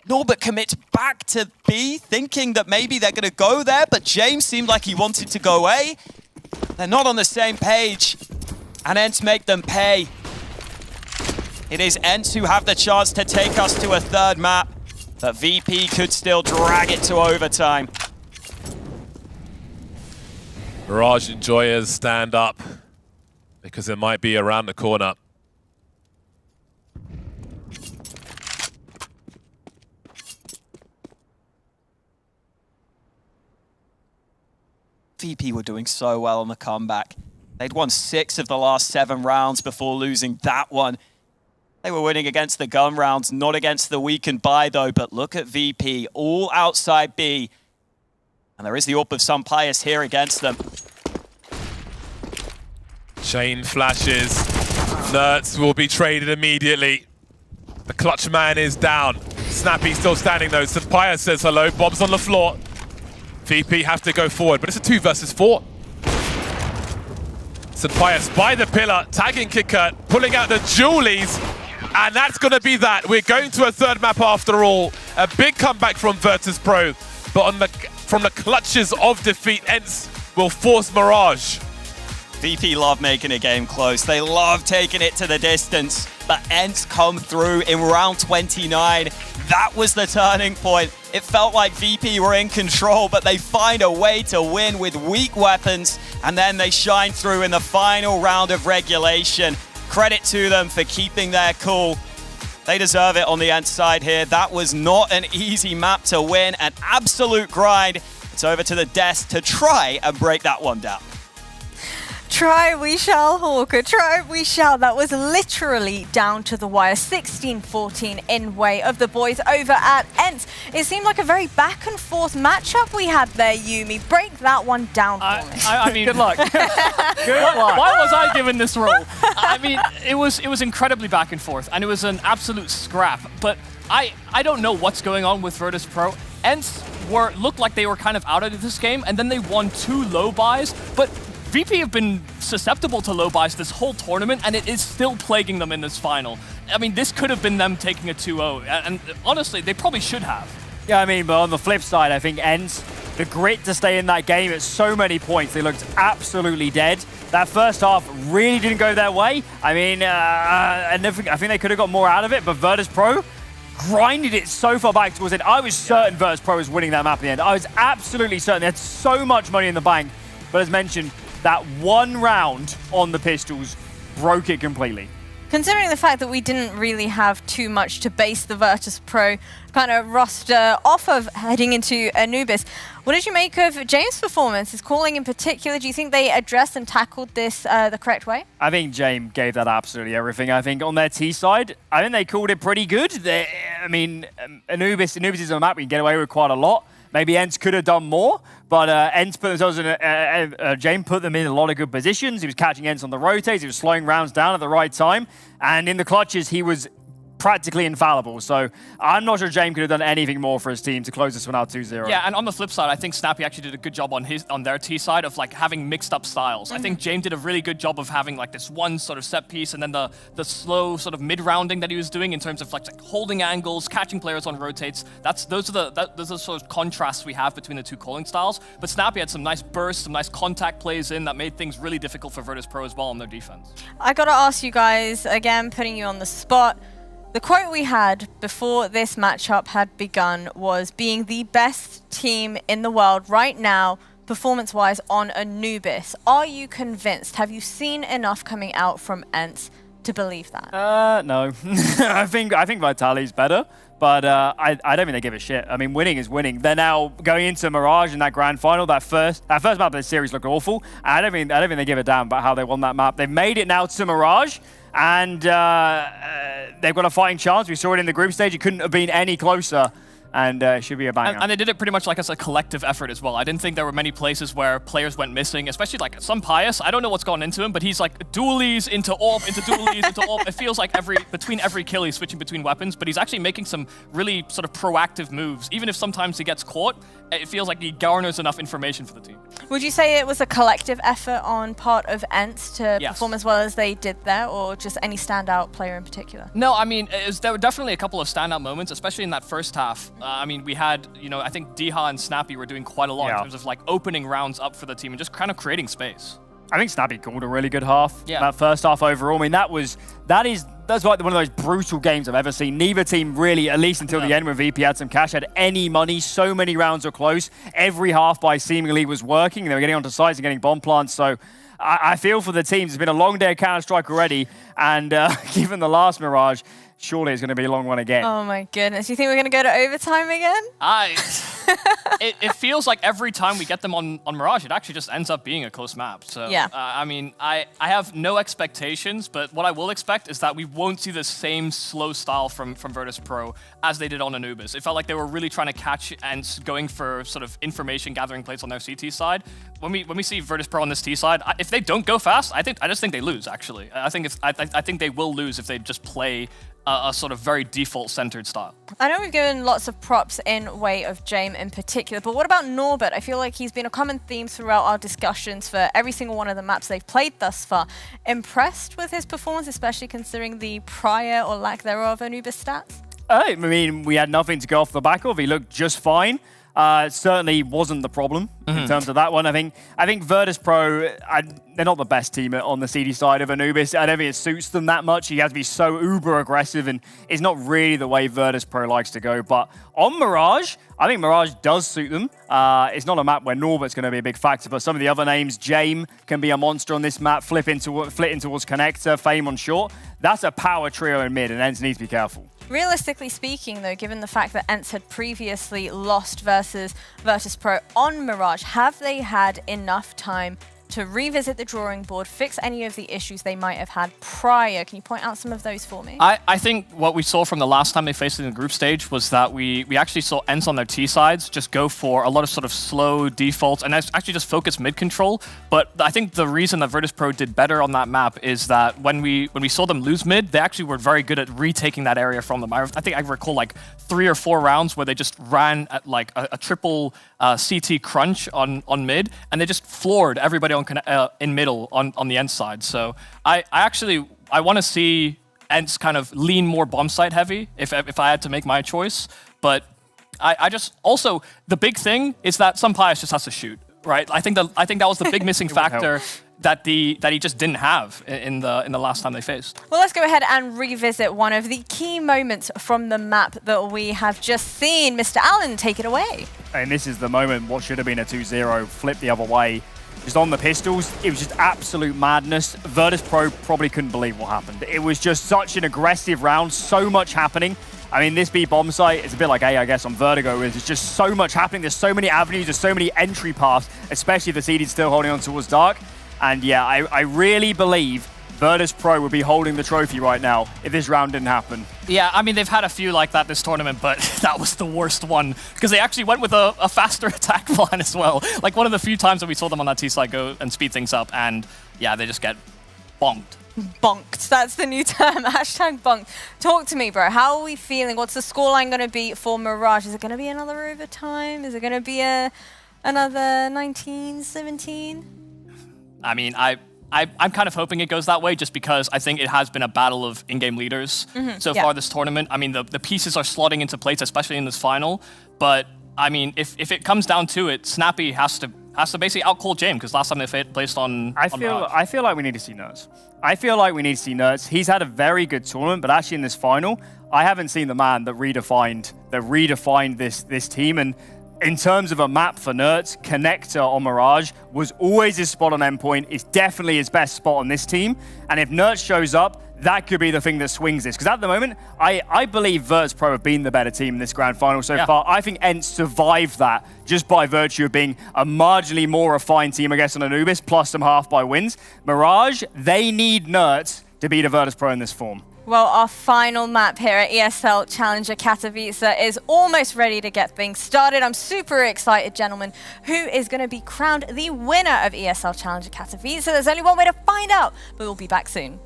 Norbert commits back to B, thinking that maybe they're going to go there, but Jame seemed like he wanted to go A. They're not on the same page, and ENCE make them pay. It is ENCE who have the chance to take us to a third map, but VP could still drag it to overtime. Mirage enjoyers stand up because it might be around the corner. VP were doing so well on the comeback. They'd won 6 of the last 7 rounds before losing that one. They were winning against the gun rounds, not against the weakened buy though, but look at VP, all outside B. And there is the AWP of St. Pius here against them. Chain flashes. Nerds will be traded immediately. The clutch man is down. Snappy still standing though. St. Pius says hello. Bob's on the floor. VP have to go forward, but it's a 2 versus 4. St. Pius by the pillar, tagging Kicker, pulling out the Julies, and that's going to be that. We're going to a third map after all. A big comeback from Virtus.Pro, but from the clutches of defeat, ENCE will force Mirage. VP love making a game close. They love taking it to the distance, but ENCE come through in round 29. That was the turning point. It felt like VP were in control, but they find a way to win with weak weapons, and then they shine through in the final round of regulation. Credit to them for keeping their cool. They deserve it on the ENCE side here. That was not an easy map to win, an absolute grind. It's over to the desk to try and break that one down. Try we shall, Hawker, try we shall. That was literally down to the wire. 16-14 in way of the boys over at ENCE. It seemed like a very back and forth matchup we had there, Yumi. Break that one down for me. I mean, good luck. Good luck. Why was I given this role? I mean, it was incredibly back and forth, and it was an absolute scrap. But I don't know what's going on with Virtus.Pro. ENCE looked like they were kind of out of this game, and then they won 2 low buys, but VP have been susceptible to low buys this whole tournament, and it is still plaguing them in this final. I mean, this could have been them taking a 2-0, and honestly, they probably should have. Yeah, I mean, but on the flip side, I think ENCE, the grit to stay in that game at so many points, they looked absolutely dead. That first half really didn't go their way. I mean, I think they could have got more out of it, but Virtus.Pro grinded it so far back towards it. I was certain Virtus.Pro was winning that map at the end. I was absolutely certain. They had so much money in the bank, but as mentioned, that one round on the pistols broke it completely. Considering the fact that we didn't really have too much to base the Virtus.Pro kind of roster off of heading into Anubis, what did you make of James' performance, his calling in particular? Do you think they addressed and tackled this the correct way? I think James gave that absolutely everything. I think on their T side, I think they called it pretty good. I mean, Anubis is a map we can get away with quite a lot. Maybe ENCE could have done more, but ENCE put themselves in James put them in a lot of good positions. He was catching ENCE on the rotates, he was slowing rounds down at the right time, and in the clutches, he was practically infallible. So I'm not sure James could have done anything more for his team to close this one out 2-0. Yeah, and on the flip side, I think Snappy actually did a good job on their T side of like having mixed up styles. I think James did a really good job of having like this one sort of set piece and then the slow sort of mid-rounding that he was doing in terms of like holding angles, catching players on rotates. Those are sort of contrasts we have between the two calling styles. But Snappy had some nice bursts, some nice contact plays in that made things really difficult for Virtus.Pro as well on their defense. I gotta ask you guys, again, putting you on the spot, the quote we had before this matchup had begun was being the best team in the world right now, performance-wise, on Anubis. Are you convinced? Have you seen enough coming out from ENCE to believe that? No. I think Vitali's better, but I don't think they give a shit. I mean, winning is winning. They're now going into Mirage in that grand final. That first map of the series looked awful. I don't think they give a damn about how they won that map. They've made it now to Mirage, and they've got a fighting chance. We saw it in the group stage. It couldn't have been any closer. And it should be a banger. And they did it pretty much like as a collective effort as well. I didn't think there were many places where players went missing, especially like some Pius. I don't know what's gone into him, but he's like dualies into AWP, into dualies, into AWP. It feels like between every kill he's switching between weapons, but he's actually making some really sort of proactive moves. Even if sometimes he gets caught, it feels like he garners enough information for the team. Would you say it was a collective effort on part of ENCE to perform as well as they did there, or just any standout player in particular? No, I mean, there were definitely a couple of standout moments, especially in that first half. I mean, we had, I think Diha and Snappy were doing quite a lot in terms of like opening rounds up for the team and just kind of creating space. I think Snappy called a really good half. Yeah. That first half overall. I mean, that's like one of those brutal games I've ever seen. Neither team really, at least until the end when VP had some cash, had any money. So many rounds were close. Every half by seemingly was working. They were getting onto sites and getting bomb plants. So I feel for the teams. It's been a long day of Counter-Strike already. And given the last Mirage, surely it's going to be a long one again. Oh my goodness. Do you think we're going to go to overtime again? It feels like every time we get them on Mirage, it actually just ends up being a close map. So, yeah. I mean, I have no expectations, but what I will expect is that we won't see the same slow style from Virtus.Pro as they did on Anubis. It felt like they were really trying to catch and going for sort of information gathering plays on their CT side. When we see Virtus.Pro on this T side, if they don't go fast, I just think they lose, actually. I think they will lose if they just play a sort of very default-centered style. I know we've given lots of props in way of Jame in particular, but what about Norbert? I feel like he's been a common theme throughout our discussions for every single one of the maps they've played thus far. Impressed with his performance, especially considering the prior or lack thereof Anubis stats? I mean, we had nothing to go off the back of. He looked just fine. Certainly wasn't the problem in terms of that one. I think Virtus.Pro, they're not the best team on the CD side of Anubis. I don't think it suits them that much. He has to be so uber aggressive, and it's not really the way Virtus.Pro likes to go. But on Mirage, I think Mirage does suit them. It's not a map where Norbert's going to be a big factor, but some of the other names, Jame can be a monster on this map, flit in towards Connector, Fame on short. That's a power trio in mid, and ENCE needs to be careful. Realistically speaking, though, given the fact that ENCE had previously lost versus Virtus.Pro on Mirage, have they had enough time to revisit the drawing board, fix any of the issues they might have had prior? Can you point out some of those for me? I think what we saw from the last time they faced it in the group stage was that we actually saw ENCE on their T sides just go for a lot of sort of slow defaults and actually just focus mid control. But I think the reason that Virtus.Pro did better on that map is that when we saw them lose mid, they actually were very good at retaking that area from them. I think I recall like 3 or 4 rounds where they just ran at like a triple CT crunch on mid, and they just floored everybody in middle on the ENCE side. So I want to see ENCE kind of lean more bomb site heavy if I had to make my choice. But I just also the big thing is that some Pius just has to shoot, right? I think that was the big missing factor that he just didn't have in the last time they faced. Well, let's go ahead and revisit one of the key moments from the map that we have just seen. Mr. Allen, take it away. And this is the moment what should have been a 2-0, flip the other way. Just on the pistols, it was just absolute madness. Virtus.Pro probably couldn't believe what happened. It was just such an aggressive round, so much happening. I mean, this B bomb site is a bit like A, I guess, on Vertigo. There's just so much happening. There's so many avenues, there's so many entry paths, especially if the CD's still holding on towards Dark. And yeah, I really believe Virtus.Pro would be holding the trophy right now if this round didn't happen. Yeah, I mean, they've had a few like that this tournament, but that was the worst one because they actually went with a faster attack plan as well. Like one of the few times that we saw them on that T-side go and speed things up, and yeah, they just get bonked. Bonked. That's the new term. Hashtag bonked. Talk to me, bro. How are we feeling? What's the scoreline going to be for Mirage? Is it going to be another overtime? Is it going to be another 19-17? I mean, I'm kind of hoping it goes that way just because I think it has been a battle of in-game leaders so far this tournament. I mean, the pieces are slotting into place, especially in this final. But, I mean, if it comes down to it, Snappy has to basically out-call Jame because last time they placed on Mirage. I feel like we need to see Nerds. I feel like we need to see Nerds. He's had a very good tournament, but actually in this final, I haven't seen the man that redefined this team. And in terms of a map for Nerds, Connector on Mirage was always his spot on endpoint. It's definitely his best spot on this team. And if Nerds shows up, that could be the thing that swings this. Because at the moment, I believe Virtus.Pro have been the better team in this grand final so far. I think ENCE survived that just by virtue of being a marginally more refined team, I guess, on Anubis, plus some half-by wins. Mirage, they need Nerds to beat a Virtus.Pro in this form. Well, our final map here at ESL Challenger Katowice is almost ready to get things started. I'm super excited, gentlemen. Who is going to be crowned the winner of ESL Challenger Katowice? There's only one way to find out, but we'll be back soon.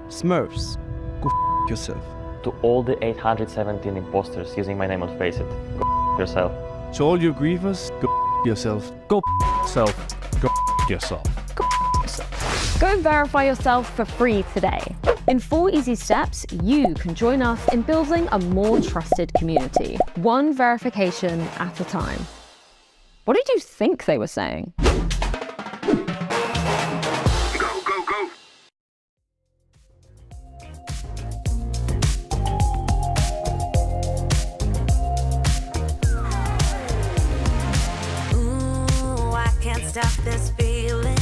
Smurfs, go yourself. To all the 817 imposters using my name on Faceit, go yourself. To all you grievers, go yourself. Go yourself. Go yourself. Go and verify yourself for free today. In 4 easy steps, you can join us in building a more trusted community, one verification at a time. What did you think they were saying? Stop this feeling.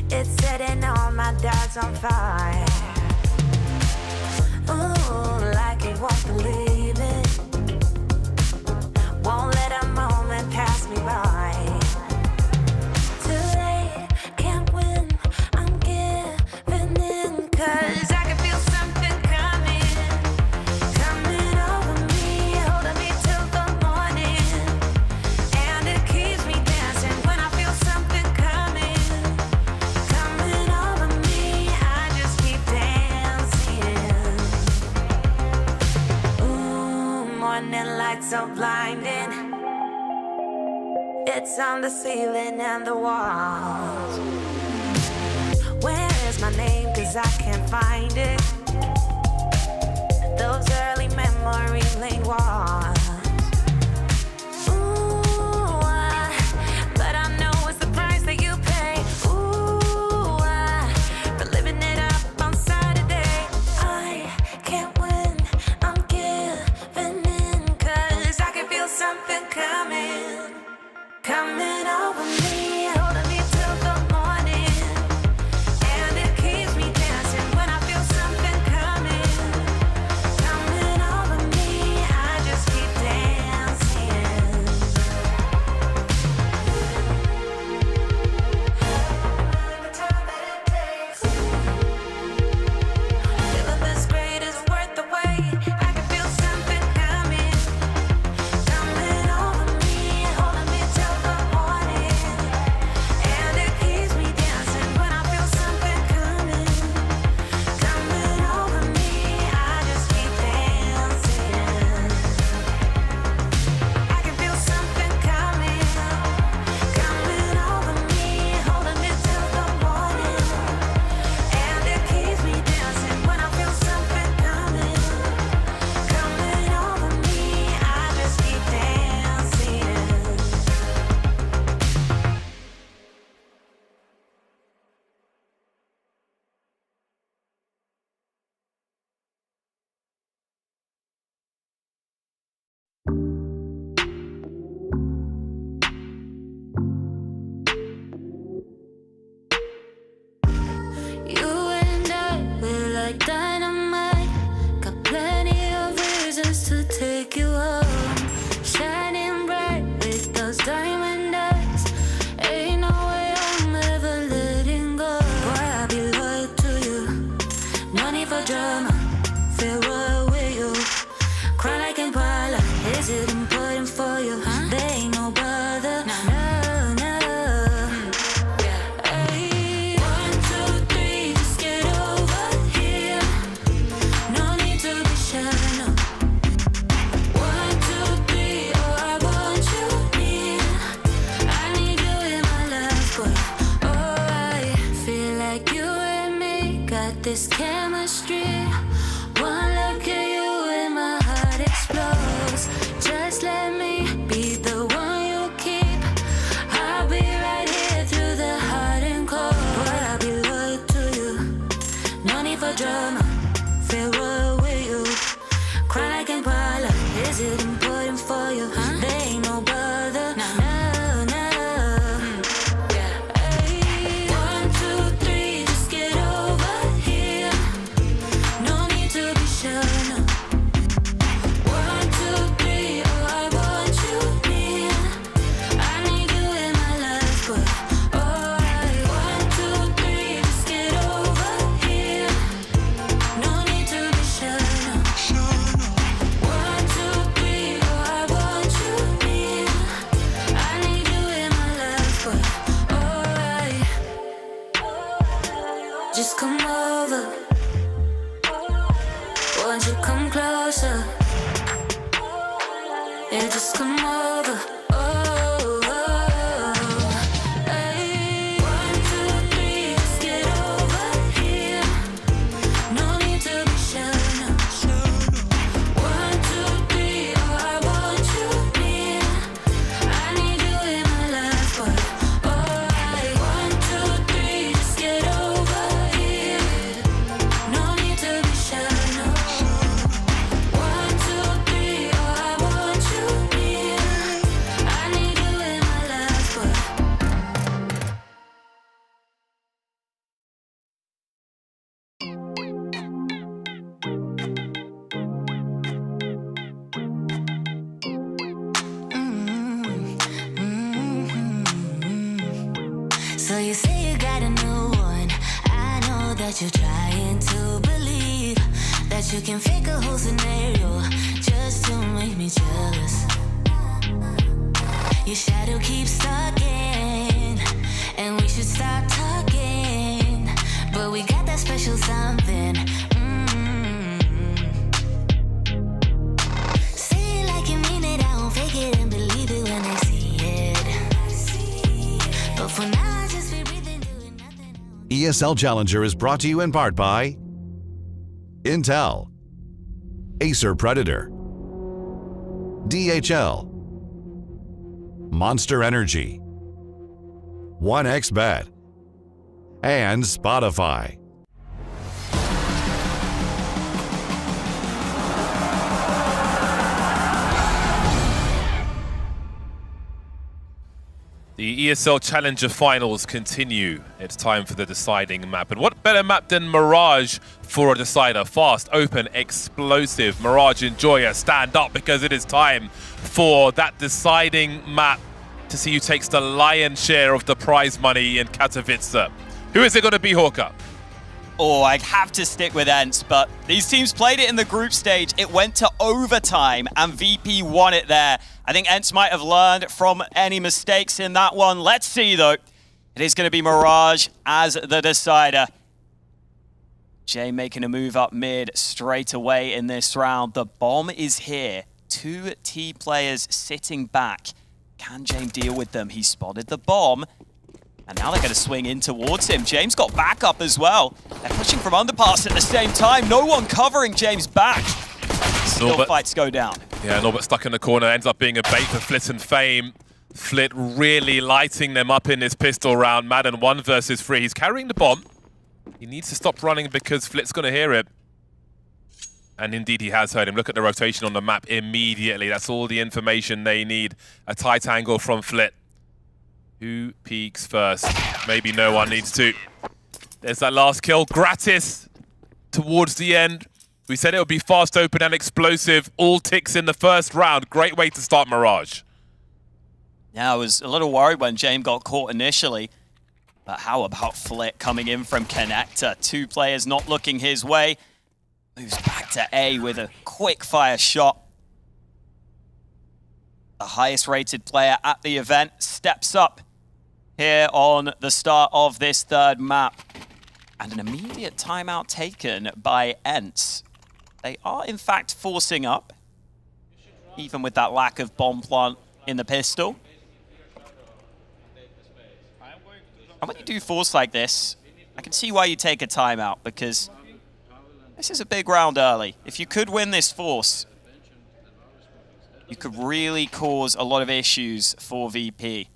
It's setting all my doubts on fire. Ooh, like you won't believe it. Won't let a moment pass me by. Too late, can't win. I'm giving in, 'cause I can feel something coming. Coming over me, holding me till the morning. And it keeps me dancing when I feel something coming. Coming over me, I just keep dancing. Ooh, morning lights so blinding. It's on the ceiling and the walls. Where is my name? 'Cause I can't find it. Those early memory lane walls. But I know it's the price that you pay. Ooh, for living it up on Saturday. I can't win, I'm giving in, 'cause I can feel something coming. Coming over me, holding me till the morning. And it keeps me dancing when I feel something coming. Coming over me, I just keep dancing. Feeling this great is worth the wait. I can feel something coming. Coming over me, holding me till the morning. And it keeps me dancing when I feel something coming. Coming over me, I just keep dancing. I can feel something coming. Coming over me, holding me till the morning. And it keeps me dancing when I feel something coming. Coming over me, I just keep dancing. You and I, we're like dynamite. Got plenty of reasons to take you home. Shining bright with those diamond eyes. Ain't no way I'm ever letting go. Boy, I'll be loyal to you. No need for drama. Feel royal with you. Cry like Impala. Is it important for you? There ain't no bother. No, no. Hey, 1, 2, 3, just get over here. No need to be shy, no. 1, 2, 3, oh, I want you near. I need you in my life, boy. Oh, I feel like you and me got this chemistry. One look at you and my heart explodes. Just let me be the one you keep. I'll be right here through the hot and cold. But I'll be loyal to you. No need for drama. Feel royal with you. Just come over. Won't you come closer? Yeah, just come over. Oh, hey. 1, 2, 3, let's get over here. No need to be shy. 1, 2, 3, oh, I want you near. I need you in my life, but alright. 1, 2, 3, just get over here. No need to be shy. 1, 2, 3, oh, I want you near. I need you in my life, but so you say you got a new one. I know that you're trying to believe that you can fake a whole scenario just to make me jealous. Your shadow keeps talking, and we should stop talking. But we got that special something. Say it like you mean it, I won't fake it and believe it when I see it. But for now, I just be breathing, doing nothing. ESL Challenger is brought to you in part by Intel, Acer Predator, DHL, Monster Energy, 1xBet, and Spotify. The ESL Challenger Finals continue. It's time for the deciding map. And what better map than Mirage for a decider? Fast, open, explosive. Mirage, enjoy stand up because it is time for that deciding map to see who takes the lion's share of the prize money in Katowice. Who is it going to be, Hawker? Oh, I have to stick with ENCE, but these teams played it in the group stage. It went to overtime, and VP won it there. I think ENCE might have learned from any mistakes in that one. Let's see, though. It is going to be Mirage as the decider. Jay making a move up mid straight away in this round. The bomb is here. 2 T players sitting back. Can James deal with them? He spotted the bomb. And now they're going to swing in towards him. James got backup as well. They're pushing from underpass at the same time. No one covering James back. Still fights go down. Yeah, Norbert stuck in the corner. Ends up being a bait for Flit and Fame. Flit really lighting them up in this pistol round. Madden 1 versus 3. He's carrying the bomb. He needs to stop running because Flit's going to hear it. And indeed he has heard him. Look at the rotation on the map immediately. That's all the information they need. A tight angle from Flit. Who peeks first? Maybe no one needs to. There's that last kill. Gratis towards the end. We said it would be fast, open, and explosive. All ticks in the first round. Great way to start Mirage. Yeah, I was a little worried when James got caught initially. But how about Flit coming in from Connector? 2 players not looking his way. Moves back to A with a quick fire shot. The highest rated player at the event steps up here on the start of this third map. And an immediate timeout taken by ENCE. They are in fact forcing up, even with that lack of bomb plant in the pistol. And when you do force like this, I can see why you take a timeout, because this is a big round early. If you could win this force, you could really cause a lot of issues for VP.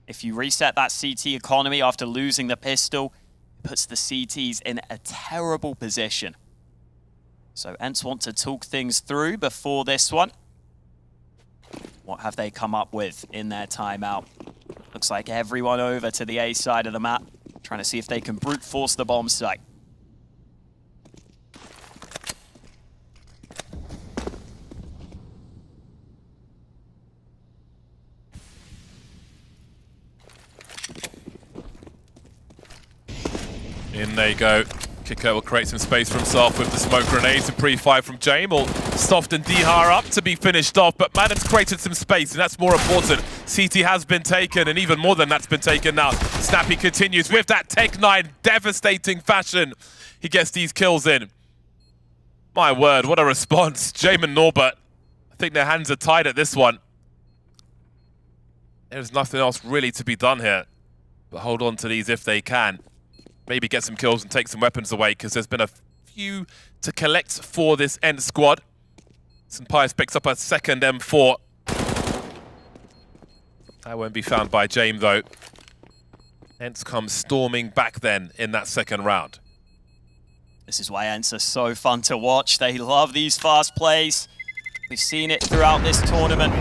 If you reset that CT economy after losing the pistol, it puts the CTs in a terrible position. So ENCE want to talk things through before this one. What have they come up with in their timeout? Looks like everyone over to the A side of the map, trying to see if they can brute force the bomb site. In they go. Kicker will create some space for himself with the smoke grenades and pre-fire from James. Will soften Dihar up to be finished off, but Madden's created some space, and that's more important. CT has been taken, and even more than that's been taken now. Snappy continues with that Tech-9 devastating fashion. He gets these kills in. My word, what a response. James and Norbert, I think their hands are tied at this one. There's nothing else really to be done here, but hold on to these if they can. Maybe get some kills and take some weapons away, because there's been a few to collect for this ENCE squad. St. Pius picks up a second M4. That won't be found by James, though. ENCE comes storming back then in that second round. This is why ENCE are so fun to watch. They love these fast plays. We've seen it throughout this tournament.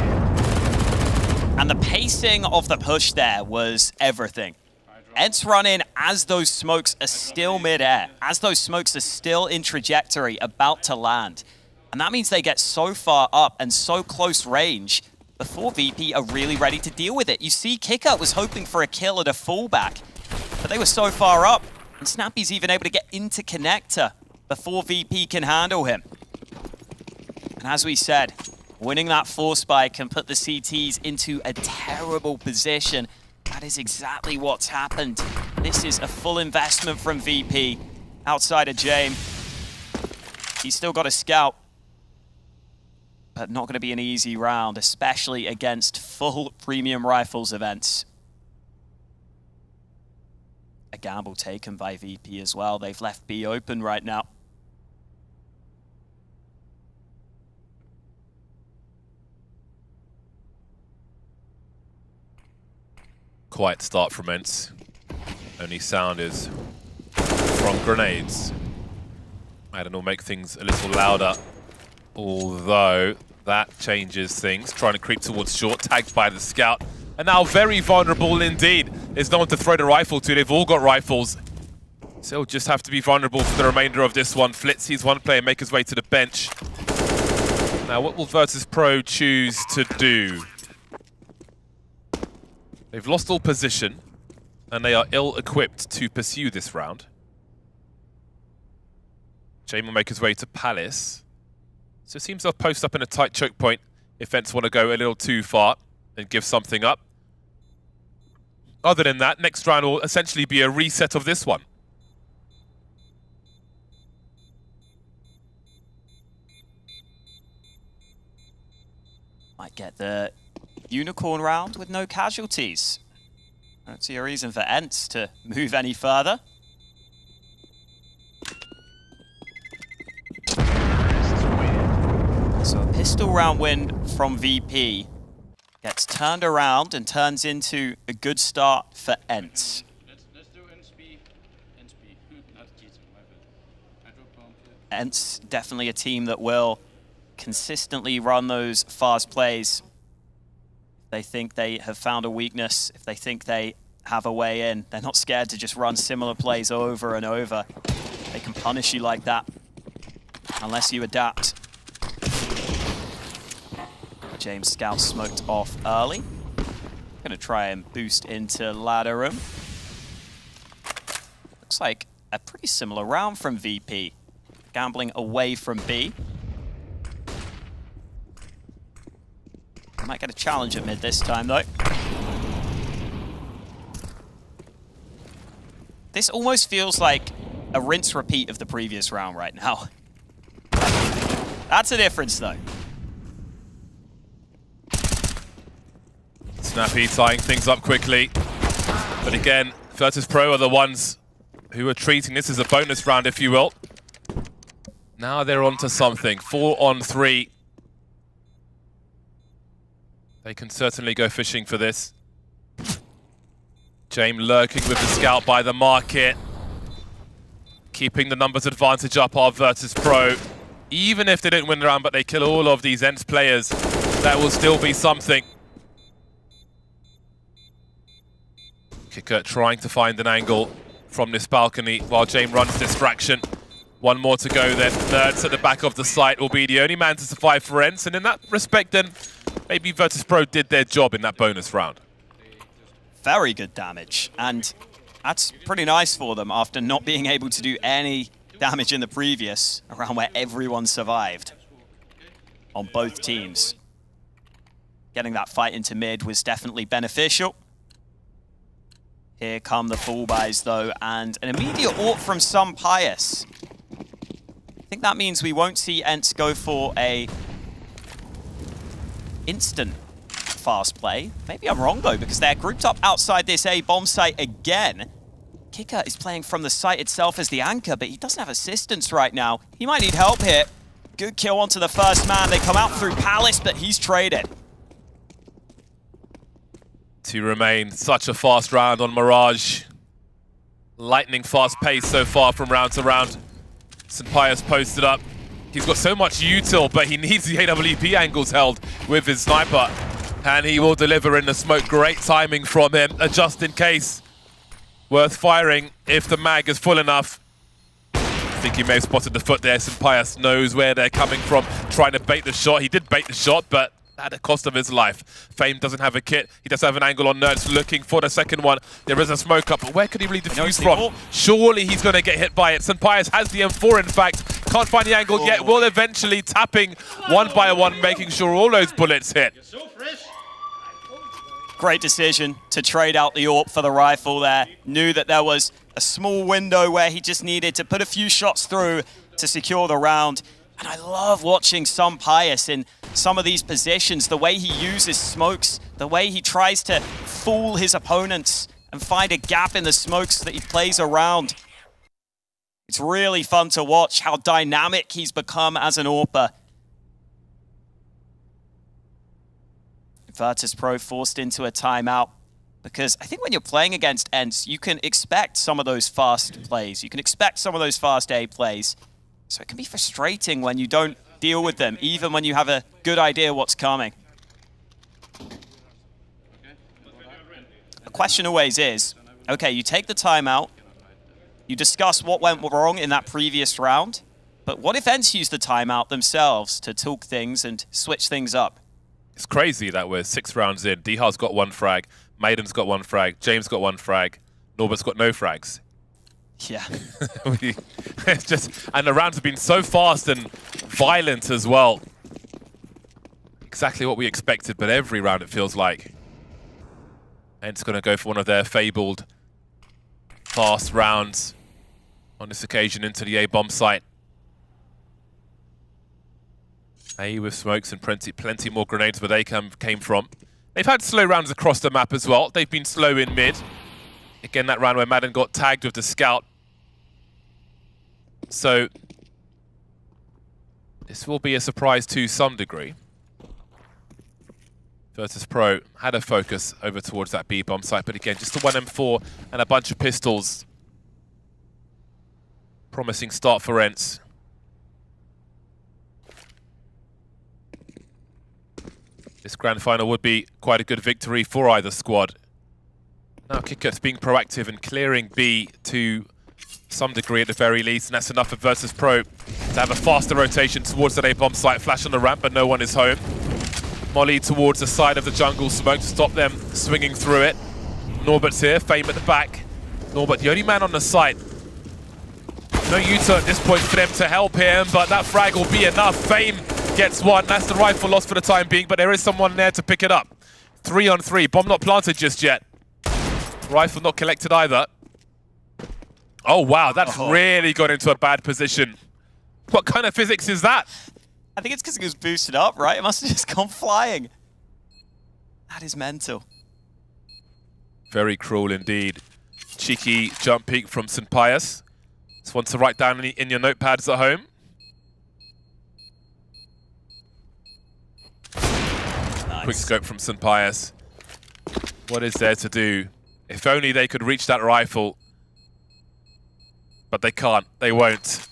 And the pacing of the push there was everything. ENCE run in as those smokes are still mid-air, as those smokes are still in trajectory, about to land. And that means they get so far up and so close range before VP are really ready to deal with it. You see, Kicker was hoping for a kill at a fallback, but they were so far up, and Snappy's even able to get into connector before VP can handle him. And as we said, winning that force spike can put the CTs into a terrible position. That is exactly what's happened. This is a full investment from VP outside of James. He's still got a scout, but not going to be an easy round, especially against full premium rifles events. A gamble taken by VP as well. They've left B open right now. Quiet start from ENCE. Only sound is from grenades. Madden will make things a little louder, although that changes things. Trying to creep towards short, tagged by the scout. And now very vulnerable indeed. There's no one to throw the rifle to. They've all got rifles. So he'll just have to be vulnerable for the remainder of this one. Flitz sees one player make his way to the bench. Now what will Virtus.Pro choose to do? They've lost all position, and they are ill-equipped to pursue this round. James will make his way to Palace. So it seems they'll post up in a tight choke point if ENCE want to go a little too far and give something up. Other than that, next round will essentially be a reset of this one. Might get the unicorn round with no casualties. I don't see a reason for ENCE to move any further. So a pistol round win from VP gets turned around and turns into a good start for ENCE. Let's do ENCE, not ENCE definitely a team that will consistently run those fast plays. They think they have found a weakness, if they think they have a way in, they're not scared to just run similar plays over and over. They can punish you like that, unless you adapt. James scout smoked off early. Gonna try and boost into ladder room. Looks like a pretty similar round from VP. Gambling away from B. Might get a challenge at mid this time, though. This almost feels like a rinse repeat of the previous round right now. That's a difference, though. Snappy tying things up quickly. But again, Virtus.Pro are the ones who are treating this as a bonus round, if you will. Now they're onto something. 4 on 3. They can certainly go fishing for this. James lurking with the scout by the market. Keeping the numbers advantage up are Virtus.Pro. Even if they don't win the round, but they kill all of these ENCE players, that will still be something. Kicker trying to find an angle from this balcony while James runs distraction. One more to go then. Nerds at the back of the site will be the only man to survive for ENCE. And in that respect then, maybe Virtus.Pro did their job in that bonus round. Very good damage. And That's pretty nice for them after not being able to do any damage in the previous, around where everyone survived on both teams. Getting that fight into mid was definitely beneficial. Here come the full buys though, and an immediate ult from Some Pious. I think that means we won't see ENCE go for a instant fast play. Maybe I'm wrong though, because they're grouped up outside this A bomb site again. Kicker is playing from the site itself as the anchor, but he doesn't have assistance right now. He might need help here. Good kill onto the first man. They come out through Palace, but he's traded. To remain, such a fast round on Mirage. Lightning fast pace so far from round to round. St. Pius posted up. He's got so much util, but he needs the AWP angles held with his sniper. And he will deliver in the smoke. Great timing from him, just in case. Worth firing if the mag is full enough. I think he may have spotted the foot there. St. Pius knows where they're coming from, trying to bait the shot. He did bait the shot, but at the cost of his life. Fame doesn't have a kit. He does have an angle on Nerds looking for the second one. There is a smoke up, but where could he really defuse from? Surely he's going to get hit by it. St. Pius has the M4, in fact. Can't find the angle yet. Will eventually tapping one by one, making sure all those bullets hit. Great decision to trade out the AWP for the rifle there. Knew that there was a small window where he just needed to put a few shots through to secure the round. And I love watching Some Pious in some of these positions, the way he uses smokes, the way he tries to fool his opponents and find a gap in the smokes that he plays around. It's really fun to watch how dynamic he's become as an AWPer. Virtus.Pro forced into a timeout because I think when you're playing against ENCE, you can expect some of those fast plays. You can expect some of those fast A plays. So it can be frustrating when you don't deal with them, even when you have a good idea what's coming. The question always is, okay, you take the timeout, you discuss what went wrong in that previous round, but what if ENCE use the timeout themselves to talk things and switch things up? It's crazy that we're 6 rounds in. Dihar's got 1 frag, Maiden's got 1 frag, James got 1 frag, Norbert's got no frags. Yeah. It's just, and the rounds have been so fast and violent as well. Exactly what we expected, but every round it feels like. ENCE going to go for one of their fabled fast rounds on this occasion into the A-bomb site. A with smokes and plenty more grenades where they came from. They've had slow rounds across the map as well. They've been slow in mid. Again, that round where Madden got tagged with the scout. So this will be a surprise to some degree. Virtus.Pro had a focus over towards that B-bomb site, but again, just a 1 M4 and a bunch of pistols. Promising start for ENCE. This grand final would be quite a good victory for either squad. Now Kicker's being proactive and clearing B to some degree at the very least, and that's enough for Virtus.Pro to have a faster rotation towards that A-bomb site. Flash on the ramp, but no one is home. Molly towards the side of the jungle smoke to stop them swinging through it. Norbert's here, Fame at the back. Norbert, the only man on the site. No U-turn at this point for them to help him, but that frag will be enough. Fame gets one. That's the rifle lost for the time being, but there is someone there to pick it up. 3 on 3. Bomb not planted just yet. Rifle not collected either. Oh, wow. That's really got into a bad position. What kind of physics is that? I think it's because it was boosted up, right? It must have just gone flying. That is mental. Very cruel indeed. Cheeky jump peek from St. Pius. This one to write down in your notepads at home. Nice. Quick scope from St. Pius. What is there to do? If only they could reach that rifle. But they can't. They won't.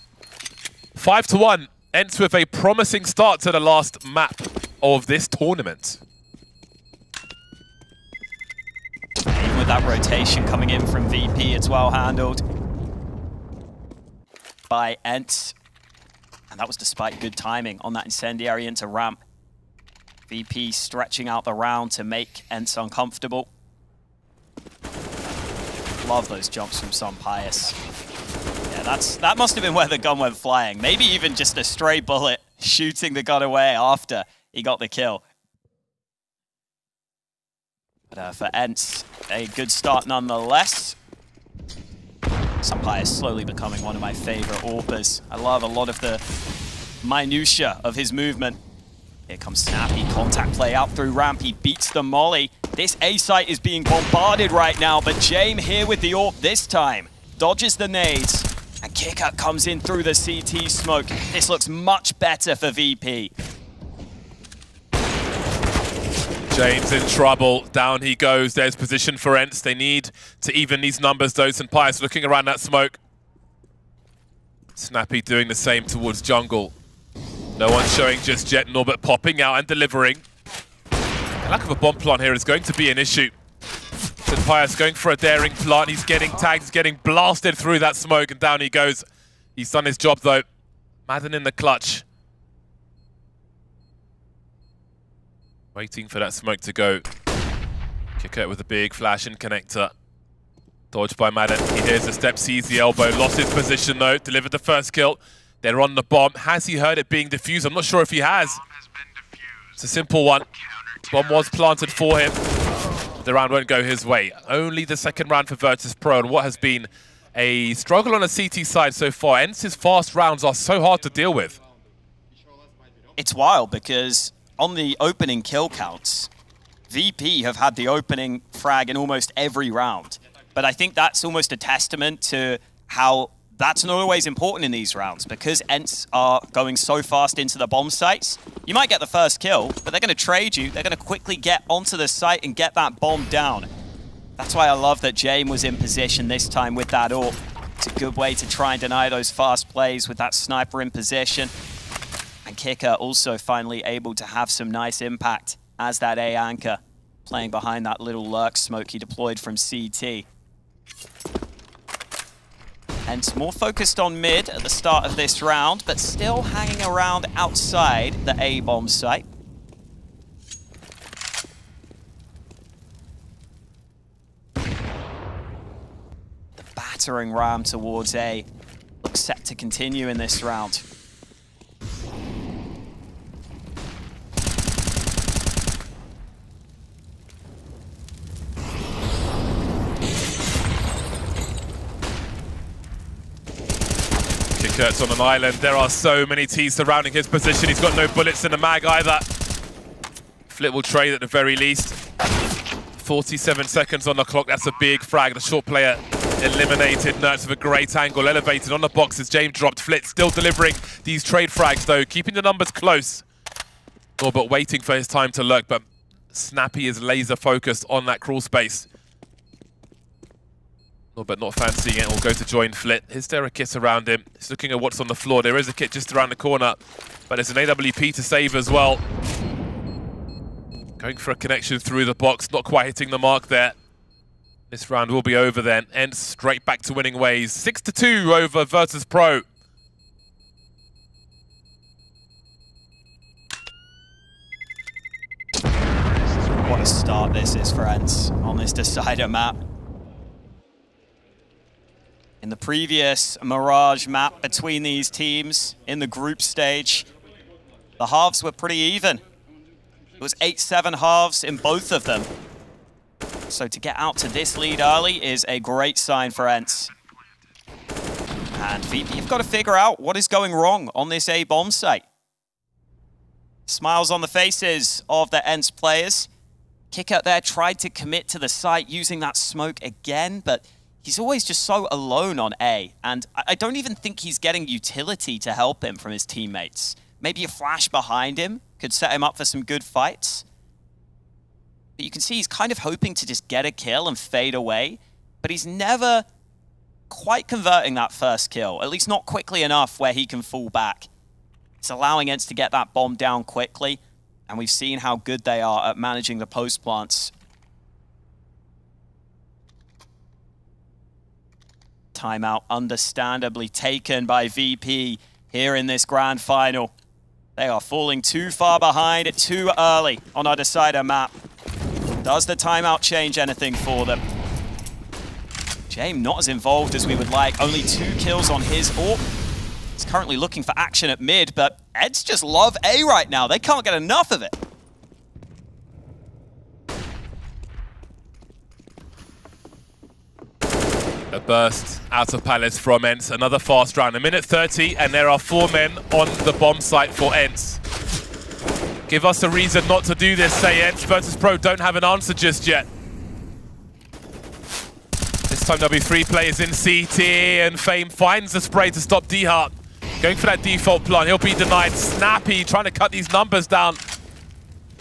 5-1. ENCE with a promising start to the last map of this tournament. Even with that rotation coming in from VP, it's well handled by ENCE. And that was despite good timing on that incendiary into ramp. VP stretching out the round to make ENCE uncomfortable. love those jumps from Son Pius. Yeah, that must have been where the gun went flying. Maybe even just a stray bullet shooting the gun away after he got the kill. But for ENCE, a good start nonetheless. Son Pius slowly becoming one of my favorite AWPers. I love a lot of the minutia of his movement. Here comes Snappy, contact play out through ramp, he beats the molly. This A site is being bombarded right now, but Jame here with the AWP this time. Dodges the nades, and Kicker comes in through the CT smoke. This looks much better for VP. James in trouble. Down he goes. There's position for ENCE. They need to even these numbers, though. Son Pius looking around that smoke. Snappy doing the same towards jungle. No one showing just yet. Norbert popping out and delivering. The lack of a bomb plant here is going to be an issue. Son Pius going for a daring plant. He's getting tagged. He's getting blasted through that smoke, and down he goes. He's done his job, though. Madden in the clutch. Waiting for that smoke to go. Kick out with a big flash and connector. Dodged by Madden. He hears the step, sees the elbow. Lost his position though. Delivered the first kill. They're on the bomb. Has he heard it being defused? I'm not sure if he has. It's a simple one. Bomb was planted for him. The round won't go his way. Only the second round for Virtus.Pro, and what has been a struggle on the CT side so far. ENCE's fast rounds are so hard to deal with. It's wild because on the opening kill counts, VP have had the opening frag in almost every round. But I think that's almost a testament to how that's not always important in these rounds, because ENCE are going so fast into the bomb sites. You might get the first kill, but they're going to trade you. They're going to quickly get onto the site and get that bomb down. That's why I love that Jame was in position this time with that AWP. It's a good way to try and deny those fast plays with that sniper in position. And Kicker also finally able to have some nice impact as that A anchor, playing behind that little lurk smoke he deployed from CT. ENCE more focused on mid at the start of this round, but still hanging around outside the A bomb site. The battering ram towards A looks set to continue in this round. Kurt's on an island. There are so many T's surrounding his position. He's got no bullets in the mag either. Flip will trade at the very least. 47 seconds on the clock. That's a big frag. The short player eliminated. Nerds with a great angle. Elevated on the boxes. James dropped. Flit still delivering these trade frags though. Keeping the numbers close. But waiting for his time to lurk. But Snappy is laser focused on that crawl space. But not fancying it, will go to join Flit. Is there a kit around him? He's looking at what's on the floor. There is a kit just around the corner, but there's an AWP to save as well. Going for a connection through the box, not quite hitting the mark there. This round will be over then. ENCE straight back to winning ways. 6-2 over Virtus.Pro. What a start this is for ENCE on this decider map. In the previous Mirage map between these teams in the group stage, the halves were pretty even. It was 8-7 halves in both of them. So to get out to this lead early is a great sign for ENCE. And VP have got to figure out what is going wrong on this A bomb site. Smiles on the faces of the ENCE players. Kicker there tried to commit to the site using that smoke again, but he's always just so alone on A, and I don't even think he's getting utility to help him from his teammates. Maybe a flash behind him could set him up for some good fights. But you can see he's kind of hoping to just get a kill and fade away, but he's never quite converting that first kill, at least not quickly enough where he can fall back. It's allowing ENCE to get that bomb down quickly, and we've seen how good they are at managing the post plants. Timeout understandably taken by VP here in this grand final. They are falling too far behind, too early on our decider map. Does the timeout change anything for them? James not as involved as we would like. Only 2 kills on his AWP. He's currently looking for action at mid, but ENCE just love A right now. They can't get enough of it. A burst out of Palace from ENCE. Another fast round. 1:30, and there are 4 men on the bomb site for ENCE. Give us a reason not to do this, say ENCE. Virtus.Pro don't have an answer just yet. This time there'll be 3 players in CT, and Fame finds the spray to stop D-Hart. Going for that default plant, he'll be denied. Snappy trying to cut these numbers down.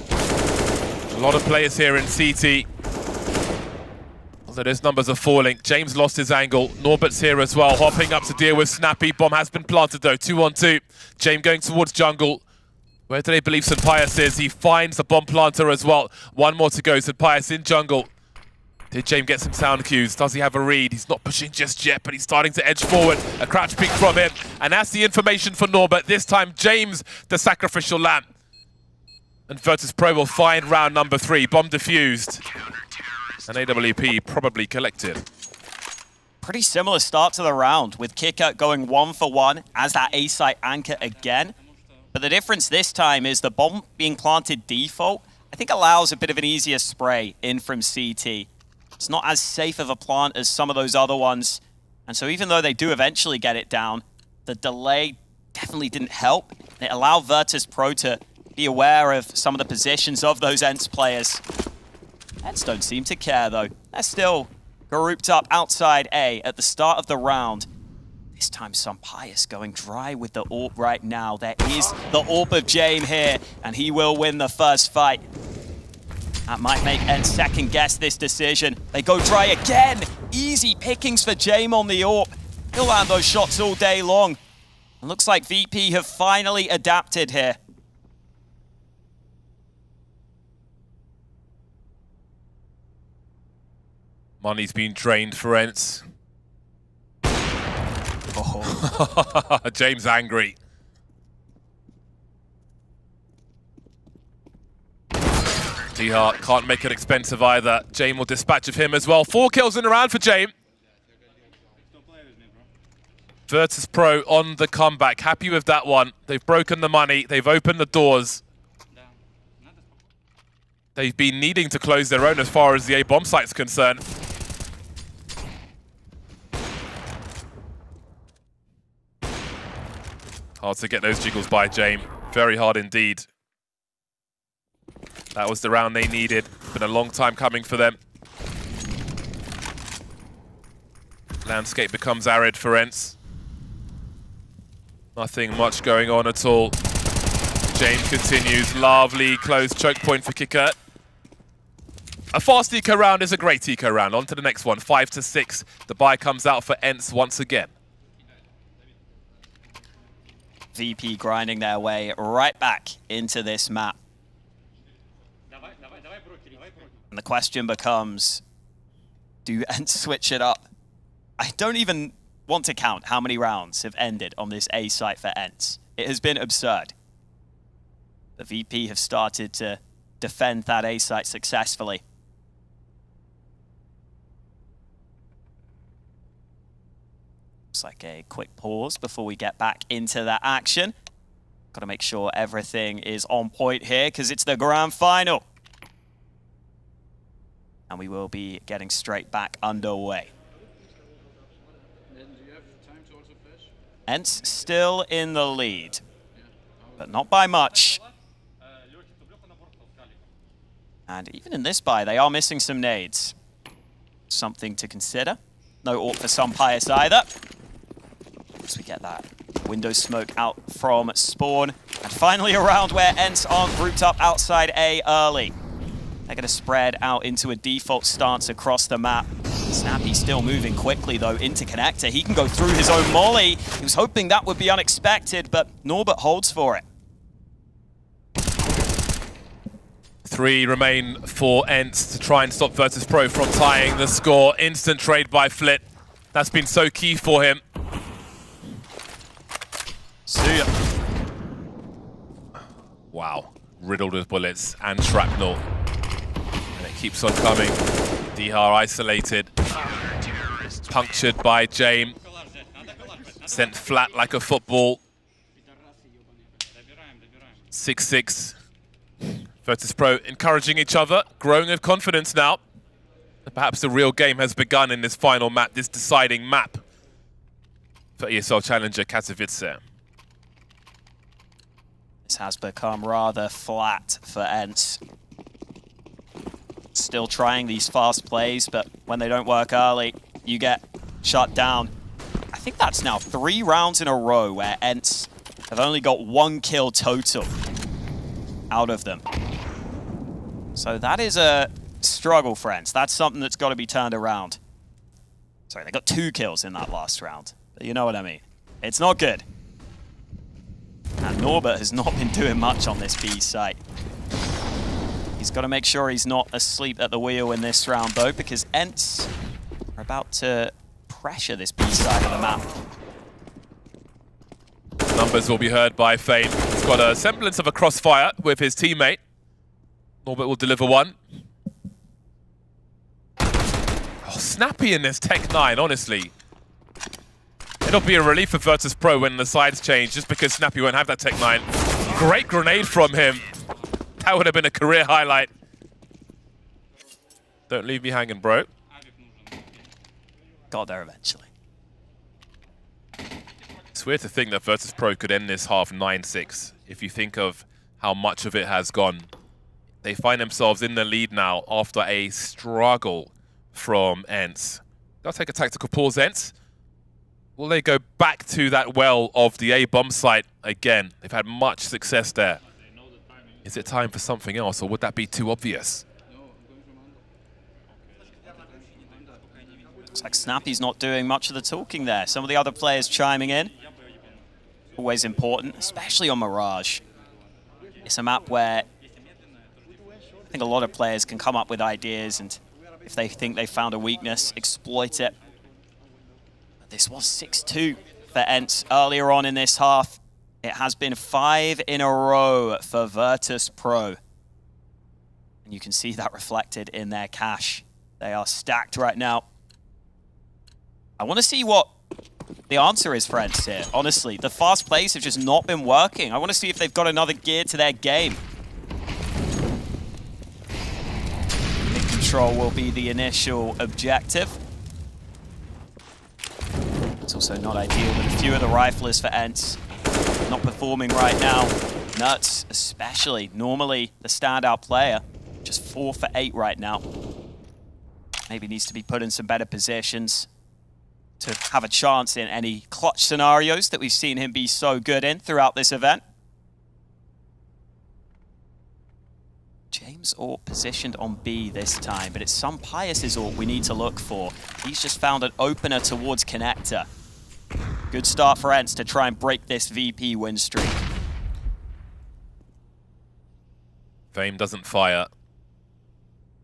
A lot of players here in CT. Although those numbers are falling. James lost his angle. Norbert's here as well, hopping up to deal with Snappy. Bomb has been planted though, 2-on-2. James going towards jungle. Where do they believe St. Pius is? He finds the bomb planter as well. 1 more to go, St. Pius in jungle. Did James get some sound cues? Does he have a read? He's not pushing just yet, but he's starting to edge forward. A crouch peek from him. And that's the information for Norbert. This time, James, the sacrificial lamb. And Virtus.Pro will find round number 3. Bomb defused. And AWP probably collected. Pretty similar start to the round, with Kicker going 1 for 1 as that A-site anchor again. But the difference this time is the bomb being planted default, I think allows a bit of an easier spray in from CT. It's not as safe of a plant as some of those other ones. And so even though they do eventually get it down, the delay definitely didn't help. It allowed Virtus.Pro to be aware of some of the positions of those ENCE players. ENCE don't seem to care though. They're still grouped up outside A at the start of the round. This time St. Pius going dry with the AWP right now. There is the AWP of James here, and he will win the first fight. That might make ENCE second guess this decision. They go dry again. Easy pickings for James on the AWP. He'll land those shots all day long. It looks like VP have finally adapted here. Money's been drained for ENCE. Oh. James angry. D-Hart can't make it expensive either. James will dispatch of him as well. 4 kills in a round for James. Virtus.Pro on the comeback. Happy with that one. They've broken the money. They've opened the doors. They've been needing to close their own as far as the A-bomb site's concerned. Hard to get those jiggles by James. Very hard indeed. That was the round they needed. Been a long time coming for them. Landscape becomes arid for ENCE. Nothing much going on at all. James continues. Lovely close choke point for Kicker. A fast eco round is a great eco round. On to the next one. 5-6. The buy comes out for ENCE once again. VP grinding their way right back into this map. And the question becomes, do ENCE switch it up? I don't even want to count how many rounds have ended on this A site for ENCE. It has been absurd. The VP have started to defend that A site successfully. Looks like a quick pause before we get back into that action. Got to make sure everything is on point here because it's the grand final. And we will be getting straight back underway. ENCE still in the lead, but not by much. And even in this buy, they are missing some nades. Something to consider. No AWP for St. Pius either. As we get that window smoke out from spawn. And finally a round where ENCE aren't grouped up outside A early. They're going to spread out into a default stance across the map. Snappy still moving quickly though into connector. He can go through his own molly. He was hoping that would be unexpected, but Norbert holds for it. 3 remain for ENCE to try and stop Virtus.Pro from tying the score. Instant trade by Flit. That's been so key for him. See ya. Wow. Riddled with bullets and shrapnel. And it keeps on coming. D-Hart isolated. Punctured by James. Sent flat like a football. 6-6. Virtus.Pro encouraging each other, growing with confidence now. Perhaps the real game has begun in this final map, this deciding map for ESL Challenger Katowice. This has become rather flat for ENCE. Still trying these fast plays, but when they don't work early, you get shut down. I think that's now 3 rounds in a row where ENCE have only got 1 kill total out of them. So that is a struggle, friends. That's something that's got to be turned around. Sorry, they got 2 kills in that last round. But you know what I mean. It's not good. And Norbert has not been doing much on this B site. He's got to make sure he's not asleep at the wheel in this round, though, because ENCE are about to pressure this B side of the map. Numbers will be heard by Fame. He's got a semblance of a crossfire with his teammate. Norbert will deliver one. Oh, snappy in this Tech 9, honestly. It'll be a relief for Virtus.Pro when the sides change, just because Snappy won't have that Tech 9. Great grenade from him. That would have been a career highlight. Don't leave me hanging, bro. Got there eventually. It's weird to think that Virtus.Pro could end this half 9-6. If you think of how much of it has gone. They find themselves in the lead now after a struggle from ENCE. They'll take a tactical pause, ENCE. Will they go back to that well of the A-bomb site again? They've had much success there. Is it time for something else, or would that be too obvious? Looks like Snappy's not doing much of the talking there. Some of the other players chiming in. Always important, especially on Mirage. It's a map where I think a lot of players can come up with ideas, and if they think they found a weakness, exploit it. But this was 6-2 for ENCE earlier on in this half. It has been 5 in a row for Virtus.Pro. And you can see that reflected in their cash. They are stacked right now. I want to see what the answer is for ENCE here. Honestly, the fast plays have just not been working. I want to see if they've got another gear to their game. Mid control will be the initial objective. It's also not ideal with a few of the riflers for ENCE not performing right now. Nuts, especially, normally the standout player, just 4 for 8 right now. Maybe needs to be put in some better positions to have a chance in any clutch scenarios that we've seen him be so good in throughout this event. James Ort positioned on B this time, but it's some Pius's Ort we need to look for. He's just found an opener towards Connector. Good start for ENCE to try and break this VP win streak. Fame doesn't fire.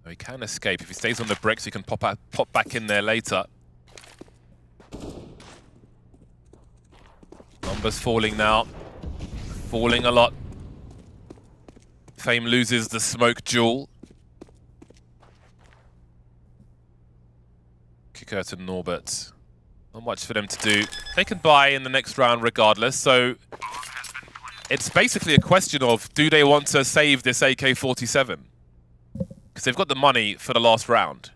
He can escape. If he stays on the bricks, he can pop back in there later. Numbers falling now. Falling a lot. Fame loses the smoke jewel. Kicker to Norbert. Not much for them to do. They can buy in the next round regardless, so it's basically a question of, do they want to save this AK-47? Because they've got the money for the last round.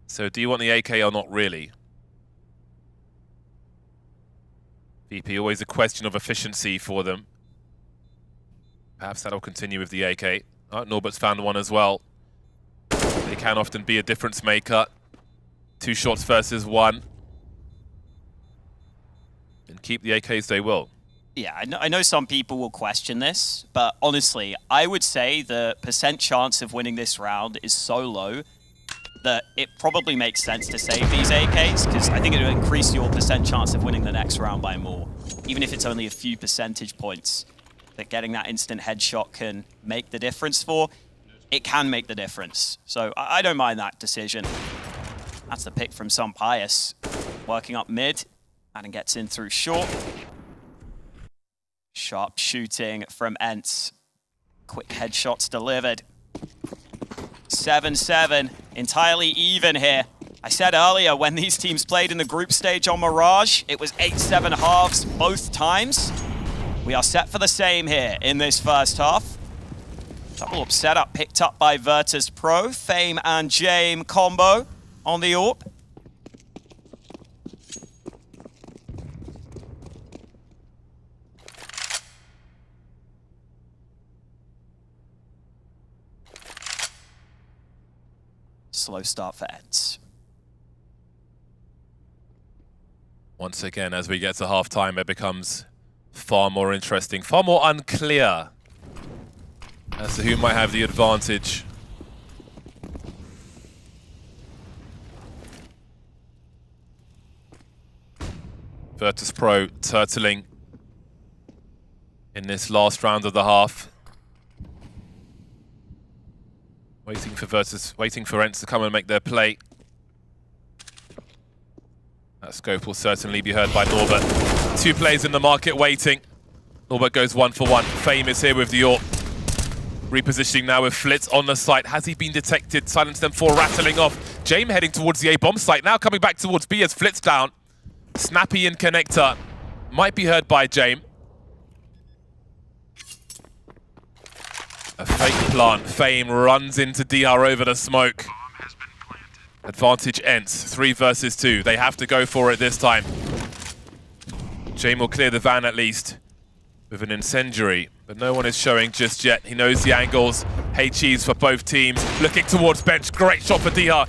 So do you want the AK or not really? VP, always a question of efficiency for them. Perhaps that'll continue with the AK. Oh, Norbert's found one as well. They can often be a difference maker. 2 shots versus 1. And keep the AKs they will. Yeah, I know some people will question this, but honestly, I would say the % chance of winning this round is so low that it probably makes sense to save these AKs, because I think it will increase your % chance of winning the next round by more. Even if it's only a few percentage points that getting that instant headshot can make the difference for, it can make the difference. So I don't mind that decision. That's the pick from some Pius. Working up mid, and gets in through short. Sharp shooting from ENCE. Quick headshots delivered. 7-7, entirely even here. I said earlier, when these teams played in the group stage on Mirage, it was 8-7 halves both times. We are set for the same here in this first half. Double up setup picked up by Virtus.Pro. Fame and Jame combo on the AWP. Slow start for ENCE. Once again, as we get to half-time, it becomes far more interesting, far more unclear as to who might have the advantage. Virtus.Pro turtling in this last round of the half. Waiting for ENCE to come and make their play. That scope will certainly be heard by Norbert. 2 players in the market waiting. Norbert goes 1 for 1. Fame is here with the AWP. Repositioning now with Flitz on the site. Has he been detected? Silence them 4 rattling off. Jame heading towards the A-bomb site. Now coming back towards B as Flitz down. Snappy in connector. Might be heard by Jame. A fake plant. Fame runs into DR over the smoke. Advantage ENCE. 3 versus 2. They have to go for it this time. Jame will clear the van at least with an incendiary, but no one is showing just yet. He knows the angles. HEs for both teams. Looking towards bench. Great shot for DR.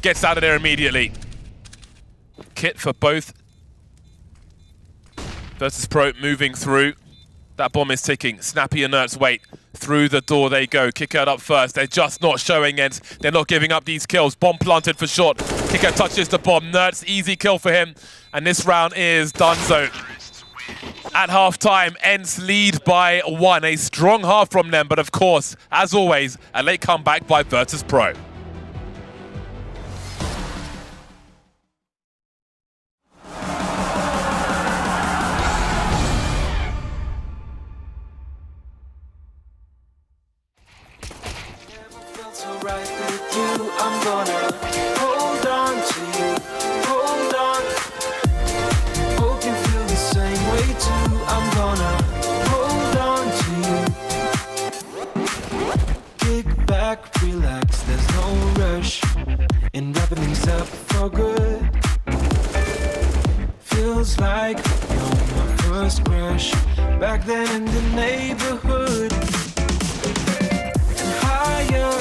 Gets out of there immediately. Kit for both. Virtus.Pro moving through. That bomb is ticking. Snappy and Nertz wait. Through the door they go. Kick out up first. They're just not showing ENCE. They're not giving up these kills. Bomb planted for short. Kicker touches the bomb. Nertz, easy kill for him. And this round is donezo. At half-time, ENCE lead by 1. A strong half from them, but of course, as always, a late comeback by Virtus.Pro. Right with you, I'm gonna hold on to you, hold on. Hope you feel the same way too. I'm gonna hold on to you. Kick back, relax, there's no rush in wrapping things up for good. Feels like you're my first crush back then in the neighborhood. And higher.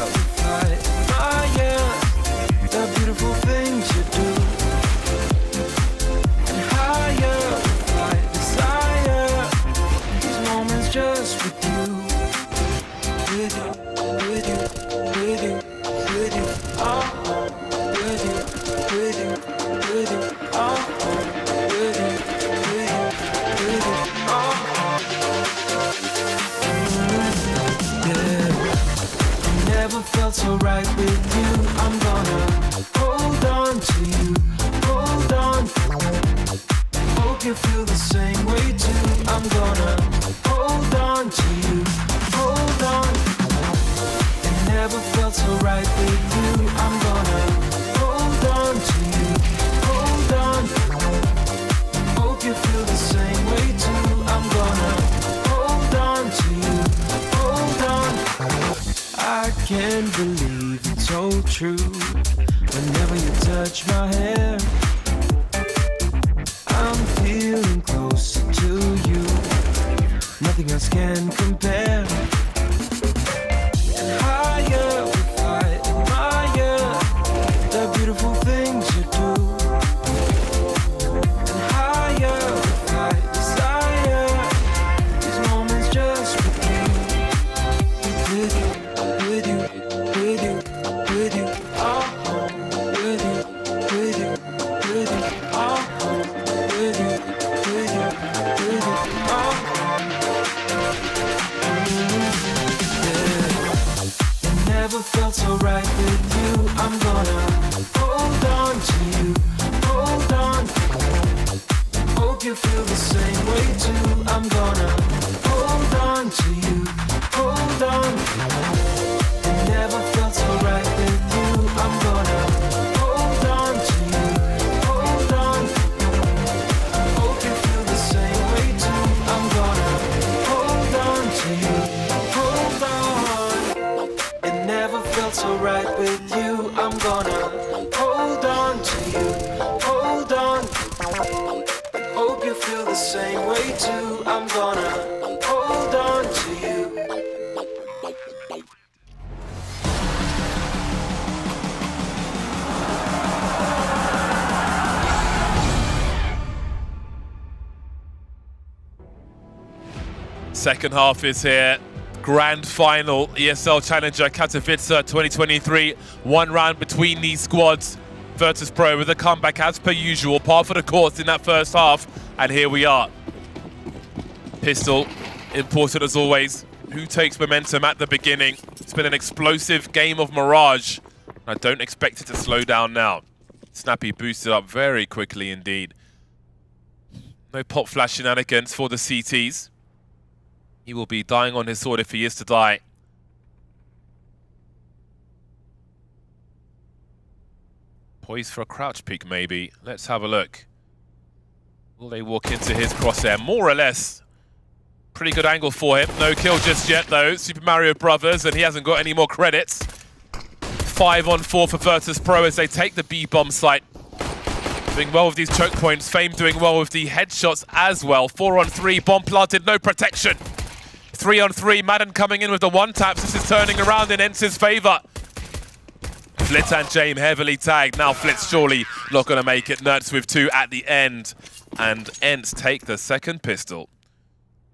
The beautiful things you do, and higher, I desire these moments just with you, with you, with you, with you, with you, oh, with you, with you, with you, oh, with you, with you, with you, oh, yeah. Never felt so right with you. I'm gonna hold on to you, hold on. Hope you feel the same way too. I'm gonna hold on to you, hold on. It never felt so right with you. I'm gonna hold on to you, hold on. Hope you feel the same way too. I'm gonna hold on to you, hold on. I can't believe it's so true. Whenever you touch my hair, I'm feeling closer to you. Nothing else can compare. And higher, if I admire the beautiful things you do. And higher, if I desire these moments just with you, with you. With you, with you, with you, oh, with you, with you, with you, oh, with you, with you, with you, oh, yeah. It never felt so right with you. I'm gonna hold on to Second half is here. Grand final, ESL Challenger Katowice 2023. One round between these squads. Virtus.Pro with a comeback as per usual, par for the course in that first half. And here we are. Pistol, important as always. Who takes momentum at the beginning? It's been an explosive game of Mirage. I don't expect it to slow down now. Snappy boosted up very quickly indeed. No pop flash shenanigans for the CTs. He will be dying on his sword if he is to die. Poised for a crouch peek maybe. Let's have a look. Will they walk into his crosshair? More or less. Pretty good angle for him. No kill just yet though. Super Mario Brothers, and he hasn't got any more credits. 5 on 4 for Virtus.Pro as they take the B bomb site. Doing well with these choke points. Fame doing well with the headshots as well. 4 on 3, bomb planted, no protection. 3 on 3, Madden coming in with the one taps. This is turning around in ENCE's favor. Flitz and Jame heavily tagged. Now Flitz surely not going to make it. Nerds with 2 at the end. And ENCE take the second pistol.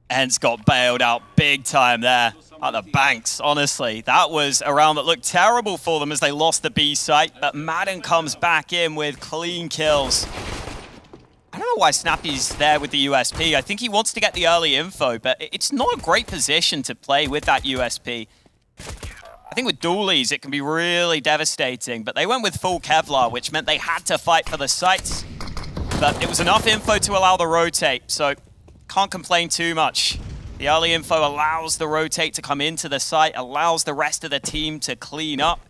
ENCE got bailed out big time there at the banks, honestly. That was a round that looked terrible for them as they lost the B site, but Madden comes back in with clean kills. I don't know why Snappy's there with the USP. I think he wants to get the early info, but it's not a great position to play with that USP. I think with dualies, it can be really devastating, but they went with full Kevlar, which meant they had to fight for the sites. But it was enough info to allow the rotate, so can't complain too much. The early info allows the rotate to come into the site, allows the rest of the team to clean up.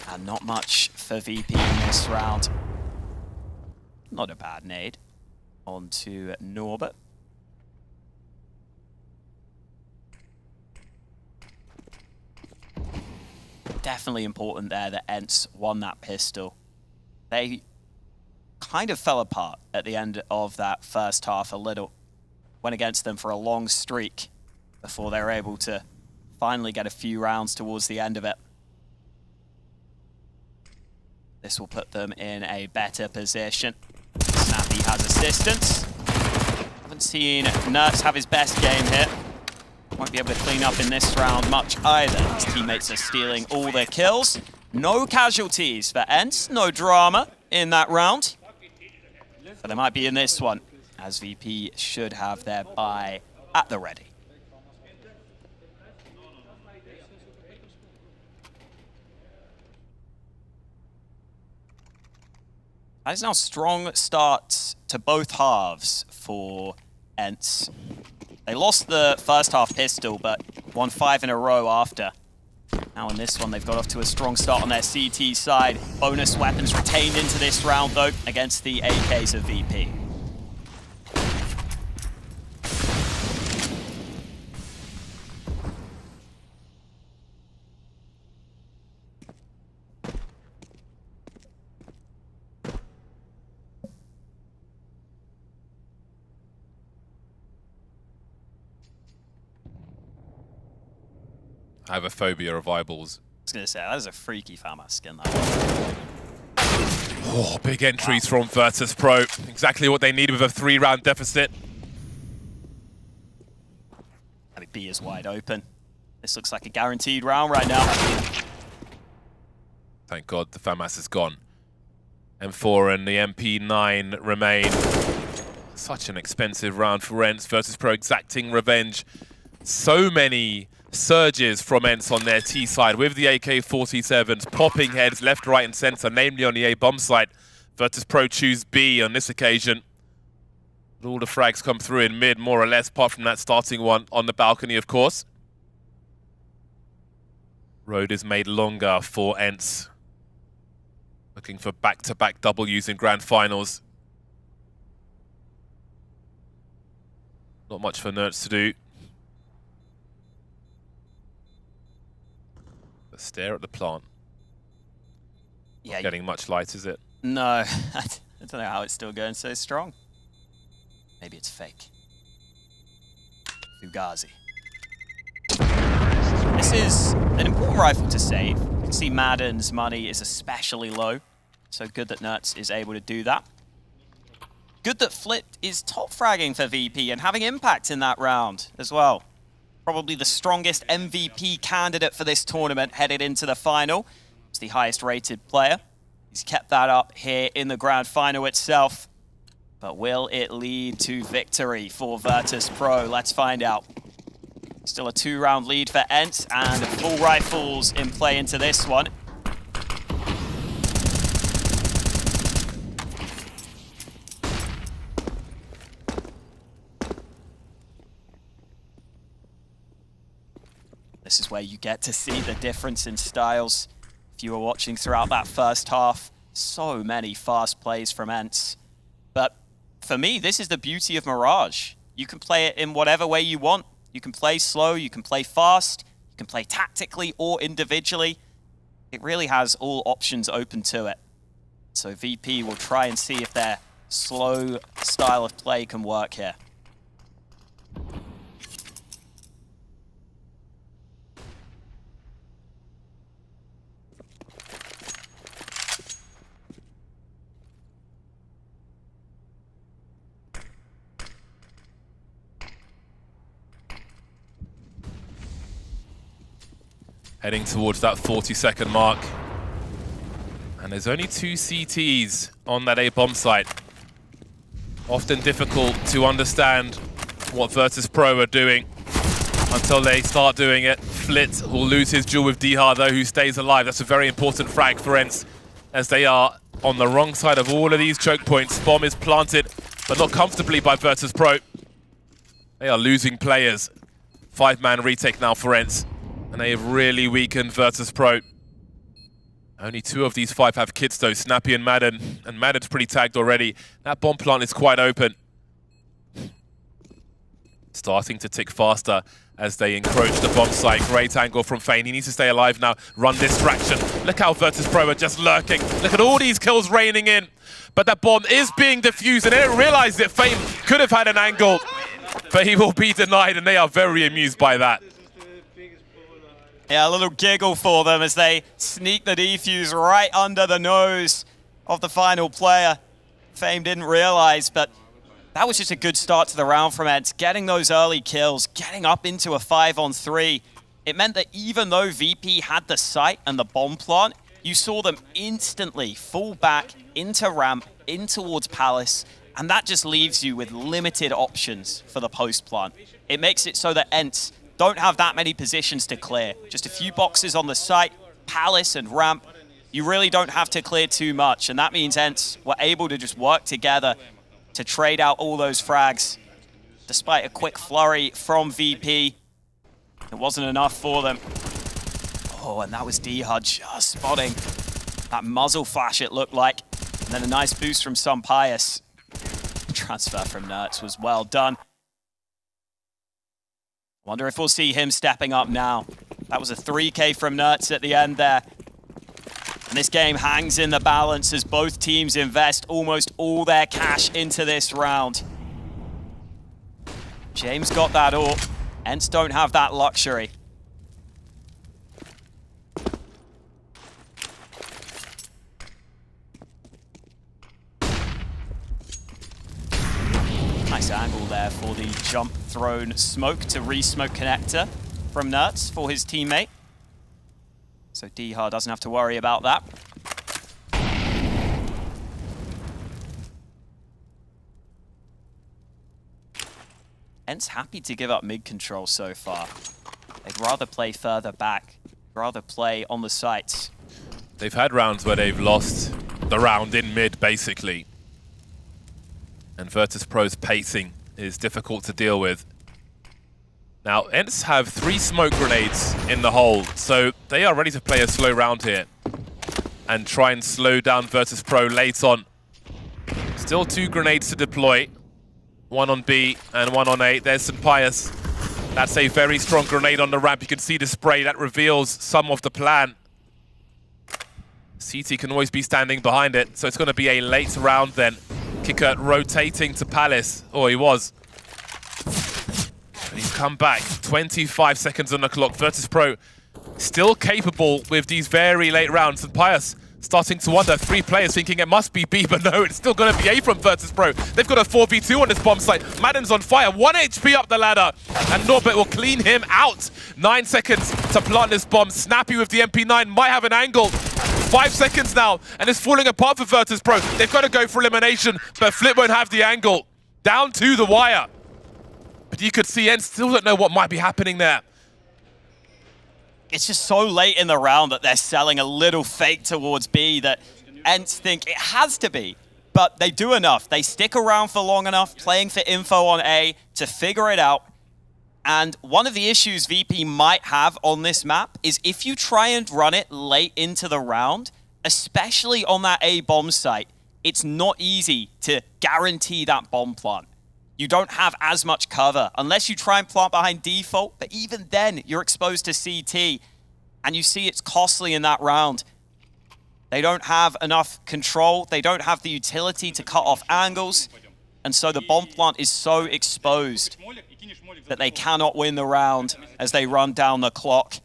And not much for VP in this round. Not a bad nade. On to Norbert. Definitely important there that ENCE won that pistol. They kind of fell apart at the end of that first half a little. Went against them for a long streak before they were able to finally get a few rounds towards the end of it. This will put them in a better position. Snappy has assistance. Haven't seen Nerds have his best game here. Won't be able to clean up in this round much either. His teammates are stealing all their kills. No casualties for ENCE, no drama in that round. But they might be in this one, as VP should have their buy at the ready. That is now strong starts to both halves for ENCE. They lost the first half pistol, but won 5 in a row after. Now in this one, they've got off to a strong start on their CT side. Bonus weapons retained into this round, though, against the AKs of VP. I have a phobia of eyeballs. I was going to say, that is a freaky FAMAS skin, that one. Oh, big entries from Virtus.Pro. Exactly what they need with a 3-round deficit. I mean, B is wide open. This looks like a guaranteed round right now. Thank God the FAMAS is gone. M4 and the MP9 remain. Such an expensive round for ENCE. Virtus.Pro exacting revenge. So many surges from ENCE on their T side with the AK-47s, popping heads left, right and center, namely on the A bomb site. Virtus.Pro choose B on this occasion. But all the frags come through in mid, more or less, apart from that starting one on the balcony, of course. Road is made longer for ENCE. Looking for back-to-back Ws in grand finals. Not much for Nerds to do. Stare at the plant. Yeah, not getting much light, is it? No, I don't know how it's still going so strong. Maybe it's fake. Fugazi. This is an important rifle to save. You can see Madden's money is especially low, so good that Nerds is able to do that. good that Flipped is top fragging for VP and having impact in that round as well. Probably the strongest MVP candidate for this tournament headed into the final. He's the highest rated player. He's kept that up here in the grand final itself. But will it lead to victory for Virtus.Pro? Let's find out. Still a 2-round lead for ENCE and full rifles in play into this one. This is where you get to see the difference in styles. If you were watching throughout that first half, so many fast plays from ENCE. But for me, this is the beauty of Mirage. You can play it in whatever way you want. You can play slow, you can play fast, you can play tactically or individually. It really has all options open to it. So VP will try and see if their slow style of play can work here. Heading towards that 40-second mark. And there's only 2 CTs on that A-bomb site. Often difficult to understand what Virtus.Pro are doing until they start doing it. Flit will lose his duel with Dihar though, who stays alive. That's a very important frag for ENCE, as they are on the wrong side of all of these choke points. Bomb is planted, but not comfortably by Virtus.Pro. They are losing players. 5-man retake now for ENCE. And they have really weakened Virtus.Pro. Only 2 of these 5 have kids though, Snappy and Madden. And Madden's pretty tagged already. That bomb plant is quite open. Starting to tick faster as they encroach the bomb site. Great angle from Fane. He needs to stay alive now. Run distraction. Look how Virtus.Pro are just lurking. Look at all these kills raining in. But that bomb is being defused and they don't realize that Fane could have had an angle. But he will be denied and they are very amused by that. Yeah, a little giggle for them as they sneak the defuse right under the nose of the final player. Fame didn't realize, but that was just a good start to the round from ENCE. Getting those early kills, getting up into a 5-on-3. It meant that even though VP had the site and the bomb plant, you saw them instantly fall back into ramp, in towards Palace, and that just leaves you with limited options for the post plant. It makes it so that ENCE don't have that many positions to clear. Just a few boxes on the site, Palace and ramp. You really don't have to clear too much, and that means ENCE were able to just work together to trade out all those frags. Despite a quick flurry from VP, it wasn't enough for them. Oh, and that was Dihar just spotting that muzzle flash, it looked like. And then a nice boost from Pius. Transfer from ENCE was well done. Wonder if we'll see him stepping up now. That was a 3K from ENCE at the end there. And this game hangs in the balance as both teams invest almost all their cash into this round. James got that all. ENCE don't have that luxury. Nice angle there for the jump thrown smoke to re-smoke connector from ENCE for his teammate. So Dihar doesn't have to worry about that. ENCE happy to give up mid control so far. They'd rather play further back, rather play on the sites. They've had rounds where they've lost the round in mid, basically. And Virtus.Pro's pacing is difficult to deal with. Now, ENCE have 3 smoke grenades in the hole, so they are ready to play a slow round here and try and slow down Virtus.Pro late on. Still 2 grenades to deploy. 1 on B and 1 on A. There's Pius. That's a very strong grenade on the ramp. You can see the spray. That reveals some of the plan. CT can always be standing behind it, so it's going to be a late round then. Kicker rotating to Palace. Oh, he was. But he's come back. 25 seconds on the clock. Virtus.Pro still capable with these very late rounds. And Pius starting to wonder. 3 players thinking it must be B, but no, it's still going to be A from Virtus.Pro. They've got a 4v2 on this bomb site. Madden's on fire, 1 HP up the ladder, and Norbert will clean him out. 9 seconds to plant this bomb. Snappy with the MP9 might have an angle. 5 seconds now, and it's falling apart for Virtus.Pro. They've got to go for elimination, but Flip won't have the angle. Down to the wire. But you could see ENCE still don't know what might be happening there. It's just so late in the round that they're selling a little fake towards B that ENCE think it has to be. But they do enough. They stick around for long enough, playing for info on A to figure it out. And one of the issues VP might have on this map is if you try and run it late into the round, especially on that A bomb site, it's not easy to guarantee that bomb plant. You don't have as much cover unless you try and plant behind default, but even then you're exposed to CT and you see it's costly in that round. They don't have enough control, they don't have the utility to cut off angles, and so the bomb plant is so exposed that they cannot win the round as they run down the clock.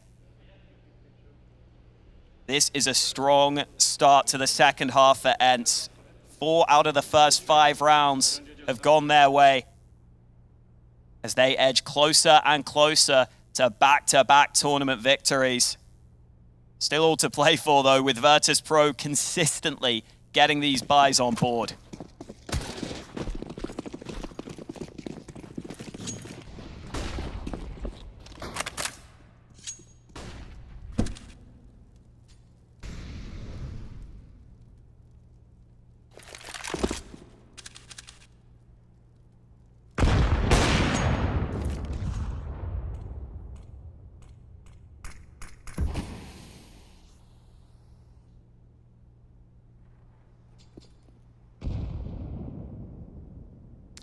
This is a strong start to the second half for ENCE. 4 out of the first 5 rounds have gone their way as they edge closer and closer to back-to-back tournament victories. Still all to play for, though, with Virtus.Pro consistently getting these buys on board.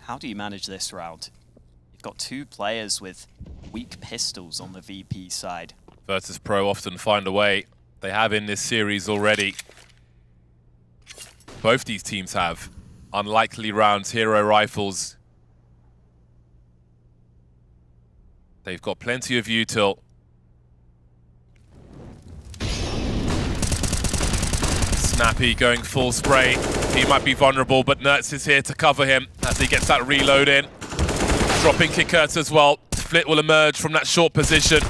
How do you manage this round? You've got 2 players with weak pistols on the VP side. Virtus.Pro often find a way. They have in this series already. Both these teams have unlikely rounds, hero rifles. They've got plenty of util. Snappy going full spray. He might be vulnerable, but Nertz is here to cover him as he gets that reload in. Dropping Kickert as well. Flit will emerge from that short position.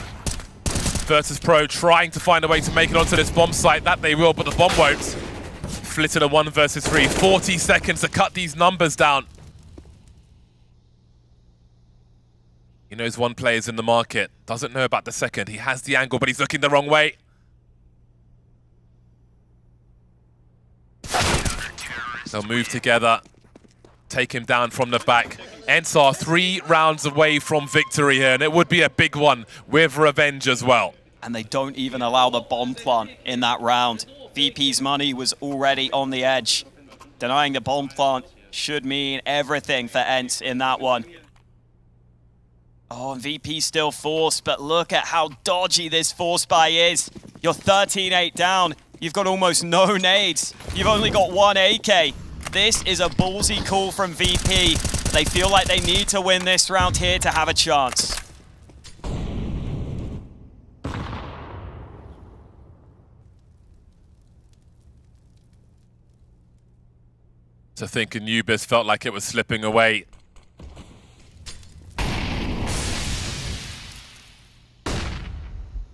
Virtus.Pro trying to find a way to make it onto this bomb site. That they will, but the bomb won't. Flit in a 1 versus 3. 40 seconds to cut these numbers down. He knows 1 player's in the market. Doesn't know about the second. He has the angle, but he's looking the wrong way. They'll move together, take him down from the back. ENCE are 3 rounds away from victory here, and it would be a big one with revenge as well. And they don't even allow the bomb plant in that round. VP's money was already on the edge. Denying the bomb plant should mean everything for ENCE in that one. Oh, and VP still forced, but look at how dodgy this force buy is. You're 13-8 down. You've got almost no nades. You've only got 1 AK. This is a ballsy call from VP. They feel like they need to win this round here to have a chance. To think Anubis felt like it was slipping away.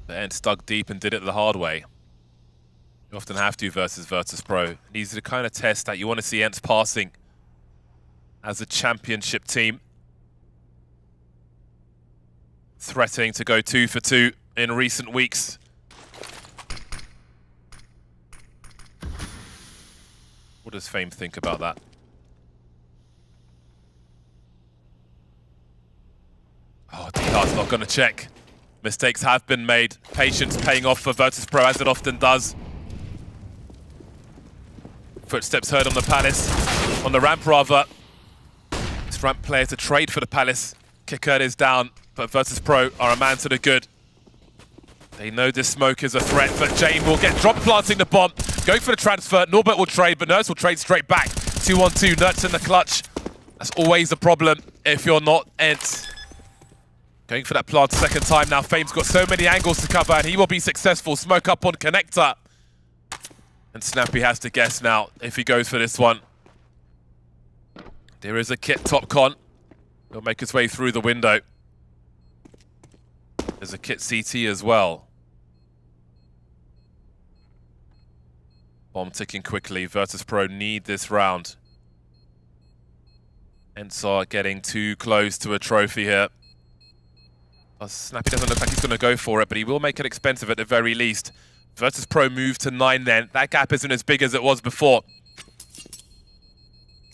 But ENCE dug deep and did it the hard way. You often have to versus Virtus.Pro. These are the kind of tests that you want to see ENCE passing as a championship team. Threatening to go 2 for 2 in recent weeks. What does Fame think about that? Oh, DR's not going to check. Mistakes have been made. Patience paying off for Virtus.Pro as it often does. Footsteps heard on the Palace, on the ramp rather. This ramp player to trade for the Palace. Kickert is down, but Virtus.Pro are a man to the good. They know this smoke is a threat, but Jane will get drop planting the bomb. Going for the transfer, Norbert will trade, but Nertz will trade straight back. 2-on-2, Nertz in the clutch. That's always a problem if you're not ENCE. Going for that plant second time now. Fame's got so many angles to cover, and he will be successful. Smoke up on connector. And Snappy has to guess now if he goes for this one. There is a kit top con. He'll make his way through the window. There's a kit CT as well. Bomb ticking quickly. Virtus.Pro need this round. ENCE are getting too close to a trophy here. Snappy doesn't look like he's going to go for it, but he will make it expensive at the very least. Virtus.Pro move to 9 then. That gap isn't as big as it was before.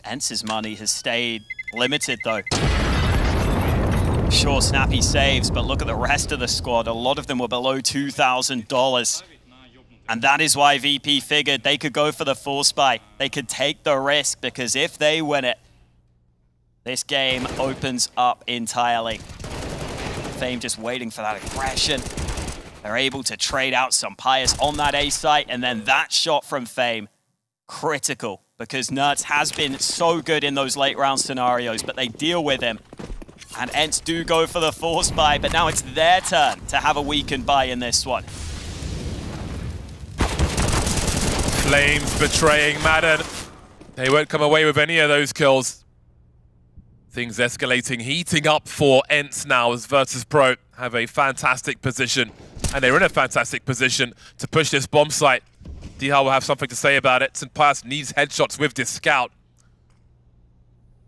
ENCE's money has stayed limited though. Sure, Snappy saves, but look at the rest of the squad. A lot of them were below $2,000. And that is why VP figured they could go for the Force buy. They could take the risk, because if they win it, this game opens up entirely. Fame just waiting for that aggression. They're able to trade out some Pius on that A site, and then that shot from Fame, critical, because Nerds has been so good in those late round scenarios, but they deal with him. And ENCE do go for the Force buy, but now it's their turn to have a weakened buy in this one. Flames betraying Madden. They won't come away with any of those kills. Things escalating, heating up for ENCE now as Virtus.Pro have a fantastic position. And they're in a fantastic position to push this bomb site. Dihar will have something to say about it. St. Pius needs headshots with this scout.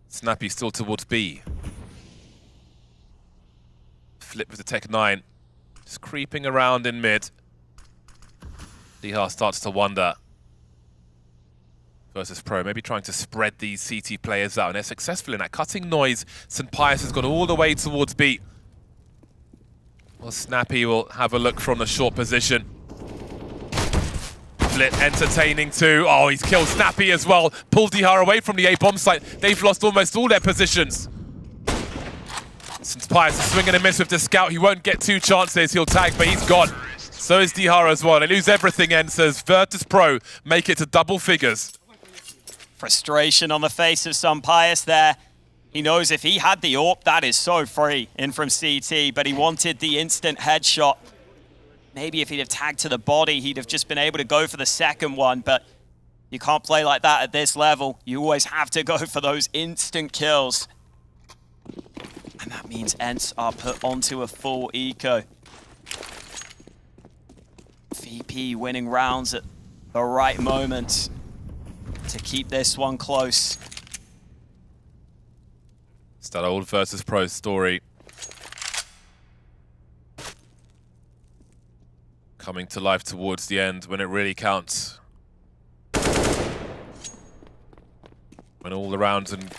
Snappy still towards B. Flip with the Tech 9. Just creeping around in mid. Dihar starts to wonder. Virtus.Pro maybe trying to spread these CT players out, and they're successful in that. Cutting noise, St. Pius has gone all the way towards B. Well, Snappy will have a look from the short position. Flit entertaining too. Oh, he's killed Snappy as well. Pulled Dihar away from the A bomb site. They've lost almost all their positions. St. Pius is swinging a miss with the scout. He won't get 2 chances. He'll tag, but he's gone. So is Dihar as well. They lose everything, ENCE. Virtus.Pro make it to double figures. Frustration on the face of St. Pius there. He knows if he had the AWP, that is so free in from CT, but he wanted the instant headshot. Maybe if he'd have tagged to the body, he'd have just been able to go for the second one, but you can't play like that at this level. You always have to go for those instant kills. And that means ENCE are put onto a full eco. VP winning rounds at the right moment to keep this one close. It's that old Virtus.Pro story. Coming to life towards the end when it really counts. When all the rounds and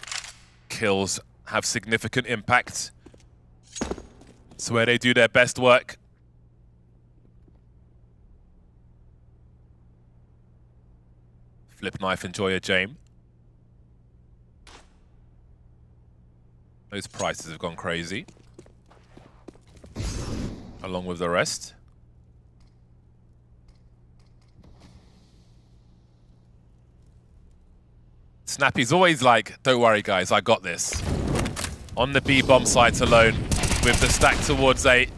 kills have significant impact. It's where they do their best work. Flip knife, enjoy a Jame. Those prices have gone crazy. Along with the rest. Snappy's always like, don't worry guys, I got this. On the B bomb site alone, with the stack towards A.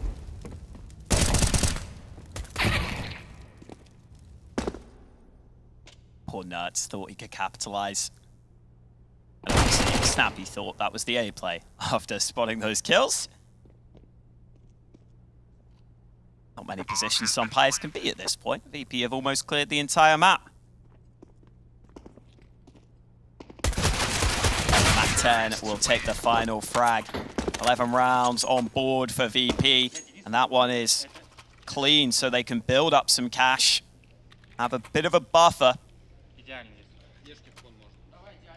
Poor Nerds thought he could capitalize. And obviously Snappy thought that was the A play after spotting those kills. Not many positions some Pius can be at this point. VP have almost cleared the entire map. Mac 10 will take the final frag. 11 rounds on board for VP, and that one is clean, so they can build up some cash, have a bit of a buffer.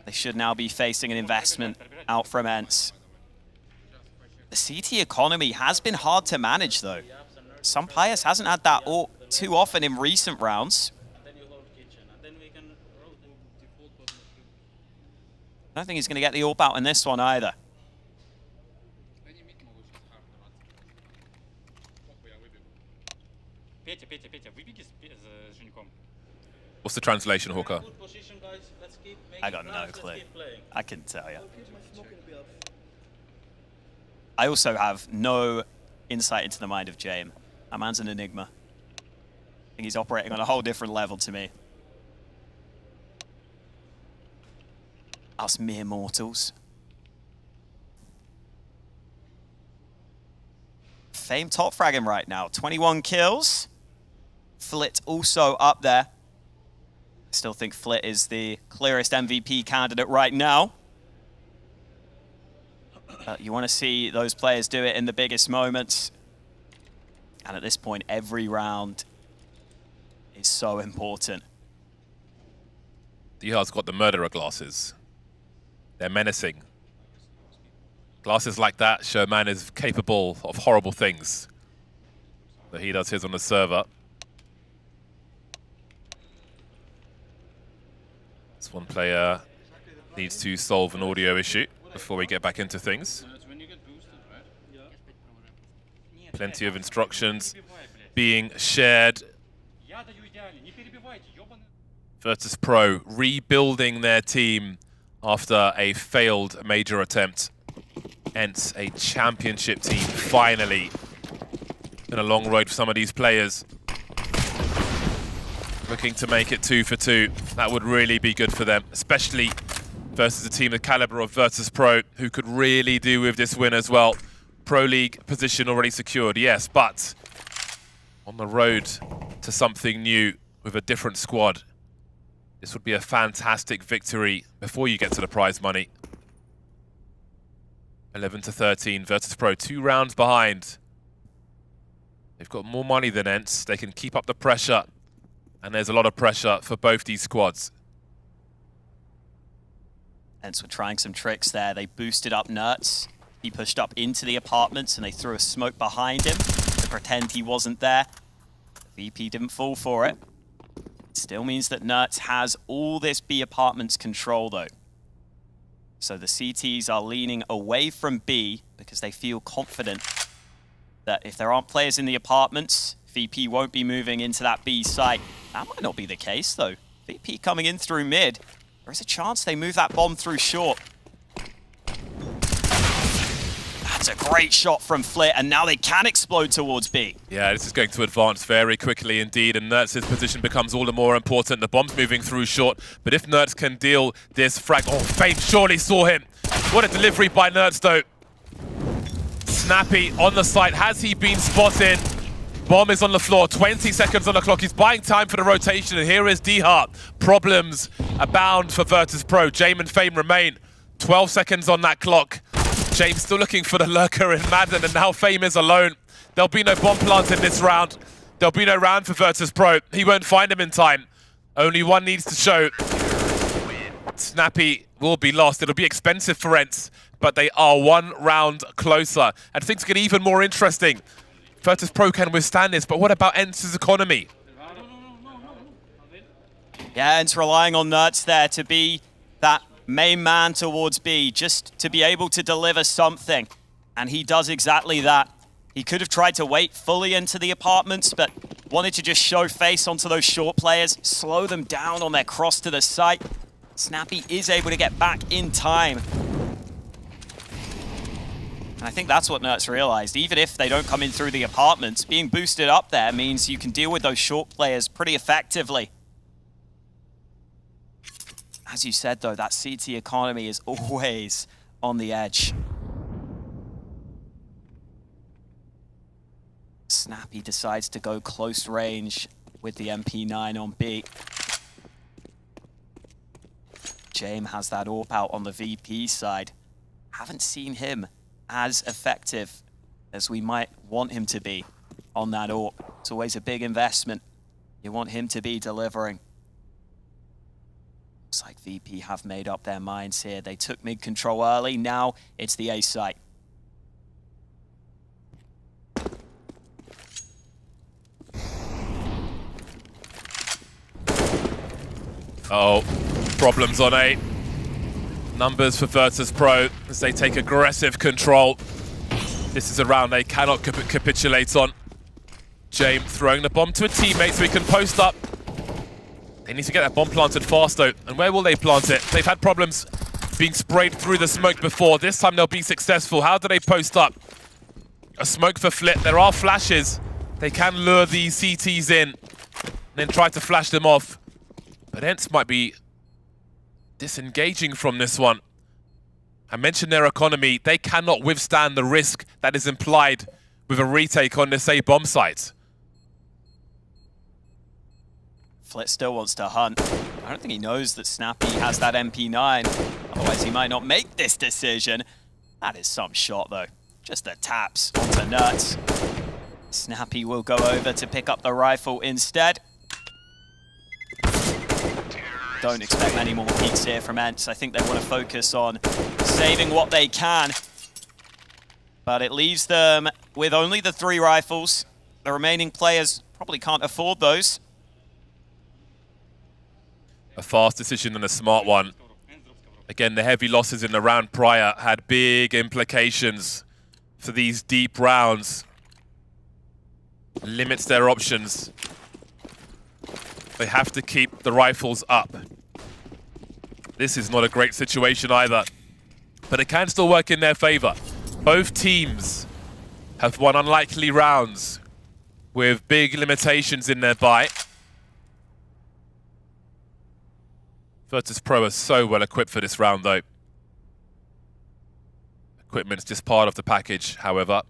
They should now be facing an investment out from ENCE. The CT economy has been hard to manage, though. St. Pius hasn't had that too often in recent rounds. I don't think he's going to get the AWP out in this one either. What's the translation, Hawker? I got no clue. I couldn't tell you. I also have no insight into the mind of Jame. That man's an enigma. I think he's operating on a whole different level to me. Us mere mortals. Fame top fragging right now. 21 kills. Flit also up there. I still think Flit is the clearest MVP candidate right now. You want to see those players do it in the biggest moments. And at this point, every round is so important. Dihar's got the murderer glasses. They're menacing. Glasses like that show a man is capable of horrible things. But he does his on the server. This one player needs to solve an audio issue before we get back into things. Plenty of instructions being shared. Virtus.Pro rebuilding their team after a failed major attempt. ENCE, a championship team, finally. Been a long road for some of these players. Looking to make it 2 for 2. That would really be good for them, especially versus a team the caliber of Virtus.Pro, who could really do with this win as well. Pro League position already secured, yes, but on the road to something new with a different squad. This would be a fantastic victory before you get to the prize money. 11-13, Virtus.Pro 2 rounds behind. They've got more money than ENCE. They can keep up the pressure, and there's a lot of pressure for both these squads. ENCE were trying some tricks there. They boosted up Nertz. He pushed up into the apartments and they threw a smoke behind him to pretend he wasn't there. The VP didn't fall for it. It still means that Nertz has all this B apartments control though. So the CTs are leaning away from B because they feel confident that if there aren't players in the apartments, VP won't be moving into that B site. That might not be the case though. VP coming in through mid. There is a chance they move that bomb through short. That's a great shot from Flit, and now they can explode towards B. Yeah, this is going to advance very quickly indeed, and Nertz's position becomes all the more important. The bomb's moving through short, but if Nertz can deal this frag... Oh, Fame surely saw him. What a delivery by Nertz, though. Snappy on the site. Has he been spotted? Bomb is on the floor, 20 seconds on the clock. He's buying time for the rotation, and here is Dihart. Problems abound for Virtus.Pro. Jame and Fame remain. 12 seconds on that clock. James still looking for the lurker in Madden, and now Fame is alone. There'll be no bomb plant in this round. There'll be no round for Virtus.Pro. He won't find him in time. Only one needs to show. Snappy will be lost. It'll be expensive for ENCE, but they are one round closer. And things get even more interesting. Virtus.Pro can withstand this, but what about ENCE's economy? Yeah, ENCE relying on Nertz there to be that main man towards B, just to be able to deliver something. And he does exactly that. He could have tried to wait fully into the apartments, but wanted to just show face onto those short players, slow them down on their cross to the site. Snappy is able to get back in time. And I think that's what Nertz realized. Even if they don't come in through the apartments, being boosted up there means you can deal with those short players pretty effectively. As you said, though, that CT economy is always on the edge. Snappy decides to go close range with the MP9 on B. Jame has that AWP out on the VP side. Haven't seen him as effective as we might want him to be on that AWP. It's always a big investment. You want him to be delivering. Looks like VP have made up their minds here. They took mid control early. Now it's the A site. Oh, problems on A. Numbers for Virtus.Pro as they take aggressive control. This is a round they cannot capitulate on. Jame throwing the bomb to a teammate so he can post up. They need to get that bomb planted fast though. And where will they plant it? They've had problems being sprayed through the smoke before. This time they'll be successful. How do they post up? A smoke for Flit. There are flashes. They can lure these CTs in and then try to flash them off. But ENCE might be disengaging from this one. I mentioned their economy. They cannot withstand the risk that is implied with a retake on this A bomb site. Flit still wants to hunt. I don't think he knows that Snappy has that MP9. Otherwise, he might not make this decision. That is some shot, though. Just the taps onto Nuts. Snappy will go over to pick up the rifle instead. Don't expect many more peeks here from ENCE. I think they want to focus on saving what they can. But it leaves them with only the 3 rifles. The remaining players probably can't afford those. A fast decision and a smart one. Again, the heavy losses in the round prior had big implications for these deep rounds. Limits their options. They have to keep the rifles up. This is not a great situation either, but it can still work in their favor. Both teams have won unlikely rounds with big limitations in their buy. Virtus.Pro are so well equipped for this round, though. Equipment's just part of the package, however.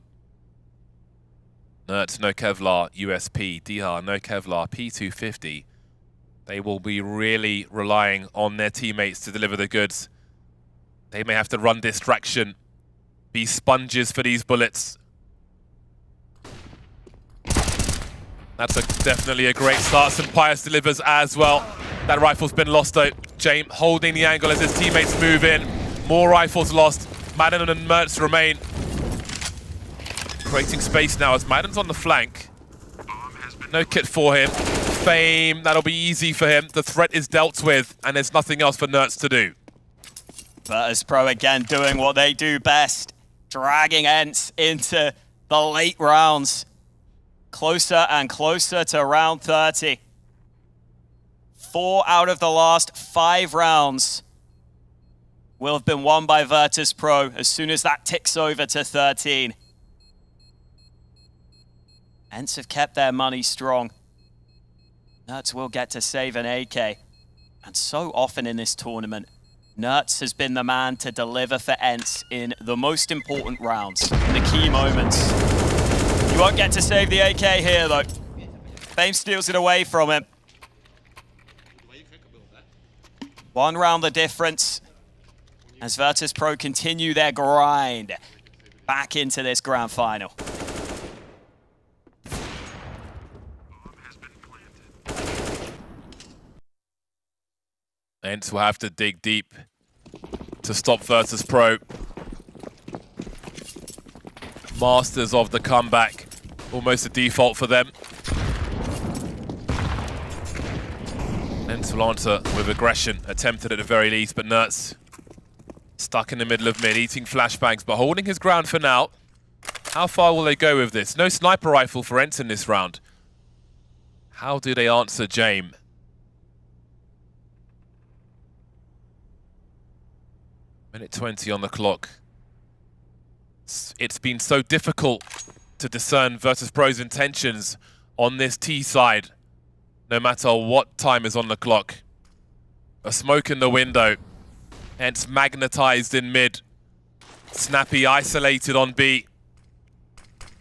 Nertz, no Kevlar, USP, Dihar, no Kevlar, P250. They will be really relying on their teammates to deliver the goods. They may have to run distraction, be sponges for these bullets. That's definitely a great start. St. Pius delivers as well. That rifle's been lost though. James holding the angle as his teammates move in. More rifles lost. Madden and Mertz remain. Creating space now as Madden's on the flank. No kit for him. Fame, that'll be easy for him. The threat is dealt with and there's nothing else for Nertz to do. Virtus.Pro again doing what they do best. Dragging ENCE into the late rounds. Closer and closer to round 30. 4 out of the last 5 rounds will have been won by Virtus.Pro as soon as that ticks over to 13. ENCE have kept their money strong. Nertz will get to save an AK. And so often in this tournament, Nertz has been the man to deliver for ENCE in the most important rounds, in the key moments. You won't get to save the AK here, though. Fame steals it away from him. 1 round the difference as Virtus.Pro continue their grind back into this grand final. ENCE will have to dig deep to stop Virtus.Pro. Masters of the comeback, almost a default for them. ENCE will answer with aggression, attempted at the very least, but Nertz stuck in the middle of mid, eating flashbangs, but holding his ground for now. How far will they go with this? No sniper rifle for ENCE in this round. How do they answer James? Minute 20 on the clock. It's been so difficult to discern Virtus.Pro's intentions on this T side, no matter what time is on the clock. A smoke in the window. ENCE magnetized in mid. Snappy isolated on B.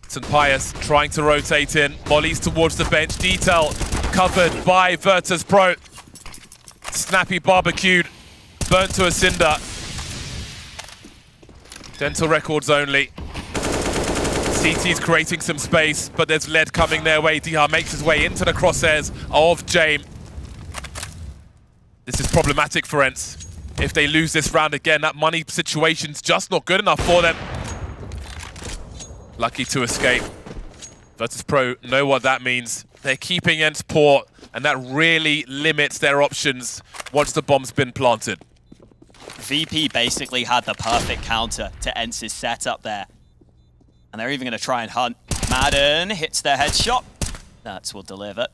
St. Pius trying to rotate in. Mollies towards the bench. Detail covered by Virtus.Pro. Snappy barbecued. Burnt to a cinder. Dental records only. CT's creating some space, but there's lead coming their way. Dihar makes his way into the crosshairs of James. This is problematic for ENCE. If they lose this round again, that money situation's just not good enough for them. Lucky to escape. Virtus.Pro know what that means. They're keeping ENCE poor, and that really limits their options once the bomb's been planted. VP basically had the perfect counter to ENCE's setup there. And they're even going to try and hunt. Madden hits their headshot. Nertz will deliver.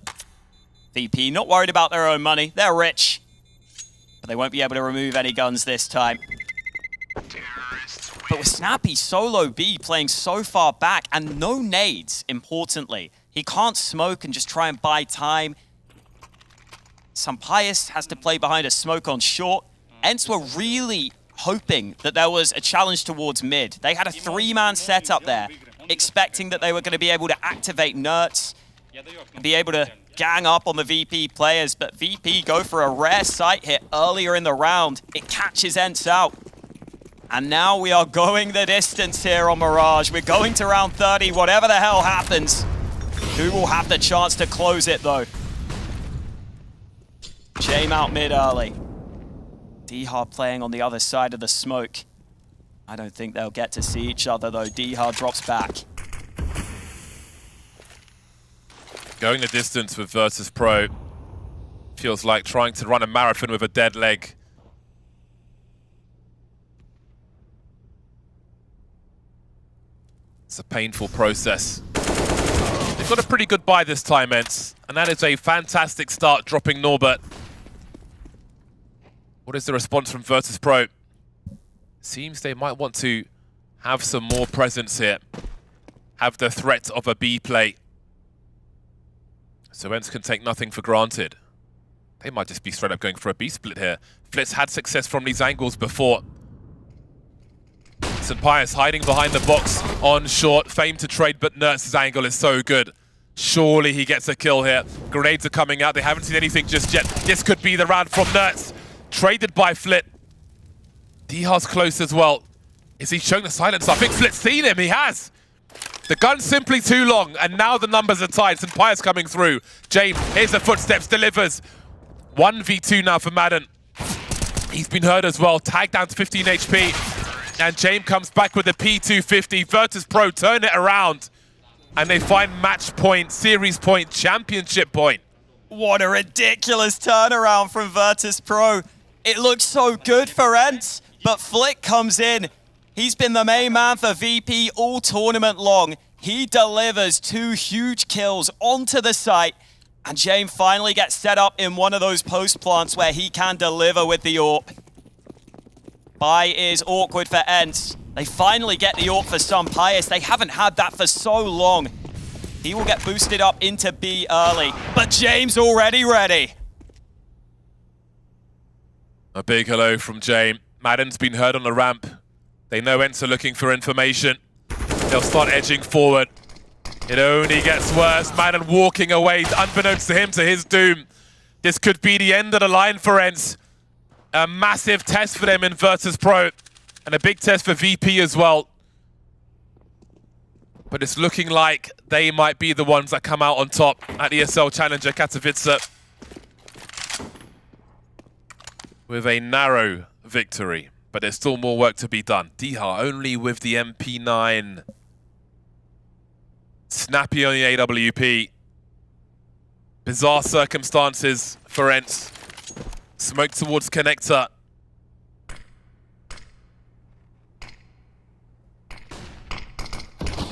VP not worried about their own money. They're rich. But they won't be able to remove any guns this time. But with Snappy solo B playing so far back and no nades, importantly, he can't smoke and just try and buy time. St. Pius has to play behind a smoke on short. ENCE were really hoping that there was a challenge towards mid. They had a 3-man setup there, expecting that they were going to be able to activate Nerds and be able to gang up on the VP players, but VP go for a rare sight hit earlier in the round. It catches ENCE out. And now we are going the distance here on Mirage. We're going to round 30, whatever the hell happens. Who will have the chance to close it, though? Jame out mid early. D-Hard playing on the other side of the smoke. I don't think they'll get to see each other, though. D-Hard drops back. Going the distance with Virtus.Pro feels like trying to run a marathon with a dead leg. It's a painful process. They've got a pretty good buy this time, ENCE, and that is a fantastic start, dropping Norbert. What is the response from Virtus.Pro? Seems they might want to have some more presence here. Have the threat of a B play. So ENCE can take nothing for granted. They might just be straight up going for a B split here. Flitz had success from these angles before. St. Pius hiding behind the box on short. Fame to trade, but Nertz's angle is so good. Surely he gets a kill here. Grenades are coming out. They haven't seen anything just yet. This could be the round from Nertz. Traded by Flit. D-Hard's close as well. Is he showing the silence? I think Flit's seen him. He has. The gun's simply too long, and now the numbers are tied. St. Pius coming through. James, here's the footsteps, delivers. 1v2 now for Madden. He's been hurt as well. Tagged down to 15 HP. And James comes back with a P250. Virtus.Pro turn it around. And they find match point, series point, championship point. What a ridiculous turnaround from Virtus.Pro. It looks so good for ENCE, but Flick comes in. He's been the main man for VP all tournament long. He delivers 2 huge kills onto the site, and James finally gets set up in one of those post plants where he can deliver with the AWP. Buy is awkward for ENCE. They finally get the AWP for St. Pius. They haven't had that for so long. He will get boosted up into B early, but James already ready. A big hello from James. Madden's been heard on the ramp. They know ENCE are looking for information. They'll start edging forward. It only gets worse. Madden walking away, unbeknownst to him, to his doom. This could be the end of the line for ENCE. A massive test for them in Virtus.Pro, and a big test for VP as well. But it's looking like they might be the ones that come out on top at ESL Challenger Katowice with a narrow victory. But there's still more work to be done. D-Hard only with the MP9. Snappy on the AWP. Bizarre circumstances for ENCE. Smoke towards connector.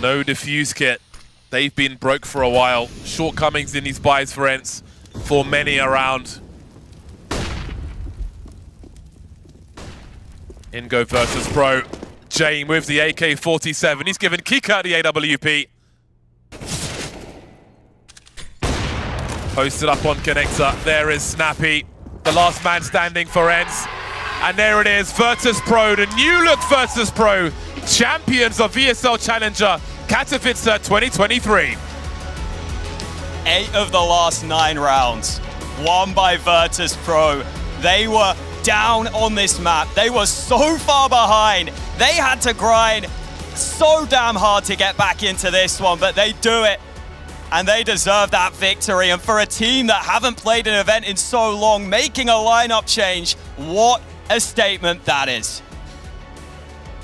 No defuse kit. They've been broke for a while. Shortcomings in these buys for ENCE for many a round. In go Virtus.Pro. Jane with the AK-47. He's given Kika the AWP. Posted up on connector. There is Snappy, the last man standing for ENCE. And there it is, Virtus.Pro, the new look Virtus.Pro, champions of ESL Challenger Katowice 2023. 8 of the last 9 rounds won by Virtus.Pro. They were down on this map. They were so far behind. They had to grind so damn hard to get back into this one, but they do it. And they deserve that victory. And for a team that haven't played an event in so long, making a lineup change, what a statement that is.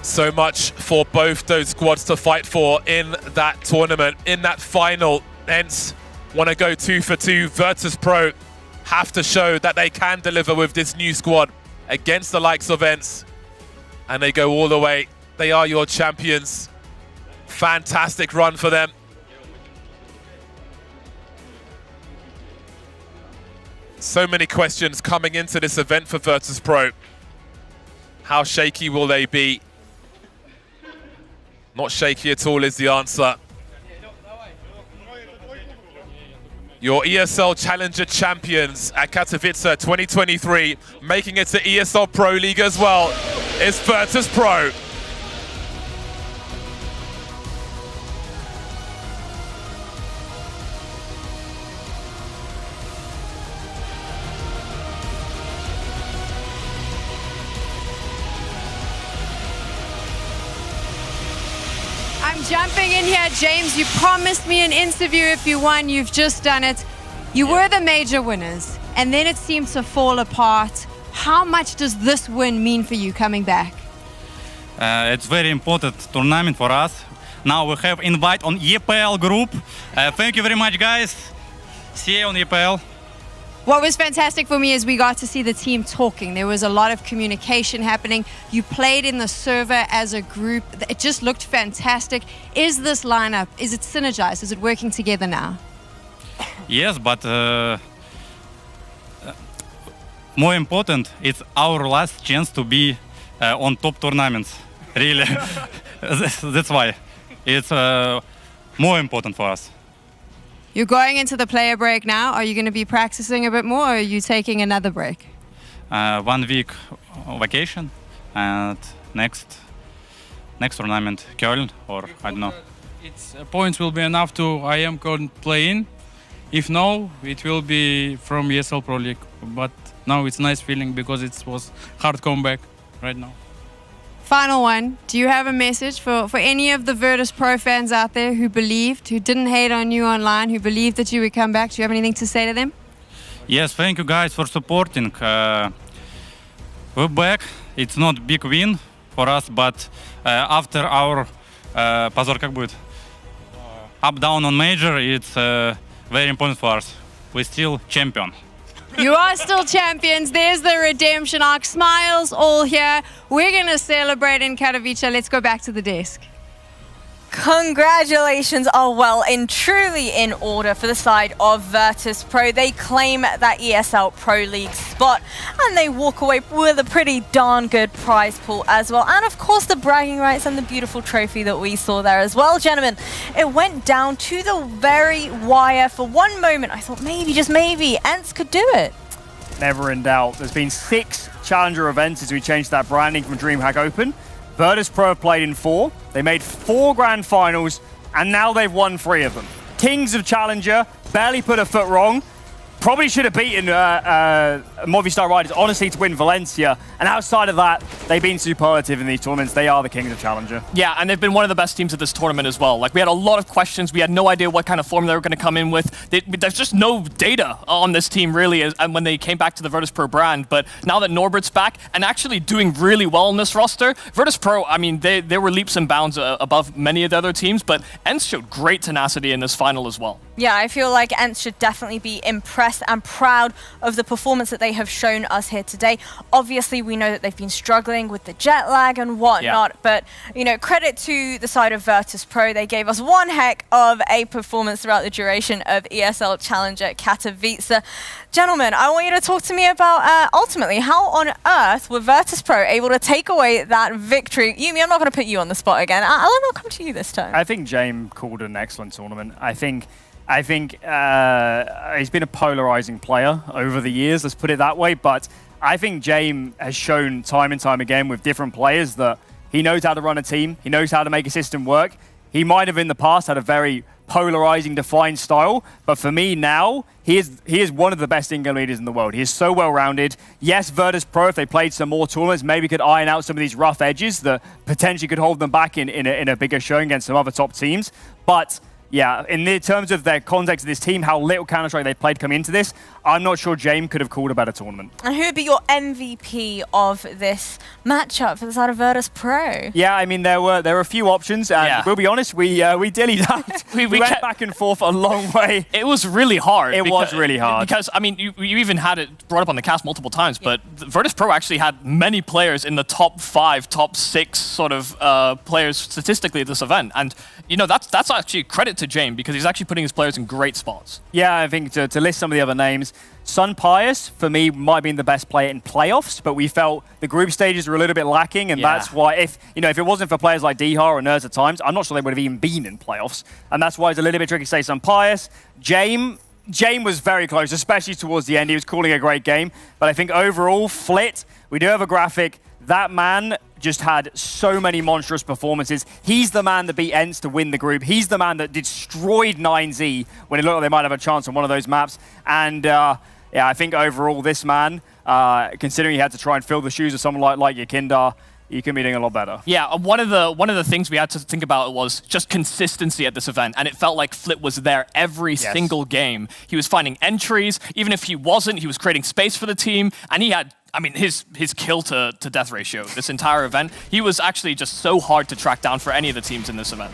So much for both those squads to fight for in that tournament, in that final. ENCE want to go 2 for 2. Virtus.Pro have to show that they can deliver with this new squad against the likes of ENCE. And they go all the way. They are your champions. Fantastic run for them. So many questions coming into this event for Virtus.Pro. How shaky will they be? Not shaky at all is the answer. your ESL Challenger champions at Katowice 2023, making it to ESL Pro League as well, is Virtus.Pro. I'm jumping in here, James. You promised me an interview if you won. You've just done it. You were the major winners, and then it seemed to fall apart. How much does this win mean for you coming back? It's very important tournament for us. Now we have invite on EPL group. Thank you very much, guys. See you on EPL. What was fantastic for me is we got to see the team talking. There was a lot of communication happening. You played in the server as a group. It just looked fantastic. Is this lineup, is it synergized? Is it working together now? Yes, but more important, it's our last chance to be on top tournaments. Really, that's why it's more important for us. You're going into the player break now. Are you going to be practicing a bit more, or are you taking another break? 1 week vacation, and next tournament, Köln, or I don't know. Its points will be enough to IM Code play in. If no, it will be from ESL Pro League. But now it's nice feeling because it was hard comeback right now. Final one. Do you have a message for any of the Virtus.Pro fans out there who believed, who didn't hate on you online, who believed that you would come back? Do you have anything to say to them? Yes, thank you guys for supporting. We're back. It's not big win for us, but after our позор как будет? Up down on major, it's very important for us. We're still champion. You are still champions. There's the redemption arc. Smiles all here. We're going to celebrate in Katowice. Let's go back to the desk. Congratulations are well and truly in order for the side of Virtus.Pro. They claim that ESL Pro League spot and they walk away with a pretty darn good prize pool as well. And of course the bragging rights and the beautiful trophy that we saw there as well, gentlemen. It went down to the very wire. For one moment I thought maybe, just maybe, ENCE could do it. Never in doubt. There's been 6 Challenger events as we changed that branding from DreamHack Open. Virtus.Pro have played in 4. They made 4 grand finals, and now they've won 3 of them. Kings of Challenger, barely put a foot wrong. Probably should have beaten Movistar Riders, honestly, to win Valencia. And outside of that, they've been superlative in these tournaments. They are the Kings of Challenger. Yeah, and they've been one of the best teams at this tournament as well. Like, we had a lot of questions. We had no idea what kind of form they were going to come in with. There's just no data on this team, really, and when they came back to the Virtus.Pro brand. But now that Norbert's back and actually doing really well in this roster, Virtus.Pro, I mean, they were leaps and bounds above many of the other teams, but ENCE showed great tenacity in this final as well. Yeah, I feel like ENCE should definitely be impressed and proud of the performance that they have shown us here today. Obviously, we know that they've been struggling with the jet lag and whatnot, but, you know, credit to the side of Virtus.Pro. They gave us one heck of a performance throughout the duration of ESL Challenger Katowice. Gentlemen, I want you to talk to me about, ultimately, how on earth were Virtus.Pro able to take away that victory? Yumi, I'm not going to put you on the spot again. I'll not come to you this time. I think James called an excellent tournament. I think he's been a polarizing player over the years, let's put it that way, but I think James has shown time and time again with different players that he knows how to run a team, he knows how to make a system work. He might have in the past had a very polarizing, defined style, but for me now, he is one of the best in-game leaders in the world. He is so well-rounded. Yes, Virtus.Pro, if they played some more tournaments, maybe could iron out some of these rough edges that potentially could hold them back in a bigger showing against some other top teams, but yeah, in the terms of their context of this team, how little Counter-Strike they played coming into this, I'm not sure James could have called a better tournament. And who would be your MVP of this matchup for the side of Virtus.Pro? Yeah, I mean, there were a few options, and we'll be honest, we dillied out. we went back and forth a long way. It was really hard. It was really hard. Because, I mean, you even had it brought up on the cast multiple times, but Virtus.Pro actually had many players in the top 5, top 6 sort of players statistically at this event. And, you know, that's actually credit to James because he's actually putting his players in great spots. Yeah, I think to list some of the other names, Sun Pius, for me, might have been the best player in playoffs, but we felt the group stages were a little bit lacking, and that's why, if it wasn't for players like Dihar or Nerds at times, I'm not sure they would have even been in playoffs, and that's why it's a little bit tricky to say Sun Pius. James, Jane was very close, especially towards the end. He was calling a great game. But I think overall, Flit, we do have a graphic. That man just had so many monstrous performances. He's the man that beat ENCE to win the group. He's the man that destroyed 9Z when it looked like they might have a chance on one of those maps. And yeah, I think overall, this man, considering he had to try and fill the shoes of someone like Yakindar, you can be doing a lot better. Yeah, one of the things we had to think about was just consistency at this event, and it felt like Flit was there every single game. He was finding entries, even if he wasn't, he was creating space for the team, and he had, I mean, his kill to death ratio this entire event, he was actually just so hard to track down for any of the teams in this event.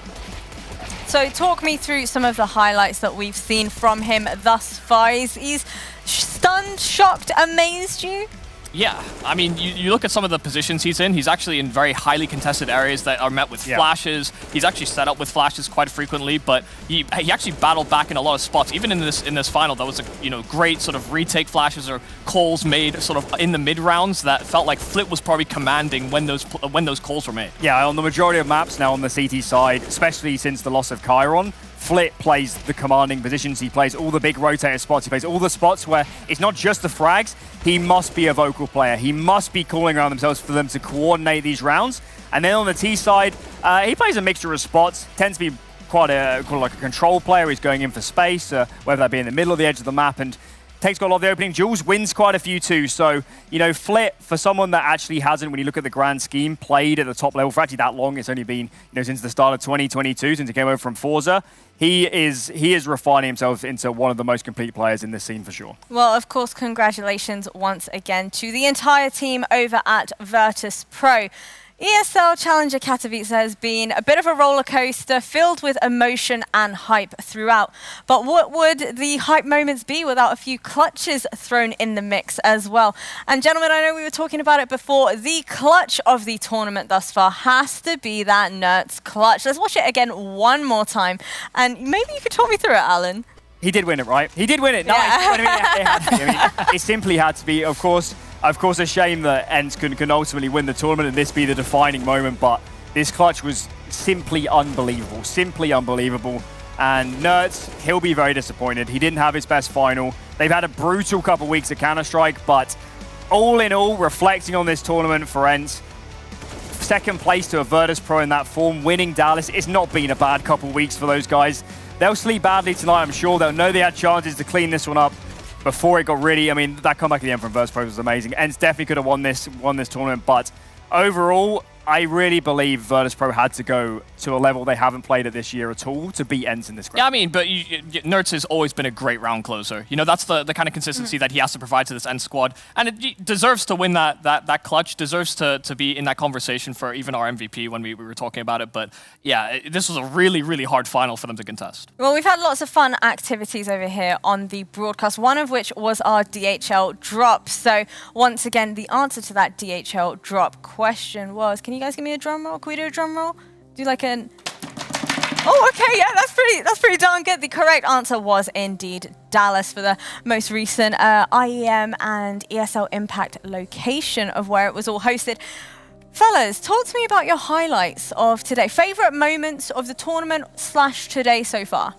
So talk me through some of the highlights that we've seen from him thus far. He's stunned, shocked, amazed you? Yeah, I mean, you look at some of the positions he's in, he's actually in very highly contested areas that are met with flashes. He's actually set up with flashes quite frequently, but he actually battled back in a lot of spots. Even in this final, that was a great sort of retake flashes or calls made sort of in the mid rounds that felt like Flit was probably commanding when those calls were made. Yeah, on the majority of maps now on the CT side, especially since the loss of Chiron, Flit plays the commanding positions. He plays all the big rotator spots. He plays all the spots where it's not just the frags. He must be a vocal player. He must be calling around themselves for them to coordinate these rounds. And then on the T side, he plays a mixture of spots. Tends to be quite like a control player. He's going in for space, whether that be in the middle or the edge of the map. And takes got a lot of the opening. Jules wins quite a few too. So, Flit, for someone that actually hasn't, when you look at the grand scheme, played at the top level for actually that long, it's only been, since the start of 2022, since he came over from Forze, he is refining himself into one of the most complete players in this scene for sure. Well, of course, congratulations once again to the entire team over at Virtus.Pro. ESL Challenger Katowice has been a bit of a roller coaster filled with emotion and hype throughout. But what would the hype moments be without a few clutches thrown in the mix as well? And gentlemen, I know we were talking about it before. The clutch of the tournament thus far has to be that NERTZ clutch. Let's watch it again one more time. And maybe you could talk me through it, Alan. He did win it, right? He did win it. Nice. Yeah. It simply had to be, of course, a shame that ENCE can ultimately win the tournament and this be the defining moment, but this clutch was simply unbelievable. And NERTZ, he'll be very disappointed. He didn't have his best final. They've had a brutal couple weeks of Counter-Strike, but all in all, reflecting on this tournament for ENCE, second place to a Virtus.Pro in that form, winning Dallas, it's not been a bad couple weeks for those guys. They'll sleep badly tonight, I'm sure. They'll know they had chances to clean this one up before it got really, that comeback at the end from Virtus.Pro was amazing. ENCE definitely could have won this tournament, but overall, I really believe Virtus.Pro had to go to a level they haven't played at this year at all to beat ENCE in this group. Yeah, but NERTZ has always been a great round closer. That's the kind of consistency that he has to provide to this ENCE squad. And it deserves to win that clutch, deserves to be in that conversation for even our MVP when we were talking about it. But yeah, this was a really, really hard final for them to contest. Well, we've had lots of fun activities over here on the broadcast, one of which was our DHL drop. So once again, the answer to that DHL drop question was, can you guys give me a drum roll? Can we do a drum roll? Do like an... Oh, okay, yeah, that's pretty darn good. The correct answer was indeed Dallas for the most recent IEM and ESL Impact location of where it was all hosted. Fellas, talk to me about your highlights of today. Favorite moments of the tournament / today so far?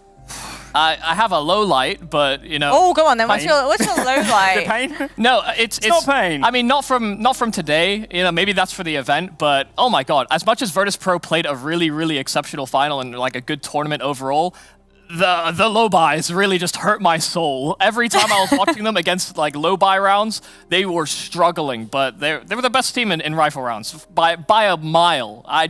I have a low light, but Oh, go on then. What's your low light? Pain? No, it's not pain. I mean, not from today. Maybe that's for the event, but oh my god! As much as Virtus.Pro played a really, really exceptional final and like a good tournament overall, the low buys really just hurt my soul. Every time I was watching them against like low buy rounds, they were struggling, but they were the best team in rifle rounds by a mile. I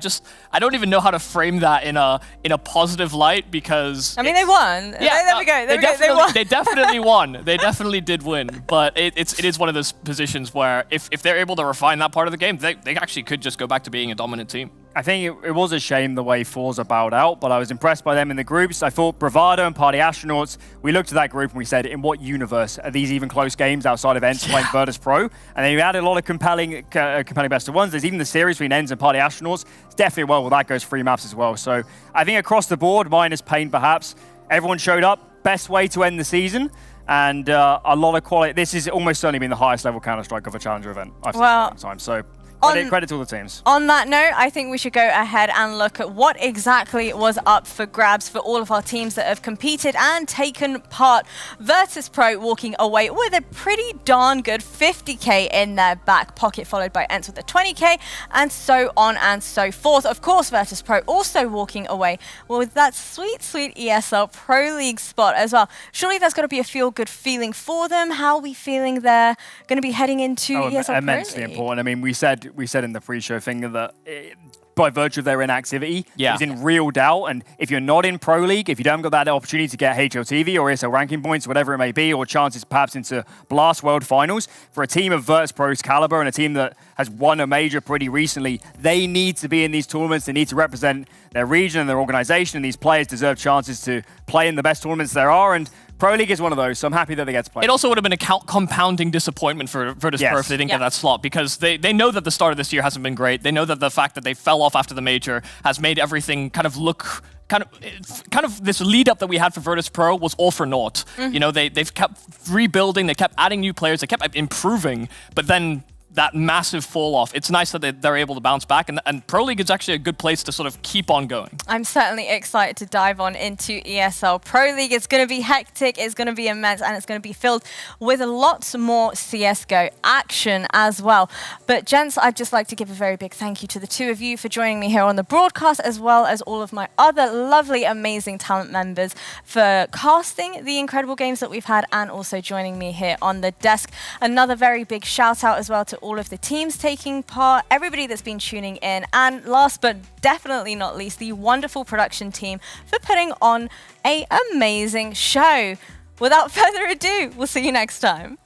don't even know how to frame that in a positive light because they won. Yeah, there we go. They won. They definitely won. They definitely did win. But it is one of those positions where if they're able to refine that part of the game, they actually could just go back to being a dominant team. I think it was a shame the way Forze bowed out, but I was impressed by them in the groups. I thought Bravado and Party Astronauts, we looked at that group and we said, in what universe are these even close games outside of ENCE playing Virtus.Pro? And then you added a lot of compelling best of ones. There's even the series between ENCE and Party Astronauts. It's definitely that goes 3 maps as well. So I think across the board, minus pain perhaps, everyone showed up. Best way to end the season. And a lot of quality. This has almost certainly been the highest level Counter-Strike of a Challenger event I've seen in a long time. So Credit to all the teams. On that note, I think we should go ahead and look at what exactly was up for grabs for all of our teams that have competed and taken part. Virtus.Pro walking away with a pretty darn good 50k in their back pocket, followed by ENCE with a 20k, and so on and so forth. Of course, Virtus.Pro also walking away with that sweet, sweet ESL Pro League spot as well. Surely that's got to be a feel-good feeling for them. How are we feeling they're going to be heading into ESL Pro Immensely League? important. I mean, we said in the pre-show thing that by virtue of their inactivity, is in real doubt. And if you're not in Pro League, if you don't got that opportunity to get HLTV or ESL ranking points, whatever it may be, or chances perhaps into Blast World Finals, for a team of Virtus.Pro's caliber and a team that has won a major pretty recently, they need to be in these tournaments. They need to represent their region and their organization, and these players deserve chances to play in the best tournaments there are. And Pro League is one of those, so I'm happy that they get to play. It also would have been a compounding disappointment for Virtus.Pro if they didn't get that slot, because they know that the start of this year hasn't been great. They know that the fact that they fell off after the major has made everything kind of look kind of this lead up that we had for Virtus.Pro was all for naught. You know, they've kept rebuilding, they kept adding new players, they kept improving, but then that massive fall off. It's nice that they're able to bounce back, and Pro League is actually a good place to sort of keep on going. I'm certainly excited to dive on into ESL Pro League. It's going to be hectic, it's going to be immense, and it's going to be filled with lots more CSGO action as well. But gents, I'd just like to give a very big thank you to the two of you for joining me here on the broadcast, as well as all of my other lovely, amazing talent members for casting the incredible games that we've had and also joining me here on the desk. Another very big shout out as well to all of the teams taking part, everybody that's been tuning in, and last but definitely not least, the wonderful production team for putting on an amazing show. Without further ado, we'll see you next time.